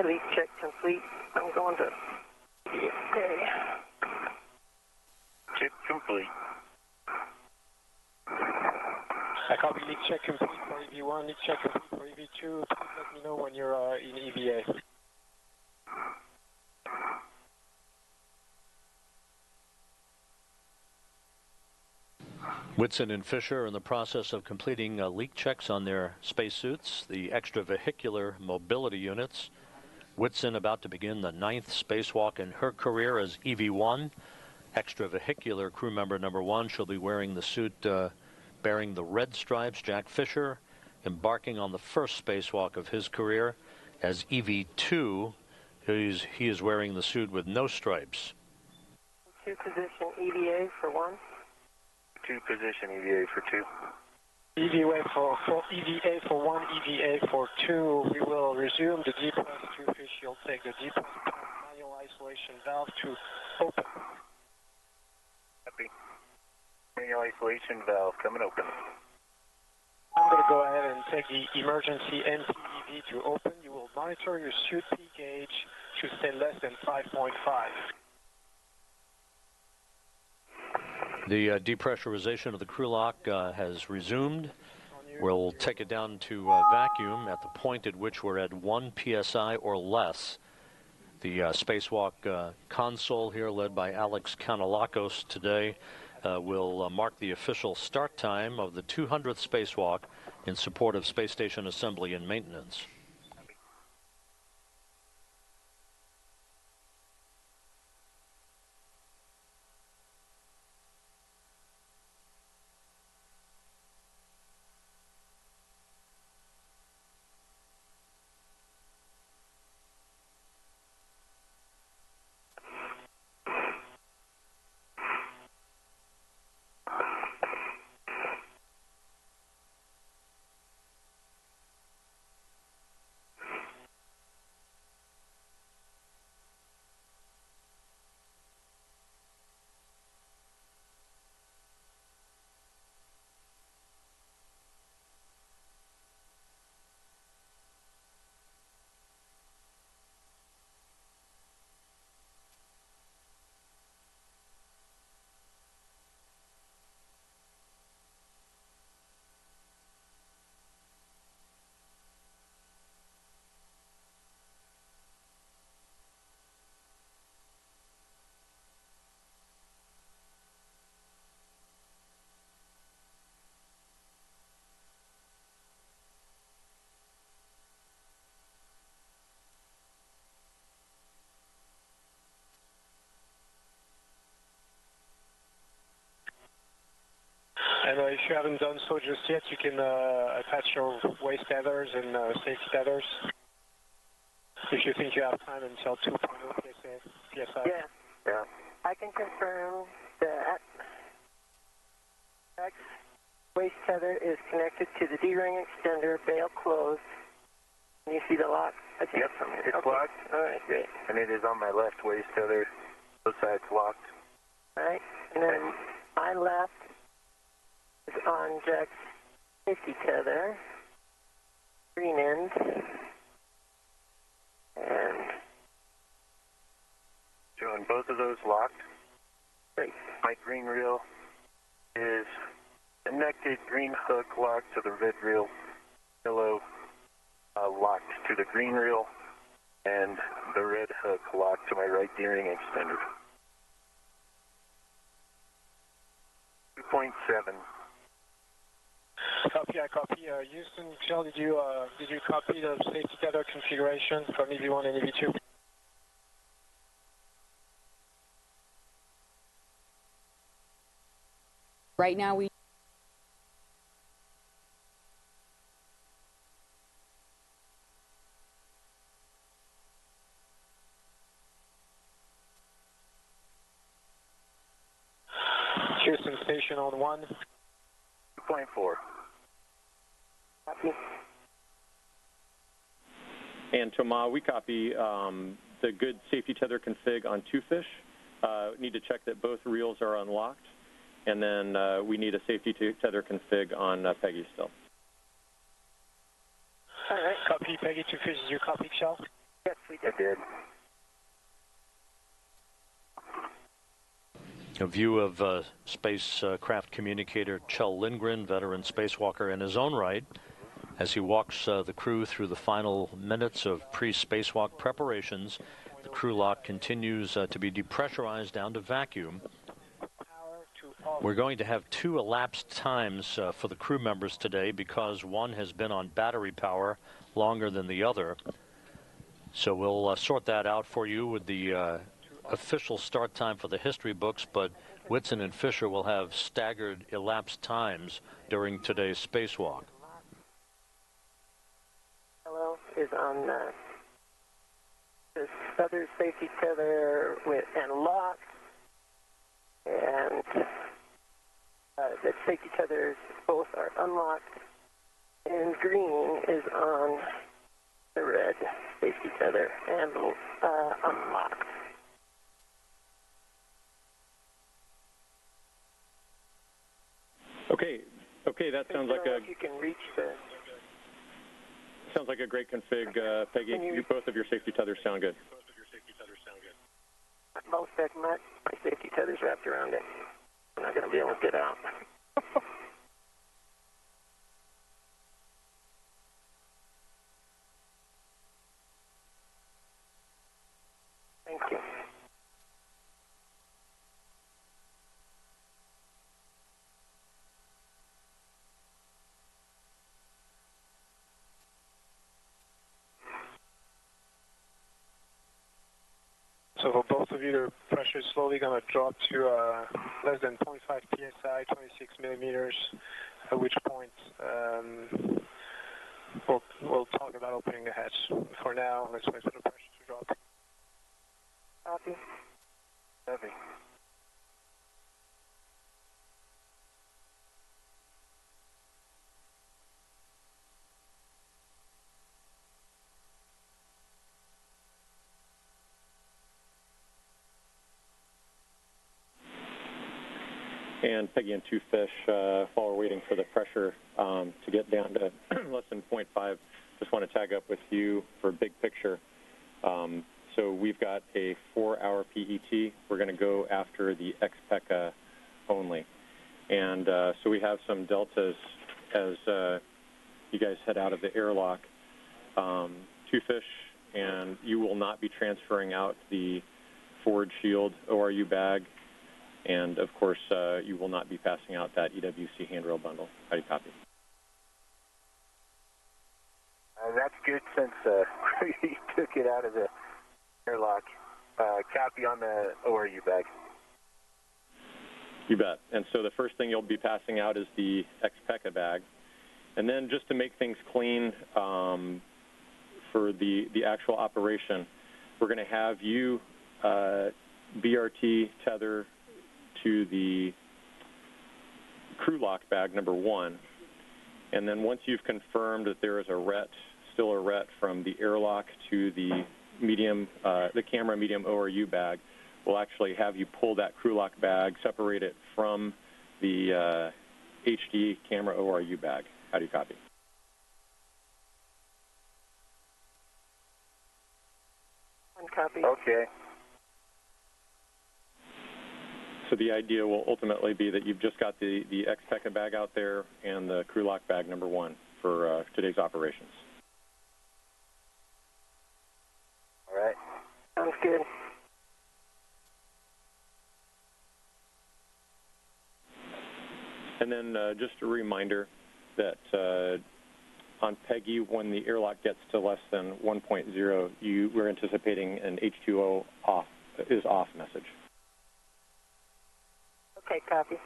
Leak check complete. I'm going to... Okay. Check complete. I copy leak check complete for EV1, leak check complete for EV2. Please let me know when you're in EVA. Whitson and Fisher are in the process of completing leak checks on their spacesuits, the extravehicular mobility units. Whitson about to begin the 9th spacewalk in her career as EV1. Extravehicular crew member number 1, she'll be wearing the suit bearing the red stripes. Jack Fisher embarking on the first spacewalk of his career as EV2. He is wearing the suit with no stripes. 2 position EVA for 1. 2 position EVA for 2. EVA for 1, EVA for 2. We will resume the depressed 2 fish. You'll take the depressed manual isolation valve to open. Copy. Manual isolation valve coming open. I'm going to go ahead and take the emergency NTEV to open. You will monitor your suit P gauge, to stay less than 5.5. The depressurization of the crew lock has resumed. We'll take it down to vacuum at the point at which we're at 1 psi or less. The Spacewalk console here, led by Alex Kanalakos today, will mark the official start time of the 200th Spacewalk in support of space station assembly and maintenance. And if you haven't done so just yet, you can attach your waist tethers and safety tethers. If you think you have time until 2.0 PSI. Yeah. I can confirm that waist tether is connected to the D-ring extender, bail closed. Can you see the lock? Yep, it's locked. All right, great. And it is on my left waist tether. Both sides locked. All right, and then my left is on Jack's safety tether, green end, and Joe, both of those locked. Great. My green reel is connected, green hook locked to the red reel, yellow locked to the green reel, and the red hook locked to my right D-ring extender. 2.7. Copy, I copy. Houston, Michelle, did you copy the safety tether configuration from EV1 and EV2? Right now we Houston station on 1. 2.4. Copy. And Toma, we copy the good safety tether config on 2-fish. Need to check that both reels are unlocked. And then we need a safety tether config on Peggy still. All right. Copy, Peggy 2-fish. Did you copy, Michelle? Yes, we did. I did. A view of spacecraft communicator Kjell Lindgren, veteran spacewalker in his own right, as he walks the crew through the final minutes of pre-spacewalk preparations. The crew lock continues to be depressurized down to vacuum. We're going to have 2 elapsed times for the crew members today because one has been on battery power longer than the other. So we'll sort that out for you with the official start time for the history books, but Whitson and Fisher will have staggered elapsed times during today's spacewalk. Hello is on the other safety tether and locked, and the safety tethers both are unlocked, and green is on the red safety tether and unlocked. Okay, that sounds like a. You can reach the. Sounds like a great config, Peggy. Both of your safety tethers sound good. Most deck my safety tether's wrapped around it. I'm not going to be able to get out. Thank you. So for both of you, the pressure is slowly going to drop to less than 0.5 psi, 26 millimeters, at which point we'll talk about opening the hatch. For now, let's wait for the pressure to drop. Copy. Heavy. And Peggy and Two Fish, while we're waiting for the pressure to get down to less than 0.5, just want to tag up with you for big picture. So we've got a 4-hour PET. We're going to go after the ex-PECA only. And so we have some deltas as you guys head out of the airlock. Two Fish, and you will not be transferring out the forward shield ORU bag. And, of course, you will not be passing out that EWC handrail bundle. How do you copy? That's good since he took it out of the airlock. Copy on the ORU bag. You bet. And so the first thing you'll be passing out is the ex-PECA bag. And then just to make things clean for the actual operation, we're going to have you BRT tether to the crew lock bag number 1, and then once you've confirmed that there is still a ret from the airlock to the the camera medium ORU bag, we'll actually have you pull that crew lock bag, separate it from the HD camera ORU bag. How do you copy? One copy. Okay. So the idea will ultimately be that you've just got the ex-PECA bag out there and the crew lock bag number 1 for today's operations. All right. Sounds good. And then just a reminder that on Peggy, when the airlock gets to less than 1.0, we're anticipating an H2O is off message. Okay, copy.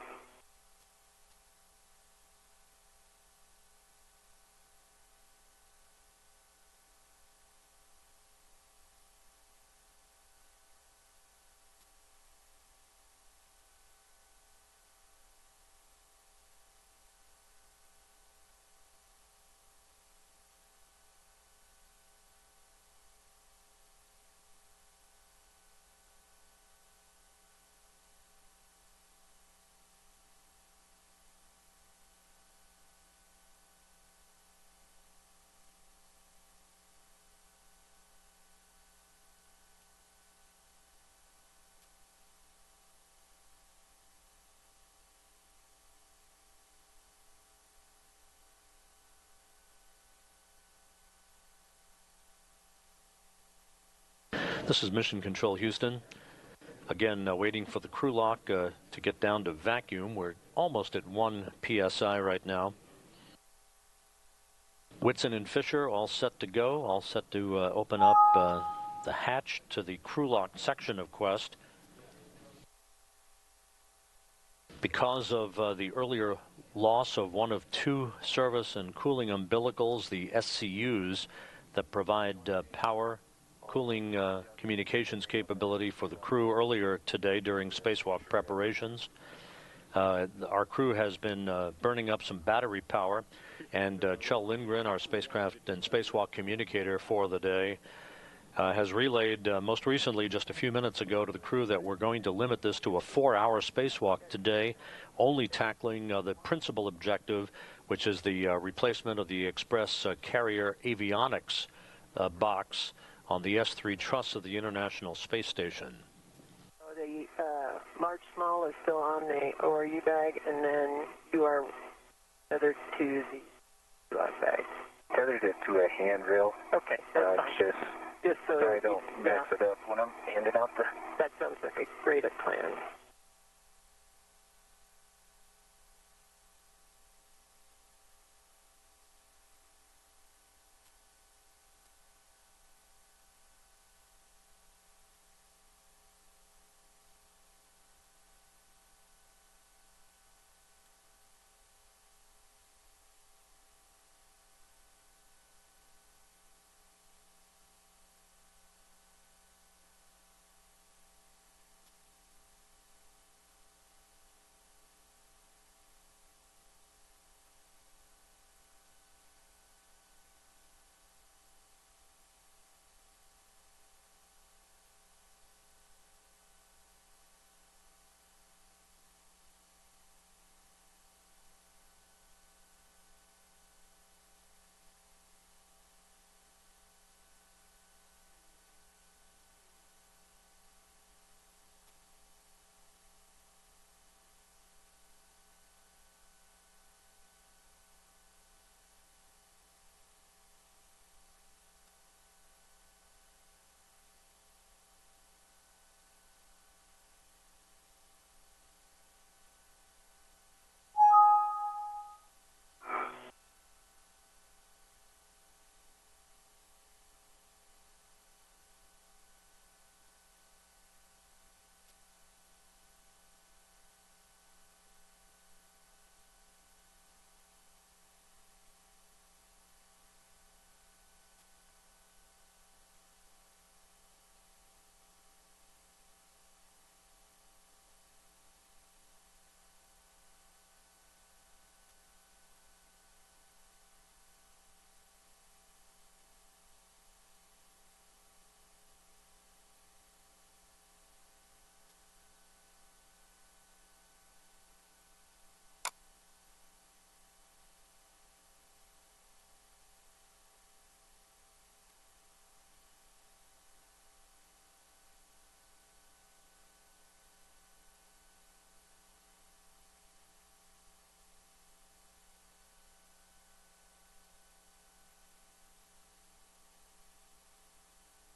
This is Mission Control Houston. Again, waiting for the crew lock to get down to vacuum. We're almost at 1 PSI right now. Whitson and Fisher all set to go, all set to open up the hatch to the crew lock section of Quest. Because of the earlier loss of one of 2 service and cooling umbilicals, the SCUs that provide power, cooling communications capability for the crew earlier today during spacewalk preparations. Our crew has been burning up some battery power, and Kjell Lindgren, our spacecraft and spacewalk communicator for the day, has relayed most recently just a few minutes ago to the crew that we're going to limit this to a 4-hour spacewalk today, only tackling the principal objective, which is the replacement of the Express carrier avionics box on the S3 truss of the International Space Station. large, small is still on the ORU bag, and then you are tethered to the log bag. Tethered it to a handrail. Okay, that's fine. Just so I don't mess it up when I'm handing out the... That sounds like a great plan.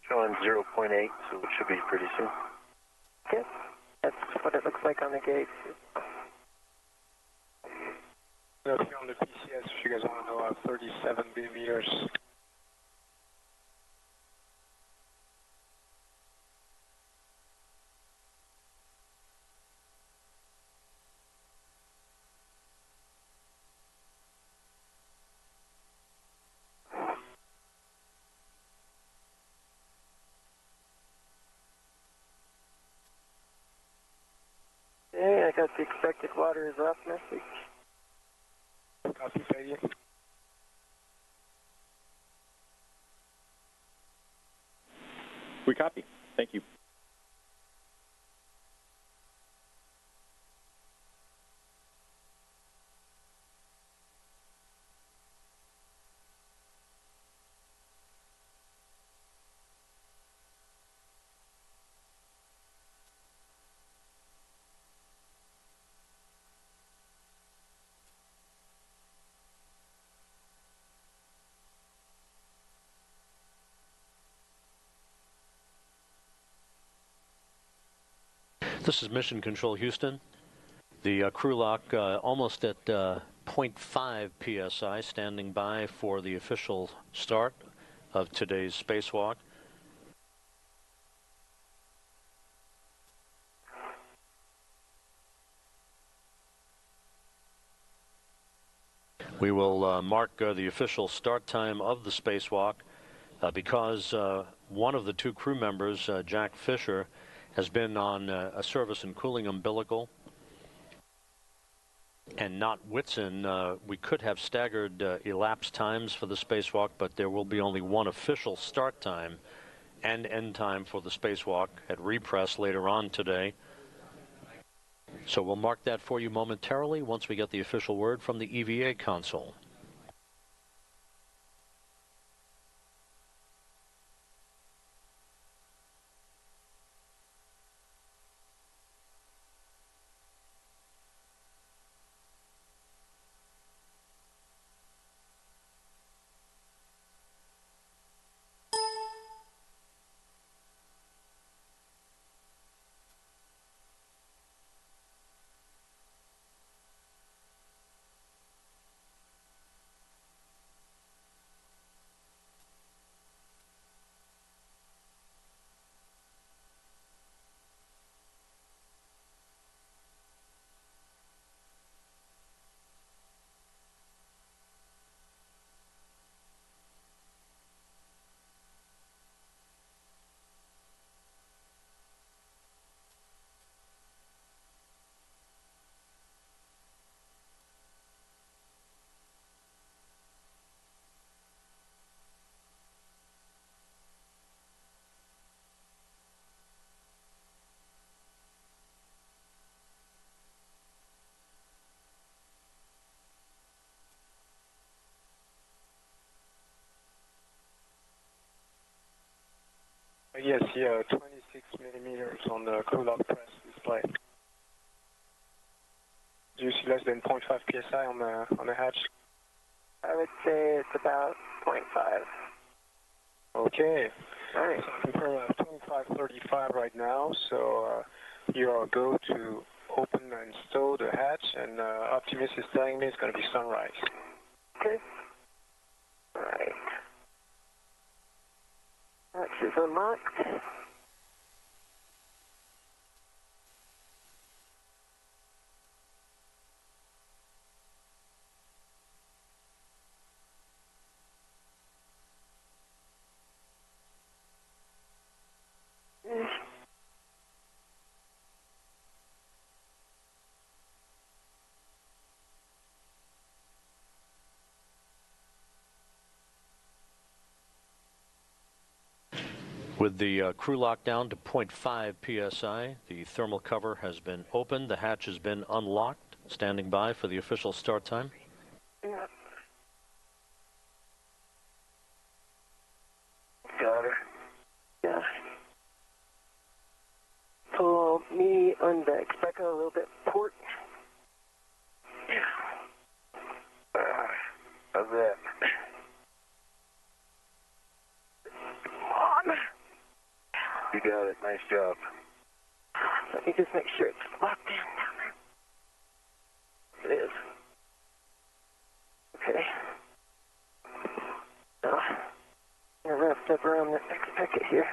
Showing 0.8, so it should be pretty soon. Okay, that's what it looks like on the gauge. If you're on the PCS, if you guys want to know, 37 millimeters. Okay, I got the expected water is off message. Copy, Peggy. We copy. Thank you. This is Mission Control Houston. The crew lock almost at 0.5 psi, standing by for the official start of today's spacewalk. We will mark the official start time of the spacewalk because one of the two crew members, Jack Fisher, has been on a service and cooling umbilical and not Whitson. We could have staggered elapsed times for the spacewalk, but there will be only one official start time and end time for the spacewalk at repress later on today. So we'll mark that for you momentarily once we get the official word from the EVA console. Yes, yeah, 26 millimeters on the crew lock press display. Do you see less than 0.5 psi on the hatch? I would say it's about 0.5. Okay. All right. So confirm 2535 right now, so you are go to open and stow the hatch, and Optimus is telling me it's going to be sunrise. Okay. All right. Hatch is unlocked. With the crew locked down to 0.5 psi, the thermal cover has been opened. The hatch has been unlocked. Standing by for the official start time. Yeah. Got her. Yeah. Pull me on the expecto a little bit port. Yeah. How's that? Come on. You got it. Nice job. Let me just make sure it's locked in down there. It is. Okay. Now, I'm going to wrap up around the X packet here.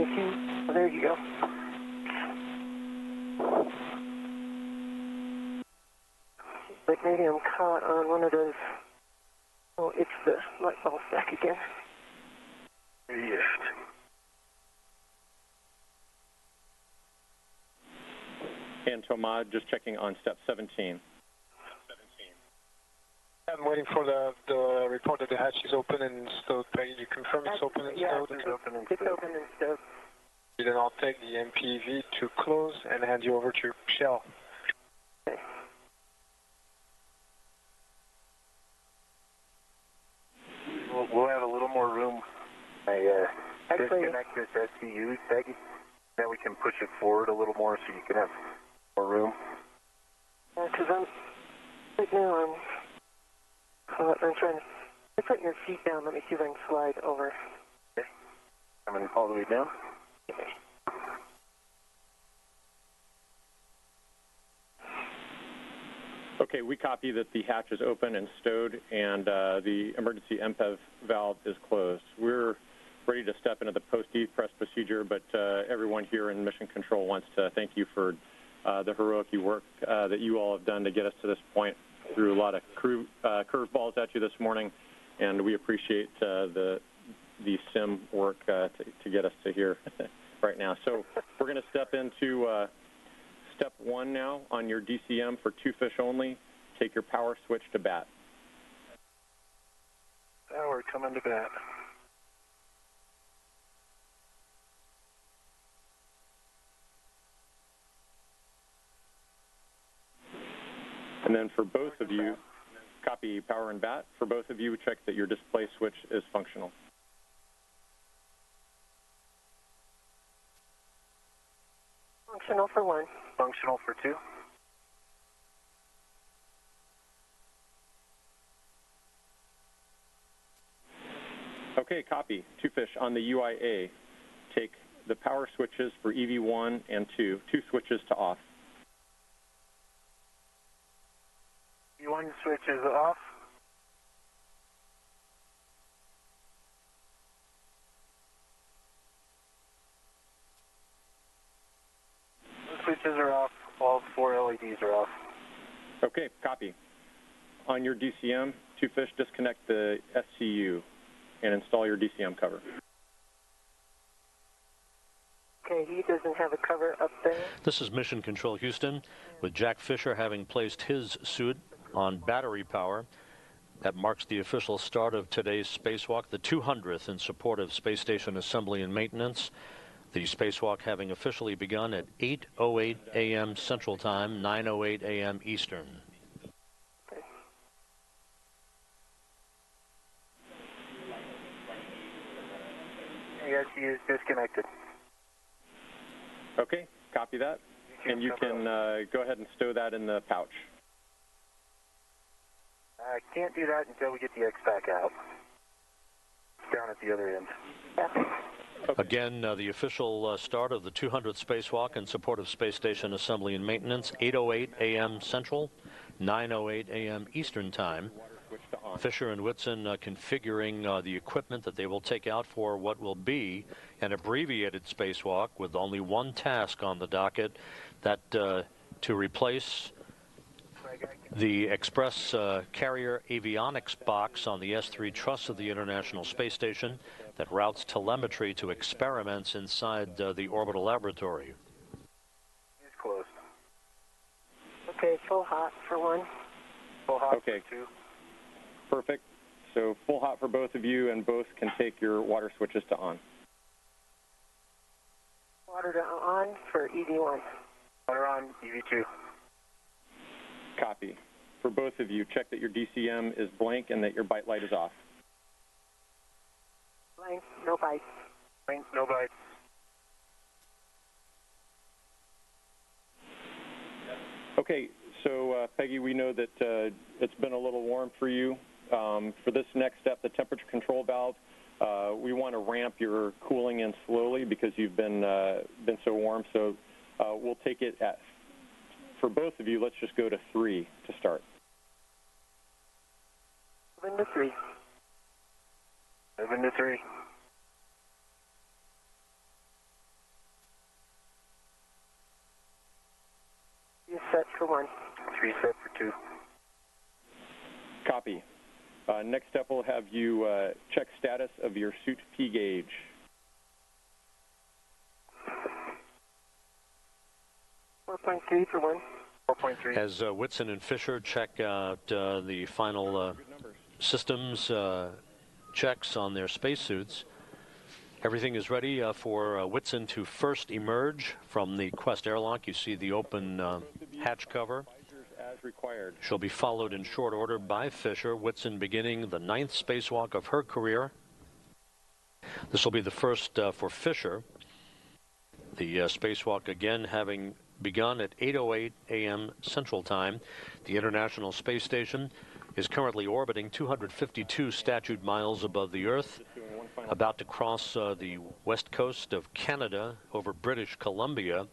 Oh, there you go. Like maybe I'm caught on one of those. Oh, it's the light ball stack again. Yes. And Tomad, just checking on step 17. I'm waiting for the report that the hatch is open and stowed. Peggy, you confirm it's open and stowed? It's open and stowed. Then I'll take the MPV to close and hand you over to Shell. Okay. We'll have a little more room. Disconnect this SCU, Peggy. Then we can push it forward a little more so you can have more room. Because right now I'm trying to, you're putting your feet down. Let me see if I can slide over. Okay. Coming all the way down. Okay. Okay, we copy that the hatch is open and stowed, and the emergency MPEV valve is closed. We're ready to step into the post-depress procedure, but everyone here in Mission Control wants to thank you for the heroic work that you all have done to get us to this point. Threw a lot of curveballs at you this morning, and we appreciate the sim work to get us to here right now. So we're going to step into step 1 now on your DCM for 2 fish only. Take your power switch to bat. Power coming to bat. And then for both of you, copy power and bat. For both of you, check that your display switch is functional. Functional for 1. Functional for 2. Okay, copy. 2 fish on the UIA. Take the power switches for EV1 and 2 switches to off. EV1 switch is off. Switches are off. All 4 LEDs are off. Okay, copy. On your DCM, 2 fish, disconnect the SCU and install your DCM cover. Okay, he doesn't have a cover up there. This is Mission Control Houston, with Jack Fisher having placed his suit on battery power. That marks the official start of today's spacewalk, the 200th in support of space station assembly and maintenance. The spacewalk having officially begun at 8:08 a.m. Central Time, 9:08 a.m. Eastern. Yes, he is disconnected. Okay, copy that. And you can go ahead and stow that in the pouch. I can't do that until we get the X back out. It's down at the other end. Again, the official start of the 200th spacewalk in support of space station assembly and maintenance, 8:08 a.m. Central, 9:08 a.m. Eastern Time. Fisher and Whitson configuring the equipment that they will take out for what will be an abbreviated spacewalk with only one task on the docket, that to replace the Express Carrier Avionics box on the S3 truss of the International Space Station that routes telemetry to experiments inside the orbital laboratory. It's closed. Okay, full hot for one. Full hot okay. for two. Perfect. So full hot for both of you, and both can take your water switches to on. Water to on for EV1. Water on, EV2. Copy. For both of you, check that your DCM is blank and that your bite light is off. Blank, no bites. Blank, no bites. Okay, so Peggy, we know that it's been a little warm for you. For this next step, the temperature control valve, we want to ramp your cooling in slowly because you've been so warm. So we'll take it at, for both of you, let's just go to 3 to start. 7 to 3. 7 to 3. You set for 1. 3 set for 2. Copy. Next up, we'll have you check status of your suit P gauge. .3 for 1. 4.3. As Whitson and Fisher check out the final systems checks on their spacesuits, everything is ready for Whitson to first emerge from the Quest airlock. You see the open hatch cover. As required. She'll be followed in short order by Fisher, Whitson beginning the 9th spacewalk of her career. This will be the first for Fisher. The spacewalk again having begun at 8:08 a.m. Central Time. The International Space Station is currently orbiting 252 statute miles above the Earth, about to cross the west coast of Canada over British Columbia,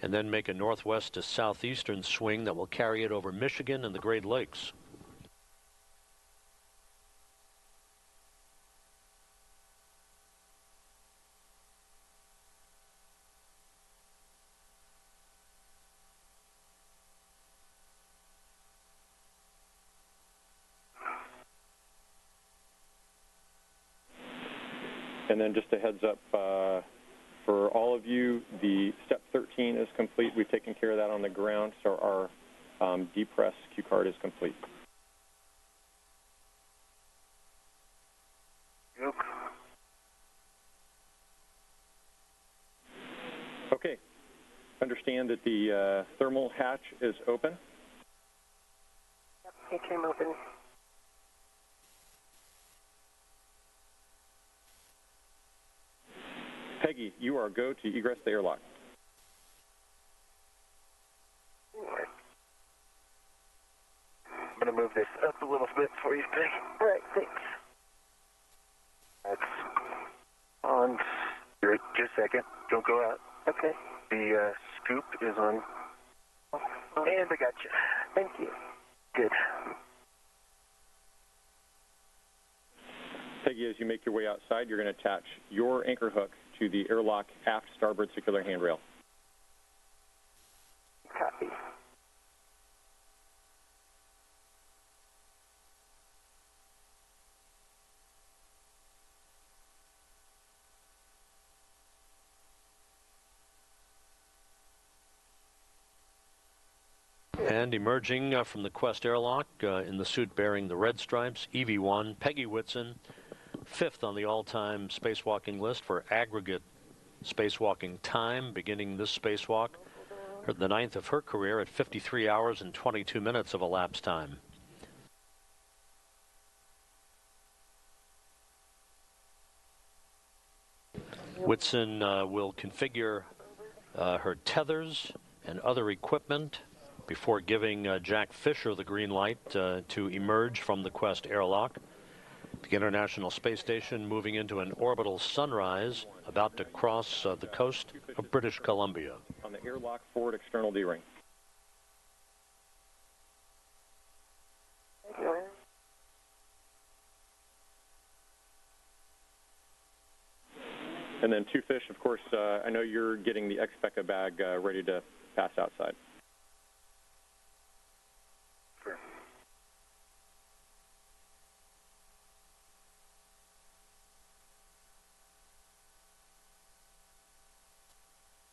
and then make a northwest to southeastern swing that will carry it over Michigan and the Great Lakes. And then just a heads up for all of you, the step 13 is complete. We've taken care of that on the ground, so our depress cue card is complete. Yep. Okay. Understand that the thermal hatch is open. Yep, it came open. Peggy, you are go to egress the airlock. I'm going to move this up a little bit for you, Peg. All right, thanks. That's on. Just a second. Don't go out. Okay. The scoop is on. And I got you. Thank you. Good. Peggy, as you make your way outside, you're going to attach your anchor hook to the airlock aft starboard circular handrail. Copy. And emerging from the Quest airlock in the suit bearing the red stripes, EV1, Peggy Whitson, 5th on the all-time spacewalking list for aggregate spacewalking time, beginning this spacewalk, the 9th of her career at 53 hours and 22 minutes of elapsed time. Whitson will configure her tethers and other equipment before giving Jack Fisher the green light to emerge from the Quest airlock. The International Space Station moving into an orbital sunrise, about to cross the coast of British Columbia. On the airlock forward external D-ring. And then two fish, of course, I know you're getting the X-Becca bag ready to pass outside. Sure.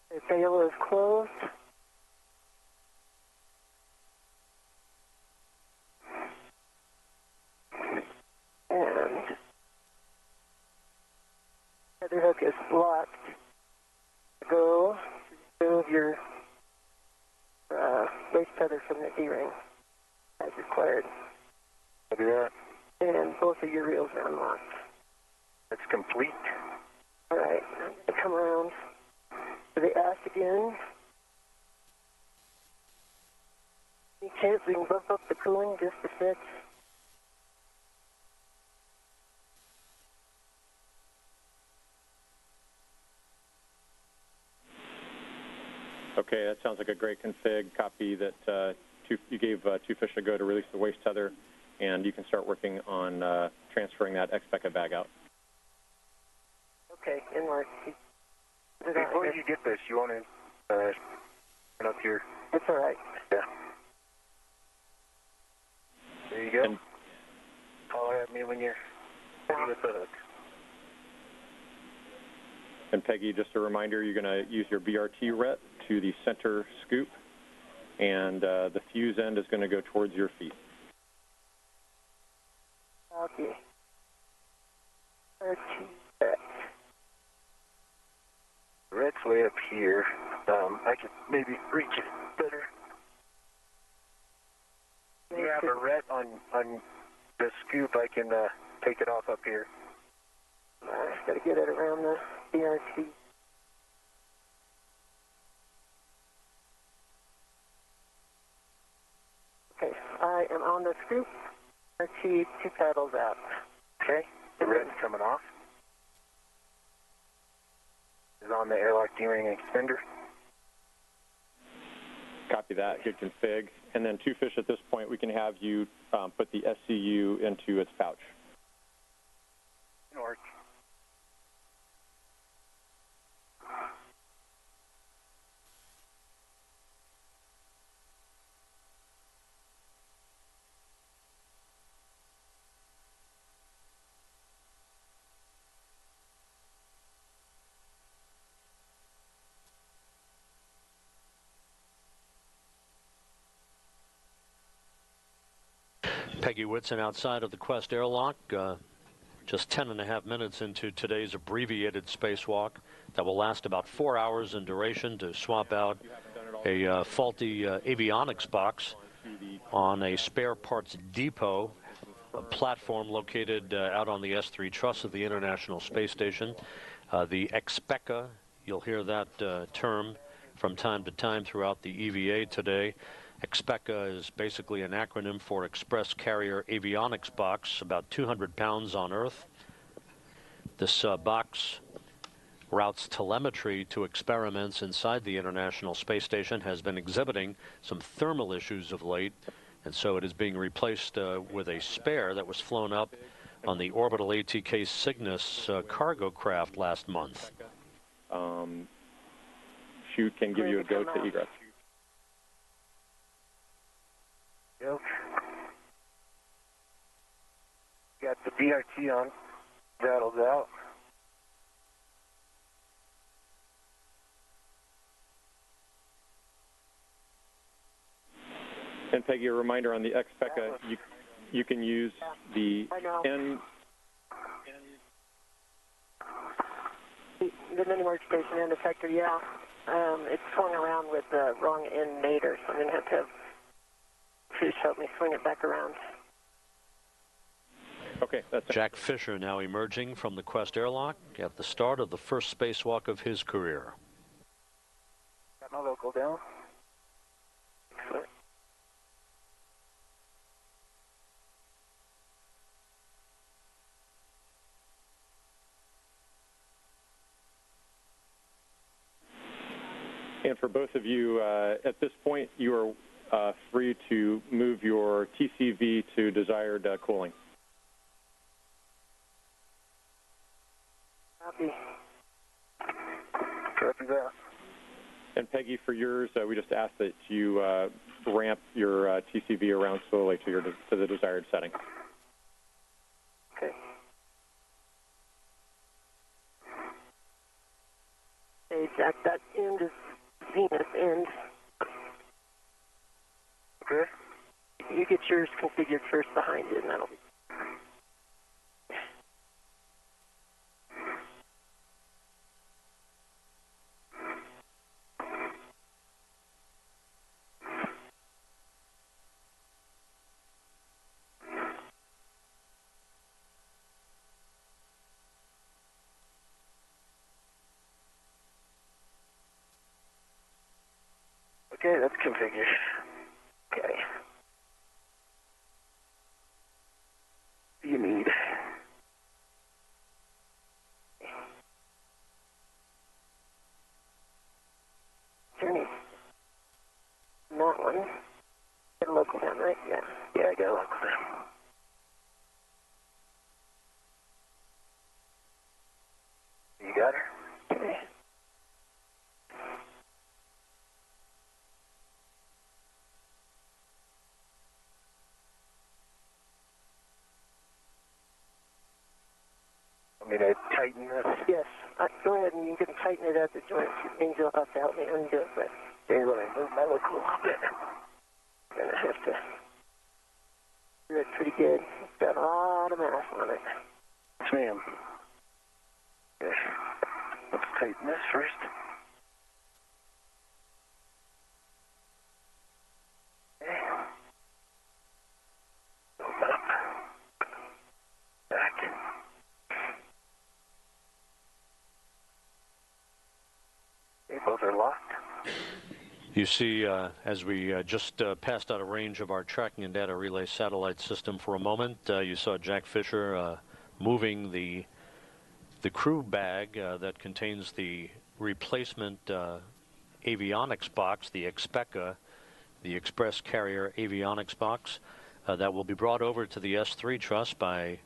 The veil is closed. And the other hook is locked. Go remove your waist tether from the D-ring as required. I'll do that. And both of your reels are unlocked. That's complete. All right. Come around to the aft again. Any chance we can bump up the cooling just a bit? Okay, that sounds like a great config. Copy that you gave two fish a go to release the waist tether, and you can start working on transferring that X-Becca bag out. Okay, inward. Before you get this, you want to turn up your... It's all right. Yeah. There you go. Holler at me when you're ready with the hook. And Peggy, just a reminder, you're going to use your BRT ret to the center scoop, and the fuse end is going to go towards your feet. Okay. BRT ret. The red's way up here. I could maybe reach it better. You have a ret on the scoop. I can take it off up here. Got to get it around the BRT. Okay, I am on the scoop. BRT, 2 paddles out. Okay, the red's coming off. Is on the airlock D-ring extender. Copy that. Good config. And then two fish at this point, we can have you put the SCU into its pouch. North. Peggy Whitson outside of the Quest airlock, just 10.5 minutes into today's abbreviated spacewalk that will last about 4 hours in duration to swap out a faulty avionics box on a spare parts depot, a platform located out on the S3 truss of the International Space Station. The X-Becca, you'll hear that term from time to time throughout the EVA today. X-Becca is basically an acronym for Express Carrier Avionics Box, about 200 pounds on Earth. This box routes telemetry to experiments inside the International Space Station, has been exhibiting some thermal issues of late, and so it is being replaced with a spare that was flown up on the orbital ATK Cygnus cargo craft last month. Chute can give you a go to egress. Yep. Got the BRT on. Rattles out. And Peggy, a reminder on the XPECA, you can use the N. The mini merge station end effector, yeah. It's swung around with the wrong end nadir, so I'm going to have Fish help me swing it back around. Okay, that's it. Jack Fisher now emerging from the Quest airlock at the start of the first spacewalk of his career. Got my local down. Excellent. And for both of you, at this point, you are free to move your TCV to desired cooling. Copy. Copy that. And Peggy, for yours, we just ask that you ramp your TCV around slowly to the desired setting. Okay. Hey, Jack, that end is Zenith end. Okay. You get yours configured first behind it, and that'll be. Okay, that's configured. Okay. What do you need? Journey. Not one. Get a local down, right? Yeah. Yeah, I got a local down. You got her? Okay. I mean, I tighten this. Yes. Go ahead and you can tighten it at the joints. It means you'll have to help me undo it, but Okay, let me move my local a little bit. I'm going to have to do it pretty good. It's got a lot of mass on it. Yes, ma'am. Okay. Let's tighten this first. Okay. Open up. Back. Okay, both are locked. You see, as we just passed out of range of our tracking and data relay satellite system for a moment, you saw Jack Fisher moving the crew bag that contains the replacement avionics box, the XPECA, the Express Carrier Avionics box, that will be brought over to the S3 truss by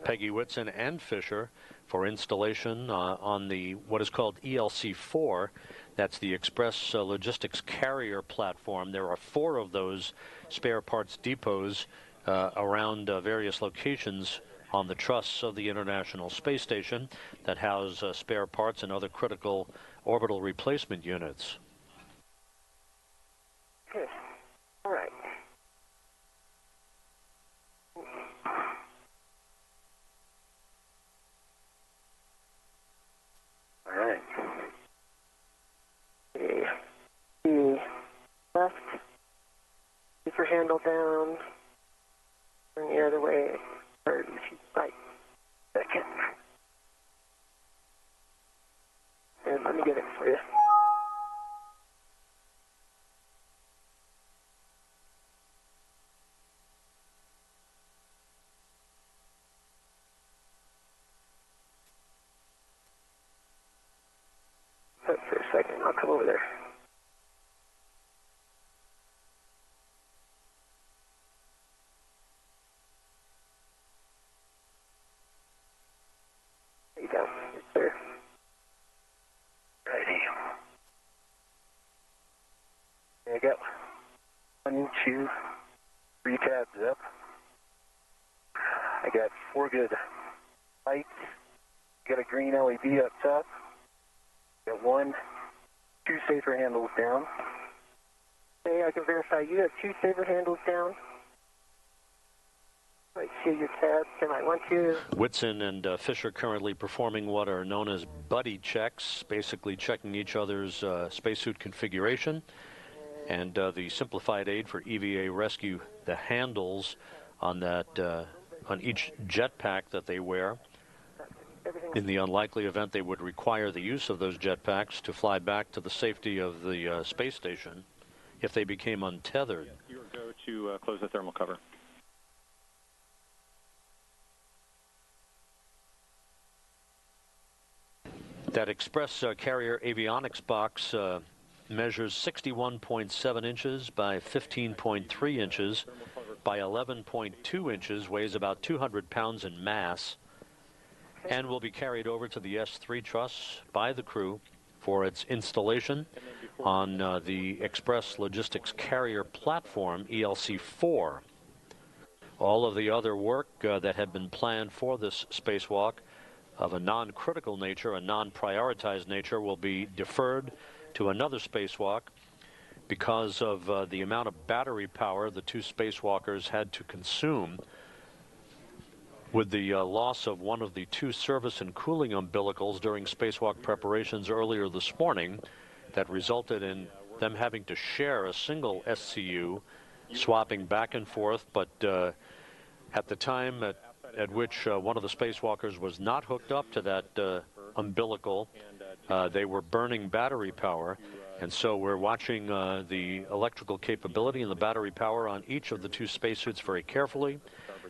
Peggy Whitson and Fisher for installation on the what is called ELC-4. That's the Express Logistics Carrier platform. There are 4 of those spare parts depots around various locations on the truss of the International Space Station that house spare parts and other critical orbital replacement units. Good. All right. All right. Okay. The left, keep your handle down, turn the other way, or right, second. And let me get it for you. Hold for a second, I'll come over there. There you go. Yes, sir. Righty. There you go. 1, 2, 3 tabs up. I got 4 good lights. Got a green LED up top. Got 1, 2 safer handles down. Okay, I can verify you have 2 saber handles down. Right, see your tabs. Can I want you? Whitson and Fisher currently performing what are known as buddy checks, basically checking each other's spacesuit configuration. And the simplified aid for EVA rescue, the handles on that on each jetpack that they wear. In the unlikely event they would require the use of those jetpacks to fly back to the safety of the space station if they became untethered. You are go to close the thermal cover. That Express Carrier avionics box measures 61.7 inches by 15.3 inches by 11.2 inches, weighs about 200 pounds in mass, and will be carried over to the S3 truss by the crew for its installation on the Express Logistics Carrier platform, ELC-4. All of the other work that had been planned for this spacewalk of a non-critical nature, a non-prioritized nature, will be deferred to another spacewalk because of the amount of battery power the 2 spacewalkers had to consume with the loss of one of the 2 service and cooling umbilicals during spacewalk preparations earlier this morning that resulted in them having to share a single SCU, swapping back and forth, but at the time at which one of the spacewalkers was not hooked up to that umbilical, they were burning battery power. And so we're watching the electrical capability and the battery power on each of the 2 spacesuits very carefully.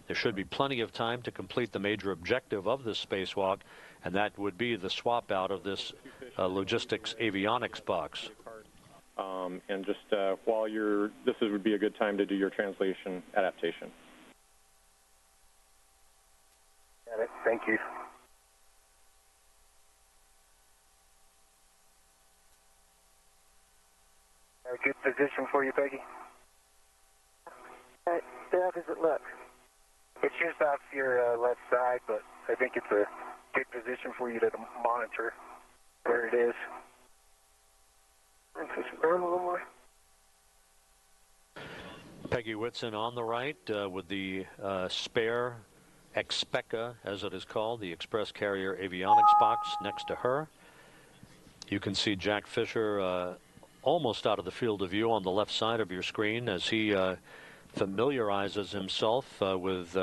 There should be plenty of time to complete the major objective of this spacewalk, and that would be the swap out of this logistics avionics box. And just while this would be a good time to do your translation adaptation. Got it. Thank you. A good position for you, Peggy? How does it look? It's just off your left side, but I think it's a good position for you to monitor where it is. Let's just burn a little more. Peggy Whitson on the right with the spare Expeca, as it is called, the Express Carrier avionics box next to her. You can see Jack Fisher almost out of the field of view on the left side of your screen as he familiarizes himself with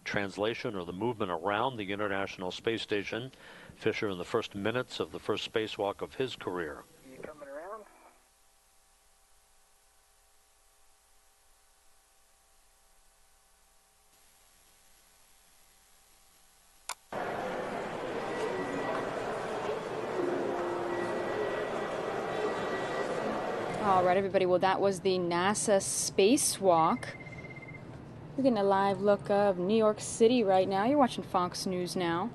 translation or the movement around the International Space Station. Fisher in the first minutes of the first spacewalk of his career. You coming around? All right, everybody. Well, that was the NASA spacewalk. We're getting a live look of New York City right now. You're watching Fox News now.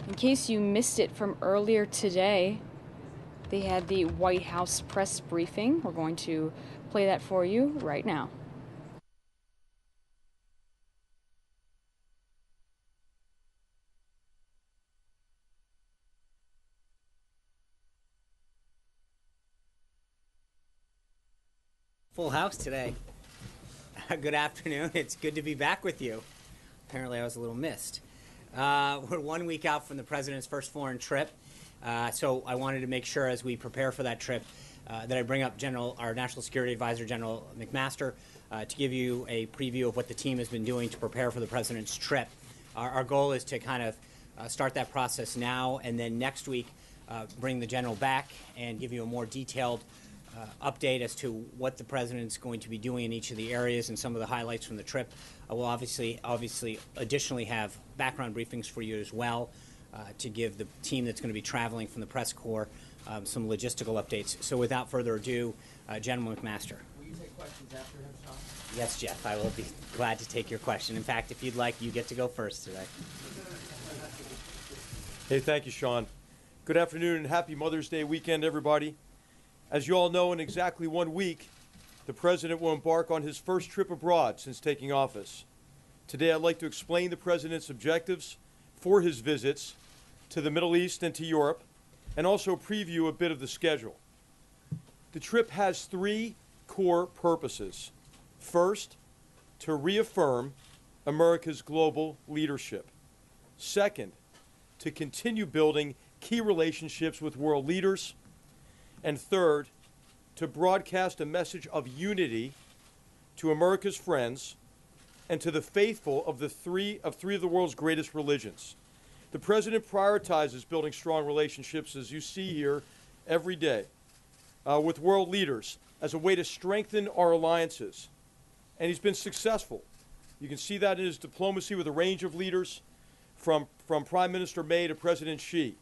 In case you missed it from earlier today, they had the White House press briefing. We're going to play that for you right now. Full house today. Good afternoon. It's good to be back with you. Apparently I was a little missed. We're 1 week out from the president's first foreign trip, so I wanted to make sure as we prepare for that trip that I bring up our National Security Advisor, General McMaster, to give you a preview of what the team has been doing to prepare for the president's trip. Our goal is to kind of start that process now, and then next week bring the general back and give you a more detailed update as to what the president's going to be doing in each of the areas and some of the highlights from the trip. We'll obviously additionally have background briefings for you as well to give the team that's going to be traveling from the press corps some logistical updates. So without further ado, General McMaster. Will you take questions after him, Sean? Yes, Jeff, I will be glad to take your question. In fact, if you'd like, you get to go first today. Hey, thank you, Sean. Good afternoon and happy Mother's Day weekend, everybody. As you all know, in exactly 1 week, the President will embark on his first trip abroad since taking office. Today, I'd like to explain the President's objectives for his visits to the Middle East and to Europe, and also preview a bit of the schedule. The trip has three core purposes. First, to reaffirm America's global leadership. Second, to continue building key relationships with world leaders. And third, to broadcast a message of unity to America's friends and to the faithful of three of the world's greatest religions. The President prioritizes building strong relationships, as you see here, every day with world leaders as a way to strengthen our alliances. And he's been successful. You can see that in his diplomacy with a range of leaders, from Prime Minister May to President Xi.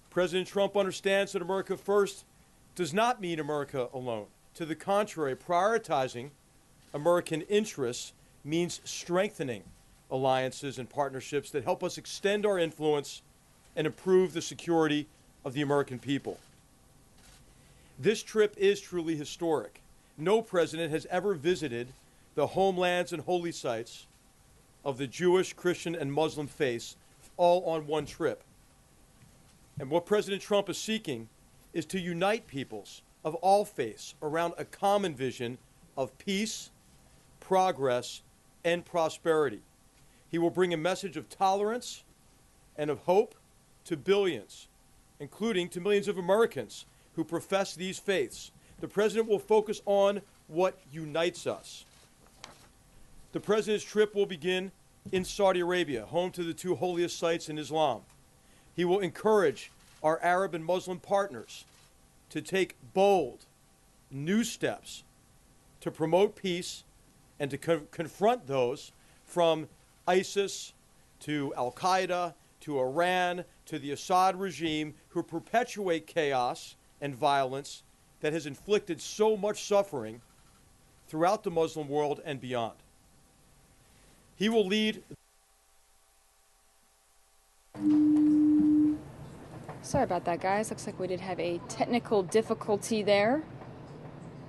President Trump understands that America first does not mean America alone. To the contrary, prioritizing American interests means strengthening alliances and partnerships that help us extend our influence and improve the security of the American people. This trip is truly historic. No president has ever visited the homelands and holy sites of the Jewish, Christian, and Muslim faiths all on one trip. And what President Trump is seeking is to unite peoples of all faiths around a common vision of peace, progress, and prosperity. He will bring a message of tolerance and of hope to billions, including to millions of Americans who profess these faiths. The President will focus on what unites us. The President's trip will begin in Saudi Arabia, home to the two holiest sites in Islam. He will encourage our Arab and Muslim partners to take bold, new steps to promote peace and to confront those from ISIS to Al-Qaeda to Iran to the Assad regime who perpetuate chaos and violence that has inflicted so much suffering throughout the Muslim world and beyond. He will lead. Sorry about that, guys. Looks like we did have a technical difficulty there.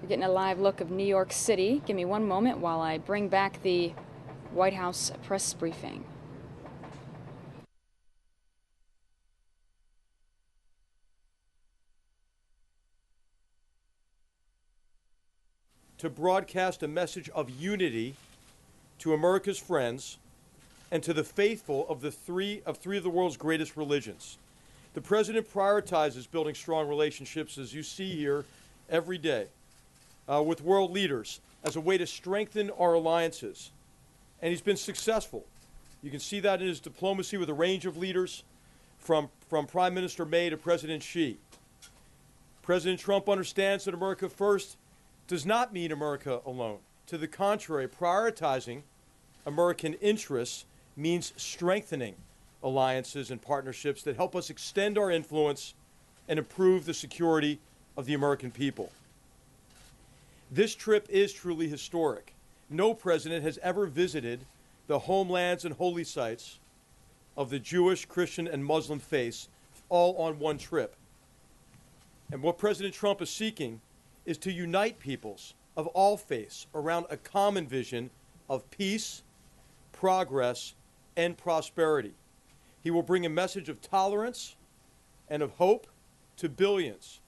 We're getting a live look of New York City. Give me one moment while I bring back the White House press briefing. To broadcast a message of unity to America's friends and to the faithful of three of the world's greatest religions. The President prioritizes building strong relationships, as you see here, every day with world leaders as a way to strengthen our alliances. And he's been successful. You can see that in his diplomacy with a range of leaders, from Prime Minister May to President Xi. President Trump understands that America first does not mean America alone. To the contrary, prioritizing American interests means strengthening alliances and partnerships that help us extend our influence and improve the security of the American people. This trip is truly historic. No president has ever visited the homelands and holy sites of the Jewish, Christian, and Muslim faiths all on one trip. And what President Trump is seeking is to unite peoples of all faiths around a common vision of peace, progress, and prosperity. He will bring a message of tolerance and of hope to billions,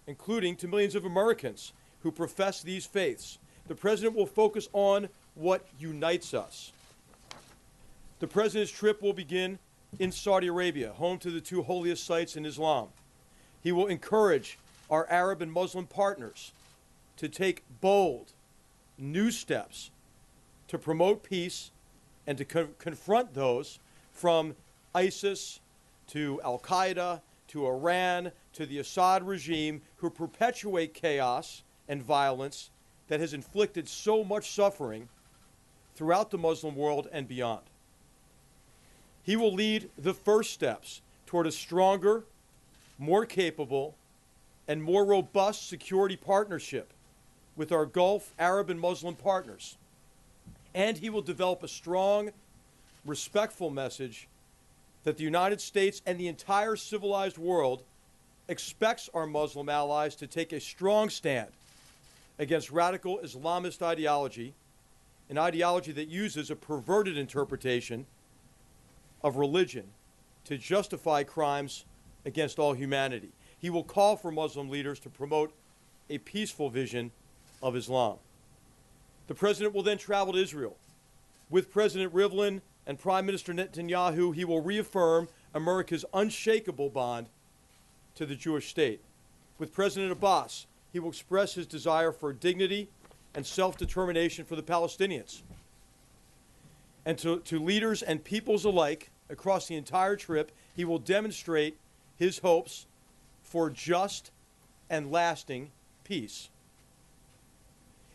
including to millions of Americans who profess these faiths. The President will focus on what unites us. The President's trip will begin in Saudi Arabia, home to the two holiest sites in Islam. He will encourage our Arab and Muslim partners to take bold, new steps to promote peace and to confront those from ISIS to Al-Qaeda to Iran to the Assad regime who perpetuate chaos and violence that has inflicted so much suffering throughout the Muslim world and beyond. He will lead the first steps toward a stronger, more capable, and more robust security partnership with our Gulf, Arab, and Muslim partners. And he will develop a strong, respectful message that the United States and the entire civilized world expects our Muslim allies to take a strong stand against radical Islamist ideology, an ideology that uses a perverted interpretation of religion to justify crimes against all humanity. He will call for Muslim leaders to promote a peaceful vision of Islam. The President will then travel to Israel. With President Rivlin and Prime Minister Netanyahu, he will reaffirm America's unshakable bond to the Jewish state. With President Abbas, he will express his desire for dignity and self-determination for the Palestinians. And to leaders and peoples alike across the entire trip, he will demonstrate his hopes for just and lasting peace.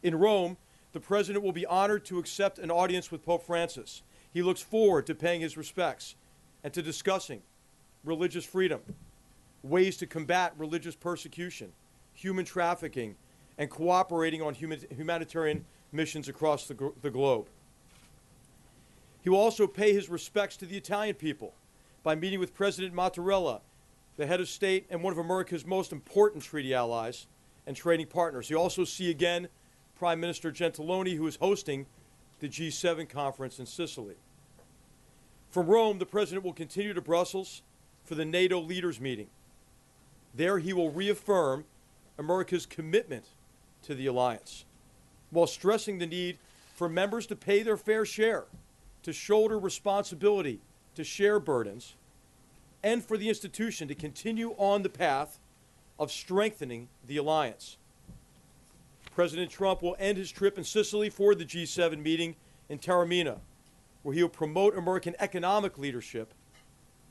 In Rome, the President will be honored to accept an audience with Pope Francis. He looks forward to paying his respects and to discussing religious freedom, ways to combat religious persecution, human trafficking, and cooperating on humanitarian missions across the globe. He will also pay his respects to the Italian people by meeting with President Mattarella, the head of state and one of America's most important treaty allies and trading partners. He'll also see again Prime Minister Gentiloni, who is hosting the G7 conference in Sicily. From Rome, the President will continue to Brussels for the NATO leaders meeting. There he will reaffirm America's commitment to the alliance, while stressing the need for members to pay their fair share, to shoulder responsibility, to share burdens, and for the institution to continue on the path of strengthening the alliance. President Trump will end his trip in Sicily for the G7 meeting in Taormina, where he will promote American economic leadership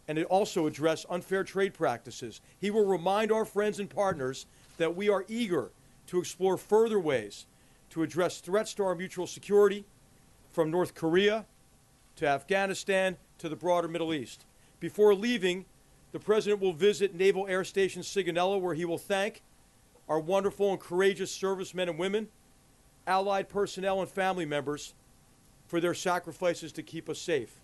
and also address unfair trade practices. He will remind our friends and partners that we are eager to explore further ways to address threats to our mutual security, from North Korea to Afghanistan to the broader Middle East. Before leaving, the President will visit Naval Air Station Sigonella, where he will thank our wonderful and courageous servicemen and women, allied personnel and family members for their sacrifices to keep us safe.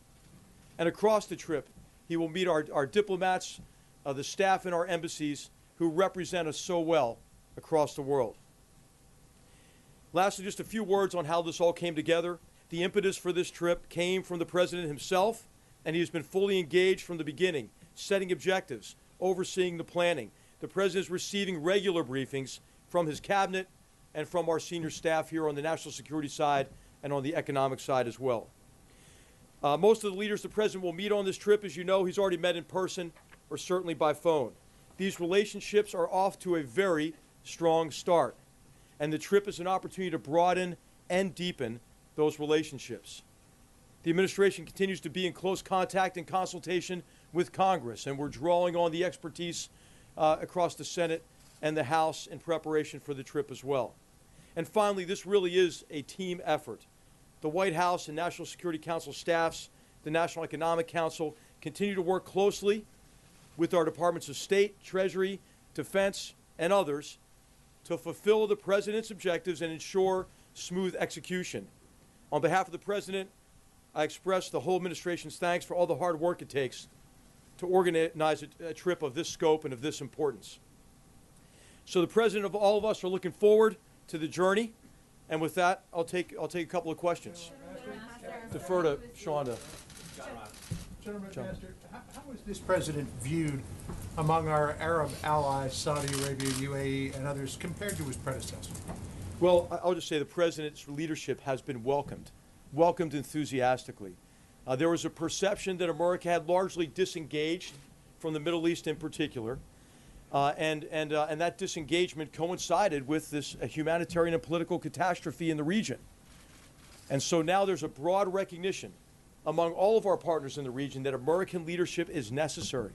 And across the trip, he will meet our diplomats, the staff in our embassies who represent us so well across the world. Lastly, just a few words on how this all came together. The impetus for this trip came from the President himself, and he has been fully engaged from the beginning, setting objectives, overseeing the planning. The President is receiving regular briefings from his cabinet and from our senior staff here on the national security side and on the economic side as well. Most of the leaders the President will meet on this trip, as you know, he's already met in person or certainly by phone. These relationships are off to a very strong start, and the trip is an opportunity to broaden and deepen those relationships. The administration continues to be in close contact and consultation with Congress, and we're drawing on the expertise across the Senate and the House in preparation for the trip as well. And finally, this really is a team effort. The White House and National Security Council staffs, the National Economic Council, continue to work closely with our Departments of State, Treasury, Defense, and others to fulfill the President's objectives and ensure smooth execution. On behalf of the President, I express the whole administration's thanks for all the hard work it takes to organize a trip of this scope and of this importance. So the President of all of us are looking forward to the journey, and with that, I'll take a couple of questions. Defer to Shonda. General McMaster, how is this president viewed among our Arab allies, Saudi Arabia, UAE, and others, compared to his predecessor? Well, I'll just say the President's leadership has been welcomed enthusiastically. There was a perception that America had largely disengaged from the Middle East in particular, and that disengagement coincided with this humanitarian and political catastrophe in the region. And so now there's a broad recognition among all of our partners in the region that American leadership is necessary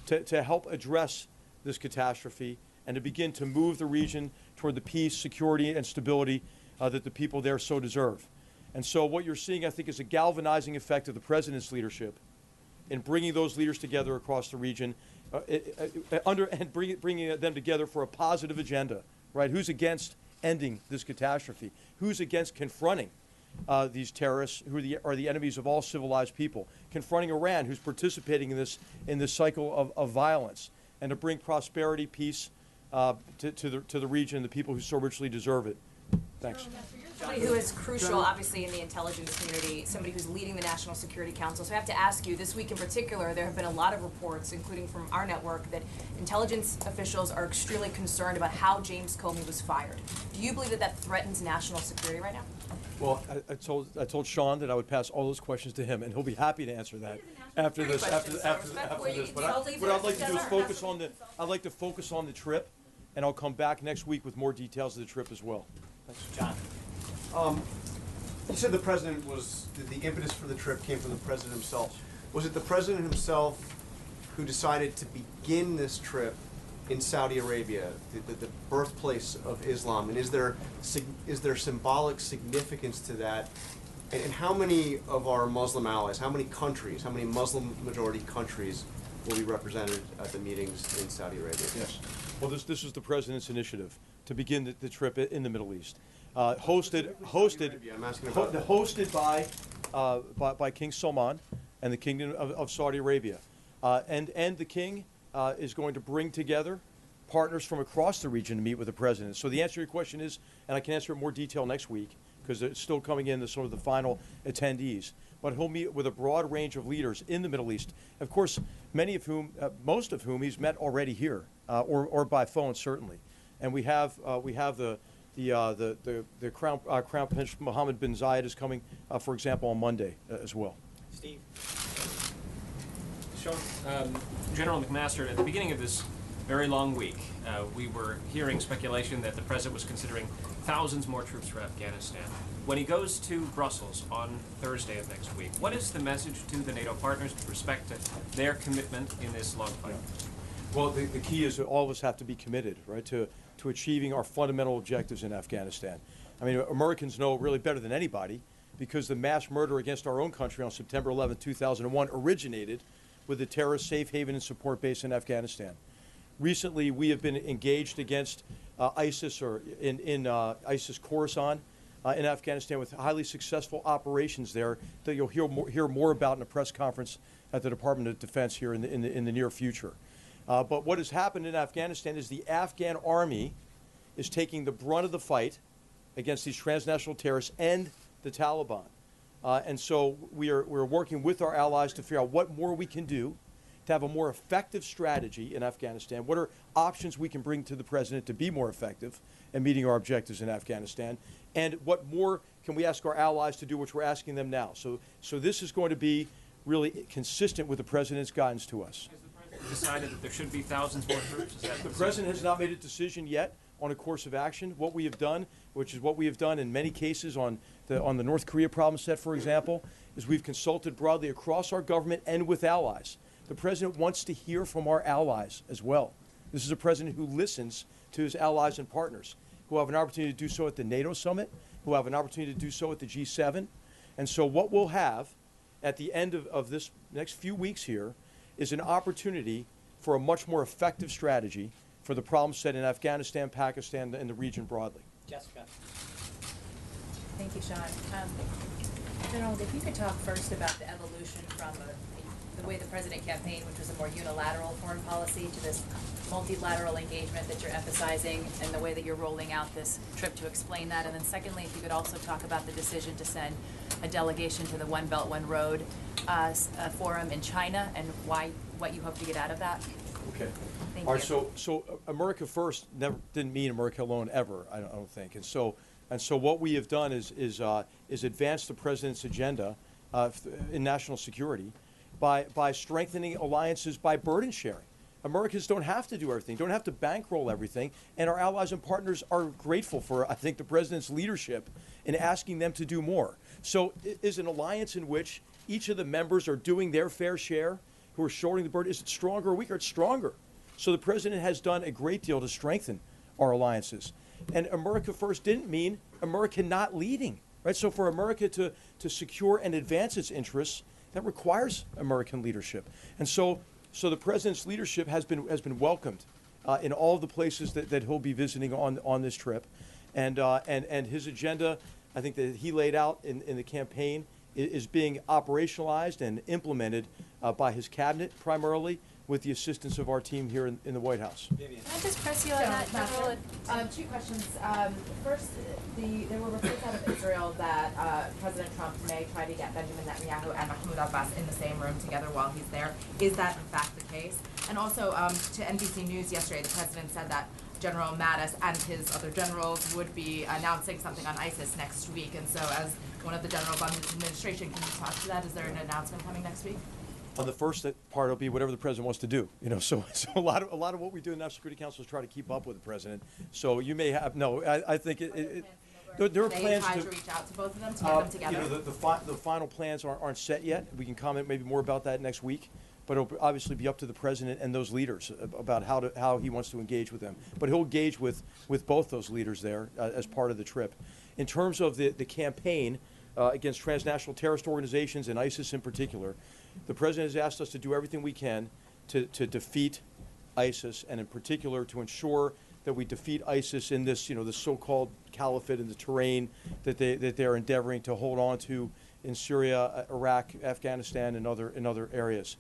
to help address this catastrophe and to begin to move the region toward the peace, security, and stability that the people there so deserve. And so what you're seeing, I think, is a galvanizing effect of the President's leadership in bringing those leaders together across the region and bringing them together for a positive agenda, right? Who's against ending this catastrophe? Who's against confronting these terrorists who are the enemies of all civilized people? Confronting Iran, who's participating in this cycle of violence, and to bring prosperity, peace to the region and the people who so richly deserve it. Thanks. Somebody who is crucial, obviously, in the intelligence community, somebody who's leading the National Security Council. So I have to ask you, this week in particular, there have been a lot of reports, including from our network, that intelligence officials are extremely concerned about how James Comey was fired. Do you believe that that threatens national security right now? Well, I told Sean that I would pass all those questions to him, and he'll be happy to answer that after this. After this, but what I'd like to do is focus on the. I'd like to focus on the trip, and I'll come back next week with more details of the trip as well. Thanks, John. You said the president was the impetus for the trip came from the president himself. Was it the president himself who decided to begin this trip in Saudi Arabia, the birthplace of Islam, and is there symbolic significance to that? And how many of our Muslim allies, how many countries, how many Muslim majority countries will be represented at the meetings in Saudi Arabia? Yes. Well, this was the president's initiative to begin the trip in the Middle East, hosted by King Salman and the Kingdom of Saudi Arabia, and the king is going to bring together partners from across the region to meet with the president. So the answer to your question is, and I can answer in more detail next week because it's still coming in, sort of the final attendees, but he'll meet with a broad range of leaders in the Middle East. Of course, most of whom he's met already here, or by phone certainly. And we have the Crown Prince Mohammed bin Zayed is coming, for example, on Monday as well. Steve. Sean, General McMaster, at the beginning of this very long week, we were hearing speculation that the president was considering thousands more troops for Afghanistan. When he goes to Brussels on Thursday of next week, what is the message to the NATO partners with respect to their commitment in this long fight? Well, the key is that all of us have to be committed, right, to achieving our fundamental objectives in Afghanistan. I mean, Americans know really better than anybody because the mass murder against our own country on September 11, 2001 originated with the terrorist safe haven and support base in Afghanistan. Recently, we have been engaged against ISIS or in ISIS Khorasan in Afghanistan with highly successful operations there that you'll hear more about in a press conference at the Department of Defense here in the near future. But what has happened in Afghanistan is the Afghan army is taking the brunt of the fight against these transnational terrorists and the Taliban. And so we're working with our allies to figure out what more we can do to have a more effective strategy in Afghanistan. What are options we can bring to the president to be more effective in meeting our objectives in Afghanistan? And what more can we ask our allies to do, which we're asking them now? So this is going to be really consistent with the president's guidance to us. Decided that there should be thousands more troops? The president has not made a decision yet on a course of action. What we have done, which is what we have done in many cases on the North Korea problem set, for example, is we've consulted broadly across our government and with allies. The president wants to hear from our allies as well. This is a president who listens to his allies and partners, who have an opportunity to do so at the NATO summit, who have an opportunity to do so at the G7. And so what we'll have at the end of this next few weeks here is an opportunity for a much more effective strategy for the problem set in Afghanistan, Pakistan, and the region broadly. Jessica. Thank you, Sean. General, if you could talk first about the evolution from the way the president campaigned, which was a more unilateral foreign policy, to this multilateral engagement that you're emphasizing, and the way that you're rolling out this trip to explain that. And then secondly, if you could also talk about the decision to send a delegation to the One Belt, One Road forum in China, and what you hope to get out of that. Okay. Thank All you. right, so America First never didn't mean America alone ever, I don't think. And so what we have done is advance the president's agenda in national security by strengthening alliances by burden sharing. Americans don't have to do everything, don't have to bankroll everything, and our allies and partners are grateful for, I think, the president's leadership in asking them to do more. So is an alliance in which each of the members are doing their fair share, who are shouldering the burden, is it stronger or weaker? It's stronger. So the president has done a great deal to strengthen our alliances. And America First didn't mean America not leading, right? So for America to secure and advance its interests, that requires American leadership. And so the president's leadership has been welcomed in all of the places that he'll be visiting on this trip. And his agenda, I think, that he laid out in the campaign is being operationalized and implemented by his cabinet primarily, with the assistance of our team here in the White House. Can I just press you on that, General? Two questions. First, there were reports out of Israel that President Trump may try to get Benjamin Netanyahu and Mahmoud Abbas in the same room together while he's there. Is that in fact the case? And also, to NBC News yesterday, the president said that General Mattis and his other generals would be announcing something on ISIS next week. And so, as one of the generals on the administration, can you talk to that? Is there an announcement coming next week? On the first part, it'll be whatever the president wants to do. You know, so a lot of what we do in the National Security Council is try to keep up with the president. So you may have I think there are plans to reach out to both of them to get them together. You know, the final plans aren't set yet. We can comment maybe more about that next week. But it'll obviously be up to the president and those leaders about how he wants to engage with them. But he'll engage with both those leaders there as part of the trip. In terms of the campaign against transnational terrorist organizations and ISIS in particular, the president has asked us to do everything we can to defeat ISIS, and in particular to ensure that we defeat ISIS in this, the so-called caliphate in the terrain that they are endeavoring to hold on to in Syria, Iraq, Afghanistan, and other areas.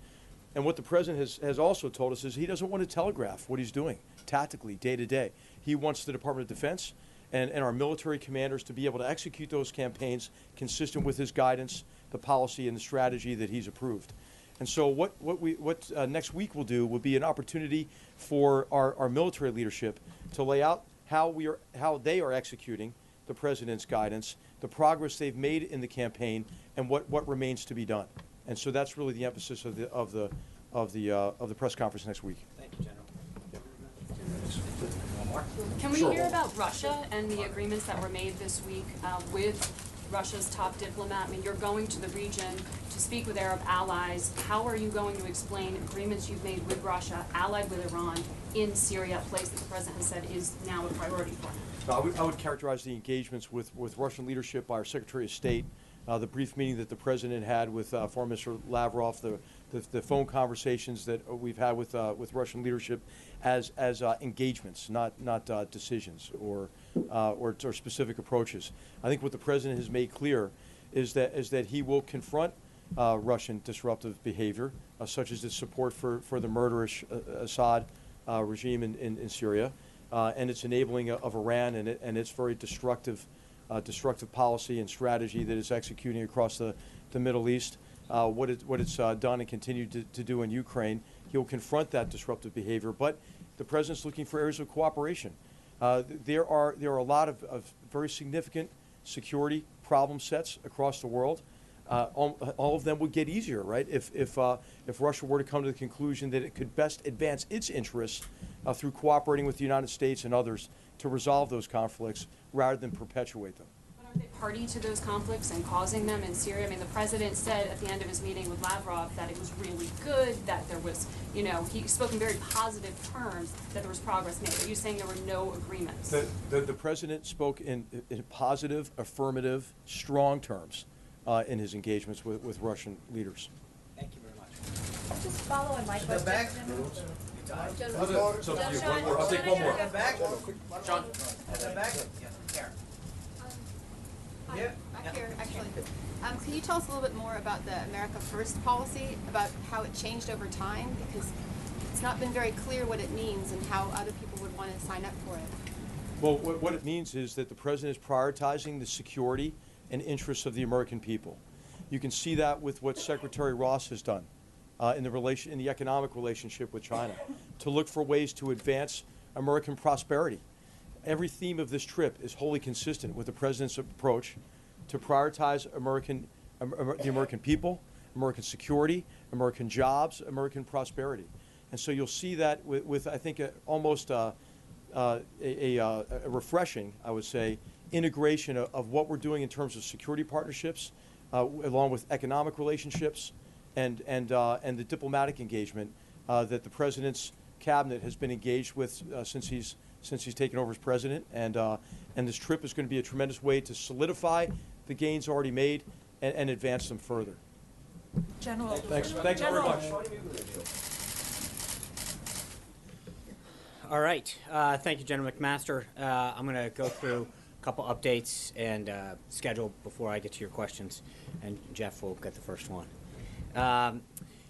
And what the president has also told us is he doesn't want to telegraph what he's doing tactically, day to day. He wants the Department of Defense and our military commanders to be able to execute those campaigns consistent with his guidance, the policy, and the strategy that he's approved. And so what next week will do will be an opportunity for our military leadership to lay out how they are executing the president's guidance, the progress they've made in the campaign, and what remains to be done. And so that's really the emphasis of the press conference next week. Thank you, General. One more. Can we hear about Russia and the agreements that were made this week with Russia's top diplomat? I mean, you're going to the region to speak with Arab allies. How are you going to explain agreements you've made with Russia, allied with Iran, in Syria, a place that the president has said is now a priority for him? I would characterize the engagements with Russian leadership by our Secretary of State, the brief meeting that the president had with Foreign Minister Lavrov, the phone conversations that we've had with Russian leadership as engagements, not decisions or specific approaches. I think what the president has made clear is that he will confront Russian disruptive behavior, such as its support for the murderous Assad regime in Syria, and its enabling of Iran and its very destructive policy and strategy that it's executing across the Middle East, what it's done and continued to do in Ukraine. He'll confront that disruptive behavior, but the president's looking for areas of cooperation. There are a lot of very significant security problem sets across the world. All of them would get easier, right? If Russia were to come to the conclusion that it could best advance its interests through cooperating with the United States and others to resolve those conflicts rather than perpetuate them. But are they party to those conflicts and causing them in Syria? I mean, the president said at the end of his meeting with Lavrov that it was really good, that there was, he spoke in very positive terms, that there was progress made. Are you saying there were no agreements? The president spoke in positive, affirmative, strong terms in his engagements with Russian leaders. Thank you very much. Just follow on my question. I'll take one more. Sean, at the back. Karen. Back here, actually. Can you tell us a little bit more about the America First policy, about how it changed over time? Because it's not been very clear what it means and how other people would want to sign up for it. Well, what it means is that the president is prioritizing the security and interests of the American people. You can see that with what Secretary Ross has done in the economic relationship with China, to look for ways to advance American prosperity. Every theme of this trip is wholly consistent with the president's approach to prioritize the American people, American security, American jobs, American prosperity. And so you'll see that with I think, almost a refreshing, I would say, integration of what we're doing in terms of security partnerships, along with economic relationships, and the diplomatic engagement that the president's cabinet has been engaged with since he's taken over as president, and this trip is going to be a tremendous way to solidify the gains already made and advance them further. General. Thanks very much. All right. Thank you, General McMaster. I'm going to go through a couple updates and schedule before I get to your questions, and Jeff will get the first one.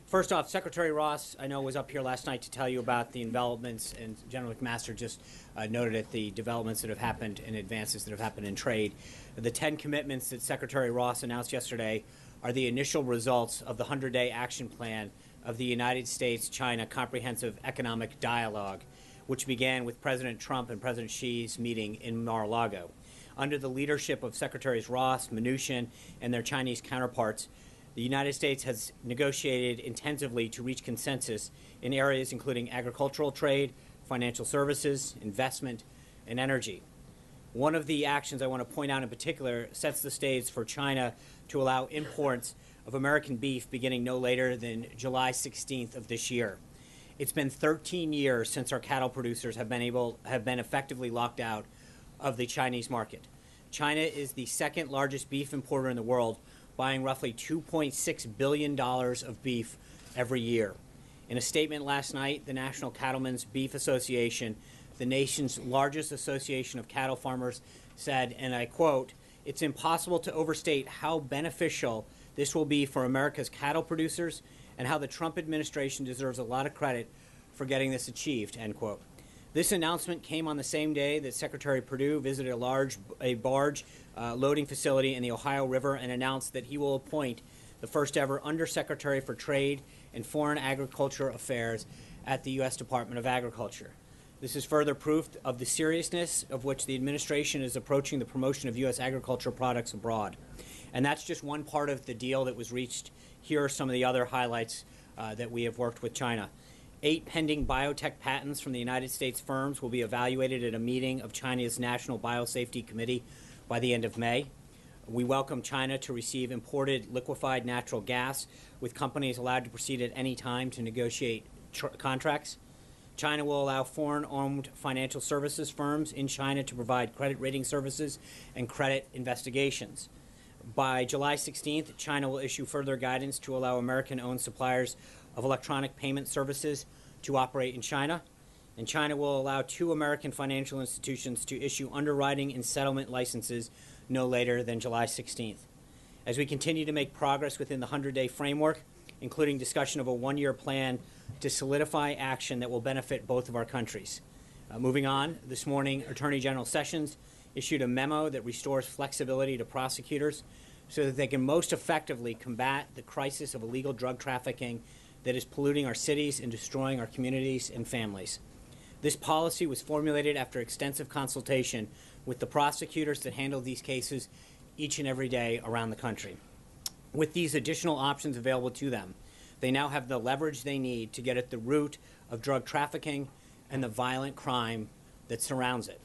First off, Secretary Ross, I know, was up here last night to tell you about the developments, and General McMaster just noted at the developments that have happened and advances that have happened in trade. The 10 commitments that Secretary Ross announced yesterday are the initial results of the 100-day action plan of the United States-China Comprehensive Economic Dialogue, which began with President Trump and President Xi's meeting in Mar-a-Lago. Under the leadership of Secretaries Ross, Mnuchin, and their Chinese counterparts, the United States has negotiated intensively to reach consensus in areas including agricultural trade, financial services, investment, and energy. One of the actions I want to point out in particular sets the stage for China to allow imports of American beef beginning no later than July 16th of this year. It's been 13 years since our cattle producers have been effectively locked out of the Chinese market. China is the second largest beef importer in the world, buying roughly $2.6 billion of beef every year. In a statement last night, the National Cattlemen's Beef Association, the nation's largest association of cattle farmers, said, and I quote, "It's impossible to overstate how beneficial this will be for America's cattle producers and how the Trump administration deserves a lot of credit for getting this achieved," end quote. This announcement came on the same day that Secretary Perdue visited a barge loading facility in the Ohio River and announced that he will appoint the first ever Undersecretary for Trade and Foreign Agriculture Affairs at the U.S. Department of Agriculture. This is further proof of the seriousness of which the administration is approaching the promotion of U.S. agricultural products abroad. And that's just one part of the deal that was reached. Here are some of the other highlights that we have worked with China. 8 pending biotech patents from the United States firms will be evaluated at a meeting of China's National Biosafety Committee by the end of May. We welcome China to receive imported liquefied natural gas, with companies allowed to proceed at any time to negotiate contracts. China will allow foreign-owned financial services firms in China to provide credit rating services and credit investigations. By July 16th, China will issue further guidance to allow American-owned suppliers of electronic payment services to operate in China. And China will allow 2 American financial institutions to issue underwriting and settlement licenses no later than July 16th. As we continue to make progress within the 100-day framework, including discussion of a 1-year plan to solidify action that will benefit both of our countries. Moving on, this morning, Attorney General Sessions issued a memo that restores flexibility to prosecutors so that they can most effectively combat the crisis of illegal drug trafficking that is polluting our cities and destroying our communities and families. This policy was formulated after extensive consultation with the prosecutors that handle these cases each and every day around the country. With these additional options available to them, they now have the leverage they need to get at the root of drug trafficking and the violent crime that surrounds it.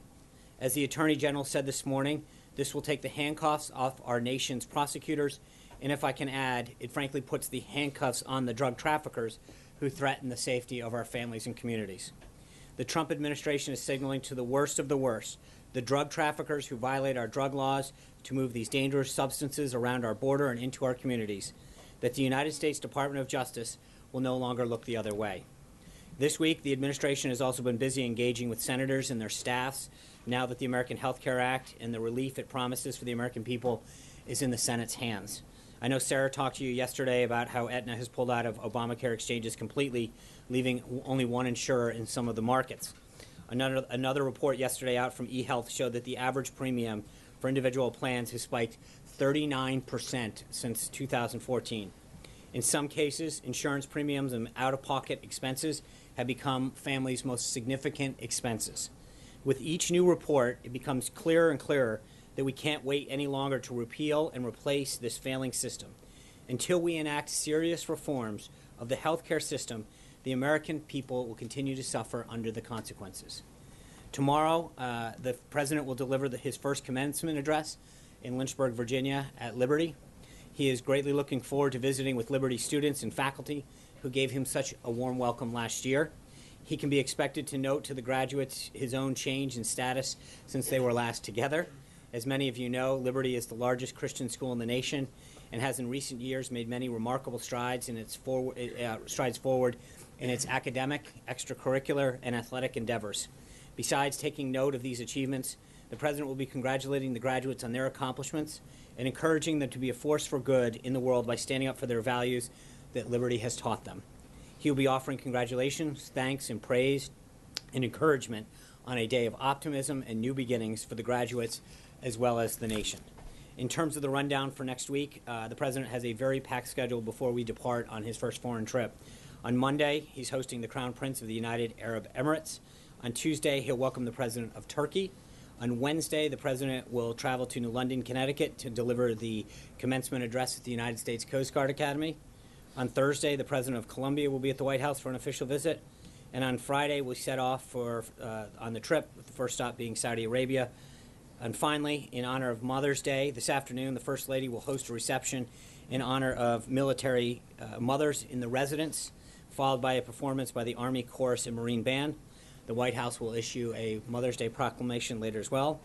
As the Attorney General said this morning, this will take the handcuffs off our nation's prosecutors, and if I can add, it frankly puts the handcuffs on the drug traffickers who threaten the safety of our families and communities. The Trump administration is signaling to the worst of the worst, the drug traffickers who violate our drug laws to move these dangerous substances around our border and into our communities, that the United States Department of Justice will no longer look the other way. This week, the administration has also been busy engaging with senators and their staffs now that the American Health Care Act and the relief it promises for the American people is in the Senate's hands. I know Sarah talked to you yesterday about how Aetna has pulled out of Obamacare exchanges completely, leaving only one insurer in some of the markets. Another report yesterday out from eHealth showed that the average premium for individual plans has spiked 39% since 2014. In some cases, insurance premiums and out-of-pocket expenses have become families' most significant expenses. With each new report, it becomes clearer and clearer that we can't wait any longer to repeal and replace this failing system. Until we enact serious reforms of the healthcare system, the American people will continue to suffer under the consequences. Tomorrow, the President will deliver his first commencement address in Lynchburg, Virginia at Liberty. He is greatly looking forward to visiting with Liberty students and faculty who gave him such a warm welcome last year. He can be expected to note to the graduates his own change in status since they were last together. As many of you know, Liberty is the largest Christian school in the nation and has in recent years made many remarkable strides forward in its academic, extracurricular, and athletic endeavors. Besides taking note of these achievements, the President will be congratulating the graduates on their accomplishments and encouraging them to be a force for good in the world by standing up for their values that liberty has taught them. He will be offering congratulations, thanks, and praise and encouragement on a day of optimism and new beginnings for the graduates as well as the nation. In terms of the rundown for next week, the President has a very packed schedule before we depart on his first foreign trip. On Monday, he's hosting the Crown Prince of the United Arab Emirates. On Tuesday, he'll welcome the President of Turkey. On Wednesday, the President will travel to New London, Connecticut to deliver the commencement address at the United States Coast Guard Academy. On Thursday, the President of Colombia will be at the White House for an official visit. And on Friday, we set off on the trip, with the first stop being Saudi Arabia. And finally, in honor of Mother's Day, this afternoon, the First Lady will host a reception in honor of military mothers in the residence, followed by a performance by the Army Chorus and Marine Band. The White House will issue a Mother's Day proclamation later as well.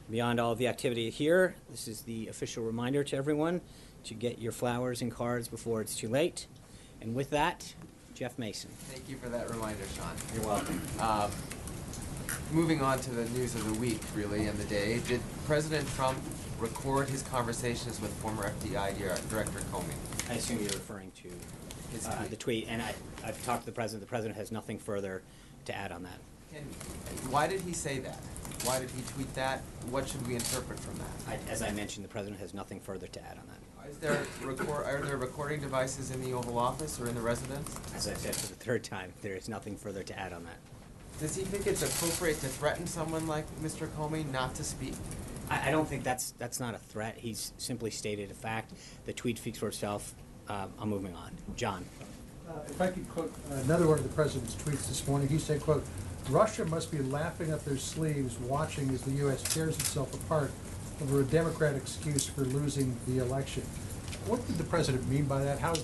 Beyond all of the activity here, this is the official reminder to everyone to get your flowers and cards before it's too late. And with that, Jeff Mason. Thank you for that reminder, Sean. You're welcome. Moving on to the news of the week, really, and the day, did President Trump record his conversations with former FBI Director Comey? I assume you're referring to the tweet, and I've talked to the President. The President has nothing further to add on that. And why did he say that? Why did he tweet that? What should we interpret from that? As I mentioned, the President has nothing further to add on that. Are there recording devices in the Oval Office or in the residence? As I said for the third time, there is nothing further to add on that. Does he think it's appropriate to threaten someone like Mr. Comey not to speak? I don't think that's not a threat. He's simply stated a fact. The tweet speaks for itself. I'm moving on. John. If I could quote another one of the President's tweets this morning, he said, quote, "Russia must be laughing up their sleeves watching as the U.S. tears itself apart over a Democrat excuse for losing the election." What did the President mean by that? How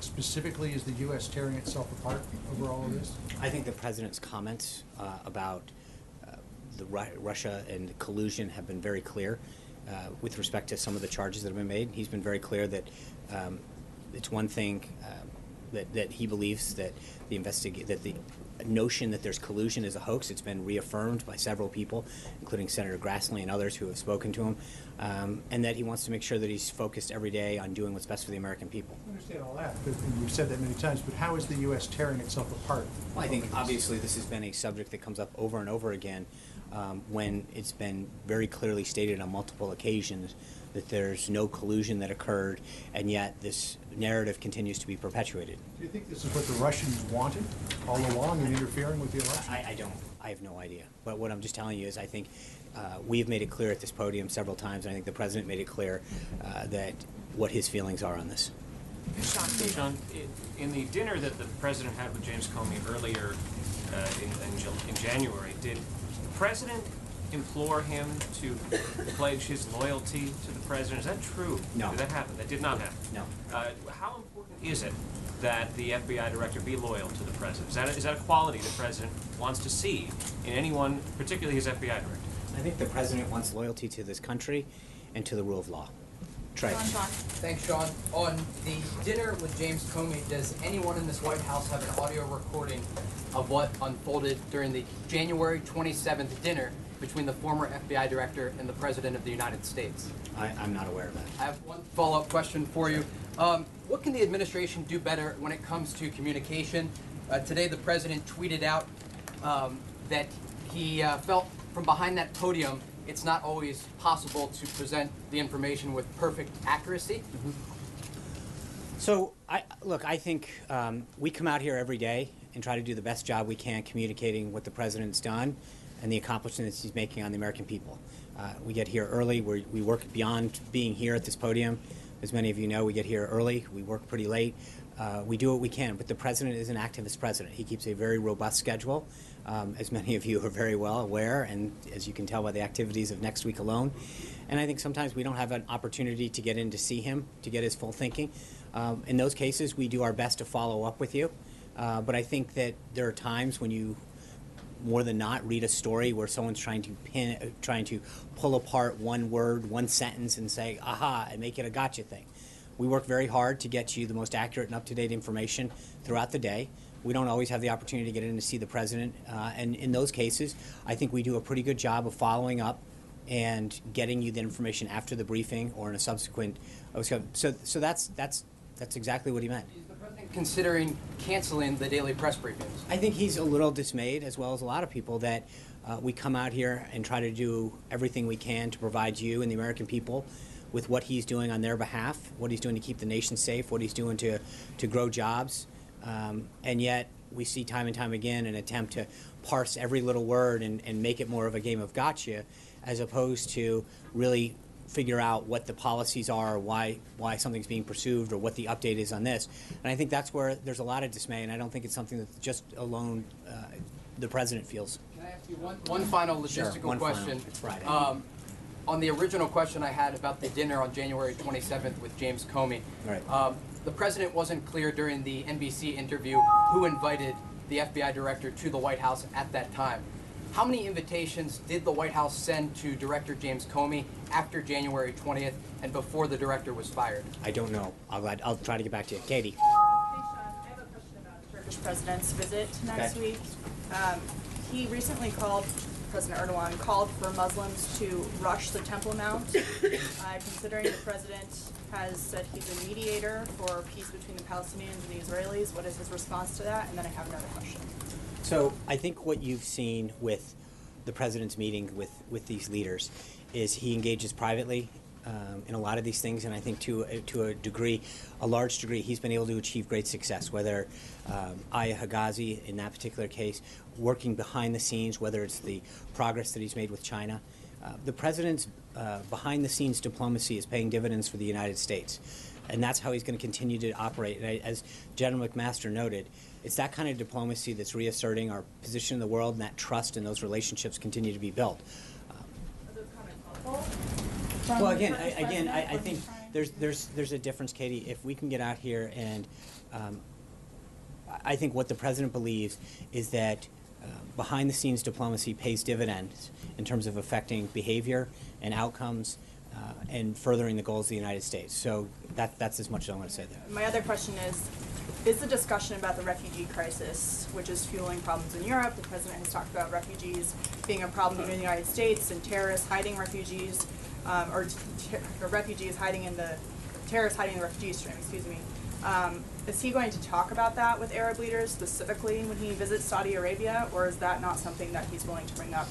specifically is the U.S. tearing itself apart over all of this? I think the President's comments about the Russia and collusion have been very clear with respect to some of the charges that have been made. He's been very clear that it's one thing that he believes that the notion that there's collusion is a hoax. It's been reaffirmed by several people, including Senator Grassley and others who have spoken to him, and that he wants to make sure that he's focused every day on doing what's best for the American people. I understand all that, but you've said that many times, but how is the U.S. tearing itself apart? Well, I think obviously this has been a subject that comes up over and over again when it's been very clearly stated on multiple occasions that there's no collusion that occurred, and yet this narrative continues to be perpetuated. Do you think this is what the Russians wanted all along in interfering with the election? I don't. I have no idea. But what I'm just telling you is I think we've made it clear at this podium several times, and I think the President made it clear that what his feelings are on this. Sean, in the dinner that the President had with James Comey earlier in January, did the President implore him to pledge his loyalty to the President? Is that true? No. Did that happen? That did not happen? No. How important is it that the FBI Director be loyal to the President? Is that a quality the President wants to see in anyone, particularly his FBI Director? I think the President wants loyalty to this country and to the rule of law. Trey. Thanks, Sean. On the dinner with James Comey, does anyone in this White House have an audio recording of what unfolded during the January 27th dinner between the former FBI Director and the President of the United States? I'm not aware of that. I have one follow-up question for you. What can the administration do better when it comes to communication? Today, the President tweeted out that he felt from behind that podium it's not always possible to present the information with perfect accuracy. Mm-hmm. So, I think we come out here every day and try to do the best job we can communicating what the President's done and the accomplishments he's making on the American people. We get here early. We work beyond being here at this podium. As many of you know, we get here early. We work pretty late. We do what we can, but the President is an activist president. He keeps a very robust schedule, as many of you are very well aware, and as you can tell by the activities of next week alone. And I think sometimes we don't have an opportunity to get in to see him, to get his full thinking. In those cases, we do our best to follow up with you. But I think that there are times when you, more than not, read a story where someone's trying to pull apart one word, one sentence, and say, aha, and make it a gotcha thing. We work very hard to get you the most accurate and up-to-date information throughout the day. We don't always have the opportunity to get in to see the President, and in those cases, I think we do a pretty good job of following up and getting you the information after the briefing or in a subsequent. So that's That's exactly what he meant. Is the president considering canceling the daily press briefings? I think he's a little dismayed, as well as a lot of people, that we come out here and try to do everything we can to provide you and the American people with what he's doing on their behalf, what he's doing to keep the nation safe, what he's doing to grow jobs. And yet we see time and time again an attempt to parse every little word and make it more of a game of gotcha, as opposed to really figure out what the policies are, why something's being pursued, or what the update is on this. And I think that's where there's a lot of dismay, and I don't think it's something that just alone the president feels. Can I ask you one final logistical question? It's Friday. On the original question I had about the dinner on January 27th with James Comey, right. The president wasn't clear during the NBC interview who invited the FBI director to the White House at that time. How many invitations did the White House send to Director James Comey after January 20th and before the director was fired? I don't know. I'll try to get back to you. Katie. Hey, Sean. I have a question about the Turkish president's visit next week. He recently President Erdogan called for Muslims to rush the Temple Mount. Considering the president has said he's a mediator for peace between the Palestinians and the Israelis, what is his response to that? And then I have another question. So I think what you've seen with the president's meeting with these leaders is he engages privately in a lot of these things, and I think to a large degree, he's been able to achieve great success, whether Aya Higazi, in that particular case, working behind the scenes, whether it's the progress that he's made with China. The president's behind-the-scenes diplomacy is paying dividends for the United States, and that's how he's going to continue to operate. And as General McMaster noted, it's that kind of diplomacy that's reasserting our position in the world, and that trust and those relationships continue to be built. Well, again, I think there's a difference, Katie. If we can get out here and I think what the president believes is that behind-the-scenes diplomacy pays dividends in terms of affecting behavior and outcomes and furthering the goals of the United States. So that's as much as I want to say there. My other question is the discussion about the refugee crisis, which is fueling problems in Europe. The president has talked about refugees being a problem in the United States and terrorists hiding refugees, or refugees hiding in the terrorists hiding in the refugee stream. Excuse me. Is he going to talk about that with Arab leaders specifically when he visits Saudi Arabia, or is that not something that he's willing to bring up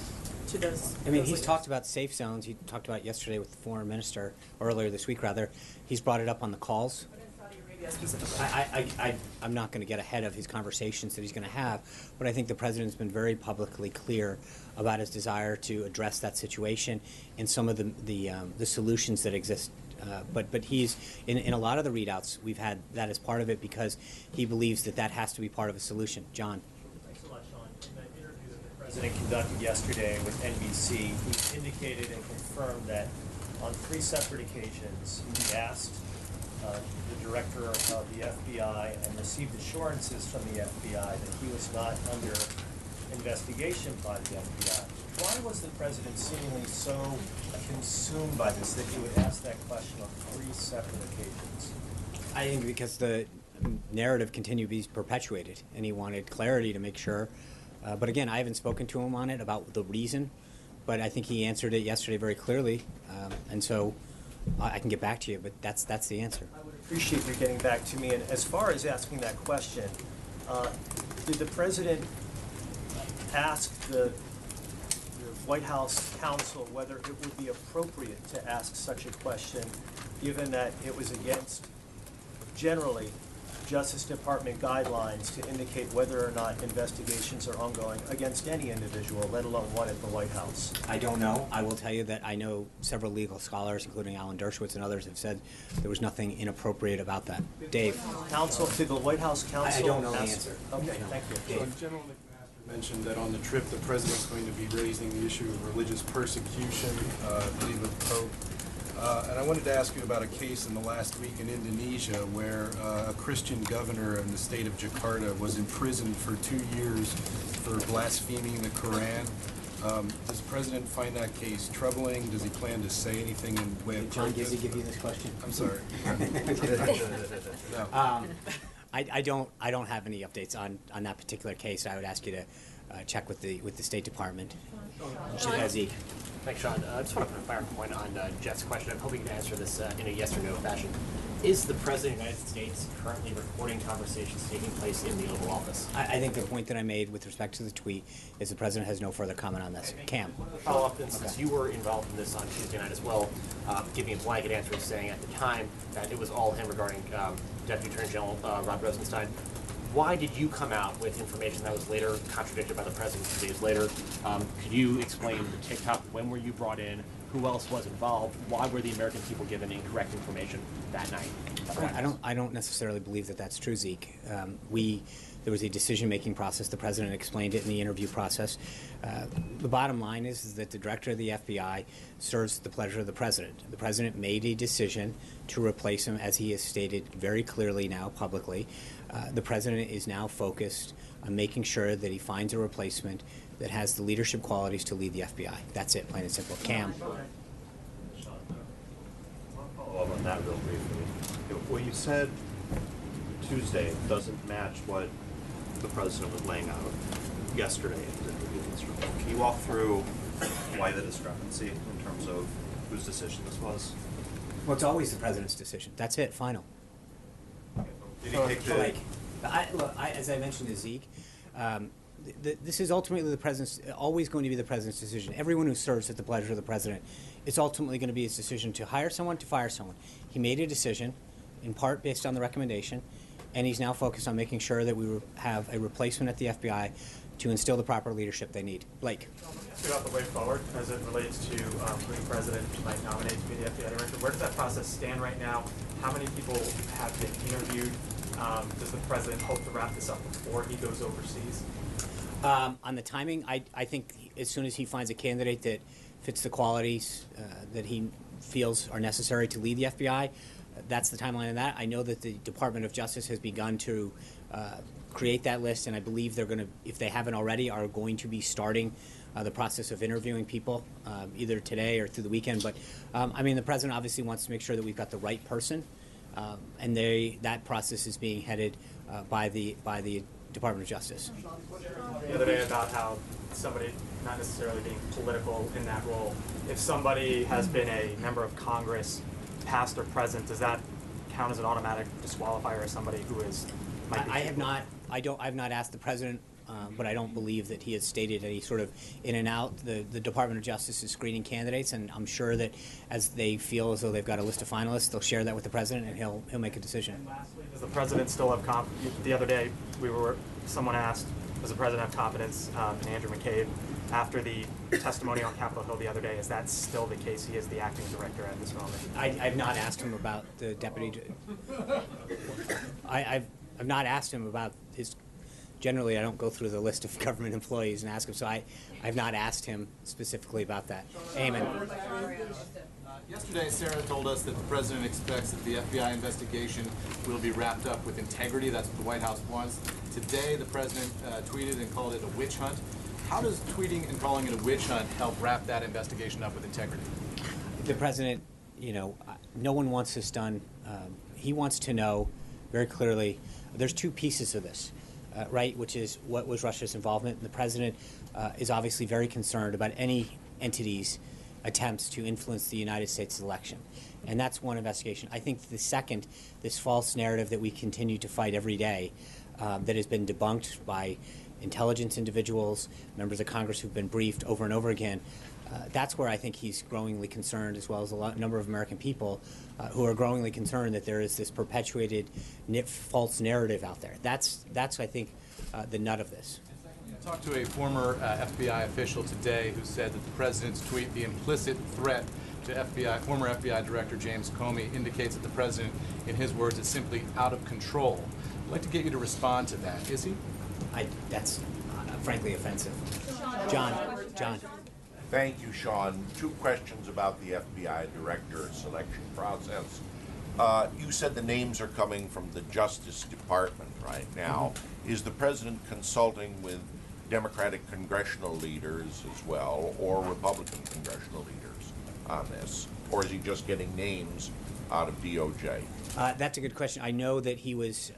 to those? I mean, he's talked about safe zones. He talked about it yesterday with the foreign minister, or earlier this week rather. He's brought it up on the calls. But in Saudi Arabia specifically. I'm not going to get ahead of his conversations that he's going to have, but I think the president's been very publicly clear about his desire to address that situation and some of the solutions that exist. But he's in a lot of the readouts we've had that as part of it because he believes that has to be part of a solution. John. Thanks a lot, Sean. In that interview that the president conducted yesterday with NBC, he indicated and confirmed that on 3 separate occasions he asked the director of the FBI and received assurances from the FBI that he was not under investigation by the FBI. Why was the president seemingly so consumed by this that he would ask that question on 3 separate occasions? I think because the narrative continued to be perpetuated, and he wanted clarity to make sure. But again, I haven't spoken to him on it about the reason, but I think he answered it yesterday very clearly, and so I can get back to you, but that's the answer. I would appreciate you getting back to me. And as far as asking that question, did the president ask the White House counsel whether it would be appropriate to ask such a question, given that it was against, generally, Justice Department guidelines to indicate whether or not investigations are ongoing against any individual, let alone one at the White House? I don't know. I will tell you that I know several legal scholars, including Alan Dershowitz and others, have said there was nothing inappropriate about that. Dave. Counsel to the White House counsel? I don't know the answer. Okay, thank you. So General McMaster mentioned that on the trip the president's going to be raising the issue of religious persecution, I believe of the Pope. And I wanted to ask you about a case in the last week in Indonesia where a Christian governor in the state of Jakarta was imprisoned for 2 years for blaspheming the Quran. Does the president find that case troubling? Does he plan to say anything in way of John Gizzi give you this question? I'm sorry. No. I don't have any updates on that particular case. I would ask you to check with the State Department. Shahzi. Thanks, Sean. I just want to put a fire point on Jeff's question. I'm hoping you can answer this in a yes or no fashion. Is the President of the United States currently recording conversations taking place in the Oval Office? I think the point that I made with respect to the tweet is the President has no further comment on this. Cam. Follow up, and since you were involved in this on Tuesday night as well, giving a blanket answer saying at the time that it was all him regarding Deputy Attorney General Rod Rosenstein. Why did you come out with information that was later contradicted by the President 2 days later? Could you explain the TikTok? When were you brought in? Who else was involved? Why were the American people given incorrect information that night? I don't necessarily believe that that's true, Zeke. There was a decision-making process. The President explained it in the interview process. The bottom line is that the Director of the FBI serves at the pleasure of the President. The President made a decision to replace him, as he has stated very clearly now publicly. The President is now focused on making sure that he finds a replacement that has the leadership qualities to lead the FBI. That's it, plain and simple. Cam. Follow up on that real briefly. What you said Tuesday doesn't match what the President was laying out yesterday. Can you walk through why the discrepancy in terms of whose decision this was? Well, it's always the President's decision. That's it, final. Did he take the... As I mentioned to Zeke, this is ultimately the President's, always going to be the President's decision. Everyone who serves at the pleasure of the President, it's ultimately going to be his decision to hire someone, to fire someone. He made a decision, in part based on the recommendation, and he's now focused on making sure that we have a replacement at the FBI to instill the proper leadership they need. Blake. About the way forward as it relates to who the President might nominate to be the FBI director. Where does that process stand right now? How many people have been interviewed? Does the President hope to wrap this up before he goes overseas? On the timing, I think as soon as he finds a candidate that fits the qualities that he feels are necessary to lead the FBI, that's the timeline of that. I know that the Department of Justice has begun to create that list, and I believe they're going to, if they haven't already, are going to be starting the process of interviewing people either today or through the weekend. But I mean, the President obviously wants to make sure that we've got the right person, and that process is being headed by the Department of Justice. The other day about how somebody, not necessarily being political in that role, if somebody has been a member of Congress, past or present, does that count as an automatic disqualifier as somebody who is? I've not asked the President, but I don't believe that he has stated any sort of in and out. The Department of Justice is screening candidates, and I'm sure that as they feel as though they've got a list of finalists, they'll share that with the President, and he'll make a decision. And lastly, does the President still have the other day, someone asked, does the President have confidence in Andrew McCabe after the testimony on Capitol Hill the other day? Is that still the case? He is the acting director at this moment. I've not asked him about the deputy. I've not asked him about his. Generally, I don't go through the list of government employees and ask him, so I've not asked him specifically about that. Amen. Yesterday, Sarah told us that the President expects that the FBI investigation will be wrapped up with integrity. That's what the White House wants. Today, the President tweeted and called it a witch hunt. How does tweeting and calling it a witch hunt help wrap that investigation up with integrity? The President, no one wants this done. He wants to know very clearly, there's two pieces of this. Right, which is what was Russia's involvement. And the President is obviously very concerned about any entity's attempts to influence the United States election. And that's one investigation. I think the second, this false narrative that we continue to fight every day that has been debunked by intelligence individuals, members of Congress who've been briefed over and over again, that's where I think he's growingly concerned, as well as a number of American people who are growingly concerned that there is this perpetuated false narrative out there. That's I think, the nut of this. I talked to a former FBI official today who said that the President's tweet, the implicit threat to former FBI Director James Comey, indicates that the President, in his words, is simply out of control. I'd like to get you to respond to that. Is he? That's frankly offensive. John. Thank you, Sean. Two questions about the FBI director selection process. You said the names are coming from the Justice Department right now. Is the President consulting with Democratic congressional leaders as well, or Republican congressional leaders on this? Or is he just getting names out of DOJ? That's a good question. I know that he was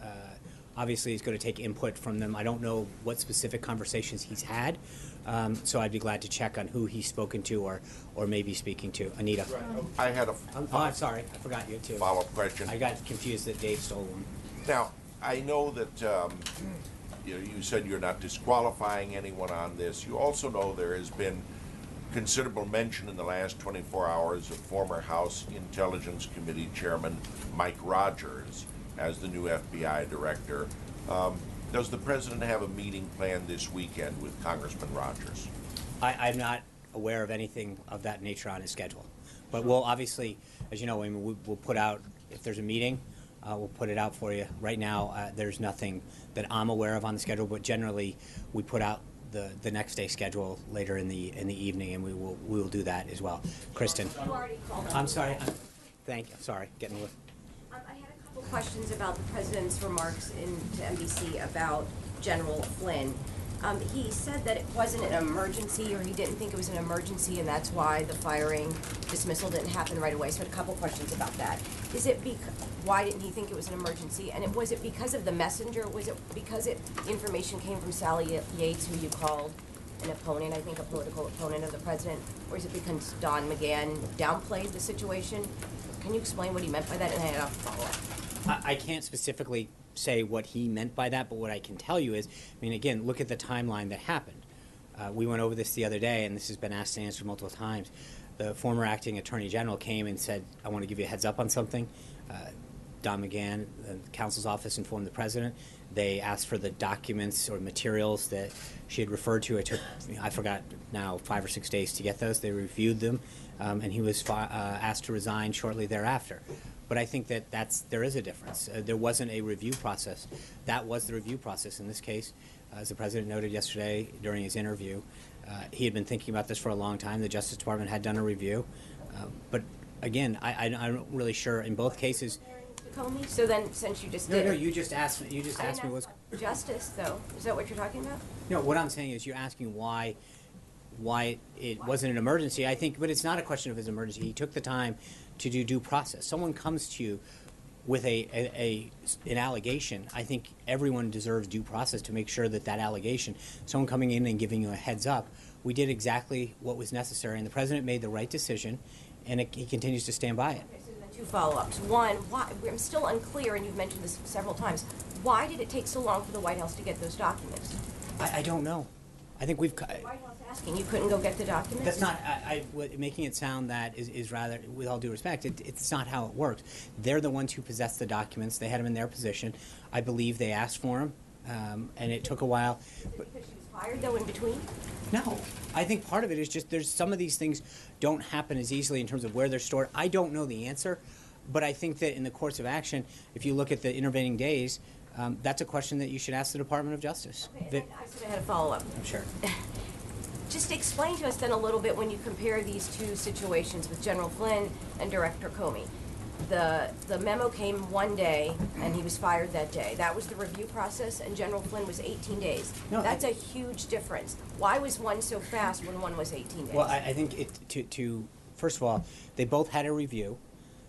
obviously he's going to take input from them. I don't know what specific conversations he's had, so I'd be glad to check on who he's spoken to or maybe speaking to. Anita. I had a I'm sorry, I forgot you too. follow-up question. I got confused that Dave stole one. Now, I know that you said you're not disqualifying anyone on this. You also know there has been considerable mention in the last 24 hours of former House Intelligence Committee Chairman Mike Rogers as the new FBI director. Does the president have a meeting planned this weekend with Congressman Rogers? I'm not aware of anything of that nature on his schedule. But we'll obviously, as you know, we'll put out, if there's a meeting, we'll put it out for you. Right now, there's nothing that I'm aware of on the schedule, but generally we put out the next day schedule later in the evening, and we will do that as well. Kristen. You already called on I'm sorry. Thank you. Sorry. Getting away. I had a couple questions about the president's remarks to NBC about General Flynn. He said that it wasn't an emergency, or he didn't think it was an emergency, and that's why the firing dismissal didn't happen right away. So I had a couple questions about that. Is it why didn't he think it was an emergency? And was it because of the messenger? Was it because information came from Sally Yates, who you called an opponent, I think a political opponent of the president? Or is it because Don McGahn downplayed the situation? Can you explain what he meant by that? And I had a follow-up. I can't specifically say what he meant by that, but what I can tell you is, I mean, again, look at the timeline that happened. We went over this the other day, and this has been asked and answered multiple times. The former acting attorney general came and said, I want to give you a heads up on something. Don McGahn, the counsel's office, informed the president. They asked for the documents or materials that she had referred to. It took, I forgot now, 5 or 6 days to get those. They reviewed them, and he was asked to resign shortly thereafter. But I think that there is a difference. There wasn't a review process. That was the review process in this case. As the president noted yesterday during his interview, he had been thinking about this for a long time. The Justice Department had done a review. But again, I'm not really sure in both cases. Comey? So then, since you just did No, you just asked me what's justice, though. Is that what you're talking about? No, what I'm saying is you're asking why it wasn't an emergency. I think, but it's not a question of his emergency. He took the time to do due process. Someone comes to you with an allegation. I think everyone deserves due process to make sure that allegation, someone coming in and giving you a heads up, we did exactly what was necessary, and the president made the right decision, and he continues to stand by it. Okay, so then 2 follow-ups. One, why, I'm still unclear, and you've mentioned this several times. Why did it take so long for the White House to get those documents? I don't know. I think we've. The White House asking you couldn't go get the documents? That's not. Making it sound that is rather, with all due respect, it's not how it works. They're the ones who possess the documents. They had them in their possession. I believe they asked for them, and it took a while. Is it because she was fired, though, in between? No. I think part of it is just there's some of these things don't happen as easily in terms of where they're stored. I don't know the answer, but I think that in the course of action, if you look at the intervening days, that's a question that you should ask the Department of Justice. Okay, I said I had a follow-up. I'm sure. Just explain to us then a little bit when you compare these two situations with General Flynn and Director Comey. The memo came one day, and he was fired that day. That was the review process, and General Flynn was 18 days. No, that's a huge difference. Why was one so fast when one was 18 days? Well, I think first of all, they both had a review.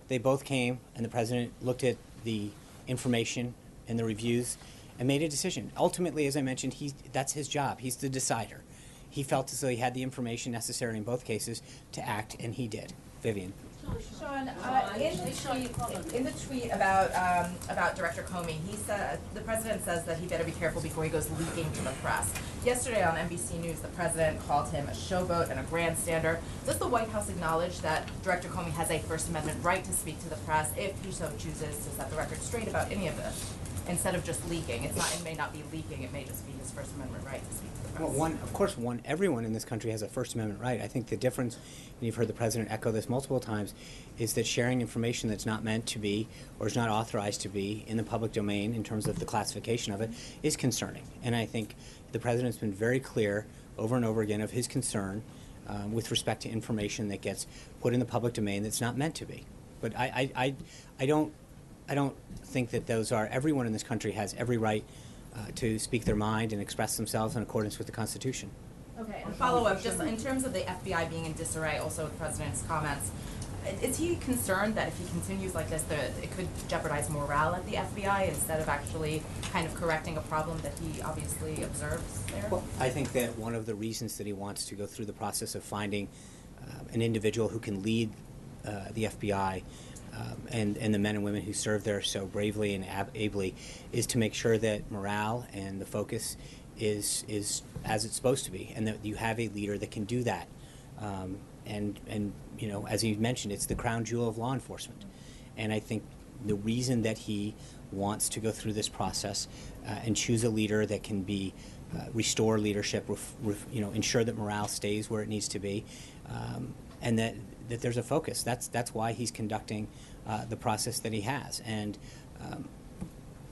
They both came, and the president looked at the information and the reviews and made a decision. Ultimately, as I mentioned, that's his job. He's the decider. He felt as though he had the information necessary in both cases to act, and he did. Vivian. Sean, in the tweet about Director Comey, he said the president says that he better be careful before he goes leaking to the press. Yesterday on NBC News, the president called him a showboat and a grandstander. Does the White House acknowledge that Director Comey has a First Amendment right to speak to the press if he so chooses to set the record straight about any of this, instead of just leaking? It may not be leaking. It may just be his First Amendment right to speak to the press. Well, everyone in this country has a First Amendment right. I think the difference, and you've heard the president echo this multiple times, is that sharing information that's not meant to be or is not authorized to be in the public domain in terms of the classification of it is concerning. And I think the president's been very clear over and over again of his concern with respect to information that gets put in the public domain that's not meant to be. But I don't think that those are. Everyone in this country has every right to speak their mind and express themselves in accordance with the Constitution. Okay, and follow up, just in terms of the FBI being in disarray, also with the president's comments, Is he concerned that if he continues like this, it could jeopardize morale at the FBI instead of actually kind of correcting a problem that he obviously observes there? Well, I think that one of the reasons that he wants to go through the process of finding an individual who can lead the FBI and the men and women who serve there so bravely and ably is to make sure that morale and the focus is as it's supposed to be, and that you have a leader that can do that. And you know, as you mentioned, it's the crown jewel of law enforcement. And I think the reason that he wants to go through this process and choose a leader that can be restore leadership, you know, ensure that morale stays where it needs to be, and that there's a focus. That's why he's conducting the process that he has. And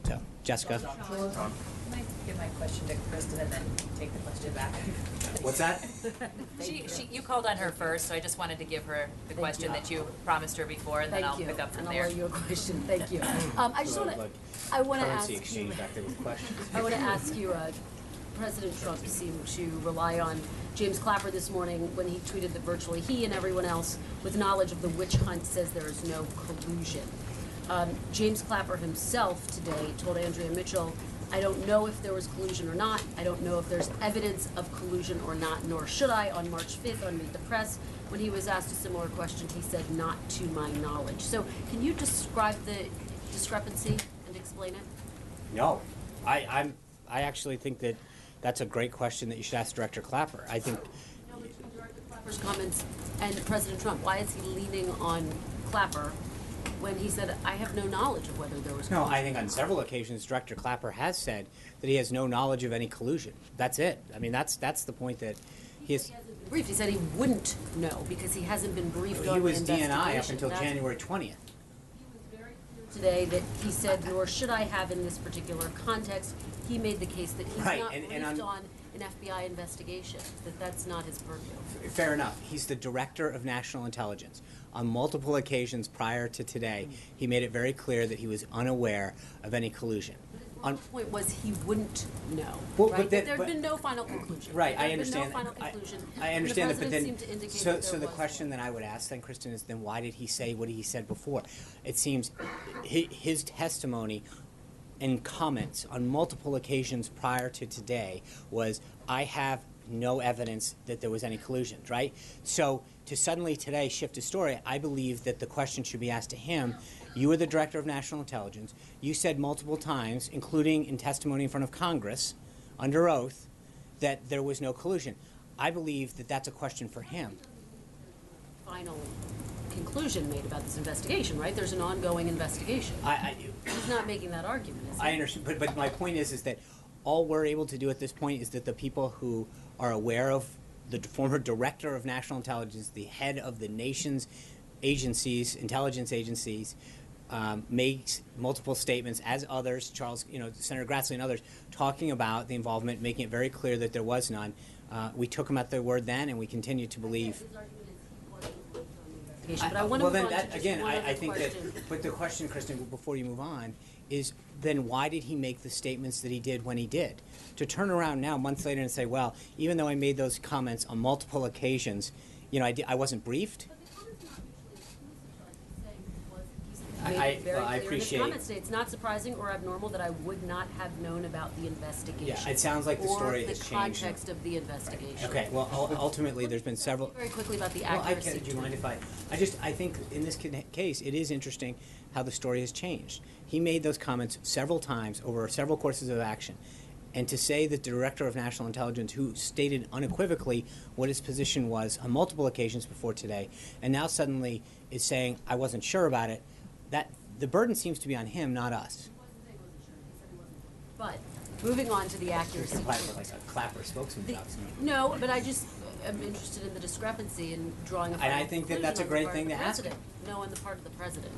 so, Jessica. Can I give my question to Kristen and then take the question back? What's that? You called on her first, so I just wanted to give her the question that you promised her before, and then I'll pick up from there. I'll you a question. Thank you. I just want to. I want to ask you. Back there with questions. I want to ask you. President Trump seemed to rely on James Clapper this morning when he tweeted that virtually he and everyone else with knowledge of the witch hunt says there is no collusion. James Clapper himself today told Andrea Mitchell, I don't know if there was collusion or not. I don't know if there's evidence of collusion or not, nor should I. On March 5th on Meet the Press, when he was asked a similar question, he said, not to my knowledge. So can you describe the discrepancy and explain it? No. I actually think that that's a great question that you should ask Director Clapper. I think Director Clapper's comments and President Trump, why is he leaning on Clapper when he said, I have no knowledge of whether there was collusion? No, I think on several occasions Director Clapper has said that he has no knowledge of any collusion. That's it. I mean, that's the point that he is. Briefed. He said he wouldn't know because he hasn't been briefed on the investigation. He was DNI up until January 20th. Today that he said, nor should I have in this particular context. He made the case that he's not briefed on an FBI investigation, that that's not his purview. Fair enough. He's the Director of National Intelligence. On multiple occasions prior to today, he made it very clear that he was unaware of any collusion. The point was he wouldn't know, well, right? There had been no final conclusion. Right, I understand. No final conclusion. I understand that, but then, so the question that I would ask then, Kristen, is then why did he say what he said before? It seems his testimony and comments on multiple occasions prior to today was, I have no evidence that there was any collusion, right? So to suddenly today shift his story, I believe that the question should be asked to him. You are the Director of National Intelligence. You said multiple times, including in testimony in front of Congress, under oath, that there was no collusion. I believe that that's a question for him. Final conclusion made about this investigation, right? There's an ongoing investigation. He's not making that argument, is he? I understand, but my point is that all we're able to do at this point is that the people who are aware of the former Director of National Intelligence, the head of the nation's agencies, intelligence agencies, makes multiple statements, as others, Charles, Senator Grassley and others, talking about the involvement, making it very clear that there was none. We took him at their word then, and we continue to believe. But I want to move on that, to again, just one I think question. but the question, Kristen, before you move on, is then why did he make the statements that he did when he did? To turn around now, months later, and say, well, even though I made those comments on multiple occasions, I wasn't briefed. I appreciate it. It's not surprising or abnormal that I would not have known about the investigation. Yeah, it sounds like the story has changed. Or the context of the investigation. Okay, well, ultimately, there's been several. Very quickly about the accuracy. Do you mind if I think in this case, it is interesting how the story has changed. He made those comments several times over several courses of action. And to say that the Director of National Intelligence, who stated unequivocally what his position was on multiple occasions before today, and now suddenly is saying, I wasn't sure about it, that the burden seems to be on him, not us. But moving on to the accuracy. Like a Clapper spokesman. No, but I just am interested in the discrepancy in drawing a final conclusion. And I think that that's a great thing to ask him. No, on the part of the President.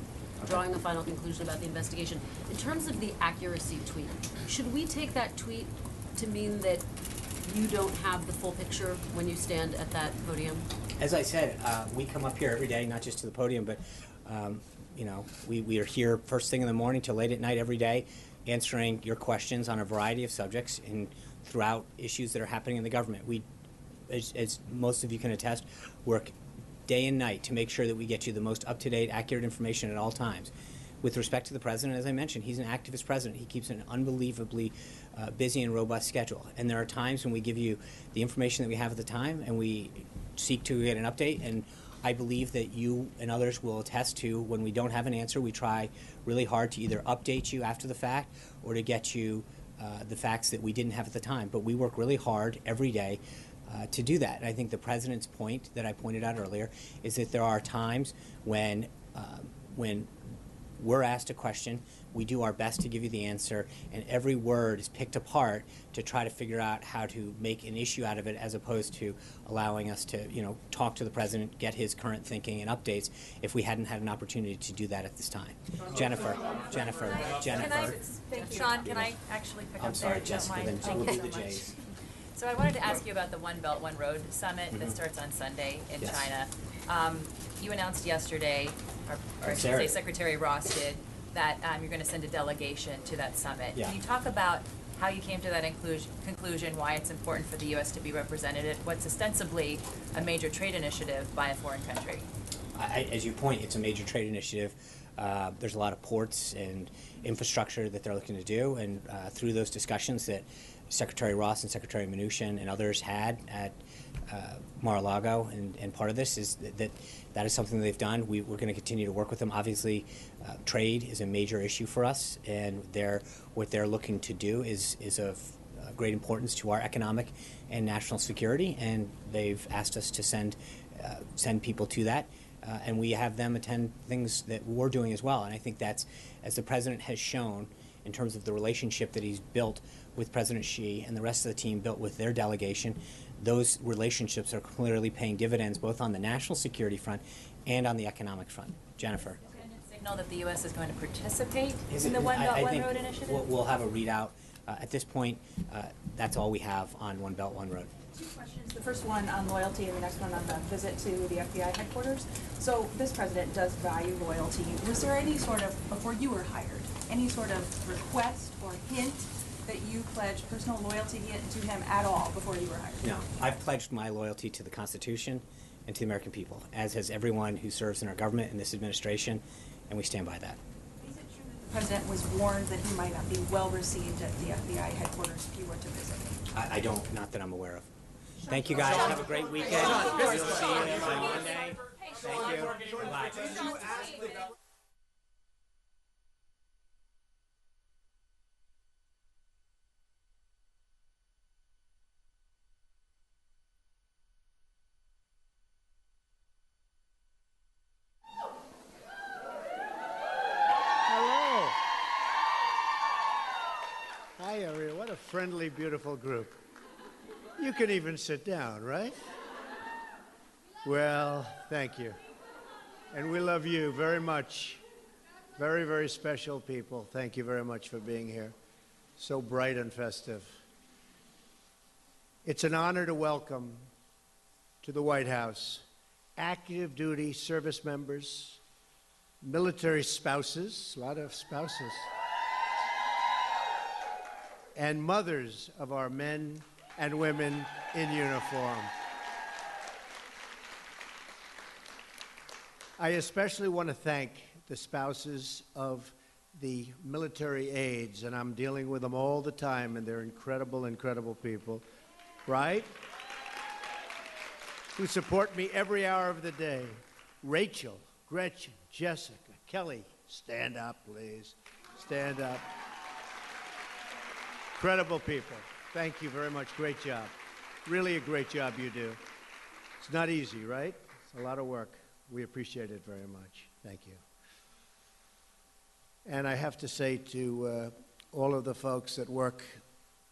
Drawing a final conclusion about the investigation. In terms of the accuracy tweet, should we take that tweet to mean that you don't have the full picture when you stand at that podium? As I said, we come up here every day, not just to the podium, but we are here first thing in the morning till late at night every day, answering your questions on a variety of subjects and throughout issues that are happening in the government. We, as most of you can attest, work day and night to make sure that we get you the most up-to-date, accurate information at all times. With respect to the president, as I mentioned, he's an activist president. He keeps an unbelievably busy and robust schedule. And there are times when we give you the information that we have at the time and we seek to get an update. And I believe that you and others will attest to when we don't have an answer, we try really hard to either update you after the fact or to get you the facts that we didn't have at the time. But we work really hard every day to do that. And I think the president's point that I pointed out earlier is that there are times when we're asked a question, we do our best to give you the answer, and every word is picked apart to try to figure out how to make an issue out of it, as opposed to allowing us to, talk to the president, get his current thinking and updates if we hadn't had an opportunity to do that at this time. Jennifer. Can I, Sean, can I actually pick up there? Jessica, then we'll do the J's. So I wanted to ask you about the One Belt, One Road Summit that starts on Sunday in China. You announced yesterday, or I should say Secretary Ross did, that you're going to send a delegation to that summit. Yeah. Can you talk about how you came to that conclusion, why it's important for the U.S. to be represented at what's ostensibly a major trade initiative by a foreign country? As you point, it's a major trade initiative. There's a lot of ports and infrastructure that they're looking to do, and through those discussions that Secretary Ross and Secretary Mnuchin and others had at Mar-a-Lago, and part of this is that is something that they've done. We're going to continue to work with them. Obviously, trade is a major issue for us, and what they're looking to do is of great importance to our economic and national security, and they've asked us to send people to that. And we have them attend things that we're doing as well. And I think that's, as the president has shown, in terms of the relationship that he's built with President Xi and the rest of the team built with their delegation, those relationships are clearly paying dividends both on the national security front and on the economic front. Jennifer. Can it signal that the U.S. is going to participate in the One Belt, One Road initiative? We'll have a readout. At this point, that's all we have on One Belt, One Road. Two questions. The first one on loyalty and the next one on the visit to the FBI headquarters. So this president does value loyalty. Was there any sort of, before you were hired, any sort of request or hint that you pledged personal loyalty to him at all before you were hired? No. I've pledged my loyalty to the Constitution and to the American people, as has everyone who serves in our government and this administration, and we stand by that. Is it true that the president was warned that he might not be well received at the FBI headquarters if you were to visit? I don't, not that I'm aware of. Thank you guys. Have a great weekend. We'll see you on Monday. Thank you. Bye. Hello. Hi, everyone. What a friendly, beautiful group. You can even sit down, right? Well, thank you. And we love you very much. Very, very special people. Thank you very much for being here. So bright and festive. It's an honor to welcome to the White House active duty service members, military spouses, a lot of spouses, and mothers of our men and women in uniform. I especially want to thank the spouses of the military aides, and I'm dealing with them all the time, and they're incredible, incredible people, right? Who support me every hour of the day. Rachel, Gretchen, Jessica, Kelly, stand up, please. Stand up. Incredible people. Thank you very much. Great job. Really a great job you do. It's not easy, right? It's a lot of work. We appreciate it very much. Thank you. And I have to say to all of the folks that work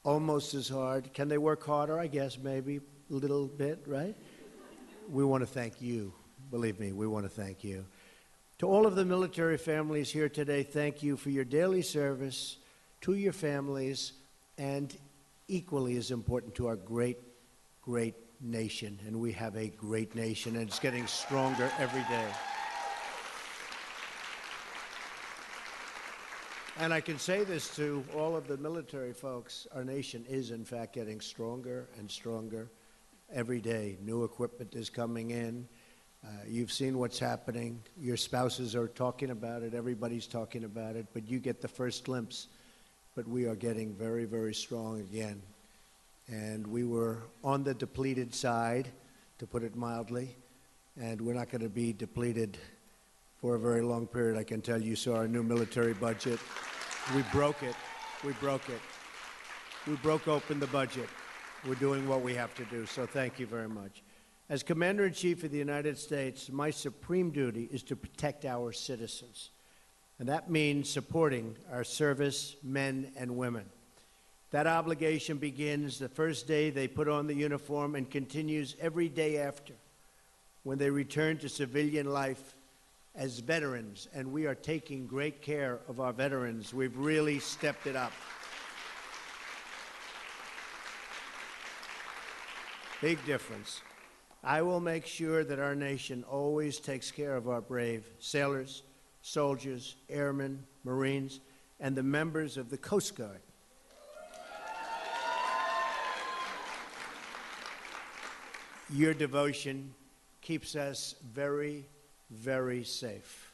almost as hard, can they work harder? I guess maybe a little bit, right? We want to thank you. Believe me, we want to thank you. To all of the military families here today, thank you for your daily service to your families, and equally as important to our great, great nation. And we have a great nation, and it's getting stronger every day. And I can say this to all of the military folks, our nation is in fact getting stronger and stronger every day. New equipment is coming in. You've seen what's happening. Your spouses are talking about it. Everybody's talking about it. But you get the first glimpse. But we are getting very, very strong again. And we were on the depleted side, to put it mildly. And we're not going to be depleted for a very long period. I can tell you saw our new military budget. We broke it. We broke it. We broke open the budget. We're doing what we have to do. So thank you very much. As Commander-in-Chief of the United States, my supreme duty is to protect our citizens. And that means supporting our service men and women. That obligation begins the first day they put on the uniform and continues every day after, when they return to civilian life as veterans. And we are taking great care of our veterans. We've really stepped it up. Big difference. I will make sure that our nation always takes care of our brave sailors, soldiers, airmen, Marines, and the members of the Coast Guard. Your devotion keeps us very, very safe.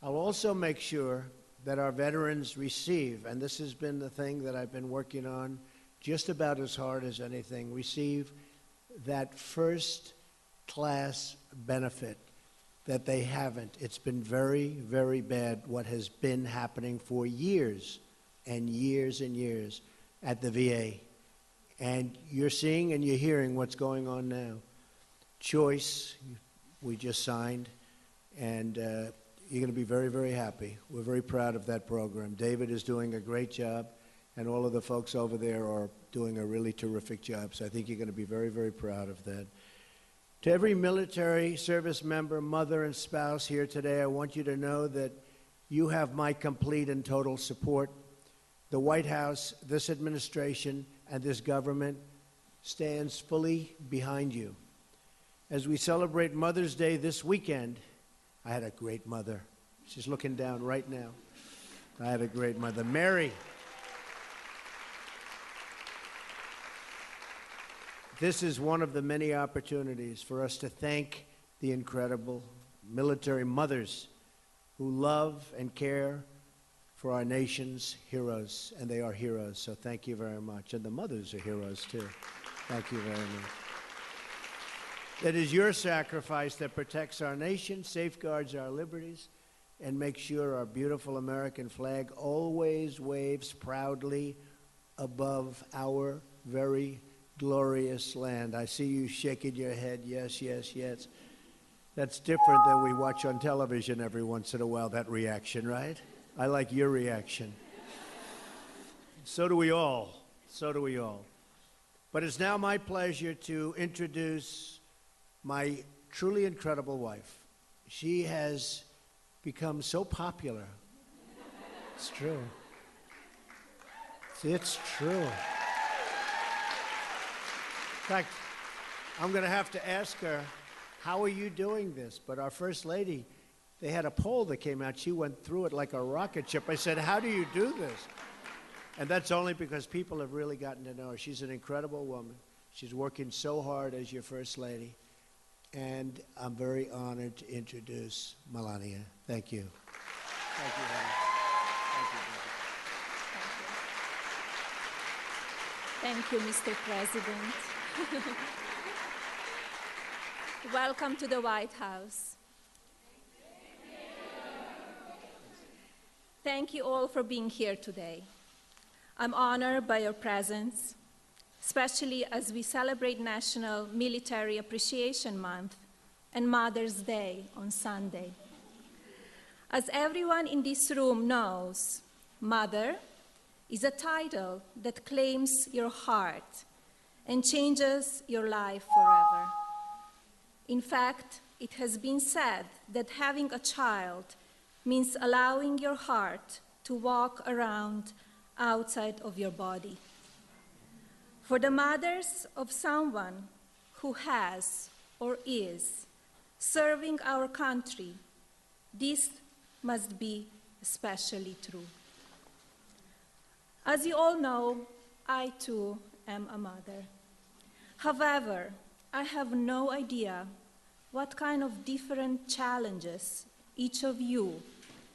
I'll also make sure that our veterans receive, and this has been the thing that I've been working on just about as hard as anything, receive that first-class benefit that they haven't. It's been very, very bad what has been happening for years and years and years at the VA. And you're seeing and you're hearing what's going on now. Choice, we just signed, and you're going to be very, very happy. We're very proud of that program. David is doing a great job, and all of the folks over there are doing a really terrific job. So I think you're going to be very, very proud of that. To every military service member, mother, and spouse here today, I want you to know that you have my complete and total support. The White House, this administration, and this government stands fully behind you. As we celebrate Mother's Day this weekend, I had a great mother. She's looking down right now. I had a great mother. Mary. This is one of the many opportunities for us to thank the incredible military mothers who love and care for our nation's heroes, and they are heroes, so thank you very much. And the mothers are heroes, too. Thank you very much. It is your sacrifice that protects our nation, safeguards our liberties, and makes sure our beautiful American flag always waves proudly above our very glorious land. I see you shaking your head, yes, yes, yes. That's different than we watch on television every once in a while, that reaction, right? I like your reaction. So do we all. So do we all. But it's now my pleasure to introduce my truly incredible wife. She has become so popular. It's true. It's true. In fact, I'm going to have to ask her, how are you doing this? But our First Lady, they had a poll that came out. She went through it like a rocket ship. I said, how do you do this? And that's only because people have really gotten to know her. She's an incredible woman. She's working so hard as your First Lady. And I'm very honored to introduce Melania. Thank you. Thank you, honey. Thank you, Mr. President. Welcome to the White House. Thank you all for being here today. I'm honored by your presence, especially as we celebrate National Military Appreciation Month and Mother's Day on Sunday. As everyone in this room knows, Mother is a title that claims your heart and changes your life forever. In fact, it has been said that having a child means allowing your heart to walk around outside of your body. For the mothers of someone who has or is serving our country, this must be especially true. As you all know, I too am a mother. However, I have no idea what kind of different challenges each of you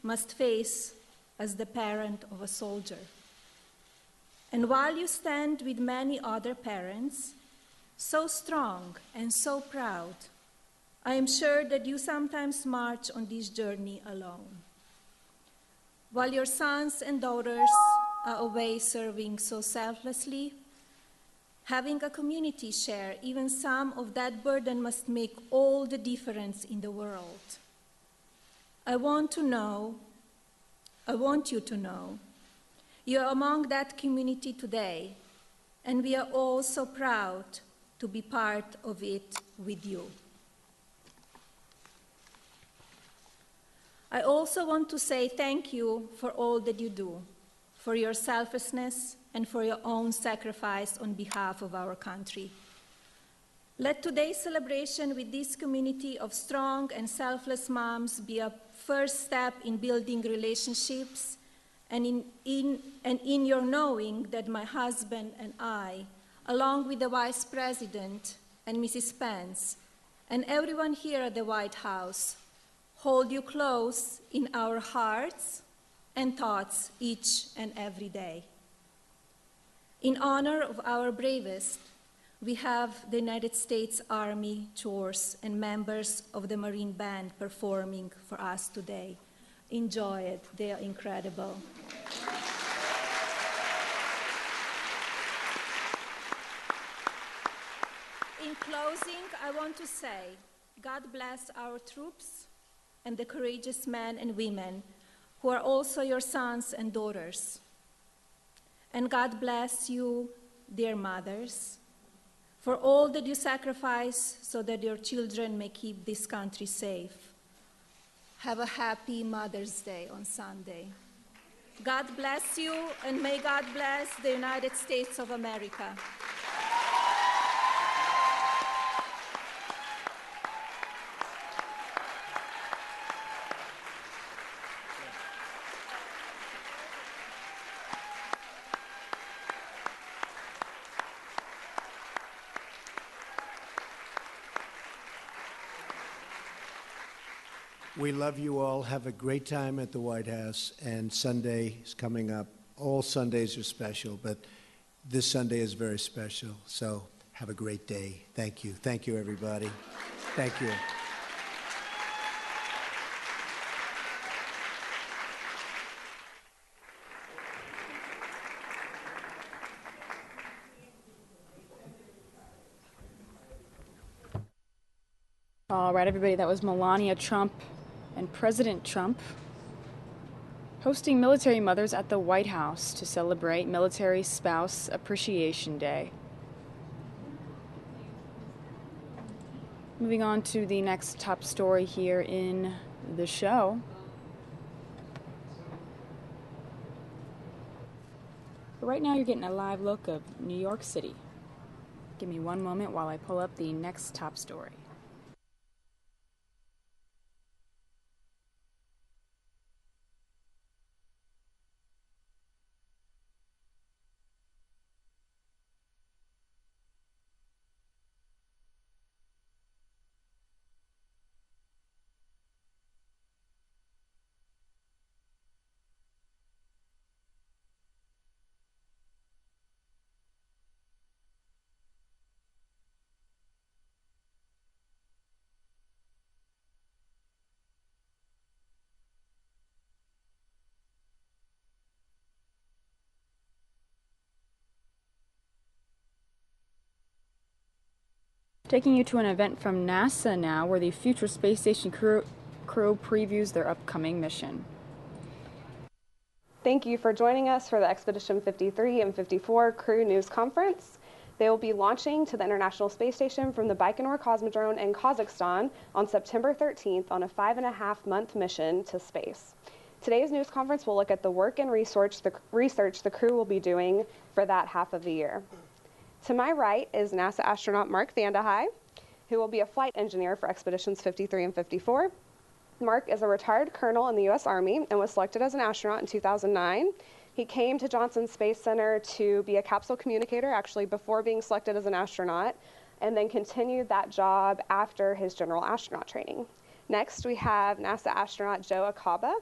must face as the parent of a soldier. And while you stand with many other parents, so strong and so proud, I am sure that you sometimes march on this journey alone. While your sons and daughters are away serving so selflessly, having a community share even some of that burden must make all the difference in the world. I want you to know, you are among that community today, and we are all so proud to be part of it with you. I also want to say thank you for all that you do, for your selflessness and for your own sacrifice on behalf of our country. Let today's celebration with this community of strong and selfless moms be a first step in building relationships and in your knowing that my husband and I, along with the Vice President and Mrs. Pence, and everyone here at the White House, hold you close in our hearts and thoughts each and every day. In honor of our bravest, we have the United States Army Corps and members of the Marine Band performing for us today. Enjoy it, they are incredible. In closing, I want to say, God bless our troops and the courageous men and women who are also your sons and daughters. And God bless you, dear mothers, for all that you sacrifice so that your children may keep this country safe. Have a happy Mother's Day on Sunday. God bless you, and may God bless the United States of America. We love you all. Have a great time at the White House. And Sunday is coming up. All Sundays are special, but this Sunday is very special. So have a great day. Thank you. Thank you, everybody. Thank you. All right, everybody, that was Melania Trump and President Trump hosting military mothers at the White House to celebrate Military Spouse Appreciation Day. Moving on to the next top story here in the show. But right now you're getting a live look of New York City. Give me one moment while I pull up the next top story. Taking you to an event from NASA now, where the future space station crew previews their upcoming mission. Thank you for joining us for the Expedition 53 and 54 Crew News Conference. They will be launching to the International Space Station from the Baikonur Cosmodrome in Kazakhstan on September 13th on a 5.5-month mission to space. Today's news conference will look at the work and research the crew will be doing for that half of the year. To my right is NASA astronaut Mark Vandehei, who will be a flight engineer for Expeditions 53 and 54. Mark is a retired colonel in the U.S. Army and was selected as an astronaut in 2009. He came to Johnson Space Center to be a capsule communicator, actually before being selected as an astronaut. and then continued that job after his general astronaut training. Next, we have NASA astronaut Joe Akaba.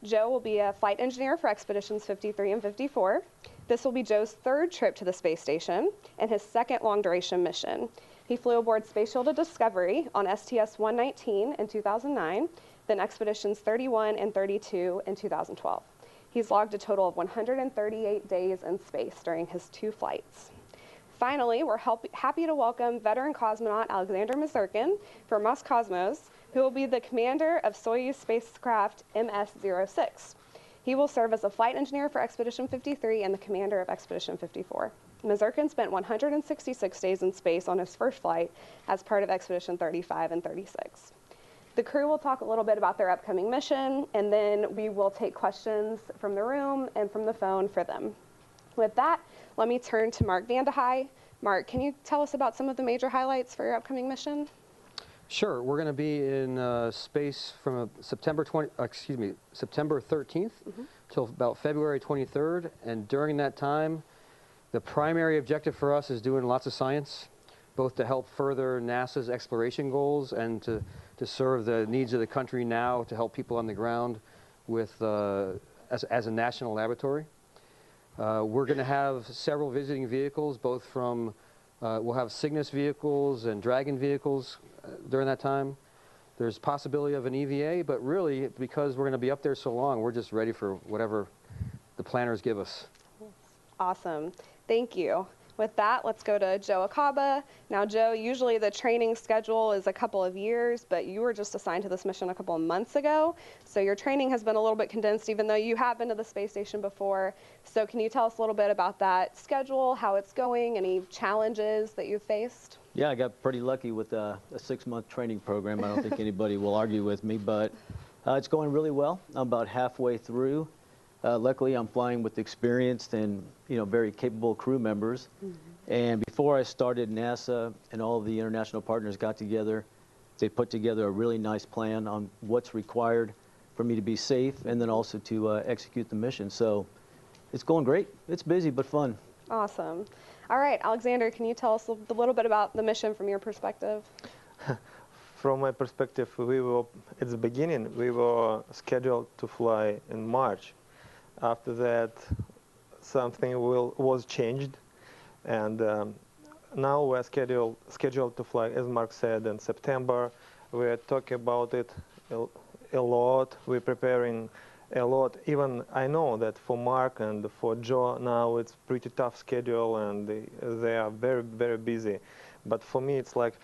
Joe will be a flight engineer for Expeditions 53 and 54. This will be Joe's third trip to the space station and his second long-duration mission. He flew aboard Space Shuttle Discovery on STS-119 in 2009, then Expeditions 31 and 32 in 2012. He's logged a total of 138 days in space during his 2 flights. Finally, we're happy to welcome veteran cosmonaut Alexander Mazurkin from Roscosmos, who will be the commander of Soyuz spacecraft MS-06. He will serve as a flight engineer for Expedition 53 and the commander of Expedition 54. Mazurkin spent 166 days in space on his first flight as part of Expedition 35 and 36. The crew will talk a little bit about their upcoming mission, and then we will take questions from the room and from the phone for them. With that, let me turn to Mark Vandehei. Mark, can you tell us about some of the major highlights for your upcoming mission? Sure. We're going to be in space from September 13th till about February 23rd, and during that time, the primary objective for us is doing lots of science, both to help further NASA's exploration goals and to serve the needs of the country now, to help people on the ground with as a national laboratory. We're going to have several visiting vehicles, both from, we'll have Cygnus vehicles and Dragon vehicles during that time. There's possibility of an EVA, but really, because we're going to be up there so long, we're just ready for whatever the planners give us. Awesome. Thank you. With that, let's go to Joe Akaba. Now, Joe, usually the training schedule is a couple of years, but you were just assigned to this mission a couple of months ago. So your training has been a little bit condensed, even though you have been to the space station before. So can you tell us a little bit about that schedule, how it's going, any challenges that you've faced? Yeah, I got pretty lucky with a 6-month training program. I don't think anybody will argue with me, but it's going really well. I'm about halfway through. Luckily, I'm flying with experienced and very capable crew members. And before I started, NASA and all of the international partners got together. They put together a really nice plan on what's required for me to be safe and then also to execute the mission. So it's going great. It's busy but fun. Awesome. All right, Alexander, can you tell us a little bit about the mission from your perspective? From my perspective, at the beginning, we were scheduled to fly in March. After that, something was changed, and now we're scheduled to fly, as Mark said, in September. We're talking about it a lot. We're preparing a lot. Even I know that for Mark and for Joe now it's pretty tough schedule, and they are very, very busy. But for me, it's like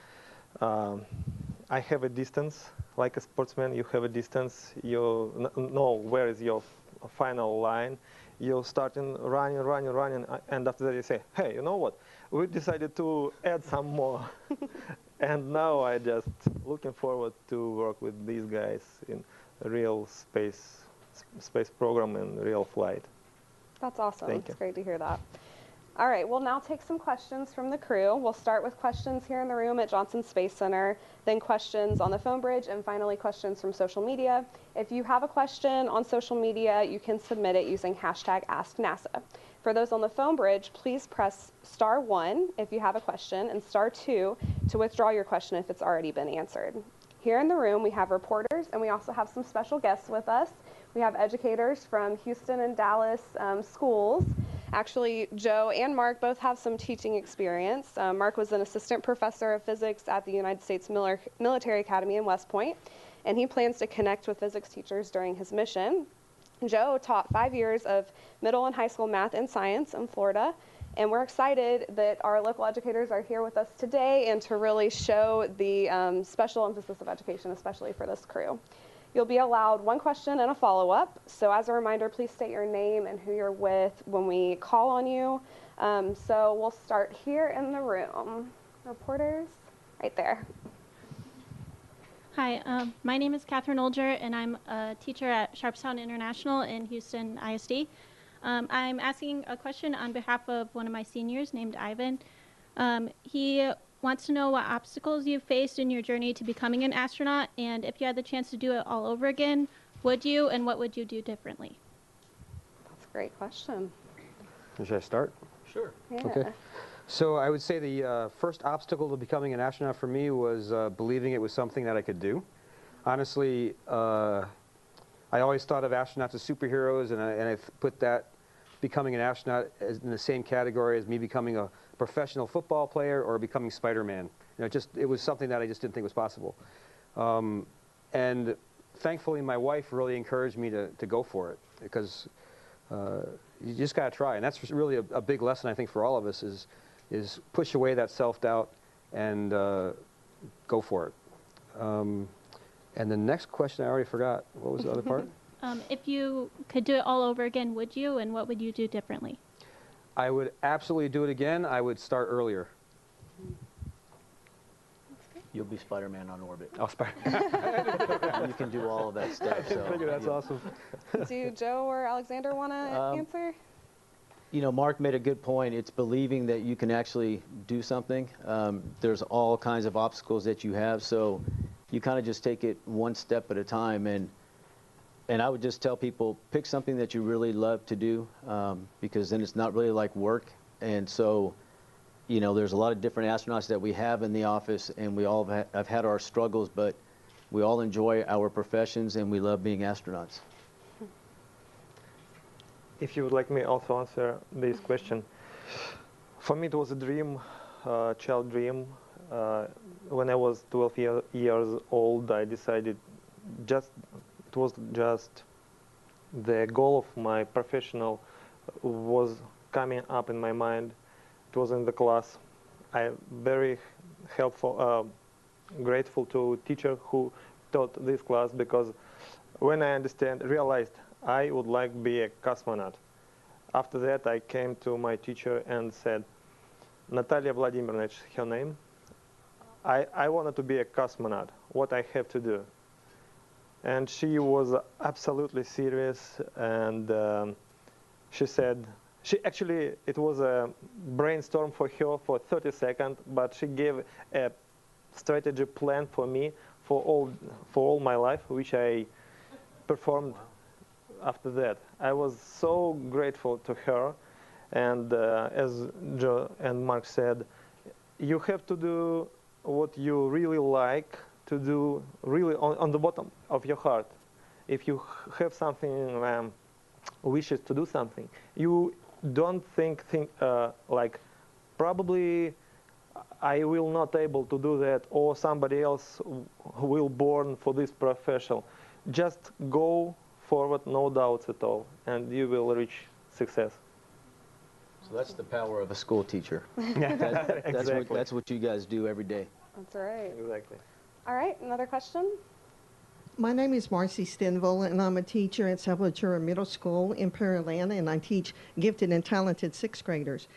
I have a distance. Like a sportsman, you have a distance. You know where is your final line. You start running, and after that you say, hey, you know what? We decided to add some more. And now I just looking forward to work with these guys in a real space program and real flight. That's awesome. Thank you. It's great to hear that. All right, we'll now take some questions from the crew. We'll start with questions here in the room at Johnson Space Center, then questions on the phone bridge, and finally questions from social media. If you have a question on social media, you can submit it using hashtag AskNASA. For those on the phone bridge, please press *1 if you have a question and *2 to withdraw your question if it's already been answered. Here in the room, we have reporters, and we also have some special guests with us. We have educators from Houston and Dallas schools. Actually, Joe and Mark both have some teaching experience. Mark was an assistant professor of physics at the United States Military Academy in West Point, and he plans to connect with physics teachers during his mission. Joe taught 5 years of middle and high school math and science in Florida, and we're excited that our local educators are here with us today and to really show the special emphasis of education, especially for this crew. You'll be allowed one question and a follow-up. So as a reminder, please state your name and who you're with when we call on you. So we'll start here in the room. Reporters, right there. Hi, my name is Catherine Olger, and I'm a teacher at Sharpstown International in Houston ISD. I'm asking a question on behalf of one of my seniors named Ivan. He wants to know what obstacles you've faced in your journey to becoming an astronaut, and if you had the chance to do it all over again, would you, and what would you do differently? That's a great question. Should I start? Sure. Yeah. Okay. So I would say the first obstacle to becoming an astronaut for me was believing it was something that I could do. Honestly, I always thought of astronauts as superheroes, and I put that becoming an astronaut in the same category as me becoming a professional football player or becoming Spider-Man. It was something that I just didn't think was possible. And thankfully, my wife really encouraged me to go for it, because you just got to try. And that's really a big lesson, I think, for all of us is push away that self-doubt and go for it. And the next question, I already forgot. What was the other part? If you could do it all over again, would you? And what would you do differently? I would absolutely do it again. I would start earlier. You'll be Spider-Man on orbit. Oh, You can do all of that stuff. So, I figure that's awesome. Do Joe or Alexander want to answer? You know, Mark made a good point. It's believing that you can actually do something. There's all kinds of obstacles that you have, so you kind of just take it one step at a time. And I would just tell people, pick something that you really love to do, because then it's not really like work. And so, you know, there's a lot of different astronauts that we have in the office, and we all have had our struggles, but we all enjoy our professions, and we love being astronauts. If you would like me also answer this question. For me, it was a dream, child dream. When I was 12 years old, I decided it was just the goal of my professional was coming up in my mind. It was in the class. I'm very grateful to teacher who taught this class, because when I realized I would like to be a cosmonaut. After that, I came to my teacher and said, Natalia Vladimirovna, her name, I wanted to be a cosmonaut. What I have to do? And she was absolutely serious, and she said, it was a brainstorm for her for 30 seconds, but she gave a strategy plan for me for all my life, which I performed after that. I was so grateful to her, and as Joe and Mark said, you have to do what you really like to do, really on the bottom of your heart. If you have something, wishes to do something, you don't think like, probably I will not able to do that, or somebody else will born for this profession. Just go forward, no doubts at all, and you will reach success. So that's the power of a school teacher. Exactly. That's what you guys do every day. That's right. Exactly. All right, another question? My name is Marcy Stenville, and I'm a teacher at Sepultura Middle School in Pearland, and I teach gifted and talented sixth graders.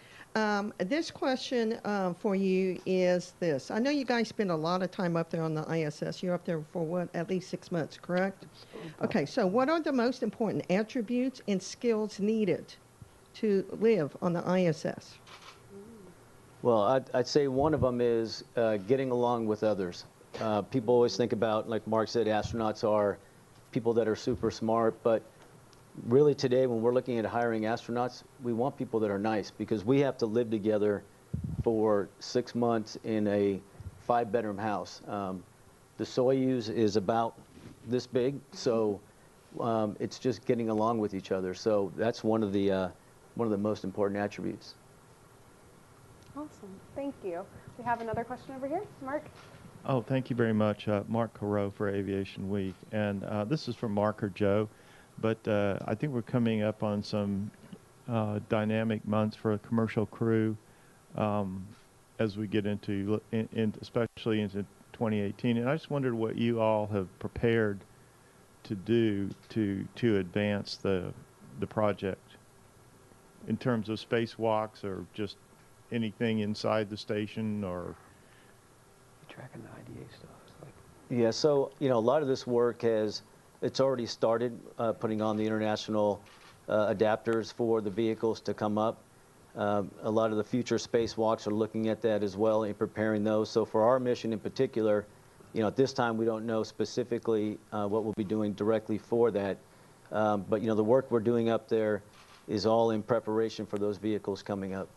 This question for you is this. I know you guys spend a lot of time up there on the ISS. You're up there for what, at least 6 months, correct? Okay, so what are the most important attributes and skills needed to live on the ISS? Well, I'd say one of them is getting along with others. People always think about, like Mark said, astronauts are people that are super smart, but really today when we're looking at hiring astronauts, we want people that are nice, because we have to live together for 6 months in a 5-bedroom house. The Soyuz is about this big, so it's just getting along with each other. So that's one of the most important attributes. Awesome, thank you. We have another question over here, Mark. Oh, thank you very much. Mark Carreau for Aviation Week. And this is for Mark or Joe, but I think we're coming up on some dynamic months for a commercial crew as we get into especially into 2018. And I just wondered what you all have prepared to do to advance the project in terms of spacewalks or just anything inside the station or tracking the IDA stuff. Yeah, so a lot of this work it's already started putting on the international adapters for the vehicles to come up. A lot of the future spacewalks are looking at that as well and preparing those. So for our mission in particular, at this time we don't know specifically what we'll be doing directly for that. But the work we're doing up there is all in preparation for those vehicles coming up.